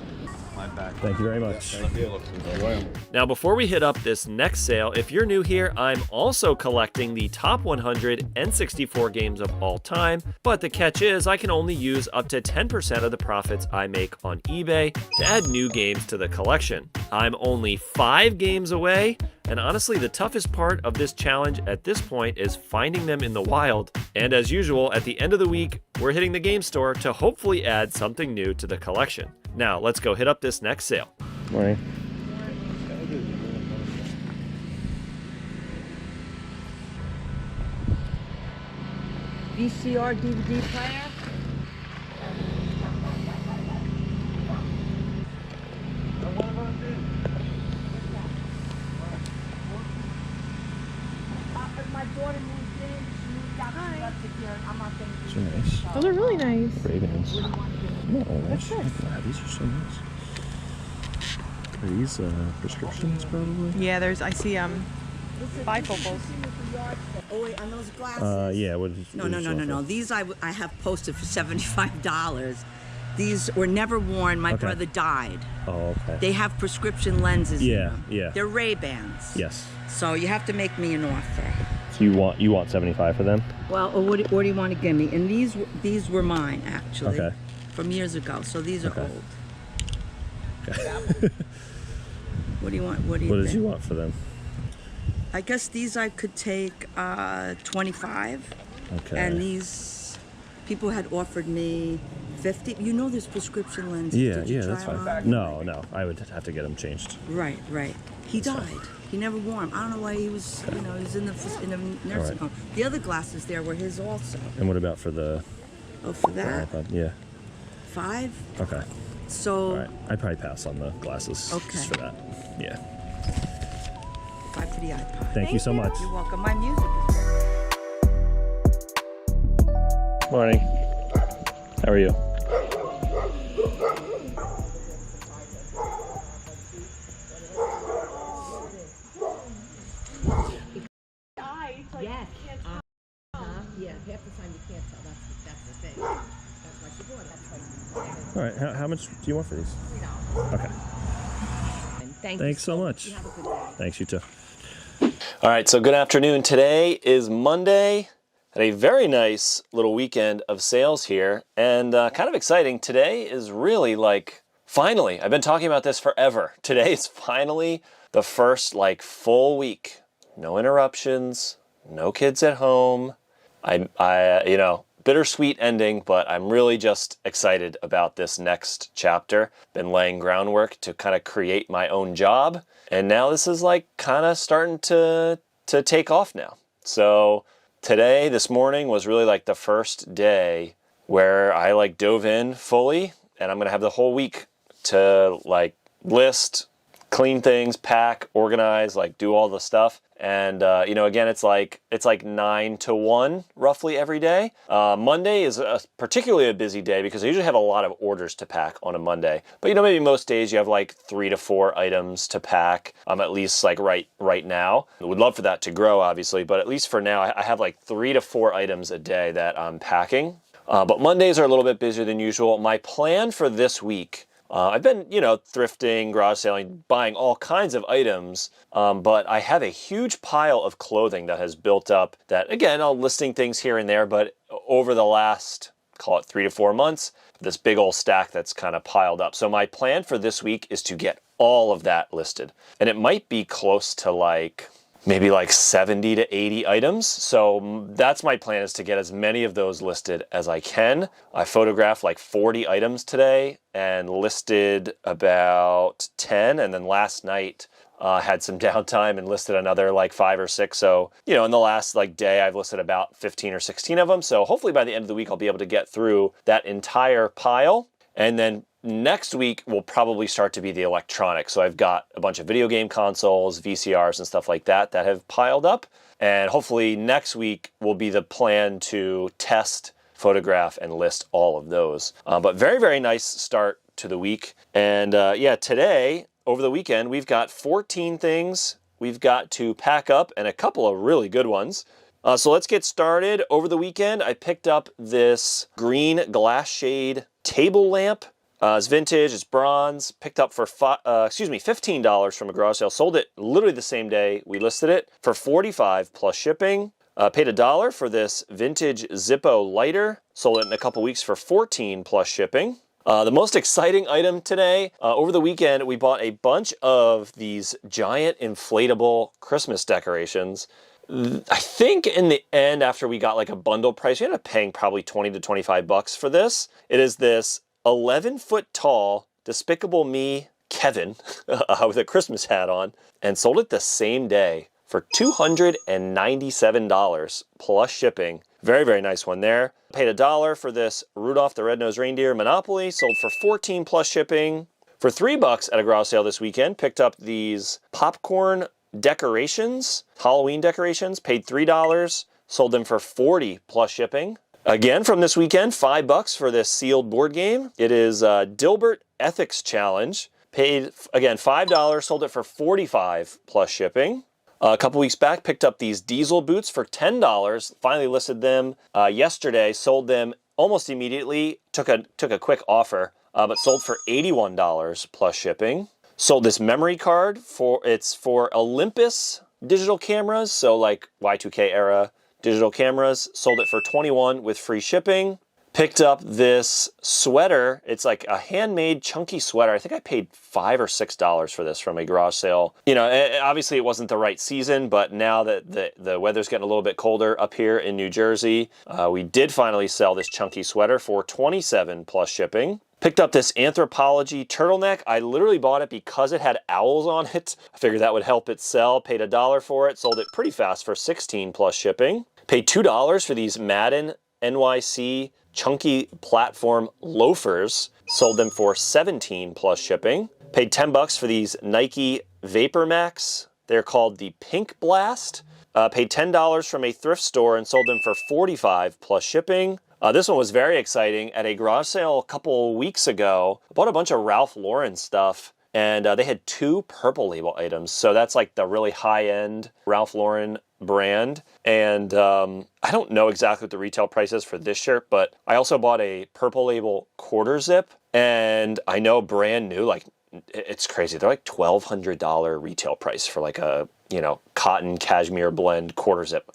My bad. Thank you very much. Thank you. Now, before we hit up this next sale, if you're new here, I'm also collecting the top 100 N64 games of all time, but the catch is I can only use up to 10% of the profits I make on eBay to add new games to the collection. I'm only 5 games away, and honestly, the toughest part of this challenge at this point is finding them in the wild. And as usual, at the end of the week, we're hitting the game store to hopefully add something new to the collection. Now, let's go hit up this next sale. Morning. VCR DVD player. My daughter moved in. She moved out. She left it here. I'm not going to These are nice. Those are really nice. Ravens. Oh, What's this? These are so nice. Are these prescriptions probably? Yeah, I see bifocals. Oh wait, on those glasses? Yeah. No. These I have posted for $75. These were never worn. My brother died. Oh, okay. They have prescription lenses in them. Yeah. They're Ray-Bans. Yes. So you have to make me an offer. So you want 75 for them? Well, or what do you want to give me? And these were mine, actually. Okay. from years ago. So these are old. Okay. What do you want? What do you What think? did you want for them? I guess these I could take 25. Okay. And these people had offered me 50. You know there's prescription lenses. Yeah, Did you yeah, try that's fine. them on? No, I would have to get them changed. Right. He died. He never wore them. I don't know why he was, he was in the nursing home. The other glasses there were his also. And what about for the... Oh, for that? Yeah. 5? Okay. So... All right. I'd probably pass on the glasses. Okay. Just for that. Yeah. 5 for the iPod. Thank you so much. You're welcome. My music is great. Morning. How are you? Yes. Yeah, half the time you can't tell. That's the thing. That's why she bought it. That's why. All right. How much do you want for these? Okay. Thanks so much. Thanks, you too. All right, so good afternoon. Today is Monday. Had a very nice little weekend of sales here, and kind of exciting. Today is really like, finally, I've been talking about this forever. Today is finally the first like full week. No interruptions, no kids at home. I bittersweet ending, but I'm really just excited about this next chapter. Been laying groundwork to kind of create my own job, and now this is like kind of starting to take off now. So today, this morning was really like the first day where I like dove in fully, and I'm gonna have the whole week to like list, clean things, pack, organize, like do all the stuff. And again, it's like 9 to 1 roughly every day. Monday is particularly a busy day because I usually have a lot of orders to pack on a Monday. But maybe most days you have like 3 to 4 items to pack. At least like right now. I would love for that to grow, obviously, but at least for now, I have like 3 to 4 items a day that I'm packing. But Mondays are a little bit busier than usual. My plan for this week. I've been, thrifting, garage selling, buying all kinds of items, but I have a huge pile of clothing that has built up that, again, I'm listing things here and there, but over the last, call it 3 to 4 months, this big old stack that's kind of piled up. So my plan for this week is to get all of that listed. And it might be close to maybe like 70 to 80 items. So that's my plan, is to get as many of those listed as I can. I photographed like 40 items today and listed about 10. And then last night had some downtime and listed another like 5 or 6. So, in the last day, I've listed about 15 or 16 of them. So hopefully by the end of the week, I'll be able to get through that entire pile. And then next week will probably start to be the electronics. So I've got a bunch of video game consoles, VCRs and stuff like that have piled up. And hopefully next week will be the plan to test, photograph, and list all of those. But very, very nice start to the week. And today, over the weekend, we've got 14 things we've got to pack up and a couple of really good ones. So let's get started. Over the weekend, I picked up this green glass shade table lamp. It's vintage, it's bronze, picked up for $15 from a garage sale. Sold it literally the same day we listed it for $45 plus shipping. Paid $1 for this vintage Zippo lighter. Sold it in a couple weeks for $14 plus shipping. The most exciting item today, over the weekend, we bought a bunch of these giant inflatable Christmas decorations. I think in the end, after we got like a bundle price, we ended up paying probably $20 to $25 for this. It is this 11-foot tall Despicable Me Kevin with a Christmas hat on, and sold it the same day for $297 plus shipping. Very, very nice one there. Paid $1 for this Rudolph the Red-Nosed Reindeer Monopoly, sold for $14 plus shipping. For $3 at a garage sale this weekend, picked up these popcorn decorations, Halloween decorations, paid $3, sold them for $40 plus shipping. Again, from this weekend, $5 for this sealed board game. It is Dilbert Ethics Challenge. Paid, again, $5, sold it for $45 plus shipping. A couple weeks back, picked up these diesel boots for $10. Finally listed them yesterday, sold them almost immediately. Took a quick offer, but sold for $81 plus shipping. Sold this memory card for Olympus digital cameras, so like Y2K era digital cameras. Sold it for $21 with free shipping. Picked up this sweater. It's like a handmade chunky sweater. I think I paid $5 or $6 for this from a garage sale. You know, obviously it wasn't the right season, but now that the weather's getting a little bit colder up here in New Jersey, we did finally sell this chunky sweater for $27 plus shipping. Picked up this Anthropology turtleneck. I literally bought it because it had owls on it. I figured that would help it sell. Paid $1 for it. Sold it pretty fast for $16 plus shipping. Paid $2 for these Madden NYC chunky platform loafers. Sold them for $17 plus shipping. Paid $10 for these Nike Vapor Max. They're called the Pink Blast. Paid $10 from a thrift store and sold them for $45 plus shipping. This one was very exciting. At a garage sale a couple weeks ago, I bought a bunch of Ralph Lauren stuff, and they had 2 Purple Label items. So that's like the really high-end Ralph Lauren brand. And I don't know exactly what the retail price is for this shirt, but I also bought a Purple Label quarter zip, and I know brand new, like, it's crazy. They're like $1,200 retail price for like a, you know, cotton cashmere blend quarter zip.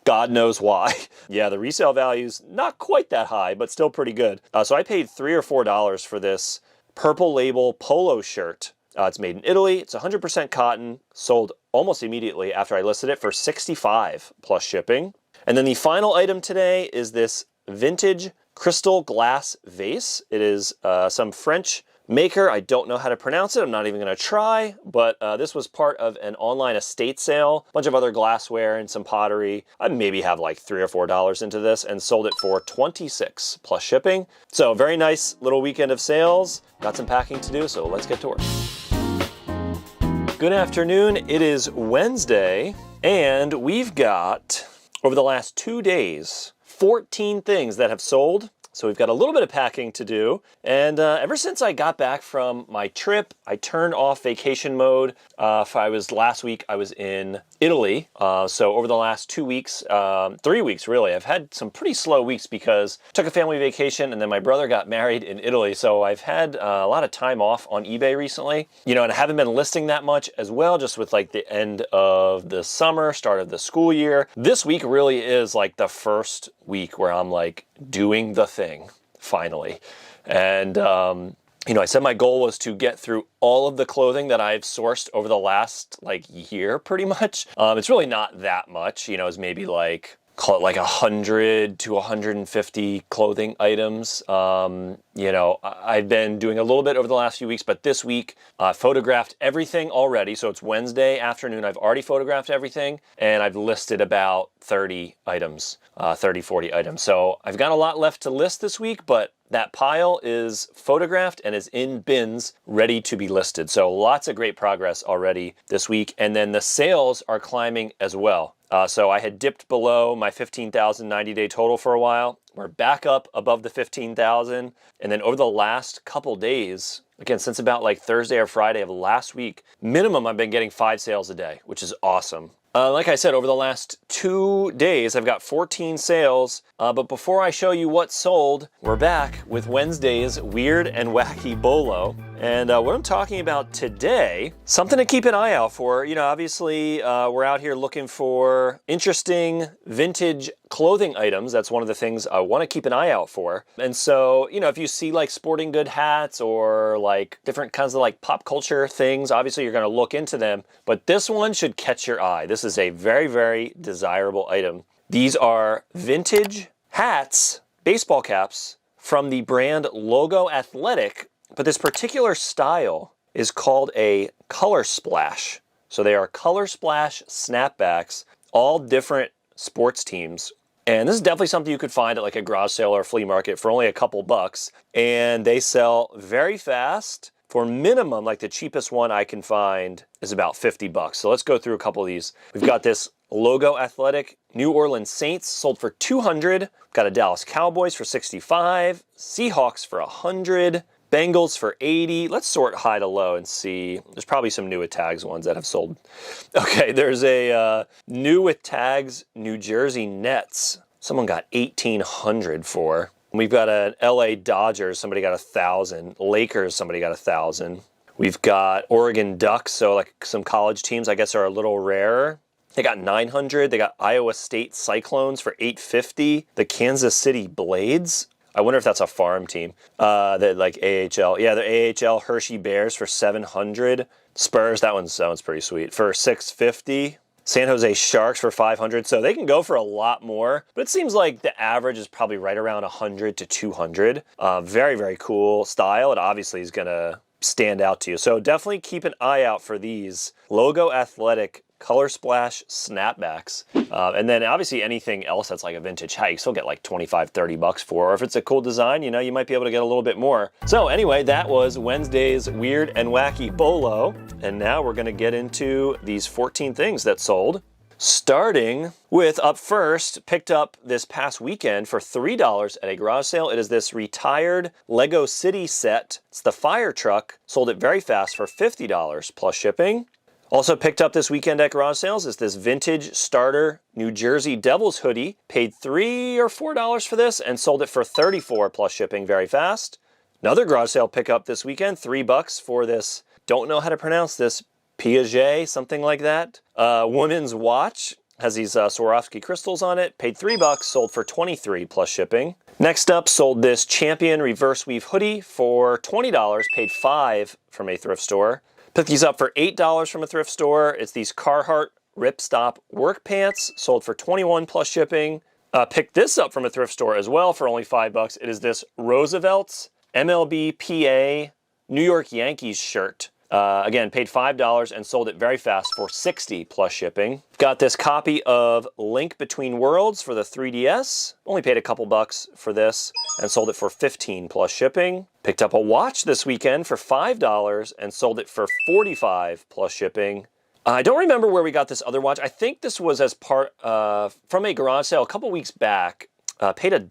God knows why. Yeah, the resale value's not quite that high, but still pretty good. So I paid $3 or $4 for this Purple Label polo shirt. It's made in Italy. It's 100% cotton. Sold almost immediately after I listed it for $65 plus shipping. And then the final item today is this vintage crystal glass vase. It is some French maker. I don't know how to pronounce it. I'm not even going to try, but this was part of an online estate sale. A bunch of other glassware and some pottery. I maybe have like $3 or $4 into this and sold it for $26 plus shipping. So very nice little weekend of sales. Got some packing to do, so let's get to work. Good afternoon. It is Wednesday, and we've got, over the last 2 days, 14 things that have sold. So we've got a little bit of packing to do. And ever since I got back from my trip, I turned off vacation mode. Last week, I was in Italy. So over the last 2 weeks, 3 weeks really, I've had some pretty slow weeks because I took a family vacation and then my brother got married in Italy. So I've had a lot of time off on eBay recently, you know, and I haven't been listing that much as well, just with like the end of the summer, start of the school year. This week really is like the first week where I'm like doing the thing finally. And, you know, I said my goal was to get through all of the clothing that I've sourced over the last like year, pretty much. It's really not that much, you know, it's maybe like, call it like 100 to 150 clothing items. You know, I've been doing a little bit over the last few weeks, but this week I photographed everything already. So it's Wednesday afternoon. I've already photographed everything and I've listed about 30 items, 30, 40 items. So I've got a lot left to list this week, but that pile is photographed and is in bins ready to be listed. So lots of great progress already this week. And then the sales are climbing as well. So I had dipped below my 15,000 90-day total for a while. We're back up above the 15,000. And then over the last couple days, again, since about like Thursday or Friday of last week, minimum I've been getting 5 sales a day, which is awesome. Like I said, over the last 2 days, I've got 14 sales. But before I show you what sold, we're back with Wednesday's Weird and Wacky Bolo. And what I'm talking about today, something to keep an eye out for. You know, obviously, we're out here looking for interesting vintage clothing items. That's one of the things I want to keep an eye out for. And so, you know, if you see like sporting good hats or like different kinds of like pop culture things, obviously you're going to look into them. But this one should catch your eye. This is a very, very desirable item. These are vintage hats, baseball caps from the brand Logo Athletic, but this particular style is called a color splash. So they are color splash snapbacks, all different sports teams. And this is definitely something you could find at like a garage sale or a flea market for only a couple bucks. And they sell very fast. For minimum, like the cheapest one I can find is about 50 bucks. So let's go through a couple of these. We've got this Logo Athletic New Orleans Saints sold for $200. Got a Dallas Cowboys for $65. Seahawks for $100. Bengals for $80. Let's sort high to low and see. There's probably some new with tags ones that have sold. Okay, there's a new with tags New Jersey Nets. Someone got $1,800 for. We've got an LA Dodgers, somebody got $1,000. Lakers, somebody got $1,000. We've got Oregon Ducks, so like some college teams I guess are a little rarer. They got $900. They got Iowa State Cyclones for $850. The Kansas City Blades. I wonder if that's a farm team. That like AHL. Yeah, the AHL Hershey Bears for 700. Spurs, that one sounds pretty sweet, for 650. San Jose Sharks for 500. So they can go for a lot more, but it seems like the average is probably right around 100 to 200. Very, very cool style. It obviously is going to stand out to you. So definitely keep an eye out for these Logo Athletic Color Splash snapbacks. And then obviously anything else that's like a vintage hat, you still get like 25, 30 bucks for, or if it's a cool design, you know, you might be able to get a little bit more. So anyway, that was Wednesday's Weird and Wacky Bolo. And now we're gonna get into these 14 things that sold. Starting with, up first, picked up this past weekend for $3 at a garage sale. It is this retired Lego City set. It's the fire truck. Sold it very fast for $50 plus shipping. Also picked up this weekend at garage sales is this vintage starter New Jersey Devils hoodie. Paid $3 or $4 for this and sold it for $34 plus shipping very fast. Another garage sale pickup this weekend, $3 for this, don't know how to pronounce this, Piaget, something like that. Woman's watch, has these Swarovski crystals on it. Paid $3, sold for $23 plus shipping. Next up, sold this Champion reverse weave hoodie for $20, paid $5 from a thrift store. Picked these up for $8 from a thrift store. It's these Carhartt Ripstop work pants, sold for $21 plus shipping. Picked this up from a thrift store as well for only $5. It is this Roosevelt's MLB PA New York Yankees shirt. Again, paid $5 and sold it very fast for $60 plus shipping. Got this copy of Link Between Worlds for the 3DS. Only paid a couple bucks for this and sold it for $15 plus shipping. Picked up a watch this weekend for $5 and sold it for $45 plus shipping. I don't remember where we got this other watch. I think this was as part from a garage sale a couple weeks back. Paid $1.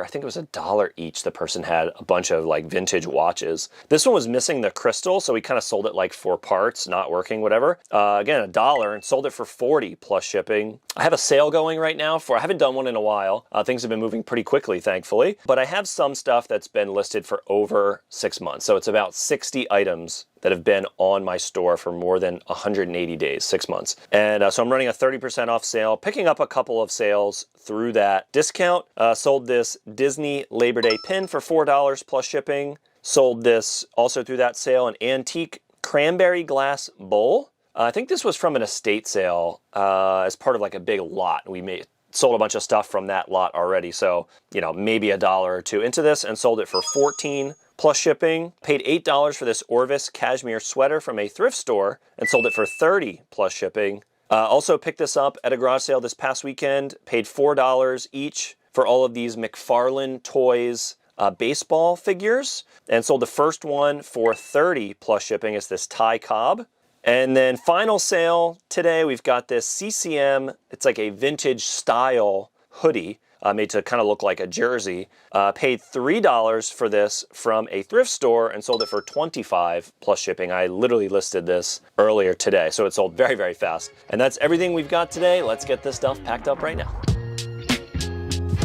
I think it was $1 each. The person had a bunch of like vintage watches. This one was missing the crystal, so we kind of sold it like for parts, not working, whatever. Again, $1 and sold it for $40 plus shipping. I have a sale going right now I haven't done one in a while. Things have been moving pretty quickly, thankfully. But I have some stuff that's been listed for over 6 months. So it's about 60 items that have been on my store for more than 180 days, 6 months. And so I'm running a 30% off sale, picking up a couple of sales through that discount. Sold this Disney Labor Day pin for $4 plus shipping. Sold this also through that sale, an antique cranberry glass bowl. I think this was from an estate sale as part of like a big lot. We sold a bunch of stuff from that lot already. So, you know, maybe $1 or $2 into this and sold it for $14 plus shipping. Paid $8 for this Orvis cashmere sweater from a thrift store and sold it for $30 plus shipping. Also picked this up at a garage sale this past weekend. Paid $4 each for all of these McFarlane Toys baseball figures and sold the first one for $30 plus shipping. It's this Ty Cobb. And then final sale today, we've got this CCM. It's like a vintage style hoodie made to kind of look like a jersey. Paid $3 for this from a thrift store and sold it for $25 plus shipping. I literally listed this earlier today, so it sold very, very fast. And that's everything we've got today. Let's get this stuff packed up right now.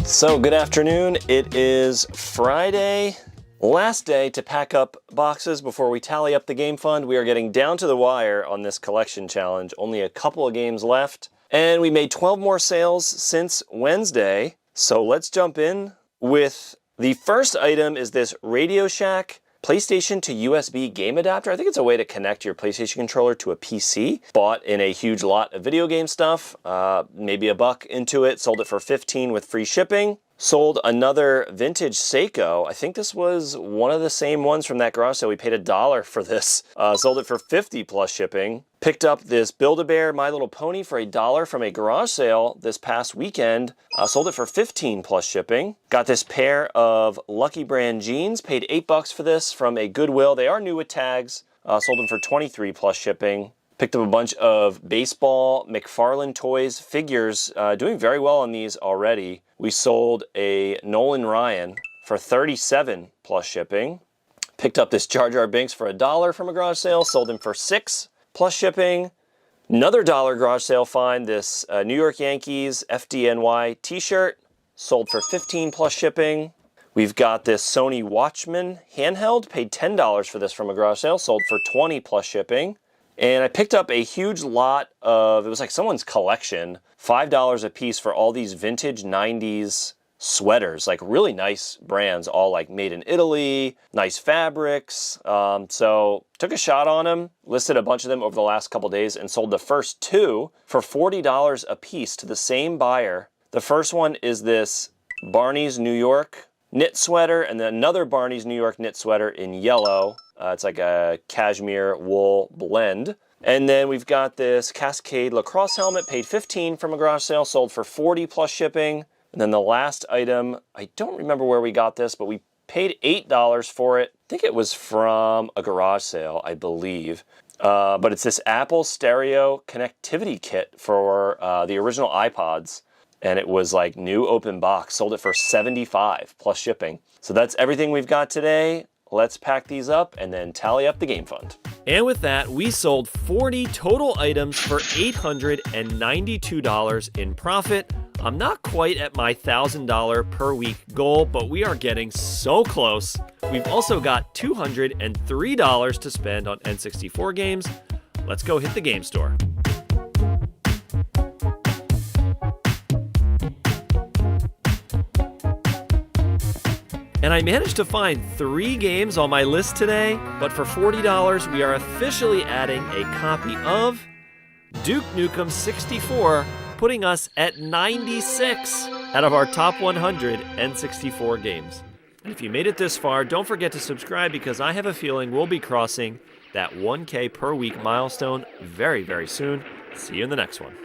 So good afternoon. It is Friday. Last day to pack up boxes before we tally up the game fund. We are getting down to the wire on this collection challenge. Only a couple of games left. And we made 12 more sales since Wednesday. So let's jump in with the first item is this Radio Shack PlayStation to USB game adapter. I think it's a way to connect your PlayStation controller to a PC. Bought in a huge lot of video game stuff. Maybe $1 into it. Sold it for $15 with free shipping. Sold another vintage Seiko. I think this was one of the same ones from that garage sale. We paid $1 for this. Sold it for $50 plus shipping. Picked up this Build-A-Bear My Little Pony for $1 from a garage sale this past weekend. Sold it for $15 plus shipping. Got this pair of Lucky Brand jeans. Paid $8 for this from a Goodwill. They are new with tags. Sold them for $23 plus shipping. Picked up a bunch of baseball McFarlane Toys figures. Doing very well on these already. We sold a Nolan Ryan for $37 plus shipping. Picked up this Jar Jar Binks for $1 from a garage sale. Sold him for $6 plus shipping. Another $1 garage sale find, this New York Yankees FDNY t-shirt. Sold for $15 plus shipping. We've got this Sony Watchman handheld. Paid $10 for this from a garage sale. Sold for $20 plus shipping. And I picked up a huge lot of, it was like someone's collection, $5 a piece for all these vintage 90s sweaters, like really nice brands, all like made in Italy, nice fabrics. So took a shot on them, listed a bunch of them over the last couple days, and sold the first 2 for $40 a piece to the same buyer. The first one is this Barney's New York knit sweater, and then another Barney's New York knit sweater in yellow. It's like a cashmere wool blend. And then we've got this Cascade lacrosse helmet, paid $15 from a garage sale, sold for $40 plus shipping. And then the last item, I don't remember where we got this, but we paid $8 for it. I think it was from a garage sale, I believe. But it's this Apple stereo connectivity kit for the original iPods. And it was like new open box, sold it for $75 plus shipping. So that's everything we've got today. Let's pack these up and then tally up the game fund. And with that, we sold 40 total items for $892 in profit. I'm not quite at my $1,000 per week goal, but we are getting so close. We've also got $203 to spend on N64 games. Let's go hit the game store. And I managed to find 3 games on my list today, but for $40, we are officially adding a copy of Duke Nukem 64, putting us at 96 out of our top 100 N64 games. And if you made it this far, don't forget to subscribe because I have a feeling we'll be crossing that 1K per week milestone very, very soon. See you in the next one.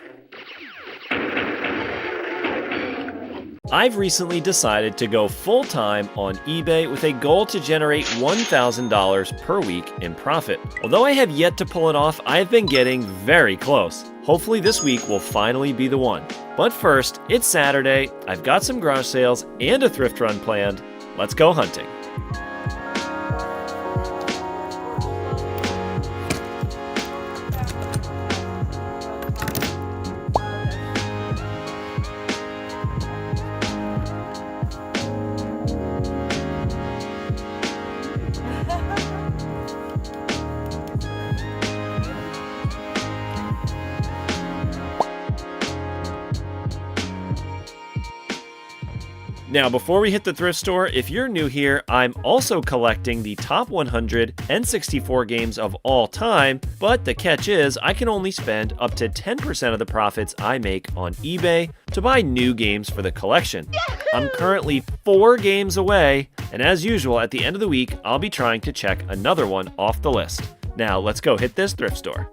I've recently decided to go full-time on eBay with a goal to generate $1,000 per week in profit. Although I have yet to pull it off, I've been getting very close. Hopefully this week will finally be the one. But first, it's Saturday, I've got some garage sales and a thrift run planned. Let's go hunting. Now, before we hit the thrift store, if you're new here, I'm also collecting the top 100 N64 games of all time, but the catch is I can only spend up to 10% of the profits I make on eBay to buy new games for the collection. I'm currently 4 games away, and as usual, at the end of the week, I'll be trying to check another one off the list. Now, let's go hit this thrift store.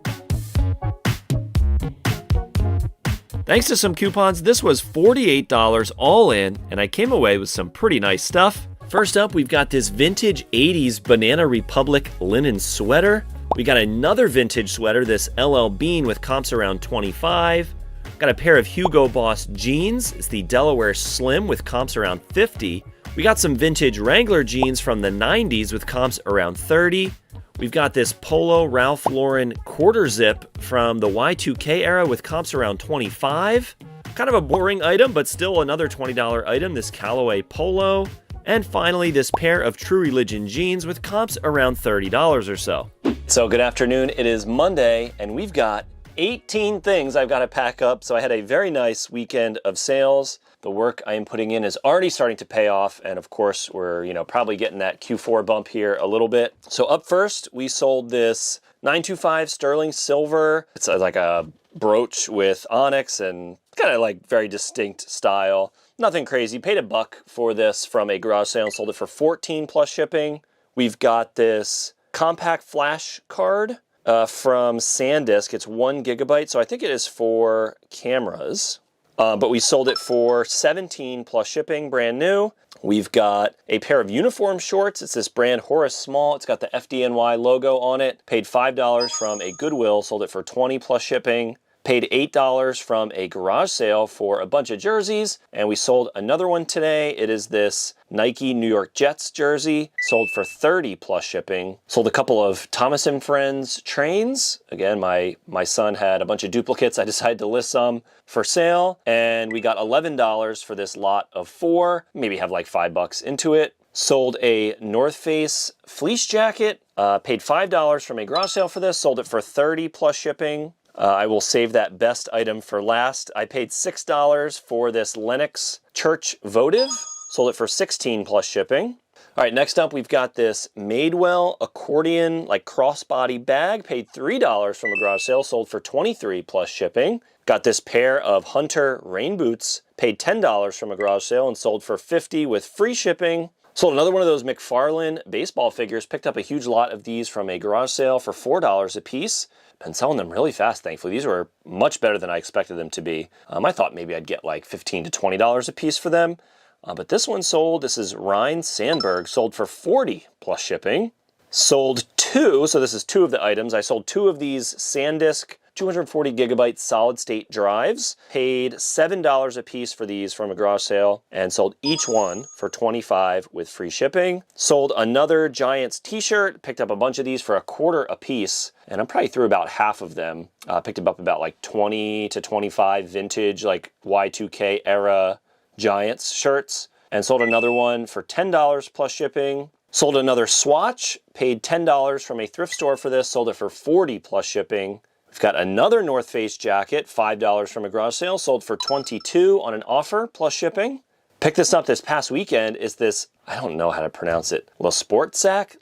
Thanks to some coupons, this was $48 all in, and I came away with some pretty nice stuff. First up, we've got this vintage 80s Banana Republic linen sweater. We got another vintage sweater, this LL Bean with comps around 25. Got a pair of Hugo Boss jeans. It's the Delaware Slim with comps around 50. We got some vintage Wrangler jeans from the 90s with comps around 30. We've got this Polo Ralph Lauren quarter zip from the Y2K era with comps around 25. Kind of a boring item, but still another $20 item, this Callaway Polo. And finally, this pair of True Religion jeans with comps around $30 or so. So good afternoon, it is Monday, and we've got 18 things I've got to pack up. So I had a very nice weekend of sales. The work I am putting in is already starting to pay off, and of course we're probably getting that Q4 bump here a little bit. So up first, we sold this 925 sterling silver. It's like a brooch with onyx and kind of like very distinct style. Nothing crazy. Paid $1 for this from a garage sale and sold it for $14 plus shipping. We've got this compact flash card from SanDisk. It's 1 gigabyte, so I think it is for cameras. But we sold it for $17 plus shipping, brand new. We've got a pair of uniform shorts. It's this brand Horace Small. It's got the FDNY logo on it. Paid $5 from a Goodwill, sold it for $20 plus shipping. Paid $8 from a garage sale for a bunch of jerseys, and we sold another one today. It is this Nike New York Jets jersey, sold for $30 plus shipping. Sold a couple of Thomas & Friends trains. Again, my son had a bunch of duplicates. I decided to list some for sale, and we got $11 for this lot of 4. Maybe have like $5 into it. Sold a North Face fleece jacket. Paid $5 from a garage sale for this. Sold it for $30 plus shipping. I will save that best item for last. I paid $6 for this Lennox Church votive. Sold it for $16 plus shipping. All right, next up we've got this Madewell accordion like crossbody bag. Paid $3 from a garage sale. Sold for $23 plus shipping. Got this pair of Hunter rain boots. Paid $10 from a garage sale and sold for $50 with free shipping. Sold another one of those McFarlane baseball figures. Picked up a huge lot of these from a garage sale for $4 a piece. Been selling them really fast, thankfully. These were much better than I expected them to be. I thought maybe I'd get like $15 to $20 a piece for them. But this one sold, this is Ryan Sandberg, sold for $40 plus shipping. Sold two, so this is two of the items. I sold two of these SanDisk 240 gigabyte solid state drives. Paid $7 a piece for these from a garage sale and sold each one for $25 with free shipping. Sold another Giants t-shirt, picked up a bunch of these for $0.25 a piece, and I'm probably through about half of them. Picked up about like 20 to 25 vintage like Y2K era Giants shirts, and sold another one for $10 plus shipping. Sold another swatch, paid $10 from a thrift store for this, sold it for $40 plus shipping. We've got another North Face jacket, $5 from a garage sale, sold for $22 on an offer plus shipping. Picked this up this past weekend. Is this, I don't know how to pronounce it, Le Sportsac?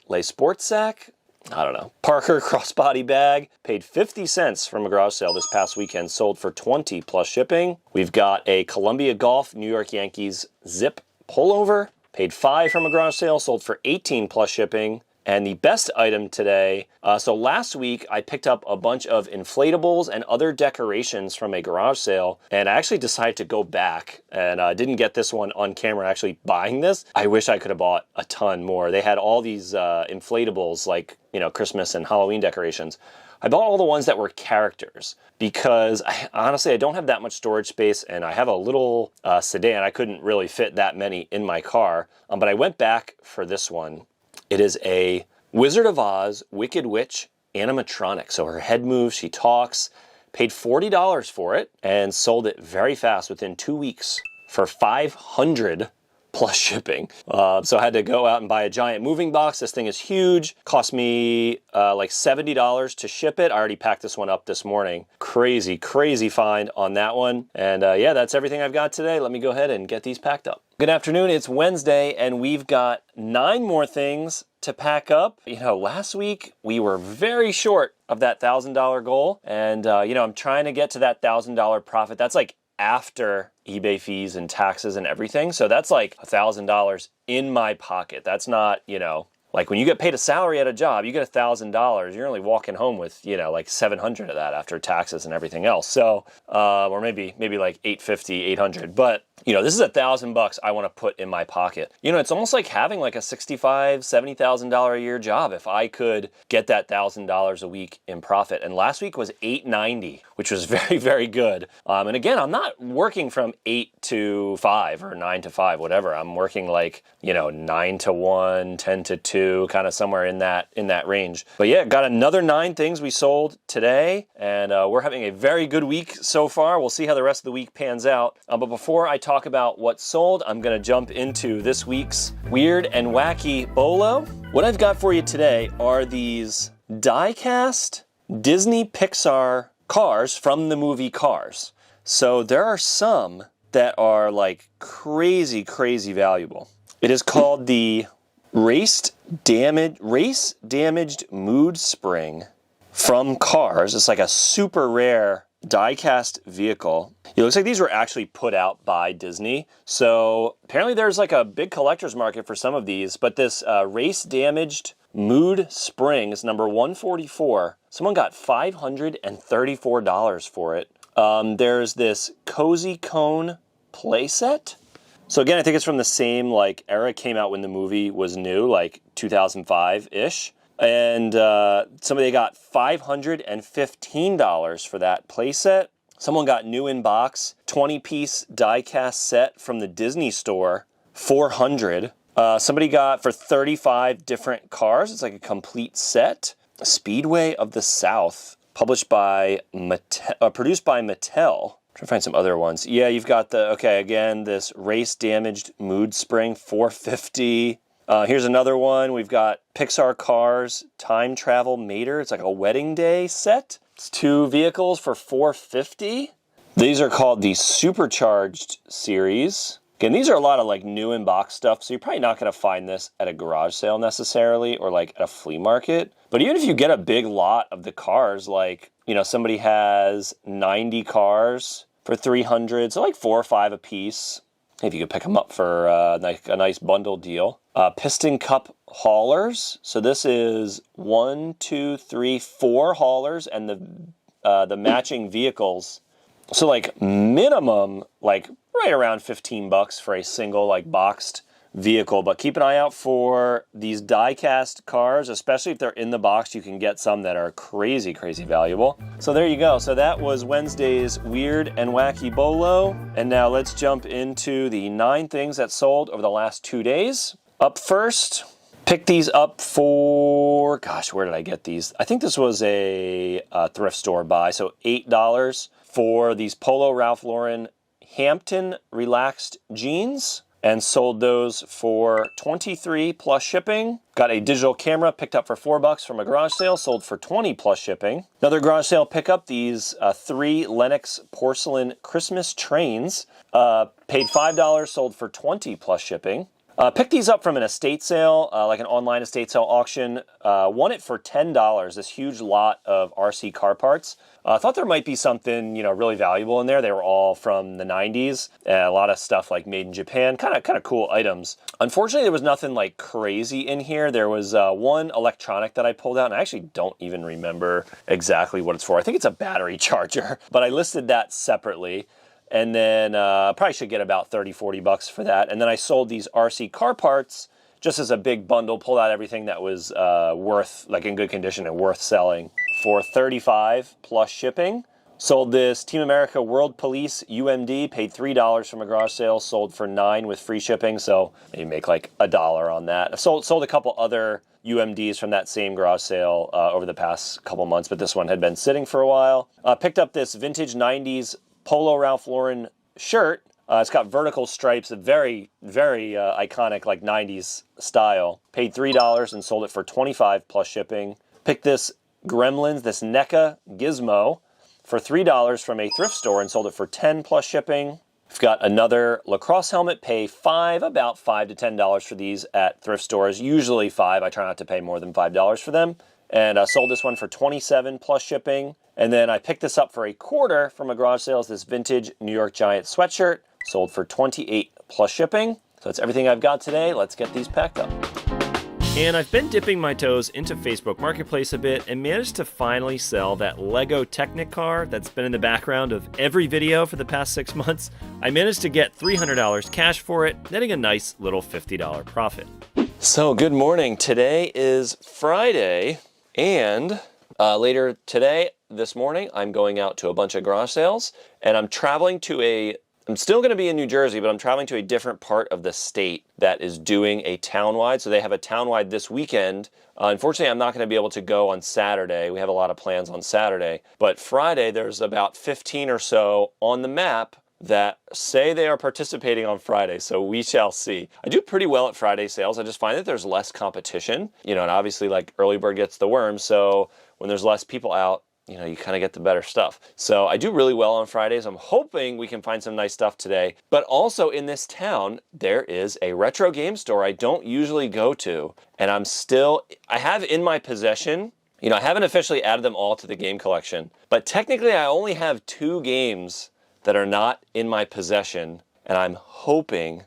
I don't know. Parker crossbody bag. Paid 50 cents from a garage sale this past weekend. Sold for $20 plus shipping. We've got a Columbia Golf New York Yankees zip pullover. Paid $5 from a garage sale. Sold for $18 plus shipping. And the best item today, so last week I picked up a bunch of inflatables and other decorations from a garage sale, and I actually decided to go back, and didn't get this one on camera actually buying this. I wish I could have bought a ton more. They had all these inflatables like, you know, Christmas and Halloween decorations. I bought all the ones that were characters because honestly I don't have that much storage space, and I have a little sedan. I couldn't really fit that many in my car, but I went back for this one. It is a Wizard of Oz Wicked Witch animatronic. So her head moves, she talks. Paid $40 for it and sold it very fast within 2 weeks for $500 plus shipping. So I had to go out and buy a giant moving box. This thing is huge. Cost me like $70 to ship it. I already packed this one up this morning. Crazy, crazy find on that one. And yeah, that's everything I've got today. Let me go ahead and get these packed up. Good afternoon, it's Wednesday, and we've got 9 more things to pack up. You know, last week we were very short of that $1,000 goal, and you know, I'm trying to get to that $1,000 profit. That's like after eBay fees and taxes and everything, so that's like $1,000 in my pocket. That's not, you know, like when you get paid a salary at a job, you get $1,000, you're only walking home with, you know, like 700 of that after taxes and everything else. So, or maybe like 850, 800, but you know, this is $1,000 I want to put in my pocket. You know, it's almost like having like a $65,000, $70,000 a year job if I could get that $1,000 a week in profit. And last week was $890, which was very, very good. And again, I'm not working from 8 to 5 or 9 to 5, whatever. I'm working like, you know, 9 to 1, 10 to 2, kind of somewhere in that range. But yeah, got another 9 things we sold today, and we're having a very good week so far. We'll see how the rest of the week pans out. But before I talk about what sold, I'm going to jump into this week's Weird and Wacky Bolo. What I've got for you today are these die-cast Disney Pixar cars from the movie Cars. So there are some that are like crazy, crazy valuable. It is called the Race Damaged Mood Spring from Cars. It's like a super rare die-cast vehicle. It looks like these were actually put out by Disney. So apparently there's like a big collector's market for some of these, but this Race Damaged Mood Spring is number 144. Someone got $534 for it. There's this Cozy Cone playset. So again, I think it's from the same like era, came out when the movie was new, like 2005-ish. And somebody got $515 for that playset. Someone got new in box, 20-piece die-cast set from the Disney store, $400. Somebody got for 35 different cars. It's like a complete set. Speedway of the South, produced by Mattel. Try to find some other ones. Yeah, you've got this Race Damaged Mood Spring, $450. Here's another one. We've got Pixar Cars Time Travel Mater. It's like a wedding day set. It's 2 vehicles for $450. These are called the Supercharged series. Again, these are a lot of like new in box stuff, so you're probably not going to find this at a garage sale necessarily or like at a flea market. But even if you get a big lot of the cars, like, you know, somebody has 90 cars for $300, so like 4 or 5 a piece. If you could pick them up for like a nice bundle deal. Piston Cup haulers. So this is 1, 2, 3, 4 haulers and the matching vehicles. So like minimum, like right around $15 for a single like boxed vehicle. But keep an eye out for these die-cast cars, especially if they're in the box. You can get some that are crazy, crazy valuable. So there you go. So that was Wednesday's Weird and Wacky Bolo. And now let's jump into the 9 things that sold over the last 2 days. Up first, picked these up for, gosh, where did I get these? I think this was a thrift store buy. So $8 for these Polo Ralph Lauren Hampton Relaxed Jeans. And sold those for $23 plus shipping. Got a digital camera picked up for $4 from a garage sale, sold for $20 plus shipping. Another garage sale pickup, these 3 Lennox porcelain Christmas trains. Paid $5, sold for $20 plus shipping. Picked these up from an estate sale, like an online estate sale auction. Won it for $10, this huge lot of RC car parts. I thought there might be something, you know, really valuable in there. They were all from the 90s. A lot of stuff like made in Japan, kind of cool items. Unfortunately, there was nothing like crazy in here. There was one electronic that I pulled out, and I actually don't even remember exactly what it's for. I think it's a battery charger, but I listed that separately. And then probably should get about $30-40 for that. And then I sold these RC car parts just as a big bundle, pulled out everything that was worth, like in good condition and worth selling for $35 plus shipping. Sold this Team America World Police UMD, paid $3 from a garage sale, sold for $9 with free shipping, so you make like $1 on that. I sold a couple other UMDs from that same garage sale over the past couple months, but this one had been sitting for a while. Picked up this vintage 90s Polo Ralph Lauren shirt. It's got vertical stripes, a very, very iconic like 90s style. Paid $3 and sold it for $25 plus shipping. Picked this Gremlins, this NECA Gizmo for $3 from a thrift store and sold it for $10 plus shipping. We've got another lacrosse helmet, pay about $5 to $10 for these at thrift stores, usually $5. I try not to pay more than $5 for them. And I sold this one for $27 plus shipping. And then I picked this up for $25 from a garage sale, this vintage New York Giants sweatshirt, sold for $28 plus shipping. So that's everything I've got today. Let's get these packed up. And I've been dipping my toes into Facebook Marketplace a bit and managed to finally sell that Lego Technic car that's been in the background of every video for the past 6 months. I managed to get $300 cash for it, netting a nice little $50 profit. So good morning. Today is Friday, and later today, this morning, I'm going out to a bunch of garage sales, and I'm traveling to I'm still going to be in New Jersey, but I'm traveling to a different part of the state that is doing a townwide. So they have a townwide this weekend. Unfortunately, I'm not going to be able to go on Saturday. We have a lot of plans on Saturday. But Friday, there's about 15 or so on the map that say they are participating on Friday. So we shall see. I do pretty well at Friday sales. I just find that there's less competition, you know, and obviously like early bird gets the worm. So when there's less people out, you know, you kind of get the better stuff. So I do really well on Fridays. I'm hoping we can find some nice stuff today. But also in this town, there is a retro game store I don't usually go to. And I have in my possession, you know, I haven't officially added them all to the game collection. But technically I only have 2 games that are not in my possession. And I'm hoping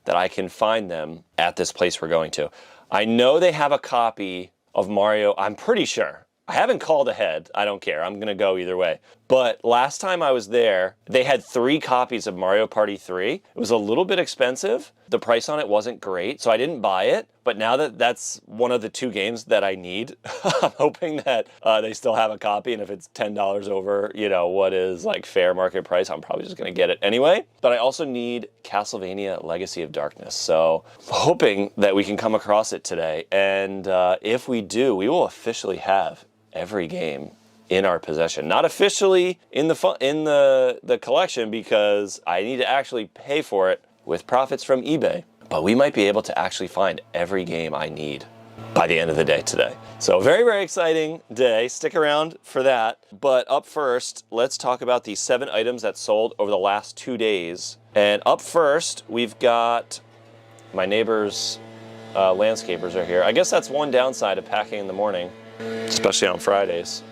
that I can find them at this place we're going to. I know they have a copy of Mario, I'm pretty sure. I haven't called ahead. I don't care. I'm going to go either way. But last time I was there, they had 3 copies of Mario Party 3. It was a little bit expensive. The price on it wasn't great, so I didn't buy it. But now that that's one of the 2 games that I need, I'm hoping that they still have a copy. And if it's $10 over, you know, what is like fair market price, I'm probably just going to get it anyway. But I also need Castlevania Legacy of Darkness. So hoping that we can come across it today. And if we do, we will officially have every game in our possession. Not officially in the collection because I need to actually pay for it with profits from eBay. But we might be able to actually find every game I need by the end of the day today. So very, very exciting day. Stick around for that. But up first, let's talk about the 7 items that sold over the last 2 days. And up first, we've got my neighbor's landscapers are here. I guess that's one downside of packing in the morning, especially on Fridays.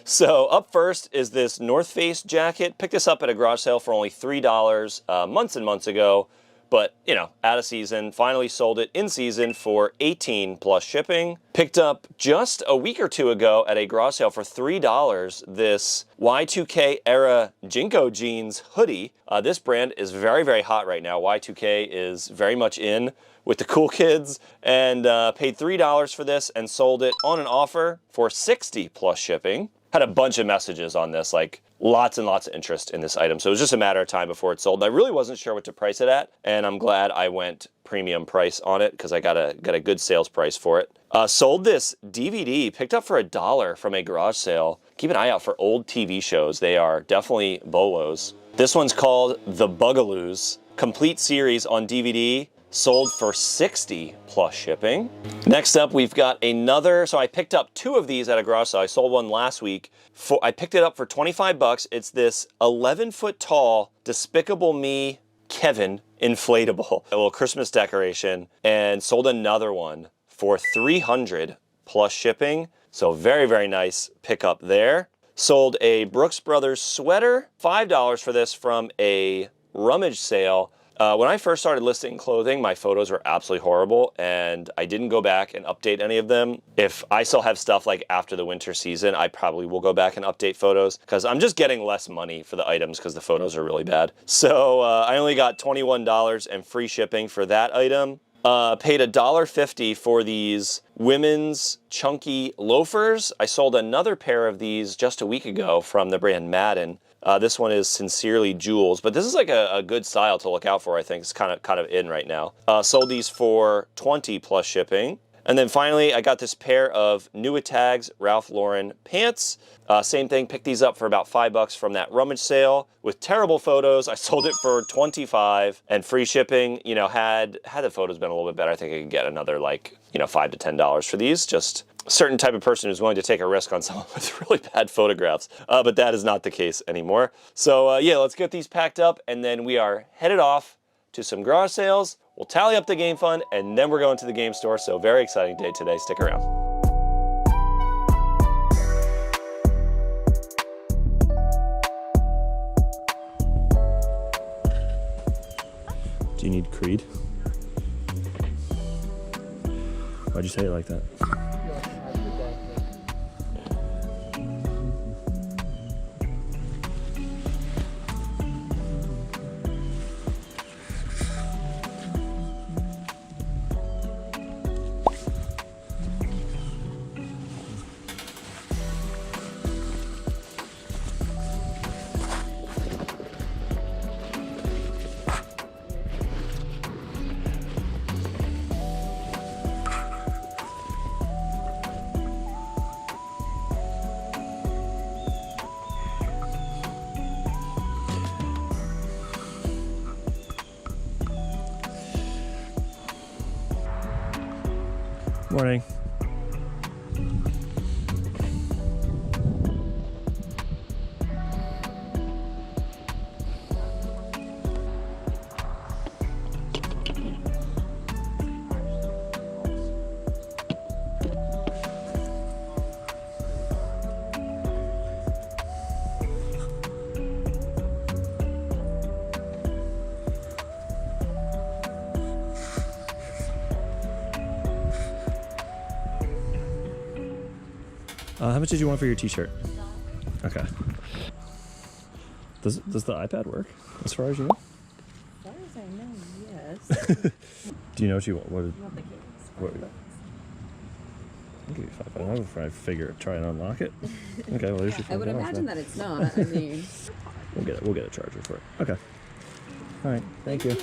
So up first is this North Face jacket. Picked this up at a garage sale for only $3 months and months ago. But, you know, out of season, finally sold it in season for $18 plus shipping. Picked up just a week or 2 ago at a garage sale for $3 this Y2K era Jinko jeans hoodie. This brand is very, very hot right now. Y2K is very much in with the cool kids, and paid $3 for this and sold it on an offer for $60 plus shipping. Had a bunch of messages on this, like lots and lots of interest in this item. So it was just a matter of time before it sold. And I really wasn't sure what to price it at, and I'm glad I went premium price on it because I got a good sales price for it. Sold this DVD, picked up for $1 from a garage sale. Keep an eye out for old TV shows. They are definitely bolos. This one's called The Bugaloos, complete series on DVD. Sold for $60 plus shipping. Next up, we've got another. So I picked up 2 of these at a garage sale. I sold one last week. I picked it up for 25 bucks. It's this 11-foot tall Despicable Me Kevin inflatable, a little Christmas decoration, and sold another one for $300 plus shipping. So very, very nice pickup there. Sold a Brooks Brothers sweater, $5 for this from a rummage sale. When I first started listing clothing, my photos were absolutely horrible, and I didn't go back and update any of them. If I still have stuff like after the winter season, I probably will go back and update photos, because I'm just getting less money for the items because the photos are really bad. So I only got $21 and free shipping for that item. Paid $1.50 for these women's chunky loafers. I sold another pair of these just a week ago from the brand Madden. This one is Sincerely Jules, but this is like a good style to look out for, I think. It's kind of in right now. Sold these for $20 plus shipping. And then finally, I got this pair of New Tags Ralph Lauren pants. Same thing, picked these up for about $5 from that rummage sale with terrible photos. I sold it for $25 and free shipping. You know, had the photos been a little bit better, I think I could get another like, you know, $5 to $10 for these. Just a certain type of person who's willing to take a risk on someone with really bad photographs. But that is not the case anymore. So yeah, let's get these packed up and then we are headed off to some garage sales. We'll tally up the game fund and then we're going to the game store. So very exciting day today. Stick around. Do you need Creed? Why'd you say it like that? Morning. How much did you want for your t-shirt? Okay. Does the iPad work as far as you know? As far as I know, yes. Do you know what you want? What the games? What? I'll give you $5. I'll figure try and unlock it. Okay, well there's your $5. I would imagine that it's not. I mean, we'll get a charger for it. Okay. All right. Thank you.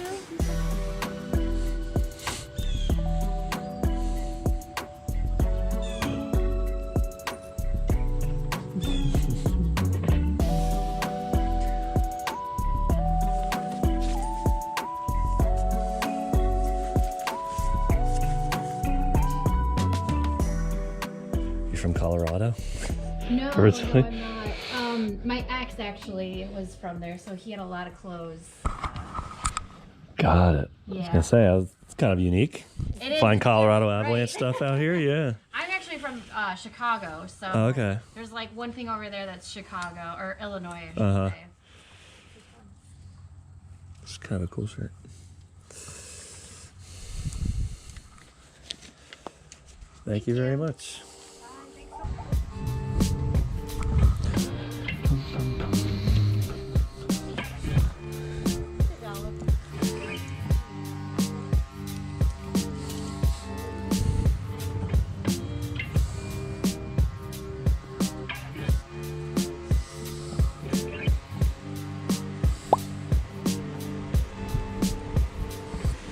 from Colorado? No, Originally? no, I'm not. My ex actually was from there, so he had a lot of clothes. Got it. I was gonna say, it's kind of unique. It is, Find Colorado yeah, avalanche right. stuff out here, yeah. I'm actually from Chicago, so Oh, okay. there's like one thing over there that's Chicago, or Illinois, I should Uh-huh. say. It's kind of a cool shirt. Thank you very much.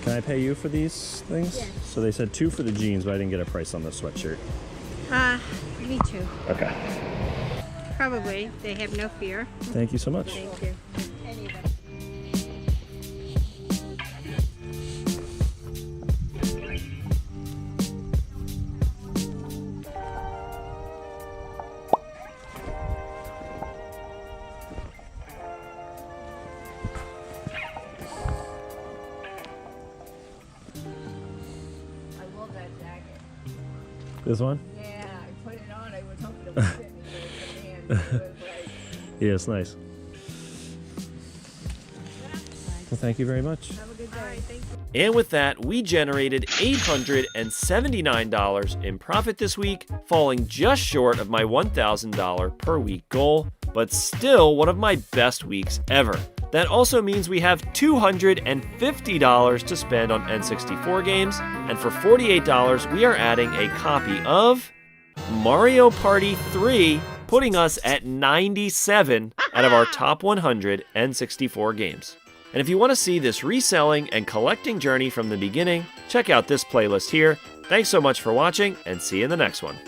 Can I pay you for these things? Yes. So they said 2 for the jeans, but I didn't get a price on the sweatshirt. Me too. Okay. Probably. They have no fear. Thank you so much. Thank you. I love that jacket. This one? Yeah, I put it on. I was hoping it would fit me. But it was like, Yeah, it's nice. Well, thank you very much. have a good day. Thank you. And with that, we generated $879 in profit this week, falling just short of my $1,000 per week goal, but still one of my best weeks ever. That also means we have $250 to spend on N64 games, and for $48, we are adding a copy of Mario Party 3, putting us at 97 out of our top 100 N64 games. And if you want to see this reselling and collecting journey from the beginning, check out this playlist here. Thanks so much for watching, and see you in the next one.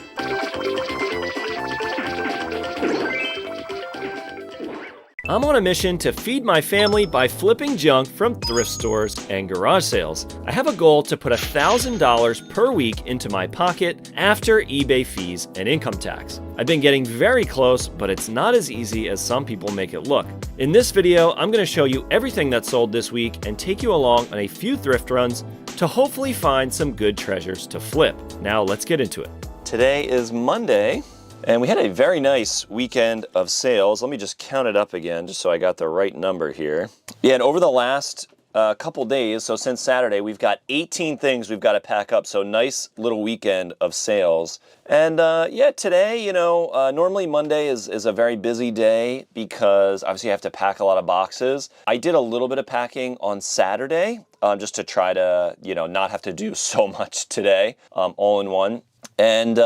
I'm on a mission to feed my family by flipping junk from thrift stores and garage sales. I have a goal to put $1,000 per week into my pocket after eBay fees and income tax. I've been getting very close, but it's not as easy as some people make it look. In this video, I'm going to show you everything that sold this week and take you along on a few thrift runs to hopefully find some good treasures to flip. Now let's get into it. Today is Monday. And we had a very nice weekend of sales. Let me just count it up again, just so I got the right number here. Yeah, and over the last couple days, so since Saturday, we've got 18 things we've got to pack up. So nice little weekend of sales. And yeah, today, you know, normally Monday is a very busy day because obviously you have to pack a lot of boxes. I did a little bit of packing on Saturday just to try to, you know, not have to do so much today all in one. And,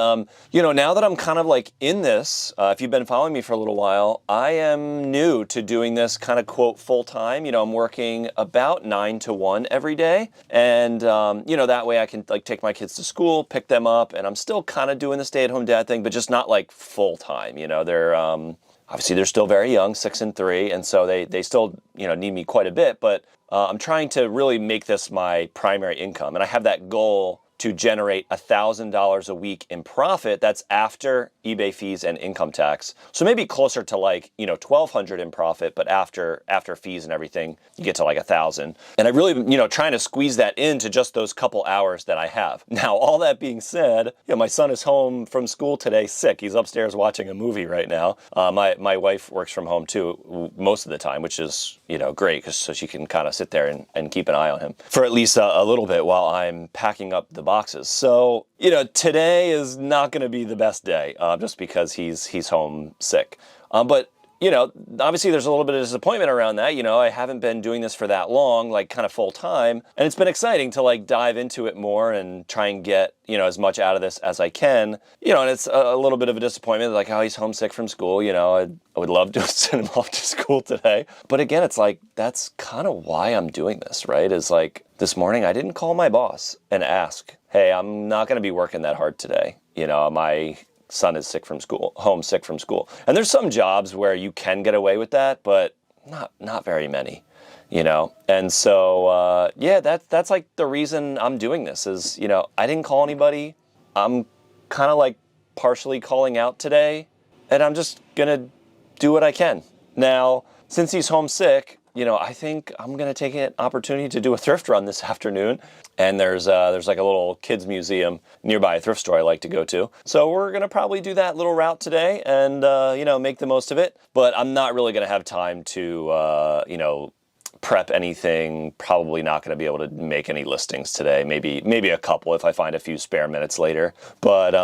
you know, now that I'm kind of like in this, if you've been following me for a little while, I am new to doing this kind of quote full time. You know, I'm working about 9 to 1 every day. And, you know, that way I can like take my kids to school, pick them up, and I'm still kind of doing the stay-at-home dad thing, but just not like full time. You know, they're, obviously they're still very young, 6 and 3. And so they still, you know, need me quite a bit, but I'm trying to really make this my primary income. And I have that goal to generate $1,000 a week in profit. That's after eBay fees and income tax. So maybe closer to like, you know, $1,200 in profit, but after fees and everything, you get to like $1,000. And I really, you know, trying to squeeze that into just those couple hours that I have. Now, all that being said, you know, my son is home from school today sick. He's upstairs watching a movie right now. My wife works from home too, most of the time, which is, you know, great, because so she can kind of sit there and keep an eye on him for at least a little bit while I'm packing up the boxes. So, you know, today is not going to be the best day, just because he's home sick. But, you know, obviously there's a little bit of disappointment around that. You know, I haven't been doing this for that long, like kind of full time. And it's been exciting to like dive into it more and try and get, you know, as much out of this as I can. You know, and it's a little bit of a disappointment, like, oh, he's homesick from school. You know, I would love to send him off to school today. But again, it's like, that's kind of why I'm doing this, right? Is like, this morning I didn't call my boss and ask, hey, I'm not going to be working that hard today. You know, my son is sick from school, homesick from school. And there's some jobs where you can get away with that, but not very many, you know? And so, yeah, that's like the reason I'm doing this is, you know, I didn't call anybody. I'm kind of like partially calling out today, and I'm just gonna do what I can. Now, since he's homesick, you know, I think I'm gonna take an opportunity to do a thrift run this afternoon. And there's like a little kids museum nearby, a thrift store I like to go to. So we're gonna probably do that little route today and you know, make the most of it. But I'm not really gonna have time to you know, prep anything. Probably not going to be able to make any listings today. Maybe a couple if I find a few spare minutes later. But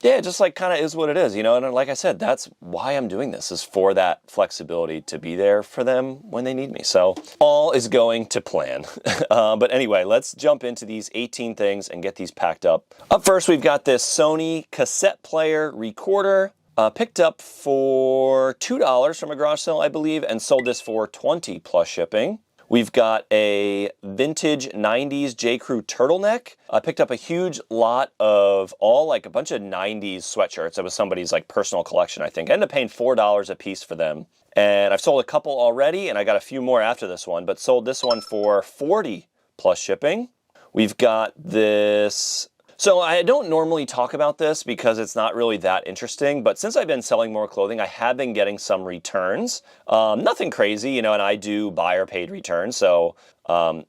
yeah, just like kind of is what it is, you know. And like I said, that's why I'm doing this, is for that flexibility to be there for them when they need me. So all is going to plan. But anyway, let's jump into these 18 things and get these packed up. Up first, we've got this Sony cassette player recorder. Picked up for $2 from a garage sale, I believe, and sold this for $20 plus shipping. We've got a vintage 90s J. Crew turtleneck. I picked up a huge lot of like a bunch of 90s sweatshirts. It was somebody's like personal collection, I think. I ended up paying $4 a piece for them. And I've sold a couple already, and I got a few more after this one, but sold this one for $40 plus shipping. We've got this... So I don't normally talk about this because it's not really that interesting, but since I've been selling more clothing, I have been getting some returns. Nothing crazy, you know, and I do buyer paid returns, so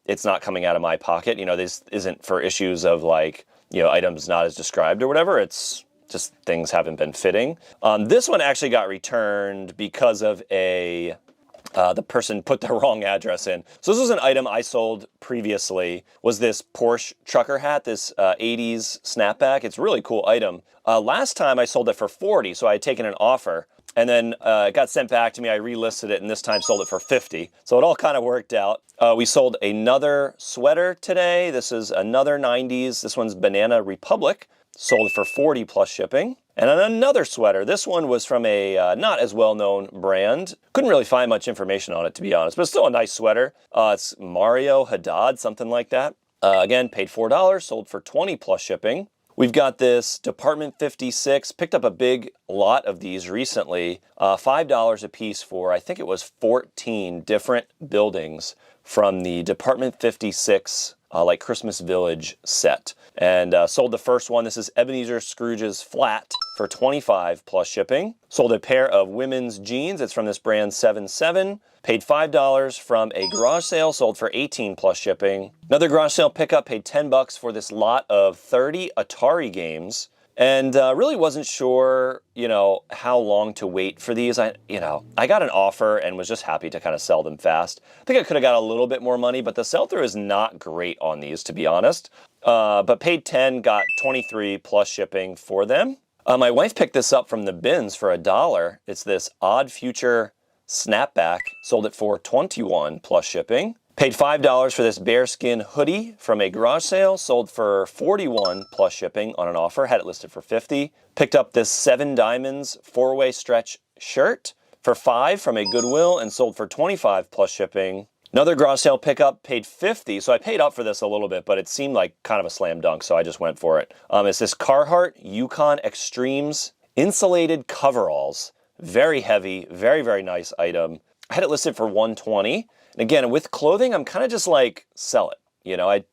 it's not coming out of my pocket. You know, this isn't for issues of like, you know, items not as described or whatever. It's just things haven't been fitting. This one actually got returned because of the person put the wrong address in. So this was an item I sold previously, was this Porsche trucker hat, this 80s snapback. It's a really cool item. Last time I sold it for $40, so I had taken an offer, and then it got sent back to me. I relisted it, and this time sold it for $50. So it all kind of worked out. We sold another sweater today. This is another 90s. This one's Banana Republic. Sold for $40 plus shipping. And then another sweater. This one was from a not as well-known brand. Couldn't really find much information on it, to be honest, but still a nice sweater. It's Mario Haddad, something like that. Again, paid $4, sold for $20 plus shipping. We've got this Department 56. Picked up a big lot of these recently. $5 a piece for, I think it was 14 different buildings from the Department 56 like Christmas Village set. And sold the first one. This is Ebenezer Scrooge's Flat for $25 plus shipping. Sold a pair of women's jeans. It's from this brand 77. Paid $5 from a garage sale. Sold for $18 plus shipping. Another garage sale pickup. Paid $10 for this lot of 30 Atari games. And really wasn't sure, you know, how long to wait for these. I got an offer and was just happy to kind of sell them fast. I think I could have got a little bit more money, but the sell-through is not great on these, to be honest. But paid $10, got $23 plus shipping for them. My wife picked this up from the bins for $1. It's this Odd Future snapback. Sold it for $21 plus shipping. Paid $5 for this bearskin hoodie from a garage sale. Sold for $41 plus shipping on an offer. Had it listed for $50. Picked up this 7 Diamonds 4-way stretch shirt for $5 from a Goodwill and sold for $25 plus shipping. Another garage sale pickup, paid $50. So I paid up for this a little bit, but it seemed like kind of a slam dunk, so I just went for it. It's this Carhartt Yukon Extremes insulated coveralls. Very heavy, very, very nice item. I had it listed for $120. And again, with clothing, I'm kind of just like, sell it. You know,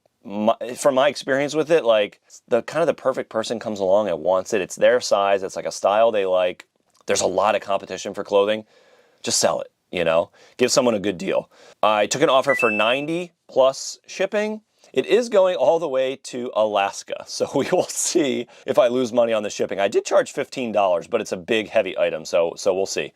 from my experience with it, like the perfect person comes along and wants it. It's their size. It's like a style they like. There's a lot of competition for clothing. Just sell it, you know, give someone a good deal. I took an offer for $90 plus shipping. It is going all the way to Alaska, so we will see if I lose money on the shipping. I did charge $15, but it's a big, heavy item, so we'll see.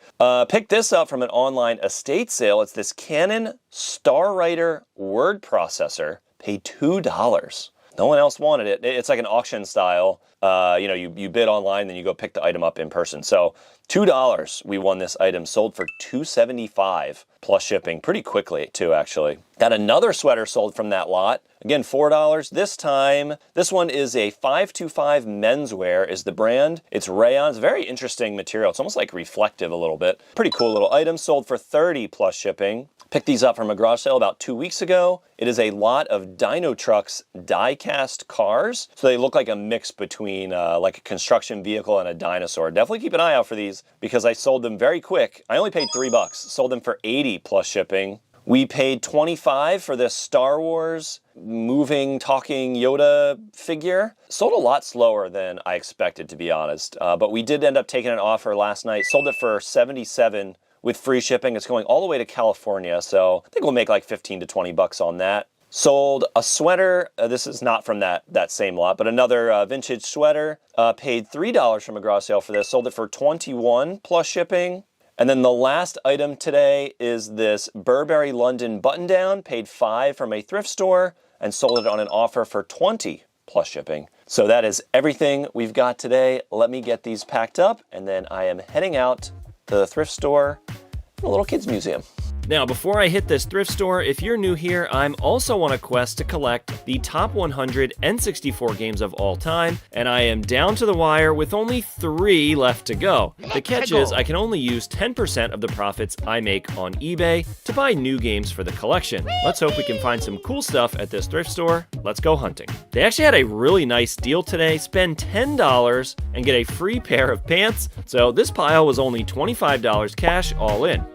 Picked this up from an online estate sale. It's this Canon StarWriter word processor. Paid $2. No one else wanted it. It's like an auction style. You know, you bid online, then you go pick the item up in person. So $2 we won this item. Sold for $275 plus shipping pretty quickly too, actually. Got another sweater sold from that lot. Again, $4 this time. This one is a 525 menswear is the brand. It's rayon. It's very interesting material. It's almost like reflective a little bit. Pretty cool little item. Sold for $30 plus shipping. Picked these up from a garage sale about 2 weeks ago. It is a lot of Dino Trucks die-cast cars. So they look like a mix between like a construction vehicle and a dinosaur. Definitely keep an eye out for these because I sold them very quick. I only paid $3. Sold them for $80 plus shipping. We paid $25 for this Star Wars moving, talking Yoda figure. Sold a lot slower than I expected, to be honest. But we did end up taking an offer last night. Sold it for $77 with free shipping. It's going all the way to California, so I think we'll make like 15 to 20 bucks on that. Sold a sweater. This is not from that same lot, but another vintage sweater. Paid $3 from a garage sale for this. Sold it for $21 plus shipping. And then the last item today is this Burberry London button-down. Paid $5 from a thrift store and sold it on an offer for $20 plus shipping. So that is everything we've got today. Let me get these packed up, and then I am heading out to the thrift store, the little kids museum. Now, before I hit this thrift store, if you're new here, I'm also on a quest to collect the top 100 N64 games of all time, and I am down to the wire with only 3 left to go. The catch is I can only use 10% of the profits I make on eBay to buy new games for the collection. Let's hope we can find some cool stuff at this thrift store. Let's go hunting. They actually had a really nice deal today. Spend $10 and get a free pair of pants. So this pile was only $25 cash all in.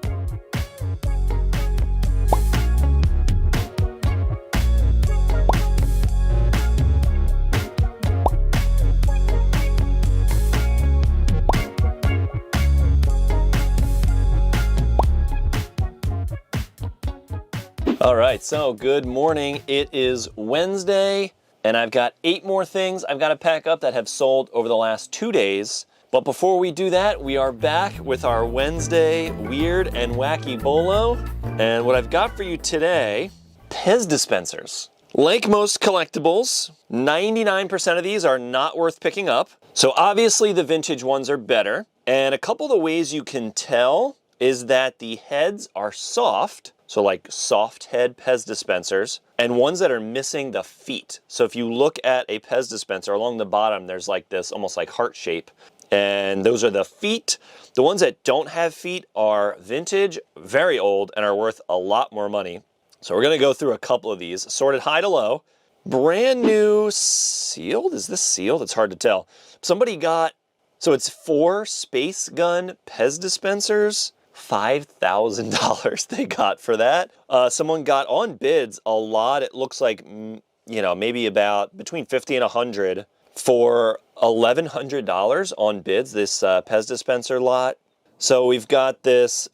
All right, so good morning. It is Wednesday, and I've got 8 more things I've got to pack up that have sold over the last 2 days. But before we do that, we are back with our Wednesday Weird and Wacky Bolo. And what I've got for you today, Pez dispensers. Like most collectibles, 99% of these are not worth picking up. So obviously the vintage ones are better. And a couple of the ways you can tell is that the heads are soft. So like soft head Pez dispensers, and ones that are missing the feet. So if you look at a Pez dispenser, along the bottom, there's like this almost like heart shape. And those are the feet. The ones that don't have feet are vintage, very old, and are worth a lot more money. So we're gonna go through a couple of these, sorted high to low. Brand new sealed? Is this sealed? It's hard to tell. Somebody got, so it's 4 Space Gun Pez dispensers. $5,000 they got for that. Someone got on bids a lot. It looks like, maybe about between 50 and 100 for $1,100 on bids, this Pez dispenser lot. So we've got this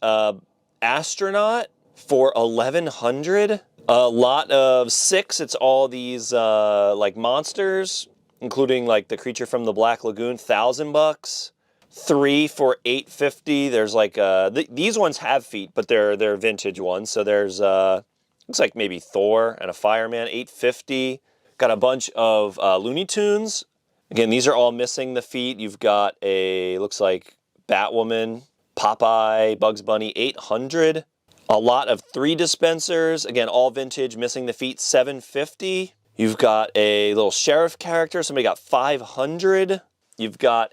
astronaut for $1,100. A lot of 6. It's all these like monsters, including like the creature from the Black Lagoon, $1,000. 3 for $850. There's like these ones have feet, but they're vintage ones. So there's looks like maybe Thor and a fireman, $850. Got a bunch of Looney Tunes. Again, these are all missing the feet. You've got looks like Batwoman, Popeye, Bugs Bunny, $800. A lot of 3 dispensers. Again, all vintage, missing the feet, $750. You've got a little sheriff character. Somebody got $500. You've got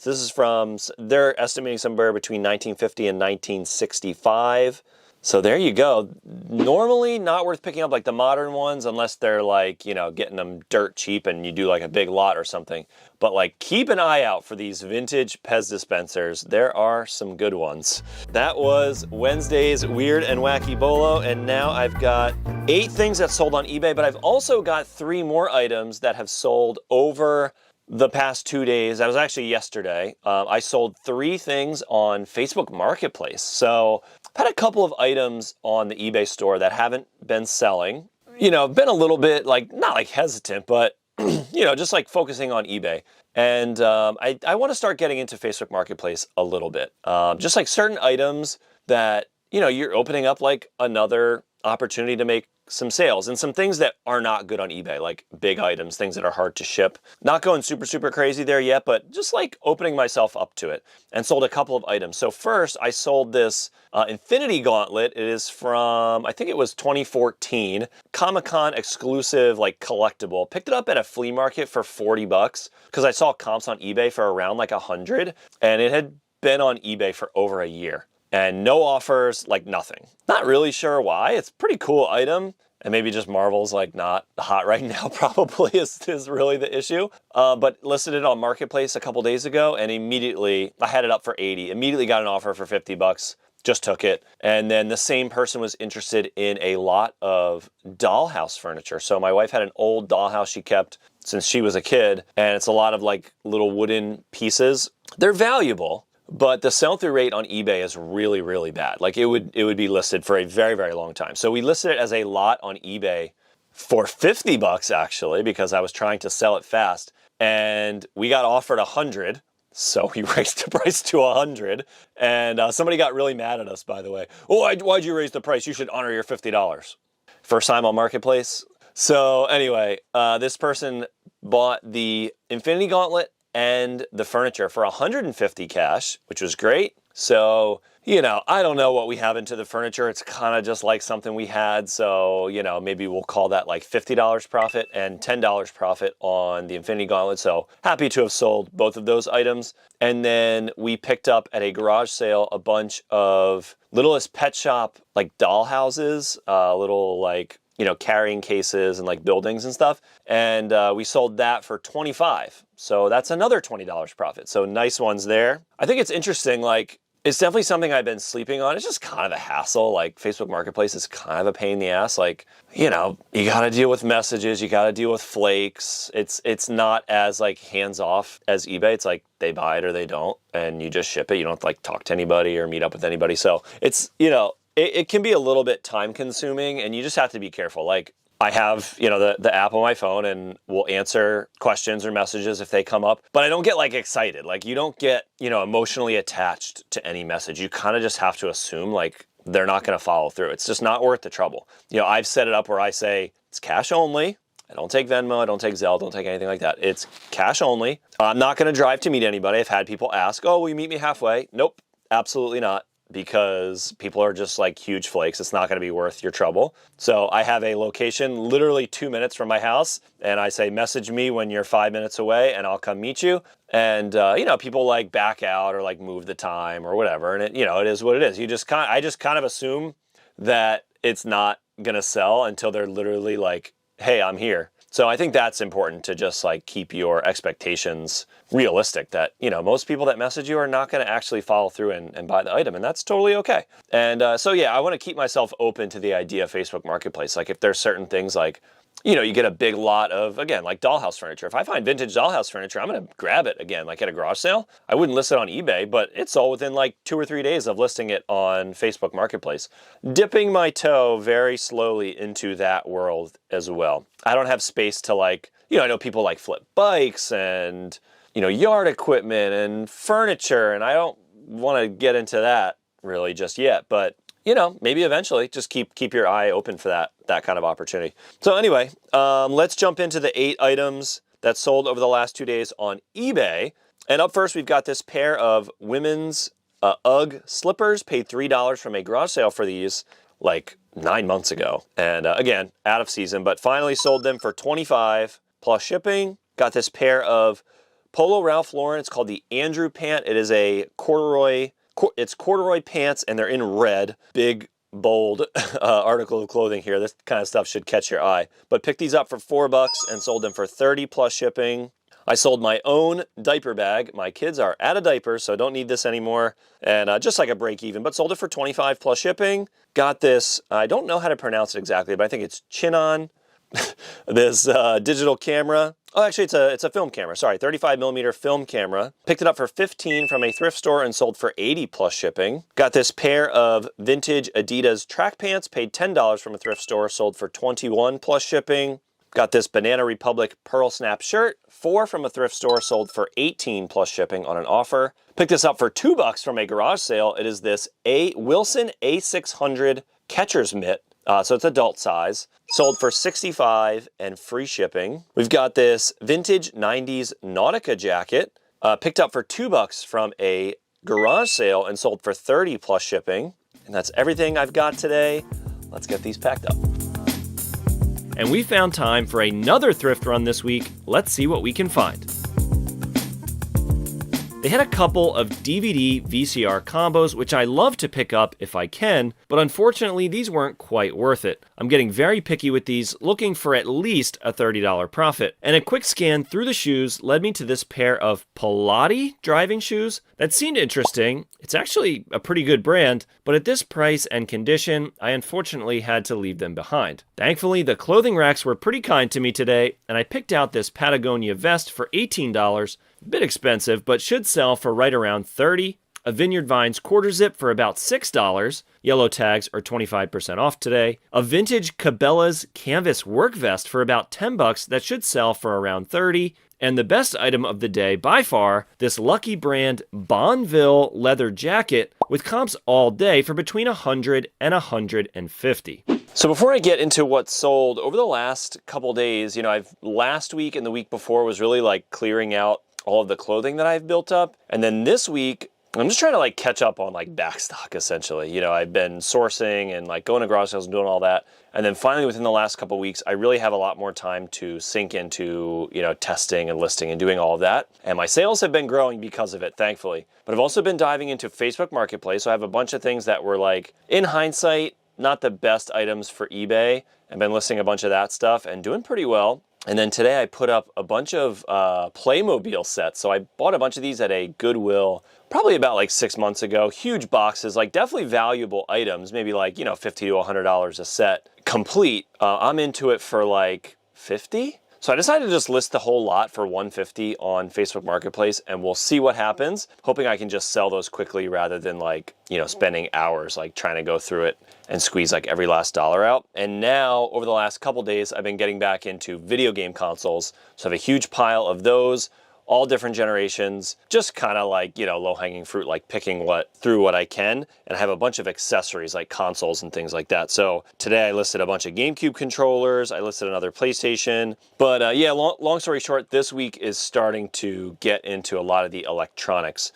this is from, they're estimating somewhere between 1950 and 1965. So there you go. Normally not worth picking up like the modern ones unless they're like, getting them dirt cheap and you do like a big lot or something. But like keep an eye out for these vintage Pez dispensers. There are some good ones. That was Wednesday's Weird and Wacky Bolo. And now I've got 8 things that sold on eBay, but I've also got 3 more items that have sold over the past 2 days. That was actually yesterday. I sold 3 things on Facebook Marketplace. So I've had a couple of items on the eBay store that haven't been selling. Been a little bit like, not like hesitant, but just like focusing on eBay. And I want to start getting into Facebook Marketplace a little bit. Just like certain items that, you're opening up like another opportunity to make some sales, and some things that are not good on eBay, like big items, things that are hard to ship. Not going super crazy there yet, but just like opening myself up to it, and sold a couple of items. So first, I sold this Infinity Gauntlet. It is from, I think it was 2014, Comic-Con exclusive, like collectible. Picked it up at a flea market for $40 because I saw comps on eBay for around like 100, and it had been on eBay for over a year. And no offers, like nothing. Not really sure why. It's a pretty cool item. And maybe just Marvel's like not hot right now probably is really the issue. But listed it on Marketplace a couple days ago, and immediately, I had it up for $80. Immediately got an offer for $50. just took it. And then the same person was interested in a lot of dollhouse furniture. So my wife had an old dollhouse she kept since she was a kid, and it's a lot of like little wooden pieces. They're valuable, but the sell-through rate on eBay is really, really bad. Like it would be listed for a very, very long time. So we listed it as a lot on eBay for $50 actually, because I was trying to sell it fast, and we got offered $100. So we raised the price to $100, and somebody got really mad at us, by the way. Oh, why'd you raise the price? You should honor your $50. First time on Marketplace. So anyway, this person bought the Infinity Gauntlet and the furniture for $150 cash, which was great. So, you know, I don't know what we have into the furniture. It's kind of just like something we had. So, you know, maybe we'll call that like $50 profit and $10 profit on the Infinity Gauntlet. So happy to have sold both of those items. And then we picked up at a garage sale a bunch of Littlest Pet Shop, like doll houses, little like, you know, carrying cases and like buildings and stuff. And we sold that for $25. So that's another $20 profit. So nice ones there. I think it's interesting, like, it's definitely something I've been sleeping on. It's just kind of a hassle. Like Facebook Marketplace is kind of a pain in the ass. Like, you know, you got to deal with messages. You got to deal with flakes. It's not as like hands off as eBay. It's like they buy it or they don't, and you just ship it. You don't have to like talk to anybody or meet up with anybody. So it's, you know, it can be a little bit time consuming, and you just have to be careful. Like I have, you know, the app on my phone, and we'll answer questions or messages if they come up, but I don't get like excited. Like you don't get, you know, emotionally attached to any message. You kind of just have to assume like they're not going to follow through. It's just not worth the trouble. You know, I've set it up where I say it's cash only. I don't take Venmo, I don't take Zelle, don't take anything like that. It's cash only. I'm not going to drive to meet anybody. I've had people ask, oh, will you meet me halfway? Nope, absolutely not. Because people are just like huge flakes. It's not going to be worth your trouble. So I have a location literally 2 minutes from my house, and I say, message me when you're 5 minutes away and I'll come meet you. And, you know, people like back out or like move the time or whatever. And it, you know, it is what it is. I just kind of assume that it's not going to sell until they're literally like, hey, I'm here. So I think that's important to just like keep your expectations realistic, that, you know, most people that message you are not going to actually follow through and buy the item, and that's totally okay. And so, yeah, I want to keep myself open to the idea of Facebook Marketplace. Like if there's certain things like, you know, you get a big lot of, again, like dollhouse furniture. If I find vintage dollhouse furniture, I'm going to grab it again, like at a garage sale. I wouldn't list it on eBay, but it's all within like 2 or 3 days of listing it on Facebook Marketplace. Dipping my toe very slowly into that world as well. I don't have space to like, you know, I know people like flip bikes and, you know, yard equipment and furniture, and I don't want to get into that really just yet, but you know, maybe eventually. Just keep your eye open for that kind of opportunity. So anyway, let's jump into the 8 items that sold over the last 2 days on eBay. And up first, we've got this pair of women's UGG slippers. Paid $3 from a garage sale for these like 9 months ago. And again, out of season, but finally sold them for $25 plus shipping. Got this pair of Polo Ralph Lauren. It's called the Andrew pant. It is a corduroy pants, and they're in red. Big, bold article of clothing here. This kind of stuff should catch your eye. But picked these up for $4 and sold them for $30 plus shipping. I sold my own diaper bag. My kids are out of diapers, so I don't need this anymore. And just like a break even, but sold it for $25 plus shipping. Got this, I don't know how to pronounce it exactly, but I think it's Chinon. This digital camera. Oh, actually, it's a film camera. Sorry, 35mm film camera. Picked it up for $15 from a thrift store and sold for $80 plus shipping. Got this pair of vintage Adidas track pants. Paid $10 from a thrift store, sold for $21 plus shipping. Got this Banana Republic Pearl Snap shirt. $4 from a thrift store, sold for $18 plus shipping on an offer. Picked this up for $2 from a garage sale. It is this Wilson A600 catcher's mitt. So it's adult size. Sold for $65 and free shipping. We've got this vintage 90s Nautica jacket. Picked up for $2 from a garage sale and sold for $30 plus shipping. And that's everything I've got today. Let's get these packed up. And we found time for another thrift run this week. Let's see what we can find. They had a couple of DVD VCR combos, which I love to pick up if I can, but unfortunately these weren't quite worth it. I'm getting very picky with these, looking for at least a $30 profit. And a quick scan through the shoes led me to this pair of Pilati driving shoes that seemed interesting. It's actually a pretty good brand, but at this price and condition, I unfortunately had to leave them behind. Thankfully, the clothing racks were pretty kind to me today, and I picked out this Patagonia vest for $18, a bit expensive, but should sell for right around $30. A Vineyard Vines quarter zip for about $6. Yellow tags are 25% off today. A vintage Cabela's canvas work vest for about $10 that should sell for around $30. And the best item of the day by far, this Lucky Brand Bonneville leather jacket with comps all day for between $100 and $150. So before I get into what's sold, over the last couple days, last week and the week before was really like clearing out all of the clothing that I've built up. And then this week, I'm just trying to like catch up on like back stock essentially. I've been sourcing and like going to garage sales and doing all that. And then finally within the last couple of weeks, I really have a lot more time to sink into, testing and listing and doing all of that. And my sales have been growing because of it, thankfully. But I've also been diving into Facebook Marketplace. So I have a bunch of things that were like, in hindsight, not the best items for eBay. I've been listing a bunch of that stuff and doing pretty well. And then today I put up a bunch of Playmobil sets. So I bought a bunch of these at a Goodwill probably about like 6 months ago. Huge boxes, like definitely valuable items, maybe like, $50 to $100 a set complete. I'm into it for like $50. So I decided to just list the whole lot for $150 on Facebook Marketplace, and we'll see what happens. Hoping I can just sell those quickly rather than like, spending hours like trying to go through it and squeeze like every last dollar out. And now over the last couple days, I've been getting back into video game consoles. So I have a huge pile of those, all different generations, just kind of like, low-hanging fruit, like picking through what I can. And I have a bunch of accessories like consoles and things like that. So today I listed a bunch of GameCube controllers. I listed another PlayStation. But long story short, this week is starting to get into a lot of the electronics.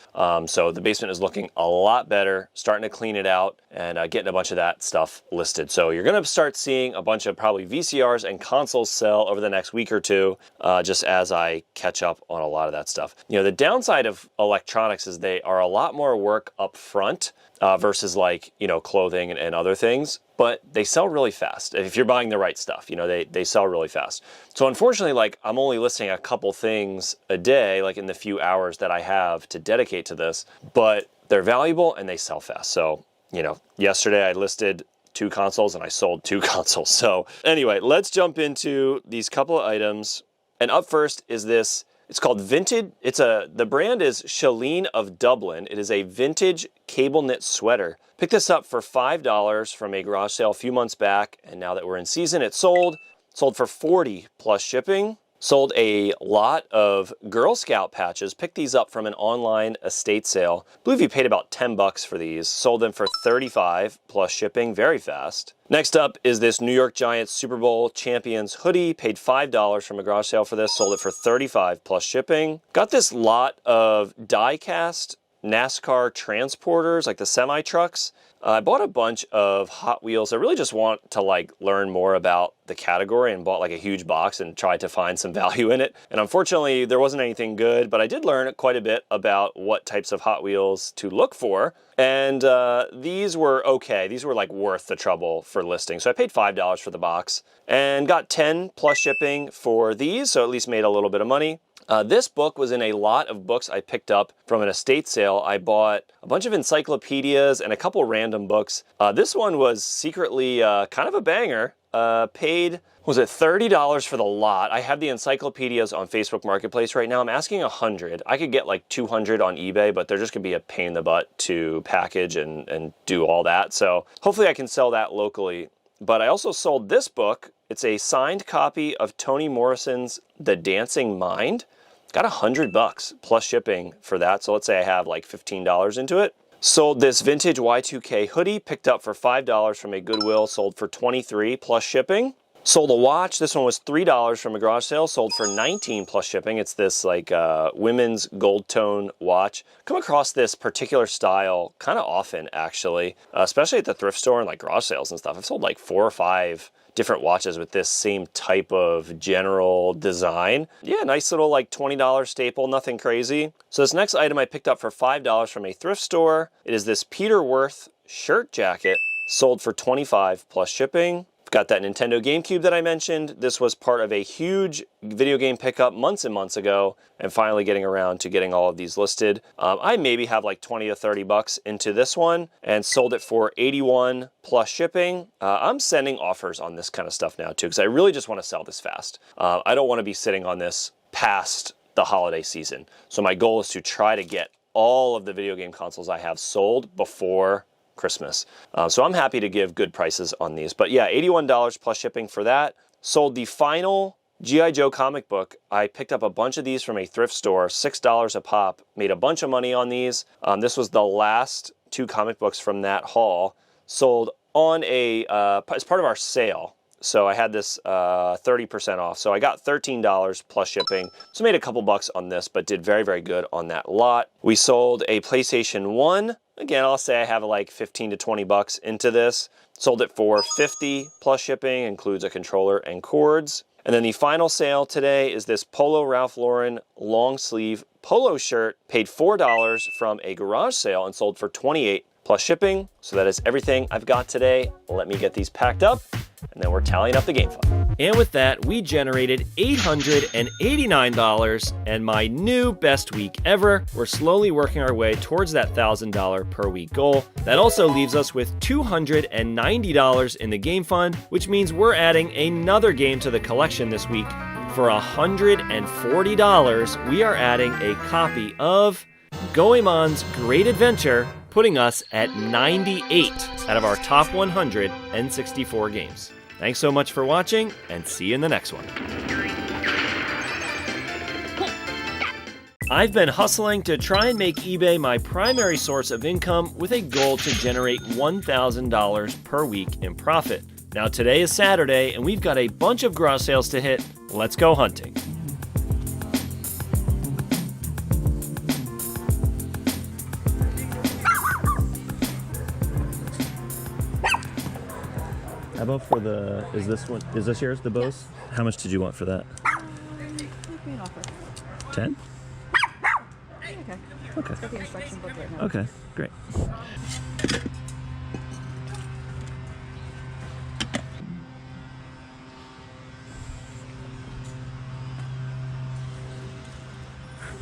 So the basement is looking a lot better, starting to clean it out and getting a bunch of that stuff listed. So you're going to start seeing a bunch of probably VCRs and consoles sell over the next week or two, just as I catch up on a lot of that stuff. The downside of electronics is they are a lot more work up front versus like, clothing and other things, but they sell really fast. If you're buying the right stuff, they sell really fast. So unfortunately, like I'm only listing a couple things a day, like in the few hours that I have to dedicate to this, but they're valuable and they sell fast. So, yesterday I listed 2 consoles and I sold 2 consoles. So anyway, let's jump into these couple of items. And up first is this. It's called Vintage. The brand is Shalene of Dublin. It is a vintage cable knit sweater. Picked this up for $5 from a garage sale a few months back, and now that we're in season, it sold for $40 plus shipping. Sold a lot of Girl Scout patches. Picked these up from an online estate sale. I believe you paid about $10 for these. Sold them for $35 plus shipping, very fast. Next up is this New York Giants Super Bowl Champions hoodie. Paid $5 from a garage sale for this. Sold it for $35 plus shipping. Got this lot of die-cast NASCAR transporters, like the semi-trucks. I bought a bunch of Hot Wheels. I really just want to like learn more about the category and bought like a huge box and tried to find some value in it. And unfortunately, there wasn't anything good, but I did learn quite a bit about what types of Hot Wheels to look for. And these were okay. These were like worth the trouble for listing. So I paid $5 for the box and got 10 plus shipping for these. So at least made a little bit of money. This book was in a lot of books I picked up from an estate sale. I bought a bunch of encyclopedias and a couple random books. This one was secretly kind of a banger. Paid, was it $30 for the lot? I have the encyclopedias on Facebook Marketplace right now. I'm asking $100. I could get like $200 on eBay, but they're just gonna be a pain in the butt to package and do all that. So hopefully I can sell that locally. But I also sold this book. It's a signed copy of Toni Morrison's The Dancing Mind. Got $100 plus shipping for that. So let's say I have like $15 into it. Sold this vintage Y2K hoodie, picked up for $5 from a Goodwill, sold for $23 plus shipping. Sold a watch. This one was $3 from a garage sale, sold for $19 plus shipping. It's this like women's gold tone watch. Come across this particular style kind of often actually, especially at the thrift store and like garage sales and stuff. I've sold like 4 or 5 different watches with this same type of general design. Yeah, nice little like $20 staple, nothing crazy. So this next item I picked up for $5 from a thrift store. It is this Peter Worth shirt jacket, sold for $25 plus shipping. Got that Nintendo GameCube that I mentioned. This was part of a huge video game pickup months and months ago, and finally getting around to getting all of these listed. I maybe have like 20 to 30 bucks into this one and sold it for 81 plus shipping. I'm sending offers on this kind of stuff now too, because I really just want to sell this fast. I don't want to be sitting on this past the holiday season. So my goal is to try to get all of the video game consoles I have sold before Christmas. So I'm happy to give good prices on these. But yeah, $81 plus shipping for that. Sold the final G.I. Joe comic book. I picked up a bunch of these from a thrift store, $6 a pop. Made a bunch of money on these. This was the last 2 comic books from that haul. Sold on a as part of our sale. So I had this 30% off. So I got $13 plus shipping. So made a couple bucks on this, but did very, very good on that lot. We sold a PlayStation 1. Again, I'll say I have like 15 to 20 bucks into this. Sold it for $50 plus shipping, includes a controller and cords. And then the final sale today is this Polo Ralph Lauren long sleeve polo shirt. Paid $4 from a garage sale and sold for $28 plus shipping. So that is everything I've got today. Let me get these packed up, and then we're tallying up the game fund. And with that, we generated $889 and my new best week ever. We're slowly working our way towards that $1,000 per week goal. That also leaves us with $290 in the game fund, which means we're adding another game to the collection this week. For $140, we are adding a copy of Goemon's Great Adventure, putting us at 98 out of our top 164 games. Thanks so much for watching, and see you in the next one. I've been hustling to try and make eBay my primary source of income with a goal to generate $1,000 per week in profit. Now today is Saturday, and we've got a bunch of garage sales to hit. Let's go hunting. How about for the, is this yours, the Bose? Yes. How much did you want for that? Make me an offer. 10? Okay. Okay. It's got the instruction book right now. Okay, great. Did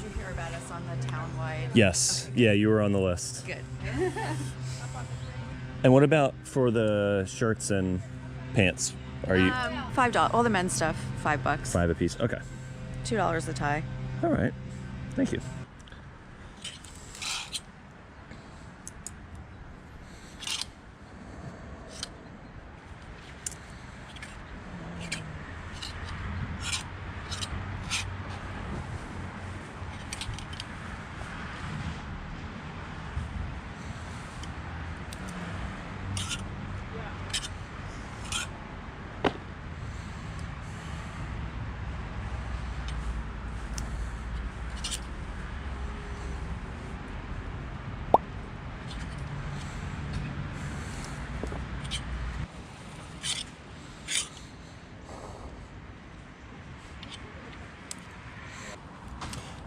you hear about us on the town-wide? Yes. Okay. Yeah, you were on the list. Good. And what about for the shirts and pants? Are you $5. All the men's stuff, $5. $5 a piece? Okay. $2 a tie. All right. Thank you.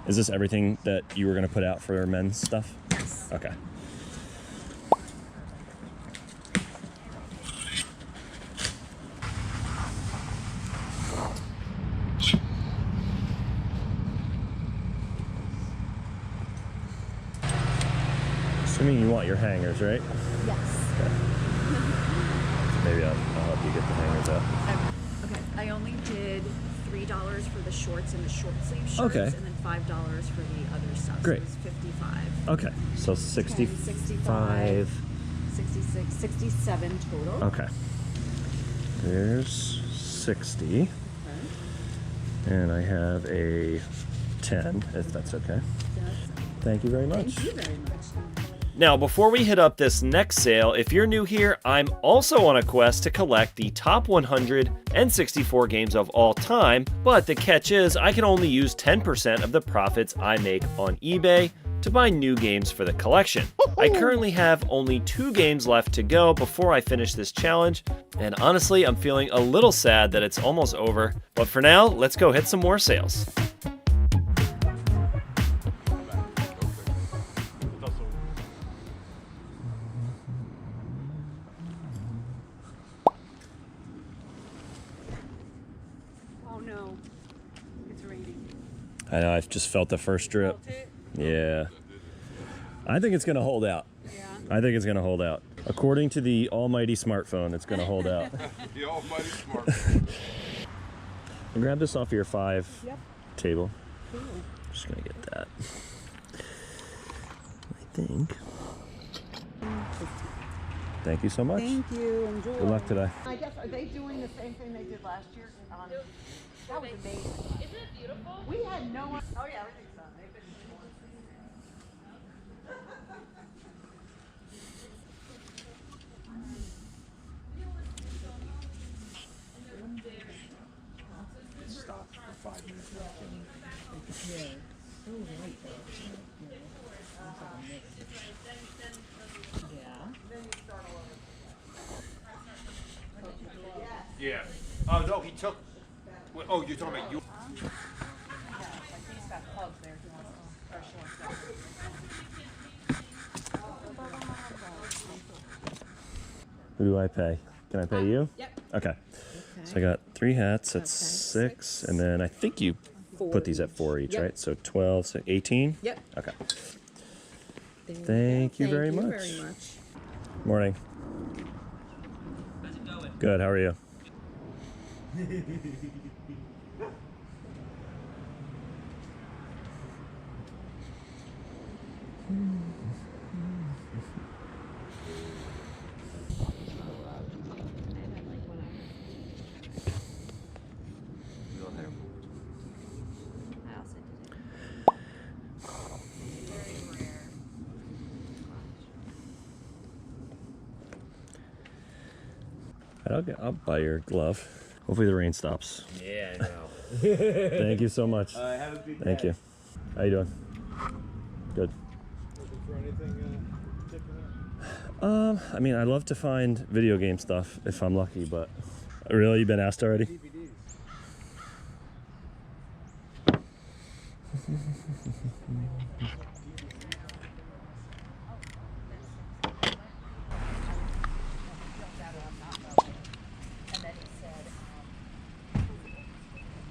Is this everything that you were going to put out for men's stuff? Yes. Okay. Assuming you want your hangers, right? Yes. Okay. Maybe I'll help you get the hangers out. Okay. I only did $3 for the shorts and the short sleeve shirts, Okay. and then $5 for the other stuff. Great. So it was $55. Okay. So 65. 66, 67 total. Okay. There's 60. Okay. And I have a 10, if that's okay. Thank you very much. Thank you very much. Now, before we hit up this next sale, if you're new here, I'm also on a quest to collect the top 164 games of all time, but the catch is I can only use 10% of the profits I make on eBay, to buy new games for the collection. I currently have only 2 games left to go before I finish this challenge, and honestly, I'm feeling a little sad that it's almost over. But for now, let's go hit some more sales. Oh no, it's raining. I know, I've just felt the first drip. Yeah. I think it's gonna hold out. Yeah. I think it's gonna hold out. According to the almighty smartphone, it's gonna hold out. The almighty smartphone. And grab this off your 5 table. Cool. Just gonna get that. I think. Thank you so much. Thank you. Enjoy. Good luck today. I guess, are they doing the same thing they did last year? That was amazing. Isn't it beautiful? We had no one. Oh yeah, everything's done. They've been. Stop for 5 minutes. Yeah. So right there. Yeah. Yeah. Oh no, he took. Oh, you're talking about you. Who do I pay? Can I pay you? Yep. Okay. So I got 3 hats. That's 6. And then I think you put these at 4 each, right? So 12, so 18? Yep. Okay. Thank you very much. Morning. Good, how are you? I'll buy your glove. Hopefully the rain stops. Yeah, I know. Thank you so much. Have a good Thank you. How you doing? Good. Looking for anything particular? I mean, I love to find video game stuff if I'm lucky, but really, you've been asked already? DVDs.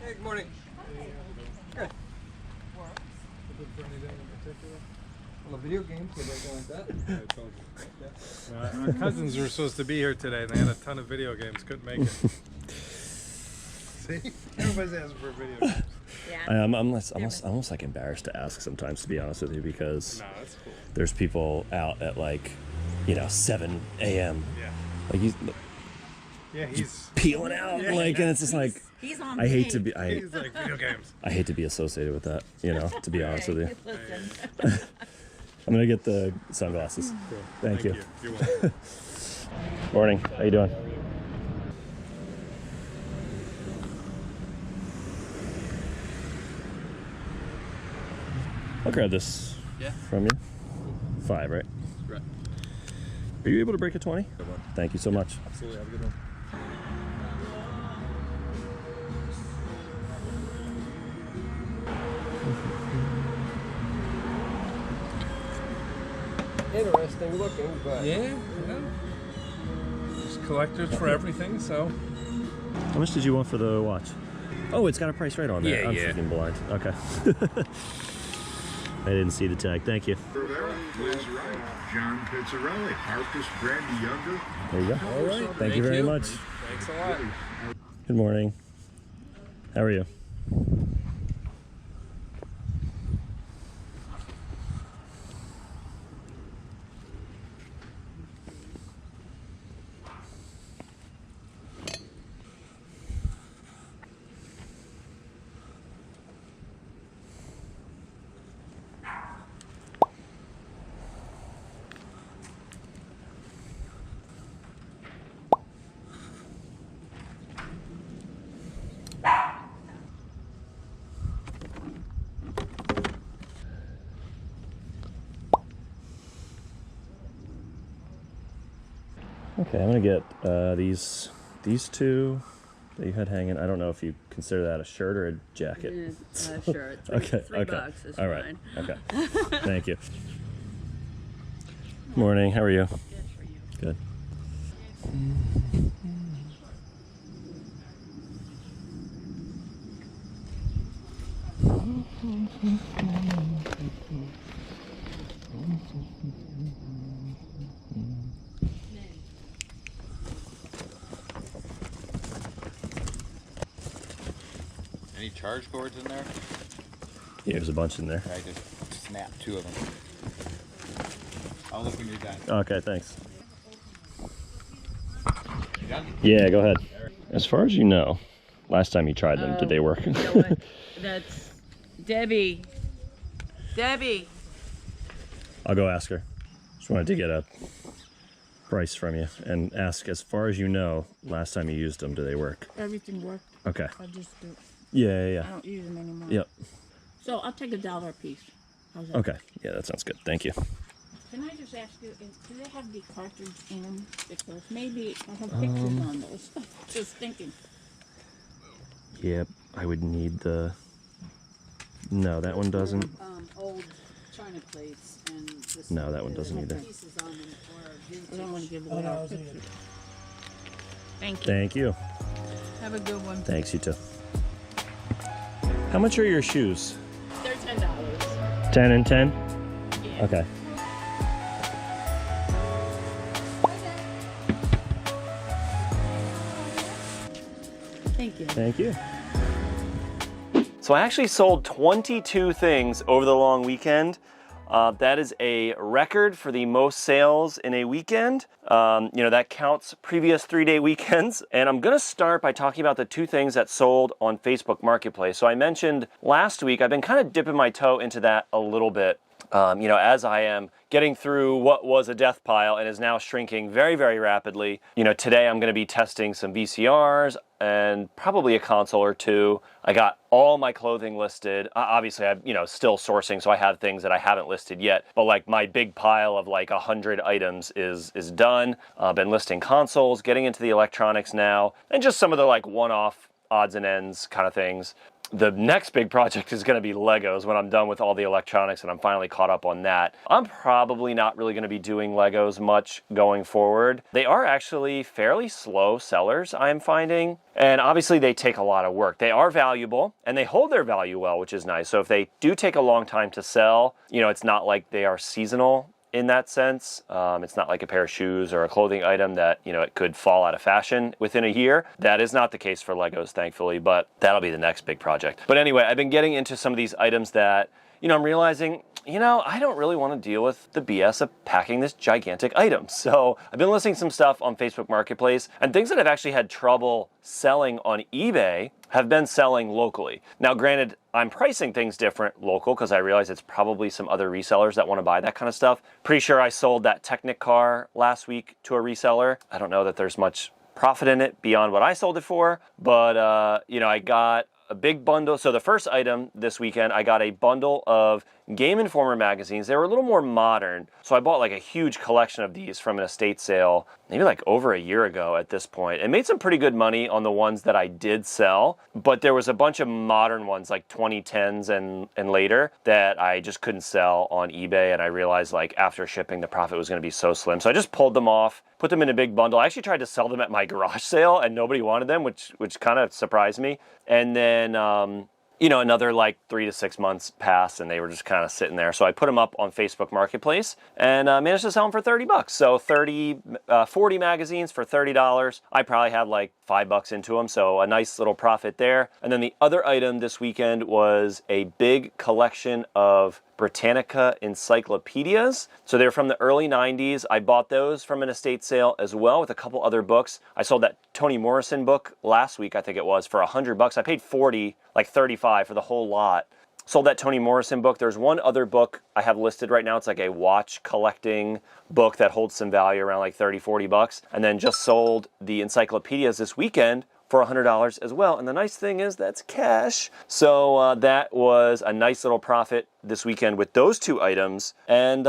Hey, good morning. Good. Looking for anything in particular? Well, video games, or anything like that? I told you. Our cousins were supposed to be here today, and they had a ton of video games. Couldn't make it. See, everybody's asking for video games. Yeah. I'm almost like embarrassed to ask sometimes, to be honest with you, because that's cool. there's people out at like, 7 a.m. Yeah. Like he's peeling out, and it's just like He's on I hate to game. be. He's like video games. I hate to be associated with that, to be honest with you. I'm gonna get the sunglasses. Cool. Thank you. You're welcome. Morning. How you doing? I'll grab this from you. 5, right? Right. Are you able to break a 20? Thank you so much. Absolutely. Have a good one. Interesting looking, but Yeah. Just collectors for everything, so. How much did you want for the watch? Oh, it's got a price right on there. Yeah, I'm yeah. freaking blind. Okay. I didn't see the tag. Thank you. Liz Wright, John Pizzarelli, Marcus Brandy Younger. There you go. All right. Thank you very much. Thanks a lot. Good morning. How are you? Okay, I'm gonna get these two that you had hanging. I don't know if you consider that a shirt or a jacket. Shirt. Okay. $3 is All right. fine. Okay. Thank you. Morning. How are you? Good. Any charge cords in there? Yeah, there's a bunch in there. I just snapped 2 of them. I'll look when you're done. Okay, thanks. You done? Yeah, go ahead. As far as you know, last time you tried them, did they work? You know what? That's Debbie. Debbie. I'll go ask her. Just wanted to get a price from you and ask, as far as you know, last time you used them, do they work? Everything worked. Okay. I just do. Yeah. I don't use them anymore. Yep. So I'll take $1 a piece. How's that? Okay. Yeah, that sounds good. Thank you. Can I just ask you, do they have the cartridge in? Because maybe I have pictures on those. Just thinking. Yep, I would need the... No, that one doesn't. Old China plates and this No, that one doesn't either. pieces on them or vintage. I don't want to give away our pictures. Thank you. Thank you. Have a good one. Thanks, you too. How much are your shoes? They're $10. 10 and 10? Yeah. Okay. Thank you. Thank you. So I actually sold 22 things over the long weekend. That is a record for the most sales in a weekend. That counts previous 3-day weekends. And I'm gonna start by talking about the 2 things that sold on Facebook Marketplace. So I mentioned last week, I've been kind of dipping my toe into that a little bit. As I am getting through what was a death pile and is now shrinking very, very rapidly. Today I'm going to be testing some VCRs and probably a console or 2. I got all my clothing listed. Obviously, I'm, still sourcing, so I have things that I haven't listed yet. But like my big pile of like 100 items is done. Been listing consoles, getting into the electronics now, and just some of the like one-off odds and ends kind of things. The next big project is going to be Legos when I'm done with all the electronics and I'm finally caught up on that. I'm probably not really going to be doing Legos much going forward. They are actually fairly slow sellers, I'm finding. And obviously they take a lot of work. They are valuable and they hold their value well, which is nice. So if they do take a long time to sell, it's not like they are seasonal in that sense. It's not like a pair of shoes or a clothing item that, it could fall out of fashion within a year. That is not the case for Legos, thankfully, but that'll be the next big project. But anyway, I've been getting into some of these items that, I'm realizing, I don't really want to deal with the BS of packing this gigantic item. So I've been listing some stuff on Facebook Marketplace, and things that I've actually had trouble selling on eBay have been selling locally. Now, granted, I'm pricing things different local because I realize it's probably some other resellers that want to buy that kind of stuff. Pretty sure I sold that Technic car last week to a reseller. I don't know that there's much profit in it beyond what I sold it for, but I got a big bundle. So the first item this weekend, I got a bundle of Game Informer magazines. They were a little more modern. So I bought like a huge collection of these from an estate sale, maybe like over a year ago at this point, and made some pretty good money on the ones that I did sell. But there was a bunch of modern ones like 2010s and later that I just couldn't sell on eBay. And I realized like after shipping, the profit was going to be so slim. So I just pulled them off, put them in a big bundle. I actually tried to sell them at my garage sale and nobody wanted them, which kind of surprised me. And then, another like 3 to 6 months passed and they were just kind of sitting there. So I put them up on Facebook Marketplace and managed to sell them for $30. So 40 magazines for $30. I probably had like $5 into them. So a nice little profit there. And then the other item this weekend was a big collection of Britannica encyclopedias. So they're from the early 90s. I bought those from an estate sale as well with a couple other books. I sold that Toni Morrison book last week, I think it was, for $100. I paid $40, like $35 for the whole lot. Sold that Toni Morrison book. There's one other book I have listed right now. It's like a watch collecting book that holds some value around like $30-40. And then just sold the encyclopedias this weekend for $100 as well. And the nice thing is that's cash. So that was a nice little profit this weekend with those 2 items. And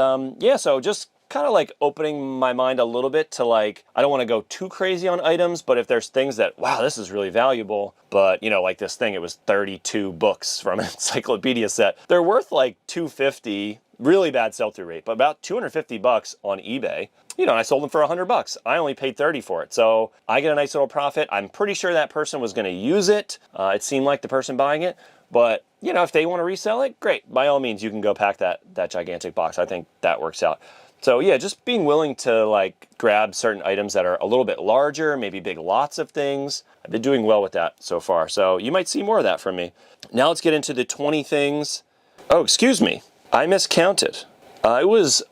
so just kind of like opening my mind a little bit to like, I don't want to go too crazy on items, but if there's things that, wow, this is really valuable, but you know, like this thing, it was 32 books from an encyclopedia set. They're worth like $250, really bad sell-through rate, but about $250 on eBay. You know, and I sold them for $100. I only paid 30 for it. So I get a nice little profit. I'm pretty sure that person was going to use it. It seemed like the person buying it, but you know, if they want to resell it, great. By all means, you can go pack that gigantic box. I think that works out. So yeah, just being willing to like grab certain items that are a little bit larger, maybe big lots of things. I've been doing well with that so far. So you might see more of that from me. Now let's get into the 20 things. Oh, excuse me. I miscounted. It was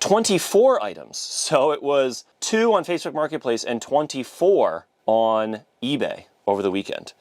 24 items. So it was 2 on Facebook Marketplace and 24 on eBay over the weekend.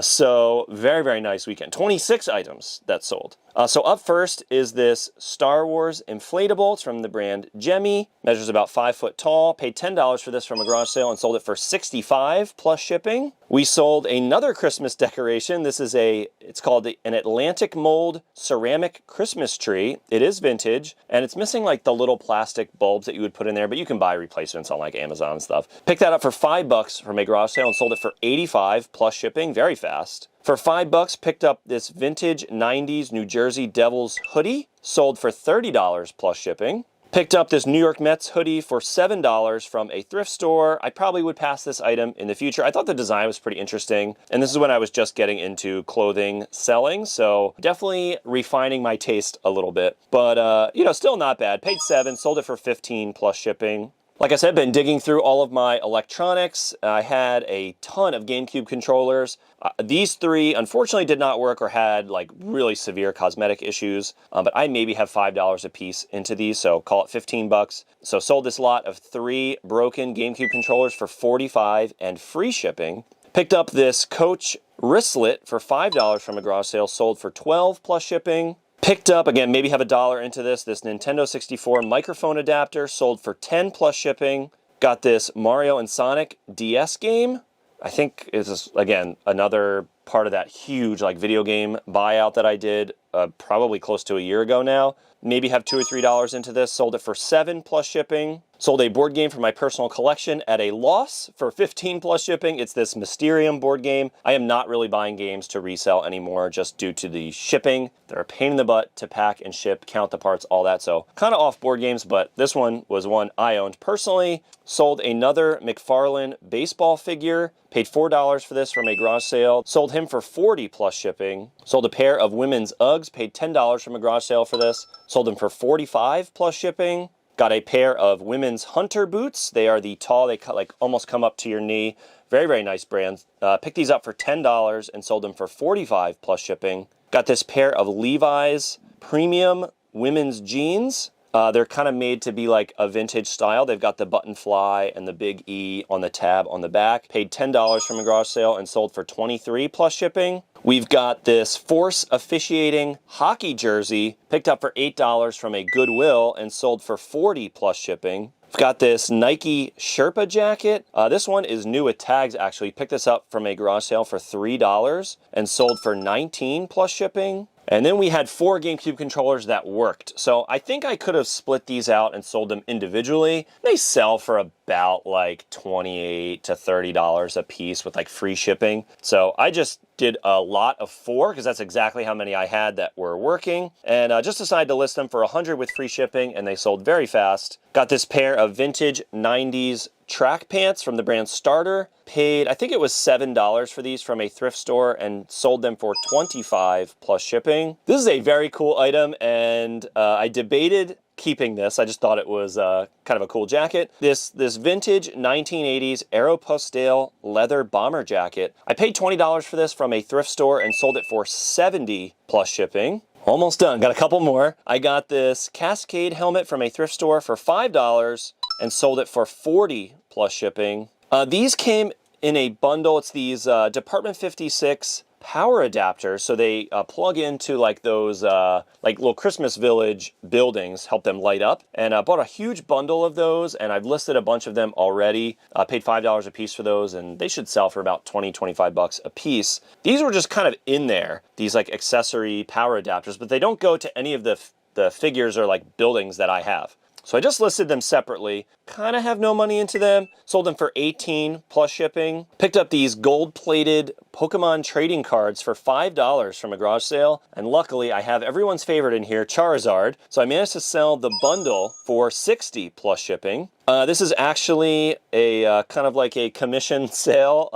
So very, very nice weekend. 26 items that sold. So up first is this Star Wars inflatable. It's from the brand Gemmy. Measures about 5 foot tall. Paid $10 for this from a garage sale and sold it for $65 plus shipping. We sold another Christmas decoration. This is it's called an Atlantic mold ceramic Christmas tree. It is vintage and it's missing like the little plastic bulbs that you would put in there, but you can buy replacements on like Amazon and stuff. Picked that up for $5 from a garage sale and sold it for $85 plus shipping, very fast. For $5, picked up this vintage 90s New Jersey Devils hoodie, sold for $30 plus shipping. Picked up this New York Mets hoodie for $7 from a thrift store. I probably would pass this item in the future. I thought the design was pretty interesting, and this is when I was just getting into clothing selling, so definitely refining my taste a little bit. But, you know, still not bad. Paid $7, sold it for $15 plus shipping. Like I said, been digging through all of my electronics. I had a ton of GameCube controllers. These 3 unfortunately did not work or had like really severe cosmetic issues, but I maybe have $5 a piece into these, so call it $15. So sold this lot of 3 broken GameCube controllers for $45 and free shipping. Picked up this Coach wristlet for $5 from a garage sale, sold for $12 plus shipping. Picked up, again, maybe have $1 into this Nintendo 64 microphone adapter, sold for $10 plus shipping. Got this Mario and Sonic DS game. I think is, again, another part of that huge like video game buyout that I did probably close to a year ago now. Maybe have $2 or $3 into this, sold it for $7 plus shipping. Sold a board game for my personal collection at a loss for $15 plus shipping. It's this Mysterium board game. I am not really buying games to resell anymore just due to the shipping. They're a pain in the butt to pack and ship, count the parts, all that. So kind of off board games, but this one was one I owned personally. Sold another McFarlane baseball figure. Paid $4 for this from a garage sale. Sold him for $40 plus shipping. Sold a pair of women's Uggs. Paid $10 from a garage sale for this. Sold them for $45 plus shipping. Got a pair of women's Hunter boots. They are the tall, they like almost come up to your knee. Very, very nice brands. Picked these up for $10 and sold them for $45 plus shipping. Got this pair of Levi's premium women's jeans. They're kind of made to be like a vintage style. They've got the button fly and the big E on the tab on the back. Paid $10 from a garage sale and sold for $23 plus shipping. We've got this Force officiating hockey jersey, picked up for $8 from a Goodwill and sold for $40 plus shipping. We've got this Nike Sherpa jacket. This one is new with tags, actually. Picked this up from a garage sale for $3 and sold for $19 plus shipping. And then we had 4 GameCube controllers that worked. So I think I could have split these out and sold them individually. They sell for about like $28 to $30 a piece with like free shipping. So I just did a lot of 4 because that's exactly how many I had that were working. And just decided to list them for $100 with free shipping, and they sold very fast. Got this pair of vintage 90s track pants from the brand Starter. Paid, I think it was $7 for these from a thrift store and sold them for $25 plus shipping. This is a very cool item, and I debated keeping this. I just thought it was kind of a cool jacket. This vintage 1980s Aeropostale leather bomber jacket. I paid $20 for this from a thrift store and sold it for $70 plus shipping. Almost done. Got a couple more. I got this Cascade helmet from a thrift store for $5 and sold it for $40 plus shipping. These came in a bundle. It's these Department 56 power adapters, so they plug into like those like little Christmas Village buildings, help them light up. And I bought a huge bundle of those, and I've listed a bunch of them already. Paid $5 a piece for those, and they should sell for about $20-25 a piece. These were just kind of in there, these like accessory power adapters, but they don't go to any of the figures or like buildings that I have. So I just listed them separately. Kind of have no money into them. Sold them for $18 plus shipping. Picked up these gold-plated Pokemon trading cards for $5 from a garage sale. And luckily, I have everyone's favorite in here, Charizard. So I managed to sell the bundle for $60 plus shipping. This is actually a kind of like a commission sale.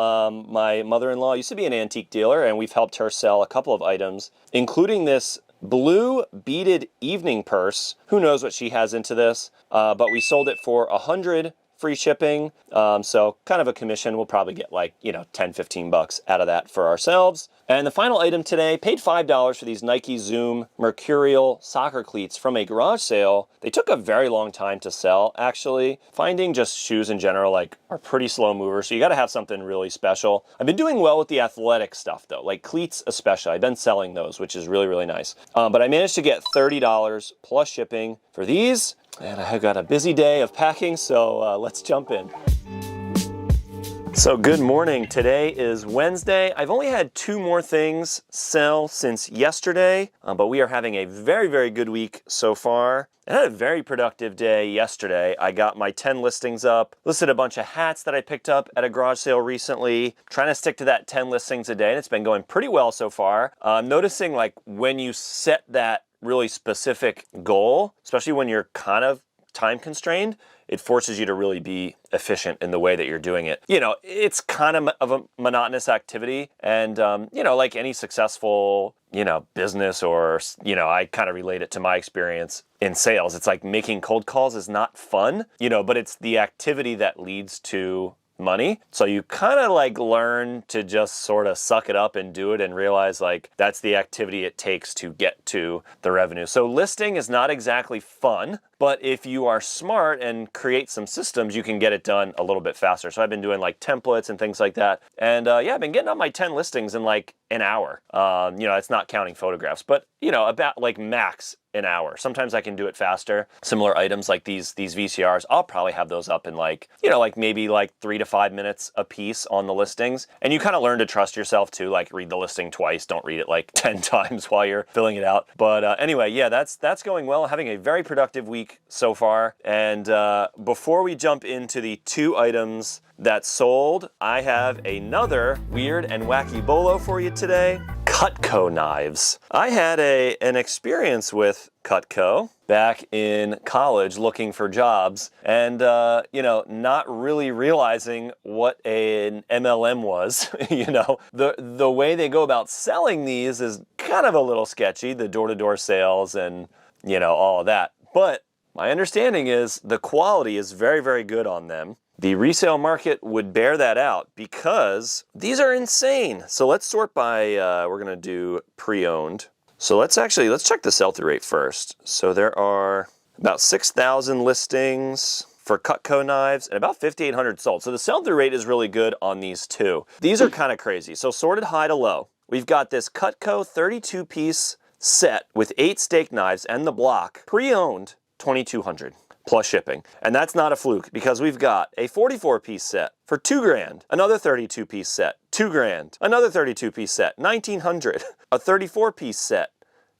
My mother-in-law used to be an antique dealer, and we've helped her sell a couple of items, including this blue beaded evening purse. Who knows what she has into this, but we sold it for $100 free shipping. So kind of a commission. We'll probably get like, you know, 10, 15 bucks out of that for ourselves. And the final item today, paid $5 for these Nike Zoom Mercurial soccer cleats from a garage sale. They took a very long time to sell, actually. Finding just shoes in general like are pretty slow movers, so you gotta have something really special. I've been doing well with the athletic stuff though, like cleats especially. I've been selling those, which is really, really nice. But I managed to get $30 plus shipping for these, and I got a busy day of packing, so let's jump in. So good morning. Today is Wednesday. I've only had 2 more things sell since yesterday, but we are having a very, very good week so far. I had a very productive day yesterday. I got my 10 listings up, listed a bunch of hats that I picked up at a garage sale recently, trying to stick to that 10 listings a day, and it's been going pretty well so far. Noticing like when you set that really specific goal, especially when you're kind of time constrained, it forces you to really be efficient in the way that you're doing it. You know, it's kind of a monotonous activity, and you know, like any successful, you know, business, or, you know, I kind of relate it to my experience in sales. It's like making cold calls is not fun, you know, but it's the activity that leads to money. So you kind of like learn to just sort of suck it up and do it, and realize like that's the activity it takes to get to the revenue. So listing is not exactly fun, but if you are smart and create some systems, you can get it done a little bit faster. So I've been doing like templates and things like that. And yeah, I've been getting up my 10 listings in like an hour. You know, it's not counting photographs, but you know, about like max an hour. Sometimes I can do it faster. Similar items like these VCRs, I'll probably have those up in like, you know, like maybe like 3 to 5 minutes a piece on the listings. And you kind of learn to trust yourself too, like read the listing twice, don't read it like 10 times while you're filling it out. But anyway, yeah, that's going well. Having a very productive week so far. And before we jump into the 2 items that sold, I have another weird and wacky bolo for you today. Cutco knives. I had an experience with Cutco back in college looking for jobs, and you know, not really realizing what an MLM was. You know, the way they go about selling these is kind of a little sketchy, the door-to-door sales and, you know, all of that. But my understanding is the quality is very, very good on them. The resale market would bear that out because these are insane. So let's sort by, we're gonna do pre-owned. So let's check the sell-through rate first. So there are about 6,000 listings for Cutco knives and about 5,800 sold. So the sell-through rate is really good on these 2. These are kind of crazy. So sorted high to low. We've got this Cutco 32-piece set with 8 steak knives and the block, pre-owned, $2,200. Plus shipping. And that's not a fluke, because we've got a 44-piece set for $2,000, another 32-piece set, $2,000, another 32-piece set, $1,900, a 34-piece set,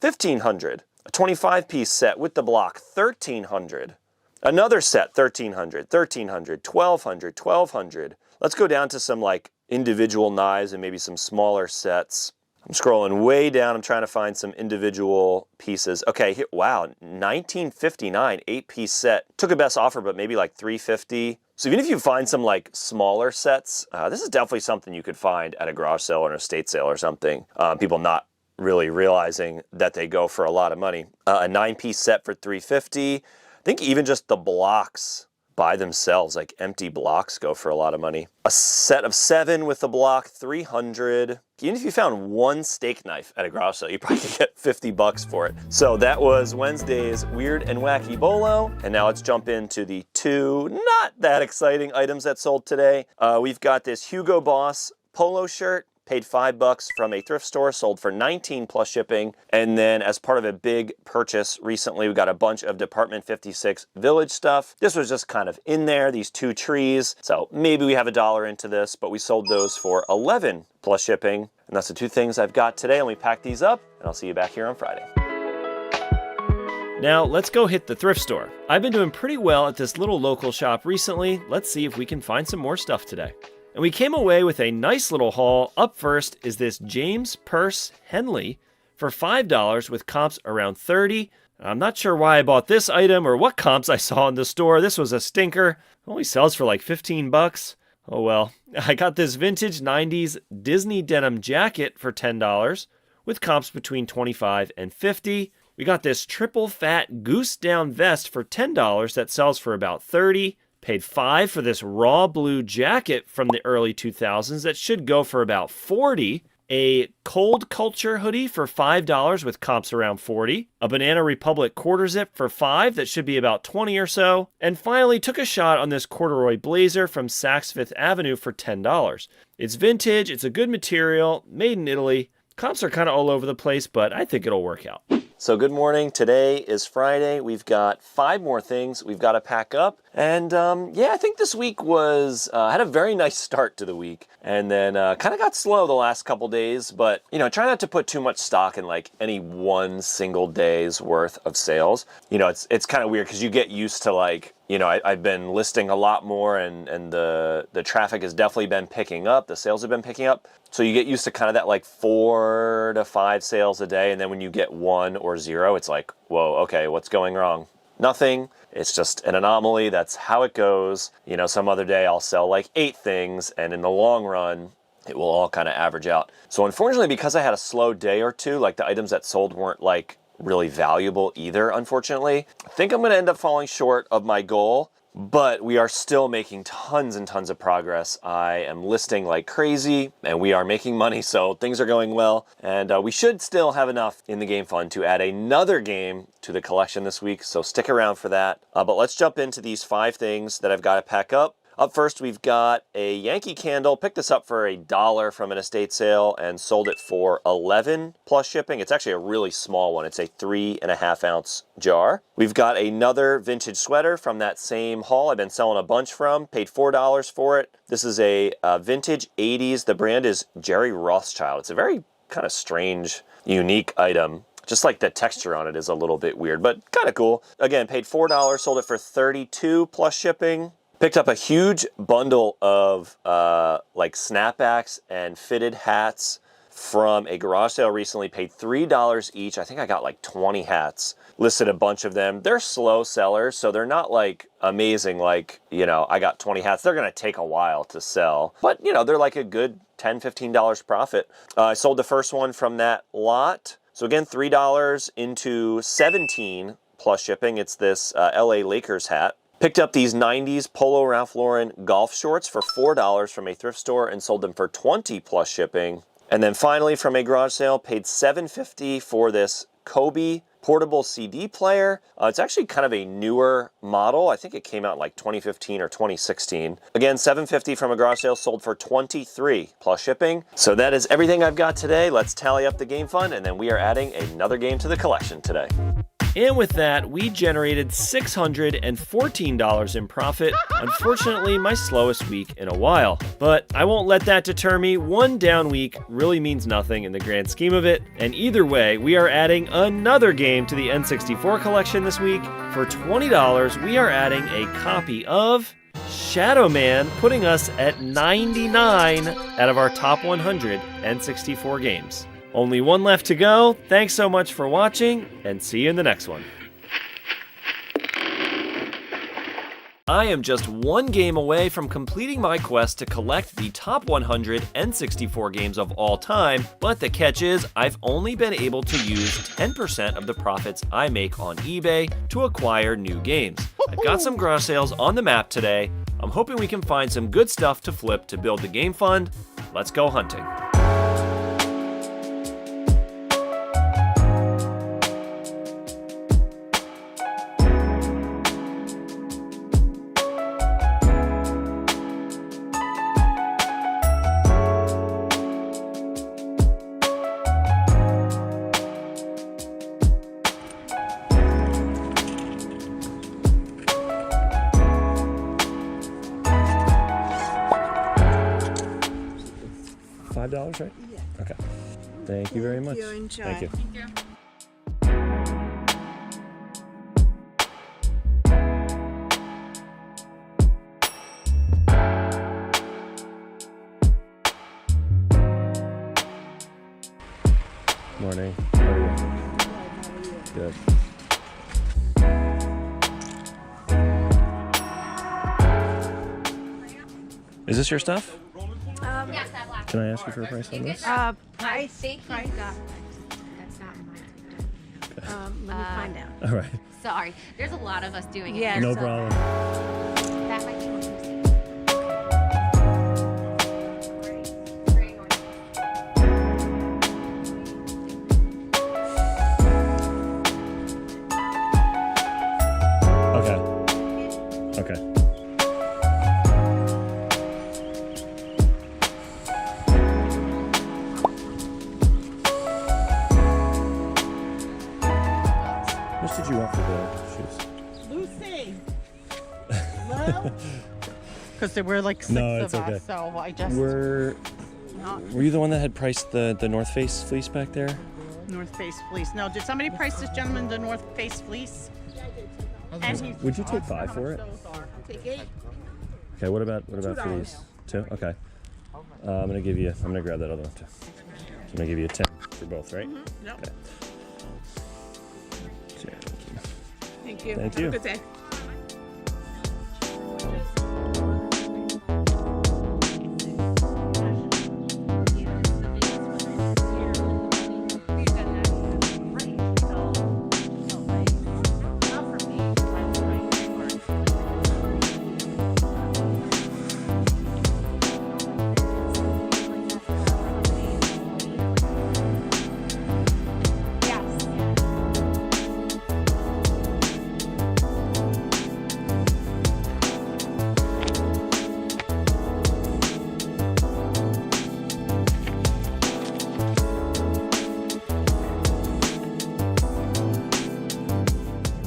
$1,500, a 25-piece set with the block, $1,300, another set, $1,300, $1,300, $1,200, $1,200. Let's go down to some like individual knives and maybe some smaller sets. I'm scrolling way down. I'm trying to find some individual pieces. Okay, here, wow, $19.59, 8-piece set. Took a best offer, but maybe like $3.50. So even if you find some like smaller sets, this is definitely something you could find at a garage sale or an estate sale or something. People not really realizing that they go for a lot of money. A 9-piece set for $3.50. I think even just the blocks by themselves, like empty blocks, go for a lot of money. A set of 7 with the block, $300. Even if you found 1 steak knife at a garage sale, you probably could get 50 bucks for it. So that was Wednesday's Weird and Wacky Bolo. And now let's jump into the 2 not that exciting items that sold today. We've got this Hugo Boss polo shirt. Paid $5 from a thrift store, sold for $19 plus shipping. And then as part of a big purchase recently, we got a bunch of Department 56 Village stuff. This was just kind of in there, these 2 trees. So maybe we have $1 into this, but we sold those for $11 plus shipping. And that's the 2 things I've got today. Let me pack these up, and I'll see you back here on Friday. Now, let's go hit the thrift store. I've been doing pretty well at this little local shop recently. Let's see if we can find some more stuff today. And we came away with a nice little haul. Up first is this James Purse Henley for $5 with comps around 30. I'm not sure why I bought this item or what comps I saw in the store. This was a stinker. It only sells for like 15 bucks. Oh well. I got this vintage 90s Disney denim jacket for $10 with comps between 25 and 50. We got this triple fat goose down vest for $10 that sells for about 30. Paid $5 for this raw blue jacket from the early 2000s that should go for about 40. A Cold Culture hoodie for $5 with comps around 40. A Banana Republic quarter zip for $5 that should be about 20 or so. And finally took a shot on this corduroy blazer from Saks Fifth Avenue for $10. It's vintage, it's a good material, made in Italy. Comps are kind of all over the place, but I think it'll work out. So good morning. Today is Friday. We've got 5 more things we've got to pack up. And yeah, I think this week was, had a very nice start to the week. And then kind of got slow the last couple days. But, you know, try not to put too much stock in like any one single day's worth of sales. You know, it's kind of weird because you get used to like, you know, I've been listing a lot more and the traffic has definitely been picking up. The sales have been picking up. So you get used to kind of that like 4 to 5 sales a day. And then when you get 1 or 0, it's like, whoa, okay, what's going wrong? Nothing. It's just an anomaly. That's how it goes. You know, some other day I'll sell like 8 things and in the long run, it will all kind of average out. So unfortunately, because I had a slow day or two, like the items that sold weren't like really valuable either, unfortunately. I think I'm going to end up falling short of my goal, but we are still making tons and tons of progress. I am listing like crazy and we are making money, so things are going well. And we should still have enough in the game fund to add another game to the collection this week, so stick around for that. But let's jump into these 5 things that I've got to pack up. Up first, we've got a Yankee candle. Picked this up for $1 from an estate sale and sold it for $11 plus shipping. It's actually a really small one. It's a 3.5 ounce jar. We've got another vintage sweater from that same haul I've been selling a bunch from. Paid $4 for it. This is a vintage 80s. The brand is Jerry Rothschild. It's a very kind of strange, unique item. Just like the texture on it is a little bit weird, but kind of cool. Again, paid $4, sold it for $32 plus shipping. Picked up a huge bundle of like snapbacks and fitted hats from a garage sale recently. Paid $3 each. I think I got like 20 hats. Listed a bunch of them. They're slow sellers, so they're not like amazing. Like, you know, I got 20 hats. They're going to take a while to sell. But, you know, they're like a good $10, $15 profit. I sold the first one from that lot. So again, $3 into $17 plus shipping. It's this LA Lakers hat. Picked up these 90s Polo Ralph Lauren golf shorts for $4 from a thrift store and sold them for $20 plus shipping. And then finally from a garage sale, paid $7.50 for this Kobe portable CD player. It's actually kind of a newer model. I think it came out in like 2015 or 2016. Again, $7.50 from a garage sale, sold for $23 plus shipping. So that is everything I've got today. Let's tally up the game fund and then we are adding another game to the collection today. And with that, we generated $614 in profit. Unfortunately, my slowest week in a while. But I won't let that deter me. One down week really means nothing in the grand scheme of it. And either way, we are adding another game to the N64 collection this week. For $20, we are adding a copy of Shadow Man, putting us at 99 out of our top 100 N64 games. Only one left to go. Thanks so much for watching, and see you in the next one. I am just one game away from completing my quest to collect the top 100 N64 games of all time, but the catch is I've only been able to use 10% of the profits I make on eBay to acquire new games. I've got some garage sales on the map today. I'm hoping we can find some good stuff to flip to build the game fund. Let's go hunting. $5, right? Yeah. Okay. Thank you very much. Enjoy. Thank you. Thank you. Morning. How are you? Good. Is this your stuff? Yes, that black. Can I ask you for a price on this? I Price? think he's Price? got. That's not mine. Let me find out. All right. Sorry, there's a lot of us doing it. Yeah, here, No so problem. That might be one of those. Okay. Okay. How much did you want for the shoes? Lucy. Well, because there were like six No, of it's okay. us, so I just Were you the one that had priced the North Face fleece back there? North Face fleece. No, did somebody price this gentleman the North Face fleece? And he's Would you take 5 for it? Take 8. Okay, what about for these? 2? Okay. I'm gonna grab that other one too. So I'm gonna give you a 10 for both, right? Yep. Okay. Thank you. Thank Have you. a good day.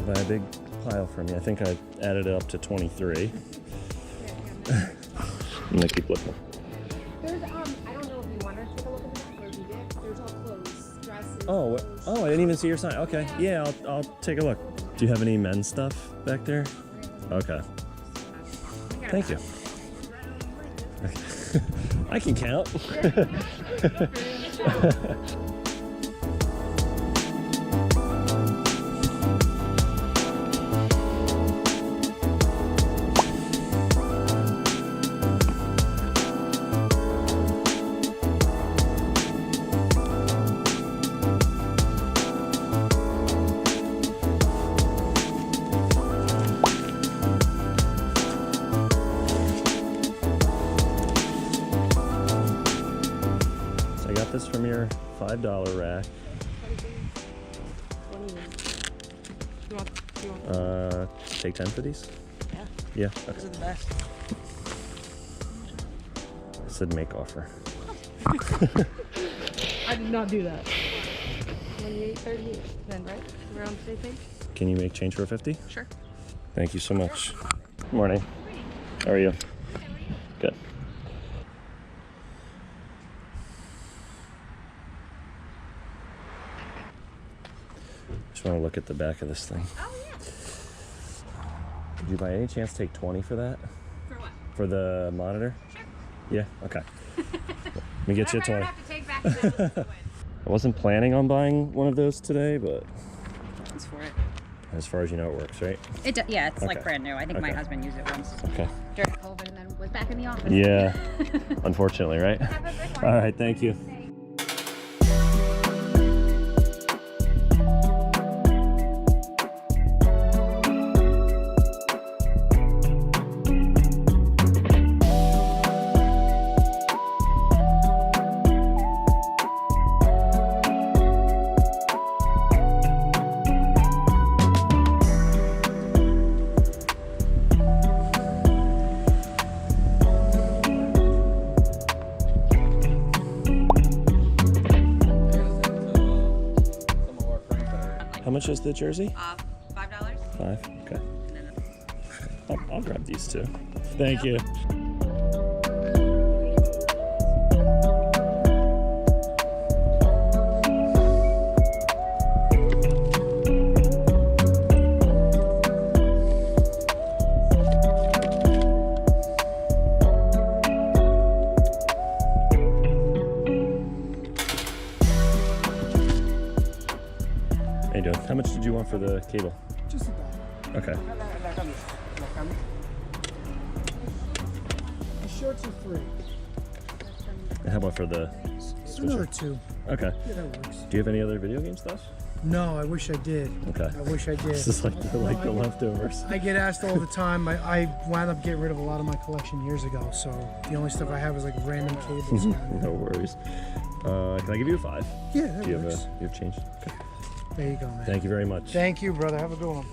Buy a big pile from you. I think I added it up to 23. I'm gonna keep looking. There's I don't know if you want to take a look at that or read it. There's all clothes, dresses. Oh, I didn't even see your sign. Okay, yeah, I'll take a look. Do you have any men's stuff back there? Okay. Thank you. Okay. I can count. So I got this from your $5 rack. Take 10 for these? Yeah. Yeah, Those okay. are the best. I said make offer. I did not do that. 28.38 then, right? We're on the same page? Can you make change for 50? Sure. Thank you so much. Morning. How are you? Good. Just want to look at the back of this thing. Oh yeah. Did you by any chance take 20 for that? For what? For the monitor? Sure. Yeah, okay. Let me get you a 20. Whatever I don't have to take back to them. I wasn't planning on buying one of those today, but Thanks for it. as far as you know, it works, right? Yeah, it's like Okay. brand new. I think my Okay. husband used it once. Okay. During COVID and then was back in the office. Yeah, unfortunately, right? Have a good one. All right, thank you. How much is the jersey? $5. 5? Okay. I'll grab these two. Thank you. want for the cable? Just about. Okay. The shorts are free. And how about for the switcher? Another 2. Okay. Yeah, that works. Do you have any other video game stuff? No, I wish I did. Okay. I wish I did. This is like the leftovers. I get asked all the time. I wound up getting rid of a lot of my collection years ago, so the only stuff I have is like random cables. No worries. Can I give you a 5? Yeah, that Do you works. have change? Okay. There you go, man. Thank you very much. Thank you, brother. Have a good one.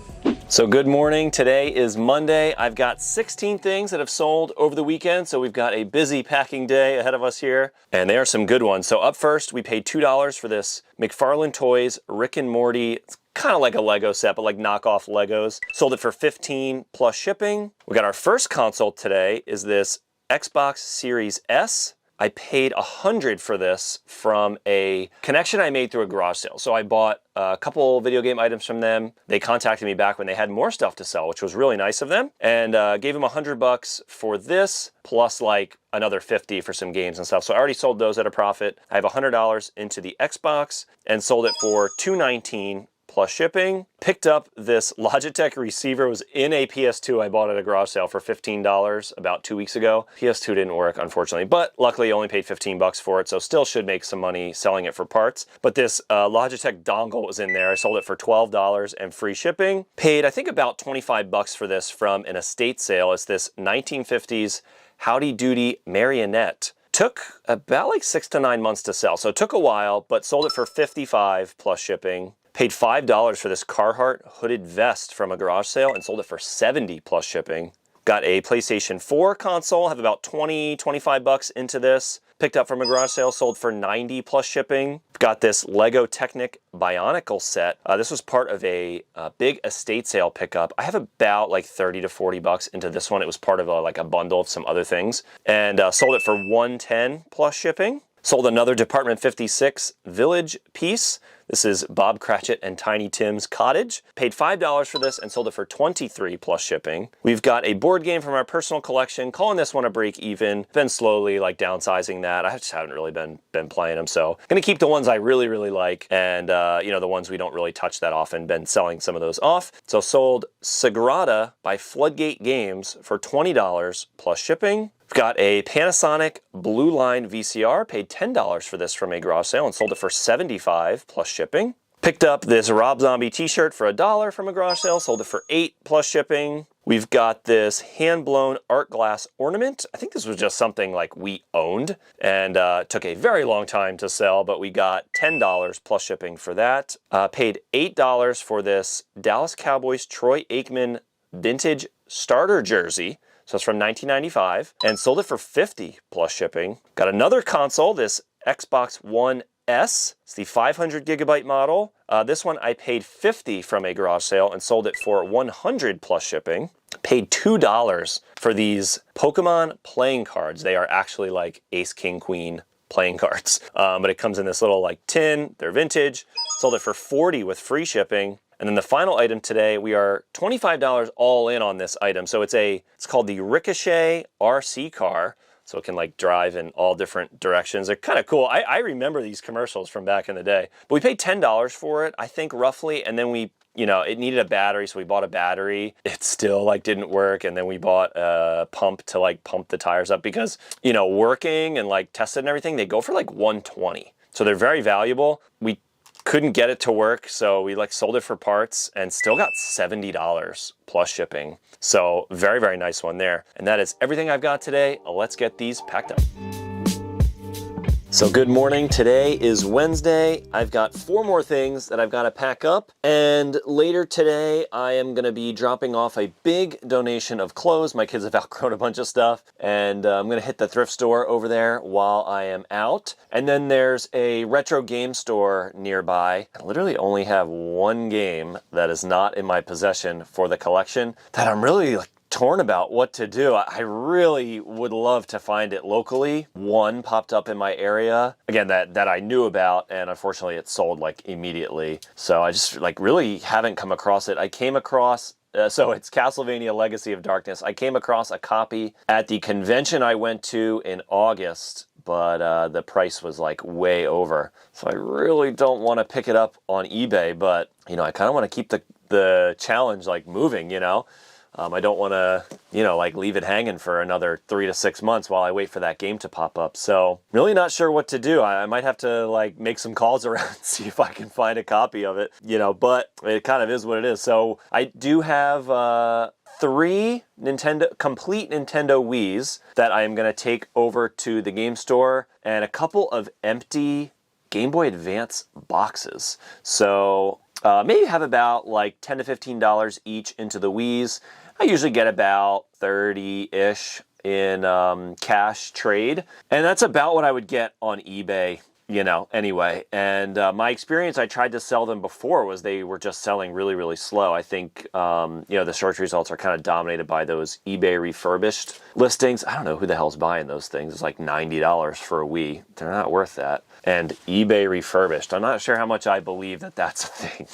So good morning. Today is Monday. I've got 16 things that have sold over the weekend, so we've got a busy packing day ahead of us here, and they are some good ones. So up first, we paid $2 for this McFarlane Toys Rick and Morty. It's kind of like a Lego set, but like knockoff Legos. Sold it for $15 plus shipping. We got our first console today is this Xbox Series S. I paid $100 for this from a connection I made through a garage sale. So I bought a couple video game items from them. They contacted me back when they had more stuff to sell, which was really nice of them, and gave them $100 for this, plus like another $50 for some games and stuff. So I already sold those at a profit. I have $100 into the Xbox and sold it for $219 plus shipping. Picked up this Logitech receiver. It was in a PS2 I bought at a garage sale for $15 about 2 weeks ago. PS2 didn't work, unfortunately, but luckily I only paid $15 for it, so still should make some money selling it for parts. But this Logitech dongle was in there. I sold it for $12 and free shipping. Paid, I think, about $25 for this from an estate sale. It's this 1950s Howdy Doody marionette. Took about like 6 to 9 months to sell, so it took a while, but sold it for $55 plus shipping. Paid $5 for this Carhartt hooded vest from a garage sale and sold it for $70 plus shipping. Got a PlayStation 4 console, have about $25 into this. Picked up from a garage sale, sold for $90 plus shipping. Got this Lego Technic Bionicle set. This was part of a big estate sale pickup. I have about like $30 to $40 into this one. It was part of like a bundle of some other things. And sold it for $110 plus shipping. Sold another Department 56 Village piece. This is Bob Cratchit and Tiny Tim's Cottage. Paid $5 for this and sold it for $23 plus shipping. We've got a board game from our personal collection, calling this one a break even. Been slowly like downsizing that. I just haven't really been playing them, so gonna keep the ones I really, really like, and you know, the ones we don't really touch that often, been selling some of those off. So sold Sagrada by Floodgate Games for $20 plus shipping. We've got a Panasonic Blue Line VCR, paid $10 for this from a garage sale and sold it for $75 plus shipping. Picked up this Rob Zombie t-shirt for $1 from a garage sale, sold it for $8 plus shipping. We've got this hand-blown art glass ornament. I think this was just something like we owned, and took a very long time to sell, but we got $10 plus shipping for that. Paid $8 for this Dallas Cowboys Troy Aikman vintage starter jersey. So it's from 1995, and sold it for $50 plus shipping. Got another console, this Xbox One S. It's the 500 gigabyte model. This one I paid $50 from a garage sale and sold it for $100 plus shipping. Paid $2 for these Pokemon playing cards. They are actually like Ace, King, Queen playing cards. But it comes in this little like tin. They're vintage. Sold it for $40 with free shipping. And then the final item today, we are $25 all in on this item. So it's called the Ricochet RC car. So it can like drive in all different directions. They're kind of cool. I remember these commercials from back in the day. But we paid $10 for it, I think roughly. And then we, you know, it needed a battery, so we bought a battery. It still like didn't work. And then we bought a pump to like pump the tires up because, you know, working and like tested and everything, they go for like $120. So they're very valuable. We couldn't get it to work, so we like sold it for parts and still got $70 plus shipping. So very, very nice one there. And that is everything I've got today. Let's get these packed up. So good morning. Today is Wednesday. I've got 4 more things that I've got to pack up. And later today, I am going to be dropping off a big donation of clothes. My kids have outgrown a bunch of stuff. And I'm going to hit the thrift store over there while I am out. And then there's a retro game store nearby. I literally only have 1 game that is not in my possession for the collection that I'm really like torn about what to do. I really would love to find it locally. 1 popped up in my area, again, that I knew about, and unfortunately it sold like immediately. So I just like really haven't come across it. I came across so it's Castlevania Legacy of Darkness. I came across a copy at the convention I went to in August, but the price was like way over. So I really don't want to pick it up on eBay, but you know, I kind of want to keep the challenge like moving, you know. I don't want to, you know, like leave it hanging for another 3 to 6 months while I wait for that game to pop up. So really not sure what to do. I might have to like make some calls around and see if I can find a copy of it, you know, but it kind of is what it is. So I do have 3 complete Nintendo Wiis that I am going to take over to the game store, and a couple of empty Game Boy Advance boxes. So maybe have about like $10 to $15 each into the Wiis. I usually get about 30-ish in cash trade, and that's about what I would get on eBay, you know, anyway. And my experience, I tried to sell them before, was they were just selling really, really slow. I think, you know, the search results are kind of dominated by those eBay refurbished listings. I don't know who the hell's buying those things. It's like $90 for a Wii. They're not worth that. And eBay refurbished, I'm not sure how much I believe that that's a thing.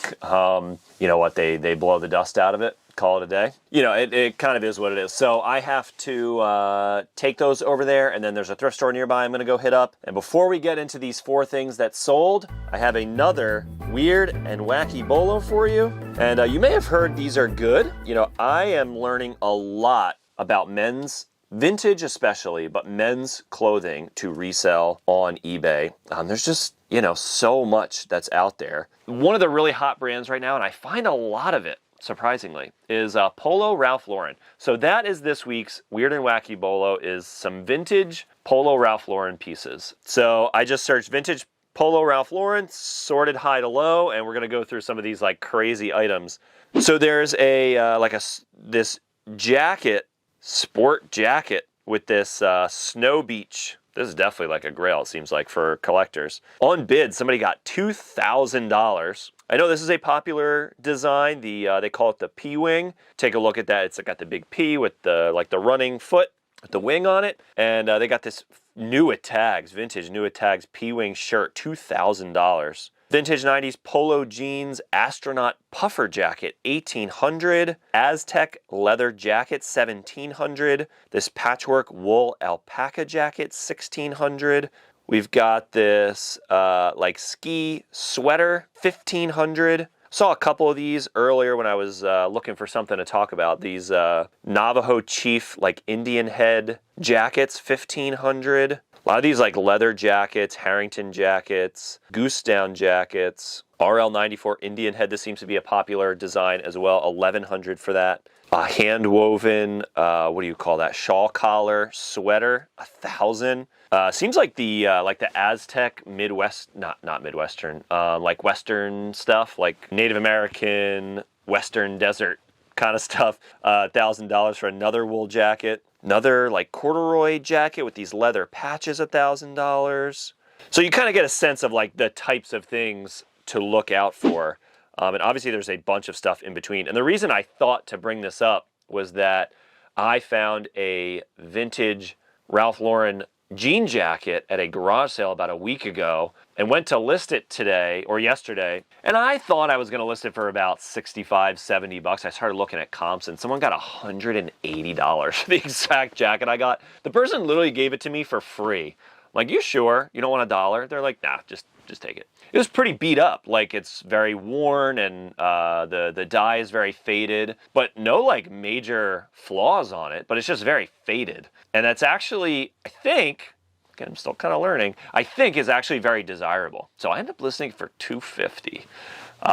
You know what, they blow the dust out of it, call it a day. You know, it kind of is what it is. So I have to take those over there, and then there's a thrift store nearby I'm going to go hit up. And before we get into these 4 things that sold, I have another weird and wacky bolo for you. And you may have heard these are good. You know, I am learning a lot about men's, vintage especially, but men's clothing to resell on eBay. There's just, you know, so much that's out there. One of the really hot brands right now, and I find a lot of it, surprisingly, is Polo Ralph Lauren. So that is this week's Weird and Wacky Bolo, is some vintage Polo Ralph Lauren pieces. So I just searched vintage Polo Ralph Lauren, sorted high to low, and we're going to go through some of these like crazy items. So there's this jacket, sport jacket with this snow beach. This is definitely like a grail, it seems like, for collectors. On bid, somebody got $2,000. I know this is a popular design. They call it the P-wing. Take a look at that. It's got the big P with the running foot with the wing on it. And they got this Nuit Tags, vintage Nuit Tags P-wing shirt, $2,000. Vintage 90s polo jeans astronaut puffer jacket, $1,800. Aztec leather jacket, $1,700. This patchwork wool alpaca jacket, $1,600. We've got this like ski sweater, $1,500. Saw a couple of these earlier when I was looking for something to talk about. These Navajo Chief like Indian head jackets, $1,500. A lot of these like leather jackets, Harrington jackets, goose down jackets, RL94 Indian head. This seems to be a popular design as well. $1,100 for that. Hand woven, what do you call that? Shawl collar sweater, $1,000. Seems like the Aztec Midwest, not Midwestern, like Western stuff, like Native American, Western desert kind of stuff. $1,000 for another wool jacket. Another like corduroy jacket with these leather patches, $1,000. So you kind of get a sense of like the types of things to look out for. And obviously there's a bunch of stuff in between. And the reason I thought to bring this up was that I found a vintage Ralph Lauren jean jacket at a garage sale about a week ago and went to list it today or yesterday. And I thought I was going to list it for about $65, $70. I started looking at comps and someone got $180 for the exact jacket I got. The person literally gave it to me for free. I'm like, you sure? You don't want $1? They're like, nah, just take it. It was pretty beat up. Like it's very worn and the dye is very faded, but no like major flaws on it, but it's just very faded. And that's actually, I think, again, I'm still kind of learning, I think is actually very desirable. So I end up listing for $250.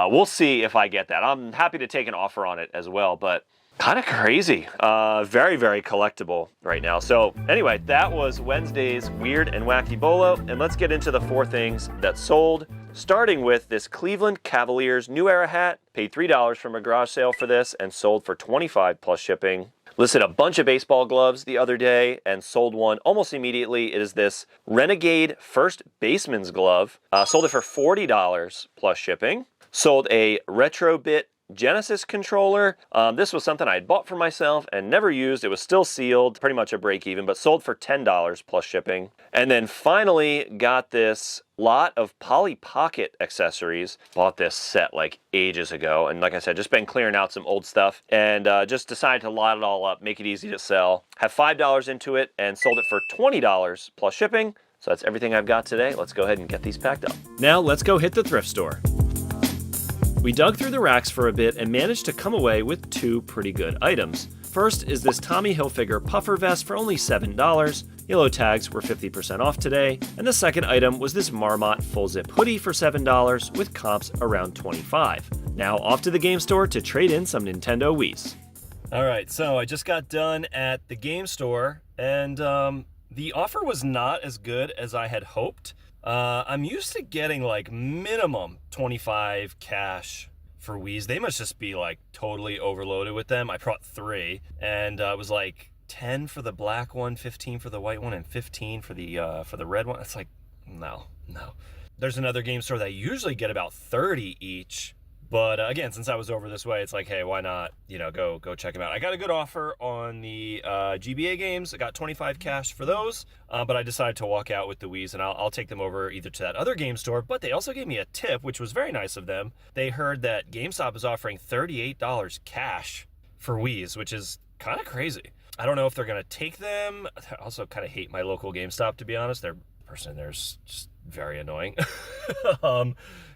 We'll see if I get that. I'm happy to take an offer on it as well, but kind of crazy. Very, very collectible right now. So anyway, that was Wednesday's Weird and Wacky Bolo. And let's get into the 4 things that sold. Starting with this Cleveland Cavaliers New Era hat. Paid $3 from a garage sale for this and sold for $25 plus shipping. Listed a bunch of baseball gloves the other day and sold one almost immediately. It is this Renegade First Baseman's glove. Sold it for $40 plus shipping. Sold a Retrobit Genesis controller. This was something I had bought for myself and never used. It was still sealed, pretty much a break even, but sold for $10 plus shipping. And then finally got this lot of Polly Pocket accessories. Bought this set like ages ago. And like I said, just been clearing out some old stuff and just decided to lot it all up, make it easy to sell. Have $5 into it and sold it for $20 plus shipping. So that's everything I've got today. Let's go ahead and get these packed up. Now let's go hit the thrift store. We dug through the racks for a bit and managed to come away with 2 pretty good items. First is this Tommy Hilfiger puffer vest for only $7. Yellow tags were 50% off today. And the second item was this Marmot full zip hoodie for $7 with comps around 25. Now off to the game store to trade in some Nintendo Wiis. All right, so I just got done at the game store and the offer was not as good as I had hoped. I'm used to getting like minimum 25 cash for Wiis. They must just be like totally overloaded with them. I brought 3 and it was like 10 for the black one, 15 for the white one, and 15 for the red one. It's like, no. There's another game store that I usually get about 30 each. But again, since I was over this way, it's like, hey, why not, go check them out. I got a good offer on the GBA games. I got 25 cash for those, but I decided to walk out with the Wiis, and I'll take them over either to that other game store, but they also gave me a tip, which was very nice of them. They heard that GameStop is offering $38 cash for Wiis, which is kind of crazy. I don't know if they're going to take them. I also kind of hate my local GameStop, to be honest. Their person there's just very annoying.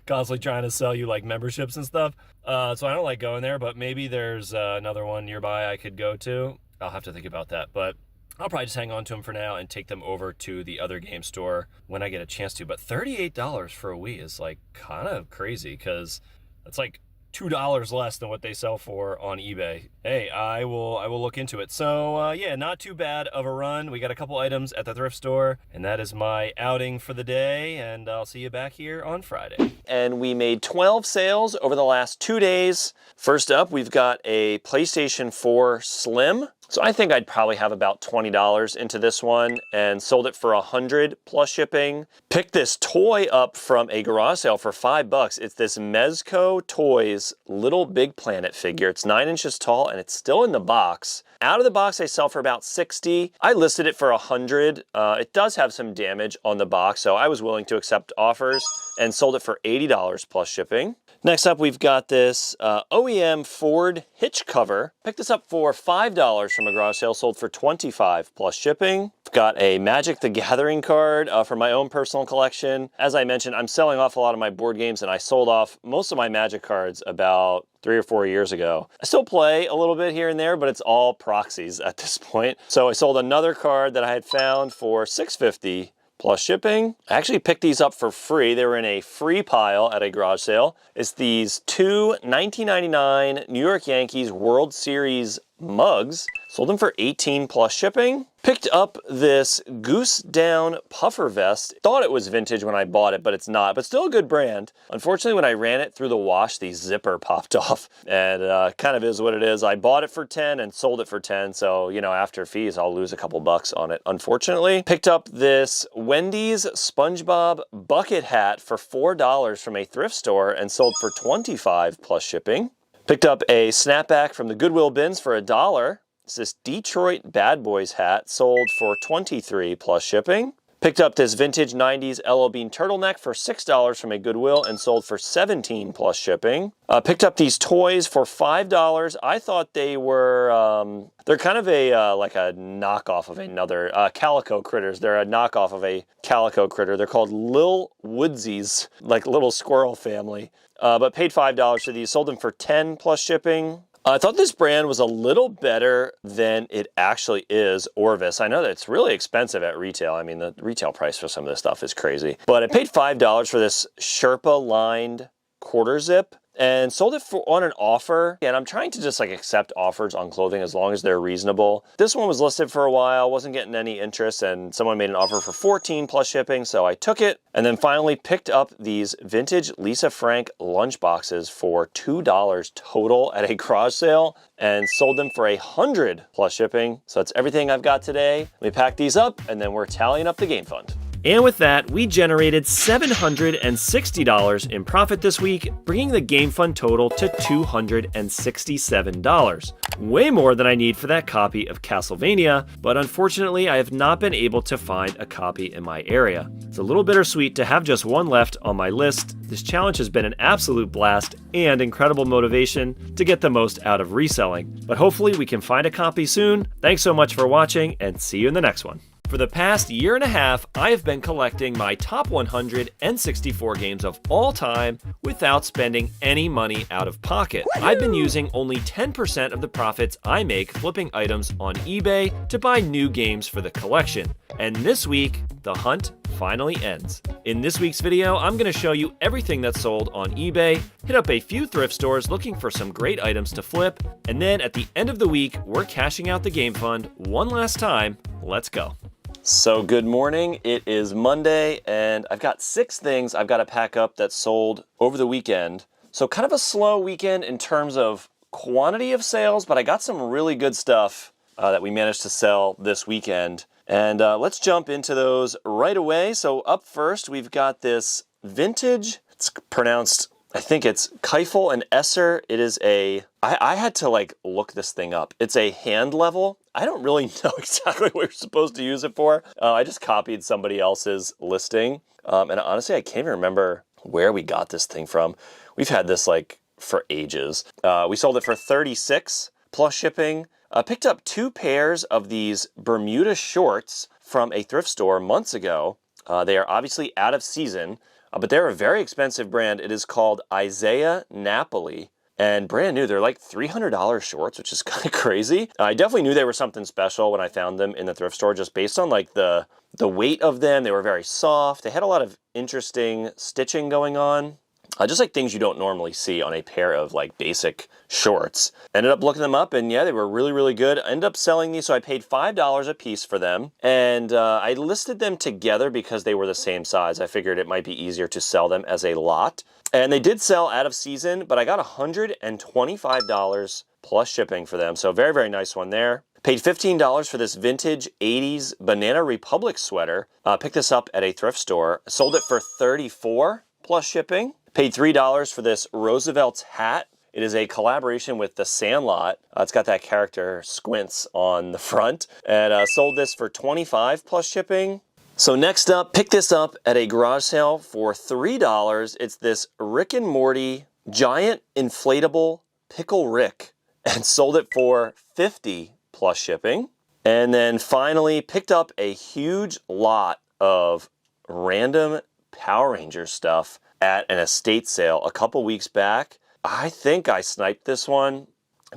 Constantly trying to sell you like memberships and stuff. So I don't like going there, but maybe there's another one nearby I could go to. I'll have to think about that, but I'll probably just hang on to them for now and take them over to the other game store when I get a chance to. But $38 for a Wii is like kind of crazy because it's like $2 less than what they sell for on eBay. Hey, I will look into it. So yeah, not too bad of a run. We got a couple items at the thrift store, and that is my outing for the day, and I'll see you back here on Friday. And we made 12 sales over the last 2 days. First up, we've got a PlayStation 4 Slim. So I think I'd probably have about $20 into this one and sold it for $100 plus shipping. Picked this toy up from a garage sale for $5. It's this Mezco Toys Little Big Planet figure. It's 9 inches tall and it's still in the box. Out of the box, they sell for about $60. I listed it for $100. It does have some damage on the box, so I was willing to accept offers and sold it for $80 plus shipping. Next up, we've got this OEM Ford hitch cover. Picked this up for $5 from a garage sale, sold for $25 plus shipping. I've got a Magic the Gathering card for my own personal collection. As I mentioned, I'm selling off a lot of my board games, and I sold off most of my Magic cards about 3 or 4 years ago. I still play a little bit here and there, but it's all proxies at this point. So I sold another card that I had found for $6.50 plus shipping. I actually picked these up for free. They were in a free pile at a garage sale. It's these 2 1999 New York Yankees World Series mugs. Sold them for $18 plus shipping. Picked up this Goose Down puffer vest. Thought it was vintage when I bought it, but it's not. But still a good brand. Unfortunately, when I ran it through the wash, the zipper popped off. And kind of is what it is. I bought it for 10 and sold it for 10. So, after fees, I'll lose a couple bucks on it, unfortunately. Picked up this Wendy's SpongeBob bucket hat for $4 from a thrift store and sold for $25 plus shipping. Picked up a snapback from the Goodwill bins for $1. It's this Detroit Bad Boys hat, sold for $23 plus shipping. Picked up this vintage 90s LL Bean turtleneck for $6 from a Goodwill and sold for $17 plus shipping. Picked up these toys for $5. I thought they were, they're kind of like a knockoff of another, Calico Critters. They're a knockoff of a Calico Critter. They're called Lil Woodsies, like little squirrel family. But paid $5 for these, sold them for $10 plus shipping. I thought this brand was a little better than it actually is, Orvis. I know that it's really expensive at retail. I mean, the retail price for some of this stuff is crazy. But I paid $5 for this Sherpa-lined quarter zip and sold it on an offer. And I'm trying to just accept offers on clothing as long as they're reasonable. This one was listed for a while, wasn't getting any interest, and someone made an offer for $14 plus shipping, so I took it. And then finally picked up these vintage Lisa Frank lunch boxes for $2 total at a garage sale and sold them for $100 plus shipping. So that's everything I've got today. Let me pack these up and then we're tallying up the game fund. And with that, we generated $760 in profit this week, bringing the game fund total to $267. Way more than I need for that copy of Castlevania, but unfortunately I have not been able to find a copy in my area. It's a little bittersweet to have just one left on my list. This challenge has been an absolute blast and incredible motivation to get the most out of reselling, but hopefully we can find a copy soon. Thanks so much for watching and see you in the next one. For the past year and a half, I have been collecting my top 164 games of all time without spending any money out of pocket. I've been using only 10% of the profits I make flipping items on eBay to buy new games for the collection. And this week, the hunt finally ends. In this week's video, I'm going to show you everything that's sold on eBay, hit up a few thrift stores looking for some great items to flip, and then at the end of the week, we're cashing out the game fund one last time. Let's go. So good morning, it is Monday, and I've got 6 things I've got to pack up that sold over the weekend. So kind of a slow weekend in terms of quantity of sales, but I got some really good stuff that we managed to sell this weekend. And let's jump into those right away. So up first, we've got this vintage, it's pronounced, I think it's Keifel and Esser. It is I had to like look this thing up. It's a hand level. I don't really know exactly what you're supposed to use it for. I just copied somebody else's listing. And honestly, I can't even remember where we got this thing from. We've had this like for ages. We sold it for $36 plus shipping. Picked up 2 pairs of these Bermuda shorts from a thrift store months ago. They are obviously out of season, but they're a very expensive brand. It is called Isaiah Napoli. And brand new, they're like $300 shorts, which is kind of crazy. I definitely knew they were something special when I found them in the thrift store, just based on like the weight of them. They were very soft. They had a lot of interesting stitching going on. Just like things you don't normally see on a pair of like basic shorts. Ended up looking them up and yeah, they were really, really good. I ended up selling these, so I paid $5 a piece for them. And I listed them together because they were the same size. I figured it might be easier to sell them as a lot. And they did sell out of season, but I got $125 plus shipping for them. So very, very nice one there. Paid $15 for this vintage 80s Banana Republic sweater. Picked this up at a thrift store. Sold it for $34 plus shipping. Paid $3 for this Roosevelt's hat. It is a collaboration with The Sandlot. It's got that character Squints on the front. And sold this for $25 plus shipping. So next up, picked this up at a garage sale for $3. It's this Rick and Morty giant inflatable Pickle Rick. And sold it for $50 plus shipping. And then finally picked up a huge lot of random Power Rangers stuff at an estate sale a couple weeks back. I think I sniped this one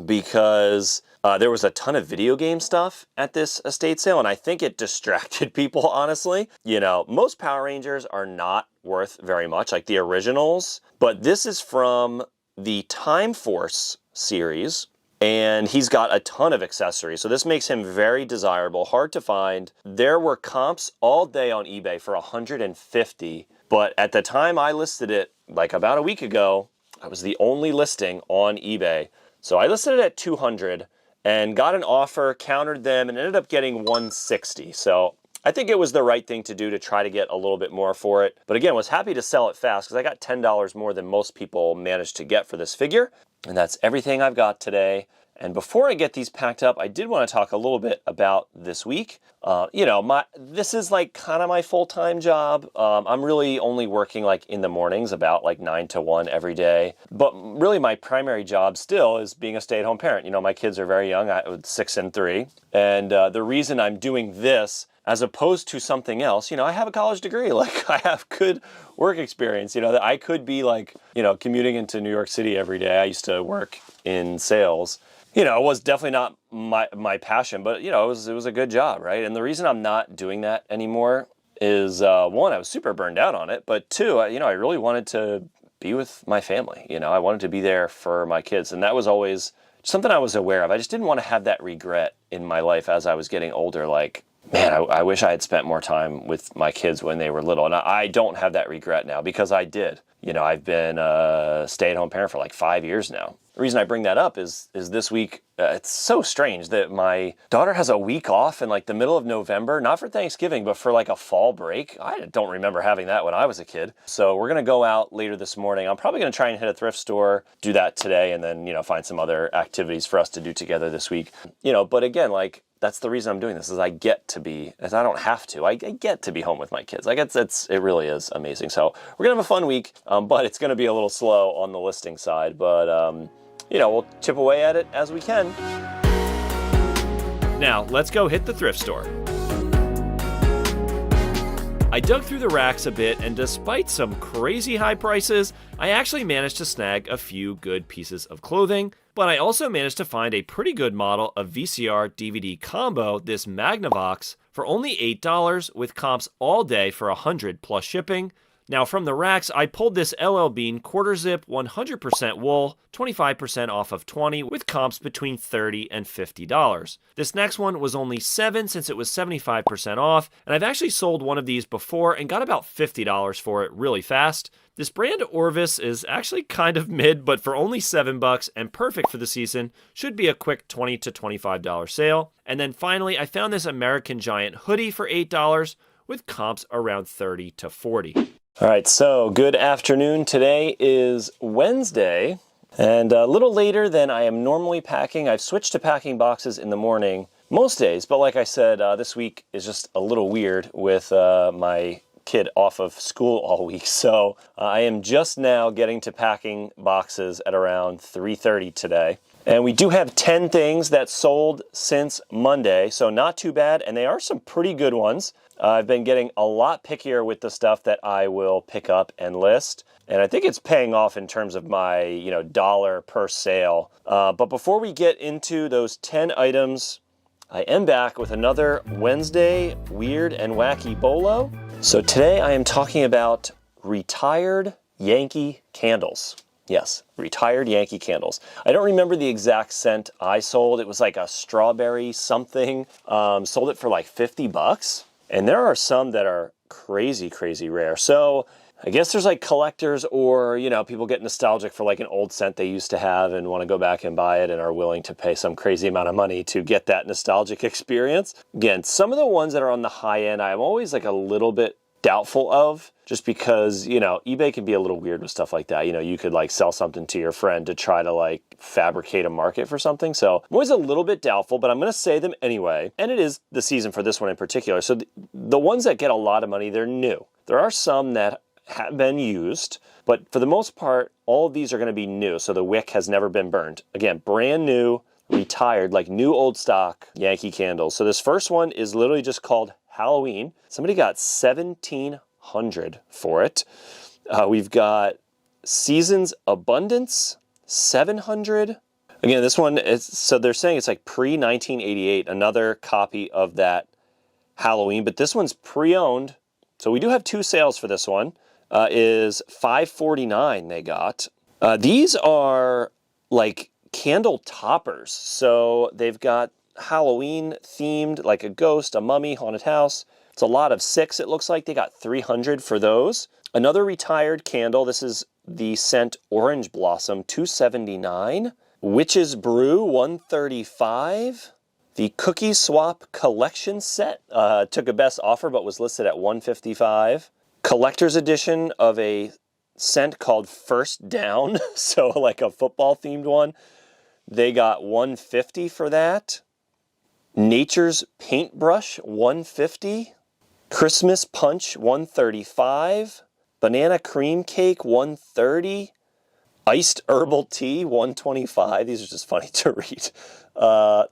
because there was a ton of video game stuff at this estate sale, and I think it distracted people, honestly. You know, most Power Rangers are not worth very much, like the originals, but this is from the Time Force series, and he's got a ton of accessories, so this makes him very desirable, hard to find. There were comps all day on eBay for $150, but at the time I listed it, like about a week ago, I was the only listing on eBay. So I listed it at $200 and got an offer, countered them, and ended up getting $160. So I think it was the right thing to do to try to get a little bit more for it. But again, was happy to sell it fast because I got $10 more than most people managed to get for this figure. And that's everything I've got today. And before I get these packed up, I did want to talk a little bit about this week. This is like kind of my full-time job. I'm really only working like in the mornings about like 9 to 1 every day. But really my primary job still is being a stay-at-home parent. You know, my kids are very young, 6 and 3. And the reason I'm doing this as opposed to something else, you know, I have a college degree, like I have good work experience, you know, that I could be like, you know, commuting into New York City every day. I used to work in sales. You know, it was definitely not my passion, but you know, it was a good job, right? And the reason I'm not doing that anymore is one, I was super burned out on it, but two, I really wanted to be with my family. You know, I wanted to be there for my kids, and that was always something I was aware of. I just didn't want to have that regret in my life as I was getting older, like, man, I wish I had spent more time with my kids when they were little. And I don't have that regret now because I did. You know, I've been a stay-at-home parent for like 5 years now. The reason I bring that up is this week, it's so strange that my daughter has a week off in like the middle of November, not for Thanksgiving, but for like a fall break. I don't remember having that when I was a kid. So we're going to go out later this morning. I'm probably going to try and hit a thrift store, do that today, and then, you know, find some other activities for us to do together this week. You know, but again, like, that's the reason I'm doing this, is I get to be, as I don't have to, I get to be home with my kids. Like it really is amazing. So we're gonna have a fun week, but it's gonna be a little slow on the listing side, but you know, we'll chip away at it as we can. Now let's go hit the thrift store. I dug through the racks a bit, and despite some crazy high prices, I actually managed to snag a few good pieces of clothing, but I also managed to find a pretty good model of VCR DVD combo, this Magnavox, for only $8 with comps all day for $100 plus shipping. Now from the racks, I pulled this LL Bean quarter zip 100% wool, 25% off of $20 with comps between $30 and $50. This next one was only $7 since it was 75% off, and I've actually sold one of these before and got about $50 for it really fast. This brand Orvis is actually kind of mid, but for only $7 and perfect for the season, should be a quick $20 to $25 sale. And then finally, I found this American Giant hoodie for $8 with comps around $30 to $40. All right, so good afternoon. Today is Wednesday, and a little later than I am normally packing. I've switched to packing boxes in the morning most days, but like I said, this week is just a little weird with my kid off of school all week. So I am just now getting to packing boxes at around 3:30 today. And we do have 10 things that sold since Monday, so not too bad, and they are some pretty good ones. I've been getting a lot pickier with the stuff that I will pick up and list, and I think it's paying off in terms of my, dollar per sale. But before we get into those 10 items, I am back with another Wednesday Weird and Wacky Bolo. So today I am talking about retired Yankee candles. Yes, retired Yankee candles. I don't remember the exact scent I sold. It was like a strawberry something. Sold it for like $50. And there are some that are crazy, crazy rare. So I guess there's like collectors or, people get nostalgic for like an old scent they used to have and want to go back and buy it and are willing to pay some crazy amount of money to get that nostalgic experience. Again, some of the ones that are on the high end, I'm always like a little bit doubtful of, just because, eBay can be a little weird with stuff like that. You could like sell something to your friend to try to like fabricate a market for something. So I'm always a little bit doubtful, but I'm going to say them anyway. And it is the season for this one in particular. So the ones that get a lot of money, they're new. There are some that have been used, but for the most part, all of these are going to be new. So the wick has never been burned. Again, brand new, retired, like new old stock Yankee candles. So this first one is literally just called Halloween. Somebody got $1,700 for it. We've got Seasons Abundance, $700. Again, this one is, so they're saying it's like pre-1988, another copy of that Halloween, but this one's pre-owned. So we do have two sales for this one. Is $549 they got. These are like candle toppers. So they've got Halloween themed, like a ghost, a mummy, haunted house. It's a lot of 6, it looks like. They got $300 for those. Another retired candle. This is the scent Orange Blossom, $279. Witch's Brew, $135. The Cookie Swap Collection Set took a best offer, but was listed at $155. Collector's edition of a scent called First Down, so like a football themed one. They got $150 for that. Nature's Paintbrush, $150. Christmas Punch, $135. Banana Cream Cake, $130. Iced Herbal Tea, $125. These are just funny to read.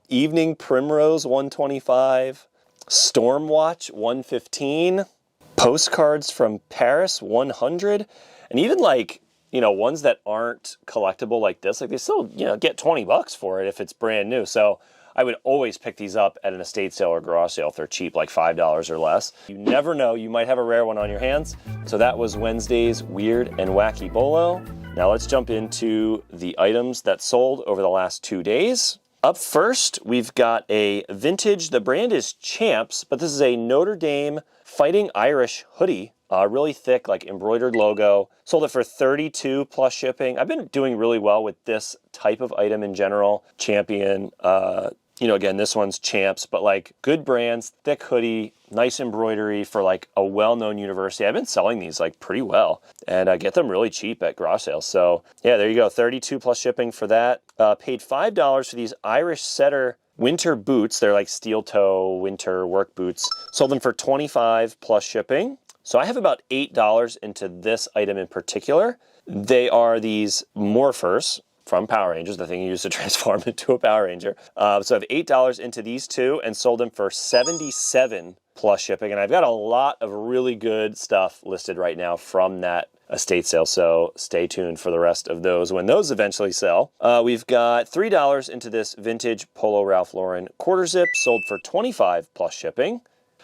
Evening Primrose, $125. Stormwatch, $115. Postcards from Paris, $100. And even like, ones that aren't collectible like this, like they still, get $20 for it if it's brand new. So I would always pick these up at an estate sale or garage sale if they're cheap, like $5 or less. You never know, you might have a rare one on your hands. So that was Wednesday's Weird and Wacky Bolo. Now let's jump into the items that sold over the last 2 days. Up first, we've got a vintage, the brand is Champs, but this is a Notre Dame Fighting Irish hoodie. Really thick, like embroidered logo. Sold it for $32 plus shipping. I've been doing really well with this type of item in general. Champion, again, this one's Champs, but like good brands, thick hoodie, nice embroidery for like a well-known university. I've been selling these like pretty well and I get them really cheap at garage sales. So yeah, there you go. $32 plus shipping for that. Paid $5 for these Irish Setter winter boots. They're like steel toe winter work boots. Sold them for $25 plus shipping. So I have about $8 into this item in particular. They are these morphers from Power Rangers, the thing you use to transform into a Power Ranger. So I have $8 into these two and sold them for $77 plus shipping. And I've got a lot of really good stuff listed right now from that estate sale, so stay tuned for the rest of those when those eventually sell. We've got $3 into this vintage Polo Ralph Lauren quarter zip, sold for $25 plus shipping.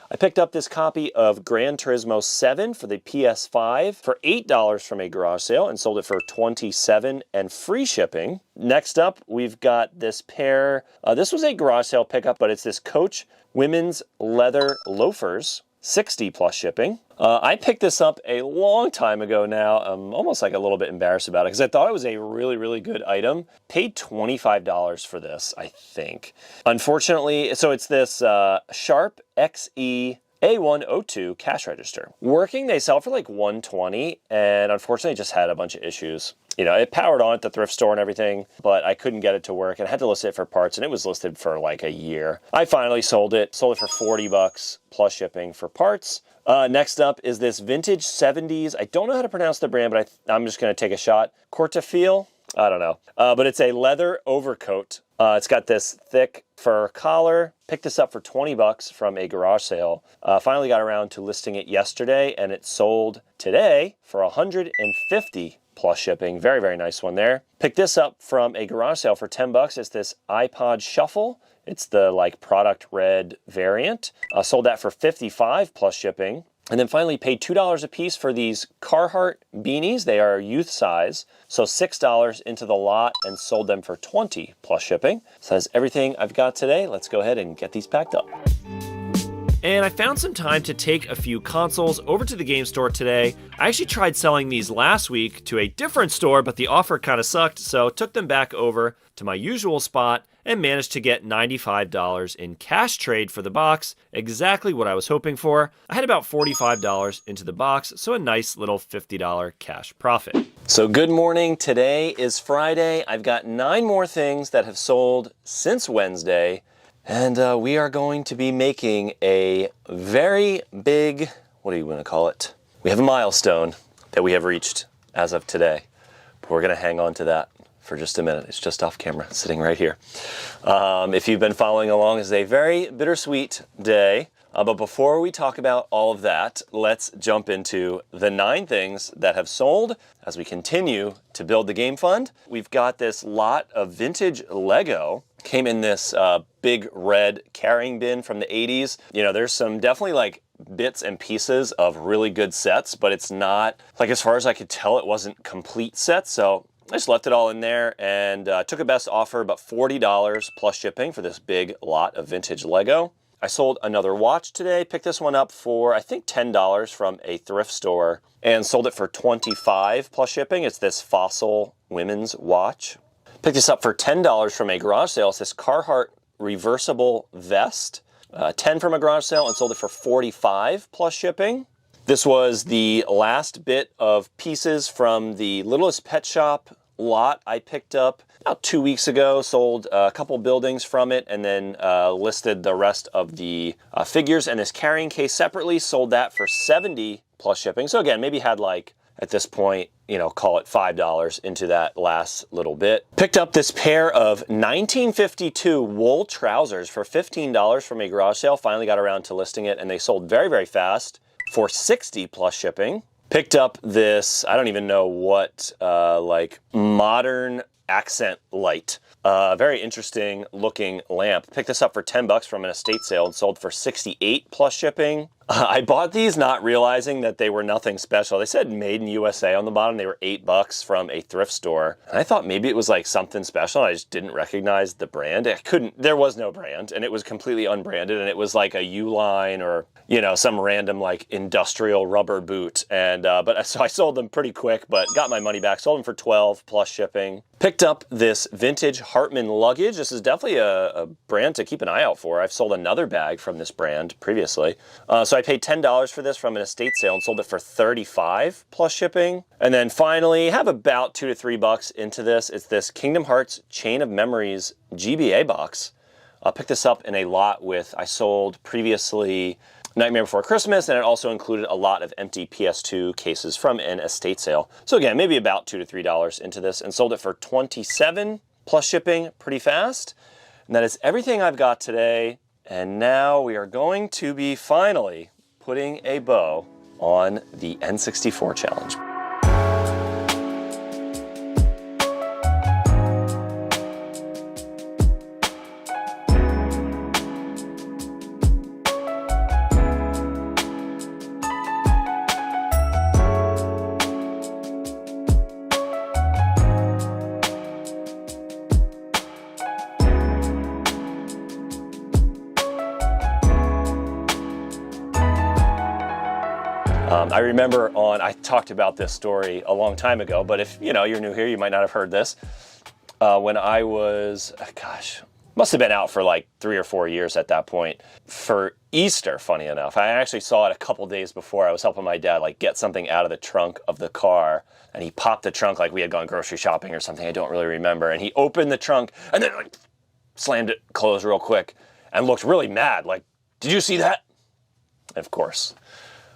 I picked up this copy of Gran Turismo 7 for the PS5 for $8 from a garage sale and sold it for $27 and free shipping. Next up, we've got this pair. This was a garage sale pickup, but it's this Coach women's leather loafers, $60 plus shipping. I picked this up a long time ago now. I'm almost like a little bit embarrassed about it because I thought it was a really, really good item. Paid $25 for this, I think. Unfortunately, so it's this Sharp XE A102 cash register. Working, they sell for like $120, and unfortunately, it just had a bunch of issues. You know, it powered on at the thrift store and everything, but I couldn't get it to work and I had to list it for parts, and it was listed for like a year. I finally sold it for $40 plus shipping for parts. Next up is this vintage 70s. I don't know how to pronounce the brand, but I'm just going to take a shot. Cortafil? I don't know. But it's a leather overcoat. It's got this thick fur collar. Picked this up for $20 from a garage sale. Finally got around to listing it yesterday, and it sold today for $150 plus shipping. Very, very nice one there. Picked this up from a garage sale for $10. It's this iPod Shuffle. It's the like product red variant. Sold that for $55 plus shipping. And then finally paid $2 a piece for these Carhartt beanies. They are youth size. So $6 into the lot and sold them for $20 plus shipping. So that's everything I've got today. Let's go ahead and get these packed up. And I found some time to take a few consoles over to the game store today. I actually tried selling these last week to a different store, but the offer kind of sucked, so took them back over to my usual spot and managed to get $95 in cash trade for the box, exactly what I was hoping for. I had about $45 into the box, so a nice little $50 cash profit. So good morning. Today is Friday. I've got 9 more things that have sold since Wednesday. And we are going to be making a very big, what do you want to call it? We have a milestone that we have reached as of today. But we're going to hang on to that for just a minute. It's just off camera, sitting right here. If you've been following along, it's a very bittersweet day. But before we talk about all of that, let's jump into the 9 things that have sold as we continue to build the game fund. We've got this lot of vintage Lego. Came in this big red carrying bin from the 80s. You know, there's some definitely like bits and pieces of really good sets, but it's not, like as far as I could tell, it wasn't complete sets. So I just left it all in there and took a best offer, about $40 plus shipping for this big lot of vintage Lego. I sold another watch today, picked this one up for, I think, $10 from a thrift store and sold it for $25 plus shipping. It's this Fossil women's watch. Picked this up for $10 from a garage sale. It's this Carhartt reversible vest. 10 from a garage sale and sold it for $45 plus shipping. This was the last bit of pieces from the Littlest Pet Shop lot I picked up about 2 weeks ago. Sold a couple buildings from it and then listed the rest of the figures and this carrying case separately. Sold that for $70 plus shipping. So again, maybe had like, at this point, you know, call it $5 into that last little bit. Picked up this pair of 1952 wool trousers for $15 from a garage sale. Finally got around to listing it and they sold very, very fast for $60 plus shipping. Picked up this, I don't even know what, like modern accent light. Very interesting looking lamp. Picked this up for $10 from an estate sale and sold for $68 plus shipping. I bought these not realizing that they were nothing special. They said made in USA on the bottom. They were $8 from a thrift store. And I thought maybe it was like something special. I just didn't recognize the brand. There was no brand and it was completely unbranded and it was like a Uline or, you know, some random like industrial rubber boot. And, so I sold them pretty quick, but got my money back. Sold them for $12 plus shipping. Picked up this vintage Hartman luggage. This is definitely a brand to keep an eye out for. I've sold another bag from this brand previously. So I paid $10 for this from an estate sale and sold it for $35 plus shipping. And then finally, have about $2 to $3 into this. It's this Kingdom Hearts Chain of Memories GBA box. I picked this up in a lot with, I sold previously Nightmare Before Christmas, and it also included a lot of empty PS2 cases from an estate sale. So again, maybe about $2 to $3 into this and sold it for $27 plus shipping pretty fast. And that is everything I've got today. And now we are going to be finally putting a bow on the N64 challenge. I remember I talked about this story a long time ago, but if you're new here, you might not have heard this. When I was, must have been out for like 3 or 4 years at that point. For Easter, funny enough, I actually saw it a couple days before. I was helping my dad get something out of the trunk of the car, and he popped the trunk like we had gone grocery shopping or something. I don't really remember. And he opened the trunk and then slammed it closed real quick and looked really mad. Like, did you see that? And of course,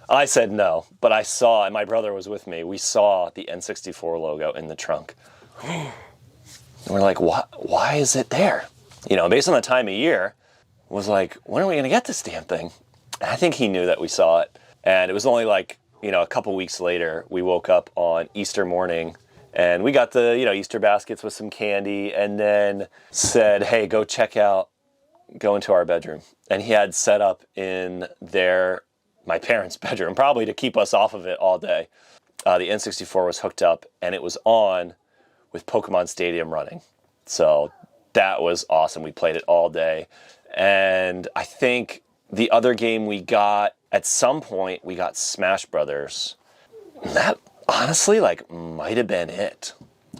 I said no, but I saw, and my brother was with me, we saw the N64 logo in the trunk. And we're like, why is it there? Based on the time of year, was like, when are we going to get this damn thing? And I think he knew that we saw it. And it was only a couple weeks later, we woke up on Easter morning and we got the, Easter baskets with some candy, and then said, hey, go into our bedroom. And he had set up in my parents' bedroom, probably to keep us off of it all day. The N64 was hooked up, and it was on with Pokemon Stadium running. So that was awesome. We played it all day. And I think the other game we got, at some point, we got Smash Brothers. That, honestly, might have been it.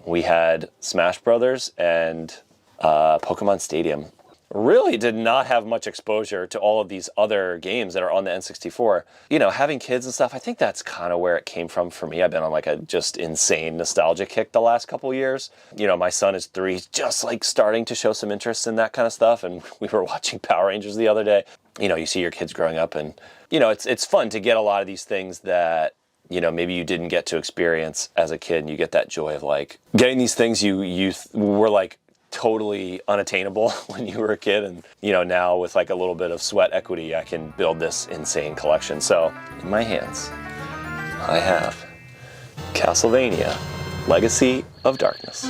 We had Smash Brothers and Pokemon Stadium. Really did not have much exposure to all of these other games that are on the N64. Having kids and stuff, I think that's kind of where it came from for me. I've been on a just insane nostalgia kick the last couple years. My son is 3, just starting to show some interest in that kind of stuff. And we were watching Power Rangers the other day. You see your kids growing up, and, it's fun to get a lot of these things that, maybe you didn't get to experience as a kid, and you get that joy of getting these things you were totally unattainable when you were a kid, and now with a little bit of sweat equity, I can build this insane collection. So in my hands I have Castlevania Legacy of Darkness,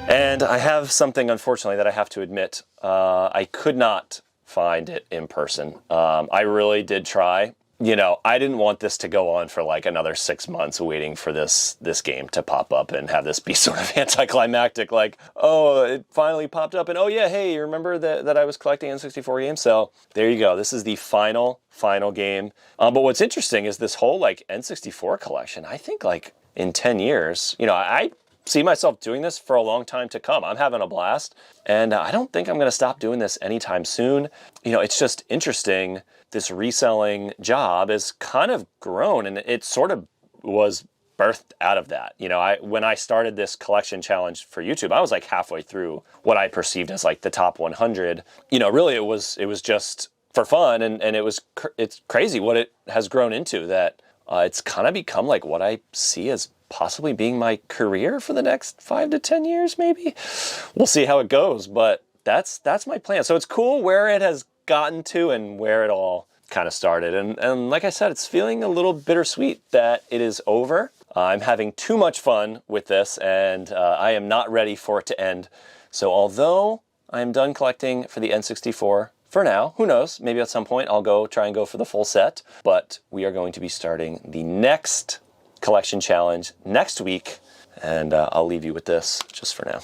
and I have something, unfortunately, that I have to admit. I could not find it in person. I really did try. I didn't want this to go on for another 6 months waiting for this game to pop up and have this be sort of anticlimactic, oh, it finally popped up, and oh yeah, hey, you remember that I was collecting N64 games? So there you go. This is the final game. But what's interesting is this whole N64 collection. I think in 10 years, I see myself doing this for a long time to come. I'm having a blast, and I don't think I'm going to stop doing this anytime soon. It's just interesting. This reselling job is kind of grown, and it sort of was birthed out of that. When I started this collection challenge for YouTube, I was halfway through what I perceived as the top 100. Really it was just for fun, and it's crazy what it has grown into, that it's kind of become what I see as possibly being my career for the next 5 to 10 years, maybe. We'll see how it goes, but that's my plan. So it's cool where it has gotten to and where it all kind of started. And like I said, it's feeling a little bittersweet that it is over. I'm having too much fun with this, and I am not ready for it to end. So although I am done collecting for the N64 for now, who knows, maybe at some point I'll try and go for the full set. But we are going to be starting the next collection challenge next week, and I'll leave you with this just for now.